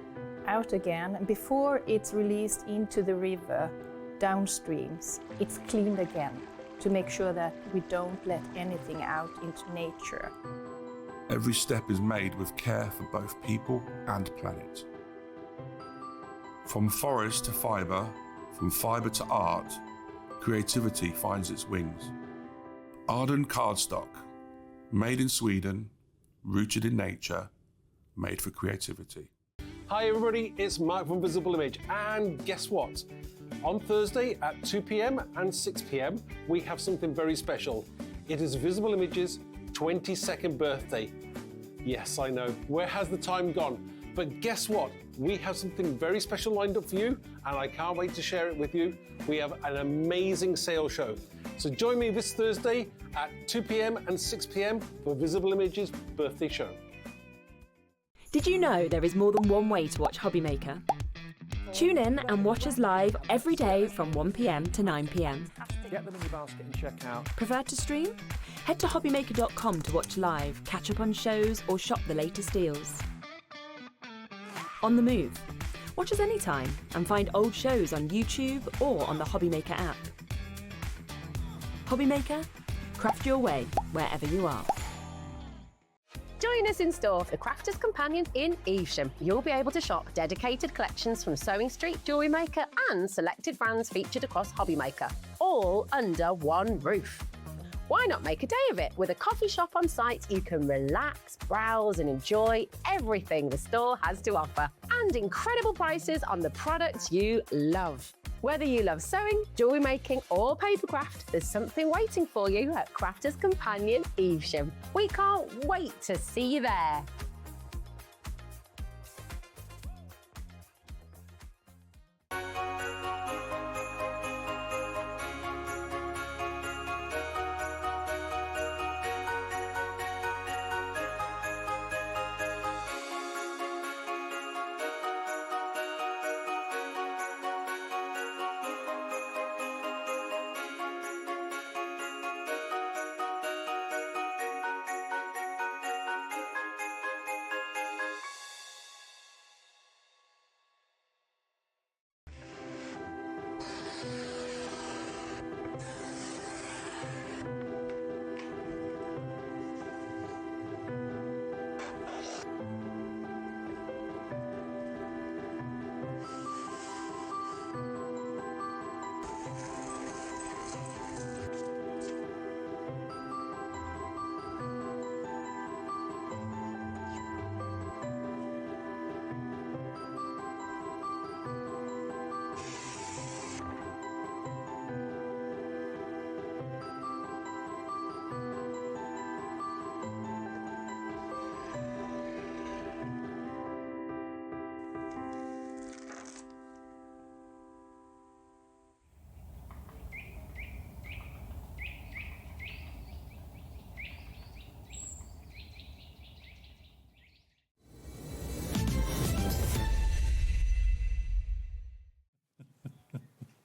[SPEAKER 17] out again. And before it's released into the river, downstreams, it's cleaned again to make sure that we don't let anything out into nature.
[SPEAKER 1] Every step is made with care for both people and planet. From forest to fibre, from fibre to art, creativity finds its wings. Arden cardstock, made in Sweden, rooted in nature, made for creativity.
[SPEAKER 8] Hi everybody, it's Mark from Visible Image, and guess what? On Thursday at 2 p.m. and 6 p.m. we have something very special. It is Visible Image's 22nd birthday. Yes, I know, where has the time gone? But guess what? We have something very special lined up for you, and I can't wait to share it with you. We have an amazing sale show. So join me this Thursday at 2 p.m. and 6 p.m. for Visible Image's birthday show.
[SPEAKER 4] Did you know there is more than one way to watch HobbyMaker? Tune in and watch us live every day from 1 p.m. to 9 p.m.
[SPEAKER 21] Get them in your basket and check out.
[SPEAKER 4] Prefer to stream? Head to hobbymaker.com to watch live, catch up on shows, or shop the latest deals. On the move. Watch us anytime and find old shows on YouTube or on the HobbyMaker app. HobbyMaker, craft your way wherever you are.
[SPEAKER 7] Join us in store for the Crafter's Companion in Evesham. You'll be able to shop dedicated collections from Sewing Street, Jewellery Maker and selected brands featured across HobbyMaker, all under one roof. Why not make a day of it? With a coffee shop on site, you can relax, browse and enjoy everything the store has to offer. And incredible prices on the products you love. Whether you love sewing, jewellery making or papercraft, there's something waiting for you at Crafters Companion Evesham. We can't wait to see you there.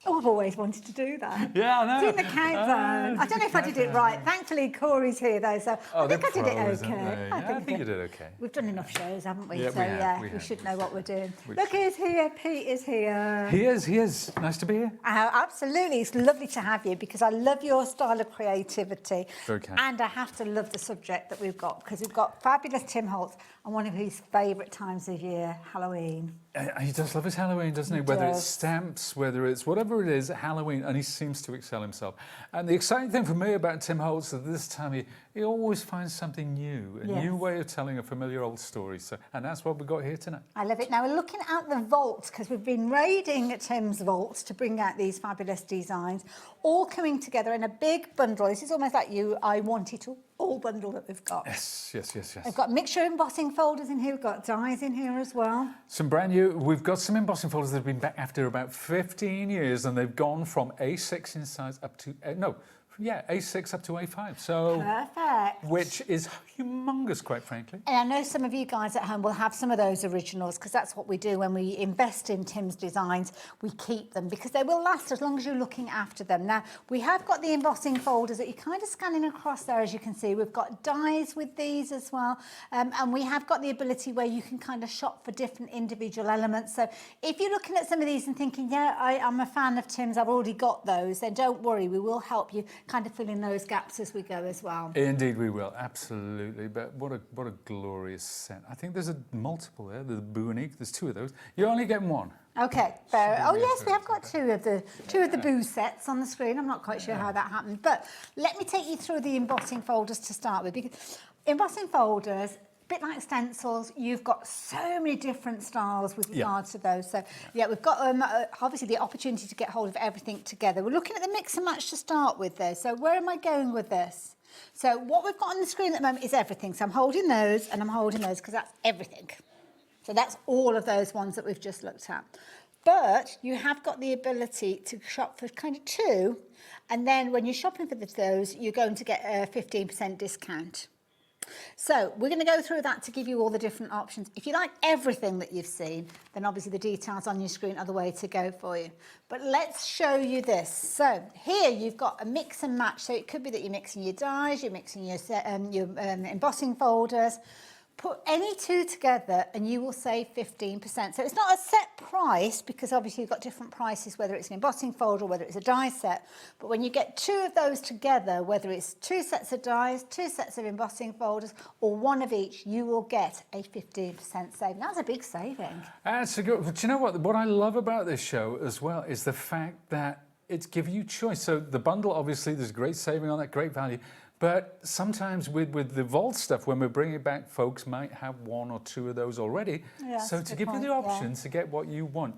[SPEAKER 19] Oh, I've always wanted to do that.
[SPEAKER 10] Yeah, I know.
[SPEAKER 19] Doing the countdown. I don't know if I did it right. Thankfully, Corey's here, though, so I think I did it okay.
[SPEAKER 10] I think you did okay.
[SPEAKER 19] We've done enough shows, haven't we?
[SPEAKER 10] Yeah,
[SPEAKER 19] so, we should know what we're doing. Look who's here. Pete is here.
[SPEAKER 10] He is. Nice to be here.
[SPEAKER 19] Absolutely. It's lovely to have you because I love your style of creativity.
[SPEAKER 10] Very kind.
[SPEAKER 19] And I have to love the subject that we've got because we've got fabulous Tim Holtz and one of his favourite times of year, Halloween.
[SPEAKER 10] He does love his Halloween, doesn't he? Whether it's stamps, whether it's whatever it is, Halloween, and he seems to excel himself. And the exciting thing for me about Tim Holtz is this time he always finds something new, a new way of telling a familiar old story. So, and that's what we got here tonight.
[SPEAKER 19] I love it. Now we're looking at the vault because we've been raiding Tim's vaults to bring out these fabulous designs, all coming together in a big bundle. This is almost like I Want It All bundle that we've got.
[SPEAKER 10] Yes.
[SPEAKER 19] We've got mixture embossing folders in here. We've got dies in here as well.
[SPEAKER 10] Some brand new. We've got some embossing folders that have been back after about 15 years, and they've gone from A6 in size up to A6 up to A5. So
[SPEAKER 19] perfect.
[SPEAKER 10] Which is humongous, quite frankly.
[SPEAKER 19] And I know some of you guys at home will have some of those originals because that's what we do when we invest in Tim's designs. We keep them because they will last as long as you're looking after them. Now, we have got the embossing folders that you're kind of scanning across there, as you can see. We've got dies with these as well. And we have got the ability where you can kind of shop for different individual elements. So if you're looking at some of these and thinking, yeah, I'm a fan of Tim's, I've already got those, then don't worry, we will help you kind of fill in those gaps as we go as well.
[SPEAKER 10] Indeed we will, absolutely. But what a glorious set. I think there's a multiple there, the Boo&Eek, there's two of those. You only get one.
[SPEAKER 19] Okay, fair. Oh yes, we have got two of the Boo sets on the screen. I'm not quite sure how that happened, but let me take you through the embossing folders to start with, because embossing folders, bit like stencils, you've got so many different styles with regards to those. So yeah, we've got obviously the opportunity to get hold of everything together. We're looking at the mix and match to start with there. So where am I going with this? So what we've got on the screen at the moment is everything. So I'm holding those and I'm holding those because that's everything. So that's all of those ones that we've just looked at. But you have got the ability to shop for kind of two, and then when you're shopping for those, you're going to get a 15% discount. So we're going to go through that to give you all the different options. If you like everything that you've seen, then obviously the details on your screen are the way to go for you. But let's show you this. So here you've got a mix and match. So it could be that you're mixing your dies, you're mixing your embossing folders. Put any two together and you will save 15%. So it's not a set price because obviously you've got different prices, whether it's an embossing folder or whether it's a die set. But when you get two of those together, whether it's two sets of dies, two sets of embossing folders, or one of each, you will get a 15% saving. That's a big saving.
[SPEAKER 10] That's a good. But you know what? What I love about this show as well is the fact that it's giving you choice. So the bundle, obviously, there's great saving on that, great value. But sometimes with the vault stuff, when we're bringing it back, folks might have 1 or 2 of those already.
[SPEAKER 19] Yeah,
[SPEAKER 10] so to give you the option to get what you want,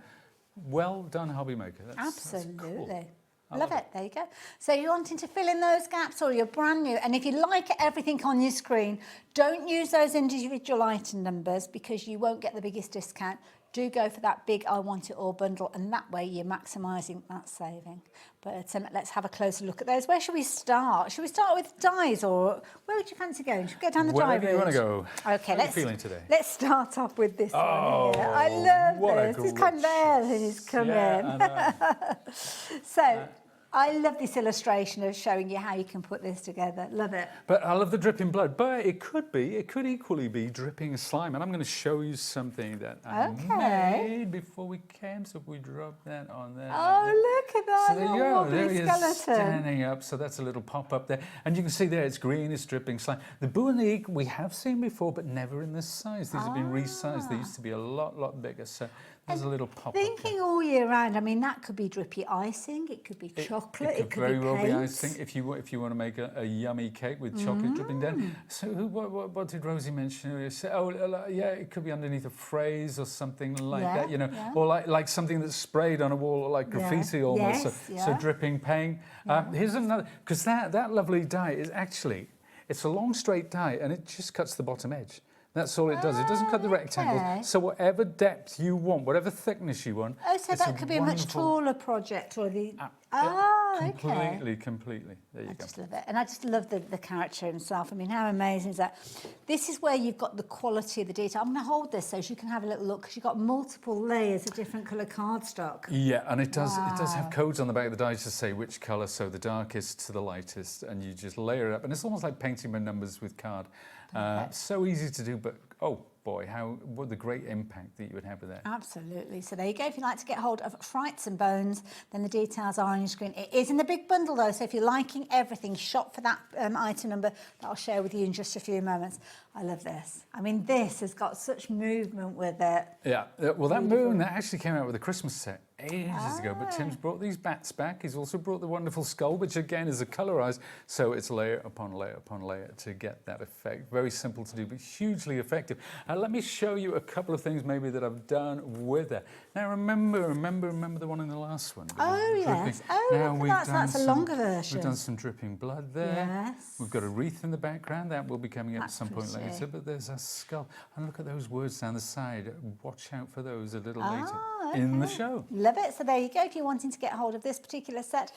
[SPEAKER 10] well done, HobbyMaker.
[SPEAKER 19] Absolutely.
[SPEAKER 10] That's cool.
[SPEAKER 19] Love it. There you go. So you're wanting to fill in those gaps, or you're brand new, and if you like everything on your screen, don't use those individual item numbers because you won't get the biggest discount. Do go for that big I want it all bundle, and that way you're maximising that saving. But let's have a closer look at those. Where should we start? Should we start with dies, or where would you fancy going? Should we go down the dye route?
[SPEAKER 10] Wherever you want to go.
[SPEAKER 19] Okay,
[SPEAKER 10] How are you feeling today?
[SPEAKER 19] Let's start off with this one here. I love this. It's kind of there and it's come in. So, I love this illustration of showing you how you can put this together. Love it.
[SPEAKER 10] But I love the dripping blood. But it could equally be dripping slime. And I'm going to show you something that I made before we came. So if we drop that on there.
[SPEAKER 19] Oh, look at that.
[SPEAKER 10] So there you go. There he is
[SPEAKER 19] skeleton.
[SPEAKER 10] standing up. So that's a little pop up there. And you can see there it's green, it's dripping slime. The Boo and the Eek we have seen before, but never in this size. These have been resized. They used to be a lot bigger. So there's a little pop.
[SPEAKER 19] Thinking all year round, I mean, that could be drippy icing, it could be chocolate, it could
[SPEAKER 10] very
[SPEAKER 19] be
[SPEAKER 10] well be
[SPEAKER 19] paint.
[SPEAKER 10] icing if you want to make a yummy cake with chocolate dripping down. So what did Rosie mention earlier? Yeah, it could be underneath a phrase or something like that, you know, or like something that's sprayed on a wall, like graffiti almost. So dripping paint. Here's another, because that lovely die is actually, it's a long straight die and it just cuts the bottom edge. That's all it does. It doesn't cut the rectangles. So whatever depth you want, whatever thickness you want.
[SPEAKER 19] Oh, so that could be a much taller project, or the...
[SPEAKER 10] Completely. There you go.
[SPEAKER 19] I just love it. And I just love the character himself. I mean, how amazing is that? This is where you've got the quality of the detail. I'm going to hold this so you can have a little look, because you've got multiple layers of different colour cardstock.
[SPEAKER 10] Yeah, and it does have codes on the back of the dies to say which colour, so the darkest to the lightest, and you just layer it up. And it's almost like painting by numbers with card. So easy to do, but oh boy, what the great impact that you would have with that.
[SPEAKER 19] Absolutely. So there you go. If you'd like to get hold of Frights and Bones, then the details are on your screen. It is in the big bundle though, so if you're liking everything, shop for that item number that I'll share with you in just a few moments. I love this. I mean, this has got such movement with it.
[SPEAKER 10] Yeah, well, that moon, that actually came out with a Christmas set ages ago, but Tim's brought these bats back. He's also brought the wonderful skull, which again is a colorized, so it's layer upon layer upon layer to get that effect. Very simple to do, but hugely effective. Let me show you a couple of things maybe that I've done with it. Now, remember the one in the last one?
[SPEAKER 19] Oh, yes. Oh, now look at that. That's a longer version.
[SPEAKER 10] We've done some dripping blood there.
[SPEAKER 19] Yes.
[SPEAKER 10] We've got a wreath in the background. That will be coming up at some point later, but there's a skull. And look at those words down the side. Watch out for those a little later in the show.
[SPEAKER 19] Love it. So there you go, if you're wanting to get hold of this particular set.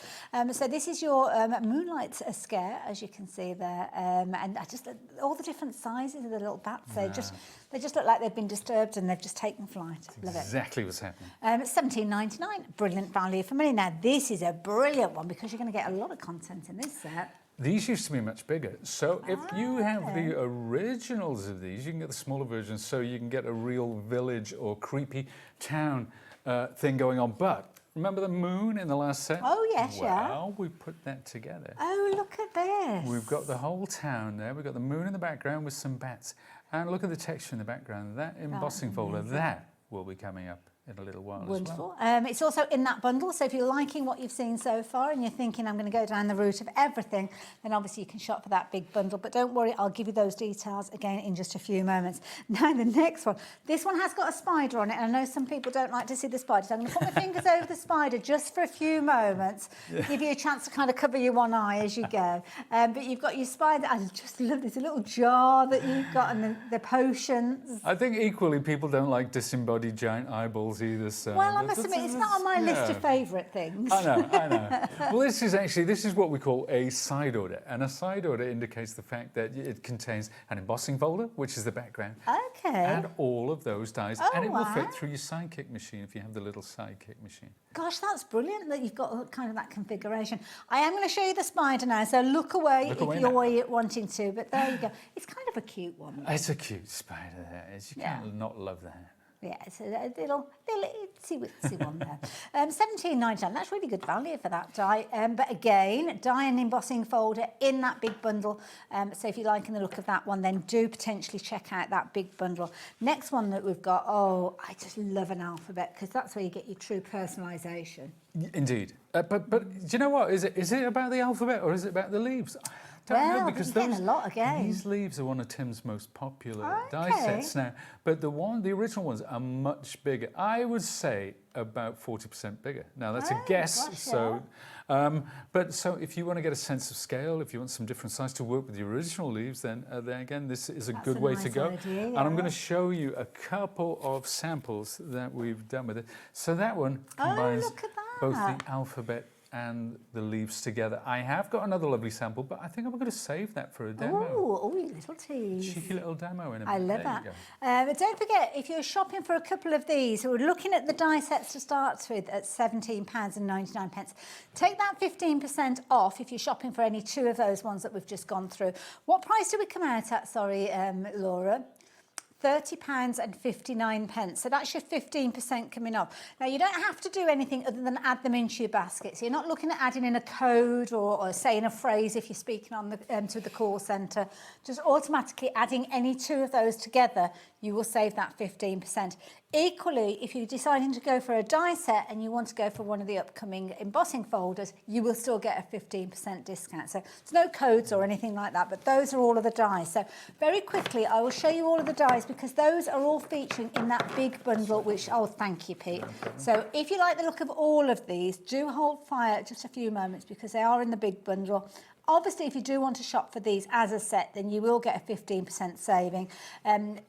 [SPEAKER 19] So this is your Moonlight Scare, as you can see there. And I just all the different sizes of the little bats. They just look like they've been disturbed and they've just taken flight. Love it.
[SPEAKER 10] Exactly what's happening.
[SPEAKER 19] It's $17.99. Brilliant value for money. Now, this is a brilliant one because you're going to get a lot of content in this set.
[SPEAKER 10] These used to be much bigger. So if you have the originals of these, you can get the smaller versions, so you can get a real village or creepy town thing going on. But remember the moon in the last set?
[SPEAKER 19] Oh, yes,
[SPEAKER 10] well, we put that together.
[SPEAKER 19] Oh, look at this.
[SPEAKER 10] We've got the whole town there. We've got the moon in the background with some bats. And look at the texture in the background. That embossing folder, that will be coming up in a little while
[SPEAKER 19] Wonderful.
[SPEAKER 10] as well.
[SPEAKER 19] It's also in that bundle, so if you're liking what you've seen so far and you're thinking I'm going to go down the route of everything, then obviously you can shop for that big bundle. But don't worry, I'll give you those details again in just a few moments. Now the next one. This one has got a spider on it, and I know some people don't like to see the spider, so I'm going to put my fingers over the spider just for a few moments, give you a chance to kind of cover your one eye as you go. But you've got your spider. I just love this little jar that you've got, and the potions.
[SPEAKER 10] I think equally people don't like disembodied giant eyeballs either. So
[SPEAKER 19] well, I must admit, it's not on my list of favourite things.
[SPEAKER 10] I know. Well, this is what we call a side order. And a side order indicates the fact that it contains an embossing folder, which is the background.
[SPEAKER 19] Okay.
[SPEAKER 10] And all of those dies.
[SPEAKER 19] Oh,
[SPEAKER 10] and it will fit through your sidekick machine if you have the little sidekick machine.
[SPEAKER 19] Gosh, that's brilliant that you've got kind of that configuration. I am going to show you the spider now, so look away if you're wanting to. But there you go. It's kind of a cute one.
[SPEAKER 10] It's a cute spider, that is. You can't not love that.
[SPEAKER 19] Yeah, it's a little itsy-witsy one there. $17.99, that's really good value for that die. But again, die and embossing folder in that big bundle. So if you're liking the look of that one, then do potentially check out that big bundle. Next one that we've got, oh, I just love an alphabet, because that's where you get your true personalisation.
[SPEAKER 10] Indeed. But do you know what? Is it about the alphabet or is it about the leaves? I don't know, because
[SPEAKER 19] a lot again.
[SPEAKER 10] These leaves are one of Tim's most popular die sets now. But the original ones are much bigger. I would say about 40% bigger. Now that's a guess.
[SPEAKER 19] Gosh,
[SPEAKER 10] so, so if you want to get a sense of scale, if you want some different size to work with the original leaves, then again, this is a good way to go.
[SPEAKER 19] Idea,
[SPEAKER 10] And I'm going to show you a couple of samples that we've done with it. So that one combines both the alphabet and the leaves together. I have got another lovely sample, but I think I'm going to save that for a demo.
[SPEAKER 19] Oh, little tease.
[SPEAKER 10] Cheeky little demo in a minute.
[SPEAKER 19] I love that. But don't forget, if you're shopping for a couple of these, we're looking at the die sets to start with at £17.99. Take that 15% off if you're shopping for any two of those ones that we've just gone through. What price did we come out at, sorry, Laura? £30.59. So that's your 15% coming off. Now, you don't have to do anything other than add them into your basket. So you're not looking at adding in a code or saying a phrase if you're speaking on the to the call centre. Just automatically adding any two of those together, you will save that 15%. Equally, if you're deciding to go for a die set and you want to go for one of the upcoming embossing folders, you will still get a 15% discount. So there's no codes or anything like that, but those are all of the dies. So very quickly, I will show you all of the dies because those are all featuring in that big bundle, which, oh, thank you, Pete. So if you like the look of all of these, do hold fire just a few moments because they are in the big bundle. Obviously, if you do want to shop for these as a set, then you will get a 15% saving.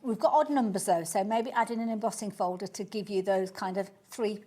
[SPEAKER 19] We've got odd numbers though, so maybe add in an embossing folder to give you those kind of three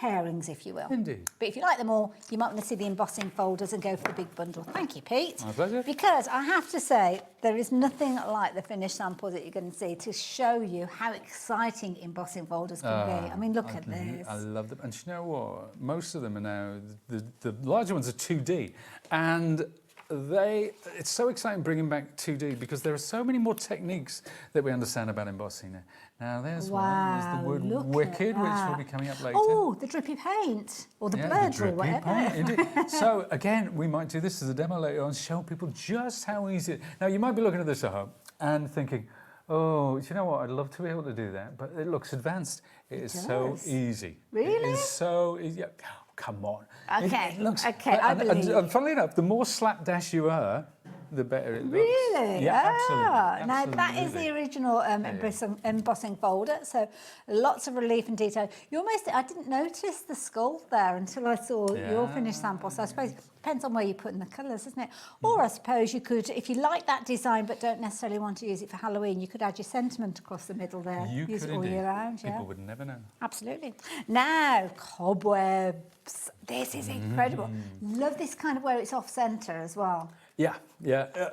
[SPEAKER 19] pairings, if you will.
[SPEAKER 10] Indeed.
[SPEAKER 19] But if you like them all, you might want to see the embossing folders and go for the big bundle. Thank you, Pete.
[SPEAKER 10] My pleasure.
[SPEAKER 19] Because I have to say, there is nothing like the finished samples that you're going to see to show you how exciting embossing folders can be. I mean, look at this.
[SPEAKER 10] I love them. And you know what? Most of them are now, the larger ones are 2D. And it's so exciting bringing back 2D because there are so many more techniques that we understand about embossing now. Now there's one, there's the word wicked, which will be coming up later.
[SPEAKER 19] Oh, the drippy paint, or the blurred, or whatever.
[SPEAKER 10] Indeed. So again, we might do this as a demo later on, show people just how easy it is. Now you might be looking at this at home and thinking, oh, do you know what? I'd love to be able to do that, but it looks advanced. It is so easy.
[SPEAKER 19] Really?
[SPEAKER 10] It is so easy. Come on.
[SPEAKER 19] Okay,
[SPEAKER 10] it looks,
[SPEAKER 19] I believe.
[SPEAKER 10] And funnily enough, the more slapdash you are, the better it looks.
[SPEAKER 19] Really?
[SPEAKER 10] Yeah, absolutely.
[SPEAKER 19] Now that is the original embossing folder, so lots of relief and detail. I didn't notice the skull there until I saw your finished sample, so I suppose it depends on where you're putting the colours, isn't it? Or I suppose you could, if you like that design but don't necessarily want to use it for Halloween, you could add your sentiment across the middle there. Use it all year round,
[SPEAKER 10] People would never know.
[SPEAKER 19] Absolutely. Now, cobwebs. This is incredible. Love this kind of where it's off-centre as well.
[SPEAKER 10] Yeah,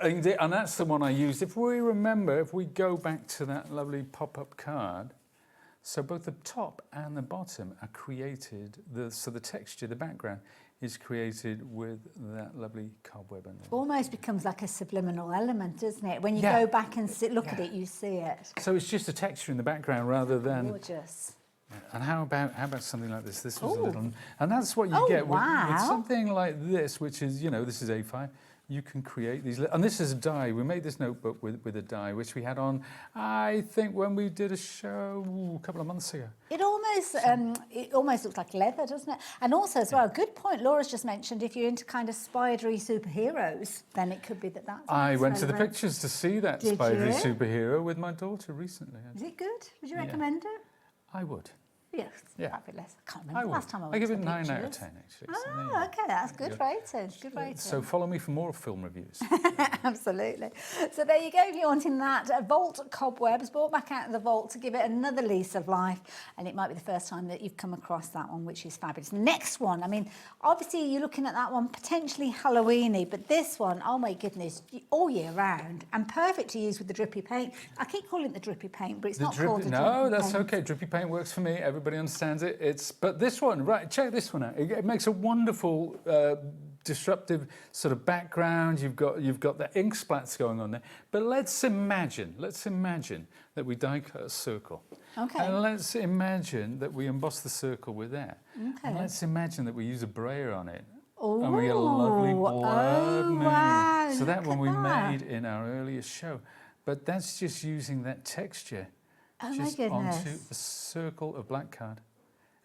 [SPEAKER 10] and that's the one I used. If we remember, if we go back to that lovely pop-up card, so both the top and the bottom are created, so the texture, the background, is created with that lovely cobweb.
[SPEAKER 19] Almost becomes like a subliminal element, doesn't it? When you go back and look at it, you see it.
[SPEAKER 10] So it's just a texture in the background rather than...
[SPEAKER 19] Gorgeous.
[SPEAKER 10] And how about something like this? This was a little... And that's what you get with something like this, which is, this is A5. You can create these... And this is a die. We made this notebook with a die, which we had on, I think, when we did a show a couple of months ago.
[SPEAKER 19] It almost looks like leather, doesn't it? And also, as well, good point Laura's just mentioned, if you're into kind of spidery superheroes, then it could be that's...
[SPEAKER 10] I went to the pictures to see that spidery superhero with my daughter recently.
[SPEAKER 19] Is it good? Would you recommend it?
[SPEAKER 10] I would.
[SPEAKER 19] Yes, fabulous. I can't remember the last time I went
[SPEAKER 10] I give
[SPEAKER 19] to
[SPEAKER 10] it
[SPEAKER 19] the
[SPEAKER 10] 9 out of
[SPEAKER 19] pictures.
[SPEAKER 10] 10, actually.
[SPEAKER 19] Oh, okay, that's good rating. Good rating.
[SPEAKER 10] So follow me for more film reviews.
[SPEAKER 19] Absolutely. So there you go. If you're wanting that vault cobwebs brought back out of the vault to give it another lease of life, and it might be the first time that you've come across that one, which is fabulous. Next one, I mean, obviously you're looking at that one potentially Halloweeny, but this one, oh my goodness, all year round and perfect to use with the drippy paint. I keep calling it the drippy paint, but it's not called the drippy paint.
[SPEAKER 10] No, that's okay. Drippy paint works for me. Everybody understands it. But this one, right? Check this one out. It makes a wonderful disruptive sort of background. You've got the ink splats going on there. But let's imagine that we die cut a circle.
[SPEAKER 19] Okay.
[SPEAKER 10] And let's imagine that we emboss the circle with that.
[SPEAKER 19] Okay.
[SPEAKER 10] And let's imagine that we use a brayer on it.
[SPEAKER 19] Ooh.
[SPEAKER 10] And we get a lovely blood moon.
[SPEAKER 19] Wow,
[SPEAKER 10] So that one we
[SPEAKER 19] look at
[SPEAKER 10] made in our earliest show. But that's just using that texture
[SPEAKER 19] Oh my
[SPEAKER 10] just
[SPEAKER 19] goodness.
[SPEAKER 10] onto a circle of black card.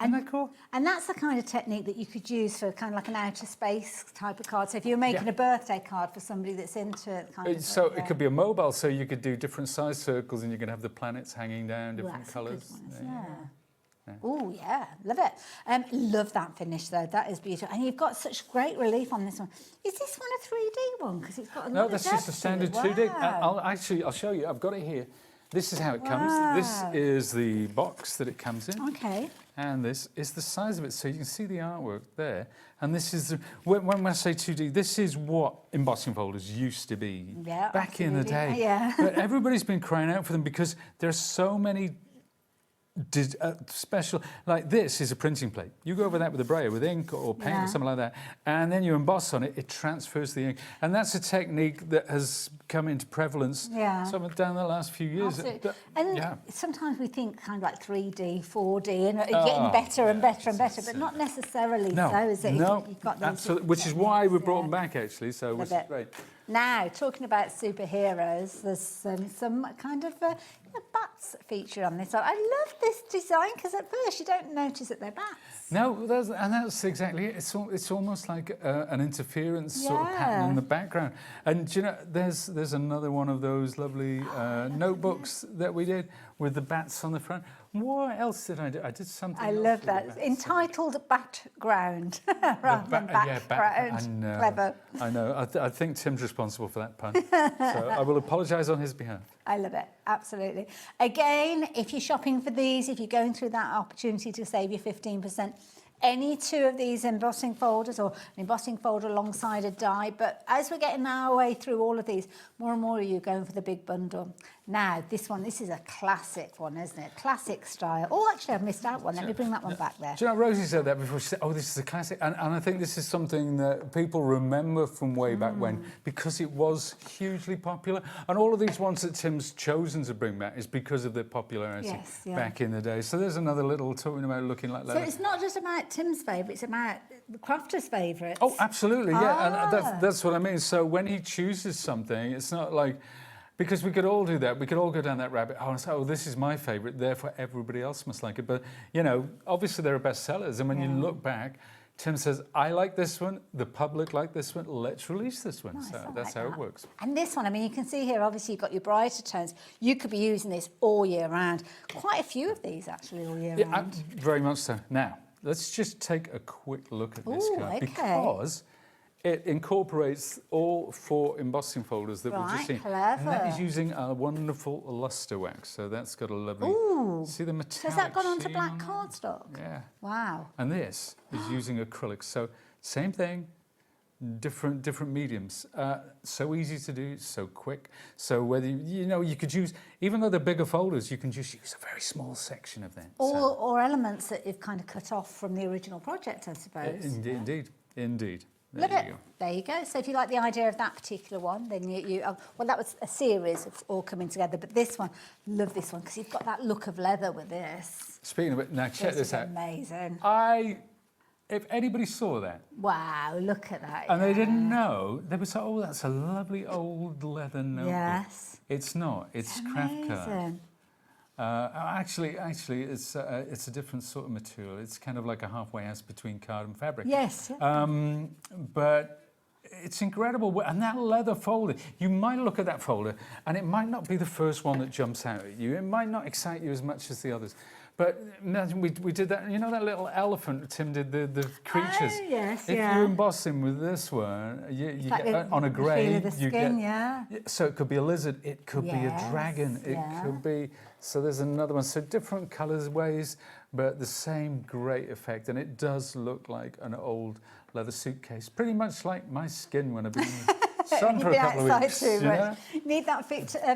[SPEAKER 10] Isn't that cool?
[SPEAKER 19] And that's the kind of technique that you could use for kind of like an outer space type of card. So if you're making a birthday card for somebody that's into kind of...
[SPEAKER 10] So it could be a mobile, so you could do different size circles and you can have the planets hanging down, different
[SPEAKER 19] that's a good
[SPEAKER 10] colours.
[SPEAKER 19] one, isn't it? Oh, yeah, love it. Love that finish, though. That is beautiful. And you've got such great relief on this one. Is this one a 3D one? Because it's got a lot
[SPEAKER 10] No,
[SPEAKER 19] of
[SPEAKER 10] that's
[SPEAKER 19] depth
[SPEAKER 10] just a
[SPEAKER 19] to it.
[SPEAKER 10] standard 2D. I'll show you. I've got it here. This is how it comes. This is the box that it comes in.
[SPEAKER 19] Okay.
[SPEAKER 10] And this is the size of it. So you can see the artwork there. And this is, when I say 2D, this is what embossing folders used to be back in the day.
[SPEAKER 19] Yeah.
[SPEAKER 10] But everybody's been crying out for them because there's so many special, like this is a printing plate. You go over that with a brayer with ink or paint or something like that, and then you emboss on it, it transfers the ink. And that's a technique that has come into prevalence sort of down the last few years.
[SPEAKER 19] Absolutely. And sometimes we think kind of like 3D, 4D, and getting better and better and better, but not necessarily so, is it?
[SPEAKER 10] No,
[SPEAKER 19] You've got
[SPEAKER 10] absolutely, which is why we brought them back, actually, so which is great.
[SPEAKER 19] Now, talking about superheroes, there's some kind of bats feature on this. I love this design because at first you don't notice that they're bats.
[SPEAKER 10] No, that's exactly it. It's almost like an interference sort of pattern in the background. And do you know, there's another one of those lovely notebooks that we did with the bats on the front. What else did I do? I did something.
[SPEAKER 19] I love that. Entitled Background rather than Background. Clever.
[SPEAKER 10] I know. I think Tim's responsible for that pun. So I will apologise on his behalf.
[SPEAKER 19] I love it. Absolutely. Again, if you're shopping for these, if you're going through that opportunity to save you 15%, any two of these embossing folders or an embossing folder alongside a die. But as we're getting our way through all of these, more and more of you going for the big bundle. Now, this is a classic one, isn't it? Classic style. Oh, actually, I've missed out one. Let me bring that one back there.
[SPEAKER 10] Do you know, Rosie said that before. She said, oh, this is a classic. And I think this is something that people remember from way back when because it was hugely popular. And all of these ones that Tim's chosen to bring back is because of their popularity back in the day. So there's another little talking about looking like leather.
[SPEAKER 19] So it's not just about Tim's favourite, it's about the crafter's favourites.
[SPEAKER 10] Oh, absolutely, yeah. And that's what I mean. So when he chooses something, it's not like... Because we could all do that. We could all go down that rabbit hole and say, oh, this is my favourite, therefore everybody else must like it. But, you know, obviously there are bestsellers. And when you look back, Tim says, I like this one, the public like this one, let's release this one.
[SPEAKER 19] Nice,
[SPEAKER 10] so that's how it works.
[SPEAKER 19] And this one, I mean, you can see here, obviously, you've got your brighter tones. You could be using this all year round. Quite a few of these, actually, all year round.
[SPEAKER 10] Very much so. Now, let's just take a quick look at this card. Because it incorporates all 4 embossing folders that we've just seen.
[SPEAKER 19] Clever.
[SPEAKER 10] And that is using our wonderful luster wax. So that's got a lovely... See the metallic
[SPEAKER 19] So has that gone onto
[SPEAKER 10] sheen
[SPEAKER 19] black
[SPEAKER 10] on it?
[SPEAKER 19] cardstock?
[SPEAKER 10] Yeah.
[SPEAKER 19] Wow.
[SPEAKER 10] And this is using acrylics. So same thing, different mediums. So easy to do, so quick. So whether, you could use, even though they're bigger folders, you can just use a very small section of them.
[SPEAKER 19] Or elements that you've kind of cut off from the original project, I suppose.
[SPEAKER 10] Indeed.
[SPEAKER 19] Love it. There you go. So if you like the idea of that particular one, then well, that was a series of all coming together. But this one, love this one, because you've got that look of leather with this.
[SPEAKER 10] Speaking of it, now check this out.
[SPEAKER 19] Amazing.
[SPEAKER 10] If anybody saw that.
[SPEAKER 19] Wow, look at that.
[SPEAKER 10] And they didn't know, they would say, oh, that's a lovely old leather notebook.
[SPEAKER 19] Yes.
[SPEAKER 10] It's not. It's craft card. Actually, it's a different sort of material. It's kind of like a halfway house between card and fabric.
[SPEAKER 19] Yes.
[SPEAKER 10] But it's incredible. And that leather folder, you might look at that folder and it might not be the first one that jumps out at you. It might not excite you as much as the others. But imagine we did that, you know that little elephant Tim did, the creatures?
[SPEAKER 19] Oh, yes,
[SPEAKER 10] If you emboss him with this one, you get on a grey,
[SPEAKER 19] you get...
[SPEAKER 10] So it could be a lizard, it could be a dragon, it could be... So there's another one. So different colours, ways, but the same great effect. And it does look like an old leather suitcase, pretty much like my skin when I've been sun for a couple of weeks.
[SPEAKER 19] Too
[SPEAKER 10] you
[SPEAKER 19] much.
[SPEAKER 10] know?
[SPEAKER 19] Need that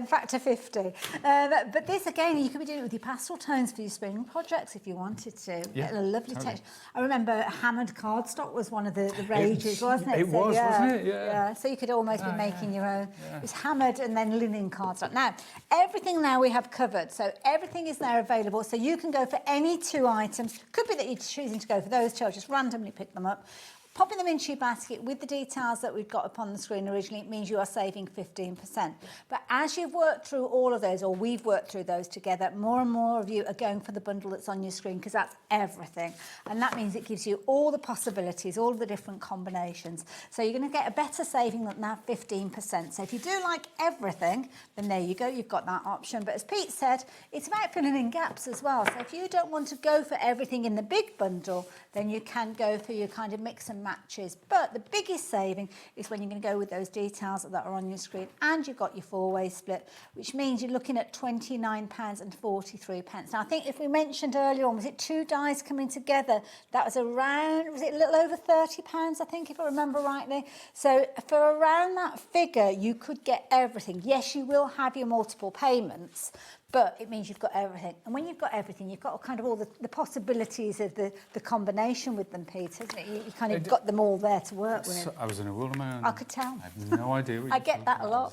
[SPEAKER 19] factor 50. But this again, you could be doing it with your pastel tones for your spring projects if you wanted to.
[SPEAKER 10] Yeah,
[SPEAKER 19] Get a lovely
[SPEAKER 10] totally.
[SPEAKER 19] texture. I remember hammered cardstock was one of the rages, wasn't it?
[SPEAKER 10] It was, wasn't it? Yeah.
[SPEAKER 19] So you could almost be making your own. Yeah. It's hammered and then linen cardstock. Now, everything now we have covered. So everything is there available. So you can go for any 2 items. Could be that you're choosing to go for those 2. I'll just randomly pick them up. Popping them into your basket with the details that we've got up on the screen originally, it means you are saving 15%. But as you've worked through all of those, or we've worked through those together, more and more of you are going for the bundle that's on your screen because that's everything. And that means it gives you all the possibilities, all the different combinations. So you're going to get a better saving than that 15%. So if you do like everything, then there you go, you've got that option. But as Pete said, it's about filling in gaps as well. So if you don't want to go for everything in the big bundle, then you can go for your kind of mix and matches. But the biggest saving is when you're going to go with those details that are on your screen, and you've got your 4-way split, which means you're looking at £29.43. Now, I think if we mentioned earlier on, was it 2 dies coming together? That was around, was it a little over £30, I think, if I remember rightly? So for around that figure, you could get everything. Yes, you will have your multiple payments, but it means you've got everything. And when you've got everything, you've got kind of all the possibilities of the combination with them, Pete, isn't it? You kind of got them all there to work with.
[SPEAKER 10] I was in a world of my own.
[SPEAKER 19] I could tell.
[SPEAKER 10] I have no idea what
[SPEAKER 19] I get that a lot.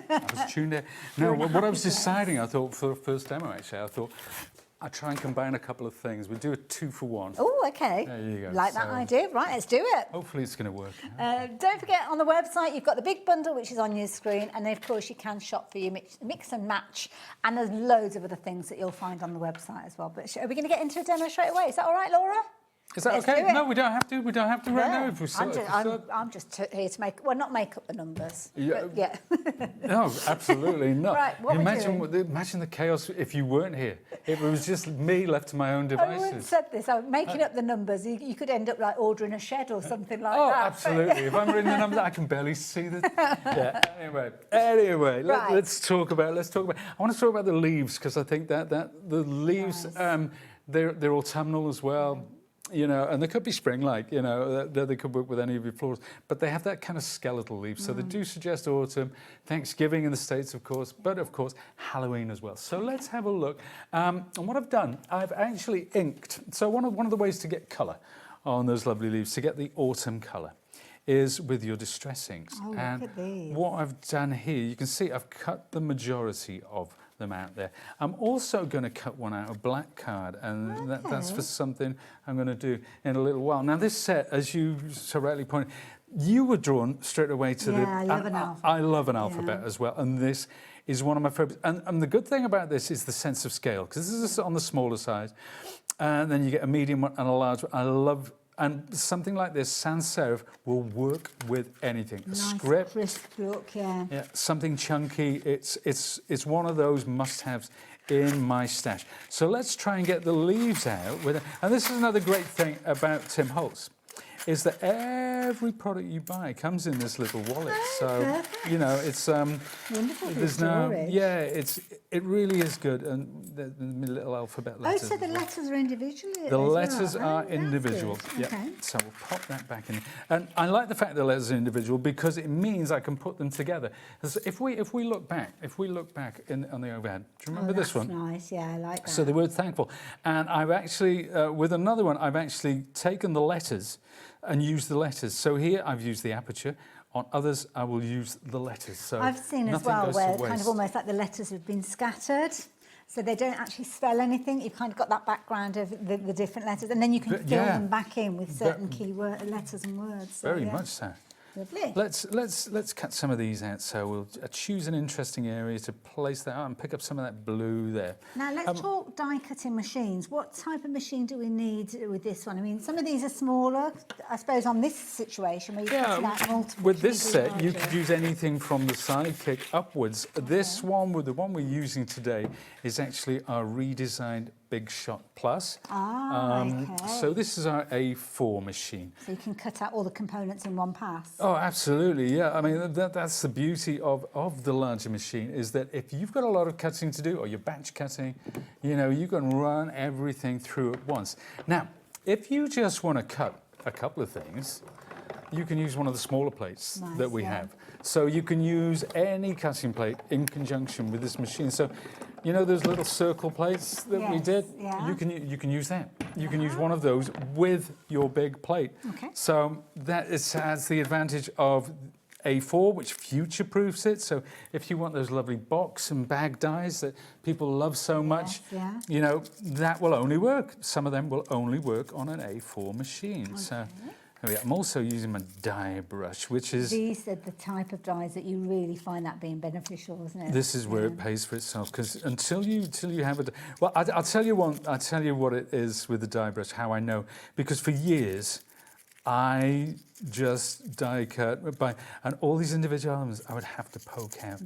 [SPEAKER 10] I was tuned in. No, what I was deciding, I thought, for the first demo, actually, I thought I'd try and combine a couple of things. We'd do a 2-for-1.
[SPEAKER 19] Oh, okay.
[SPEAKER 10] There you go.
[SPEAKER 19] Like that idea. Right, let's do it.
[SPEAKER 10] Hopefully it's going to work.
[SPEAKER 19] Don't forget, on the website, you've got the big bundle, which is on your screen, and then, of course, you can shop for your mix and match, and there's loads of other things that you'll find on the website as well. But are we going to get into a demo straight away? Is that all right, Laura?
[SPEAKER 10] Is that okay? No, we don't have to. We don't have to right now. If we
[SPEAKER 19] I'm just here to not make up the numbers.
[SPEAKER 10] Yeah.
[SPEAKER 19] But yeah.
[SPEAKER 10] No, absolutely not.
[SPEAKER 19] Right, what
[SPEAKER 10] imagine the chaos if you weren't here. If it was just me left to my own devices.
[SPEAKER 19] I wouldn't said this. I'm making up the numbers. You could end up like ordering a shed or something like that.
[SPEAKER 10] Oh, absolutely. If I'm reading the numbers, I can barely see the. Yeah. Anyway, let's talk about. I want to talk about the leaves because I think that the leaves, they're autumnal as well. You know, and they could be spring-like, you know, they could work with any of your flowers, but they have that kind of skeletal leaf. So they do suggest autumn, Thanksgiving in the States, of course, but of course, Halloween as well. So let's have a look. And what I've done, I've actually inked. So one of the ways to get colour on those lovely leaves, to get the autumn colour, is with your distress inks.
[SPEAKER 19] Oh,
[SPEAKER 10] and
[SPEAKER 19] look at these.
[SPEAKER 10] What I've done here, you can see I've cut the majority of them out there. I'm also going to cut one out of black card, and that's for something I'm going to do in a little while. Now, this set, as you so rightly pointed, you were drawn straight away to the...
[SPEAKER 19] I love an alphabet.
[SPEAKER 10] I love an alphabet as well, and this is one of my favourites. And the good thing about this is the sense of scale, because this is on the smaller side, and then you get a medium one and a large one. I love... And something like this, sans serif, will work with anything.
[SPEAKER 19] Nice,
[SPEAKER 10] a script,
[SPEAKER 19] crisp look, yeah.
[SPEAKER 10] Something chunky. It's one of those must-haves in my stash. So let's try and get the leaves out with it. And this is another great thing about Tim Holtz, is that every product you buy comes in this little wallet. So you know, it's
[SPEAKER 19] wonderful.
[SPEAKER 10] There's it really is good, and the little alphabet letters.
[SPEAKER 19] Oh, so the letters are individually.
[SPEAKER 10] The letters are individual. Yeah.
[SPEAKER 19] Okay.
[SPEAKER 10] So we'll pop that back in, and I like the fact the letters are individual because it means I can put them together. If we look back, on the overhead, do you remember this one?
[SPEAKER 19] Nice. Yeah, I like that.
[SPEAKER 10] So the word thankful, and I've actually with another one, I've actually taken the letters and used the letters. So here I've used the aperture. On others, I will use the letters. So
[SPEAKER 19] I've seen as well where kind of almost like the letters have been scattered, so they don't actually spell anything. You've kind of got that background of the different letters, and then you can fill them back in with certain key letters and words. So,
[SPEAKER 10] very much so.
[SPEAKER 19] Lovely.
[SPEAKER 10] Let's cut some of these out. So we'll choose an interesting area to place that out and pick up some of that blue there.
[SPEAKER 19] Now let's talk die cutting machines. What type of machine do we need with this one? I mean, some of these are smaller, I suppose, on this situation where you're cutting out multiple.
[SPEAKER 10] With this set, you could use anything from the sidekick upwards. This one, the one we're using today, is actually our redesigned Big Shot Plus. So this is our A4 machine.
[SPEAKER 19] So you can cut out all the components in one pass.
[SPEAKER 10] Oh, absolutely, yeah. I mean, that's the beauty of the larger machine, is that if you've got a lot of cutting to do, or you're batch cutting, you know, you can run everything through at once. Now, if you just want to cut a couple of things, you can use one of the smaller plates that we have. So you can use any cutting plate in conjunction with this machine. So, you know those little circle plates that we did?
[SPEAKER 19] Yeah.
[SPEAKER 10] You can use that. You can use one of those with your big plate.
[SPEAKER 19] Okay.
[SPEAKER 10] So that has the advantage of A4, which future-proofs it. So if you want those lovely box and bag dies that people love so much, you know, that will only work. Some of them will only work on an A4 machine. Okay. So I'm also using my die brush, which is...
[SPEAKER 19] These are the type of dies that you really find that being beneficial, isn't it?
[SPEAKER 10] This is where it pays for itself, because until you have a... Well, I'll tell you what it is with the die brush, how I know. Because for years, I just die cut and all these individual elements I would have to poke out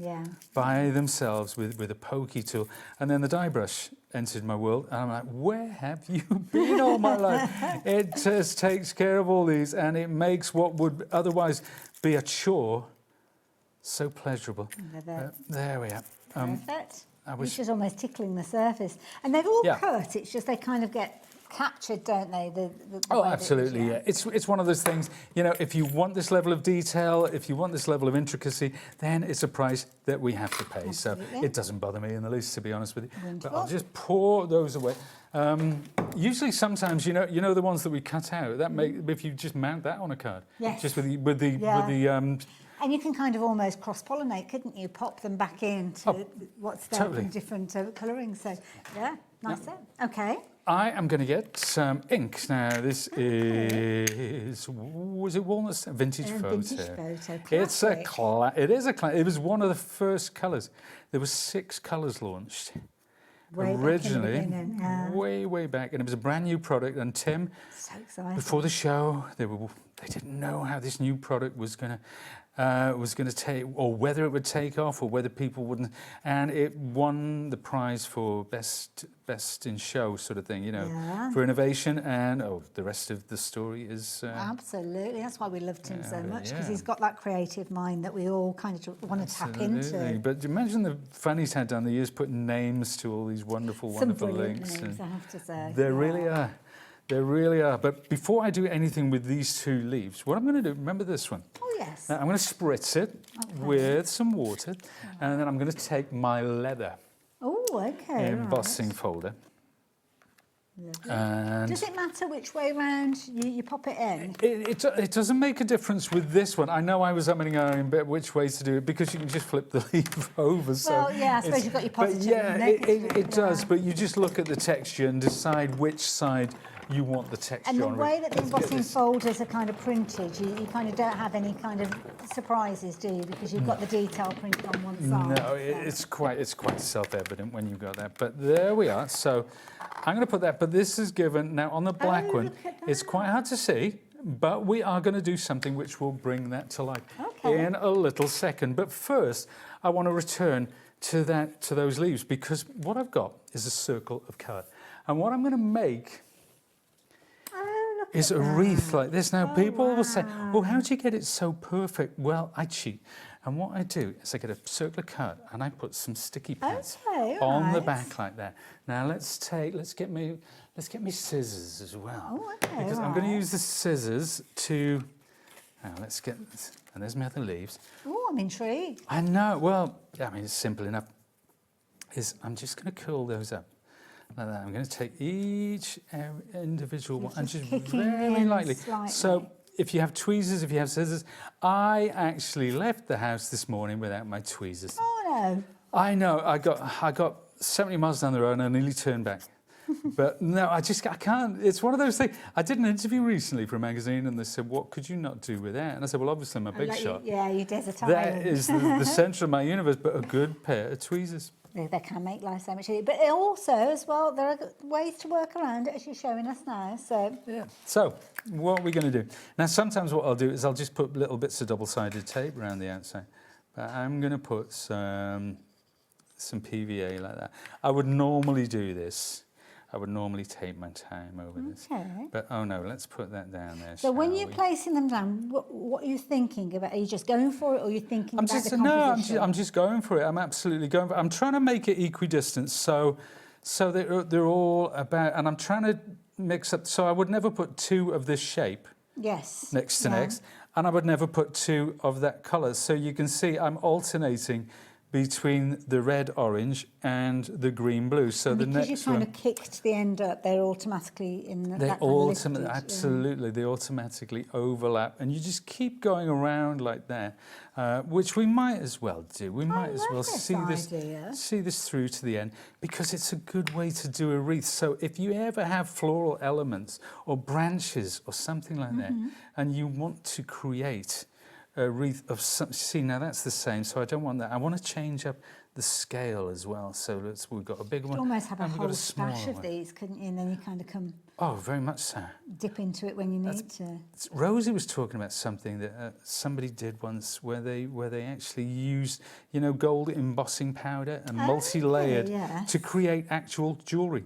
[SPEAKER 10] by themselves with a pokey tool, and then the die brush entered my world, and I'm like, where have you been all my life? It just takes care of all these, and it makes what would otherwise be a chore so pleasurable. There we are.
[SPEAKER 19] Perfect. Which is almost tickling the surface, and they've all cut. It's just they kind of get captured, don't they? The
[SPEAKER 10] absolutely, yeah. It's one of those things, you know, if you want this level of detail, if you want this level of intricacy, then it's a price that we have to pay. Absolutely. So it doesn't bother me in the least, to be honest with you. Wonderful. But I'll just pour those away. Usually, sometimes, you know the ones that we cut out, that if you just mount that on a card, just with the
[SPEAKER 19] and you can kind of almost cross-pollinate, couldn't you? Pop them back into what's there in different colourings. So, yeah, nice set. Okay.
[SPEAKER 10] I am going to get some ink. Now, this is, was it walnut? Vintage photo.
[SPEAKER 19] Vintage photo.
[SPEAKER 10] It's it is a it was one of the first colours. There were 6 colours launched. Originally, way back, and it was a brand new product. And Tim, before the show, they didn't know how this new product was going to take, or whether it would take off, or whether people wouldn't. And it won the prize for best in show sort of thing, you know, for innovation. And the rest of the story is
[SPEAKER 19] absolutely. That's why we love Tim so much, because he's got that creative mind that we all kind of want to tap into.
[SPEAKER 10] But imagine the fun he's had down the years, putting names to all these wonderful links.
[SPEAKER 19] Names, I have to say.
[SPEAKER 10] There really are. There really are. But before I do anything with these 2 leaves, what I'm going to do, remember this one?
[SPEAKER 19] Oh, yes.
[SPEAKER 10] Now, I'm going to spritz it with some water, and then I'm going to take my leather embossing folder. And
[SPEAKER 19] does it matter which way round you pop it in?
[SPEAKER 10] It doesn't make a difference with this one. I know I was umming and ahhing about which ways to do it, because you can just flip the leaf over.
[SPEAKER 19] Well, I suppose you've got your positive and negative.
[SPEAKER 10] It does, but you just look at the texture and decide which side you want the texture on.
[SPEAKER 19] And the way that the embossing folders are kind of printed, you kind of don't have any kind of surprises, do you? Because you've got the detail printed on one side.
[SPEAKER 10] No, it's quite self-evident when you've got that. But there we are. So I'm going to put that. But this is given now on the black one. It's quite hard to see, but we are going to do something which will bring that to life in a little second. But first, I want to return to those leaves, because what I've got is a circle of colour, and what I'm going to make is a wreath like this. Now, people will say, well, how do you get it so perfect? Well, I cheat. And what I do is I get a circular card and I put some sticky pads on the back like that. Now, let's get me scissors as well.
[SPEAKER 19] Oh, okay.
[SPEAKER 10] Because I'm going to use the scissors to... Now, let's get... And there's my other leaves.
[SPEAKER 19] Oh, I'm intrigued.
[SPEAKER 10] I know. Well, I mean, it's simple enough. I'm just going to curl those up. Like that. I'm going to take each individual one and just very lightly. So if you have tweezers, if you have scissors, I actually left the house this morning without my tweezers.
[SPEAKER 19] Oh no!
[SPEAKER 10] I know. I got 70 miles down the road and I nearly turned back. But no, I can't. It's one of those things. I did an interview recently for a magazine, and they said, "What could you not do with that?" And I said, "Well, obviously, I'm a big shot.
[SPEAKER 19] You desert
[SPEAKER 10] That
[SPEAKER 19] island.
[SPEAKER 10] is the centre of my universe, but a good pair of tweezers."
[SPEAKER 19] They can make life so much easier. But also, as well, there are ways to work around it, as you're showing us now. So
[SPEAKER 10] So, what are we going to do? Now, sometimes what I'll do is I'll just put little bits of double-sided tape around the outside. But I'm going to put some PVA like that. I would normally do this. I would normally take my time over this. But, oh no, let's put that down there.
[SPEAKER 19] So when you're placing them down, what are you thinking about? Are you just going for it, or are you thinking about the composition?
[SPEAKER 10] No, I'm just going for it. I'm absolutely going for it. I'm trying to make it equidistant, so they're all about, and I'm trying to mix up, so I would never put 2 of this shape
[SPEAKER 19] Yes.
[SPEAKER 10] Next to next. And I would never put two of that colour. So you can see I'm alternating between the red orange and the green blue. So
[SPEAKER 19] and
[SPEAKER 10] the
[SPEAKER 19] because
[SPEAKER 10] next
[SPEAKER 19] you kind
[SPEAKER 10] one,
[SPEAKER 19] of kicked the end up, they're automatically in the,
[SPEAKER 10] they
[SPEAKER 19] that kind of lifted,
[SPEAKER 10] absolutely, they automatically overlap, and you just keep going around like that, which we might as well do. We might as well see this through to the end, because it's a good way to do a wreath. So if you ever have floral elements or branches or something like that, and you want to create a wreath of some, see, now that's the same, so I don't want that. I want to change up the scale as well. So we've got a big one.
[SPEAKER 19] You could almost have a
[SPEAKER 10] and we've
[SPEAKER 19] whole
[SPEAKER 10] got a smaller
[SPEAKER 19] splash of
[SPEAKER 10] one.
[SPEAKER 19] these, couldn't you? And then you kind of come
[SPEAKER 10] Oh, very much so.
[SPEAKER 19] dip into it when you need to.
[SPEAKER 10] Rosie was talking about something that somebody did once, where they actually used, you know, gold embossing powder and multi-layered to create actual jewellery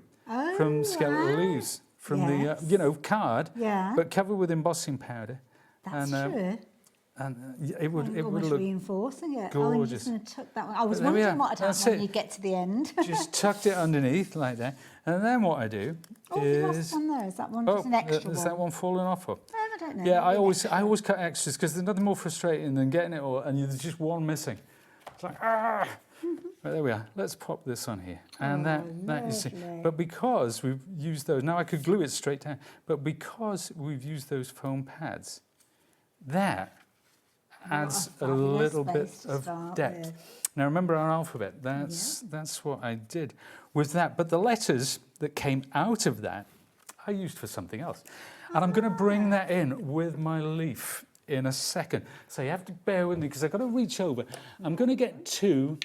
[SPEAKER 10] from skeletal leaves, from the you know, card, but covered with embossing powder.
[SPEAKER 19] That's true.
[SPEAKER 10] And it would
[SPEAKER 19] almost
[SPEAKER 10] look
[SPEAKER 19] reinforcing it.
[SPEAKER 10] gorgeous.
[SPEAKER 19] Oh, I'm just going to tuck that one. I was
[SPEAKER 10] But there we
[SPEAKER 19] wondering
[SPEAKER 10] are.
[SPEAKER 19] what had
[SPEAKER 10] That's
[SPEAKER 19] happened when
[SPEAKER 10] it.
[SPEAKER 19] you get to the end.
[SPEAKER 10] Just tucked it underneath like that, and then what I do
[SPEAKER 19] you lost
[SPEAKER 10] is
[SPEAKER 19] one there. Is that one just an extra
[SPEAKER 10] is that one falling off? Or?
[SPEAKER 19] I don't know.
[SPEAKER 10] Yeah, I
[SPEAKER 19] Maybe
[SPEAKER 10] always cut extras, because there's nothing more frustrating than getting it all and there's just one missing. It's like Right, there we are. Let's pop this on here, and that is. But because we've used those, now I could glue it straight down. But because we've used those foam pads, that adds a little bit of depth. Now remember our alphabet. That's what I did with that. But the letters that came out of that, I used for something else, and I'm going to bring that in with my leaf in a second. So you have to bear with me, because I've got to reach over. I'm going to get two.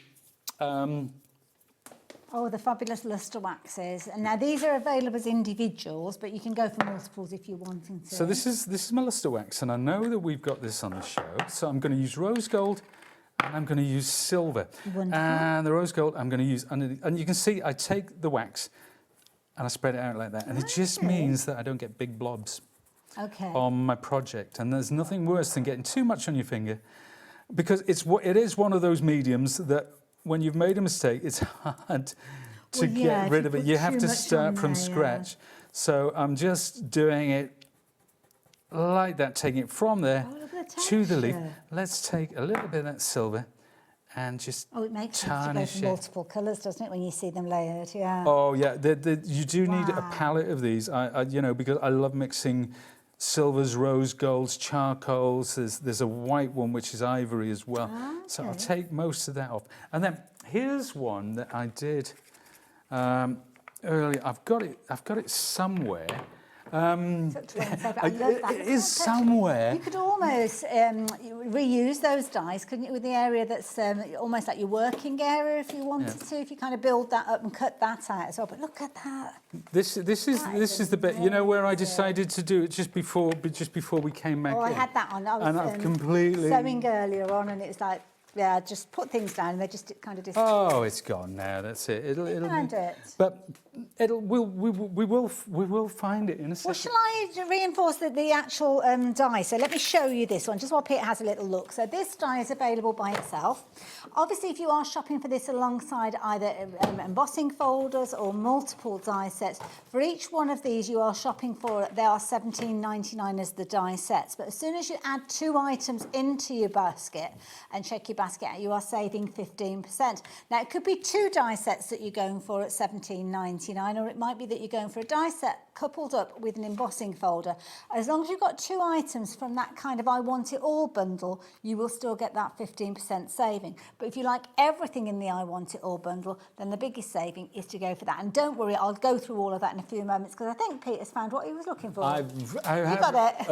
[SPEAKER 19] Oh, the fabulous lustre waxes. And now these are available as individuals, but you can go for multiples if you're wanting to.
[SPEAKER 10] So this is my lustre wax, and I know that we've got this on the show. So I'm going to use rose gold, and I'm going to use silver.
[SPEAKER 19] Wonderful.
[SPEAKER 10] And the rose gold I'm going to use underneath. And you can see I take the wax and I spread it out like that. And it just means that I don't get big blobs on my project. And there's nothing worse than getting too much on your finger, because it is one of those mediums that when you've made a mistake, it's hard to get rid of it. You have to start from scratch. So I'm just doing it like that, taking it from there to the leaf. Let's take a little bit of that silver and just
[SPEAKER 19] it makes sense to go for multiple colours, doesn't it, when you see them layered? Yeah.
[SPEAKER 10] Oh, yeah. You do need a palette of these, you know, because I love mixing silvers, rose golds, charcoals. There's a white one which is ivory as well. So I'll take most of that off. And then here's one that I did earlier. I've got it somewhere. It is somewhere.
[SPEAKER 19] You could almost reuse those dies, couldn't you, with the area that's almost like your working area, if you wanted to, if you kind of build that up and cut that out as well. But look at that.
[SPEAKER 10] This is the bit, you know, where I decided to do it just before we came back in.
[SPEAKER 19] I had that on. I was
[SPEAKER 10] I've completely
[SPEAKER 19] sewing earlier on, and it was like, yeah, just put things down and they just kind of disappear.
[SPEAKER 10] Oh, it's gone now. That's it. It'll
[SPEAKER 19] find it.
[SPEAKER 10] But we will find it in a second.
[SPEAKER 19] Well, shall I reinforce the actual die? So let me show you this one, just while Peter has a little look. So this die is available by itself. Obviously, if you are shopping for this alongside either embossing folders or multiple die sets, for each one of these you are shopping for, they are $17.99 as the die sets. But as soon as you add 2 items into your basket and check your basket out, you are saving 15%. Now, it could be 2 die sets that you're going for at $17.99, or it might be that you're going for a die set coupled up with an embossing folder. As long as you've got 2 items from that kind of I Want It All bundle, you will still get that 15% saving. But if you like everything in the I Want It All bundle, then the biggest saving is to go for that. And don't worry, I'll go through all of that in a few moments, because I think Peter's found what he was looking for.
[SPEAKER 10] I
[SPEAKER 19] you got it.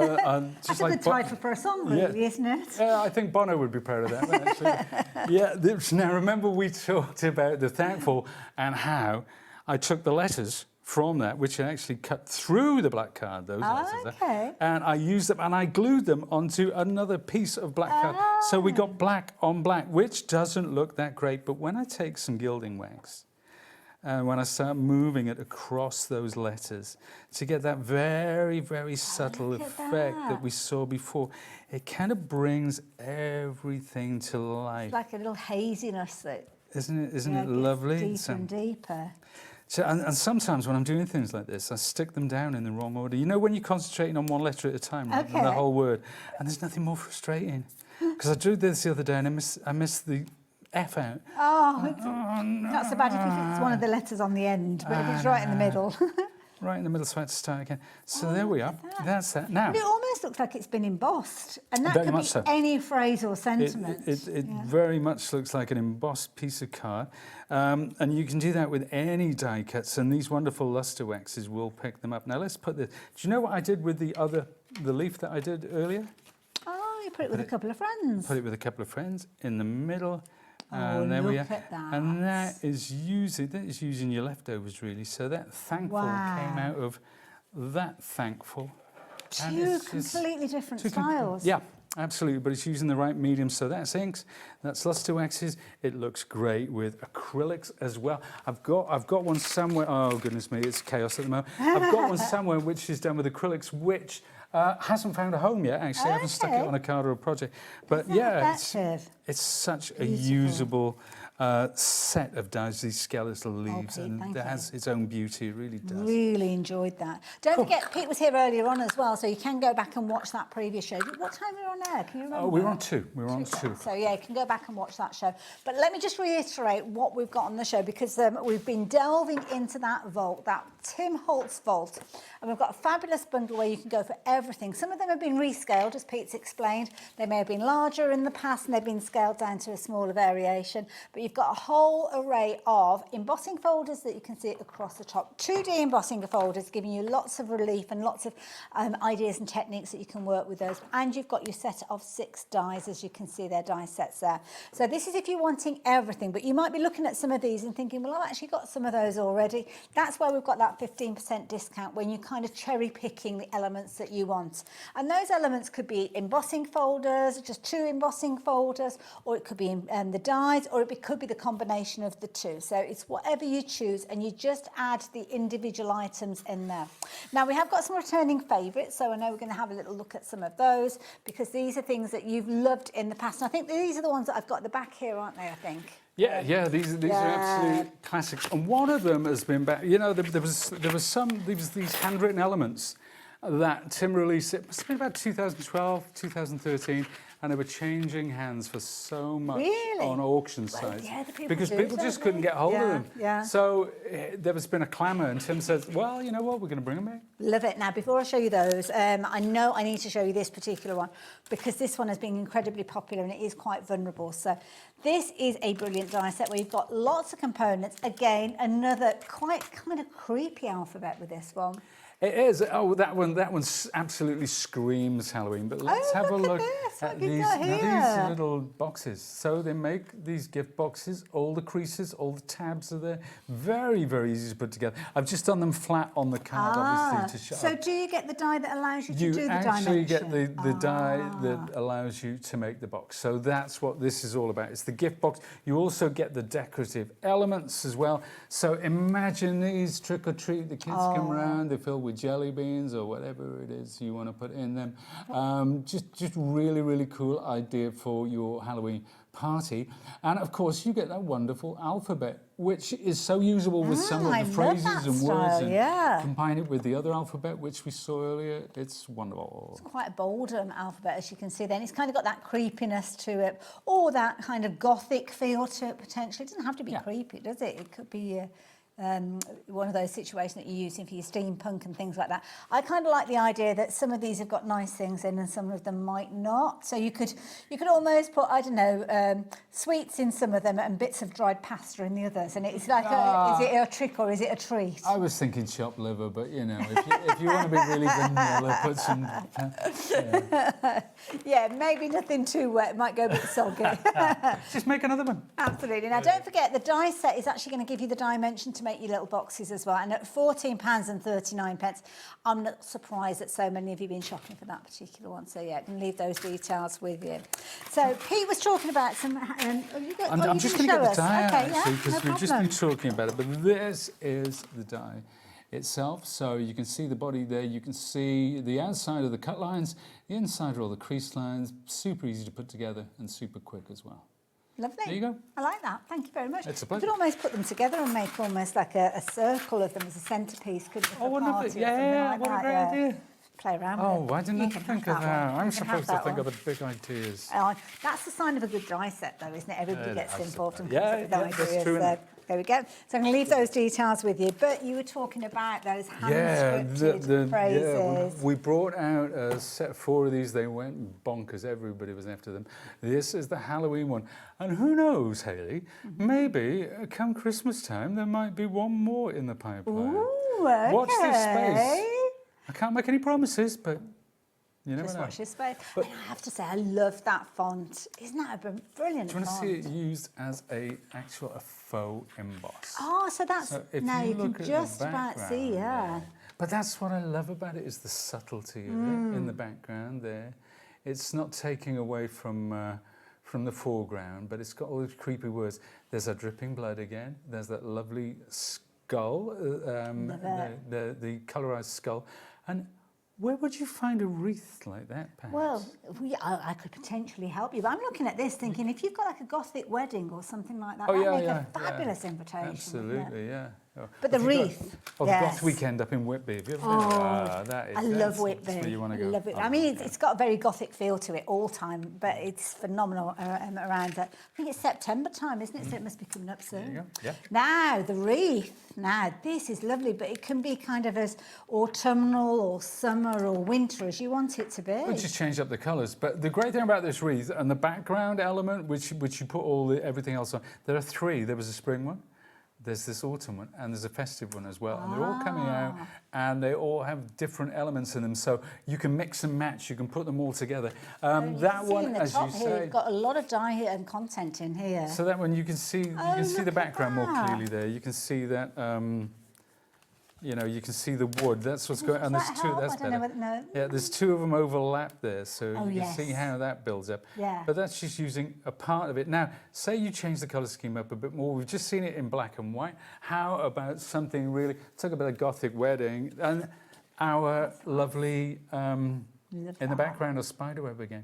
[SPEAKER 19] That's a good title for a song, really, isn't it?
[SPEAKER 10] I think Bono would be proud of that, actually. Now, remember we talked about the thankful and how I took the letters from that, which I actually cut through the black card, those letters there, and I used them and I glued them onto another piece of black card. So we got black on black, which doesn't look that great, but when I take some gilding wax and when I start moving it across those letters to get that very, very subtle effect that we saw before, it kind of brings everything to life.
[SPEAKER 19] It's like a little haziness that
[SPEAKER 10] Isn't it lovely?
[SPEAKER 19] Deeper and deeper.
[SPEAKER 10] So, and sometimes when I'm doing things like this, I stick them down in the wrong order. You know, when you're concentrating on one letter at a time rather than the whole word, and there's nothing more frustrating. Because I drew this the other day and I missed the F out.
[SPEAKER 19] Oh, not so bad if it's one of the letters on the end, but if it's right in the middle.
[SPEAKER 10] Right in the middle, so I had to start again. So there we are. That's that. Now,
[SPEAKER 19] but it almost looks like it's been embossed, and that
[SPEAKER 10] very
[SPEAKER 19] could be
[SPEAKER 10] much so.
[SPEAKER 19] any phrase or sentiment.
[SPEAKER 10] It very much looks like an embossed piece of card, and you can do that with any die cuts. And these wonderful luster waxes will pick them up. Now let's put this. Do you know what I did with the leaf that I did earlier?
[SPEAKER 19] Oh, you put it with a couple of friends.
[SPEAKER 10] Put it with a couple of friends in the middle.
[SPEAKER 19] Oh,
[SPEAKER 10] and there we are.
[SPEAKER 19] look at that.
[SPEAKER 10] And that is using your leftovers really. So that thankful came out of that thankful.
[SPEAKER 19] Two completely different styles.
[SPEAKER 10] Yeah, absolutely. But it's using the right medium. So that's inks, that's luster waxes. It looks great with acrylics as well. I've got one somewhere. Oh goodness me, it's chaos at the moment. I've got one somewhere which is done with acrylics, which hasn't found a home yet, actually. I haven't stuck it on a card or a project. But yeah, it's such a usable set of dies, these skeletal leaves, and it has its own beauty, it really does.
[SPEAKER 19] Really enjoyed that. Don't forget, Pete was here earlier on as well, so you can go back and watch that previous show. What time were we on air? Can you remember?
[SPEAKER 10] Oh, we were on 2. We were on 2.
[SPEAKER 19] So yeah, you can go back and watch that show. But let me just reiterate what we've got on the show, because we've been delving into that vault, that Tim Holtz vault, and we've got a fabulous bundle where you can go for everything. Some of them have been rescaled, as Pete's explained. They may have been larger in the past and they've been scaled down to a smaller variation, but you've got a whole array of embossing folders that you can see across the top. 2D embossing folders giving you lots of relief and lots of ideas and techniques that you can work with those. And you've got your set of 6 dies, as you can see their die sets there. So this is if you're wanting everything, but you might be looking at some of these and thinking, well, I've actually got some of those already. That's why we've got that 15% discount when you're kind of cherry picking the elements that you want. And those elements could be embossing folders, just 2 embossing folders, or it could be the dies, or it could be the combination of the 2. So it's whatever you choose, and you just add the individual items in there. Now we have got some returning favourites, so I know we're going to have a little look at some of those, because these are things that you've loved in the past. And I think these are the ones that I've got at the back here, aren't they, I think?
[SPEAKER 10] Yeah, these are absolute classics. And one of them has been back. You know, there was these handwritten elements that Tim released. It must have been about 2012, 2013. And they were changing hands for so much on auction sites, because people just couldn't get hold of them.
[SPEAKER 19] Yeah.
[SPEAKER 10] So there has been a clamour, and Tim says, well, you know what, we're going to bring them in.
[SPEAKER 19] Love it. Now, before I show you those, I know I need to show you this particular one, because this one has been incredibly popular and it is quite vulnerable. So this is a brilliant die set where you've got lots of components. Again, another quite kind of creepy alphabet with this one.
[SPEAKER 10] It is. Oh, that one absolutely screams Halloween. But let's have a look at these little boxes. So they make these gift boxes. All the creases, all the tabs are there. Very, very easy to put together. I've just done them flat on the card, obviously, to show.
[SPEAKER 19] So do you get the die that allows you to do the dimension?
[SPEAKER 10] You actually get the die that allows you to make the box. So that's what this is all about. It's the gift box. You also get the decorative elements as well. So imagine these trick or treat. The kids come around. They fill with jelly beans or whatever it is you want to put in them. Just really, really cool idea for your Halloween party. And of course you get that wonderful alphabet, which is so usable with some of the phrases and words, and combine it with the other alphabet which we saw earlier. It's wonderful.
[SPEAKER 19] It's quite a bold alphabet, as you can see then. It's kind of got that creepiness to it, or that kind of gothic feel to it potentially. It doesn't have to be creepy, does it? It could be one of those situations that you're using for your steampunk and things like that. I kind of like the idea that some of these have got nice things in and some of them might not. So you could almost put, I don't know, sweets in some of them and bits of dried pasta in the others. And it's like, is it a trick or is it a treat?
[SPEAKER 10] I was thinking chopped liver, but you know, if you want to be really vanilla, put some...
[SPEAKER 19] Yeah, maybe nothing too wet. Might go a bit soggy.
[SPEAKER 10] Just make another one.
[SPEAKER 19] Absolutely. Now, don't forget, the die set is actually going to give you the dimension to make your little boxes as well. And at £14.39, I'm not surprised that so many of you have been shopping for that particular one. So, yeah, I can leave those details with you. So, Pete was talking about some...
[SPEAKER 10] I'm just going to get the die out, actually, because we've just been talking about it. But this is the die itself. So you can see the body there. You can see the outside of the cut lines. The inside are all the crease lines. Super easy to put together and super quick as well.
[SPEAKER 19] Lovely.
[SPEAKER 10] There you go.
[SPEAKER 19] I like that. Thank you very much.
[SPEAKER 10] It's a
[SPEAKER 19] You
[SPEAKER 10] pleasure.
[SPEAKER 19] could almost put them together and make almost like a circle of them as a centrepiece, couldn't you? For
[SPEAKER 10] Oh,
[SPEAKER 19] a party or
[SPEAKER 10] yeah,
[SPEAKER 19] something like
[SPEAKER 10] what a
[SPEAKER 19] that,
[SPEAKER 10] great idea.
[SPEAKER 19] Play around with
[SPEAKER 10] Oh,
[SPEAKER 19] it.
[SPEAKER 10] why didn't I
[SPEAKER 19] You can
[SPEAKER 10] think
[SPEAKER 19] have
[SPEAKER 10] of
[SPEAKER 19] that
[SPEAKER 10] that?
[SPEAKER 19] one.
[SPEAKER 10] I'm
[SPEAKER 19] You can have
[SPEAKER 10] supposed to
[SPEAKER 19] that
[SPEAKER 10] think
[SPEAKER 19] one.
[SPEAKER 10] of the big ideas.
[SPEAKER 19] That's the sign of a good die set, though, isn't it? Everybody gets involved and
[SPEAKER 10] Yeah,
[SPEAKER 19] comes up
[SPEAKER 10] yeah,
[SPEAKER 19] with
[SPEAKER 10] that's
[SPEAKER 19] ideas.
[SPEAKER 10] true, isn't it?
[SPEAKER 19] There we go. So I'm going to leave those details with you. But you were talking about those hand-scripted phrases.
[SPEAKER 10] We brought out a set of 4 of these. They went bonkers. Everybody was after them. This is the Halloween one. And who knows, Hayley, maybe come Christmas time, there might be one more in the pipeline.
[SPEAKER 19] Ooh, okay.
[SPEAKER 10] Watch this space. I can't make any promises, but you never
[SPEAKER 19] Just
[SPEAKER 10] know.
[SPEAKER 19] watch this space.
[SPEAKER 10] But-
[SPEAKER 19] And I have to say, I love that font. Isn't that a brilliant
[SPEAKER 10] Do you want to
[SPEAKER 19] font?
[SPEAKER 10] see it used as a faux emboss?
[SPEAKER 19] Oh, so that's
[SPEAKER 10] So if
[SPEAKER 19] now you can
[SPEAKER 10] look at the
[SPEAKER 19] just about
[SPEAKER 10] background
[SPEAKER 19] see, yeah.
[SPEAKER 10] But that's what I love about it, is the subtlety of it in the background there. It's not taking away from the foreground, but it's got all these creepy words. There's a dripping blood again. There's that lovely skull, the colorized skull. And where would you find a wreath like that, perhaps?
[SPEAKER 19] Well, I could potentially help you, but I'm looking at this thinking if you've got like a Gothic wedding or something like that, that'd make a fabulous invitation.
[SPEAKER 10] Absolutely, yeah. Oh.
[SPEAKER 19] But the
[SPEAKER 10] Have you got-
[SPEAKER 19] wreath,
[SPEAKER 10] Oh,
[SPEAKER 19] yes.
[SPEAKER 10] the Goth Weekend up in Whitby. Have you ever been? That is,
[SPEAKER 19] I love
[SPEAKER 10] that's
[SPEAKER 19] Whitby.
[SPEAKER 10] where you want to go.
[SPEAKER 19] I love it.
[SPEAKER 10] Oh,
[SPEAKER 19] I mean, it's got a very Gothic feel to it all time, but it's phenomenal around that. I think it's September time, isn't it? So it must be coming up soon.
[SPEAKER 10] There you go. Yeah.
[SPEAKER 19] Now, the wreath. Now, this is lovely, but it can be kind of as autumnal or summer or winter as you want it to be.
[SPEAKER 10] We'll just change up the colours. But the great thing about this wreath and the background element, which you put everything else on, there are 3. There was a spring one, there's this autumn one, and there's a festive one as well. And they're all coming out, and they all have different elements in them. So you can mix and match, you can put them all together. That one,
[SPEAKER 19] in the
[SPEAKER 10] as
[SPEAKER 19] top
[SPEAKER 10] you
[SPEAKER 19] here,
[SPEAKER 10] say.
[SPEAKER 19] you've got a lot of dye and content in here.
[SPEAKER 10] So that one you can see the background more
[SPEAKER 19] that.
[SPEAKER 10] clearly there. You can see that you know, you can see the wood. That's what's going on. There's
[SPEAKER 19] that
[SPEAKER 10] 2,
[SPEAKER 19] help?
[SPEAKER 10] that's
[SPEAKER 19] I don't
[SPEAKER 10] better.
[SPEAKER 19] know whether- no.
[SPEAKER 10] Yeah, there's 2 of them overlap there, so
[SPEAKER 19] Oh,
[SPEAKER 10] you can
[SPEAKER 19] yes.
[SPEAKER 10] see how that builds up.
[SPEAKER 19] Yeah.
[SPEAKER 10] But that's just using a part of it. Now, say you change the colour scheme up a bit more. We've just seen it in black and white. How about something really, talk about a Gothic wedding, and our lovely, in the background, a spiderweb again.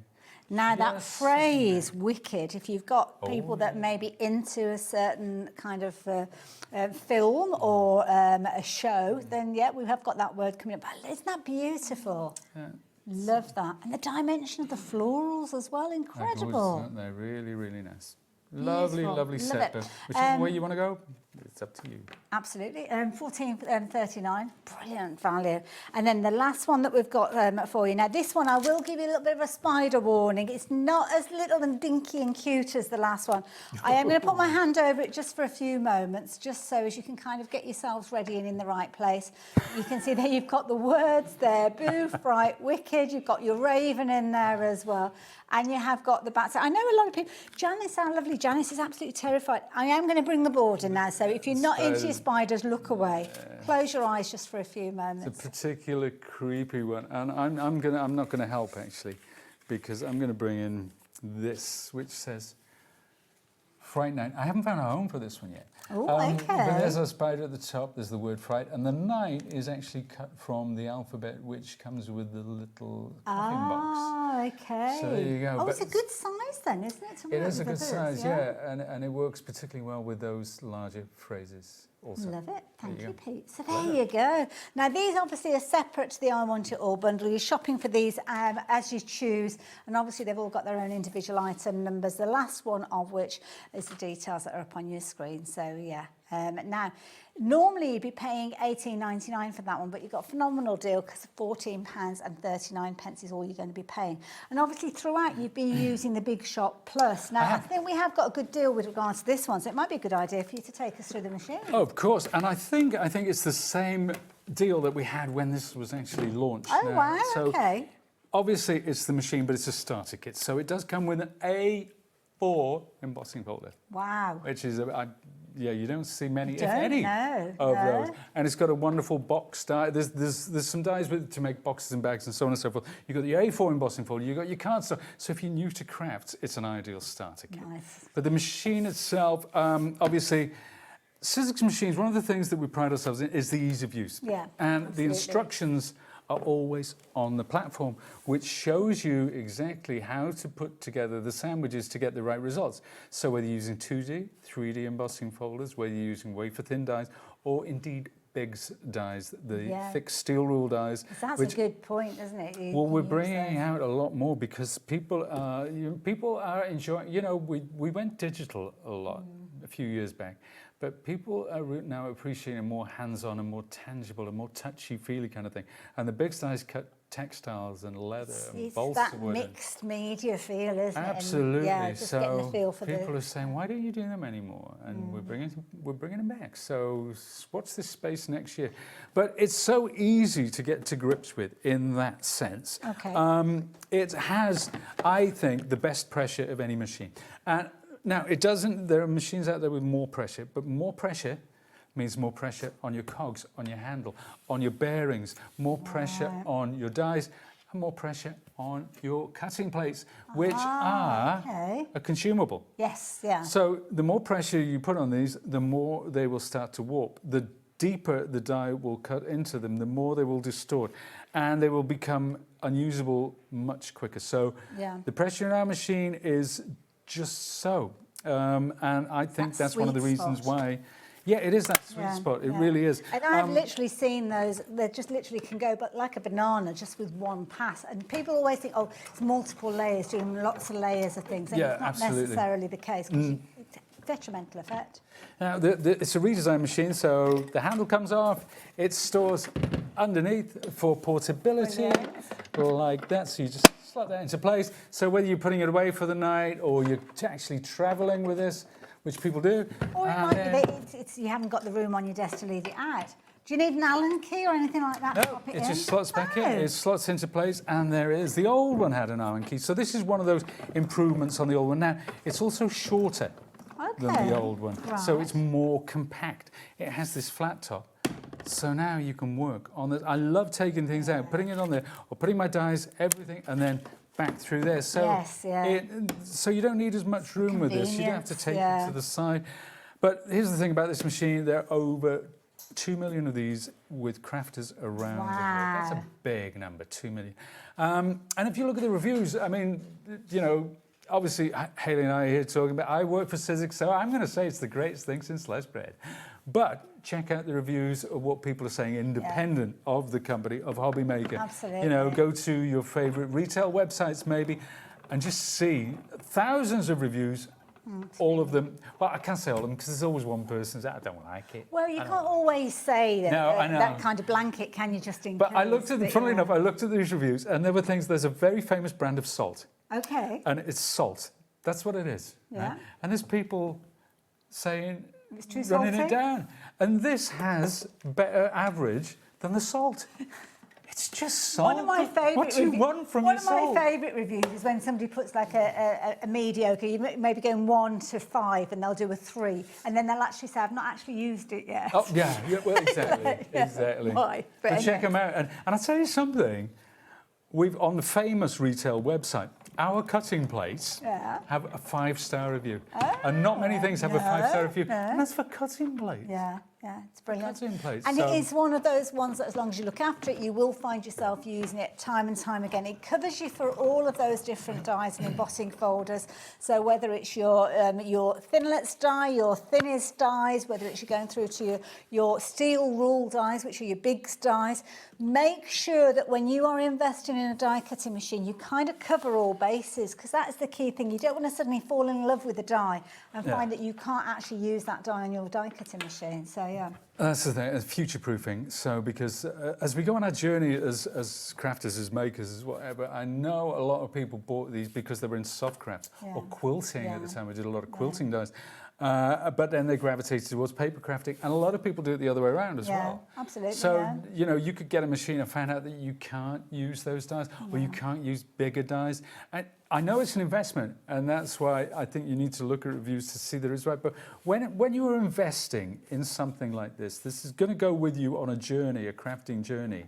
[SPEAKER 19] Now that phrase, wicked, if you've got people that may be into a certain kind of film or a show, then yeah, we have got that word coming up. But isn't that beautiful?
[SPEAKER 10] Yeah.
[SPEAKER 19] Love that. And the dimension of the florals as well,
[SPEAKER 10] They're gorgeous,
[SPEAKER 19] incredible.
[SPEAKER 10] aren't they? Really, really nice. Lovely,
[SPEAKER 19] Beautiful.
[SPEAKER 10] lovely
[SPEAKER 19] Love
[SPEAKER 10] set.
[SPEAKER 19] it.
[SPEAKER 10] But whichever way you want to go, it's up to you.
[SPEAKER 19] Absolutely. 14.39, brilliant value. And then the last one that we've got for you. Now, this one, I will give you a little bit of a spider warning. It's not as little and dinky and cute as the last one. I am going to put my hand over it just for a few moments, just so as you can kind of get yourselves ready and in the right place. You can see there you've got the words there, boo, fright, wicked. You've got your raven in there as well. And you have got the bats. I know a lot of people, Janice, our lovely Janice, is absolutely terrified. I am going to bring the board in now, so if you're not into your spiders, look away. Close your eyes just for a few moments.
[SPEAKER 10] It's a particular creepy one, and I'm not gonna help actually, because I'm gonna bring in this, which says Fright Night. I haven't found a home for this one yet.
[SPEAKER 19] Oh, okay.
[SPEAKER 10] But there's a spider at the top, there's the word fright, and the night is actually cut from the alphabet, which comes with the little coffin box.
[SPEAKER 19] Ah, okay.
[SPEAKER 10] So there you go.
[SPEAKER 19] Oh,
[SPEAKER 10] But
[SPEAKER 19] it's a good size then, isn't it? to
[SPEAKER 10] It
[SPEAKER 19] work
[SPEAKER 10] is a
[SPEAKER 19] with
[SPEAKER 10] good
[SPEAKER 19] others,
[SPEAKER 10] size, yeah, and it works particularly well with those larger phrases also.
[SPEAKER 19] Love it. Thank
[SPEAKER 10] There
[SPEAKER 19] you,
[SPEAKER 10] go.
[SPEAKER 19] Pete. So there you go. Now, these obviously are separate to the I Want It All bundle. You're shopping for these as you choose, and obviously they've all got their own individual item numbers, the last one of which is the details that are up on your screen. So, yeah. Now, normally you'd be paying $18.99 for that one, but you've got a phenomenal deal because £14.39 is all you're going to be paying. And obviously throughout you've been using the Big Shop Plus. Now, I think we have got a good deal with regards to this one, so it might be a good idea for you to take us through the machine.
[SPEAKER 10] Oh, of course, and I think it's the same deal that we had when this was actually launched.
[SPEAKER 19] Oh, wow, okay.
[SPEAKER 10] Obviously, it's the machine, but it's a starter kit, so it does come with an A4 embossing folder.
[SPEAKER 19] Wow.
[SPEAKER 10] Which is, yeah, you don't see many, if
[SPEAKER 19] Don't,
[SPEAKER 10] any,
[SPEAKER 19] no,
[SPEAKER 10] of
[SPEAKER 19] no.
[SPEAKER 10] those. And it's got a wonderful box die. There's some dies with to make boxes and bags and so on and so forth. You've got the A4 embossing folder, you've got your card stuff. So if you're new to crafts, it's an ideal starter kit.
[SPEAKER 19] Nice.
[SPEAKER 10] But the machine itself, obviously, Sizzix machines, one of the things that we pride ourselves in is the ease of use.
[SPEAKER 19] Yeah,
[SPEAKER 10] And the
[SPEAKER 19] absolutely.
[SPEAKER 10] instructions are always on the platform, which shows you exactly how to put together the sandwiches to get the right results. So whether you're using 2D, 3D embossing folders, whether you're using wafer-thin dies, or indeed Biggs dies, the thick steel rule dies.
[SPEAKER 19] That's a good point, isn't it?
[SPEAKER 10] We're bringing out a lot more because people are enjoying. You know, we went digital a lot a few years back, but people are now appreciating a more hands-on and more tangible and more touchy-feely kind of thing. And the Biggs dies cut textiles and leather and balsa
[SPEAKER 19] that
[SPEAKER 10] wood.
[SPEAKER 19] mixed media feel, isn't it?
[SPEAKER 10] Absolutely.
[SPEAKER 19] Yeah, just getting the feel for
[SPEAKER 10] people are saying, why don't you do them anymore? And we're bringing them back. So watch this space next year. But it's so easy to get to grips with in that sense.
[SPEAKER 19] Okay.
[SPEAKER 10] It has, I think, the best pressure of any machine. And now it doesn't. There are machines out there with more pressure, but more pressure means more pressure on your cogs, on your handle, on your bearings, more pressure on your dies, and more pressure on your cutting plates, which are a consumable.
[SPEAKER 19] Yes, yeah.
[SPEAKER 10] So the more pressure you put on these, the more they will start to warp. The deeper the die will cut into them, the more they will distort, and they will become unusable much quicker. So the pressure in our machine is just so. And I think that's one of the reasons why. Yeah, it is that sweet spot. It really is.
[SPEAKER 19] And I've literally seen those, they just literally can go but like a banana just with one pass. And people always think, oh, it's multiple layers, doing lots of layers of things. And it's not necessarily the case, because it's a detrimental effect.
[SPEAKER 10] Now, it's a redesign machine, so the handle comes off, it stores underneath for portability, like that. So you just slot that into place. So whether you're putting it away for the night or you're actually traveling with this, which people do.
[SPEAKER 19] Or it might be you haven't got the room on your desk to leave it out. Do you need an Allen key or anything like that?
[SPEAKER 10] No, it just slots back in. It slots into place, and there it is. The old one had an Allen key, so this is one of those improvements on the old one. Now, it's also shorter than the old one, so it's more compact. It has this flat top, so now you can work on this. I love taking things out, putting it on there, or putting my dies, everything, and then back through there. So so you don't need as much room with this. You don't have to take it to the side. But here's the thing about this machine. There are over 2 million of these with crafters around the world. That's a big number, 2 million. And if you look at the reviews, I mean, you know, obviously Hayley and I are here talking about, I work for Sizzix, so I'm going to say it's the greatest thing since sliced bread. But check out the reviews of what people are saying independent of the company, of HobbyMaker.
[SPEAKER 19] Absolutely.
[SPEAKER 10] You know, go to your favourite retail websites maybe and just see thousands of reviews, all of them. Well, I can't say all of them because there's always one person that I don't like it.
[SPEAKER 19] Well, you can't always say that, that kind of blanket, can you, just in
[SPEAKER 10] But
[SPEAKER 19] case?
[SPEAKER 10] I looked at, funnily enough, I looked at these reviews and there were things, there's a very famous brand of salt.
[SPEAKER 19] Okay.
[SPEAKER 10] And it's salt. That's what it is.
[SPEAKER 19] Yeah.
[SPEAKER 10] Right? And there's people saying,
[SPEAKER 19] it's too
[SPEAKER 10] running
[SPEAKER 19] salty.
[SPEAKER 10] it down. And this has better average than the salt. It's just salt.
[SPEAKER 19] One of my favourite
[SPEAKER 10] What do you want from your salt?
[SPEAKER 19] One of my favourite reviews is when somebody puts like a mediocre, you maybe going 1 to 5 and they'll do a 3 and then they'll actually say, I've not actually used it yet.
[SPEAKER 10] Oh, yeah, well, exactly, exactly.
[SPEAKER 19] Why?
[SPEAKER 10] But check them out. And I'll tell you something, we've on the famous retail website, our cutting plates have a 5-star review. And not many things have a 5-star review. And that's for cutting plates.
[SPEAKER 19] Yeah, it's brilliant.
[SPEAKER 10] Cutting plates.
[SPEAKER 19] And it is one of those ones that as long as you look after it, you will find yourself using it time and time again. It covers you for all of those different dies and embossing folders. So whether it's your thinlets die, your thinnest dies, whether it's you're going through to your steel rule dies, which are your big dies, make sure that when you are investing in a die cutting machine, you kind of cover all bases, because that is the key thing. You don't want to suddenly fall in love with a die and find that you can't actually use that die on your die cutting machine. So
[SPEAKER 10] that's the thing, future-proofing. So because as we go on our journey as crafters, as makers, as whatever, I know a lot of people bought these because they were in soft crafts or quilting at the time. We did a lot of quilting dies. But then they gravitated towards paper crafting, and a lot of people do it the other way around as well.
[SPEAKER 19] Absolutely.
[SPEAKER 10] So, you know, you could get a machine and find out that you can't use those dies or you can't use bigger dies. And I know it's an investment, and that's why I think you need to look at reviews to see that it's right. But when you are investing in something like this is going to go with you on a journey, a crafting journey.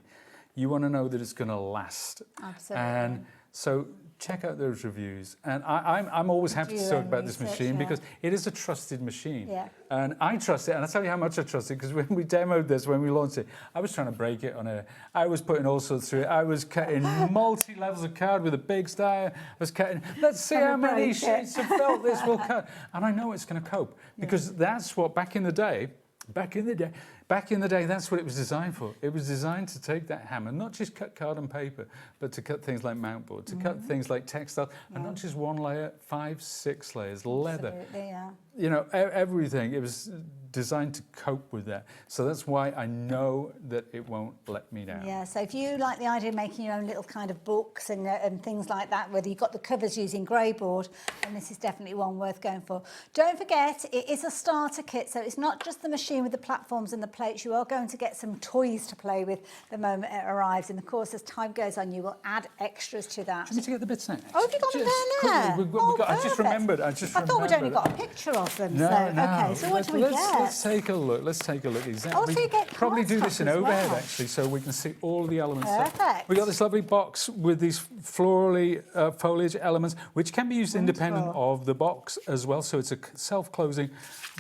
[SPEAKER 10] You want to know that it's going to last.
[SPEAKER 19] Absolutely.
[SPEAKER 10] And so check out those reviews. And I'm always happy to talk about this machine because it is a trusted machine.
[SPEAKER 19] Yeah.
[SPEAKER 10] And I trust it, and I'll tell you how much I trust it, because when we demoed this, when we launched it, I was trying to break it on air. I was putting all sorts through it. I was cutting multi-levels of card with a big style. I was cutting, let's see how many sheets of felt this will cut. And I know it's going to cope, because that's what, back in the day, that's what it was designed for. It was designed to take that hammer, not just cut card and paper, but to cut things like mountboard, to cut things like textile, and not just one layer, 5, 6 layers, leather.
[SPEAKER 19] Absolutely, yeah.
[SPEAKER 10] You know, everything. It was designed to cope with that. So that's why I know that it won't let me down.
[SPEAKER 19] Yeah, so if you like the idea of making your own little kind of books and things like that, whether you've got the covers using grey board, then this is definitely one worth going for. Don't forget, it is a starter kit, so it's not just the machine with the platforms and the plates. You are going to get some toys to play with the moment it arrives. And of course, as time goes on, you will add extras to that.
[SPEAKER 10] Do you want me to get the bits now?
[SPEAKER 19] Oh, have you got them there?
[SPEAKER 10] I just remembered. I
[SPEAKER 19] thought we'd only got a picture of them.
[SPEAKER 10] No,
[SPEAKER 19] so,
[SPEAKER 10] no.
[SPEAKER 19] Okay, so what do we get?
[SPEAKER 10] Let's take a look. Let's take a look. Exactly.
[SPEAKER 19] Oh, so you get
[SPEAKER 10] probably do this in
[SPEAKER 19] cardstock as
[SPEAKER 10] overhead,
[SPEAKER 19] well.
[SPEAKER 10] actually, so we can see all of the elements.
[SPEAKER 19] Perfect.
[SPEAKER 10] We got this lovely box with these florally foliage elements, which can be used independent of the box as well. So it's a self-closing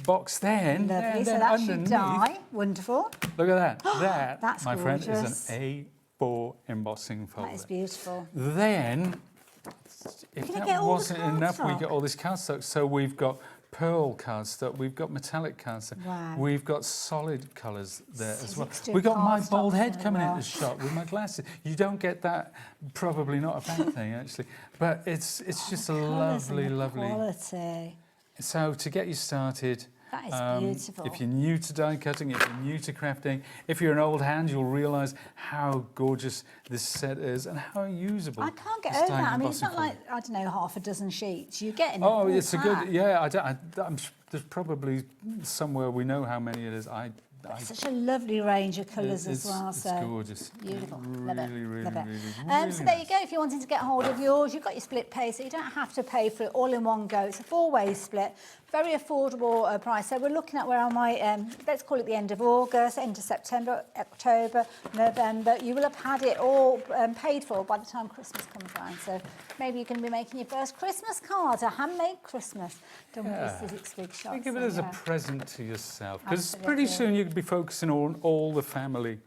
[SPEAKER 10] box. Then,
[SPEAKER 19] Lovely. So
[SPEAKER 10] then
[SPEAKER 19] that should
[SPEAKER 10] underneath,
[SPEAKER 19] die. Wonderful.
[SPEAKER 10] look at that. That,
[SPEAKER 19] That's
[SPEAKER 10] my friend,
[SPEAKER 19] gorgeous.
[SPEAKER 10] is an A4 embossing folder.
[SPEAKER 19] That is beautiful.
[SPEAKER 10] Then, if
[SPEAKER 19] You're gonna
[SPEAKER 10] that
[SPEAKER 19] get all the
[SPEAKER 10] wasn't enough, we
[SPEAKER 19] cardstock.
[SPEAKER 10] get all this cardstock. So we've got pearl cardstock, we've got metallic cardstock,
[SPEAKER 19] Wow.
[SPEAKER 10] we've got solid colours there as well.
[SPEAKER 19] Sizzix do
[SPEAKER 10] We've got my
[SPEAKER 19] cardstock
[SPEAKER 10] bald head
[SPEAKER 19] so
[SPEAKER 10] coming
[SPEAKER 19] well.
[SPEAKER 10] into the shot with my glasses. You don't get that, probably not a bad thing actually, but it's just a lovely, lovely.
[SPEAKER 19] Quality.
[SPEAKER 10] So to get you started,
[SPEAKER 19] That is beautiful.
[SPEAKER 10] if you're new to die cutting, if you're new to crafting, if you're an old hand, you'll realise how gorgeous this set is and how usable.
[SPEAKER 19] I can't get
[SPEAKER 10] this
[SPEAKER 19] over that.
[SPEAKER 10] die
[SPEAKER 19] I mean, it's not
[SPEAKER 10] embossing
[SPEAKER 19] like, I don't know, half a dozen sheets. You're getting
[SPEAKER 10] Oh,
[SPEAKER 19] full
[SPEAKER 10] it's a
[SPEAKER 19] pack.
[SPEAKER 10] good, yeah. There's probably somewhere we know how many it is.
[SPEAKER 19] It's such a lovely range of colours as
[SPEAKER 10] It's-
[SPEAKER 19] well.
[SPEAKER 10] it's
[SPEAKER 19] So
[SPEAKER 10] gorgeous.
[SPEAKER 19] Beautiful.
[SPEAKER 10] Really,
[SPEAKER 19] Love it.
[SPEAKER 10] really,
[SPEAKER 19] Love it.
[SPEAKER 10] really,
[SPEAKER 19] So there you go. If you're wanting to get hold of yours, you've got your split pay, so you don't have to pay for it all in one go. It's a 4-way split. Very affordable price. So we're looking at where I might, let's call it the end of August, end of September, October, November. You will have had it all paid for by the time Christmas comes around. So maybe you're going to be making your first Christmas card, a handmade Christmas, done with the Sizzix big shot.
[SPEAKER 10] Think of it
[SPEAKER 19] So,
[SPEAKER 10] as a
[SPEAKER 19] yeah.
[SPEAKER 10] present to yourself, because
[SPEAKER 19] Absolutely.
[SPEAKER 10] pretty soon you could be focusing on all the family.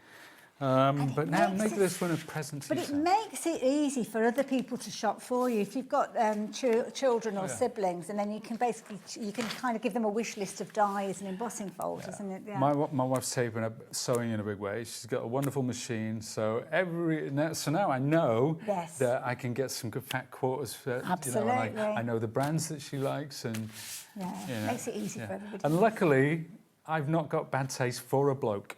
[SPEAKER 10] But now
[SPEAKER 19] makes
[SPEAKER 10] make
[SPEAKER 19] it-
[SPEAKER 10] this one a present to
[SPEAKER 19] But it
[SPEAKER 10] yourself.
[SPEAKER 19] makes it easy for other people to shop for you. If you've got children or siblings, and then you can basically, you can kind of give them a wish list of dies and embossing folders, and it, yeah.
[SPEAKER 10] My wife's taken up sewing in a big way. She's got a wonderful machine, so now I know
[SPEAKER 19] Yes.
[SPEAKER 10] that I can get some good fat quarters. For, and
[SPEAKER 19] Absolutely.
[SPEAKER 10] I know the brands that she likes, and
[SPEAKER 19] Yeah,
[SPEAKER 10] you know,
[SPEAKER 19] makes it easy for everybody.
[SPEAKER 10] And luckily, I've not got bad taste for a bloke.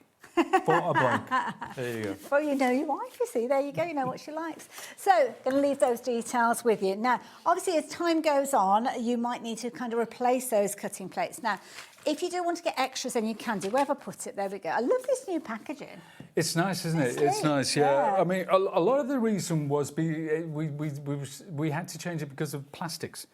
[SPEAKER 10] For a bloke. There you go.
[SPEAKER 19] Well, you know your wife, you see. There you go. You know what she likes. So, going to leave those details with you. Now, obviously, as time goes on, you might need to kind of replace those cutting plates. Now, if you do want to get extras, then you can do. Wherever I put it, there we go. I love this new packaging.
[SPEAKER 10] It's nice, isn't it? It's
[SPEAKER 19] sweet,
[SPEAKER 10] nice, yeah.
[SPEAKER 19] yeah.
[SPEAKER 10] I mean, a lot of the reason was we had to change it because of plastics.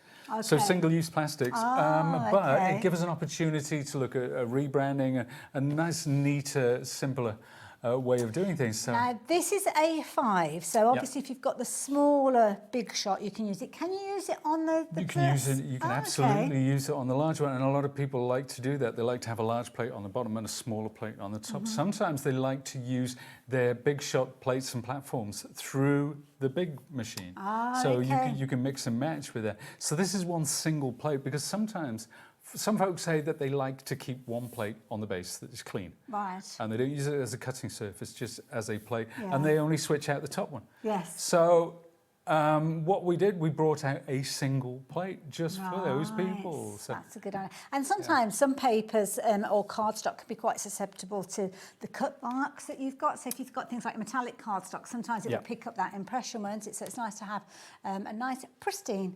[SPEAKER 10] So
[SPEAKER 19] Okay.
[SPEAKER 10] single-use plastics,
[SPEAKER 19] Ah,
[SPEAKER 10] but
[SPEAKER 19] okay.
[SPEAKER 10] it gives us an opportunity to look at rebranding, a nice, neater, simpler way of doing things. So
[SPEAKER 19] Now, this is A5, so obviously if you've got the smaller big shot, you can use it. Can you use it on the
[SPEAKER 10] you can use it. You can absolutely
[SPEAKER 19] okay.
[SPEAKER 10] use it on the large one, and a lot of people like to do that. They like to have a large plate on the bottom and a smaller plate on the top.
[SPEAKER 19] Mm-hmm.
[SPEAKER 10] Sometimes they like to use their big shot plates and platforms through the big machine. So
[SPEAKER 19] okay.
[SPEAKER 10] you can mix and match with that. So this is one single plate, because sometimes some folks say that they like to keep one plate on the base that is clean.
[SPEAKER 19] Right.
[SPEAKER 10] And they don't use it as a cutting surface, just as a plate.
[SPEAKER 19] Yeah.
[SPEAKER 10] And they only switch out the top one.
[SPEAKER 19] Yes.
[SPEAKER 10] So what we did, we brought out a single plate just for those people. So
[SPEAKER 19] That's a good idea. And sometimes some papers or cardstock can be quite susceptible to the cut marks that you've got. So if you've got things like metallic cardstock, sometimes it will pick up that impression, won't it? So it's nice to have a nice, pristine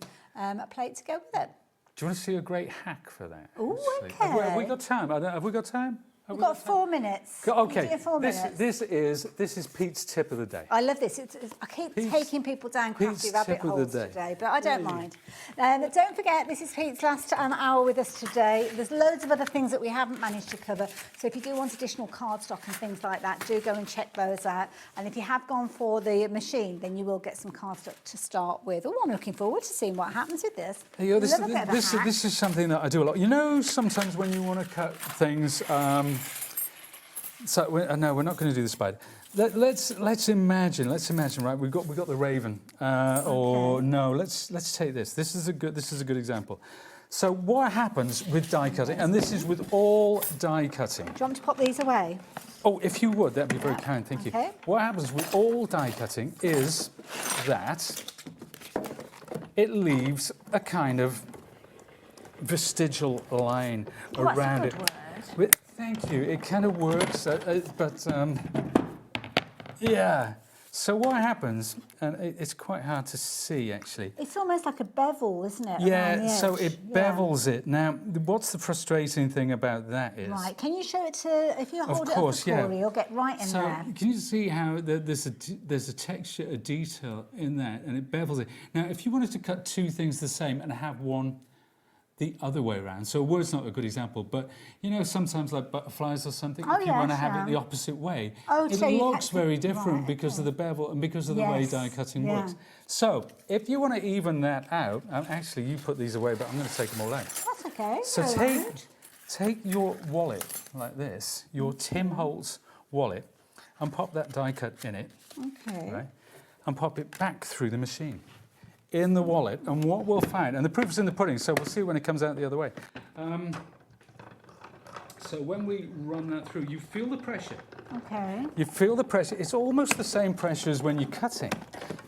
[SPEAKER 19] plate to go with it.
[SPEAKER 10] do you want to see a great hack for that?
[SPEAKER 19] Ooh,
[SPEAKER 10] actually?
[SPEAKER 19] okay.
[SPEAKER 10] Have we got time? Have we got time?
[SPEAKER 19] We've got 4 minutes.
[SPEAKER 10] Okay,
[SPEAKER 19] Do 4 minutes.
[SPEAKER 10] this is Pete's tip of the day.
[SPEAKER 19] I love this. I keep taking people down crafty rabbit holes today, but I don't mind. Don't forget, this is Pete's last hour with us today. There's loads of other things that we haven't managed to cover. So if you do want additional cardstock and things like that, do go and check those out. And if you have gone for the machine, then you will get some cardstock to start with. Oh, I'm looking forward to seeing what happens with this.
[SPEAKER 10] This is something that I do a lot. You know, sometimes when you want to cut things. No, we're not going to do the spider. Let's imagine, right? We've got the raven, or no. Let's take this. This is a good example. So what happens with die cutting, and this is with all die cutting.
[SPEAKER 19] Do you want me to pop these away?
[SPEAKER 10] Oh, if you would, that'd be very kind. Thank you. What happens with all die cutting is that it leaves a kind of vestigial line around it. Thank you. It kind of works, yeah. So what happens, and it's quite hard to see actually.
[SPEAKER 19] It's almost like a bevel, isn't it?
[SPEAKER 10] Yeah, so it bevels it. Now, what's the frustrating thing about that is...
[SPEAKER 19] Right, can you show it to, if you hold it up to Corey, you'll get right in there.
[SPEAKER 10] So can you see how there's a texture, a detail in that, and it bevels it. Now, if you wanted to cut two things the same and have one the other way around. So a word's not a good example, but you know, sometimes like butterflies or something, if you want to have it the opposite way, it looks very different because of the bevel and because of the way die cutting works. So if you want to even that out, actually you put these away, but I'm going to take them all out.
[SPEAKER 19] That's okay.
[SPEAKER 10] So take your wallet like this, your Tim Holtz wallet, and pop that die cut in it.
[SPEAKER 19] Okay.
[SPEAKER 10] Right? And pop it back through the machine. In the wallet, and what we'll find, and the proof's in the pudding, so we'll see when it comes out the other way. So when we run that through, you feel the pressure.
[SPEAKER 19] Okay.
[SPEAKER 10] You feel the pressure. It's almost the same pressure as when you're cutting,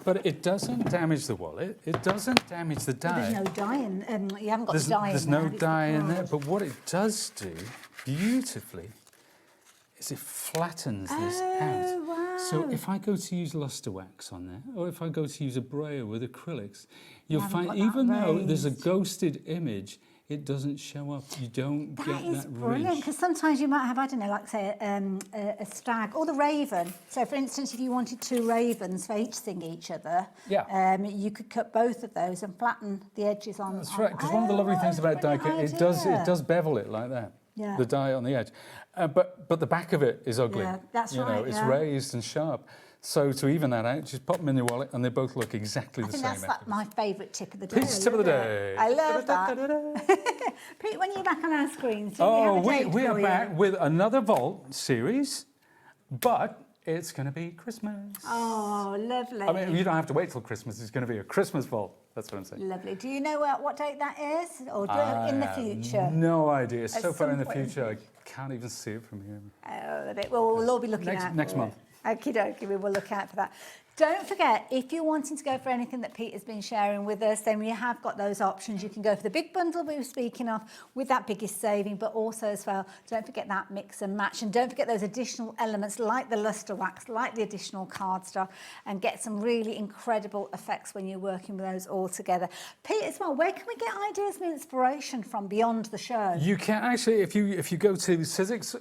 [SPEAKER 10] but it doesn't damage the wallet. It doesn't damage the die.
[SPEAKER 19] There's no dye in, you haven't got the dye in there.
[SPEAKER 10] There's no dye in there, but what it does do beautifully is it flattens this out.
[SPEAKER 19] Wow.
[SPEAKER 10] So if I go to use luster wax on there, or if I go to use a brayer with acrylics, you'll find even though there's a ghosted image, it doesn't show up. You don't get that ridge. That is brilliant, because
[SPEAKER 19] sometimes you might have, I don't know, like say a stag or the raven. So for instance, if you wanted two ravens facing each other, you could cut both of those and flatten the edges on.
[SPEAKER 10] That's right, because one of the lovely things about die cut, it does bevel it like that.
[SPEAKER 19] Yeah.
[SPEAKER 10] The die on the edge, but the back of it is ugly.
[SPEAKER 19] Yeah, that's
[SPEAKER 10] you know, it's raised and sharp. So to even that out, just pop them in your wallet, and they both look exactly the same.
[SPEAKER 19] I think that's like my favourite tip of the day.
[SPEAKER 10] Pete's tip of the day.
[SPEAKER 19] I love that. Pete, when you're back on our screens,
[SPEAKER 10] we are back with another Vault series, but it's going to be Christmas.
[SPEAKER 19] Oh, lovely.
[SPEAKER 10] I mean, you don't have to wait till Christmas. It's going to be a Christmas Vault. That's what I'm saying.
[SPEAKER 19] Lovely. Do you know what date that is? Or in the future?
[SPEAKER 10] No idea. It's so far in the future, I can't even see it from here.
[SPEAKER 19] Well, we'll all be looking out
[SPEAKER 10] next month.
[SPEAKER 19] Okie dokie, we will look out for that. Don't forget, if you're wanting to go for anything that Pete has been sharing with us, then we have got those options. You can go for the big bundle we were speaking of with that biggest saving, but also as well, don't forget that mix and match. And don't forget those additional elements like the luster wax, like the additional cardstock, and get some really incredible effects when you're working with those all together. Pete, as well, where can we get ideas and inspiration from beyond the show?
[SPEAKER 10] You can actually, if you go to Sizzix,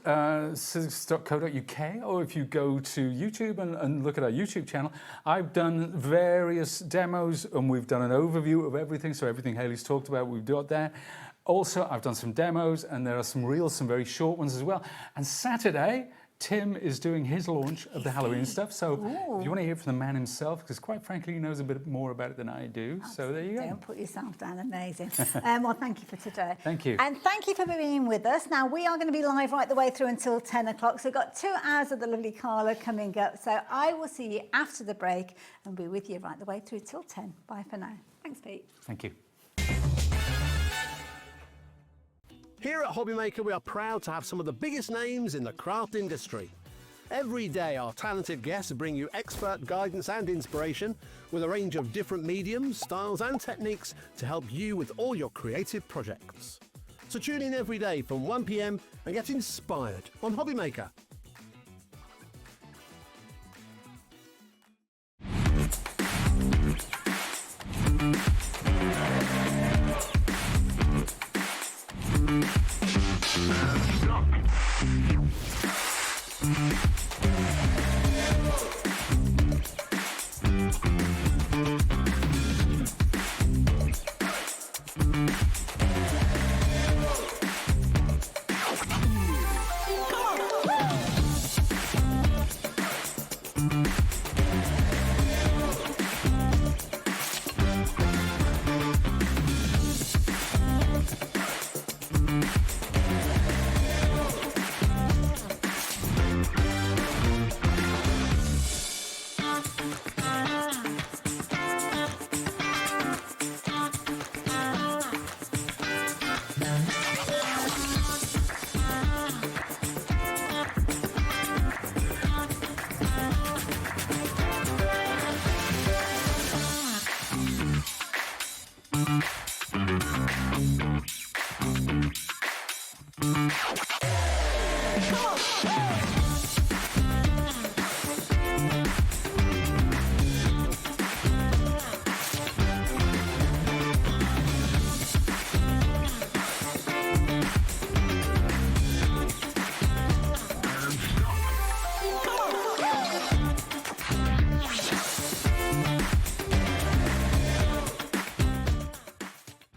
[SPEAKER 10] sizzix.co.uk, or if you go to YouTube and look at our YouTube channel, I've done various demos and we've done an overview of everything, so everything Hayley's talked about, we've got there. Also, I've done some demos and there are some reels, some very short ones as well. And Saturday, Tim is doing his launch of the Halloween stuff, so if you want to hear from the man himself, because quite frankly he knows a bit more about it than I do, so there you go.
[SPEAKER 19] Don't put yourself down, amazing. Well, thank you for today.
[SPEAKER 10] Thank you.
[SPEAKER 19] And thank you for being with us. Now, we are going to be live right the way through until 10 o'clock, so we've got 2 hours of the lovely Carla coming up, so I will see you after the break and be with you right the way through till 10. Bye for now. Thanks, Pete.
[SPEAKER 10] Thank you.
[SPEAKER 6] Here at HobbyMaker, we are proud to have some of the biggest names in the craft industry. Every day, our talented guests bring you expert guidance and inspiration with a range of different mediums, styles and techniques to help you with all your creative projects. So tune in every day from 1 p.m. and get inspired on HobbyMaker.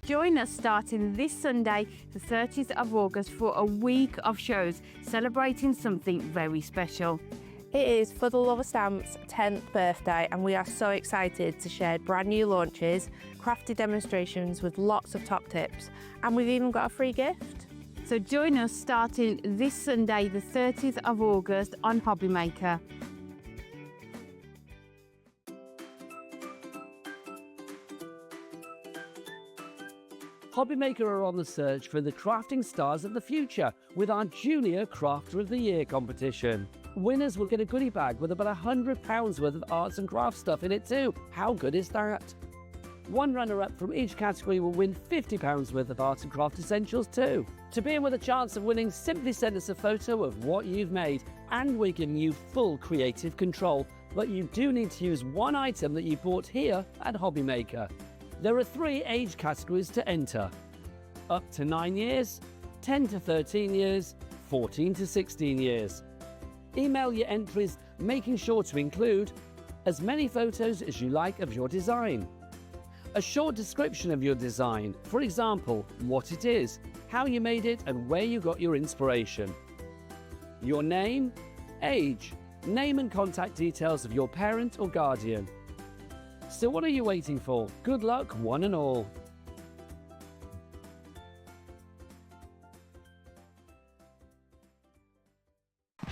[SPEAKER 11] Join us starting this Sunday, the 30th of August, for a week of shows celebrating something very special.
[SPEAKER 17] It is For the Love of Stamps' 10th birthday, and we are so excited to share brand new launches, crafty demonstrations with lots of top tips, and we've even got a free gift.
[SPEAKER 11] So join us starting this Sunday, the 30th of August on HobbyMaker.
[SPEAKER 5] HobbyMaker are on the search for the crafting stars of the future with our Junior Crafter of the Year competition. Winners will get a goodie bag with about £100 worth of arts and crafts stuff in it too. How good is that? One runner-up from each category will win £50 worth of arts and craft essentials too. To be in with a chance of winning, simply send us a photo of what you've made, and we're giving you full creative control. But you do need to use one item that you bought here at HobbyMaker. There are 3 age categories to enter: up to 9 years, 10 to 13 years, 14 to 16 years. Email your entries, making sure to include as many photos as you like of your design, a short description of your design, for example, what it is, how you made it and where you got your inspiration, your name, age, name and contact details of your parent or guardian. So what are you waiting for? Good luck, one and all.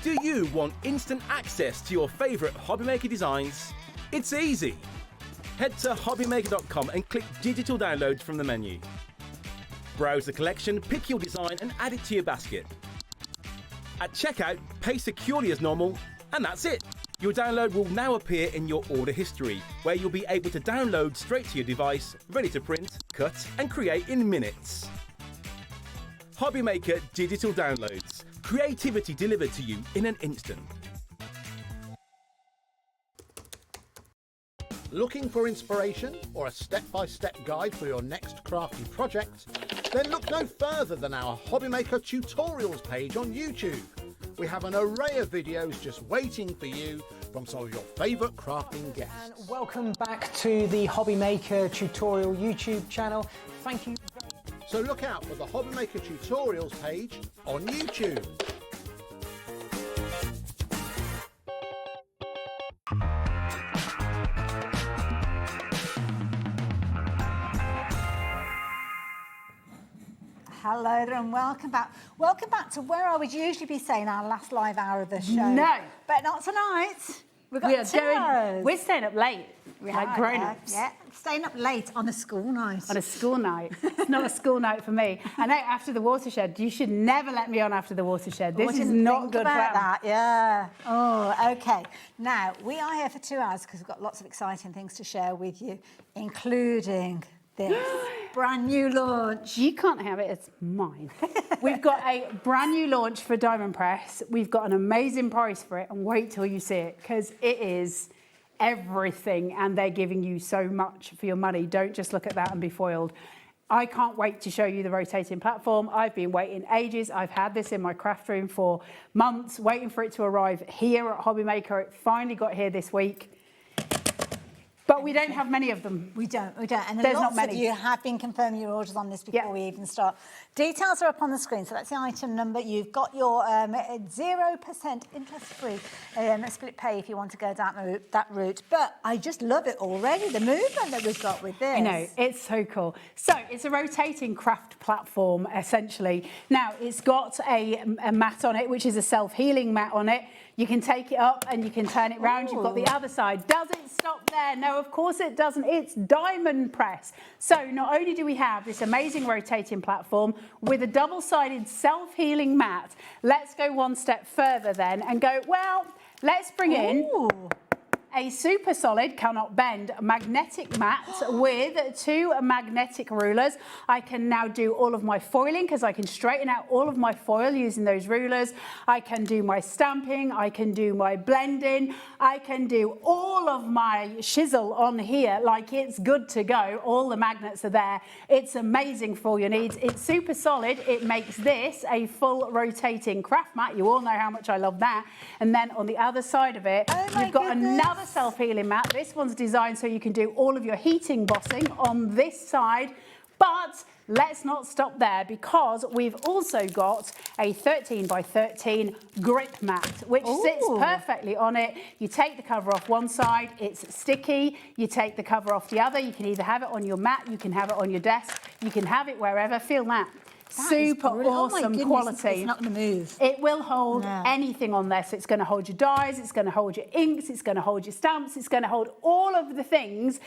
[SPEAKER 22] Do you want instant access to your favourite HobbyMaker designs? It's easy. Head to HobbyMaker.com and click Digital Downloads from the menu. Browse the collection, pick your design and add it to your basket. At checkout, pay securely as normal, and that's it. Your download will now appear in your order history, where you'll be able to download straight to your device, ready to print, cut and create in minutes. HobbyMaker Digital Downloads. Creativity delivered to you in an instant.
[SPEAKER 6] Looking for inspiration or a step-by-step guide for your next crafty project? Then look no further than our HobbyMaker tutorials page on YouTube. We have an array of videos just waiting for you from some of your favourite crafting guests.
[SPEAKER 12] And welcome back to the HobbyMaker tutorial YouTube channel. Thank you.
[SPEAKER 6] So look out for the HobbyMaker tutorials page on YouTube.
[SPEAKER 19] Hello there and welcome back. Welcome back to where I would usually be saying our last live hour of the show.
[SPEAKER 3] No.
[SPEAKER 19] But not tonight. We've got
[SPEAKER 3] we're staying up late, like grown-ups.
[SPEAKER 19] Yeah, staying up late on a school night.
[SPEAKER 3] On a school night. It's not a school night for me. I know after the watershed, you should never let me on after the watershed. This is not good
[SPEAKER 19] about
[SPEAKER 3] plan.
[SPEAKER 19] that, yeah. Oh, okay. Now, we are here for 2 hours because we've got lots of exciting things to share with you, including this brand new launch.
[SPEAKER 3] You can't have it, it's mine. We've got a brand new launch for Diamond Press. We've got an amazing price for it, and wait till you see it, because it is everything, and they're giving you so much for your money. Don't just look at that and be foiled. I can't wait to show you the rotating platform. I've been waiting ages. I've had this in my craft room for months, waiting for it to arrive here at HobbyMaker. It finally got here this week. But we don't have many of them.
[SPEAKER 19] We don't. And
[SPEAKER 3] there's
[SPEAKER 19] lots
[SPEAKER 3] not many.
[SPEAKER 19] of you have been confirming your orders on this before we even start. Details are up on the screen. So that's the item number. You've got your 0% interest-free split pay if you want to go down that route. But I just love it already, the movement that we've got with this.
[SPEAKER 3] I know, it's so cool. So it's a rotating craft platform, essentially. Now, it's got a mat on it, which is a self-healing mat on it. You can take it up and you can turn it round. You've got the other side. Does it stop there? No, of course it doesn't. It's Diamond Press. So not only do we have this amazing rotating platform with a double-sided self-healing mat, let's go one step further then and go, well, let's bring in a super solid, cannot bend, magnetic mat with 2 magnetic rulers. I can now do all of my foiling because I can straighten out all of my foil using those rulers. I can do my stamping, I can do my blending, I can do all of my chisel on here like it's good to go. All the magnets are there. It's amazing for all your needs. It's super solid. It makes this a full rotating craft mat. You all know how much I love that. And then on the other side of it, you've got another self-healing mat. This one's designed so you can do all of your heating bossing on this side. But let's not stop there, because we've also got a 13 by 13 grip mat, which sits perfectly on it. You take the cover off one side, it's sticky. You take the cover off the other. You can either have it on your mat, you can have it on your desk, you can have it wherever. Feel that. Super awesome quality.
[SPEAKER 19] It's not going to move.
[SPEAKER 3] It will hold anything on there. So it's going to hold your dyes, it's going to hold your inks, it's going to hold your stamps, it's going to hold all of the things.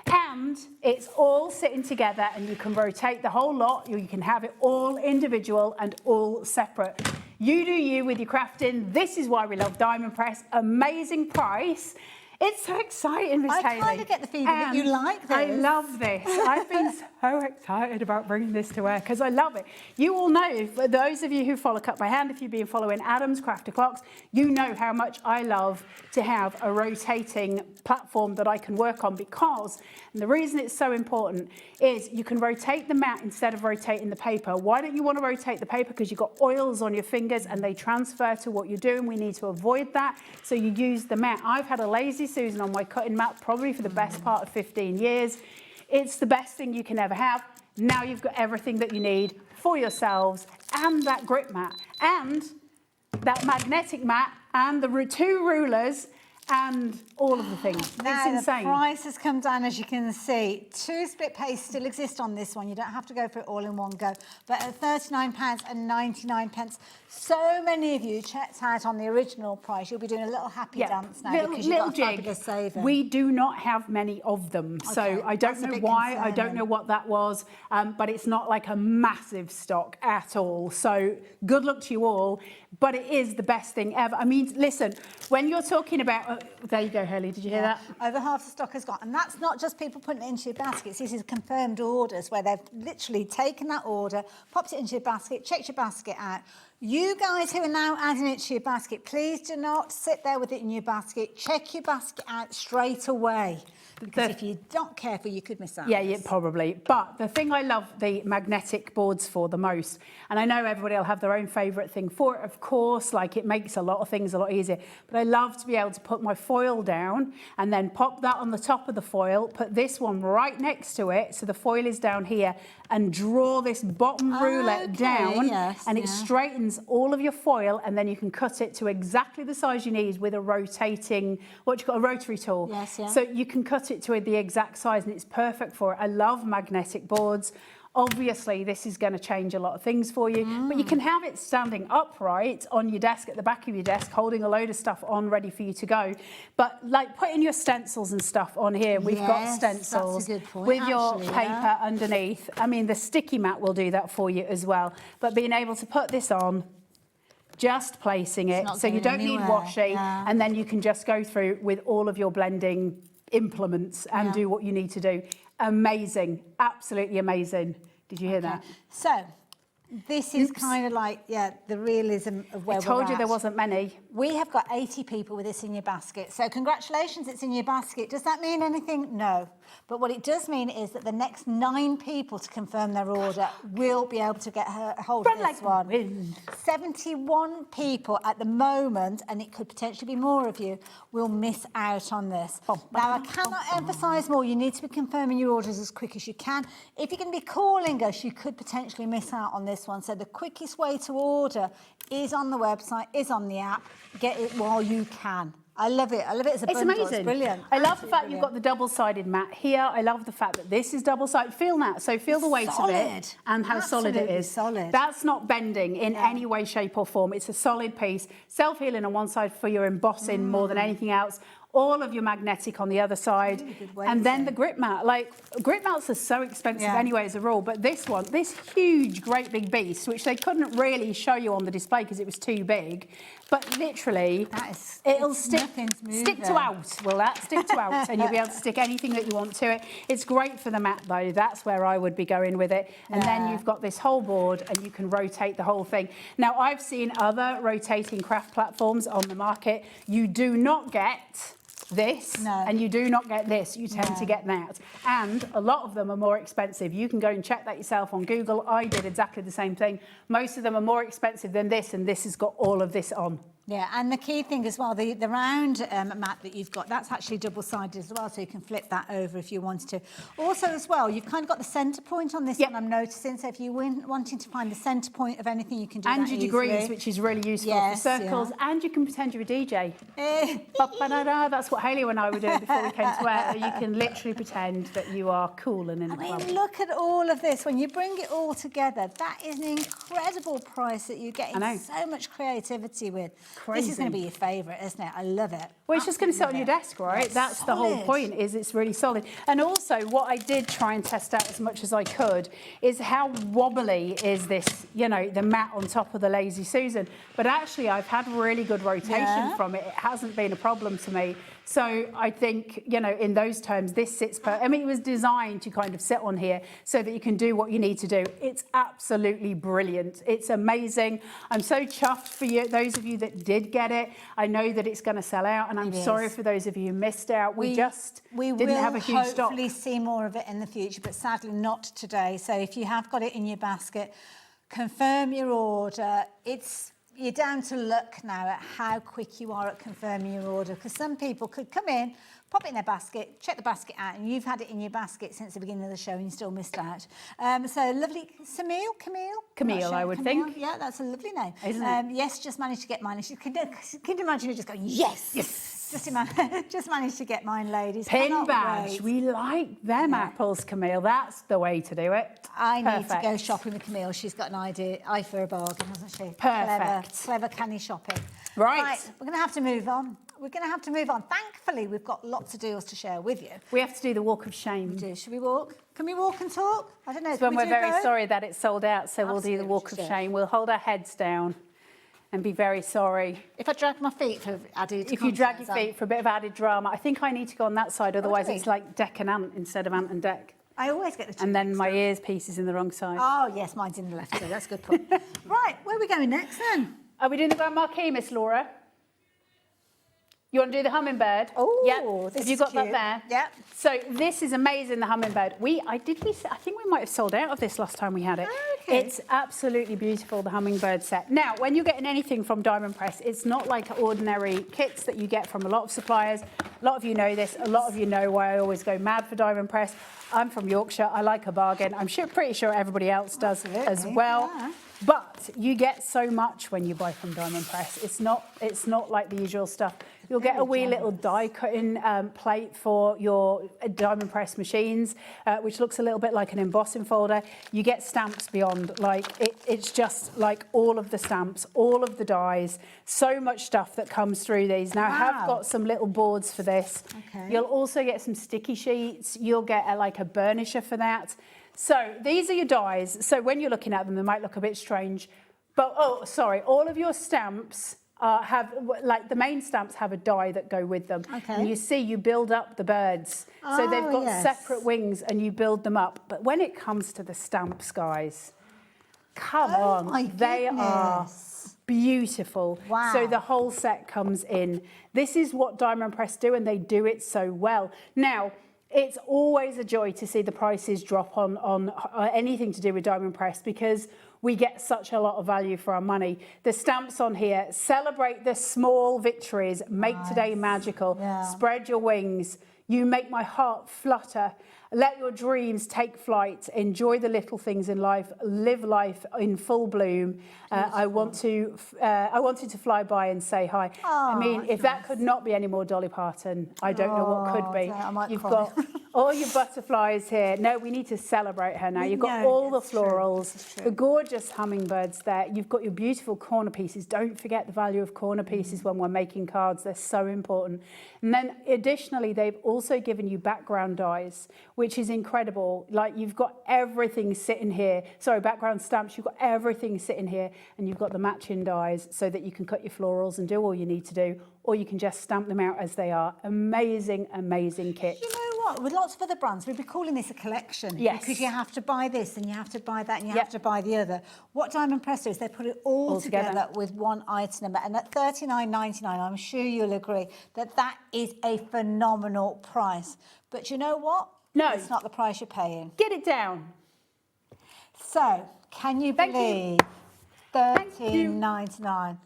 [SPEAKER 3] And it's all sitting together, and you can rotate the whole lot. You can have it all individual and all separate. You do you with your crafting. This is why we love Diamond Press. Amazing price. It's so exciting, Miss Hayley.
[SPEAKER 19] I kind of get the feeling that you like this.
[SPEAKER 3] I love this. I've been so excited about bringing this to wear because I love it. You all know, for those of you who follow Cut by Hand, if you've been following Adam's Crafter Clocks, you know how much I love to have a rotating platform that I can work on, because, and the reason it's so important is you can rotate the mat instead of rotating the paper. Why don't you want to rotate the paper? Because you've got oils on your fingers and they transfer to what you're doing. We need to avoid that. So you use the mat. I've had a Lazy Susan on my cutting mat probably for the best part of 15 years. It's the best thing you can ever have. Now you've got everything that you need for yourselves, and that grip mat, and that magnetic mat, and the 2 rulers, and all of the things.
[SPEAKER 19] Now
[SPEAKER 3] it's insane.
[SPEAKER 19] The price has come down, as you can see. 2 split pays still exist on this one. You don't have to go for it all in one go. But at £39.99, so many of you checked out on the original price. You'll be doing a little happy dance now because you've got a fabulous saving.
[SPEAKER 3] We do not have many of them, so I don't know why. I don't know what that was, but it's not like a massive stock at all. So good luck to you all. But it is the best thing ever. I mean, listen, when you're talking about... there you go, Hurley, did you hear that?
[SPEAKER 19] Over half the stock has gone. And that's not just people putting it into your baskets. This is confirmed orders where they've literally taken that order, popped it into your basket, checked your basket out. You guys who are now adding it to your basket, please do not sit there with it in your basket. Check your basket out straight away. Because if you're not careful, you could miss out.
[SPEAKER 3] Yeah, probably. But the thing I love the magnetic boards for the most, and I know everybody will have their own favourite thing for it, of course, like it makes a lot of things a lot easier. But I love to be able to put my foil down and then pop that on the top of the foil, put this one right next to it, so the foil is down here, and draw this bottom ruler down, and it straightens all of your foil, and then you can cut it to exactly the size you need with a rotating, a rotary tool. So you can cut it to the exact size, and it's perfect for it. I love magnetic boards. Obviously, this is going to change a lot of things for you, but you can have it standing upright on your desk, at the back of your desk, holding a load of stuff on, ready for you to go. But like putting your stencils and stuff on here, we've got stencils with your paper underneath. I mean, the sticky mat will do that for you as well. But being able to put this on, just placing it, so you don't need washi, and then you can just go through with all of your blending implements and do what you need to do. Amazing, absolutely amazing. Did you hear that?
[SPEAKER 19] So this is kind of like, the realism of where we're at.
[SPEAKER 3] I told you there wasn't many.
[SPEAKER 19] We have got 80 people with this in your basket. So congratulations, it's in your basket. Does that mean anything? No. But what it does mean is that the next 9 people to confirm their order will be able to get a hold of this one. 71 people at the moment, and it could potentially be more of you, will miss out on this. Now, I cannot emphasise more. You need to be confirming your orders as quick as you can. If you're going to be calling us, you could potentially miss out on this one. So the quickest way to order is on the website, is on the app. Get it while you can. I love it. I love it as a bundle.
[SPEAKER 3] Amazing.
[SPEAKER 19] It's brilliant.
[SPEAKER 3] I love the fact you've got the double-sided mat here. I love the fact that this is double-sided. Feel that. So feel the weight of it and how solid it is.
[SPEAKER 19] Solid.
[SPEAKER 3] That's not bending in any way, shape or form. It's a solid piece. Self-healing on one side for your embossing more than anything else. all of your magnetic on the other side, and then the grip mat. Like, grip mats are so expensive anyway as a rule, but this one, this huge, great big beast, which they couldn't really show you on the display because it was too big, but literally, it'll stick to out. Will that stick to out, and you'll be able to stick anything that you want to it. It's great for the mat though. That's where I would be going with it. And then you've got this whole board, and you can rotate the whole thing. Now, I've seen other rotating craft platforms on the market. You do not get this, and you do not get this. You tend to get that, and a lot of them are more expensive. You can go and check that yourself on Google. I did exactly the same thing. Most of them are more expensive than this, and this has got all of this on.
[SPEAKER 19] Yeah, and the key thing as well, the round mat that you've got, that's actually double-sided as well, so you can flip that over if you wanted to. Also as well, you've kind of got the centre point on this one, I'm noticing, so if you're wanting to find the centre point of anything, you can do
[SPEAKER 3] and
[SPEAKER 19] that
[SPEAKER 3] your degrees,
[SPEAKER 19] easily.
[SPEAKER 3] which is really useful for circles, and you can pretend you're a DJ. That's what Hayley and I were doing before we came to wear. You can literally pretend that you are cool and in a club.
[SPEAKER 19] Look at all of this. When you bring it all together, that is an incredible price that you're getting so much creativity with.
[SPEAKER 3] Crazy.
[SPEAKER 19] This is going to be your favourite, isn't it? I love it.
[SPEAKER 3] Well, it's just going to sit on your desk, right? That's the whole point, is it's really solid. And also, what I did try and test out as much as I could is how wobbly is this, you know, the mat on top of the Lazy Susan. But actually, I've had really good rotation from it. It hasn't been a problem to me. So I think, you know, in those terms, this sits I mean, it was designed to kind of sit on here so that you can do what you need to do. It's absolutely brilliant. It's amazing. I'm so chuffed for you, those of you that did get it. I know that it's going to sell out, and I'm sorry for those of you who missed out. We didn't have a huge stock.
[SPEAKER 19] We will hopefully see more of it in the future, but sadly not today. So if you have got it in your basket, confirm your order. You're down to luck now at how quick you are at confirming your order, because some people could come in, pop it in their basket, check the basket out, and you've had it in your basket since the beginning of the show and you still missed out. So lovely. Camille,
[SPEAKER 3] I would think.
[SPEAKER 19] Yeah, that's a lovely name.
[SPEAKER 3] Isn't it?
[SPEAKER 19] Yes, just managed to get mine. Can you imagine her just going, yes, yes. Just managed to get mine, ladies.
[SPEAKER 3] Pin badge. We like them apples, Camille. That's the way to do it.
[SPEAKER 19] I need to go shopping with Camille. She's got an eye for a bargain, hasn't she?
[SPEAKER 3] Perfect.
[SPEAKER 19] Clever canny shopping.
[SPEAKER 3] Right.
[SPEAKER 19] We're going to have to move on. Thankfully, we've got lots of deals to share with you.
[SPEAKER 3] We have to do the walk of shame.
[SPEAKER 19] We do. Should we walk? Can we walk and talk? I don't know.
[SPEAKER 3] It's when we're very sorry that it's sold out, so we'll do the walk of shame. We'll hold our heads down and be very sorry.
[SPEAKER 19] If I drag my feet for added
[SPEAKER 3] If you drag your feet for a bit of added drama, I think I need to go on that side, otherwise it's like deck and ant instead of ant and deck.
[SPEAKER 19] I always get the two.
[SPEAKER 3] And then my ears piece is in the wrong side.
[SPEAKER 19] Oh, yes, mine's in the left, so that's a good point. Right, where are we going next then?
[SPEAKER 3] Are we doing the Grand Marquee, Miss Laura? You want to do the hummingbird?
[SPEAKER 19] Oh,
[SPEAKER 3] Have you got that there?
[SPEAKER 19] Yeah.
[SPEAKER 3] So this is amazing, the hummingbird. I think we might have sold out of this last time we had it.
[SPEAKER 19] Oh, okay.
[SPEAKER 3] It's absolutely beautiful, the hummingbird set. Now, when you're getting anything from Diamond Press, it's not like ordinary kits that you get from a lot of suppliers. A lot of you know this. A lot of you know why I always go mad for Diamond Press. I'm from Yorkshire. I like a bargain. I'm pretty sure everybody else does as well. Yeah. But you get so much when you buy from Diamond Press. It's not like the usual stuff. You'll get a wee little die cutting plate for your Diamond Press machines, which looks a little bit like an embossing folder. You get stamps beyond, it's just like all of the stamps, all of the dies, so much stuff that comes through these. Now, I have got some little boards for this. Okay. You'll also get some sticky sheets. You'll get a burnisher for that. So these are your dies. So when you're looking at them, they might look a bit strange. But, all of your stamps the main stamps have a die that go with them. Okay. And you see, you build up the birds. So they've got separate wings and you build them up. But when it comes to the stamps, guys, come on. They are beautiful. Wow. So the whole set comes in. This is what Diamond Press do, and they do it so well. Now, it's always a joy to see the prices drop on anything to do with Diamond Press, because we get such a lot of value for our money. The stamps on here, celebrate the small victories, make today magical, spread your wings, you make my heart flutter.
[SPEAKER 14] let your dreams take flight, enjoy the little things in life, live life in full bloom. I wanted to fly by and say hi. I mean, if that could not be any more Dolly Parton, I don't know what could be. You've got all your butterflies here. No, we need to celebrate her now. You've got all the florals, the gorgeous hummingbirds there. You've got your beautiful corner pieces. Don't forget the value of corner pieces when we're making cards. They're so important. And then additionally, they've also given you background dies, which is incredible. Like you've got everything sitting here. Sorry, background stamps. You've got everything sitting here, and you've got the matching dies so that you can cut your florals and do all you need to do, or you can just stamp them out as they are. Amazing, amazing kit.
[SPEAKER 19] You know what? With lots of other brands, we'd be calling this a collection.
[SPEAKER 14] Yes.
[SPEAKER 19] Because you have to buy this and you have to buy that and you have to buy the other. What Diamond Press do is they put it all together with one item number. And at $39.99, I'm sure you'll agree that that is a phenomenal price. But you know what?
[SPEAKER 14] No.
[SPEAKER 19] It's not the price you're paying.
[SPEAKER 14] Get it down.
[SPEAKER 19] So, can you believe $13.99?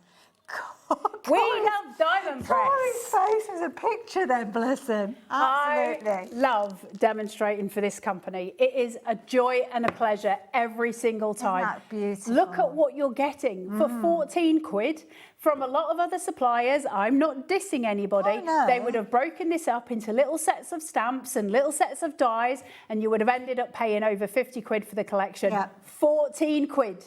[SPEAKER 14] We love Diamond Press.
[SPEAKER 19] His face was a picture then, bless him. Absolutely.
[SPEAKER 14] I love demonstrating for this company. It is a joy and a pleasure every single time.
[SPEAKER 19] Isn't that beautiful?
[SPEAKER 14] Look at what you're getting for 14 quid from a lot of other suppliers. I'm not dissing anybody.
[SPEAKER 19] Oh, no.
[SPEAKER 14] They would have broken this up into little sets of stamps and little sets of dies, and you would have ended up paying over 50 quid for the collection.
[SPEAKER 19] Yeah.
[SPEAKER 14] 14 quid.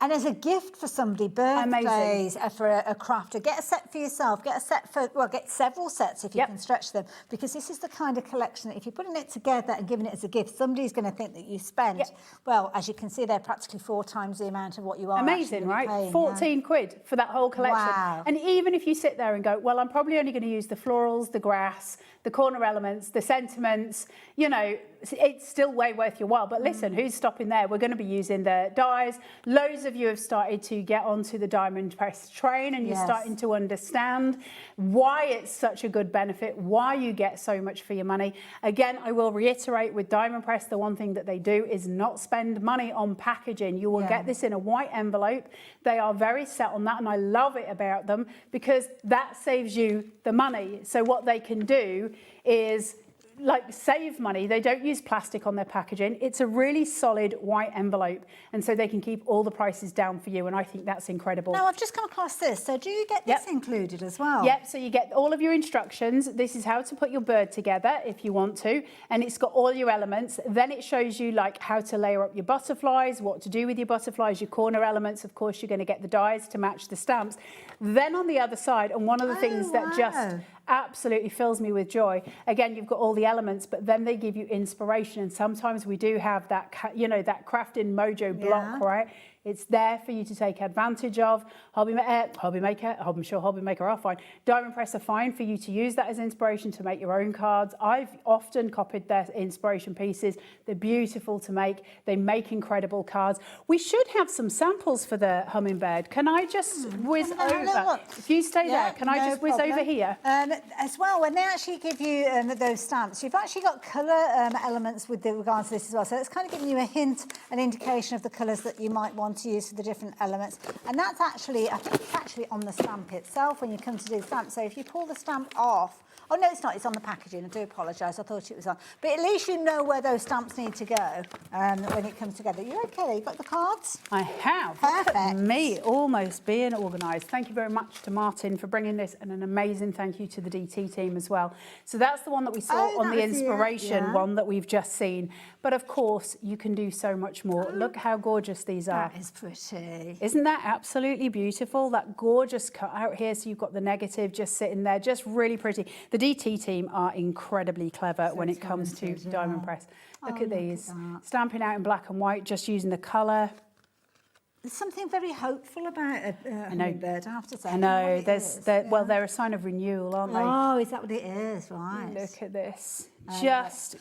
[SPEAKER 19] And as a gift for somebody, birthdays, for a crafter, get a set for yourself, get a set for, well, get several sets if you can stretch them, because this is the kind of collection that if you're putting it together and giving it as a gift, somebody's going to think that you spent, well, as you can see, they're practically 4 times the amount of what you are
[SPEAKER 14] Amazing, right?
[SPEAKER 19] paying,
[SPEAKER 14] 14 quid for that whole collection.
[SPEAKER 19] Wow.
[SPEAKER 14] And even if you sit there and go, well, I'm probably only going to use the florals, the grass, the corner elements, the sentiments, you know, it's still way worth your while. But listen, who's stopping there? We're going to be using the dies. Loads of you have started to get onto the Diamond Press train, and you're starting to understand why it's such a good benefit, why you get so much for your money. Again, I will reiterate with Diamond Press, the one thing that they do is not spend money on packaging. You will get this in a white envelope. They are very set on that, and I love it about them because that saves you the money. So what they can do is like save money. They don't use plastic on their packaging. It's a really solid white envelope, and so they can keep all the prices down for you, and I think that's incredible.
[SPEAKER 19] Now, I've just come across this. So do you get this included as well?
[SPEAKER 14] Yep, so you get all of your instructions. This is how to put your bird together if you want to, and it's got all your elements. Then it shows you like how to layer up your butterflies, what to do with your butterflies, your corner elements. Of course, you're going to get the dies to match the stamps. Then on the other side, and one of the things that just absolutely fills me with joy, again, you've got all the elements, but then they give you inspiration, and sometimes we do have that, you know, that crafting mojo block, right? It's there for you to take advantage of. HobbyMaker, I'm sure HobbyMaker are fine. Diamond Press are fine for you to use that as inspiration to make your own cards. I've often copied their inspiration pieces. They're beautiful to make. They make incredible cards. We should have some samples for the hummingbird. Can I just whiz over? If you stay there, can I just whiz over here?
[SPEAKER 19] As well, when they actually give you those stamps, you've actually got colour elements with regards to this as well. So it's kind of giving you a hint, an indication of the colours that you might want to use for the different elements. And that's actually, I think it's actually on the stamp itself when you come to do the stamp. So if you pull the stamp off, oh no, it's not, it's on the packaging. I do apologise, I thought it was on. But at least you know where those stamps need to go when it comes together. You're okay, you've got the cards?
[SPEAKER 14] I have.
[SPEAKER 19] Perfect.
[SPEAKER 14] Look at me almost being organised. Thank you very much to Martin for bringing this, and an amazing thank you to the DT team as well. So that's the one that we saw on the inspiration one that we've just seen. But of course, you can do so much more. Look how gorgeous these are.
[SPEAKER 19] That is pretty.
[SPEAKER 14] Isn't that absolutely beautiful? That gorgeous cut out here. So you've got the negative just sitting there, just really pretty. The DT team are incredibly clever when it comes to Diamond Press. Look at these. Stamping out in black and white, just using the colour.
[SPEAKER 19] There's something very hopeful about a hummingbird, I have to say.
[SPEAKER 14] I know. Well, they're a sign of renewal, aren't they?
[SPEAKER 19] Oh, is that what it is? Right.
[SPEAKER 14] Look at this.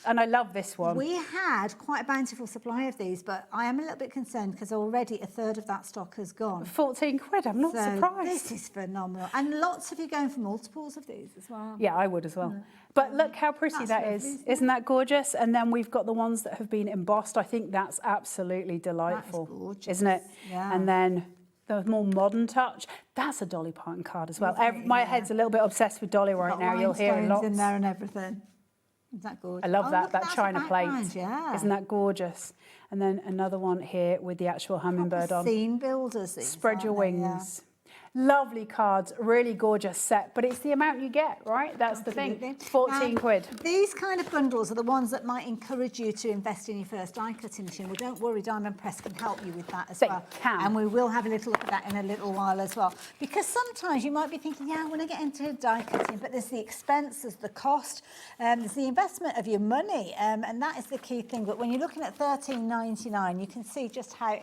[SPEAKER 14] And I love this one.
[SPEAKER 19] We had quite a bountiful supply of these, but I am a little bit concerned because already a third of that stock has gone.
[SPEAKER 14] 14 quid, I'm not surprised.
[SPEAKER 19] This is phenomenal. And lots of you going for multiples of these as well.
[SPEAKER 14] Yeah, I would as well. But look how pretty that is. Isn't that gorgeous? And then we've got the ones that have been embossed. I think that's absolutely delightful. That is gorgeous. Isn't it? Yeah. And then the more modern touch. That's a Dolly Parton card as well. My head's a little bit obsessed with Dolly right now. You'll hear it lots.
[SPEAKER 19] In there and everything. Is that gorgeous?
[SPEAKER 14] I love
[SPEAKER 19] Oh,
[SPEAKER 14] that,
[SPEAKER 19] look at
[SPEAKER 14] that
[SPEAKER 19] as a
[SPEAKER 14] china plate.
[SPEAKER 19] background, yeah.
[SPEAKER 14] Isn't that gorgeous? And then another one here with the actual hummingbird on.
[SPEAKER 19] Scene builders. These,
[SPEAKER 14] Spread your
[SPEAKER 19] aren't they?
[SPEAKER 14] wings. Lovely cards, really gorgeous set, but it's the amount you get, right? That's
[SPEAKER 19] Absolutely.
[SPEAKER 14] the thing. 14 quid.
[SPEAKER 19] These kind of bundles are the ones that might encourage you to invest in your first die cutting machine. Well, don't worry, Diamond Press can help you with that as well. And we will have a little look at that in a little while as well. Because sometimes you might be thinking, yeah, I want to get into die cutting, but there's the expense, there's the cost, there's the investment of your money, and that is the key thing. But when you're looking at $13.99, you can see just how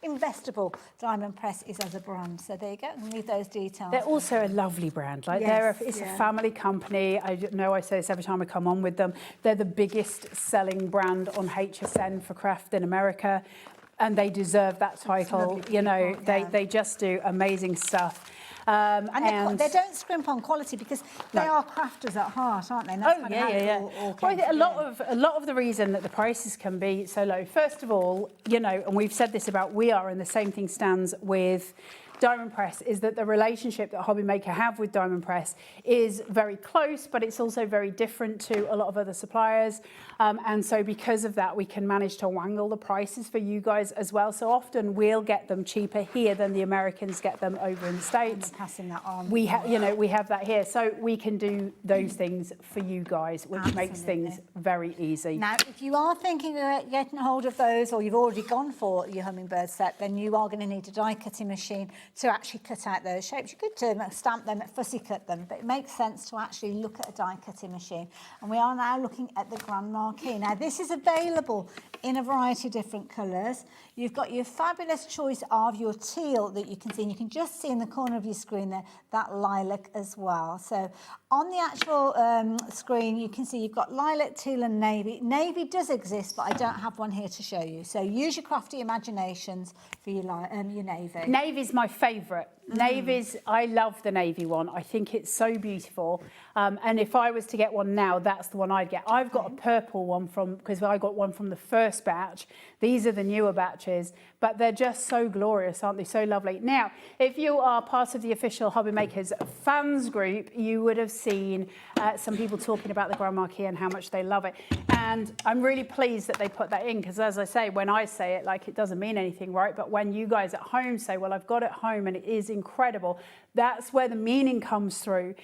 [SPEAKER 19] investable Diamond Press is as a brand. So there you go. And leave those details.
[SPEAKER 14] They're also a lovely brand. Like it's a family company. I know I say this every time I come on with them. They're the biggest selling brand on HSN for craft in America, and they deserve that title. You know, they just do amazing stuff.
[SPEAKER 19] And they don't scrimp on quality because they are crafters at heart, aren't they? And that's
[SPEAKER 14] Well, I think a lot of the reason that the prices can be so low, first of all, you know, and we've said this about We Are, and the same thing stands with Diamond Press, is that the relationship that HobbyMaker have with Diamond Press is very close, but it's also very different to a lot of other suppliers. And so because of that, we can manage to wangle the prices for you guys as well. So often we'll get them cheaper here than the Americans get them over in the States.
[SPEAKER 19] Passing that on.
[SPEAKER 14] We have, you know, we have that here. So we can do those things for you guys, which makes things very easy.
[SPEAKER 19] Now, if you are thinking of getting hold of those, or you've already gone for your hummingbird set, then you are going to need a die cutting machine to actually cut out those shapes. You could stamp them, fussy cut them, but it makes sense to actually look at a die cutting machine. And we are now looking at the Grand Marquis. Now, this is available in a variety of different colours. You've got your fabulous choice of your teal that you can see, and you can just see in the corner of your screen there, that lilac as well. So on the actual screen, you can see you've got lilac, teal and navy. Navy does exist, but I don't have one here to show you. So use your crafty imaginations for your navy.
[SPEAKER 14] Navy's my favourite. Navy's, I love the navy one. I think it's so beautiful. And if I was to get one now, that's the one I'd get. I've got a purple one because I got one from the first batch. These are the newer batches, but they're just so glorious, aren't they? So lovely. Now, if you are part of the official HobbyMakers fans group, you would have seen some people talking about the Grand Marquis and how much they love it. And I'm really pleased that they put that in, because as I say, when I say it, like, it doesn't mean anything, right? But when you guys at home say, well, I've got it home and it is incredible, that's where the meaning comes through,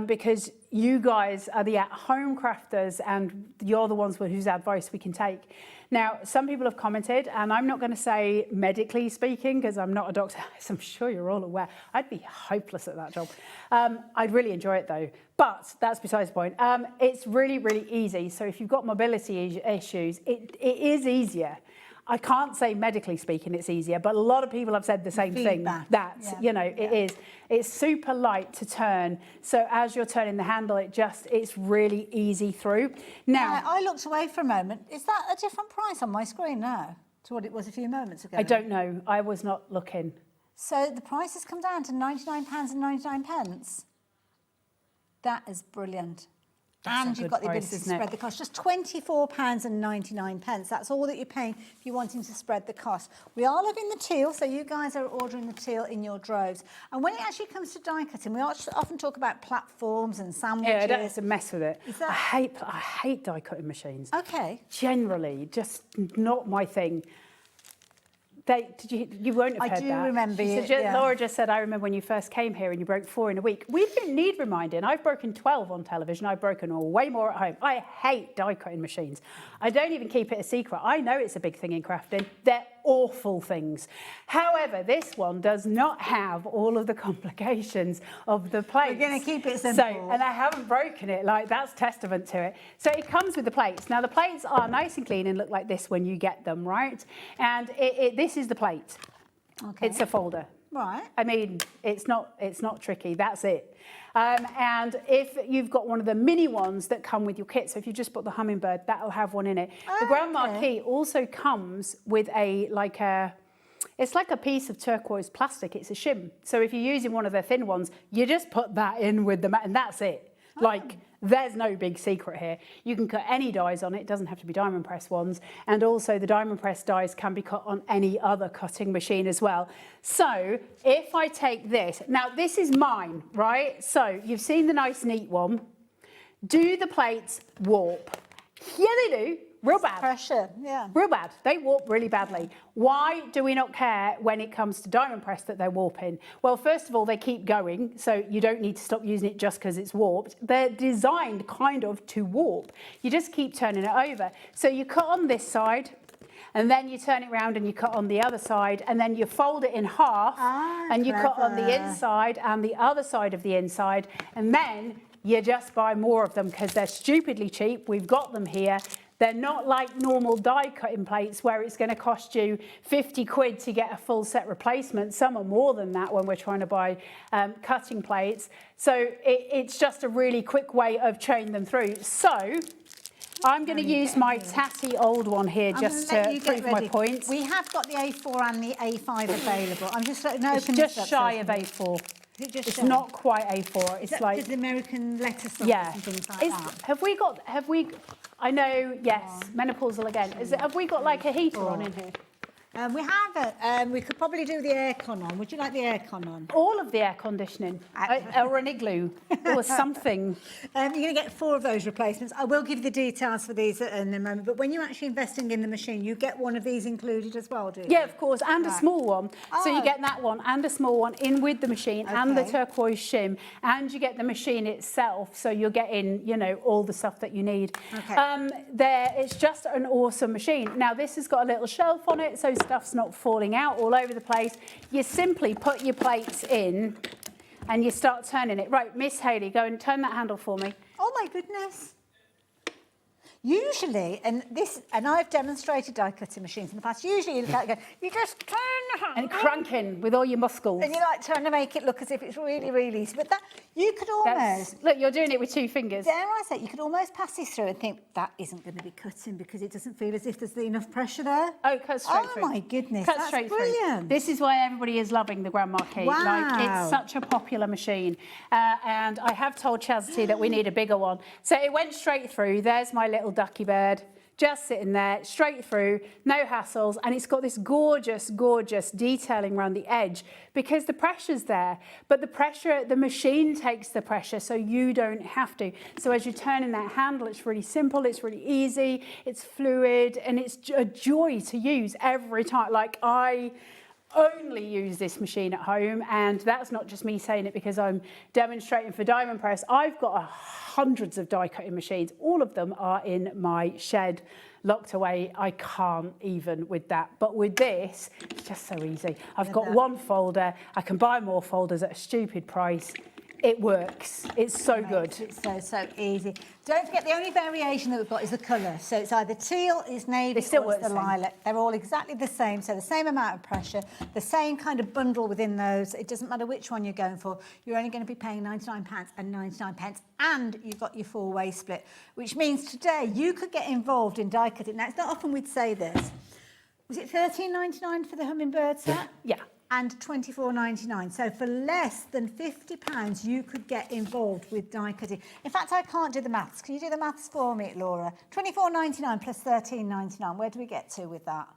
[SPEAKER 14] because you guys are the at-home crafters and you're the ones whose advice we can take. Now, some people have commented, and I'm not going to say medically speaking, because I'm not a doctor, as I'm sure you're all aware. I'd be hopeless at that job. I'd really enjoy it though, but that's besides the point. It's really, really easy. So if you've got mobility issues, it is easier. I can't say medically speaking it's easier, but a lot of people have said the same thing. You know, it is. It's super light to turn. So as you're turning the handle, it's really easy through. Now,
[SPEAKER 19] I looked away for a moment. Is that a different price on my screen now to what it was a few moments ago?
[SPEAKER 14] I don't know. I was not looking.
[SPEAKER 19] So the price has come down to £99.99. That is brilliant. And you've got the ability to spread the cost. Just £24.99. That's all that you're paying if you're wanting to spread the cost. We are loving the teal, so you guys are ordering the teal in your droves. And when it actually comes to die cutting, we often talk about platforms and sandwiches.
[SPEAKER 14] Yeah, I don't have to mess with it. I hate die cutting machines.
[SPEAKER 19] Okay.
[SPEAKER 14] Generally, just not my thing. You won't have heard that.
[SPEAKER 19] I do remember
[SPEAKER 14] you. Laura just said, I remember when you first came here and you broke 4 in a week. We didn't need reminding. I've broken 12 on television. I've broken way more at home. I hate die cutting machines. I don't even keep it a secret. I know it's a big thing in crafting. They're awful things. However, this one does not have all of the complications of the plates.
[SPEAKER 19] We're going to keep it simple.
[SPEAKER 14] And I haven't broken it. Like, that's testament to it. So it comes with the plates. Now, the plates are nice and clean and look like this when you get them, right? And this is the plate. Okay. It's a folder.
[SPEAKER 19] Right.
[SPEAKER 14] I mean, it's not tricky. That's it. And if you've got one of the mini ones that come with your kit, so if you just bought the hummingbird, that'll have one in it. The Grand Marquis also comes with it's like a piece of turquoise plastic. It's a shim. So if you're using one of the thin ones, you just put that in with them, and that's it. Like, there's no big secret here. You can cut any dies on it. It doesn't have to be diamond press ones. And also the diamond press dies can be cut on any other cutting machine as well. So if I take this, now this is mine, right? So you've seen the nice neat one. Do the plates warp? Yeah, they do. Real bad.
[SPEAKER 19] Pressure, yeah.
[SPEAKER 14] Real bad. They warp really badly. Why do we not care when it comes to diamond press that they're warping? Well, first of all, they keep going, so you don't need to stop using it just because it's warped. They're designed kind of to warp. You just keep turning it over. So you cut on this side, and then you turn it around and you cut on the other side, and then you fold it in half, and you cut on the inside and the other side of the inside, and then you just buy more of them because they're stupidly cheap. We've got them here. They're not like normal die cutting plates where it's going to cost you 50 quid to get a full set replacement. Some are more than that when we're trying to buy cutting plates. So it's just a really quick way of churning them through. So I'm going to use my tatty old one here just to prove my point.
[SPEAKER 19] We have got the A4 and the A5 available. I'm just letting
[SPEAKER 14] It's just shy of A4. It's not quite A4. It's like
[SPEAKER 19] the American letter size and things like that.
[SPEAKER 14] Have we? I know. Yes, menopausal again. Have we got like a heater on in here?
[SPEAKER 19] We haven't. We could probably do the aircon on. Would you like the aircon on?
[SPEAKER 14] All of the air conditioning, or an igloo, or something.
[SPEAKER 19] You're going to get 4 of those replacements. I will give you the details for these in a moment. But when you're actually investing in the machine, you get one of these included as well, do you?
[SPEAKER 14] Yeah, of course, and a small one. So you get that one and a small one in with the machine and the turquoise shim, and you get the machine itself. So you're getting, you know, all the stuff that you need. It's just an awesome machine. Now this has got a little shelf on it, so stuff's not falling out all over the place. You simply put your plates in and you start turning it. Right, Miss Hayley, go and turn that handle for me.
[SPEAKER 19] Oh my goodness. Usually, and I've demonstrated die cutting machines in the past, usually you just turn the handle.
[SPEAKER 14] And cranking with all your muscles.
[SPEAKER 19] And you're like trying to make it look as if it's really, really easy. But that, you could almost...
[SPEAKER 14] Look, you're doing it with 2 fingers.
[SPEAKER 19] Dare I say, you could almost pass this through and think, that isn't going to be cutting because it doesn't feel as if there's enough pressure there.
[SPEAKER 14] Oh, cut straight through.
[SPEAKER 19] Oh my goodness,
[SPEAKER 14] cut
[SPEAKER 19] that's
[SPEAKER 14] straight
[SPEAKER 19] brilliant.
[SPEAKER 14] Through. This is why everybody is loving the Grand Marquis.
[SPEAKER 19] Wow.
[SPEAKER 14] Like, it's such a popular machine. And I have told Chastity that we need a bigger one. So it went straight through. There's my little ducky bird. Just sitting there, straight through, no hassles, and it's got this gorgeous, gorgeous detailing around the edge because the pressure's there. But the machine takes the pressure, so you don't have to. So as you're turning that handle, it's really simple, it's really easy, it's fluid, and it's a joy to use every time. Like, I only use this machine at home, and that's not just me saying it because I'm demonstrating for Diamond Press. I've got hundreds of die cutting machines. All of them are in my shed, locked away. I can't even with that. But with this, it's just so easy. I've got one folder. I can buy more folders at a stupid price. It works. It's so good.
[SPEAKER 19] It's so easy. Don't forget, the only variation that we've got is the colour. So it's either teal, it's navy, or it's the lilac. They're all exactly the same. So the same amount of pressure, the same kind of bundle within those. It doesn't matter which one you're going for. You're only going to be paying £99 and 99 pence. And you've got your 4-way split, which means today you could get involved in die cutting. Now, it's not often we'd say this. Was it £13.99 for the hummingbird set?
[SPEAKER 14] Yeah.
[SPEAKER 19] And £24.99. So for less than £50, you could get involved with die cutting. In fact, I can't do the maths. Can you do the maths for me, Laura? £24.99 plus £13.99. Where do we get to with that?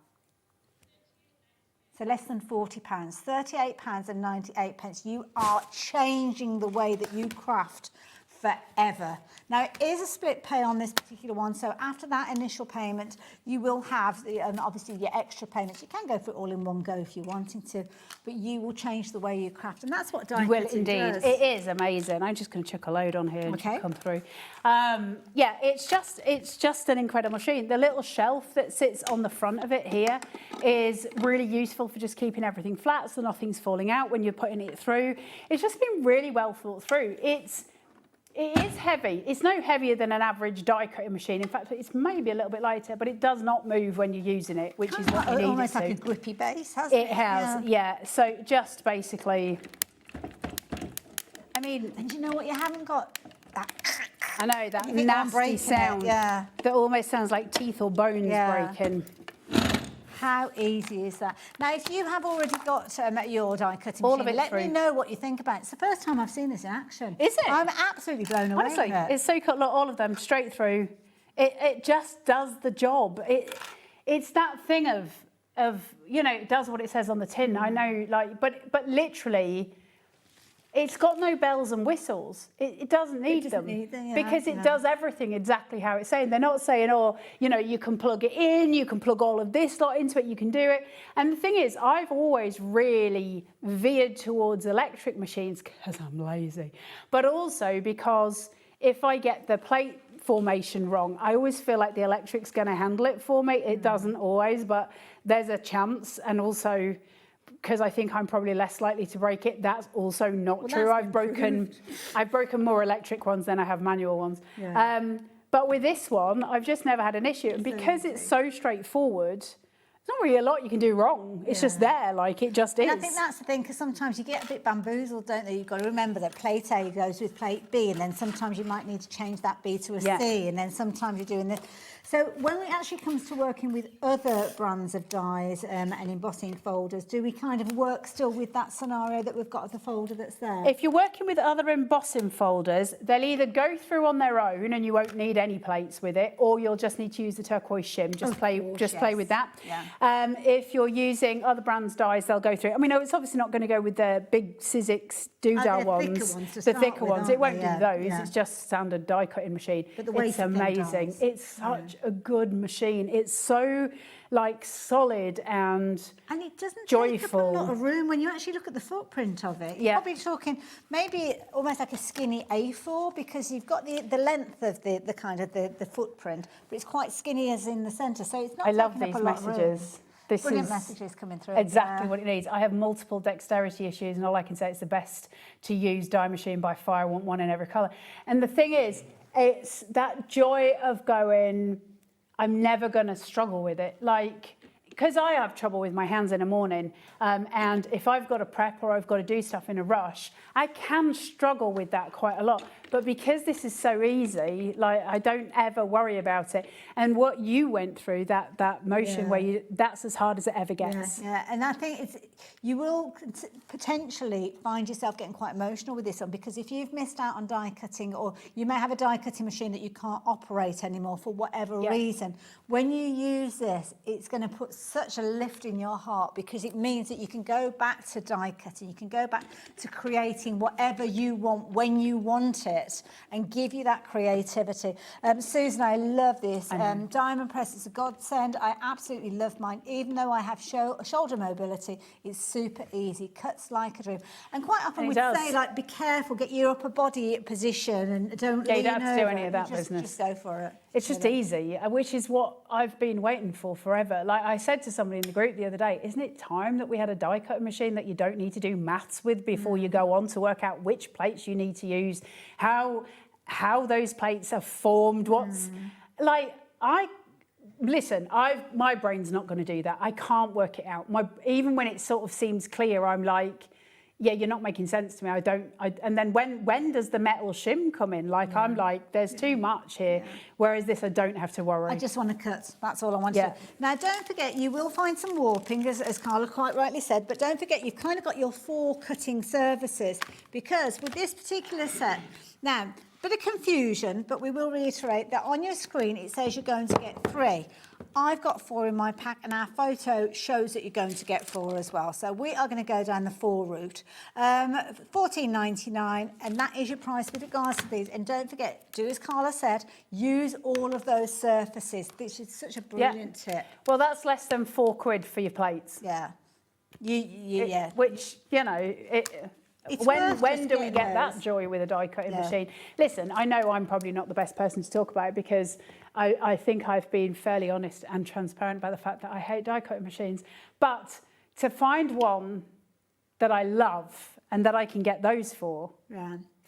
[SPEAKER 19] So less than £40, £38.98. You are changing the way that you craft forever. Now, it is a split pay on this particular one, so after that initial payment, you will have, obviously, your extra payments. You can go for it all in one go if you're wanting to, but you will change the way you craft, and that's what die cutting does.
[SPEAKER 14] You will indeed. It is amazing. I'm just going to chuck a load on here and just come through. Yeah, it's just an incredible machine. The little shelf that sits on the front of it here is really useful for just keeping everything flat so nothing's falling out when you're putting it through. It's just been really well thought through. It is heavy. It's no heavier than an average die cutting machine. In fact, it's maybe a little bit lighter, but it does not move when you're using it, which is what you need it to.
[SPEAKER 19] Almost like a grippy base, hasn't it?
[SPEAKER 14] It has, yeah. So just basically, I mean...
[SPEAKER 19] And you know what? You haven't got that...
[SPEAKER 14] I know, that nasty sound that almost sounds like teeth or bones breaking.
[SPEAKER 19] How easy is that? Now, if you have already got your die cutting
[SPEAKER 14] all
[SPEAKER 19] machine,
[SPEAKER 14] of it
[SPEAKER 19] let me know what you think about it. It's the first time I've seen this in action.
[SPEAKER 14] Is it?
[SPEAKER 19] I'm absolutely blown away.
[SPEAKER 14] Honestly, it's so cut. Look, all of them straight through. It just does the job. It's that thing of you know, it does what it says on the tin. I know, like, but literally, it's got no bells and whistles. It doesn't need them because it does everything exactly how it's saying. They're not saying, oh, you know, you can plug it in, you can plug all of this lot into it, you can do it. And the thing is, I've always really veered towards electric machines because I'm lazy, but also because if I get the plate formation wrong, I always feel like the electric's going to handle it for me. It doesn't always, but there's a chance. And also, because I think I'm probably less likely to break it, that's also not true. I've broken more electric ones than I have manual ones. Yeah. But with this one, I've just never had an issue. And because it's so straightforward, there's not really a lot you can do wrong. It's just there, like it just is.
[SPEAKER 19] And I think that's the thing, because sometimes you get a bit bamboozled, don't you? You've got to remember that plate A goes with plate B, and then sometimes you might need to change that B to a C, and then sometimes you're doing this. So when it actually comes to working with other brands of dies and embossing folders, do we kind of work still with that scenario that we've got the folder that's there?
[SPEAKER 14] If you're working with other embossing folders, they'll either go through on their own and you won't need any plates with it, or you'll just need to use the turquoise shim. Just play with that. Yeah. If you're using other brands' dies, they'll go through. I mean, it's obviously not going to go with the big Sizzix doodle ones, the thicker ones. It won't do those. Yeah. It's just standard die cutting machine. But the it's amazing. It's such a good machine. It's so like solid and
[SPEAKER 19] it doesn't
[SPEAKER 14] joyful.
[SPEAKER 19] Take up a lot of room when you actually look at the footprint of it. You're probably talking maybe almost like a skinny A4, because you've got the length of the kind of the footprint, but it's quite skinny as in the centre. So it's not.
[SPEAKER 14] I love
[SPEAKER 19] taking
[SPEAKER 14] these
[SPEAKER 19] up a lot of room.
[SPEAKER 14] messages. This
[SPEAKER 19] Brilliant
[SPEAKER 14] is
[SPEAKER 19] messages coming through.
[SPEAKER 14] Exactly what it needs. I have multiple dexterity issues, and all I can say it's the best to use die machine by far. I want one in every colour. And the thing is, it's that joy of going, I'm never going to struggle with it. Like, because I have trouble with my hands in the morning, and if I've got to prep or I've got to do stuff in a rush, I can struggle with that quite a lot. But because this is so easy, like I don't ever worry about it. And what you went through, that motion where that's as hard as it ever gets.
[SPEAKER 19] Yeah, and I think you will potentially find yourself getting quite emotional with this one, because if you've missed out on die cutting, or you may have a die cutting machine that you can't operate anymore for whatever reason, when you use this, it's going to put such a lift in your heart, because it means that you can go back to die cutting, you can go back to creating whatever you want when you want it, and give you that creativity. Susan, I love this. Diamond press is a godsend. I absolutely love mine. Even though I have shoulder mobility, it's super easy, cuts like a dream. And quite often we'd say, like, be careful, get your upper body position and don't lean over.
[SPEAKER 14] You don't have to do any of that business.
[SPEAKER 19] Just go for it.
[SPEAKER 14] It's just easy, which is what I've been waiting for forever. Like I said to somebody in the group the other day, isn't it time that we had a die cutting machine that you don't need to do maths with before you go on to work out which plates you need to use, how those plates are formed, what's like my brain's not going to do that. I can't work it out. Even when it sort of seems clear, I'm like, yeah, you're not making sense to me. And then when does the metal shim come in? Like I'm like, there's too much here. Whereas this, I don't have to worry.
[SPEAKER 19] I just want to cut. That's all I want to do. Now, don't forget, you will find some warping, as Carla quite rightly said, but don't forget, you've kind of got your 4 cutting surfaces, because with this particular set, now, bit of confusion, but we will reiterate that on your screen, it says you're going to get 3. I've got 4 in my pack, and our photo shows that you're going to get 4 as well. So we are going to go down the 4 route. $14.99, and that is your price with regards to these. And don't forget, do as Carla said, use all of those surfaces. This is such a brilliant tip.
[SPEAKER 14] Well, that's less than £4 for your plates.
[SPEAKER 19] Yeah.
[SPEAKER 14] Which, you know, when do we get that joy with a die cutting machine? Listen, I know I'm probably not the best person to talk about it, because I think I've been fairly honest and transparent about the fact that I hate die cutting machines. But to find one that I love and that I can get those for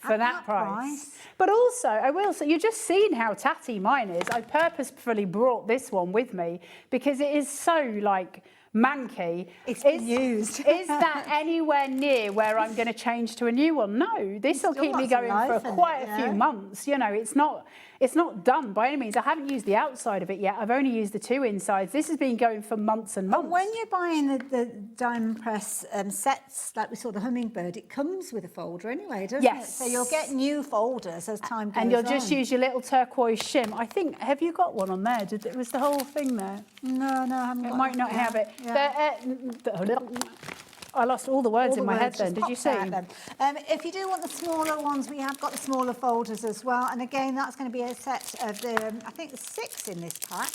[SPEAKER 14] that price. But also, I will say, you've just seen how tatty mine is. I purposefully brought this one with me because it is so like manky.
[SPEAKER 19] It's used.
[SPEAKER 14] Is that anywhere near where I'm going to change to a new one? No, this will keep me going for quite a few months. You know, it's not done by any means. I haven't used the outside of it yet. I've only used the 2 insides. This has been going for months and months.
[SPEAKER 19] But when you're buying the diamond press sets, like we saw the hummingbird, it comes with a folder anyway, doesn't it? So you'll get new folders as time goes on.
[SPEAKER 14] And you'll just use your little turquoise shim. I think, have you got one on there? Was the whole thing there?
[SPEAKER 19] No, I haven't got
[SPEAKER 14] it. Might not have it. I lost all the words in my head then. Did you see?
[SPEAKER 19] If you do want the smaller ones, we have got the smaller folders as well. And again, that's going to be a set of I think there's 6 in this pack.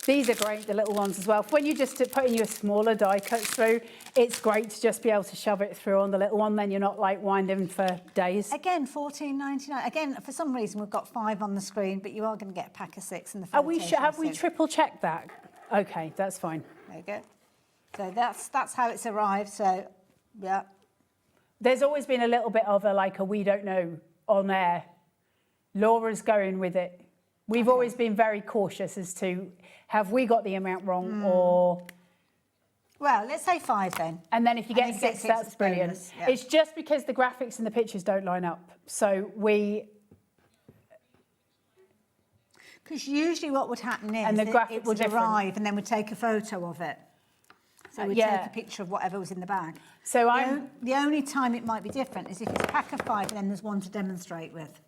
[SPEAKER 14] These are great, the little ones as well. When you just put in your smaller die cuts through, it's great to just be able to shove it through on the little one, then you're not like winding for days.
[SPEAKER 19] Again, $14.99. Again, for some reason, we've got 5 on the screen, but you are going to get a pack of 6 in the
[SPEAKER 14] Have we triple checked that? Okay, that's fine.
[SPEAKER 19] There you go. So that's how it's arrived, so, yeah.
[SPEAKER 14] There's always been a little bit of a we don't know on air. Laura's going with it. We've always been very cautious as to, have we got the amount wrong or...
[SPEAKER 19] Well, let's say 5 then.
[SPEAKER 14] And then if you get 6, that's brilliant.
[SPEAKER 19] Bonus, yeah.
[SPEAKER 14] It's just because the graphics and the pictures don't line up. So
[SPEAKER 19] Because usually what would happen is
[SPEAKER 14] and the graphic
[SPEAKER 19] it would arrive and then we'd take a photo of it. So we'd take a picture of whatever was in the bag.
[SPEAKER 14] So
[SPEAKER 19] the only time it might be different is if it's a pack of 5 and then there's one to demonstrate with.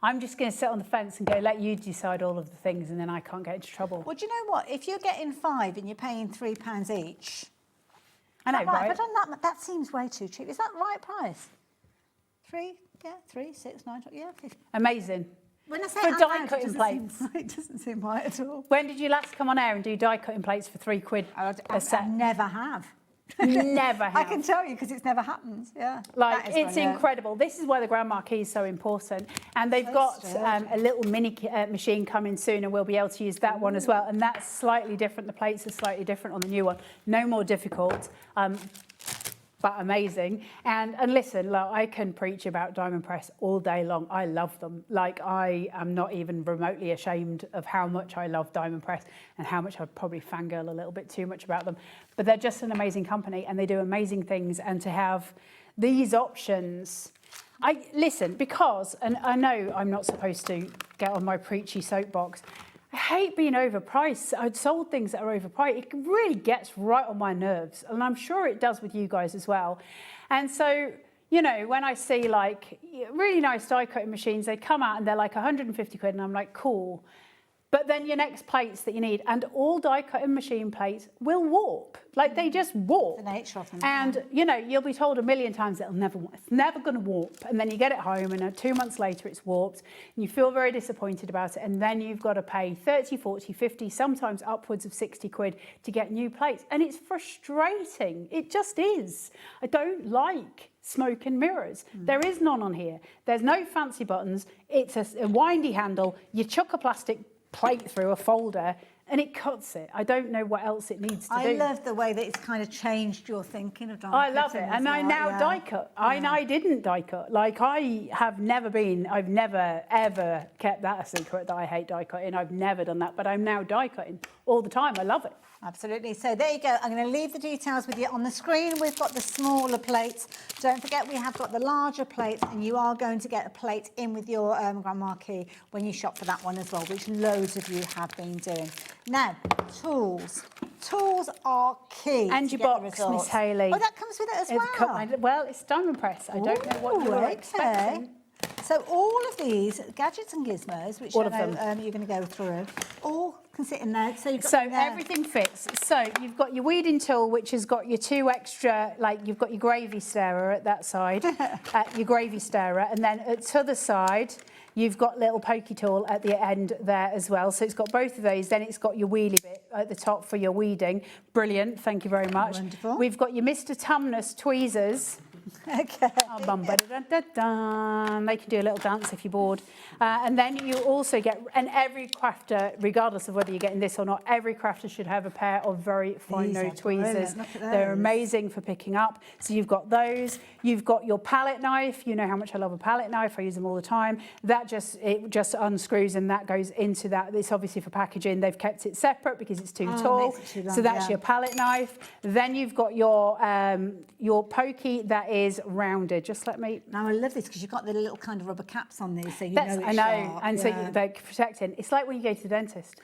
[SPEAKER 14] I'm just going to sit on the fence and go, let you decide all of the things, and then I can't get into trouble.
[SPEAKER 19] Well, do you know what? If you're getting 5 and you're paying £3 each...
[SPEAKER 14] I know, right?
[SPEAKER 19] That seems way too cheap. Is that the right price? 3, 6, 9, 12, yeah. 50.
[SPEAKER 14] Amazing.
[SPEAKER 19] When I say
[SPEAKER 14] for die cutting plates.
[SPEAKER 19] It doesn't seem right at all.
[SPEAKER 14] When did you last come on air and do die cutting plates for £3 a set?
[SPEAKER 19] I never have.
[SPEAKER 14] Never have.
[SPEAKER 19] I can tell you because it's never happened. Yeah.
[SPEAKER 14] It's incredible. This is why the Grand Marquee is so important. And they've got a little mini machine coming soon, and we'll be able to use that one as well. And that's slightly different. The plates are slightly different on the new one. No more difficult. But amazing. And listen, I can preach about Diamond Press all day long. I love them. I am not even remotely ashamed of how much I love Diamond Press and how much I'd probably fangirl a little bit too much about them. But they're just an amazing company and they do amazing things. And to have these options, because I know I'm not supposed to get on my preachy soapbox, I hate being overpriced. I'd sold things that are overpriced. It really gets right on my nerves. And I'm sure it does with you guys as well. And so, when I see really nice die cutting machines, they come out and they're like 150 quid and I'm like, cool. But then your next plates that you need, and all die cutting machine plates will warp. They just warp.
[SPEAKER 19] The nature of them.
[SPEAKER 14] And, you'll be told a million times it's never going to warp. And then you get it home and 2 months later it's warped and you feel very disappointed about it. And then you've got to pay 30, 40, 50, sometimes upwards of 60 quid to get new plates. And it's frustrating. It just is. I don't like smoke and mirrors. There is none on here. There's no fancy buttons. It's a windy handle. You chuck a plastic plate through a folder and it cuts it. I don't know what else it needs to do.
[SPEAKER 19] I love the way that it's kind of changed your thinking of die cutting.
[SPEAKER 14] I love it. And I now die cut. I didn't die cut. I've never ever kept that a secret that I hate die cutting. I've never done that, but I'm now die cutting all the time. I love it.
[SPEAKER 19] Absolutely. So there you go. I'm going to leave the details with you on the screen. We've got the smaller plates. Don't forget we have got the larger plates, and you are going to get a plate in with your Grand Marquee when you shop for that one as well, which loads of you have been doing. Now, tools. Tools are key.
[SPEAKER 14] And your box, Miss Hayley.
[SPEAKER 19] Oh, that comes with it as well.
[SPEAKER 14] Well, it's Diamond Press. I don't know what you were expecting.
[SPEAKER 19] So all of these gadgets and gizmos, which you're going to go through, all can sit in there. So
[SPEAKER 14] everything fits. So you've got your weeding tool, which has got your 2 extra, you've got your gravy stirrer at that side, your gravy stirrer, and then at the other side, you've got little pokey tool at the end there as well. So it's got both of those. Then it's got your wheelie bit at the top for your weeding. Brilliant. Thank you very much.
[SPEAKER 19] Wonderful.
[SPEAKER 14] We've got your Mr. Tumnus tweezers.
[SPEAKER 19] Okay.
[SPEAKER 14] They can do a little dance if you're bored. And then you also get, and every crafter, regardless of whether you're getting this or not, every crafter should have a pair of very fine nose tweezers. They're amazing for picking up. So you've got those. You've got your palette knife. You know how much I love a palette knife. I use them all the time. It just unscrews and that goes into that. It's obviously for packaging. They've kept it separate because it's too tall.
[SPEAKER 19] Makes it too long,
[SPEAKER 14] so that's your palette knife. Then you've got your pokey that is rounded. Just let me.
[SPEAKER 19] Now I love this because you've got the little kind of rubber caps on these, so you know it's
[SPEAKER 14] I know,
[SPEAKER 19] sharp.
[SPEAKER 14] and so they're protecting. It's like when you go to the dentist.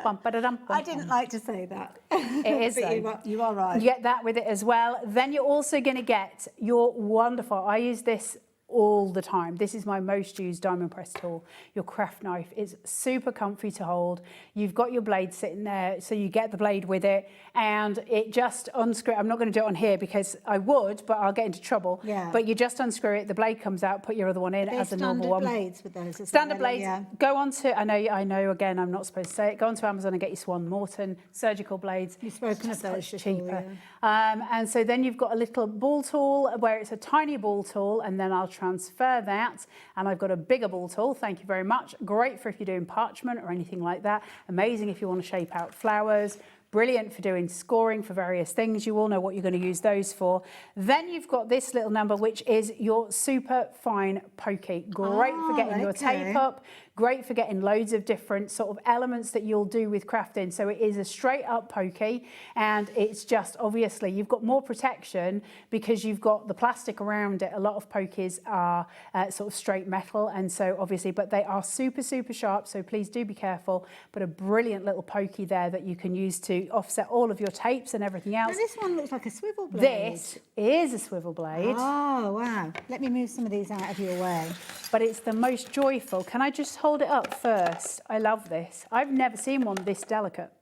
[SPEAKER 19] I didn't like to say that.
[SPEAKER 14] It is.
[SPEAKER 19] But you are right.
[SPEAKER 14] You get that with it as well. Then you're also going to get your wonderful. I use this all the time. This is my most used diamond press tool, your craft knife. It's super comfy to hold. You've got your blade sitting there, so you get the blade with it, and it just unscrew. I'm not going to do it on here because I would, but I'll get into trouble.
[SPEAKER 19] Yeah.
[SPEAKER 14] But you just unscrew it, the blade comes out, put your other one in as a normal one.
[SPEAKER 19] Blades with those.
[SPEAKER 14] Standard blades. Go on to, I know. Again, I'm not supposed to say it. Go onto Amazon and get your Swan Morton surgical blades.
[SPEAKER 19] You've spoken of those
[SPEAKER 14] cheaper. And so then you've got a little ball tool where it's a tiny ball tool, and then I'll transfer that, and I've got a bigger ball tool. Thank you very much. Great for if you're doing parchment or anything like that. Amazing if you want to shape out flowers. Brilliant for doing scoring for various things. You all know what you're going to use those for. Then you've got this little number, which is your super fine pokey. Great for getting your tape up. Great for getting loads of different sort of elements that you'll do with crafting. So it is a straight up pokey, and it's just obviously you've got more protection because you've got the plastic around it. A lot of pokies are sort of straight metal, and so obviously, but they are super, super sharp. So please do be careful. But a brilliant little pokey there that you can use to offset all of your tapes and everything else.
[SPEAKER 19] Now this one looks like a swivel blade.
[SPEAKER 14] This is a swivel blade.
[SPEAKER 19] Oh, wow. Let me move some of these out of your way.
[SPEAKER 14] But it's the most joyful. Can I just hold it up first? I love this. I've never seen one this delicate.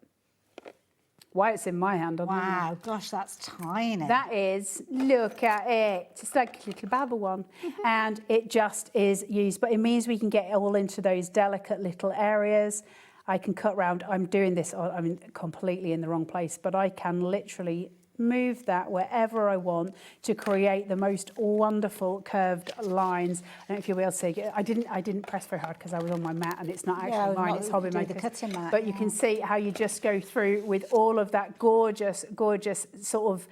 [SPEAKER 14] Why it's in my hand.
[SPEAKER 19] Wow, gosh, that's tiny.
[SPEAKER 14] That is, look at it. It's like a little babble one. And it just is used. But it means we can get it all into those delicate little areas. I can cut round. I'm doing this, I'm completely in the wrong place, but I can literally move that wherever I want to create the most wonderful curved lines. I don't know if you'll be able to see. I didn't press very hard because I was on my mat, and it's not actually mine, it's HobbyMaker. But you can see how you just go through with all of that gorgeous, gorgeous sort of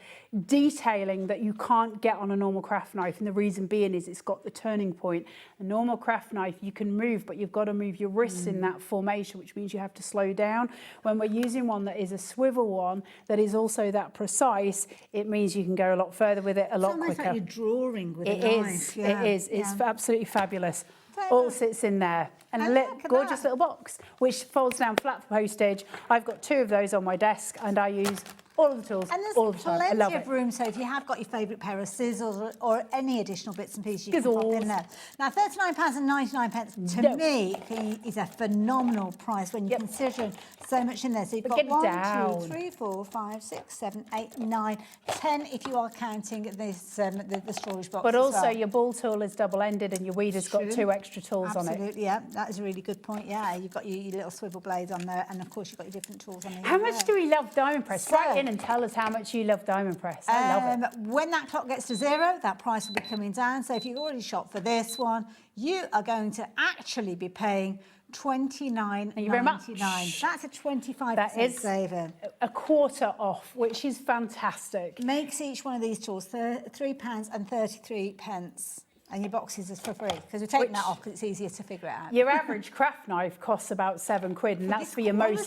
[SPEAKER 14] detailing that you can't get on a normal craft knife, and the reason being is it's got the turning point. A normal craft knife you can move, but you've got to move your wrists in that formation, which means you have to slow down. When we're using one that is a swivel one that is also that precise, it means you can go a lot further with it, a lot quicker.
[SPEAKER 19] It's almost like you're drawing with a knife.
[SPEAKER 14] It is. It's absolutely fabulous. All sits in there. And a gorgeous little box, which folds down flat for postage. I've got 2 of those on my desk, and I use all of the tools all the time. I love
[SPEAKER 19] plenty of
[SPEAKER 14] it.
[SPEAKER 19] room, so if you have got your favourite pair of scissors or any additional bits and pieces, you can pop in there. Now, £39.99 to me is a phenomenal price when you're considering so much in there. So you've got 1, 2, 3, 4, 5, 6, 7, 8, 9, 10 if you are counting this the storage box.
[SPEAKER 14] But also your ball tool is double-ended, and your weeder's got 2 extra tools on it.
[SPEAKER 19] Absolutely, yeah, that is a really good point. Yeah, you've got your little swivel blades on there, and of course you've got your different tools on there.
[SPEAKER 14] How much do we love diamond press? Write in and tell us how much you love diamond press. I love it.
[SPEAKER 19] When that clock gets to 0, that price will be coming down. So if you've already shopped for this one, you are going to actually be paying £29.99.
[SPEAKER 14] Thank you very much.
[SPEAKER 19] That's a 25% saving.
[SPEAKER 14] A quarter off, which is fantastic.
[SPEAKER 19] Makes each one of these tools £3.33. And your boxes is for free, because we're taking that off because it's easier to figure it out.
[SPEAKER 14] Your average craft knife costs about £7, and that's for your most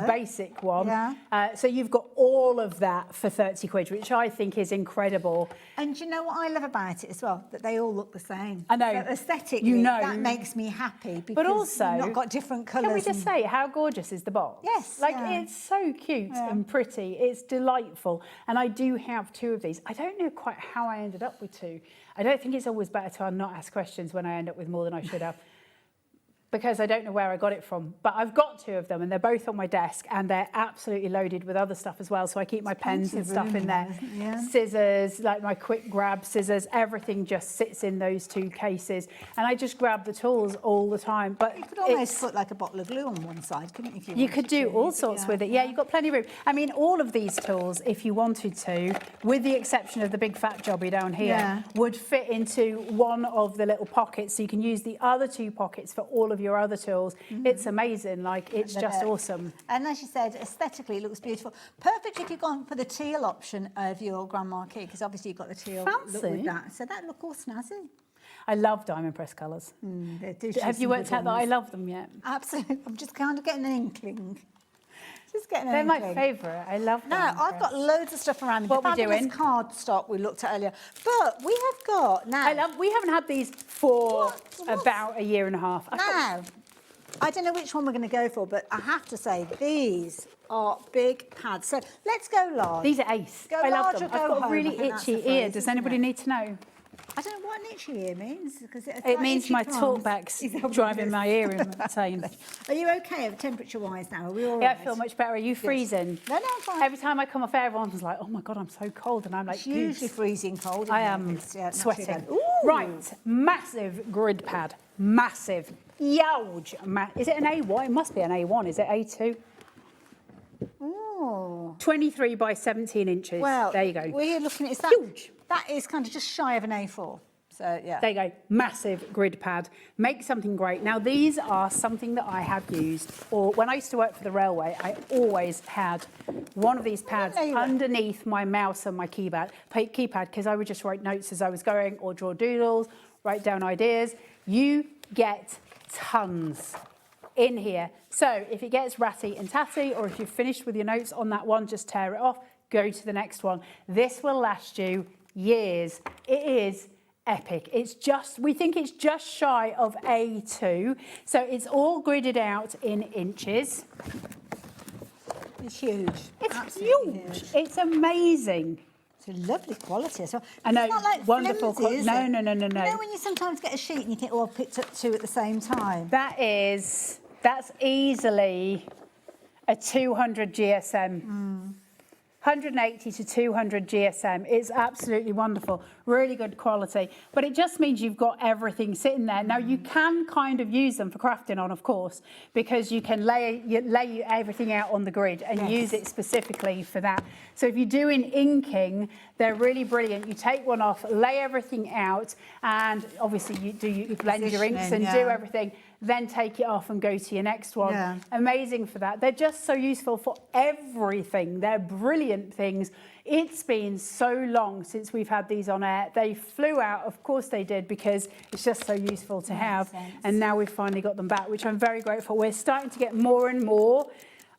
[SPEAKER 14] basic one.
[SPEAKER 19] Yeah.
[SPEAKER 14] So you've got all of that for £30, which I think is incredible.
[SPEAKER 19] And you know what I love about it as well? That they all look the same.
[SPEAKER 14] I know.
[SPEAKER 19] So aesthetically, that makes me happy, because
[SPEAKER 14] but also,
[SPEAKER 19] you've not got different colours.
[SPEAKER 14] Can we just say how gorgeous is the box?
[SPEAKER 19] Yes.
[SPEAKER 14] It's so cute and pretty. It's delightful. And I do have 2 of these. I don't know quite how I ended up with 2. I don't think it's always better to not ask questions when I end up with more than I should have, because I don't know where I got it from. But I've got 2 of them, and they're both on my desk, and they're absolutely loaded with other stuff as well. So I keep my pens and stuff in there. Scissors, like my quick grab scissors, everything just sits in those 2 cases. And I just grab the tools all the time. But
[SPEAKER 19] you could almost put like a bottle of glue on one side, couldn't you? If
[SPEAKER 14] you could do all sorts with it. Yeah, you've got plenty of room. I mean, all of these tools, if you wanted to, with the exception of the big fat jobby down here, would fit into one of the little pockets. So you can use the other 2 pockets for all of your other tools. It's amazing. It's just awesome.
[SPEAKER 19] And as you said, aesthetically it looks beautiful. Perfect if you've gone for the teal option of your Grand Marquee, because obviously you've got the teal look with that. So that look all snazzy.
[SPEAKER 14] I love diamond press colours. Have you worked out that I love them yet?
[SPEAKER 19] Absolutely. I'm just kind of getting an inkling.
[SPEAKER 14] They're my favourite. I love them.
[SPEAKER 19] Now, I've got loads of stuff around me.
[SPEAKER 14] What we're doing?
[SPEAKER 19] Cardstock we looked at earlier. But we have got now...
[SPEAKER 14] we haven't had these for about a year and a half.
[SPEAKER 19] Now, I don't know which one we're going to go for, but I have to say, these are big pads. So let's go large.
[SPEAKER 14] These are ace. I love them. I've got a really itchy ear. Does anybody need to know?
[SPEAKER 19] I don't know what an itchy ear means. Because
[SPEAKER 14] It means my talkback's driving my ear insane.
[SPEAKER 19] Are you okay temperature-wise now? Are we all right?
[SPEAKER 14] Yeah, I feel much better. Are you freezing?
[SPEAKER 19] No, I'm fine.
[SPEAKER 14] Every time I come off air, everyone's like, oh my God, I'm so cold. And I'm like,
[SPEAKER 19] It's usually freezing cold.
[SPEAKER 14] I am sweating. Right, massive grid pad. Massive. Huge. Is it an A1? It must be an A1. Is it A2?
[SPEAKER 19] Oh.
[SPEAKER 14] 23 by 17 inches.
[SPEAKER 19] Well,
[SPEAKER 14] there you go.
[SPEAKER 19] We're looking at that. Huge. That is kind of just shy of an A4. So, yeah.
[SPEAKER 14] There you go. Massive grid pad. Make something great. Now, these are something that I have used, or when I used to work for the railway, I always had one of these pads underneath my mouse and my keypad, because I would just write notes as I was going, or draw doodles, write down ideas. You get tons in here. So if it gets ratty and tatty, or if you've finished with your notes on that one, just tear it off, go to the next one. This will last you years. It is epic. It's just, we think it's just shy of A2. So it's all gridded out in inches.
[SPEAKER 19] It's huge.
[SPEAKER 14] It's huge. It's amazing.
[SPEAKER 19] It's a lovely quality as well.
[SPEAKER 14] I know,
[SPEAKER 19] It's not like
[SPEAKER 14] wonderful
[SPEAKER 19] flimsy, is
[SPEAKER 14] No.
[SPEAKER 19] it? You know when you sometimes get a sheet and you think, oh, I've picked up two at the same time?
[SPEAKER 14] That's easily a 200 GSM. 180 to 200 GSM. It's absolutely wonderful, really good quality. But it just means you've got everything sitting there. Now, you can kind of use them for crafting on, of course, because you can lay everything out on the grid and use it specifically for that. So if you're doing inking, they're really brilliant. You take one off, lay everything out, and obviously you blend your inks and do everything. Then take it off and go to your next one.
[SPEAKER 19] Yeah.
[SPEAKER 14] Amazing for that. They're just so useful for everything. They're brilliant things. It's been so long since we've had these on air. They flew out, of course they did, because it's just so useful to have. And now we've finally got them back, which I'm very grateful. We're starting to get more and more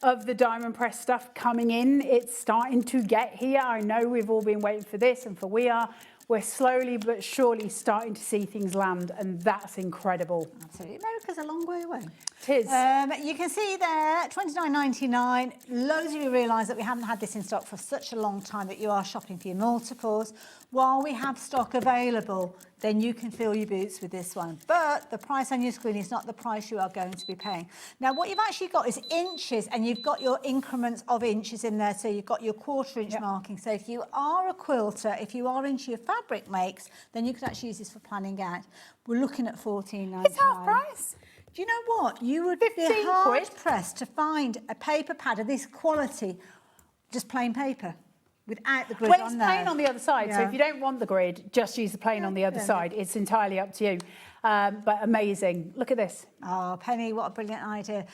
[SPEAKER 14] of the diamond press stuff coming in. It's starting to get here. I know we've all been waiting for this and for We Are. We're slowly but surely starting to see things land, and that's incredible.
[SPEAKER 19] Absolutely. America's a long way away.
[SPEAKER 14] It is.
[SPEAKER 19] You can see there, $29.99. Loads of you realise that we haven't had this in stock for such a long time that you are shopping for your multiples. While we have stock available, then you can fill your boots with this one. But the price on your screen is not the price you are going to be paying. Now, what you've actually got is inches, and you've got your increments of inches in there. So you've got your quarter-inch marking. So if you are a quilter, if you are into your fabric makes, then you could actually use this for planning out. We're looking at $14.99.
[SPEAKER 14] It's half price.
[SPEAKER 19] Do you know what? You would be hard-pressed to find a paper pad of this quality, just plain paper, without the grid on there.
[SPEAKER 14] Well, it's plain on the other side, so if you don't want the grid, just use the plain on the other side. It's entirely up to you. But amazing. Look at this.
[SPEAKER 19] Oh, Penny, what a brilliant idea.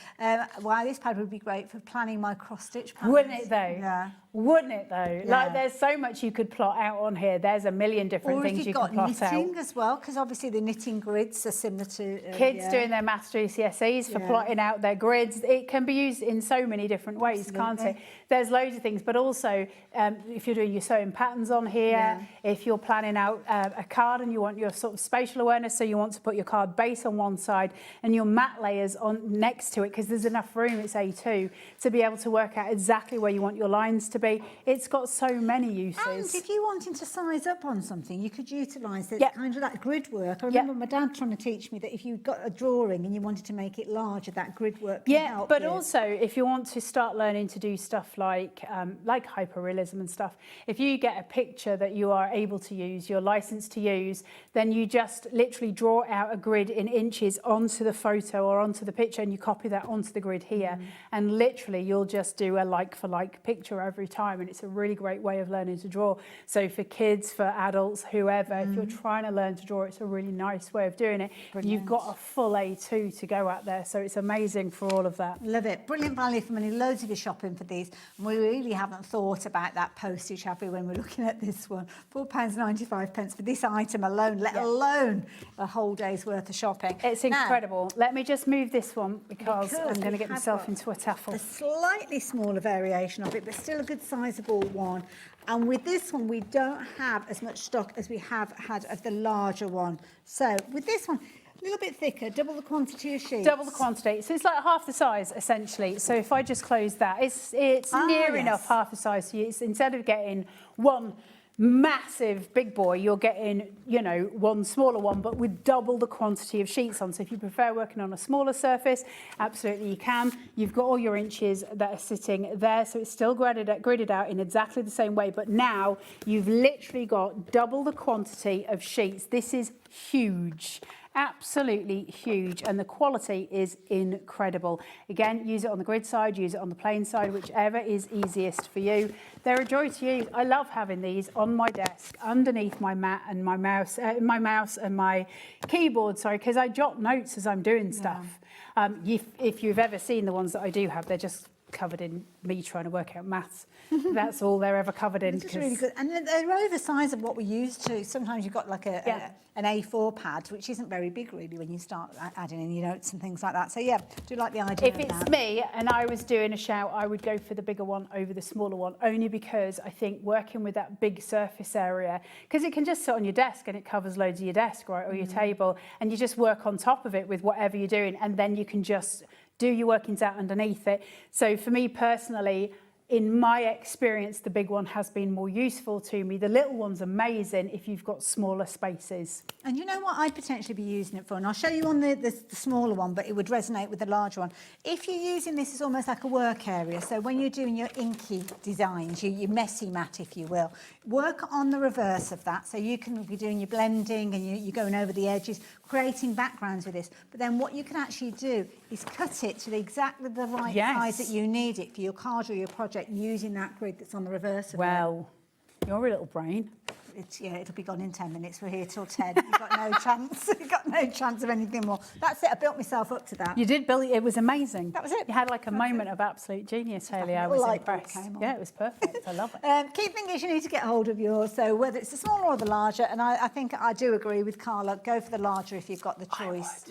[SPEAKER 19] Wow, this pad would be great for planning my cross-stitch patterns.
[SPEAKER 14] Wouldn't it, though?
[SPEAKER 19] Yeah.
[SPEAKER 14] Wouldn't it, though?
[SPEAKER 19] Yeah.
[SPEAKER 14] Like, there's so much you could plot out on here. There's a million different things you could plot out.
[SPEAKER 19] Or if you've got knitting as well, because obviously the knitting grids are similar to...
[SPEAKER 14] Kids doing their maths GCSEs for plotting out their grids. It can be used in so many different ways, can't it? There's loads of things, but also if you're doing your sewing patterns on here, if you're planning out a card and you want your sort of spatial awareness, so you want to put your card base on one side and your mat layers on next to it, because there's enough room, it's A2, to be able to work out exactly where you want your lines to be. It's got so many uses.
[SPEAKER 19] And if you're wanting to size up on something, you could utilise this kind of that grid work. I remember my dad trying to teach me that if you got a drawing and you wanted to make it larger, that grid work can help
[SPEAKER 14] but
[SPEAKER 19] you.
[SPEAKER 14] also if you want to start learning to do stuff like hyperrealism and stuff, if you get a picture that you are able to use, you're licensed to use, then you just literally draw out a grid in inches onto the photo or onto the picture, and you copy that onto the grid here, and literally you'll just do a like-for-like picture every time, and it's a really great way of learning to draw. So for kids, for adults, whoever, if you're trying to learn to draw, it's a really nice way of doing it.
[SPEAKER 19] Brilliant.
[SPEAKER 14] You've got a full A2 to go out there, so it's amazing for all of that.
[SPEAKER 19] Love it. Brilliant value for money. Loads of you shopping for these. And we really haven't thought about that postage, have we, when we're looking at this one? £4.95 for this item alone, let alone a whole day's worth of shopping.
[SPEAKER 14] It's incredible. Let me just move this one because I'm going to get myself into a taffle.
[SPEAKER 19] A slightly smaller variation of it, but still a good sizable one. And with this one, we don't have as much stock as we have had of the larger one. So with this one, a little bit thicker, double the quantity of sheets.
[SPEAKER 14] Double the quantity. So it's like half the size, essentially. So if I just close that, it's near enough half the size. So it's, instead of getting one massive big boy, you're getting, you know, one smaller one, but with double the quantity of sheets on. So if you prefer working on a smaller surface, absolutely you can. You've got all your inches that are sitting there, so it's still gridded out in exactly the same way, but now you've literally got double the quantity of sheets. This is huge. Absolutely huge, and the quality is incredible. Again, use it on the grid side, use it on the plain side, whichever is easiest for you. They're a joy to use. I love having these on my desk underneath my mat and my mouse and my keyboard, sorry, because I jot notes as I'm doing stuff. If you've ever seen the ones that I do have, they're just covered in me trying to work out maths. That's all they're ever covered in.
[SPEAKER 19] It's really good, and they're oversized of what we're used to. Sometimes you've got like an A4 pad, which isn't very big really when you start adding in your notes and things like that. So yeah, do like the idea
[SPEAKER 14] If it's me and I was doing a shout, I would go for the bigger one over the smaller one, only because I think working with that big surface area, because it can just sit on your desk and it covers loads of your desk, right, or your table, and you just work on top of it with whatever you're doing, and then you can just do your workings out underneath it. So for me personally, in my experience, the big one has been more useful to me. The little one's amazing if you've got smaller spaces.
[SPEAKER 19] And you know what I'd potentially be using it for? And I'll show you on the smaller one, but it would resonate with the larger one. If you're using this as almost like a work area, so when you're doing your inky designs, your messy mat, if you will, work on the reverse of that. So you can be doing your blending and you're going over the edges, creating backgrounds with this. But then what you can actually do is cut it to exactly the right size that you need it for your card or your project, using that grid that's on the reverse of it.
[SPEAKER 14] You're a little brain.
[SPEAKER 19] It'll be gone in 10 minutes. We're here till 10. You've got no chance. You've got no chance of anything more. That's it. I built myself up to that.
[SPEAKER 14] You did build it. It was amazing.
[SPEAKER 19] That was it.
[SPEAKER 14] You had like a moment of absolute genius, Hayley. I was impressed. Yeah, it was perfect. I love it.
[SPEAKER 19] Key thing is you need to get hold of yours. So whether it's the smaller or the larger, and I think I do agree with Carla. Go for the larger if you've got the choice.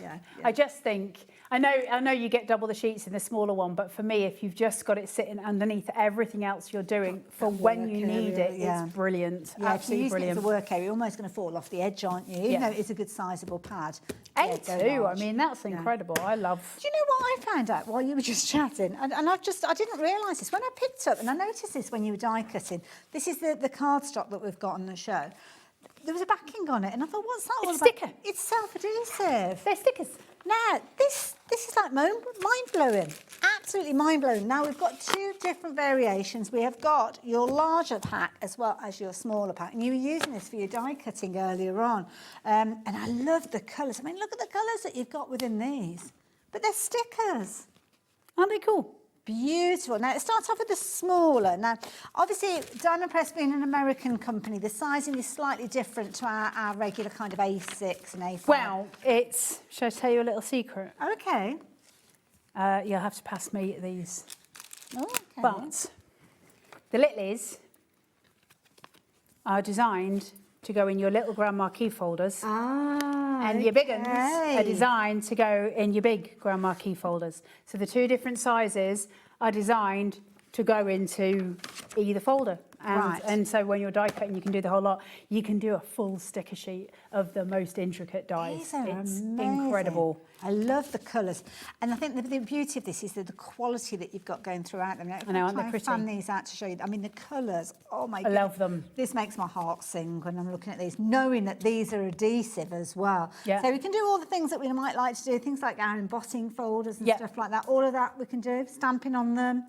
[SPEAKER 14] I just think, I know you get double the sheets in the smaller one, but for me, if you've just got it sitting underneath everything else you're doing for when you need it, it's brilliant. Absolutely brilliant.
[SPEAKER 19] It's a work area. You're almost going to fall off the edge, aren't you? Even though it's a good sizable pad.
[SPEAKER 14] A2, I mean, that's incredible. I love.
[SPEAKER 19] Do you know what I found out while you were just chatting? And I didn't realise this. When I picked up, and I noticed this when you were die cutting, this is the cardstock that we've got on the show. There was a backing on it, and I thought, what's that all about?
[SPEAKER 14] Sticker.
[SPEAKER 19] It's self-adhesive.
[SPEAKER 14] They're stickers.
[SPEAKER 19] Now, this is like mind-blowing. Absolutely mind-blowing. Now, we've got two different variations. We have got your larger pack as well as your smaller pack. And you were using this for your die cutting earlier on. And I love the colours. I mean, look at the colours that you've got within these. But they're stickers.
[SPEAKER 14] Aren't they cool?
[SPEAKER 19] Beautiful. Now, it starts off with the smaller. Now, obviously, Diamond Press being an American company, the sizing is slightly different to our regular kind of A6 and A5.
[SPEAKER 14] Well, shall I tell you a little secret?
[SPEAKER 19] Okay.
[SPEAKER 14] You'll have to pass me these.
[SPEAKER 19] Oh, okay.
[SPEAKER 14] But the littlies are designed to go in your little grandma key folders. And your big ones are designed to go in your big grandma key folders. So the two different sizes are designed to go into either folder. And so when you're die cutting, you can do the whole lot. You can do a full sticker sheet of the most intricate dies.
[SPEAKER 19] These are
[SPEAKER 14] it's
[SPEAKER 19] amazing.
[SPEAKER 14] incredible.
[SPEAKER 19] I love the colours. And I think the beauty of this is the quality that you've got going throughout them.
[SPEAKER 14] I know, aren't they pretty?
[SPEAKER 19] Fan these out to show you. I mean, the colours, oh my
[SPEAKER 14] I
[SPEAKER 19] God.
[SPEAKER 14] love them.
[SPEAKER 19] This makes my heart sing when I'm looking at these, knowing that these are adhesive as well.
[SPEAKER 14] Yeah.
[SPEAKER 19] So we can do all the things that we might like to do, things like our embossing folders and stuff like that. All of that we can do, stamping on them.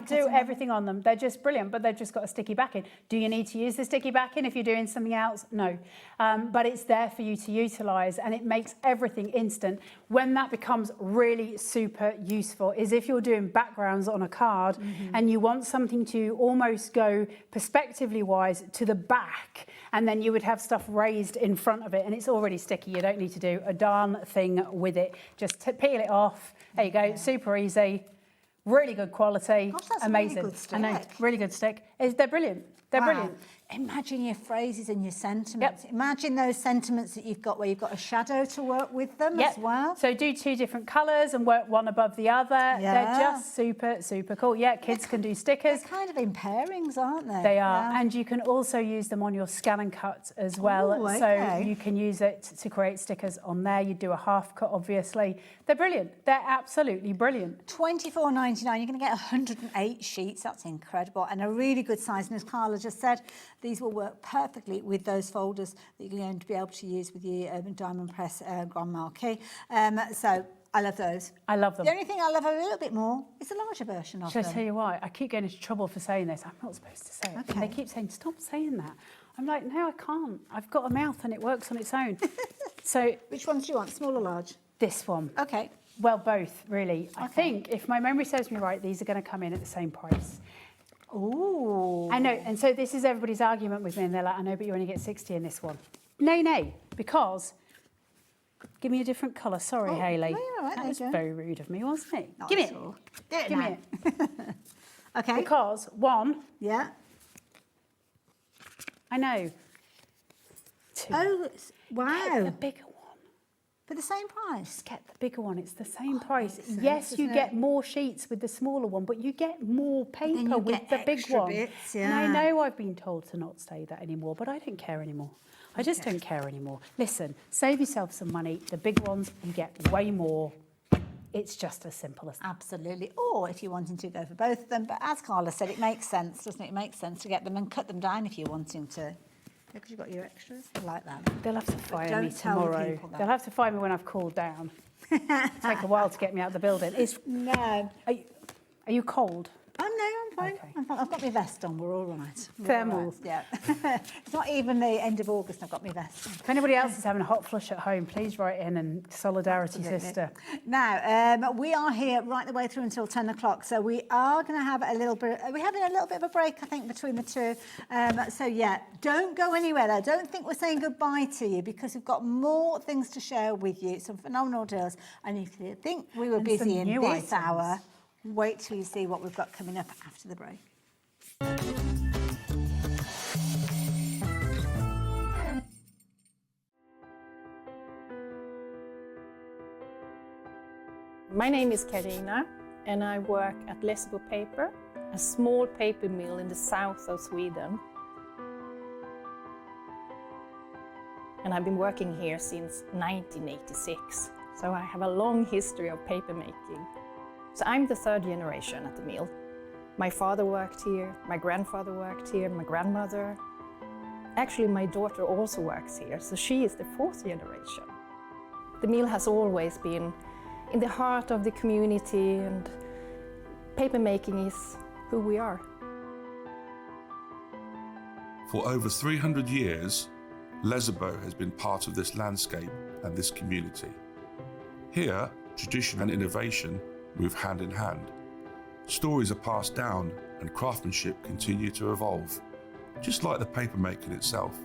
[SPEAKER 14] Do everything on them. They're just brilliant, but they've just got a sticky backing. Do you need to use the sticky backing if you're doing something else? No. But it's there for you to utilise, and it makes everything instant. When that becomes really super useful is if you're doing backgrounds on a card and you want something to almost go perspectively wise to the back, and then you would have stuff raised in front of it and it's already sticky. You don't need to do a darn thing with it. Just peel it off. There you go. Super easy. Really good quality.
[SPEAKER 19] Gosh, that's
[SPEAKER 14] amazing.
[SPEAKER 19] A really good stick.
[SPEAKER 14] I know. Really good stick. They're brilliant. They're brilliant.
[SPEAKER 19] Imagine your phrases and your sentiments. Imagine those sentiments that you've got where you've got a shadow to work with them as well.
[SPEAKER 14] So do two different colours and work one above the other. They're just super, super cool. Yeah, kids can do stickers.
[SPEAKER 19] They're kind of in pairings, aren't they?
[SPEAKER 14] They are. And you can also use them on your scan and cut as well.
[SPEAKER 19] Ooh, okay.
[SPEAKER 14] So you can use it to create stickers on there. You do a half cut, obviously. They're brilliant. They're absolutely brilliant.
[SPEAKER 19] $24.99. You're going to get 108 sheets. That's incredible. And a really good size. And as Carla Madhatters just said, these will work perfectly with those folders that you're going to be able to use with your diamond press Grand Marquis. So I love those.
[SPEAKER 14] I love them.
[SPEAKER 19] The only thing I love a little bit more is the larger version of
[SPEAKER 14] Should
[SPEAKER 19] them.
[SPEAKER 14] I tell you why? I keep getting into trouble for saying this. I'm not supposed to say it.
[SPEAKER 19] Okay.
[SPEAKER 14] They keep saying, stop saying that. I'm like, no, I can't. I've got a mouth and it works on its own. So,
[SPEAKER 19] which ones do you want, small or large?
[SPEAKER 14] This one.
[SPEAKER 19] Okay.
[SPEAKER 14] Well, both, really. I think, if my memory serves me right, these are going to come in at the same price.
[SPEAKER 19] Ooh.
[SPEAKER 14] I know, and so this is everybody's argument with me, and they're like, I know, but you only get 60 in this one. No, because... Give me a different colour. Sorry, Hayley.
[SPEAKER 19] No, you're all right,
[SPEAKER 14] that
[SPEAKER 19] there
[SPEAKER 14] was
[SPEAKER 19] you go.
[SPEAKER 14] very rude of me, wasn't it?
[SPEAKER 19] Not
[SPEAKER 14] Give
[SPEAKER 19] at
[SPEAKER 14] it.
[SPEAKER 19] all. Do it
[SPEAKER 14] Give
[SPEAKER 19] now.
[SPEAKER 14] me it.
[SPEAKER 19] Okay.
[SPEAKER 14] Because, one...
[SPEAKER 19] Yeah.
[SPEAKER 14] I know. Two.
[SPEAKER 19] Oh, wow.
[SPEAKER 14] Get the bigger one.
[SPEAKER 19] For the same price?
[SPEAKER 14] Get the bigger one. It's the same price.
[SPEAKER 19] makes sense,
[SPEAKER 14] Yes, you
[SPEAKER 19] doesn't
[SPEAKER 14] get
[SPEAKER 19] it?
[SPEAKER 14] more sheets with the smaller one, but you get more paper
[SPEAKER 19] you
[SPEAKER 14] with
[SPEAKER 19] get
[SPEAKER 14] the big
[SPEAKER 19] extra
[SPEAKER 14] one.
[SPEAKER 19] bits,
[SPEAKER 14] And I
[SPEAKER 19] yeah.
[SPEAKER 14] know I've been told to not say that anymore, but I don't care anymore. I just don't care anymore. Listen, save yourself some money. The big ones, you get way more. It's just as simple as that.
[SPEAKER 19] Absolutely. Or if you're wanting to go for both of them. But as Carla said, it makes sense, doesn't it? It makes sense to get them and cut them down if you're wanting to. Because you've got your extras. I like that.
[SPEAKER 14] They'll have to fire
[SPEAKER 19] don't
[SPEAKER 14] me
[SPEAKER 19] tell the
[SPEAKER 14] tomorrow.
[SPEAKER 19] people that.
[SPEAKER 14] They'll have to fire me when I've cooled down. It'll take a while to get me out of the building.
[SPEAKER 19] No.
[SPEAKER 14] Are you cold?
[SPEAKER 19] No, I'm fine.
[SPEAKER 14] Okay.
[SPEAKER 19] I'm fine. I've got my vest on. We're all right.
[SPEAKER 14] Thermal.
[SPEAKER 19] Yeah. It's not even the end of August. I've got my vest on.
[SPEAKER 14] If anybody else is having a hot flush at home, please write in and solidarity,
[SPEAKER 19] Absolutely.
[SPEAKER 14] sister.
[SPEAKER 19] Now, we are here right the way through until 10 o'clock, so we are going to have a little bit, we're having a little bit of a break, I think, between the two. So, yeah, don't go anywhere, though. Don't think we're saying goodbye to you, because we've got more things to share with you, some phenomenal deals. And if you think we were
[SPEAKER 14] And
[SPEAKER 19] busy
[SPEAKER 14] some
[SPEAKER 19] in
[SPEAKER 14] new
[SPEAKER 19] this
[SPEAKER 14] items.
[SPEAKER 19] hour, wait till you see what we've got coming up after the break.
[SPEAKER 18] My name is Karina and I work at Lessebo Paper, a small paper mill in the south of Sweden. And I've been working here since 1986, so I have a long history of paper making. So I'm the third generation at the mill. My father worked here, my grandfather worked here, my grandmother. Actually, my daughter also works here, so she is the fourth generation. The mill has always been in the heart of the community, and paper making is who we are.
[SPEAKER 1] For over 300 years, Lessebo has been part of this landscape and this community. Here, tradition and innovation move hand in hand. Stories are passed down and craftsmanship continue to evolve, just like the paper making itself.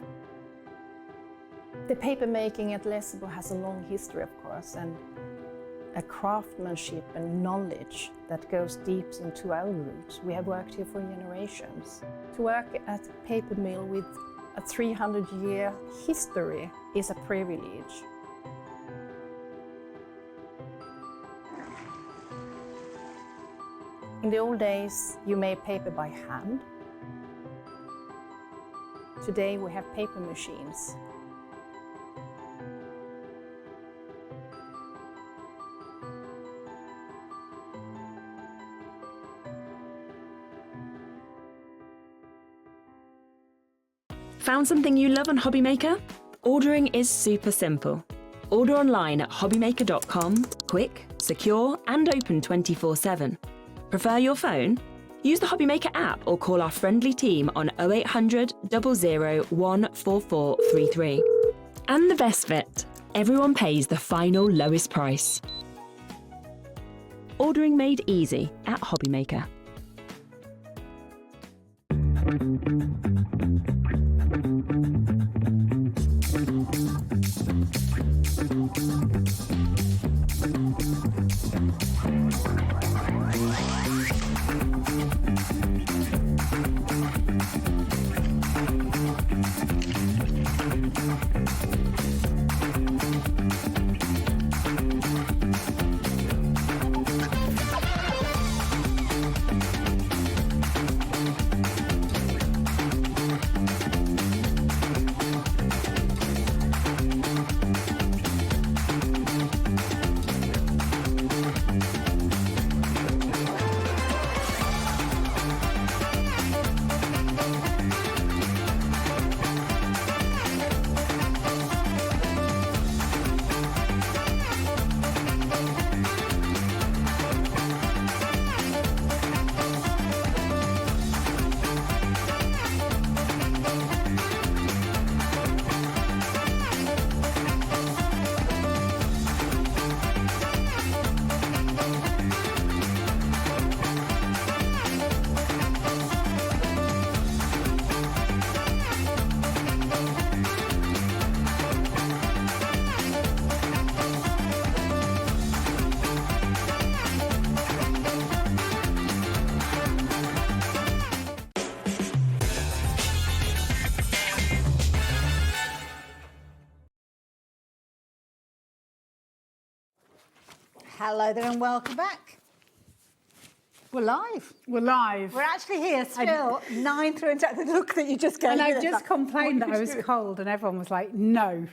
[SPEAKER 18] The paper making at Lessebo has a long history, of course, and a craftsmanship and knowledge that goes deep into our roots. We have worked here for generations. To work at a paper mill with a 300-year history is a privilege. In the old days, you made paper by hand. Today we have paper machines.
[SPEAKER 4] Found something you love on HobbyMaker? Ordering is super simple. Order online at hobbymaker.com, quick, secure, and open 24/7. Prefer your phone? Use the HobbyMaker app or call our friendly team on 0800 00 14433. And the best bit, everyone pays the final lowest price. Ordering made easy at HobbyMaker.
[SPEAKER 19] Hello there and welcome back. We're live.
[SPEAKER 14] We're live.
[SPEAKER 19] We're actually here still, 9 through into the look that you just gave
[SPEAKER 14] And
[SPEAKER 19] me.
[SPEAKER 14] I just complained that I was cold and everyone was like, no,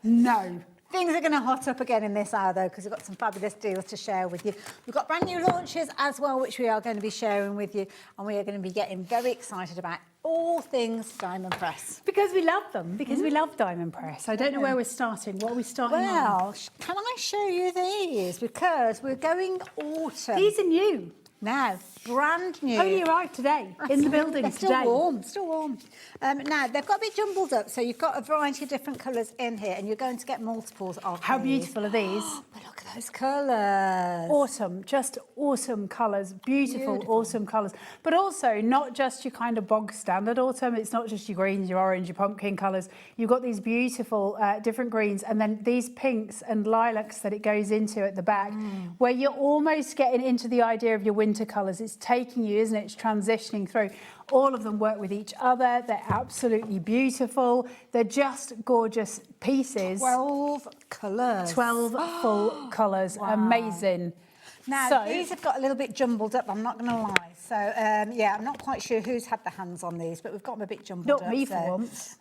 [SPEAKER 14] no.
[SPEAKER 19] Things are going to hot up again in this hour, though, because we've got some fabulous deals to share with you. We've got brand new launches as well, which we are going to be sharing with you, and we are going to be getting very excited about all things Diamond Press.
[SPEAKER 14] Because we love them, because we love Diamond Press. I don't know where we're starting. What are we starting on?
[SPEAKER 19] Well, can I show you these? Because we're going autumn.
[SPEAKER 14] These are new.
[SPEAKER 19] Now, brand new.
[SPEAKER 14] Only arrived today, in the building
[SPEAKER 19] They're
[SPEAKER 14] today.
[SPEAKER 19] still warm, still warm. Now, they've got a bit jumbled up, so you've got a variety of different colours in here, and you're going to get multiples of
[SPEAKER 14] How
[SPEAKER 19] these.
[SPEAKER 14] beautiful are these?
[SPEAKER 19] But look at those colours.
[SPEAKER 14] Awesome, just awesome colours, beautiful, awesome colours. But also not just your kind of bog standard autumn, it's not just your greens, your orange, your pumpkin colours. You've got these beautiful different greens and then these pinks and lilacs that it goes into at the back, where you're almost getting into the idea of your winter colours. It's taking you, isn't it? It's transitioning through. All of them work with each other. They're absolutely beautiful. They're just gorgeous pieces.
[SPEAKER 19] 12 colours.
[SPEAKER 14] 12 full colours.
[SPEAKER 19] Wow.
[SPEAKER 14] Amazing.
[SPEAKER 19] Now, these have got a little bit jumbled up, I'm not going to lie. So, yeah, I'm not quite sure who's had the hands on these, but we've got them a bit jumbled up.
[SPEAKER 14] Not me for once.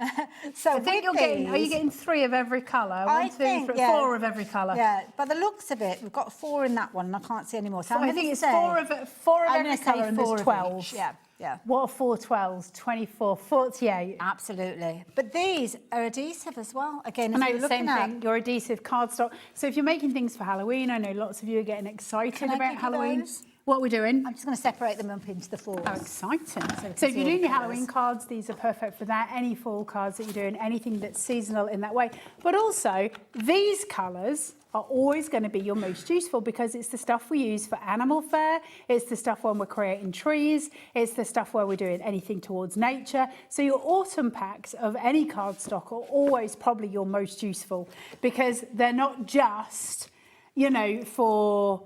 [SPEAKER 19] So
[SPEAKER 14] I think you're getting, are you getting 3 of every colour?
[SPEAKER 19] I think, yeah.
[SPEAKER 14] 4 of every colour.
[SPEAKER 19] Yeah, by the looks of it, we've got 4 in that one, and I can't see any more. So
[SPEAKER 14] I think it's 4 of every colour and there's 12.
[SPEAKER 19] Yeah. Yeah.
[SPEAKER 14] What are 4 12s? 24, 48.
[SPEAKER 19] Absolutely. But these are adhesive as well. Again,
[SPEAKER 14] I
[SPEAKER 19] if
[SPEAKER 14] know
[SPEAKER 19] you're
[SPEAKER 14] the same
[SPEAKER 19] looking
[SPEAKER 14] thing, your adhesive cardstock. So if you're making things for Halloween, I know lots of you are getting excited about Halloween.
[SPEAKER 19] Those?
[SPEAKER 14] What we're doing?
[SPEAKER 19] I'm just going to separate them up into the fours.
[SPEAKER 14] Oh, exciting.
[SPEAKER 19] So
[SPEAKER 14] So if you're doing your Halloween cards, these are perfect for that. Any fall cards that you're doing, anything that's seasonal in that way. But also, these colours are always going to be your most useful because it's the stuff we use for animal fare, it's the stuff when we're creating trees, it's the stuff where we're doing anything towards nature. So your autumn packs of any cardstock are always probably your most useful because they're not just, you know, for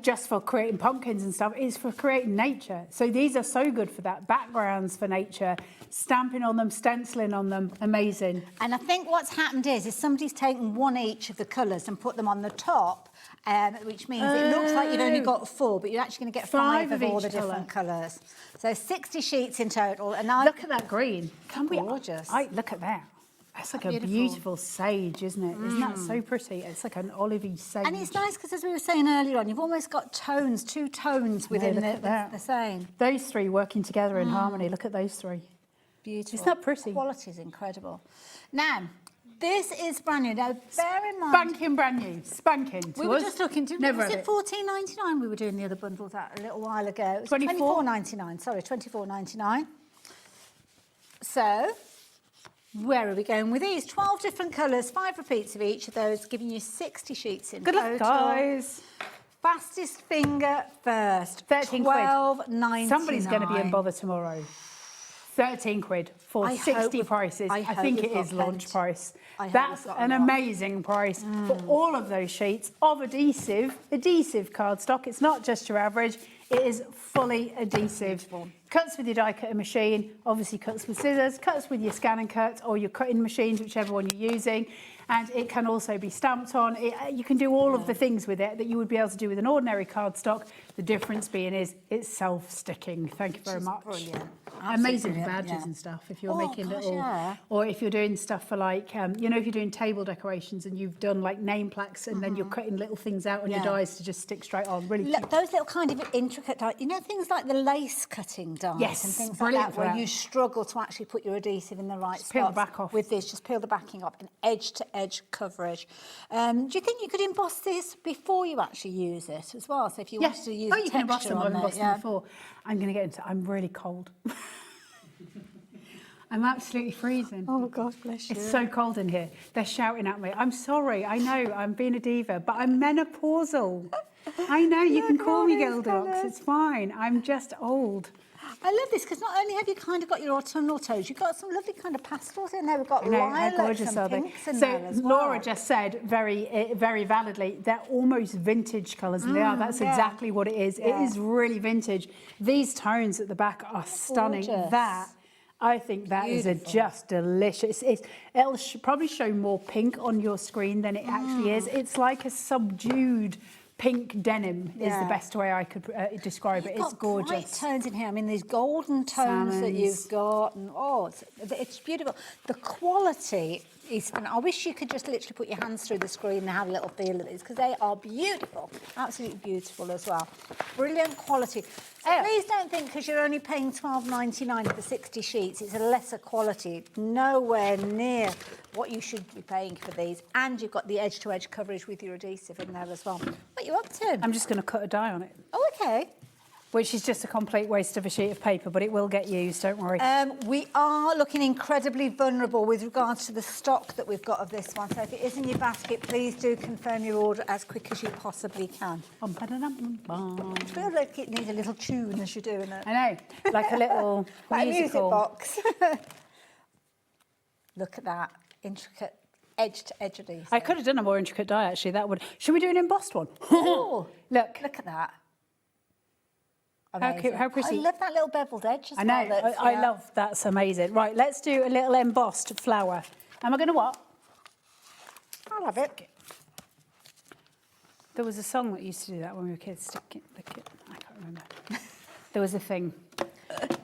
[SPEAKER 14] just for creating pumpkins and stuff, it's for creating nature. So these are so good for that. Backgrounds for nature, stamping on them, stenciling on them, amazing.
[SPEAKER 19] And I think what's happened is somebody's taken 1 each of the colours and put them on the top, which means it looks like you've only got 4, but you're actually going to get 5 of all the different colours. So 60 sheets in total. And
[SPEAKER 14] look at that green.
[SPEAKER 19] Gorgeous.
[SPEAKER 14] Look at that. That's like a beautiful sage, isn't it? Isn't that so pretty? It's like an olivey sage.
[SPEAKER 19] And it's nice because, as we were saying earlier on, you've almost got tones, 2 tones within the same.
[SPEAKER 14] Those 3 working together in harmony. Look at those 3.
[SPEAKER 19] Beautiful.
[SPEAKER 14] Isn't that pretty?
[SPEAKER 19] The quality is incredible. Now, this is brand new. Now, bear in mind...
[SPEAKER 14] Spanking brand new. Spanking.
[SPEAKER 19] We were just looking to...
[SPEAKER 14] Never
[SPEAKER 19] was it $14.99 we were doing the other bundles at a little while ago? It was $24.99. Sorry, $24.99. So... where are we going with these? 12 different colours, 5 repeats of each of those, giving you 60 sheets in total.
[SPEAKER 14] Good luck, guys.
[SPEAKER 19] Fastest finger first.
[SPEAKER 14] 13
[SPEAKER 19] £12.99.
[SPEAKER 14] Somebody's going to be in bother tomorrow. 13 quid for 60 prices. I think it is launch price. That's an amazing price for all of those sheets of adhesive cardstock. It's not just your average. It is fully adhesive. Cuts with your die cutting machine, obviously cuts with scissors, cuts with your scan and cut or your cutting machines, whichever one you're using. And it can also be stamped on. You can do all of the things with it that you would be able to do with an ordinary cardstock. The difference being is it's self-sticking. Thank you very much.
[SPEAKER 19] Brilliant.
[SPEAKER 14] Amazing for badges and stuff if you're making little, or if you're doing stuff for like, you know, if you're doing table decorations and you've done like name plaques and then you're cutting little things out on your dies to just stick straight on. Really cute.
[SPEAKER 19] Those little kind of intricate dies, you know, things like the lace cutting dies and things like that, where you struggle to actually put your adhesive in the right spot.
[SPEAKER 14] Peel the back off.
[SPEAKER 19] With this, just peel the backing off and edge-to-edge coverage. Do you think you could emboss this before you actually use it as well? So if you wanted to use
[SPEAKER 14] you can emboss them. I've embossed them before. I'm going to get into it. I'm really cold. I'm absolutely freezing.
[SPEAKER 19] Oh, gosh, bless you.
[SPEAKER 14] It's so cold in here. They're shouting at me. I'm sorry. I know I'm being a diva, but I'm menopausal. I know. You can call me Gildox. It's fine. I'm just old.
[SPEAKER 19] I love this because not only have you kind of got your autumnal tones, you've got some lovely kind of pastels in there. We've got lilacs and pinks in there as well.
[SPEAKER 14] Laura just said very validly, they're almost vintage colours, and they are. That's exactly what it is. It is really vintage. These tones at the back are stunning.
[SPEAKER 19] Gorgeous.
[SPEAKER 14] That I think that is just delicious. It'll probably show more pink on your screen than it actually is. It's like a subdued pink denim is the best way I could describe it. It's gorgeous.
[SPEAKER 19] Bright tones in here. I mean, these golden tones that you've got, and it's beautiful. The quality is. I wish you could just literally put your hands through the screen and have a little feel of these, because they are beautiful, absolutely beautiful as well. Brilliant quality. So please don't think because you're only paying $12.99 for 60 sheets, it's a lesser quality. Nowhere near what you should be paying for these. And you've got the edge-to-edge coverage with your adhesive in there as well. What are you up to?
[SPEAKER 14] I'm just going to cut a die on it.
[SPEAKER 19] Oh, okay.
[SPEAKER 14] Which is just a complete waste of a sheet of paper, but it will get used, don't worry.
[SPEAKER 19] We are looking incredibly vulnerable with regards to the stock that we've got of this one. So if it is in your basket, please do confirm your order as quick as you possibly can. I feel like it needs a little tune as you're doing it.
[SPEAKER 14] I know, like a little
[SPEAKER 19] like
[SPEAKER 14] musical.
[SPEAKER 19] a music box. Look at that intricate edge-to-edge adhesive.
[SPEAKER 14] I could have done a more intricate die, actually. That would. Should we do an embossed one?
[SPEAKER 19] Oh,
[SPEAKER 14] look
[SPEAKER 19] at that.
[SPEAKER 14] How cute, how pretty.
[SPEAKER 19] I love that little beveled edge as
[SPEAKER 14] I know,
[SPEAKER 19] well.
[SPEAKER 14] I love, that's amazing. Right, let's do a little embossed flower. Am I going to what?
[SPEAKER 19] I'll have it.
[SPEAKER 14] There was a song that used to do that when we were kids. Stick it, lick it. I can't remember. There was a thing.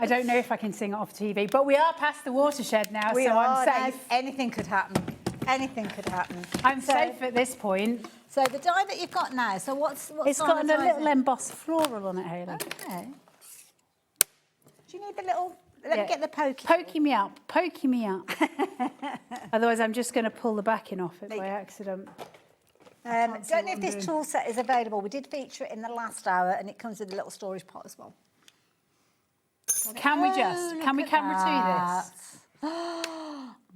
[SPEAKER 14] I don't know if I can sing it off TV, but we are past the watershed now, so I'm safe.
[SPEAKER 19] Anything could happen. Anything could happen.
[SPEAKER 14] I'm safe at this point.
[SPEAKER 19] So the die that you've got now, so what's
[SPEAKER 14] It's got a little embossed floral on it, Hayley.
[SPEAKER 19] Okay. Do you need the little... Let me get the pokey.
[SPEAKER 14] Pokey me up. Pokey me up. Otherwise, I'm just going to pull the backing off it by accident.
[SPEAKER 19] Don't know if this tool set is available. We did feature it in the last hour, and it comes with a little storage pot as well.
[SPEAKER 14] Can we camera to this?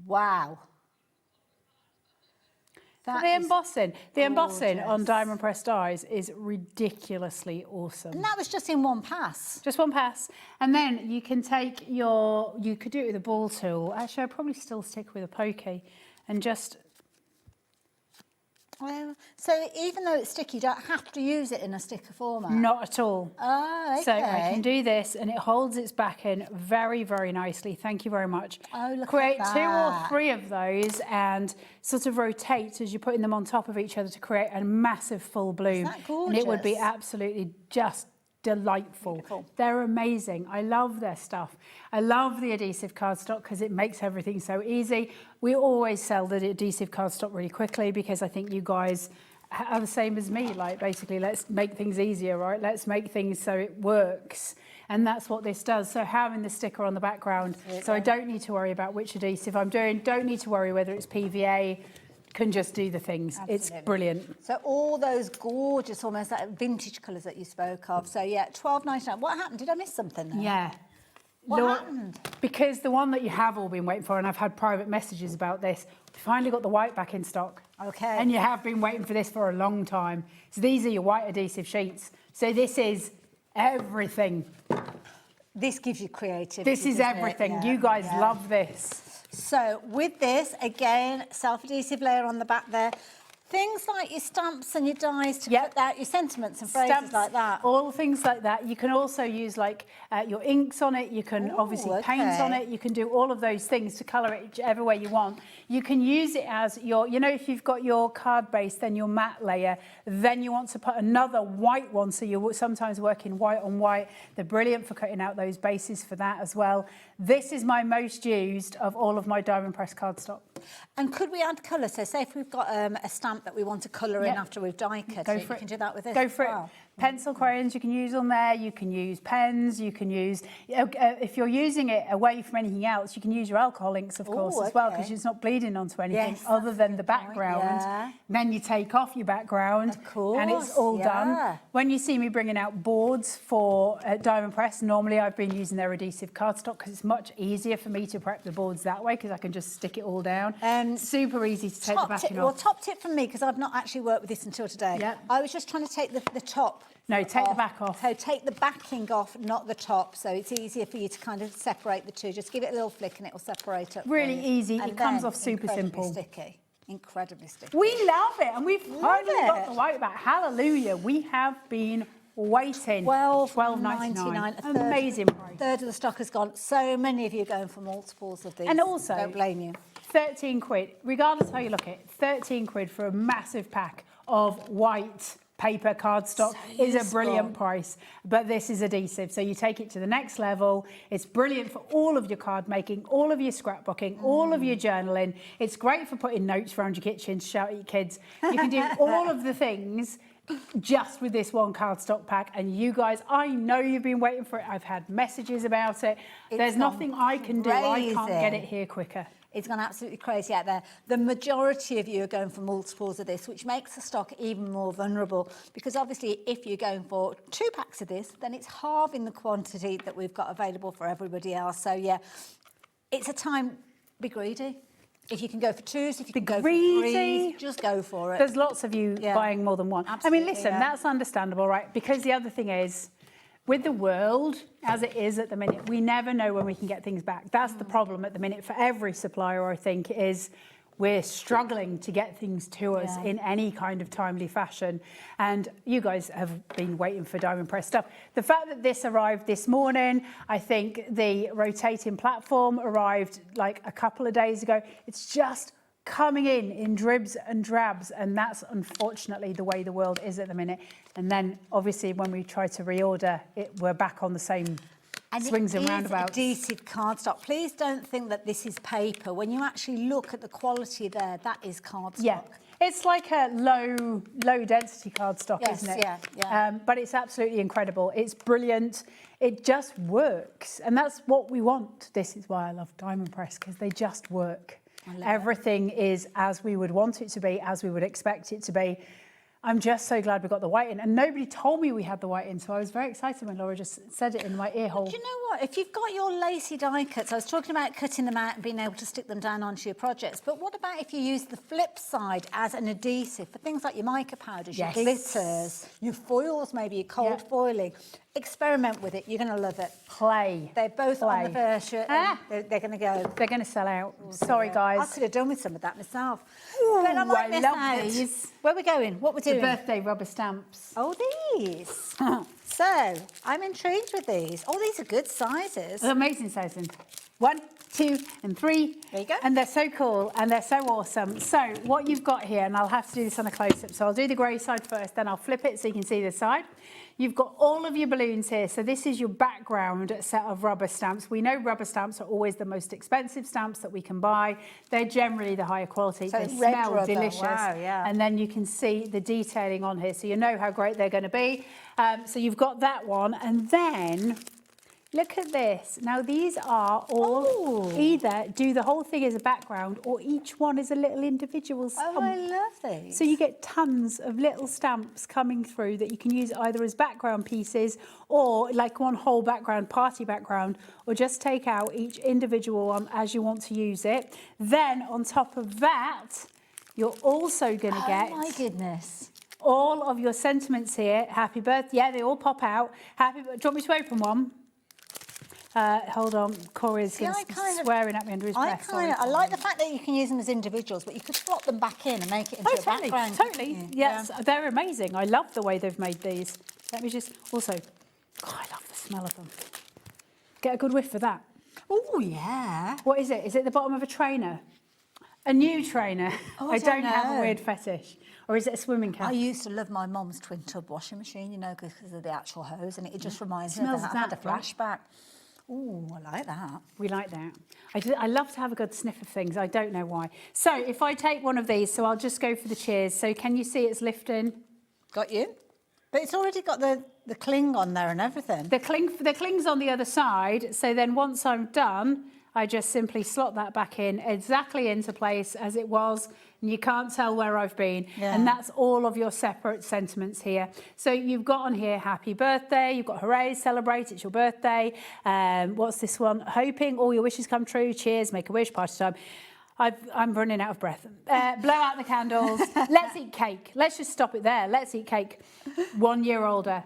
[SPEAKER 19] Wow.
[SPEAKER 14] The embossing on diamond pressed dies is ridiculously awesome.
[SPEAKER 19] And that was just in one pass.
[SPEAKER 14] Just one pass. And then you can take you could do it with a ball tool. Actually, I'd probably still stick with a pokey and just...
[SPEAKER 19] So even though it's sticky, you don't have to use it in a sticker format?
[SPEAKER 14] Not at all.
[SPEAKER 19] Oh, okay.
[SPEAKER 14] So I can do this and it holds its backing very, very nicely. Thank you very much.
[SPEAKER 19] Oh, look
[SPEAKER 14] Create
[SPEAKER 19] at that.
[SPEAKER 14] 2 or 3 of those and sort of rotate as you're putting them on top of each other to create a massive full bloom.
[SPEAKER 19] Isn't that gorgeous?
[SPEAKER 14] And it would be absolutely just delightful. Beautiful. They're amazing. I love their stuff. I love the adhesive cardstock because it makes everything so easy. We always sell the adhesive cardstock really quickly because I think you guys are the same as me. Like, basically, let's make things easier, right? Let's make things so it works. And that's what this does. So having the sticker on the background, so I don't need to worry about which adhesive I'm doing, don't need to worry whether it's PVA, can just do the things. Absolutely. It's brilliant.
[SPEAKER 19] So all those gorgeous, almost like vintage colours that you spoke of. So yeah, $12.99. What happened? Did I miss something there?
[SPEAKER 14] Yeah.
[SPEAKER 19] What happened?
[SPEAKER 14] Because the one that you have all been waiting for, and I've had private messages about this, we finally got the white back in stock.
[SPEAKER 19] Okay.
[SPEAKER 14] And you have been waiting for this for a long time. So these are your white adhesive sheets. So this is everything.
[SPEAKER 19] This gives you creativity.
[SPEAKER 14] This is everything. Yeah, you guys love this.
[SPEAKER 19] So with this, again, self-adhesive layer on the back there. Things like your stamps and your dies to put out your sentiments and phrases
[SPEAKER 14] Stamps,
[SPEAKER 19] like that.
[SPEAKER 14] All things like that. You can also use like your inks on it. You can obviously paint on it. You can do all of those things to colour it whichever way you want. You can use it as your, you know, if you've got your card base, then your matte layer, then you want to put another white one. So you're sometimes working white on white. They're brilliant for cutting out those bases for that as well. This is my most used of all of my diamond press cardstock.
[SPEAKER 19] And could we add colour? So say if we've got a stamp that we want to colour in after we've die cut it, you can do that with this.
[SPEAKER 14] Go for it. Pencil crayons you can use on there, you can use pens, you can use, if you're using it away from anything else, you can use your alcohol inks, of course, as well, because it's not bleeding onto anything other than the background.
[SPEAKER 19] Yeah.
[SPEAKER 14] Then you take off your background, and it's all done. When you see me bringing out boards for Diamond Press, normally I've been using their adhesive cardstock because it's much easier for me to prep the boards that way because I can just stick it all down. Super easy to take the backing off.
[SPEAKER 19] Well, top tip from me, because I've not actually worked with this until today. I was just trying to take the top.
[SPEAKER 14] No, take the back off.
[SPEAKER 19] So take the backing off, not the top. So it's easier for you to kind of separate the two. Just give it a little flick and it will separate up.
[SPEAKER 14] Really easy.
[SPEAKER 19] And
[SPEAKER 14] it comes off super simple.
[SPEAKER 19] Sticky. Incredibly sticky.
[SPEAKER 14] We love it. And we've finally got the white back. Hallelujah. We have been waiting.
[SPEAKER 19] $12.99.
[SPEAKER 14] Amazing price.
[SPEAKER 19] third of the stock has gone. So many of you are going for multiples of these.
[SPEAKER 14] And also,
[SPEAKER 19] don't blame you.
[SPEAKER 14] 13 quid, regardless of how you look at it, 13 quid for a massive pack of white paper cardstock is a brilliant price, but this is adhesive, so you take it to the next level. It's brilliant for all of your card making, all of your scrapbooking, all of your journaling. It's great for putting notes around your kitchen to shout at your kids. You can do all of the things just with this one cardstock pack, and you guys, I know you've been waiting for it. I've had messages about it. There's nothing I can do. I can't get it here quicker.
[SPEAKER 19] It's gone absolutely crazy out there. The majority of you are going for multiples of this, which makes the stock even more vulnerable, because obviously if you're going for 2 packs of this, then it's halving the quantity that we've got available for everybody else. So yeah, it's a time, be greedy. If you can go for 2s, if you can go for 3s, just go for it.
[SPEAKER 14] There's lots of you buying more than one.
[SPEAKER 19] Absolutely,
[SPEAKER 14] I mean, listen, that's understandable, right? Because the other thing is, with the world as it is at the minute, we never know when we can get things back. That's the problem at the minute for every supplier, I think, is we're struggling to get things to us in any kind of timely fashion. And you guys have been waiting for diamond press stuff. The fact that this arrived this morning, I think the rotating platform arrived like a couple of days ago. It's just coming in dribs and drabs, and that's unfortunately the way the world is at the minute. And then obviously when we try to reorder it, we're back on the same swings and roundabouts.
[SPEAKER 19] Adhesive cardstock. Please don't think that this is paper. When you actually look at the quality there, that is cardstock.
[SPEAKER 14] Yeah, it's like a low density cardstock, isn't it?
[SPEAKER 19] Yeah.
[SPEAKER 14] But it's absolutely incredible. It's brilliant. It just works, and that's what we want. This is why I love diamond press, because they just work. Everything is as we would want it to be, as we would expect it to be. I'm just so glad we got the white in, and nobody told me we had the white in, so I was very excited when Laura just said it in my ear hole.
[SPEAKER 19] Do you know what? If you've got your lacy die cuts, I was talking about cutting them out and being able to stick them down onto your projects, but what about if you use the flip side as an adhesive for things like your mica powders, your glitters, your foils, maybe your cold foiling? Experiment with it. You're going to love it.
[SPEAKER 14] Play.
[SPEAKER 19] They're both on the version. They're going to go.
[SPEAKER 14] They're going to sell out. Sorry, guys.
[SPEAKER 19] I could have done with some of that myself.
[SPEAKER 14] Ooh,
[SPEAKER 19] but I might miss
[SPEAKER 14] love
[SPEAKER 19] out.
[SPEAKER 14] these.
[SPEAKER 19] Where are we going? What we're doing?
[SPEAKER 14] The birthday rubber stamps.
[SPEAKER 19] Oh, these. So, I'm intrigued with these. Oh, these are good sizes.
[SPEAKER 14] They're amazing sizing. 1, 2, and 3.
[SPEAKER 19] There you go.
[SPEAKER 14] And they're so cool and they're so awesome. So what you've got here, and I'll have to do this on a close-up, so I'll do the grey side first, then I'll flip it so you can see this side. You've got all of your balloons here. So this is your background set of rubber stamps. We know rubber stamps are always the most expensive stamps that we can buy. They're generally the higher quality.
[SPEAKER 19] So
[SPEAKER 14] they
[SPEAKER 19] red
[SPEAKER 14] smell
[SPEAKER 19] rubber.
[SPEAKER 14] delicious.
[SPEAKER 19] Wow, yeah.
[SPEAKER 14] And then you can see the detailing on here. So you know how great they're going to be. So you've got that one. And then look at this. Now, these are all either do the whole thing as a background or each one is a little individual stamp.
[SPEAKER 19] Oh, I love these.
[SPEAKER 14] So you get tons of little stamps coming through that you can use either as background pieces or like one whole background, party background, or just take out each individual one as you want to use it. Then on top of that, you're also going to get...
[SPEAKER 19] Oh, my goodness.
[SPEAKER 14] All of your sentiments here. Happy birthday. Yeah, they all pop out. Do you want me to open one? Hold on, Corey's swearing at me under his breath.
[SPEAKER 19] I like the fact that you can use them as individuals, but you could slot them back in and make it into a background.
[SPEAKER 14] Totally. Yes, they're amazing. I love the way they've made these. Let me just also, I love the smell of them. Get a good whiff for that.
[SPEAKER 19] Oh, yeah.
[SPEAKER 14] What is it? Is it the bottom of a trainer? A new trainer?
[SPEAKER 19] Oh,
[SPEAKER 14] I don't have a weird fetish. Or is it a swimming cap?
[SPEAKER 19] I used to love my mum's twin tub washing machine, you know, because of the actual hose, and it just reminds me
[SPEAKER 14] Smells
[SPEAKER 19] of that. I had a flashback. Oh, I like that.
[SPEAKER 14] We like that. I love to have a good sniff of things. I don't know why. So if I take one of these, so I'll just go for the cheers. So can you see it's lifting?
[SPEAKER 19] Got you. But it's already got the cling on there and everything.
[SPEAKER 14] The cling's on the other side. So then once I'm done, I just simply slot that back in exactly into place as it was. And you can't tell where I've been. Yeah. And that's all of your separate sentiments here. So you've got on here, happy birthday. You've got hooray, celebrate, it's your birthday. What's this one? Hoping all your wishes come true. Cheers, make a wish, party time. I'm running out of breath. Blow out the candles. Let's eat cake. Let's just stop it there. Let's eat cake. 1 year older.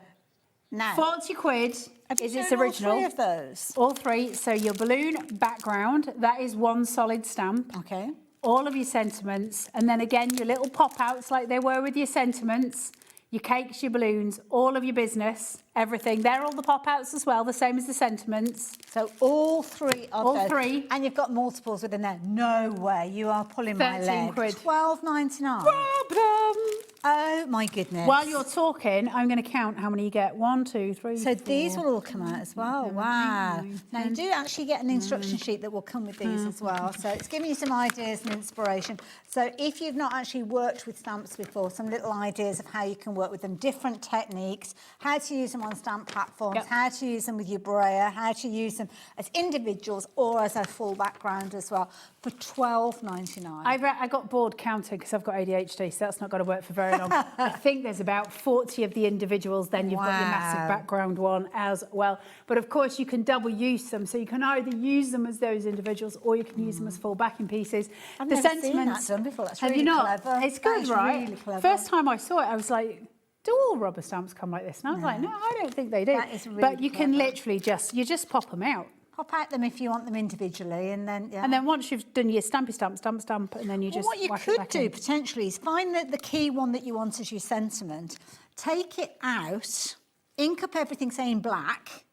[SPEAKER 19] Now,
[SPEAKER 14] 40 quid is its original.
[SPEAKER 19] All 3 of those?
[SPEAKER 14] All 3. So your balloon background, that is one solid stamp.
[SPEAKER 19] Okay.
[SPEAKER 14] All of your sentiments, and then again your little pop-outs like they were with your sentiments. your cakes, your balloons, all of your business, everything. They're all the pop-outs as well, the same as the sentiments.
[SPEAKER 19] So all 3 of
[SPEAKER 14] all
[SPEAKER 19] those.
[SPEAKER 14] 3.
[SPEAKER 19] And you've got multiples within there. No way, you are pulling my leg.
[SPEAKER 14] £13.
[SPEAKER 19] £12.99.
[SPEAKER 14] Problem.
[SPEAKER 19] Oh my goodness.
[SPEAKER 14] While you're talking, I'm going to count how many you get. 1, 2, 3,
[SPEAKER 19] So
[SPEAKER 14] 4.
[SPEAKER 19] these will all come out as well. Wow. Now you do actually get an instruction sheet that will come with these as well. So it's giving you some ideas and inspiration. So if you've not actually worked with stamps before, some little ideas of how you can work with them, different techniques, how to use them on stamp platforms, how to use them with your brayer, how to use them as individuals or as a full background as well for £12.99.
[SPEAKER 14] I got bored counting because I've got ADHD, so that's not going to work for very long. I think there's about 40 of the individuals, then you've got your massive background one as well. But of course you can double use them, so you can either use them as those individuals or you can use them as full backing pieces.
[SPEAKER 19] I've
[SPEAKER 14] the
[SPEAKER 19] never seen that done before. That's
[SPEAKER 14] have
[SPEAKER 19] really
[SPEAKER 14] you not?
[SPEAKER 19] clever.
[SPEAKER 14] It's good, right?
[SPEAKER 19] Really clever.
[SPEAKER 14] First time I saw it, I was like, do all rubber stamps come like this? And I was like, no, I don't think they do.
[SPEAKER 19] That is really
[SPEAKER 14] but you can
[SPEAKER 19] clever.
[SPEAKER 14] literally just pop them out.
[SPEAKER 19] Pop out them if you want them individually, and then
[SPEAKER 14] And then once you've done your stampy stamp, and then you just
[SPEAKER 19] what you
[SPEAKER 14] whack it
[SPEAKER 19] could
[SPEAKER 14] back
[SPEAKER 19] do
[SPEAKER 14] in.
[SPEAKER 19] potentially is find the key one that you want as your sentiment, take it out, ink up everything, say in black,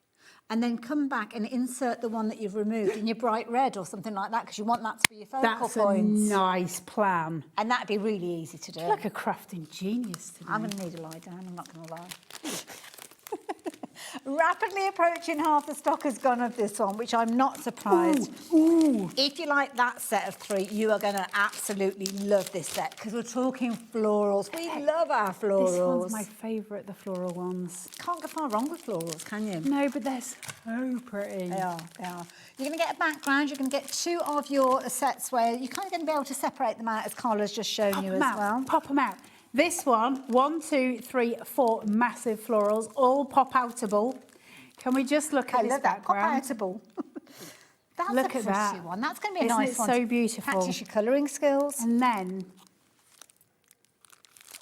[SPEAKER 19] and then come back and insert the one that you've removed in your bright red or something like that, because you want that to be your focal
[SPEAKER 14] That's
[SPEAKER 19] points.
[SPEAKER 14] a nice plan.
[SPEAKER 19] And that'd be really easy to do.
[SPEAKER 14] You're like a crafting genius today.
[SPEAKER 19] I'm going to need a lie down, I'm not going to lie. Rapidly approaching half the stock has gone of this one, which I'm not surprised.
[SPEAKER 14] Ooh.
[SPEAKER 19] If you like that set of 3, you are going to absolutely love this set, because we're talking florals. We love our florals.
[SPEAKER 14] This one's my favourite, the floral ones.
[SPEAKER 19] Can't go far wrong with florals, can you?
[SPEAKER 14] No, but they're so pretty.
[SPEAKER 19] They are, they are. You're going to get a background, you're going to get 2 of your sets where you're kind of going to be able to separate them out, as Carla's just shown you as well.
[SPEAKER 14] Pop them out. This one, 1, 2, 3, 4 massive florals, all pop-outable. Can we just look at this background?
[SPEAKER 19] Pop-outable. That's
[SPEAKER 14] Look
[SPEAKER 19] a
[SPEAKER 14] at
[SPEAKER 19] pretty
[SPEAKER 14] that.
[SPEAKER 19] one. That's going to be a
[SPEAKER 14] Isn't
[SPEAKER 19] nice
[SPEAKER 14] it
[SPEAKER 19] one.
[SPEAKER 14] so
[SPEAKER 19] to
[SPEAKER 14] beautiful?
[SPEAKER 19] Practice your colouring skills.
[SPEAKER 14] And then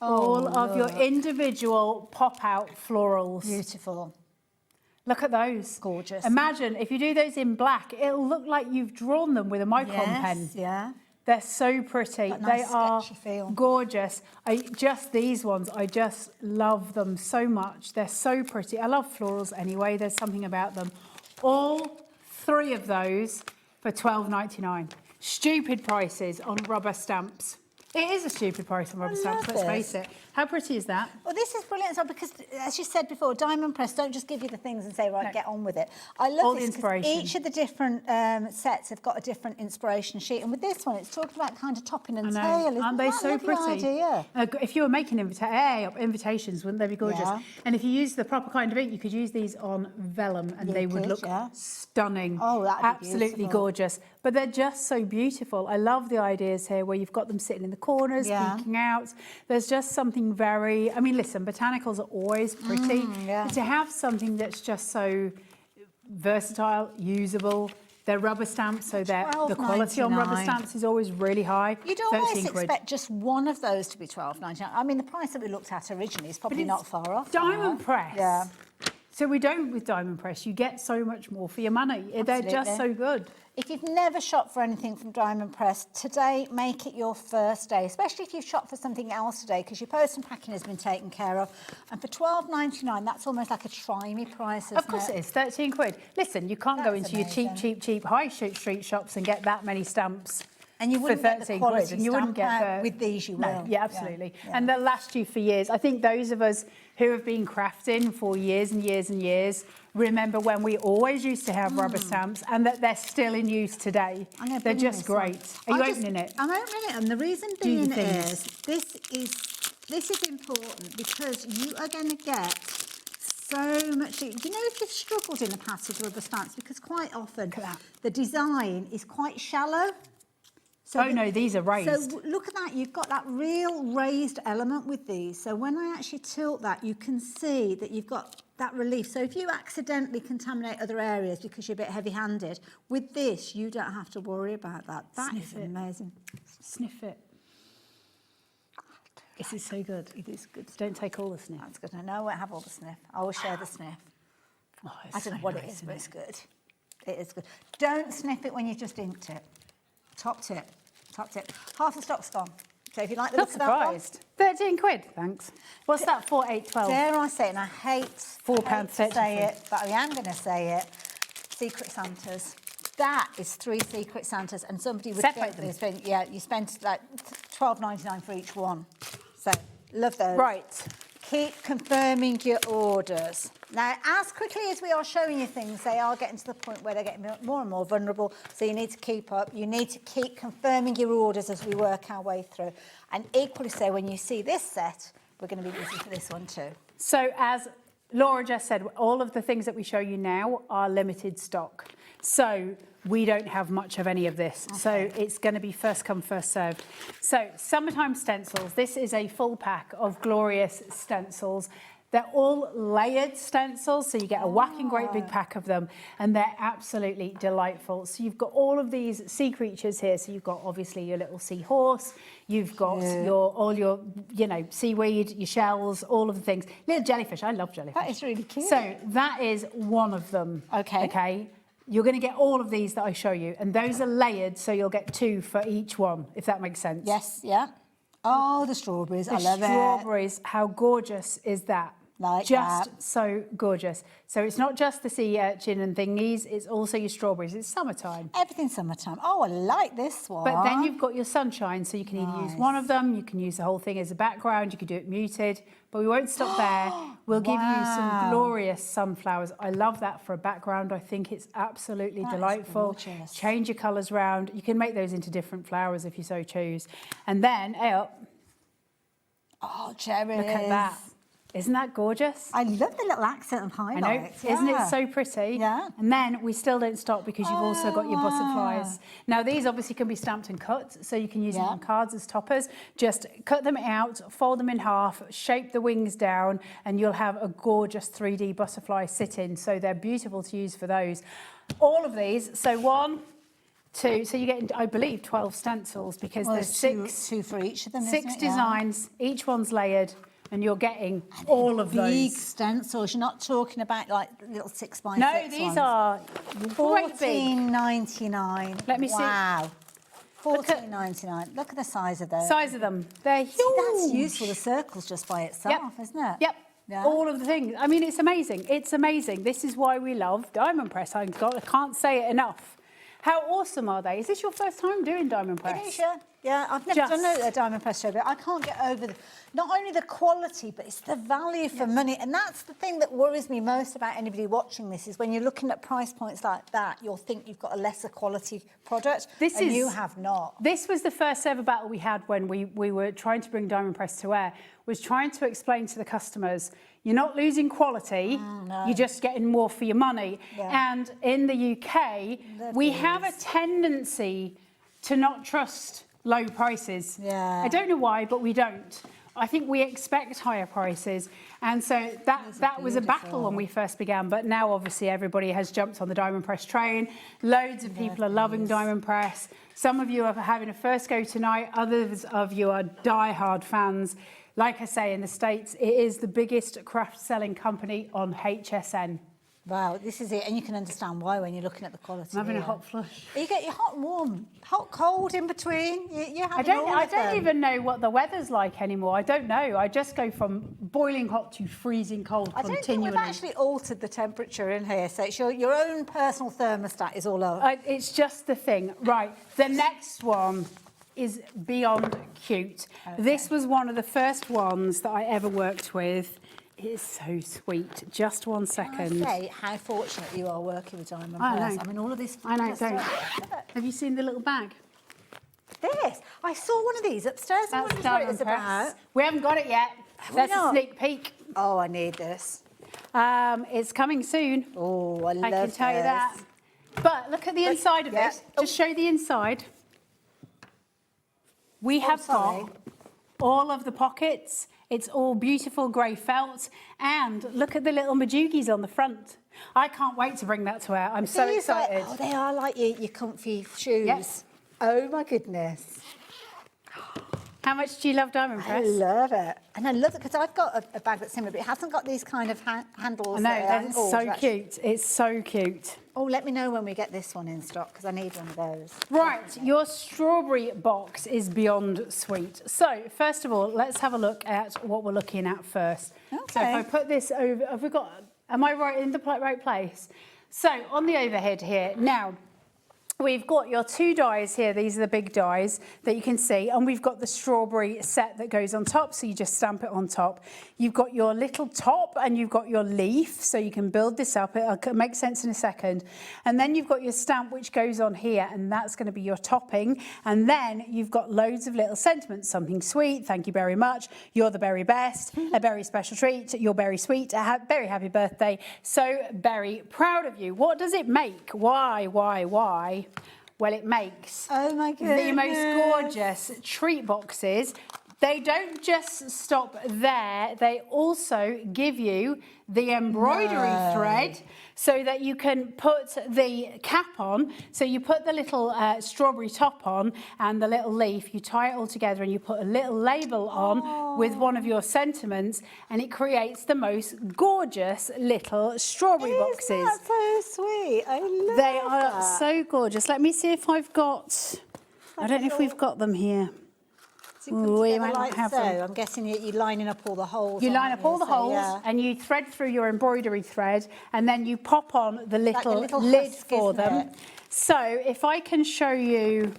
[SPEAKER 14] all of your individual pop-out florals.
[SPEAKER 19] Beautiful.
[SPEAKER 14] Look at those.
[SPEAKER 19] Gorgeous.
[SPEAKER 14] Imagine if you do those in black, it'll look like you've drawn them with a micron pen.
[SPEAKER 19] Yeah.
[SPEAKER 14] They're so pretty.
[SPEAKER 19] Got a nice
[SPEAKER 14] they are
[SPEAKER 19] sketchy feel.
[SPEAKER 14] gorgeous. Just these ones, I just love them so much. They're so pretty. I love florals anyway. There's something about them. All 3 of those for £12.99. Stupid prices on rubber stamps. It is a stupid price on rubber stamps, let's face it. How pretty is that?
[SPEAKER 19] Well, this is brilliant as well, because, as you said before, Diamond Press don't just give you the things and say, right, get on with it. I love
[SPEAKER 14] All
[SPEAKER 19] this
[SPEAKER 14] the
[SPEAKER 19] because
[SPEAKER 14] inspiration.
[SPEAKER 19] each of the different sets have got a different inspiration sheet, and with this one, it's talking about kind of topping and tail. Isn't
[SPEAKER 14] Aren't they
[SPEAKER 19] that a
[SPEAKER 14] so
[SPEAKER 19] lovely
[SPEAKER 14] pretty?
[SPEAKER 19] idea?
[SPEAKER 14] If you were making invitations, wouldn't they be gorgeous?
[SPEAKER 19] Yeah.
[SPEAKER 14] And if you use the proper kind of ink, you could use these on vellum and they would look stunning.
[SPEAKER 19] Oh, that'd be
[SPEAKER 14] absolutely
[SPEAKER 19] beautiful.
[SPEAKER 14] gorgeous. But they're just so beautiful. I love the ideas here where you've got them sitting in the corners, peeking out. There's just something very, I mean, listen, botanicals are always pretty. But to have something that's just so versatile, usable, they're rubber stamps, so the quality on rubber
[SPEAKER 19] £12.99.
[SPEAKER 14] stamps is always really high.
[SPEAKER 19] You'd almost
[SPEAKER 14] 13 quid.
[SPEAKER 19] expect just one of those to be £12.99. I mean, the price that we looked at originally is probably not far off.
[SPEAKER 14] Diamond Press.
[SPEAKER 19] Yeah.
[SPEAKER 14] So we don't with Diamond Press. You get so much more for your money. They're just
[SPEAKER 19] Absolutely.
[SPEAKER 14] so good.
[SPEAKER 19] If you've never shopped for anything from Diamond Press, today make it your first day, especially if you've shopped for something else today, because your post and packing has been taken care of. And for £12.99, that's almost like a try-me price, isn't
[SPEAKER 14] Of course it is, 13 quid. Listen, you can't go into your cheap high street shops and get that many stamps.
[SPEAKER 19] And you wouldn't
[SPEAKER 14] for
[SPEAKER 19] get the
[SPEAKER 14] 13
[SPEAKER 19] quality
[SPEAKER 14] quid, and you wouldn't
[SPEAKER 19] stamp
[SPEAKER 14] get
[SPEAKER 19] out
[SPEAKER 14] the
[SPEAKER 19] with these. You
[SPEAKER 14] No,
[SPEAKER 19] will.
[SPEAKER 14] yeah, absolutely.
[SPEAKER 19] Yeah.
[SPEAKER 14] And they'll last you for years. I think those of us who have been crafting for years and years and years remember when we always used to have rubber stamps, and that they're still in use today. They're just great. Are you opening it?
[SPEAKER 19] I'm opening it, and the reason
[SPEAKER 14] Do your
[SPEAKER 19] being
[SPEAKER 14] things.
[SPEAKER 19] is this is important, because you are going to get so much. You know, if you've struggled in the past with rubber stamps, because quite often the design is quite shallow.
[SPEAKER 14] Oh, no, these are raised.
[SPEAKER 19] So look at that, you've got that real raised element with these. So when I actually tilt that, you can see that you've got that relief. So if you accidentally contaminate other areas because you're a bit heavy-handed, with this, you don't have to worry about that. That is amazing.
[SPEAKER 14] Sniff it. This is so good.
[SPEAKER 19] It is good.
[SPEAKER 14] Don't take all the sniff.
[SPEAKER 19] That's good. I won't have all the sniff. I will share the sniff.
[SPEAKER 14] Oh,
[SPEAKER 19] I don't know what it is, but it's good. It is good. Don't sniff it when you've just inked it. Top tip. Top tip. Half the stock's gone. So if you like the
[SPEAKER 14] Not
[SPEAKER 19] look of that one.
[SPEAKER 14] surprised. 13 quid, thanks. What's that, 4, 8, 12?
[SPEAKER 19] Dare I say it, and I hate
[SPEAKER 14] £4.33.
[SPEAKER 19] to say it, but I am going to say it, Secret Santas. That is 3 Secret Santas, and somebody would
[SPEAKER 14] Separate
[SPEAKER 19] think you spent like $12.99 for each one. So, love those.
[SPEAKER 14] Right.
[SPEAKER 19] Keep confirming your orders. Now, as quickly as we are showing you things, they are getting to the point where they're getting more and more vulnerable, so you need to keep up. You need to keep confirming your orders as we work our way through. And equally so, when you see this set, we're going to be busy for this one too.
[SPEAKER 14] So as Laura just said, all of the things that we show you now are limited stock. So we don't have much of any of this. Okay. So it's going to be first come, first served. So summertime stencils. This is a full pack of glorious stencils. They're all layered stencils, so you get a whacking great big pack of them, and they're absolutely delightful. So you've got all of these sea creatures here. So you've got obviously your little seahorse, you've got all your seaweed, your shells, all of the things. Little jellyfish. I love jellyfish.
[SPEAKER 19] That is really cute.
[SPEAKER 14] So that is one of them. Okay. You're going to get all of these that I show you, and those are layered, so you'll get 2 for each one, if that makes sense.
[SPEAKER 19] Yes, yeah. Oh, the strawberries, I love it.
[SPEAKER 14] The strawberries, how gorgeous is that? Just so gorgeous. So it's not just the sea urchin and thingies, it's also your strawberries. It's summertime.
[SPEAKER 19] Everything's summertime. Oh, I like this one.
[SPEAKER 14] But then you've got your sunshine, so you can either use one of them, you can use the whole thing as a background, you can do it muted, but we won't stop there. We'll give you some glorious sunflowers. I love that for a background. I think it's absolutely delightful. Change your colours round. You can make those into different flowers if you so choose. And then,
[SPEAKER 19] oh, cherries.
[SPEAKER 14] Look at that. Isn't that gorgeous?
[SPEAKER 19] I love the little accent and highlights.
[SPEAKER 14] I know. Isn't it so pretty?
[SPEAKER 19] Yeah.
[SPEAKER 14] And then we still don't stop because you've also got your butterflies. Now, these obviously can be stamped and cut, so you can use them on cards as toppers. Just cut them out, fold them in half, shape the wings down, and you'll have a gorgeous 3D butterfly sit-in. So they're beautiful to use for those. All of these, so 1, 2, so you get, I believe, 12 stencils because there's 6.
[SPEAKER 19] 2 for each of them,
[SPEAKER 14] 6 designs, each one's layered. And you're getting all of those.
[SPEAKER 19] Big stencils. You're not talking about like little 6x6
[SPEAKER 14] No, these are
[SPEAKER 19] $14.99.
[SPEAKER 14] Let me see.
[SPEAKER 19] Wow. $14.99. Look at the size of those.
[SPEAKER 14] Size of them. They're huge.
[SPEAKER 19] That's useful. The circles just by itself, isn't it?
[SPEAKER 14] Yep.
[SPEAKER 19] Yeah.
[SPEAKER 14] All of the things. I mean, it's amazing. It's amazing. This is why we love Diamond Press. I can't say it enough. How awesome are they? Is this your first time doing Diamond Press?
[SPEAKER 19] It is, yeah. Yeah, I've never done a Diamond Press show, but I can't get over not only the quality, but it's the value for money. And that's the thing that worries me most about anybody watching this, is when you're looking at price points like that, you'll think you've got a lesser quality product, and you have not.
[SPEAKER 14] This was the first ever battle we had when we were trying to bring Diamond Press to air, was trying to explain to the customers, you're not losing quality, you're just getting more for your money. Yeah. And in the UK, we have a tendency to not trust low prices. Yeah. I don't know why, but we don't. I think we expect higher prices. And so that was a battle when we first began. But now, obviously, everybody has jumped on the Diamond Press train. Loads of people are loving Diamond Press. Some of you are having a first go tonight. Others of you are die-hard fans. Like I say, in the States, it is the biggest craft selling company on HSN.
[SPEAKER 19] Wow, this is it, and you can understand why when you're looking at the quality.
[SPEAKER 14] I'm having a hot flush.
[SPEAKER 19] You get your hot and warm, hot, cold in between.
[SPEAKER 14] I don't even know what the weather's like anymore. I don't know. I just go from boiling hot to freezing cold continually.
[SPEAKER 19] I don't think we've actually altered the temperature in here, so it's your own personal thermostat is all over.
[SPEAKER 14] It's just the thing. Right, the next one is beyond cute. Okay. This was one of the first ones that I ever worked with. It is so sweet. Just 1 second.
[SPEAKER 19] Can I say how fortunate you are working with Diamond Press? I mean, all of this.
[SPEAKER 14] I know. Don't. Have you seen the little bag?
[SPEAKER 19] This. I saw one of these upstairs.
[SPEAKER 14] That's Diamond Press. We haven't got it yet. That's a sneak peek.
[SPEAKER 19] Oh, I need this.
[SPEAKER 14] It's coming soon.
[SPEAKER 19] Oh, I love
[SPEAKER 14] I can tell you that. But look at the inside of this. Just show the inside. We have got all of the pockets. It's all beautiful grey felt. And look at the little majoogies on the front. I can't wait to bring that to air. I'm so excited.
[SPEAKER 19] They are like your comfy shoes. Yes. Oh, my goodness.
[SPEAKER 14] How much do you love Diamond
[SPEAKER 19] I
[SPEAKER 14] Press?
[SPEAKER 19] love it. And I love it because I've got a bag that's similar, but it hasn't got these kind of handles.
[SPEAKER 14] I know, that's so cute. It's so cute.
[SPEAKER 19] Oh, let me know when we get this one in stock because I need one of those.
[SPEAKER 14] Right, your strawberry box is beyond sweet. So, first of all, let's have a look at what we're looking at first.
[SPEAKER 19] Okay.
[SPEAKER 14] So, if I put this over, have we got, am I right in the right place? So, on the overhead here, now, we've got your 2 dies here. These are the big dies that you can see. And we've got the strawberry set that goes on top. So you just stamp it on top. You've got your little top and you've got your leaf. So you can build this up. It'll make sense in a second. And then you've got your stamp, which goes on here. And that's going to be your topping. And then you've got loads of little sentiments. Something sweet. Thank you very much. You're the very best. A very special treat. You're very sweet. A very happy birthday. So very proud of you. What does it make? Why? Well, it makes the most gorgeous treat boxes. They don't just stop there. They also give you the embroidery thread so that you can put the cap on. So you put the little strawberry top on and the little leaf, you tie it all together and you put a little label on with one of your sentiments and it creates the most gorgeous little strawberry boxes.
[SPEAKER 19] Isn't that so sweet? I love
[SPEAKER 14] They are
[SPEAKER 19] that.
[SPEAKER 14] so gorgeous. Let me see if I've got, I don't know if we've got them here.
[SPEAKER 19] We might not have them. I'm guessing you're lining up all the holes.
[SPEAKER 14] You line up all the holes and you thread through your embroidery thread and then you pop on the little lid for them. So if I can show you...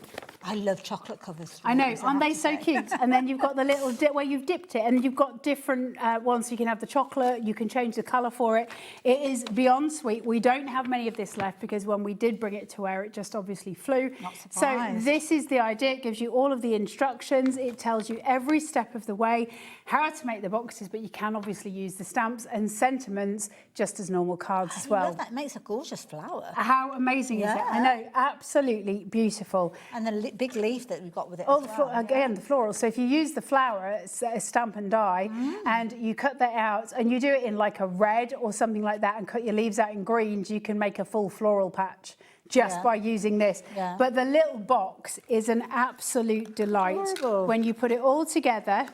[SPEAKER 19] I love chocolate covers.
[SPEAKER 14] I know, aren't they so cute? And then you've got the little dip where you've dipped it and you've got different ones. So you can have the chocolate, you can change the colour for it. It is beyond sweet. We don't have many of this left because when we did bring it to air, it just obviously flew.
[SPEAKER 19] Not
[SPEAKER 14] So
[SPEAKER 19] surprised.
[SPEAKER 14] this is the idea. It gives you all of the instructions. It tells you every step of the way how to make the boxes, but you can obviously use the stamps and sentiments just as normal cards as well.
[SPEAKER 19] I love that. It makes a gorgeous flower.
[SPEAKER 14] How amazing is it? I know, absolutely beautiful.
[SPEAKER 19] And the big leaf that we've got with it
[SPEAKER 14] Oh,
[SPEAKER 19] as well.
[SPEAKER 14] again, the floral. So if you use the flower, stamp and die, and you cut that out, and you do it in like a red or something like that, and cut your leaves out in greens, you can make a full floral patch just by using this.
[SPEAKER 19] Yeah.
[SPEAKER 14] But the little box is an absolute delight when you put it all together,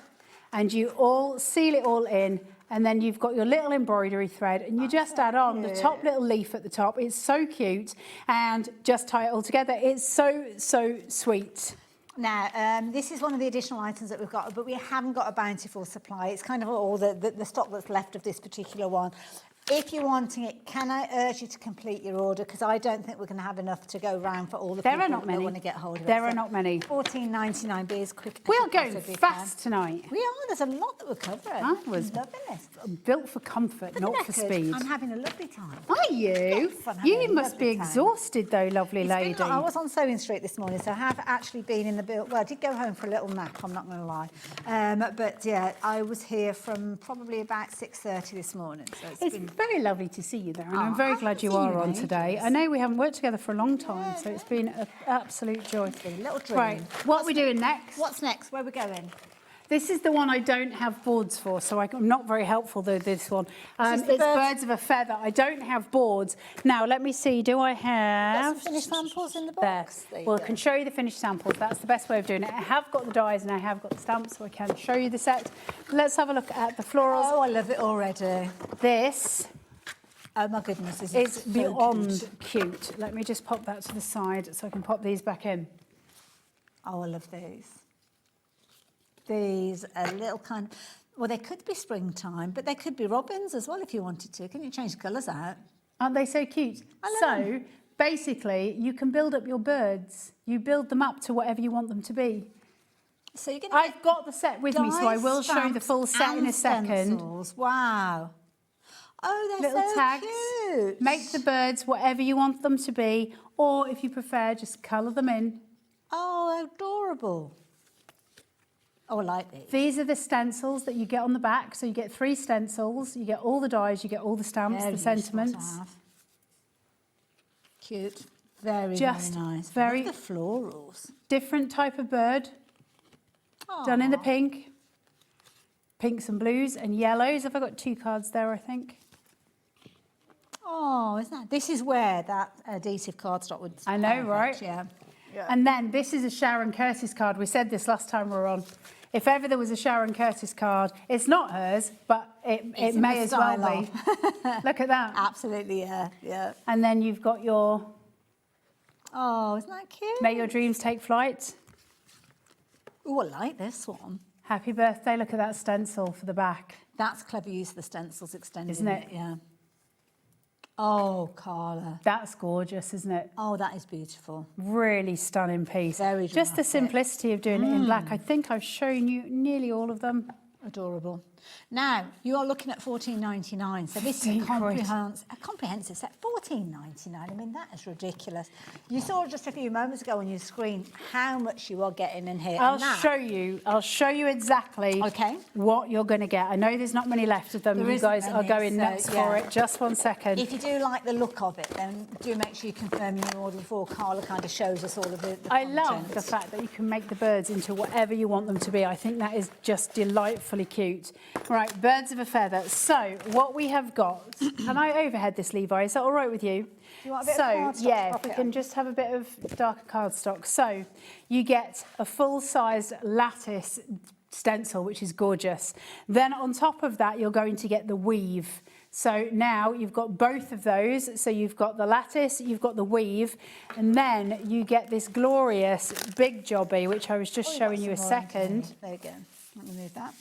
[SPEAKER 14] and you all seal it all in. And then you've got your little embroidery thread and you just add on the top little leaf at the top. It's so cute and just tie it all together. It's so, so sweet.
[SPEAKER 19] Now, this is one of the additional items that we've got, but we haven't got a bountiful supply. It's kind of all the stock that's left of this particular one. If you're wanting it, can I urge you to complete your order? Because I don't think we're going to have enough to go around for all the people that want to get hold of it.
[SPEAKER 14] There are not many.
[SPEAKER 19] $14.99. Be as quick as
[SPEAKER 14] We
[SPEAKER 19] you
[SPEAKER 14] are going
[SPEAKER 19] possibly
[SPEAKER 14] fast
[SPEAKER 19] can.
[SPEAKER 14] tonight.
[SPEAKER 19] We are. There's a lot that we're covering.
[SPEAKER 14] I was
[SPEAKER 19] I'm loving this.
[SPEAKER 14] built for comfort, not for speed.
[SPEAKER 19] I'm having a lovely time.
[SPEAKER 14] Are you? You must be exhausted though, lovely lady.
[SPEAKER 19] I was on Sewing Street this morning, so I have actually been in the build. Well, I did go home for a little nap, I'm not going to lie. But yeah, I was here from probably about 6:30 this morning. So
[SPEAKER 14] it's very lovely to see you there, and I'm very glad you are on today. I know we haven't worked together for a long time, so it's been an absolute joy.
[SPEAKER 19] Little dream.
[SPEAKER 14] Right, what are we doing next?
[SPEAKER 19] What's next? Where are we going?
[SPEAKER 14] This is the one I don't have boards for, so I'm not very helpful though, this one.
[SPEAKER 19] This is
[SPEAKER 14] It's
[SPEAKER 19] the
[SPEAKER 14] birds of a feather. I don't have boards. Now, let me see, do I have...
[SPEAKER 19] Got some finished samples in the box.
[SPEAKER 14] There. Well, I can show you the finished samples. That's the best way of doing it. I have got the dies and I have got the stamps, so I can show you the set. Let's have a look at the florals.
[SPEAKER 19] Oh, I love it already.
[SPEAKER 14] This...
[SPEAKER 19] Oh my goodness, this
[SPEAKER 14] is
[SPEAKER 19] so
[SPEAKER 14] beyond cute. Let me just pop that to the side so I can pop these back in.
[SPEAKER 19] Oh, I love these. These are little kind of, well, they could be springtime, but they could be robins as well if you wanted to. Can you change the colours out?
[SPEAKER 14] Aren't they so cute? So, basically, you can build up your birds. You build them up to whatever you want them to be.
[SPEAKER 19] So you're going
[SPEAKER 14] I've got the set with me, so I will show you the full set in a second.
[SPEAKER 19] Stencils. Wow. Oh, they're
[SPEAKER 14] Little
[SPEAKER 19] so
[SPEAKER 14] tags.
[SPEAKER 19] cute.
[SPEAKER 14] Make the birds whatever you want them to be, or if you prefer, just colour them in.
[SPEAKER 19] Oh, adorable. Oh, I like these.
[SPEAKER 14] These are the stencils that you get on the back. So you get 3 stencils, you get all the dies, you get all the stamps,
[SPEAKER 19] Very
[SPEAKER 14] the sentiments.
[SPEAKER 19] useful to have. Cute. Very,
[SPEAKER 14] Just
[SPEAKER 19] very nice.
[SPEAKER 14] very
[SPEAKER 19] Look at the florals.
[SPEAKER 14] Different type of bird. Done in the pink. Pinks and blues and yellows. Have I got 2 cards there, I think?
[SPEAKER 19] Oh, isn't that? This is where that adhesive cardstock would.
[SPEAKER 14] I know, right?
[SPEAKER 19] Yeah.
[SPEAKER 14] And then this is a Sharon Curtis card. We said this last time we were on. If ever there was a Sharon Curtis card, it's not hers, but it may as well be. Look at that.
[SPEAKER 19] Absolutely, yeah.
[SPEAKER 14] And then you've got your...
[SPEAKER 19] Oh, isn't that cute?
[SPEAKER 14] May your dreams take flight.
[SPEAKER 19] Oh, I like this one.
[SPEAKER 14] Happy birthday. Look at that stencil for the back.
[SPEAKER 19] That's clever use of the stencils extending.
[SPEAKER 14] Isn't it?
[SPEAKER 19] Yeah. Oh, Carla.
[SPEAKER 14] That's gorgeous, isn't it?
[SPEAKER 19] Oh, that is beautiful.
[SPEAKER 14] Really stunning piece.
[SPEAKER 19] Very
[SPEAKER 14] Just the
[SPEAKER 19] dramatic.
[SPEAKER 14] simplicity of doing it in black. I think I've shown you nearly all of them.
[SPEAKER 19] Adorable. Now, you are looking at $14.99, so this is a comprehensive set. $14.99, I mean, that is ridiculous. You saw just a few moments ago on your screen how much you are getting in here.
[SPEAKER 14] I'll show you exactly what you're going to get. I know there's not many left of them.
[SPEAKER 19] There
[SPEAKER 14] You
[SPEAKER 19] isn't
[SPEAKER 14] guys are
[SPEAKER 19] many,
[SPEAKER 14] going
[SPEAKER 19] so,
[SPEAKER 14] nuts for it. Just 1 second.
[SPEAKER 19] If you do like the look of it, then do make sure you confirm your order before Carla kind of shows us all of the
[SPEAKER 14] I
[SPEAKER 19] content.
[SPEAKER 14] love the fact that you can make the birds into whatever you want them to be. I think that is just delightfully cute. Right, birds of a feather. So what we have got, and I overhead this, Levi, is that all right with you?
[SPEAKER 19] Do you want a bit of cardstock to
[SPEAKER 14] yeah,
[SPEAKER 19] pop
[SPEAKER 14] if we
[SPEAKER 19] it
[SPEAKER 14] can
[SPEAKER 19] on?
[SPEAKER 14] just have a bit of darker cardstock. So you get a full-size lattice stencil, which is gorgeous. Then on top of that, you're going to get the weave. So now you've got both of those. So you've got the lattice, you've got the weave, and then you get this glorious big jobby, which I was just showing you a second.
[SPEAKER 19] There you go. Let me move that.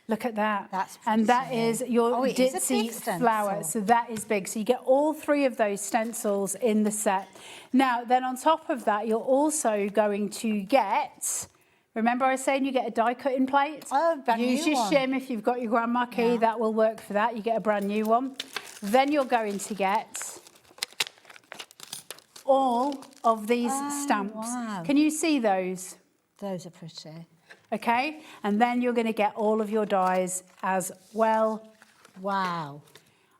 [SPEAKER 14] Look at that.
[SPEAKER 19] That's
[SPEAKER 14] and that
[SPEAKER 19] pretty.
[SPEAKER 14] is your
[SPEAKER 19] Oh, it is a
[SPEAKER 14] ditzy
[SPEAKER 19] big stencil.
[SPEAKER 14] flower. So that is big. So you get all three of those stencils in the set. Now, then on top of that, you're also going to get... Remember I was saying you get a die cutting plate?
[SPEAKER 19] Oh, brand
[SPEAKER 14] Use
[SPEAKER 19] new
[SPEAKER 14] your
[SPEAKER 19] one.
[SPEAKER 14] shim if you've got your grandma key. That will work for that. You get a brand new one. Then you're going to get all of these stamps.
[SPEAKER 19] Wow.
[SPEAKER 14] Can you see those?
[SPEAKER 19] Those are pretty.
[SPEAKER 14] Okay, and then you're going to get all of your dies as well.
[SPEAKER 19] Wow.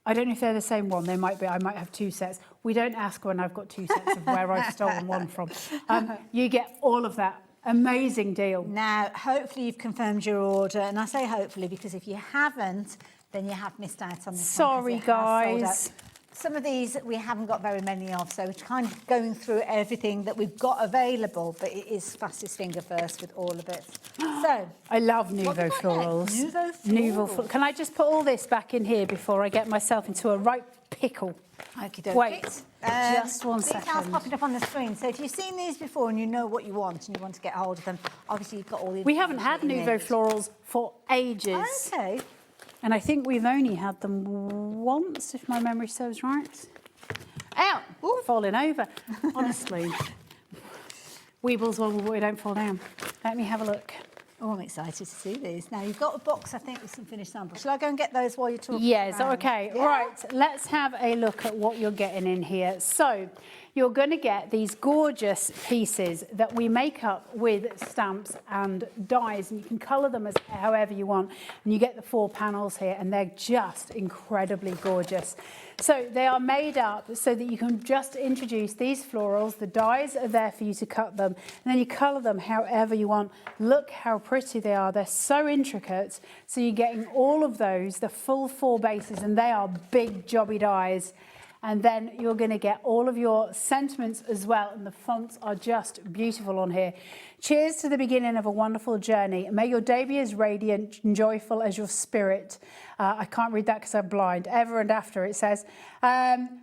[SPEAKER 14] I don't know if they're the same one. They might be. I might have two sets. We don't ask when I've got two sets of where I've stolen one from. You get all of that. Amazing deal.
[SPEAKER 19] Now, hopefully you've confirmed your order, and I say hopefully because if you haven't, then you have missed out on this.
[SPEAKER 14] Sorry, guys.
[SPEAKER 19] Some of these we haven't got very many of, so we're kind of going through everything that we've got available, but it is fastest finger first with all of it. So
[SPEAKER 14] I love Nouveau florals.
[SPEAKER 19] Nouveau
[SPEAKER 14] Nouveau. Can I just put all this back in here before I get myself into a right pickle?
[SPEAKER 19] Okey-dokey.
[SPEAKER 14] Wait, just 1
[SPEAKER 19] Details
[SPEAKER 14] second.
[SPEAKER 19] popping up on the screen. So if you've seen these before and you know what you want and you want to get hold of them, obviously you've got all the
[SPEAKER 14] We haven't had
[SPEAKER 19] information
[SPEAKER 14] Nouveau
[SPEAKER 19] you need.
[SPEAKER 14] florals for ages.
[SPEAKER 19] Okay.
[SPEAKER 14] And I think we've only had them once, if my memory serves right. Ow! Ooh, falling over. Honestly. Weebles, well, we don't fall down. Let me have a look.
[SPEAKER 19] Oh, I'm excited to see these. Now, you've got a box, I think, with some finished samples. Shall I go and get those while you're talking?
[SPEAKER 14] Yeah, is that
[SPEAKER 19] around?
[SPEAKER 14] okay?
[SPEAKER 19] Yeah.
[SPEAKER 14] Right, let's have a look at what you're getting in here. So, you're going to get these gorgeous pieces that we make up with stamps and dies, and you can colour them as however you want. And you get the 4 panels here, and they're just incredibly gorgeous. So they are made up so that you can just introduce these florals. The dies are there for you to cut them, and then you colour them however you want. Look how pretty they are. They're so intricate. So you're getting all of those, the full 4 bases, and they are big jobby dies. And then you're going to get all of your sentiments as well, and the fonts are just beautiful on here. Cheers to the beginning of a wonderful journey. May your day be as radiant and joyful as your spirit. I can't read that because I'm blind. Ever and after, it says.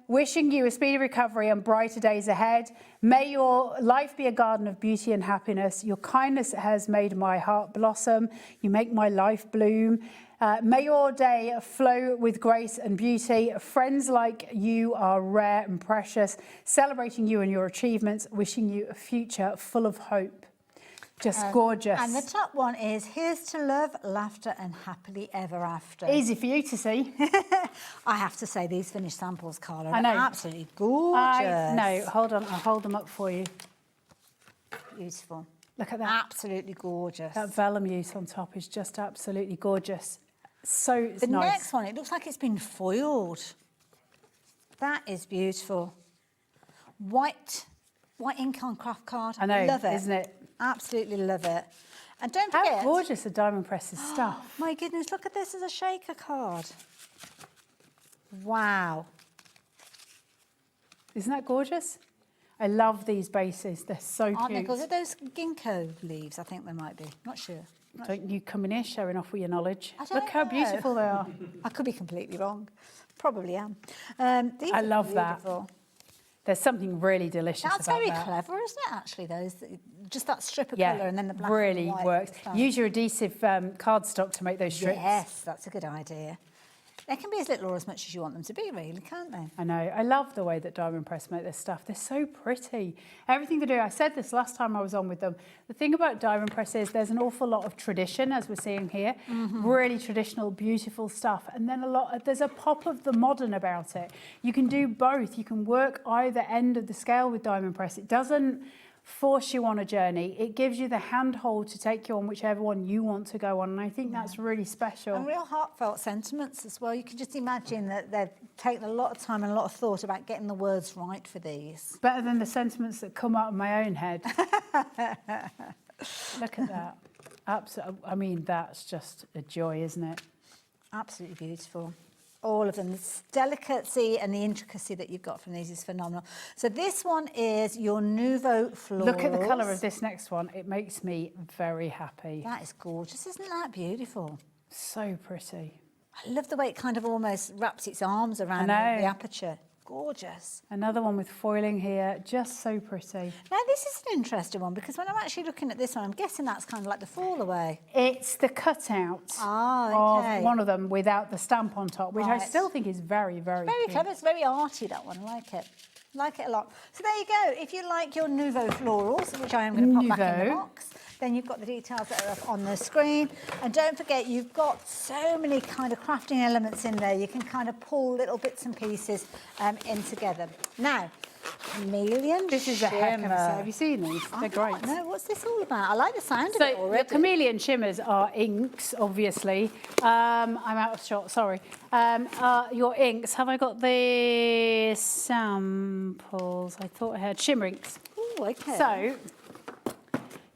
[SPEAKER 14] Wishing you a speedy recovery and brighter days ahead. May your life be a garden of beauty and happiness. Your kindness has made my heart blossom. You make my life bloom. May your day flow with grace and beauty. Friends like you are rare and precious. Celebrating you and your achievements. Wishing you a future full of hope. Just gorgeous.
[SPEAKER 19] And the top one is, here's to love, laughter and happily ever after.
[SPEAKER 14] Easy for you to see.
[SPEAKER 19] I have to say, these finished samples, Carla,
[SPEAKER 14] I know.
[SPEAKER 19] are absolutely gorgeous.
[SPEAKER 14] No, hold on, I'll hold them up for you.
[SPEAKER 19] Beautiful.
[SPEAKER 14] Look at that.
[SPEAKER 19] Absolutely gorgeous.
[SPEAKER 14] That vellum use on top is just absolutely gorgeous. So
[SPEAKER 19] The
[SPEAKER 14] nice.
[SPEAKER 19] next one, it looks like it's been foiled. That is beautiful. White ink on craft card.
[SPEAKER 14] I know,
[SPEAKER 19] love it.
[SPEAKER 14] isn't it?
[SPEAKER 19] Absolutely love it. And don't
[SPEAKER 14] How
[SPEAKER 19] forget...
[SPEAKER 14] gorgeous are Diamond Press's stuff.
[SPEAKER 19] My goodness, look at this as a shaker card. Wow.
[SPEAKER 14] Isn't that gorgeous? I love these bases. They're so
[SPEAKER 19] Aren't they
[SPEAKER 14] cute.
[SPEAKER 19] good? Are those ginkgo leaves? I think they might be. Not sure.
[SPEAKER 14] Don't you come in here showing off with your knowledge.
[SPEAKER 19] I don't
[SPEAKER 14] Look how
[SPEAKER 19] know.
[SPEAKER 14] beautiful they are.
[SPEAKER 19] I could be completely wrong. Probably am. These
[SPEAKER 14] I
[SPEAKER 19] are
[SPEAKER 14] love
[SPEAKER 19] beautiful.
[SPEAKER 14] that. There's something really delicious
[SPEAKER 19] That's
[SPEAKER 14] about
[SPEAKER 19] very
[SPEAKER 14] that.
[SPEAKER 19] clever, isn't it, actually, those? Just that strip of
[SPEAKER 14] Yeah,
[SPEAKER 19] colour and then the black
[SPEAKER 14] really
[SPEAKER 19] and white.
[SPEAKER 14] works.
[SPEAKER 19] It's fun.
[SPEAKER 14] Use your adhesive cardstock to make those strips.
[SPEAKER 19] Yes, that's a good idea. They can be as little or as much as you want them to be, really, can't they?
[SPEAKER 14] I know. I love the way that Diamond Press make their stuff. They're so pretty. Everything they do. I said this last time I was on with them. The thing about Diamond Press is there's an awful lot of tradition, as we're seeing here. Really traditional, beautiful stuff. And then there's a pop of the modern about it. You can do both. You can work either end of the scale with Diamond Press. It doesn't force you on a journey. It gives you the handhold to take you on whichever one you want to go on, and I think that's really special.
[SPEAKER 19] And real heartfelt sentiments as well. You can just imagine that they've taken a lot of time and a lot of thought about getting the words right for these.
[SPEAKER 14] Better than the sentiments that come out of my own head. Look at that. Absolutely. I mean, that's just a joy, isn't it?
[SPEAKER 19] Absolutely beautiful. All of them. The delicacy and the intricacy that you've got from these is phenomenal. So this one is your Nouveau Florals.
[SPEAKER 14] Look at the colour of this next one. It makes me very happy.
[SPEAKER 19] That is gorgeous. Isn't that beautiful?
[SPEAKER 14] So pretty.
[SPEAKER 19] I love the way it kind of almost wraps its arms around the aperture. Gorgeous.
[SPEAKER 14] Another one with foiling here, just so pretty.
[SPEAKER 19] Now this is an interesting one because when I'm actually looking at this one, I'm guessing that's kind of like the fall away.
[SPEAKER 14] It's the cutout of one of them without the stamp on top, which I still think is very, very
[SPEAKER 19] Very
[SPEAKER 14] cute.
[SPEAKER 19] clever. It's very arty, that one. I like it. Like it a lot. So there you go. If you like your Nouveau Florals, which I am going to pop back in the box, then you've got the details that are up on the screen. And don't forget, you've got so many kind of crafting elements in there. You can kind of pull little bits and pieces in together. Now, chameleon
[SPEAKER 14] This is a heck of a set. Have you seen these? They're great.
[SPEAKER 19] No, what's this all about? I like the sound of it
[SPEAKER 14] So
[SPEAKER 19] already.
[SPEAKER 14] the chameleon shimmers are inks, obviously. I'm out of shot, sorry. Your inks, have I got the samples? I thought I had shimmer inks.
[SPEAKER 19] Oh, okay.
[SPEAKER 14] So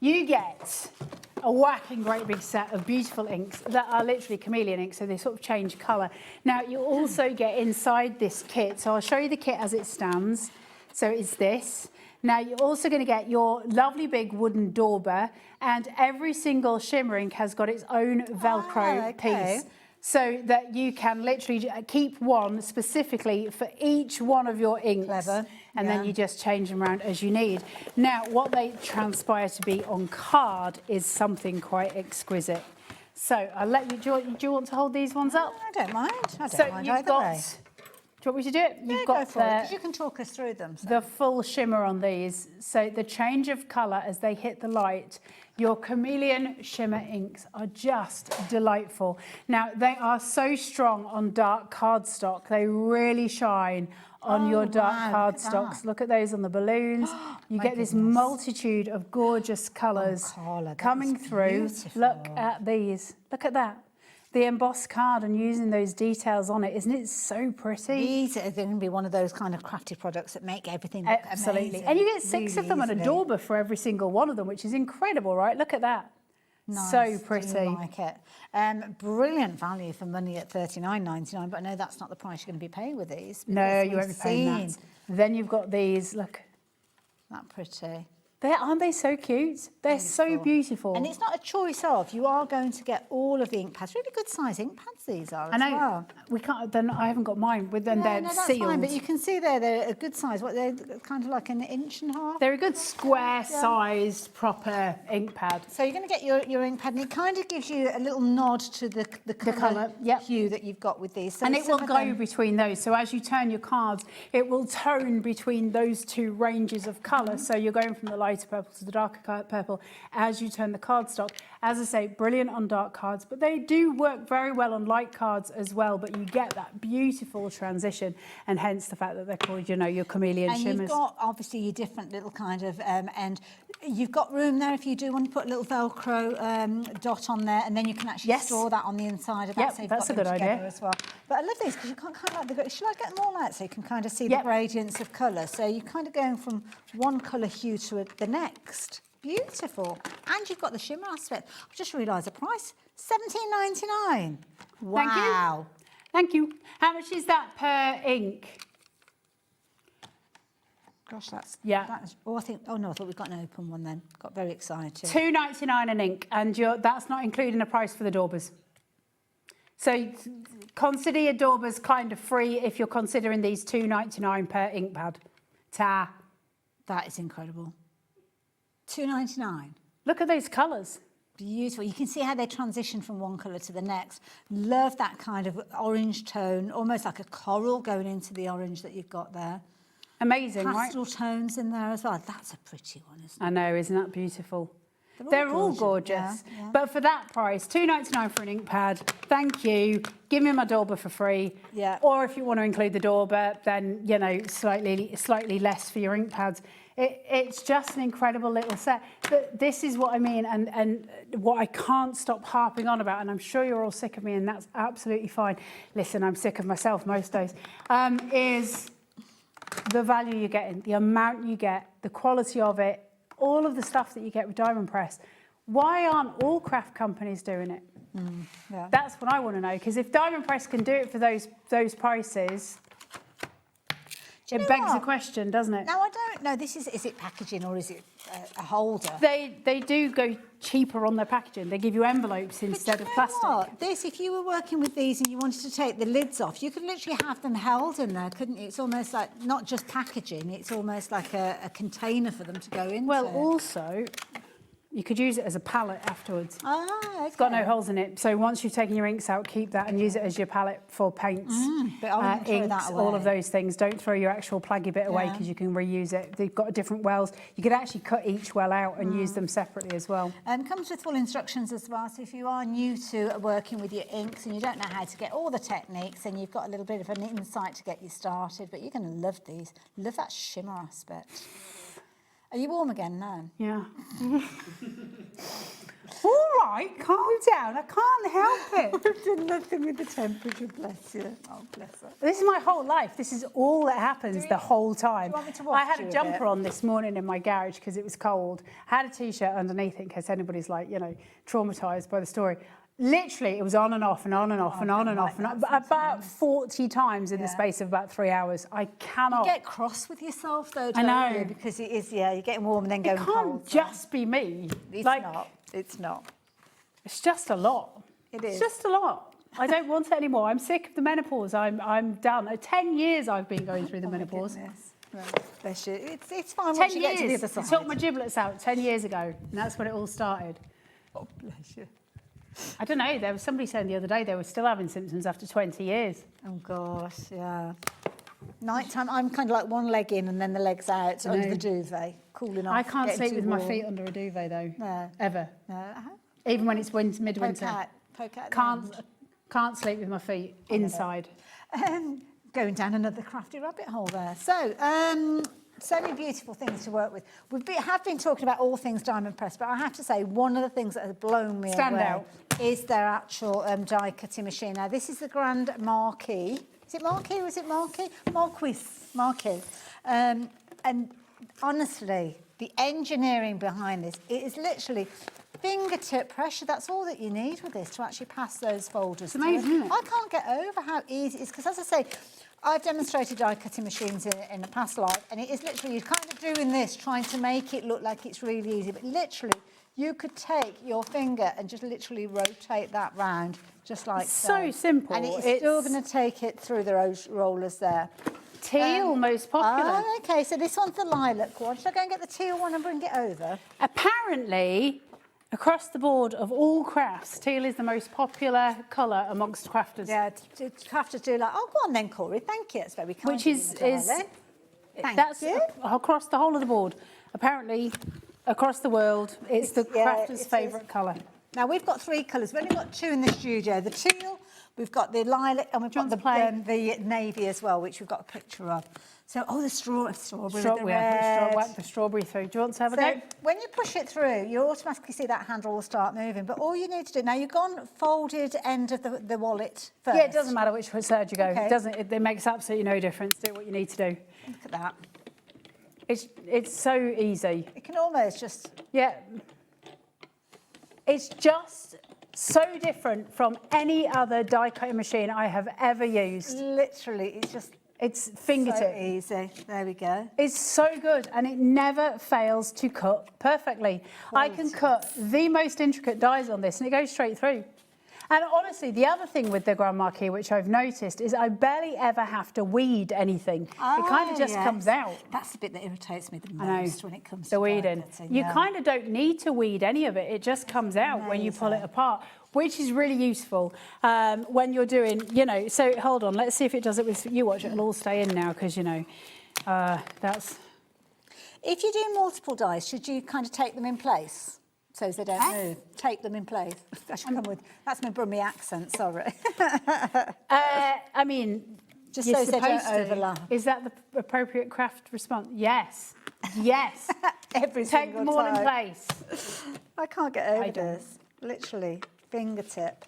[SPEAKER 14] you get a whacking great big set of beautiful inks that are literally chameleon inks, so they sort of change colour. Now you also get inside this kit, so I'll show you the kit as it stands. So it's this. Now you're also going to get your lovely big wooden dauber, and every single shimmer ink has got its own Velcro piece, so that you can literally keep one specifically for each one of your inks.
[SPEAKER 19] Clever.
[SPEAKER 14] And then you just change them around as you need. Now, what they transpire to be on card is something quite exquisite. So I'll let you. Do you want to hold these ones up?
[SPEAKER 19] I don't mind. I don't
[SPEAKER 14] So
[SPEAKER 19] mind
[SPEAKER 14] you've
[SPEAKER 19] either
[SPEAKER 14] got.
[SPEAKER 19] way.
[SPEAKER 14] Do you want me to do it?
[SPEAKER 19] Yeah,
[SPEAKER 14] You've
[SPEAKER 19] go
[SPEAKER 14] got
[SPEAKER 19] for it, 'cause you can talk us through them. So.
[SPEAKER 14] the full shimmer on these. So the change of colour as they hit the light. Your chameleon shimmer inks are just delightful. Now, they are so strong on dark cardstock. They really shine on your dark cardstocks. Look at those on the balloons. You get this multitude of gorgeous colours coming through. Look at these. Look at that. The embossed card and using those details on it. Isn't it so pretty?
[SPEAKER 19] These are going to be one of those kind of crafted products that make everything look
[SPEAKER 14] Absolutely.
[SPEAKER 19] amazing.
[SPEAKER 14] And you get six of them and a
[SPEAKER 19] easily.
[SPEAKER 14] dauber for every single one of them, which is incredible, right? Look at that.
[SPEAKER 19] Nice.
[SPEAKER 14] So pretty.
[SPEAKER 19] Do like it. Brilliant value for money at $39.99, but I know that's not the price you're going to be paying with these.
[SPEAKER 14] No,
[SPEAKER 19] because
[SPEAKER 14] you won't be
[SPEAKER 19] we've
[SPEAKER 14] paying that.
[SPEAKER 19] seen
[SPEAKER 14] Then you've got these, look.
[SPEAKER 19] that pretty.
[SPEAKER 14] Aren't they so cute? They're so beautiful.
[SPEAKER 19] And it's not a choice of. You are going to get all of the ink pads. Really good size ink pads these are
[SPEAKER 14] I
[SPEAKER 19] as
[SPEAKER 14] know.
[SPEAKER 19] well.
[SPEAKER 14] We can't. Then I haven't got mine. With them, they're
[SPEAKER 19] that's
[SPEAKER 14] sealed.
[SPEAKER 19] fine, but you can see there they're a good size. What, they're kind of like an inch and a half?
[SPEAKER 14] They're a good square-sized, proper ink pad.
[SPEAKER 19] So you're going to get your ink pad, and it kind of gives you a little nod to the colour hue that you've got with these. So
[SPEAKER 14] And it will
[SPEAKER 19] some of
[SPEAKER 14] go
[SPEAKER 19] them-
[SPEAKER 14] between those. So as you turn your cards, it will tone between those two ranges of colour. So you're going from the lighter purple to the darker purple as you turn the cardstock. As I say, brilliant on dark cards, but they do work very well on light cards as well. But you get that beautiful transition, and hence the fact that they're called, your chameleon
[SPEAKER 19] and
[SPEAKER 14] shimmers.
[SPEAKER 19] you've got obviously your different little kind of and you've got room there if you do want to put a little Velcro dot on there, and then you can actually store that on the inside of that.
[SPEAKER 14] Yep,
[SPEAKER 19] so you've
[SPEAKER 14] that's
[SPEAKER 19] got
[SPEAKER 14] a good
[SPEAKER 19] them together
[SPEAKER 14] idea.
[SPEAKER 19] as well. But I love these because you can't kind of like the. Should I get them all out so you can kind of see the gradients of colour? So you're kind of going from one colour hue to the next. Beautiful. And you've got the shimmer aspect. I've just realised the price, $17.99. Wow.
[SPEAKER 14] Thank you. How much is that per ink?
[SPEAKER 19] Gosh, that's...
[SPEAKER 14] Yeah.
[SPEAKER 19] I thought we'd got an open one then. Got very excited.
[SPEAKER 14] $2.99 an ink, and that's not including a price for the daubers. So consider your daubers kind of free if you're considering these $2.99 per ink pad.
[SPEAKER 19] That is incredible. $2.99.
[SPEAKER 14] Look at those colours.
[SPEAKER 19] Beautiful. You can see how they transition from one colour to the next. Love that kind of orange tone, almost like a coral going into the orange that you've got there.
[SPEAKER 14] Amazing,
[SPEAKER 19] Pastel tones in there as well. That's a pretty one, isn't it?
[SPEAKER 14] I know, isn't that beautiful? They're all gorgeous.
[SPEAKER 19] Yeah.
[SPEAKER 14] But for that price, $2.99 for an ink pad, thank you. Give me my dauber for free.
[SPEAKER 19] Yeah.
[SPEAKER 14] Or if you want to include the dauber, then, you know, slightly less for your ink pads. It's just an incredible little set. But this is what I mean, and what I can't stop harping on about, and I'm sure you're all sick of me, and that's absolutely fine. Listen, I'm sick of myself most days, is the value you're getting, the amount you get, the quality of it, all of the stuff that you get with Diamond Press. Why aren't all craft companies doing it?
[SPEAKER 19] Yeah.
[SPEAKER 14] That's what I want to know, because if Diamond Press can do it for those prices, it begs the question, doesn't it?
[SPEAKER 19] Now, I don't know, is it packaging or is it a holder?
[SPEAKER 14] They do go cheaper on their packaging. They give you envelopes instead of plastic.
[SPEAKER 19] What? If you were working with these and you wanted to take the lids off, you could literally have them held in there, couldn't you? It's almost like not just packaging, it's almost like a container for them to go into.
[SPEAKER 14] Well, also, you could use it as a palette afterwards.
[SPEAKER 19] Okay.
[SPEAKER 14] It's got no holes in it, so once you've taken your inks out, keep that and use it as your palette for paints,
[SPEAKER 19] but I wouldn't throw
[SPEAKER 14] inks,
[SPEAKER 19] that away.
[SPEAKER 14] all of those things. Don't throw your actual pluggy bit away because you can reuse it. They've got different wells. You could actually cut each well out and use them separately as well.
[SPEAKER 19] Comes with full instructions as well, so if you are new to working with your inks and you don't know how to get all the techniques, then you've got a little bit of an insight to get you started, but you're going to love these. Love that shimmer aspect. Are you warm again now?
[SPEAKER 14] Yeah. All right, calm down. I can't help it.
[SPEAKER 19] I've done nothing with the temperature, bless you. Oh, bless her.
[SPEAKER 14] This is my whole life. This is all that happens the whole time.
[SPEAKER 19] want me to
[SPEAKER 14] I
[SPEAKER 19] wash
[SPEAKER 14] had
[SPEAKER 19] you
[SPEAKER 14] a
[SPEAKER 19] a
[SPEAKER 14] jumper
[SPEAKER 19] bit?
[SPEAKER 14] on this morning in my garage because it was cold. I had a T-shirt underneath it in case anybody's like, you know, traumatised by the story. Literally, it was on and off and on and off and on and off, and about 40 times in the space of about 3 hours. I cannot.
[SPEAKER 19] You get cross with yourself though, don't
[SPEAKER 14] I know.
[SPEAKER 19] you? Because it is, you're getting warm and then going
[SPEAKER 14] It
[SPEAKER 19] cold.
[SPEAKER 14] can't just be me.
[SPEAKER 19] It's
[SPEAKER 14] like,
[SPEAKER 19] not. It's not.
[SPEAKER 14] It's just a lot.
[SPEAKER 19] It is.
[SPEAKER 14] It's just a lot. I don't want it anymore. I'm sick of the menopause. I'm done. 10 years I've been going through the menopause.
[SPEAKER 19] Well, bless you. It's fine
[SPEAKER 14] 10
[SPEAKER 19] once you
[SPEAKER 14] years.
[SPEAKER 19] get to the other side.
[SPEAKER 14] I took my giblets out 10 years ago, and that's when it all started.
[SPEAKER 19] Oh, bless you.
[SPEAKER 14] I don't know. There was somebody saying the other day they were still having symptoms after 20 years.
[SPEAKER 19] Oh, gosh, yeah. Nighttime, I'm kind of like one leg in and then the legs out under the duvet, cooling off.
[SPEAKER 14] I can't
[SPEAKER 19] getting
[SPEAKER 14] sleep
[SPEAKER 19] too
[SPEAKER 14] with my
[SPEAKER 19] warm.
[SPEAKER 14] feet under a duvet, though.
[SPEAKER 19] No.
[SPEAKER 14] Ever.
[SPEAKER 19] No.
[SPEAKER 14] Even when it's midwinter.
[SPEAKER 19] Poke out
[SPEAKER 14] Can't sleep with my feet inside.
[SPEAKER 19] Going down another crafty rabbit hole there. So, so many beautiful things to work with. We have been talking about all things Diamond Press, but I have to say one of the things that has blown me
[SPEAKER 14] Stand
[SPEAKER 19] away
[SPEAKER 14] out.
[SPEAKER 19] is their actual die cutting machine. Now, this is the Grand Marquis. Is it Marquis or is it Marquis? Marquis. And honestly, the engineering behind this, it is literally fingertip pressure. That's all that you need with this to actually pass those folders.
[SPEAKER 14] It's amazing, isn't it?
[SPEAKER 19] I can't get over how easy it is, because as I say, I've demonstrated die cutting machines in a past life, and it is literally, you're kind of doing this, trying to make it look like it's really easy, but literally, you could take your finger and just literally rotate that round, just like
[SPEAKER 14] so simple.
[SPEAKER 19] And it's still going to take it through the rollers there.
[SPEAKER 14] Teal, most popular.
[SPEAKER 19] Oh, okay, so this one's the lilac one. Should I go and get the teal one and bring it over?
[SPEAKER 14] Apparently, across the board of all crafts, teal is the most popular colour amongst crafters.
[SPEAKER 19] Yeah, crafters do like, oh, go on then, Corey. Thank you. It's very kind.
[SPEAKER 14] Which is
[SPEAKER 19] Thank you.
[SPEAKER 14] Across the whole of the board. Apparently, across the world, it's the crafter's favourite colour.
[SPEAKER 19] Now, we've got 3 colours. We've only got 2 in the studio. The teal, we've got the lilac, and we've got the navy as well, which we've got a picture of. So, the strawberry with the red.
[SPEAKER 14] Whack the strawberry through. Do you want to have a go?
[SPEAKER 19] When you push it through, you automatically see that handle will start moving. But all you need to do, now you've gone folded end of the wallet first.
[SPEAKER 14] Yeah, it doesn't matter which side you go.
[SPEAKER 19] Okay.
[SPEAKER 14] It makes absolutely no difference. Do what you need to do.
[SPEAKER 19] Look at that.
[SPEAKER 14] It's so easy.
[SPEAKER 19] It can almost just...
[SPEAKER 14] Yeah. It's just so different from any other die cutting machine I have ever used.
[SPEAKER 19] Literally, it's just
[SPEAKER 14] It's fingertip.
[SPEAKER 19] So easy. There we go.
[SPEAKER 14] It's so good, and it never fails to cut perfectly. I can cut the most intricate dies on this, and it goes straight through. And honestly, the other thing with the Grand Marquis, which I've noticed, is I barely ever have to weed anything. It kind of just comes out.
[SPEAKER 19] That's the bit that irritates me the most when it comes
[SPEAKER 14] the
[SPEAKER 19] to
[SPEAKER 14] weeding. You kind of don't need to weed any of it. It just comes out when you pull it apart, which is really useful when you're doing, you know. So hold on, let's see if it does it with you. Watch, it'll all stay in now because, you know, that's.
[SPEAKER 19] If you do multiple dies, should you kind of take them in place? So they don't move. Take them in place. I should come with. That's my Brummie accent. Sorry.
[SPEAKER 14] I mean,
[SPEAKER 19] just so they don't overlap.
[SPEAKER 14] Is that the appropriate craft response? Yes. Yes.
[SPEAKER 19] Take
[SPEAKER 14] them all in place.
[SPEAKER 19] I can't get over this. Literally, fingertip.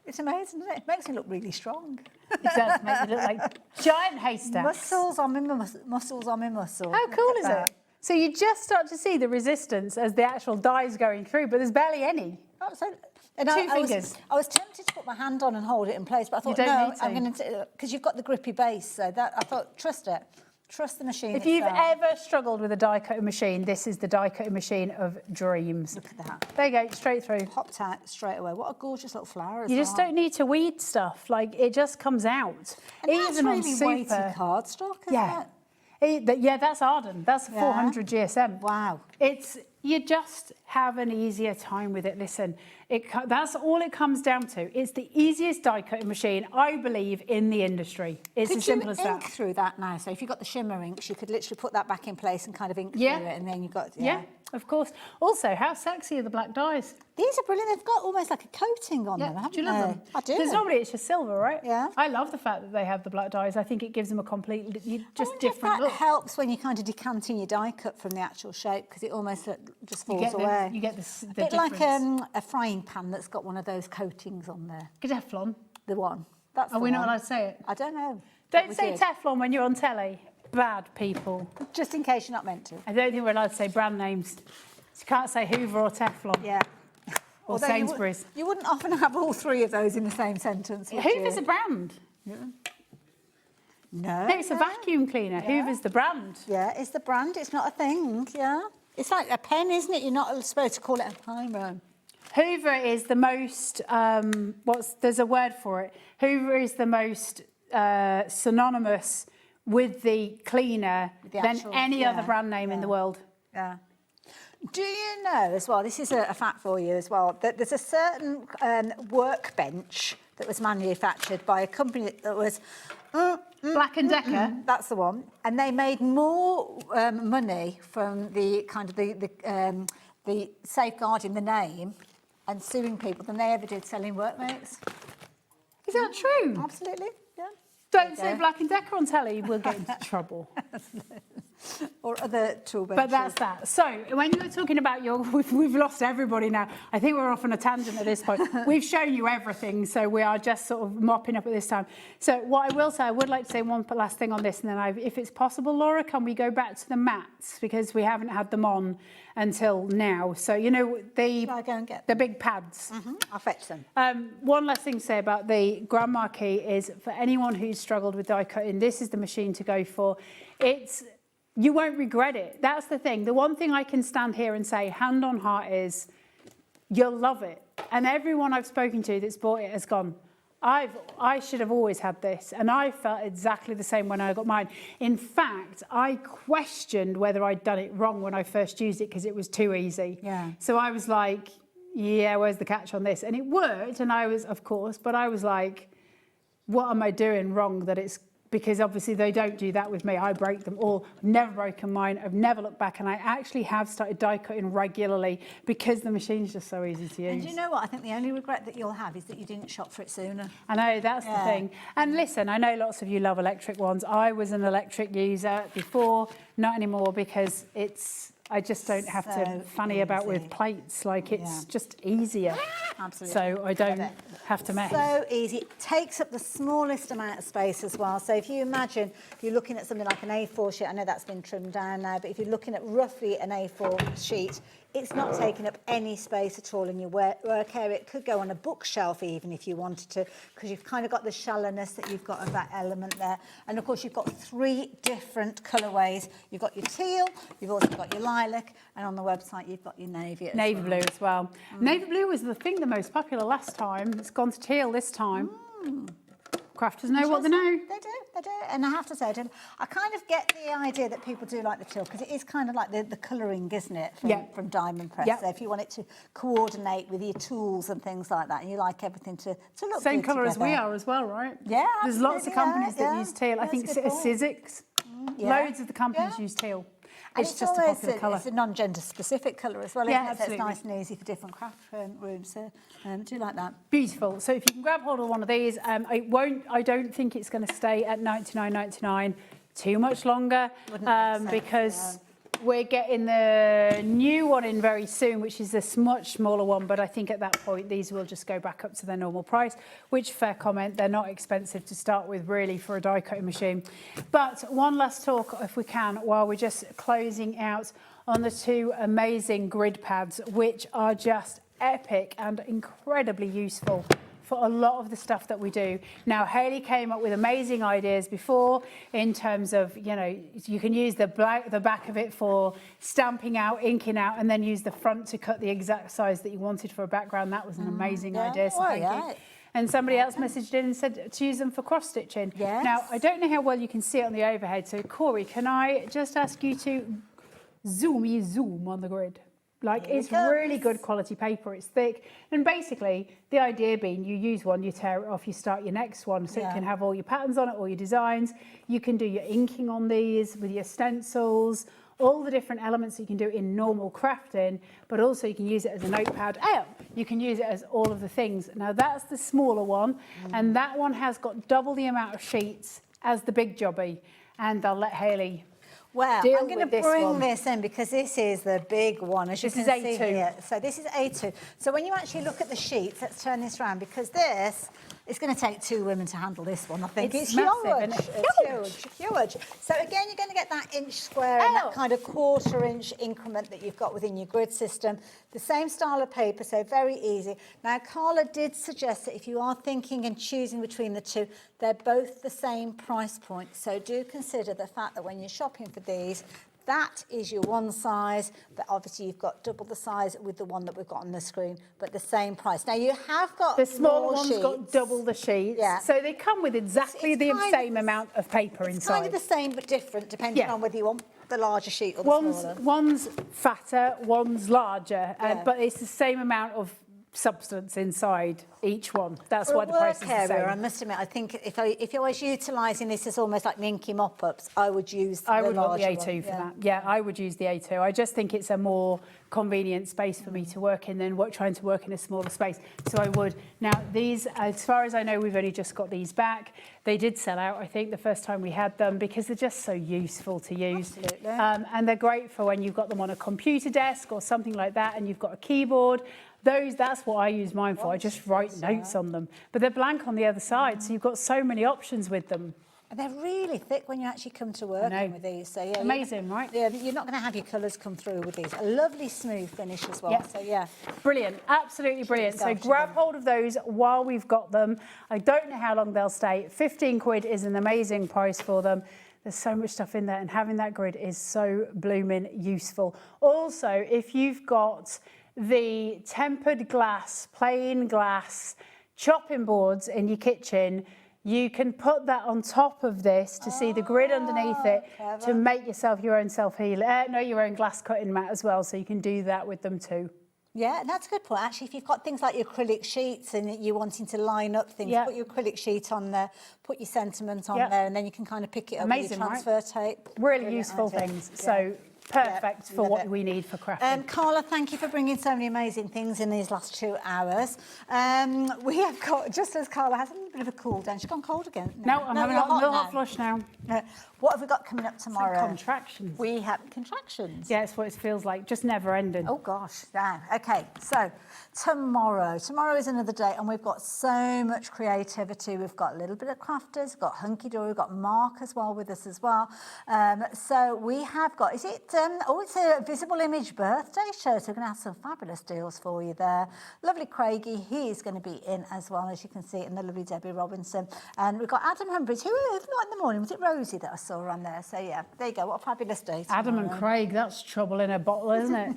[SPEAKER 19] It's amazing, isn't it? It makes me look really strong.
[SPEAKER 14] It does make me look like giant haystacks.
[SPEAKER 19] Muscles on my muscles on my muscle.
[SPEAKER 14] How cool is it? So you just start to see the resistance as the actual die's going through, but there's barely any.
[SPEAKER 19] Oh, so,
[SPEAKER 14] Two fingers.
[SPEAKER 19] I was tempted to put my hand on and hold it in place, but I thought, no, I'm going to, because you've got the grippy base, so that I thought, trust it. Trust the machine.
[SPEAKER 14] If you've ever struggled with a die cutting machine, this is the die cutting machine of dreams.
[SPEAKER 19] Look at that.
[SPEAKER 14] There you go, straight through.
[SPEAKER 19] Popped out straight away. What a gorgeous little flower as
[SPEAKER 14] You just don't need to weed stuff. Like, it just comes out.
[SPEAKER 19] And
[SPEAKER 14] even
[SPEAKER 19] that's
[SPEAKER 14] on
[SPEAKER 19] really
[SPEAKER 14] super
[SPEAKER 19] weighty cardstock, isn't it?
[SPEAKER 14] Yeah, that's Arden. That's 400 GSM.
[SPEAKER 19] Wow.
[SPEAKER 14] You just have an easier time with it. Listen, that's all it comes down to. It's the easiest die cutting machine, I believe, in the industry. It's as simple as that.
[SPEAKER 19] Could you ink through that now? So if you've got the shimmer inks, you could literally put that back in place and kind of ink through it, and then you've got...
[SPEAKER 14] Yeah, of course. Also, how sexy are the black dies?
[SPEAKER 19] These are brilliant. They've got almost like a coating on them, haven't
[SPEAKER 14] do you love them?
[SPEAKER 19] I do.
[SPEAKER 14] Because normally it's just silver, right?
[SPEAKER 19] Yeah.
[SPEAKER 14] I love the fact that they have the black dies. I think it gives them a completely different look.
[SPEAKER 19] That helps when you're kind of decanting your die cut from the actual shape, because it almost just falls away.
[SPEAKER 14] You get the
[SPEAKER 19] a bit
[SPEAKER 14] difference.
[SPEAKER 19] Like a frying pan that's got one of those coatings on there.
[SPEAKER 14] Teflon.
[SPEAKER 19] The one. That's
[SPEAKER 14] Are we not allowed to say it?
[SPEAKER 19] I don't know.
[SPEAKER 14] Don't say Teflon when you're on telly. Bad people.
[SPEAKER 19] Just in case you're not meant to.
[SPEAKER 14] I don't think we're allowed to say brand names. You can't say Hoover or Teflon.
[SPEAKER 19] Yeah.
[SPEAKER 14] Or Sainsbury's.
[SPEAKER 19] You wouldn't often have all three of those in the same sentence, would
[SPEAKER 14] Hoover's
[SPEAKER 19] you?
[SPEAKER 14] a brand.
[SPEAKER 19] Yeah.
[SPEAKER 14] No, it's a vacuum cleaner.
[SPEAKER 19] Yeah.
[SPEAKER 14] Hoover's the brand.
[SPEAKER 19] Yeah, it's the brand. It's not a thing, yeah. It's like a pen, isn't it? You're not supposed to call it a primer.
[SPEAKER 14] Hoover is the most, there's a word for it. Hoover is the most synonymous with the cleaner than any other brand name in the world.
[SPEAKER 19] Yeah. Do you know as well, this is a fact for you as well, that there's a certain workbench that was manufactured by a company that was...
[SPEAKER 14] Black & Decker?
[SPEAKER 19] That's the one. And they made more money from the kind of the safeguarding the name and suing people than they ever did selling workmates.
[SPEAKER 14] Is that true?
[SPEAKER 19] Absolutely, yeah.
[SPEAKER 14] Don't say Black & Decker on telly, we'll get into trouble.
[SPEAKER 19] Or other tool benches.
[SPEAKER 14] But that's that. So when you were talking about we've lost everybody now. I think we're off on a tangent at this point. We've shown you everything, so we are just sort of mopping up at this time. So what I will say, I would like to say one last thing on this, and then if it's possible, Laura, can we go back to the mats, because we haven't had them on until now. So you know
[SPEAKER 19] Shall I go and get
[SPEAKER 14] the big pads.
[SPEAKER 19] I'll fetch them.
[SPEAKER 14] One last thing to say about the Grand Marquis is, for anyone who's struggled with die cutting, this is the machine to go for. You won't regret it. That's the thing. The one thing I can stand here and say, hand on heart, is you'll love it. And everyone I've spoken to that's bought it has gone, I should have always had this. And I felt exactly the same when I got mine. In fact, I questioned whether I'd done it wrong when I first used it, because it was too easy.
[SPEAKER 19] Yeah.
[SPEAKER 14] So I was like, yeah, where's the catch on this? And it worked, and I was, of course, but I was like, what am I doing wrong that it's... Because obviously they don't do that with me. I break them all. I've never broken mine. I've never looked back. And I actually have started die cutting regularly because the machine's just so easy to use.
[SPEAKER 19] And do you know what? I think the only regret that you'll have is that you didn't shop for it sooner.
[SPEAKER 14] I know, that's the thing. And listen, I know lots of you love electric ones. I was an electric user before, not anymore, because I just don't have to fanny about with plates. Like, it's just easier.
[SPEAKER 19] Absolutely.
[SPEAKER 14] So I don't have to mess.
[SPEAKER 19] So easy. It takes up the smallest amount of space as well. So if you imagine, if you're looking at something like an A4 sheet, I know that's been trimmed down now, but if you're looking at roughly an A4 sheet, it's not taking up any space at all in your work area. It could go on a bookshelf even if you wanted to, because you've kind of got the shallowness that you've got of that element there. And of course, you've got 3 different colourways. You've got your teal, you've also got your lilac, and on the website, you've got your navy as
[SPEAKER 14] Navy
[SPEAKER 19] well.
[SPEAKER 14] blue as well. Navy blue was the thing the most popular last time. It's gone to teal this time. Crafters know what they know.
[SPEAKER 19] They do. And I have to say, I kind of get the idea that people do like the teal, because it is kind of like the colouring, isn't it, from Diamond Press.
[SPEAKER 14] Yeah.
[SPEAKER 19] So if you want it to coordinate with your tools and things like that, and you like everything to look
[SPEAKER 14] Same
[SPEAKER 19] good
[SPEAKER 14] colour as we
[SPEAKER 19] together.
[SPEAKER 14] are as well, right?
[SPEAKER 19] Yeah,
[SPEAKER 14] There's lots of companies that
[SPEAKER 19] yeah.
[SPEAKER 14] use teal. I think
[SPEAKER 19] That's a good point.
[SPEAKER 14] Sizzix.
[SPEAKER 19] Yeah.
[SPEAKER 14] Loads of the companies use teal.
[SPEAKER 19] And
[SPEAKER 14] It's just a
[SPEAKER 19] always
[SPEAKER 14] popular colour.
[SPEAKER 19] It's a non-gender specific colour as well,
[SPEAKER 14] Yeah,
[SPEAKER 19] isn't it? So
[SPEAKER 14] absolutely.
[SPEAKER 19] it's nice and easy for different craft rooms. So do like that.
[SPEAKER 14] Beautiful. So if you can grab hold of one of these, I don't think it's going to stay at $99.99 too much longer, because we're getting the new one in very soon, which is this much smaller one. But I think at that point, these will just go back up to their normal price, which, fair comment, they're not expensive to start with, really, for a die cutting machine. But one last talk, if we can, while we're just closing out on the 2 amazing grid pads, which are just epic and incredibly useful for a lot of the stuff that we do. Now, Hayley came up with amazing ideas before in terms of, you can use the back of it for stamping out, inking out, and then use the front to cut the exact size that you wanted for a background. That was an amazing idea, so thank you. And somebody else messaged in and said to use them for cross-stitching.
[SPEAKER 19] Yes.
[SPEAKER 14] Now, I don't know how well you can see it on the overhead, so Corey, can I just ask you to zoom on the grid? Like, it's really good quality paper, it's thick. And basically, the idea being you use one, you tear it off, you start your next one, so it can have all your patterns on it, all your designs. You can do your inking on these with your stencils, all the different elements that you can do in normal crafting, but also you can use it as a notepad. You can use it as all of the things. Now, that's the smaller one, and that one has got double the amount of sheets as the big jobby. And I'll let Hayley
[SPEAKER 19] Well,
[SPEAKER 14] deal
[SPEAKER 19] I'm going to
[SPEAKER 14] with this
[SPEAKER 19] bring
[SPEAKER 14] one.
[SPEAKER 19] this in because this is the big one, as you
[SPEAKER 14] This
[SPEAKER 19] can
[SPEAKER 14] is
[SPEAKER 19] see
[SPEAKER 14] A2.
[SPEAKER 19] here. So this is A2. So when you actually look at the sheets, let's turn this around, because this is going to take 2 women to handle this one, I think.
[SPEAKER 14] It's
[SPEAKER 19] It's
[SPEAKER 14] massive,
[SPEAKER 19] huge.
[SPEAKER 14] isn't it?
[SPEAKER 19] It's huge. So again, you're going to get that inch square and that kind of 1/4 inch increment that you've got within your grid system. The same style of paper, so very easy. Now, Carla did suggest that if you are thinking and choosing between the 2, they're both the same price point. So do consider the fact that when you're shopping for these, that is your one size, but obviously you've got double the size with the one that we've got on the screen, but the same price. Now, you have got
[SPEAKER 14] the smaller
[SPEAKER 19] more
[SPEAKER 14] one's
[SPEAKER 19] sheets.
[SPEAKER 14] got double the sheets.
[SPEAKER 19] Yeah.
[SPEAKER 14] So they come with exactly the same amount of paper
[SPEAKER 19] It's
[SPEAKER 14] inside.
[SPEAKER 19] kind of the same, but different, depending on whether you want the larger sheet or the smaller.
[SPEAKER 14] One's fatter, one's larger, but it's the same amount of substance inside each one. That's why the price is the same.
[SPEAKER 19] I must admit, I think if I was utilising this as almost like minky mop-ups, I would use the
[SPEAKER 14] I would want the
[SPEAKER 19] larger
[SPEAKER 14] A2
[SPEAKER 19] one.
[SPEAKER 14] for that. Yeah, I would use the A2. I just think it's a more convenient space for me to work in than trying to work in a smaller space. So I would. Now, these, as far as I know, we've only just got these back. They did sell out, I think, the first time we had them because they're just so useful to use.
[SPEAKER 19] Absolutely.
[SPEAKER 14] And they're great for when you've got them on a computer desk or something like that and you've got a keyboard. That's what I use mine for. I just write notes on them. But they're blank on the other side, so you've got so many options with them.
[SPEAKER 19] And they're really thick when you actually come to working with these. So yeah,
[SPEAKER 14] amazing, right?
[SPEAKER 19] Yeah, you're not going to have your colours come through with these. A lovely smooth finish as well.
[SPEAKER 14] Yeah.
[SPEAKER 19] So yeah.
[SPEAKER 14] Brilliant, absolutely brilliant. So grab hold of those while we've got them. I don't know how long they'll stay. 15 quid is an amazing price for them. There's so much stuff in there, and having that grid is so blooming useful. Also, if you've got the tempered glass, plain glass chopping boards in your kitchen, you can put that on top of this to see the grid underneath it to make yourself your own your own glass cutting mat as well. So you can do that with them too.
[SPEAKER 19] Yeah, and that's a good point. Actually, if you've got things like your acrylic sheets and you're wanting to line up things, put your acrylic sheet on there, put your sentiment on there, and then you can kind of pick it up with your transfer tape.
[SPEAKER 14] Really useful things. So perfect for what we need for crafting.
[SPEAKER 19] Carla, thank you for bringing so many amazing things in these last 2 hours. We have got, just as Carla has a little bit of a cool down, she's gone cold again.
[SPEAKER 14] No, I'm having a hot flush now.
[SPEAKER 19] What have we got coming up tomorrow?
[SPEAKER 14] Some contractions.
[SPEAKER 19] We have contractions.
[SPEAKER 14] Yeah, it's what it feels like, just never ending.
[SPEAKER 19] Oh gosh, yeah. Okay, so tomorrow is another day, and we've got so much creativity. We've got a little bit of crafters, we've got Hunky Dory, we've got Mark as well with us as well. So we have got, it's a visible image birthday show, so we're going to have some fabulous deals for you there. Lovely Craigie, he is going to be in as well, as you can see, and the lovely Debbie Robinson. And we've got Adam Humphries, who, if not in the morning, was it Rosie that I saw on there? So yeah, there you go, what a fabulous day tomorrow.
[SPEAKER 14] Adam and Craig, that's trouble in a bottle, isn't it?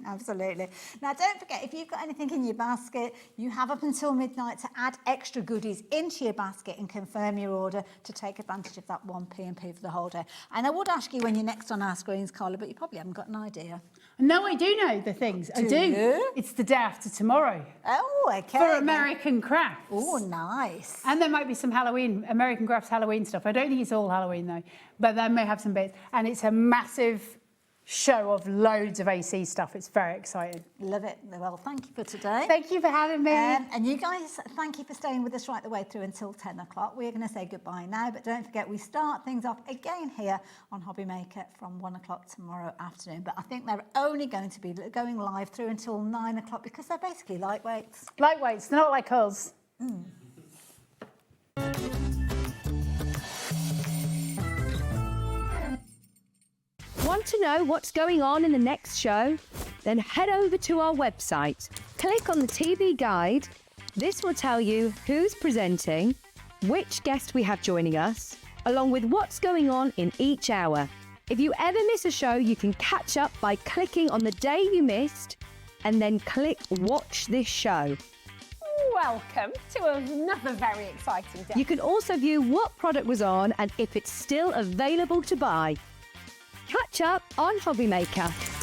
[SPEAKER 19] Absolutely. Now, don't forget, if you've got anything in your basket, you have up until midnight to add extra goodies into your basket and confirm your order to take advantage of that 1 P&P for the whole day. And I would ask you when you're next on our screens, Carla, but you probably haven't got an idea.
[SPEAKER 14] No, I do know the things. I do.
[SPEAKER 19] You?
[SPEAKER 14] It's the day after tomorrow.
[SPEAKER 19] Oh, okay.
[SPEAKER 14] For American crafts.
[SPEAKER 19] Oh, nice.
[SPEAKER 14] And there might be some American crafts Halloween stuff. I don't think it's all Halloween though, but they may have some bits. And it's a massive show of loads of AC stuff. It's very exciting.
[SPEAKER 19] Love it. Well, thank you for today.
[SPEAKER 14] Thank you for having me.
[SPEAKER 19] And you guys, thank you for staying with us right the way through until 10 o'clock. We're going to say goodbye now, but don't forget we start things off again here on HobbyMaker from 1 o'clock tomorrow afternoon. But I think they're only going to be going live through until 9 o'clock because they're basically lightweights.
[SPEAKER 14] Lightweights, they're not like us.
[SPEAKER 15] Want to know what's going on in the next show? Then head over to our website. Click on the TV guide. This will tell you who's presenting, which guest we have joining us, along with what's going on in each hour. If you ever miss a show, you can catch up by clicking on the day you missed and then click Watch This Show.
[SPEAKER 3] Welcome to another very exciting day.
[SPEAKER 15] You can also view what product was on and if it's still available to buy. Catch up on HobbyMaker.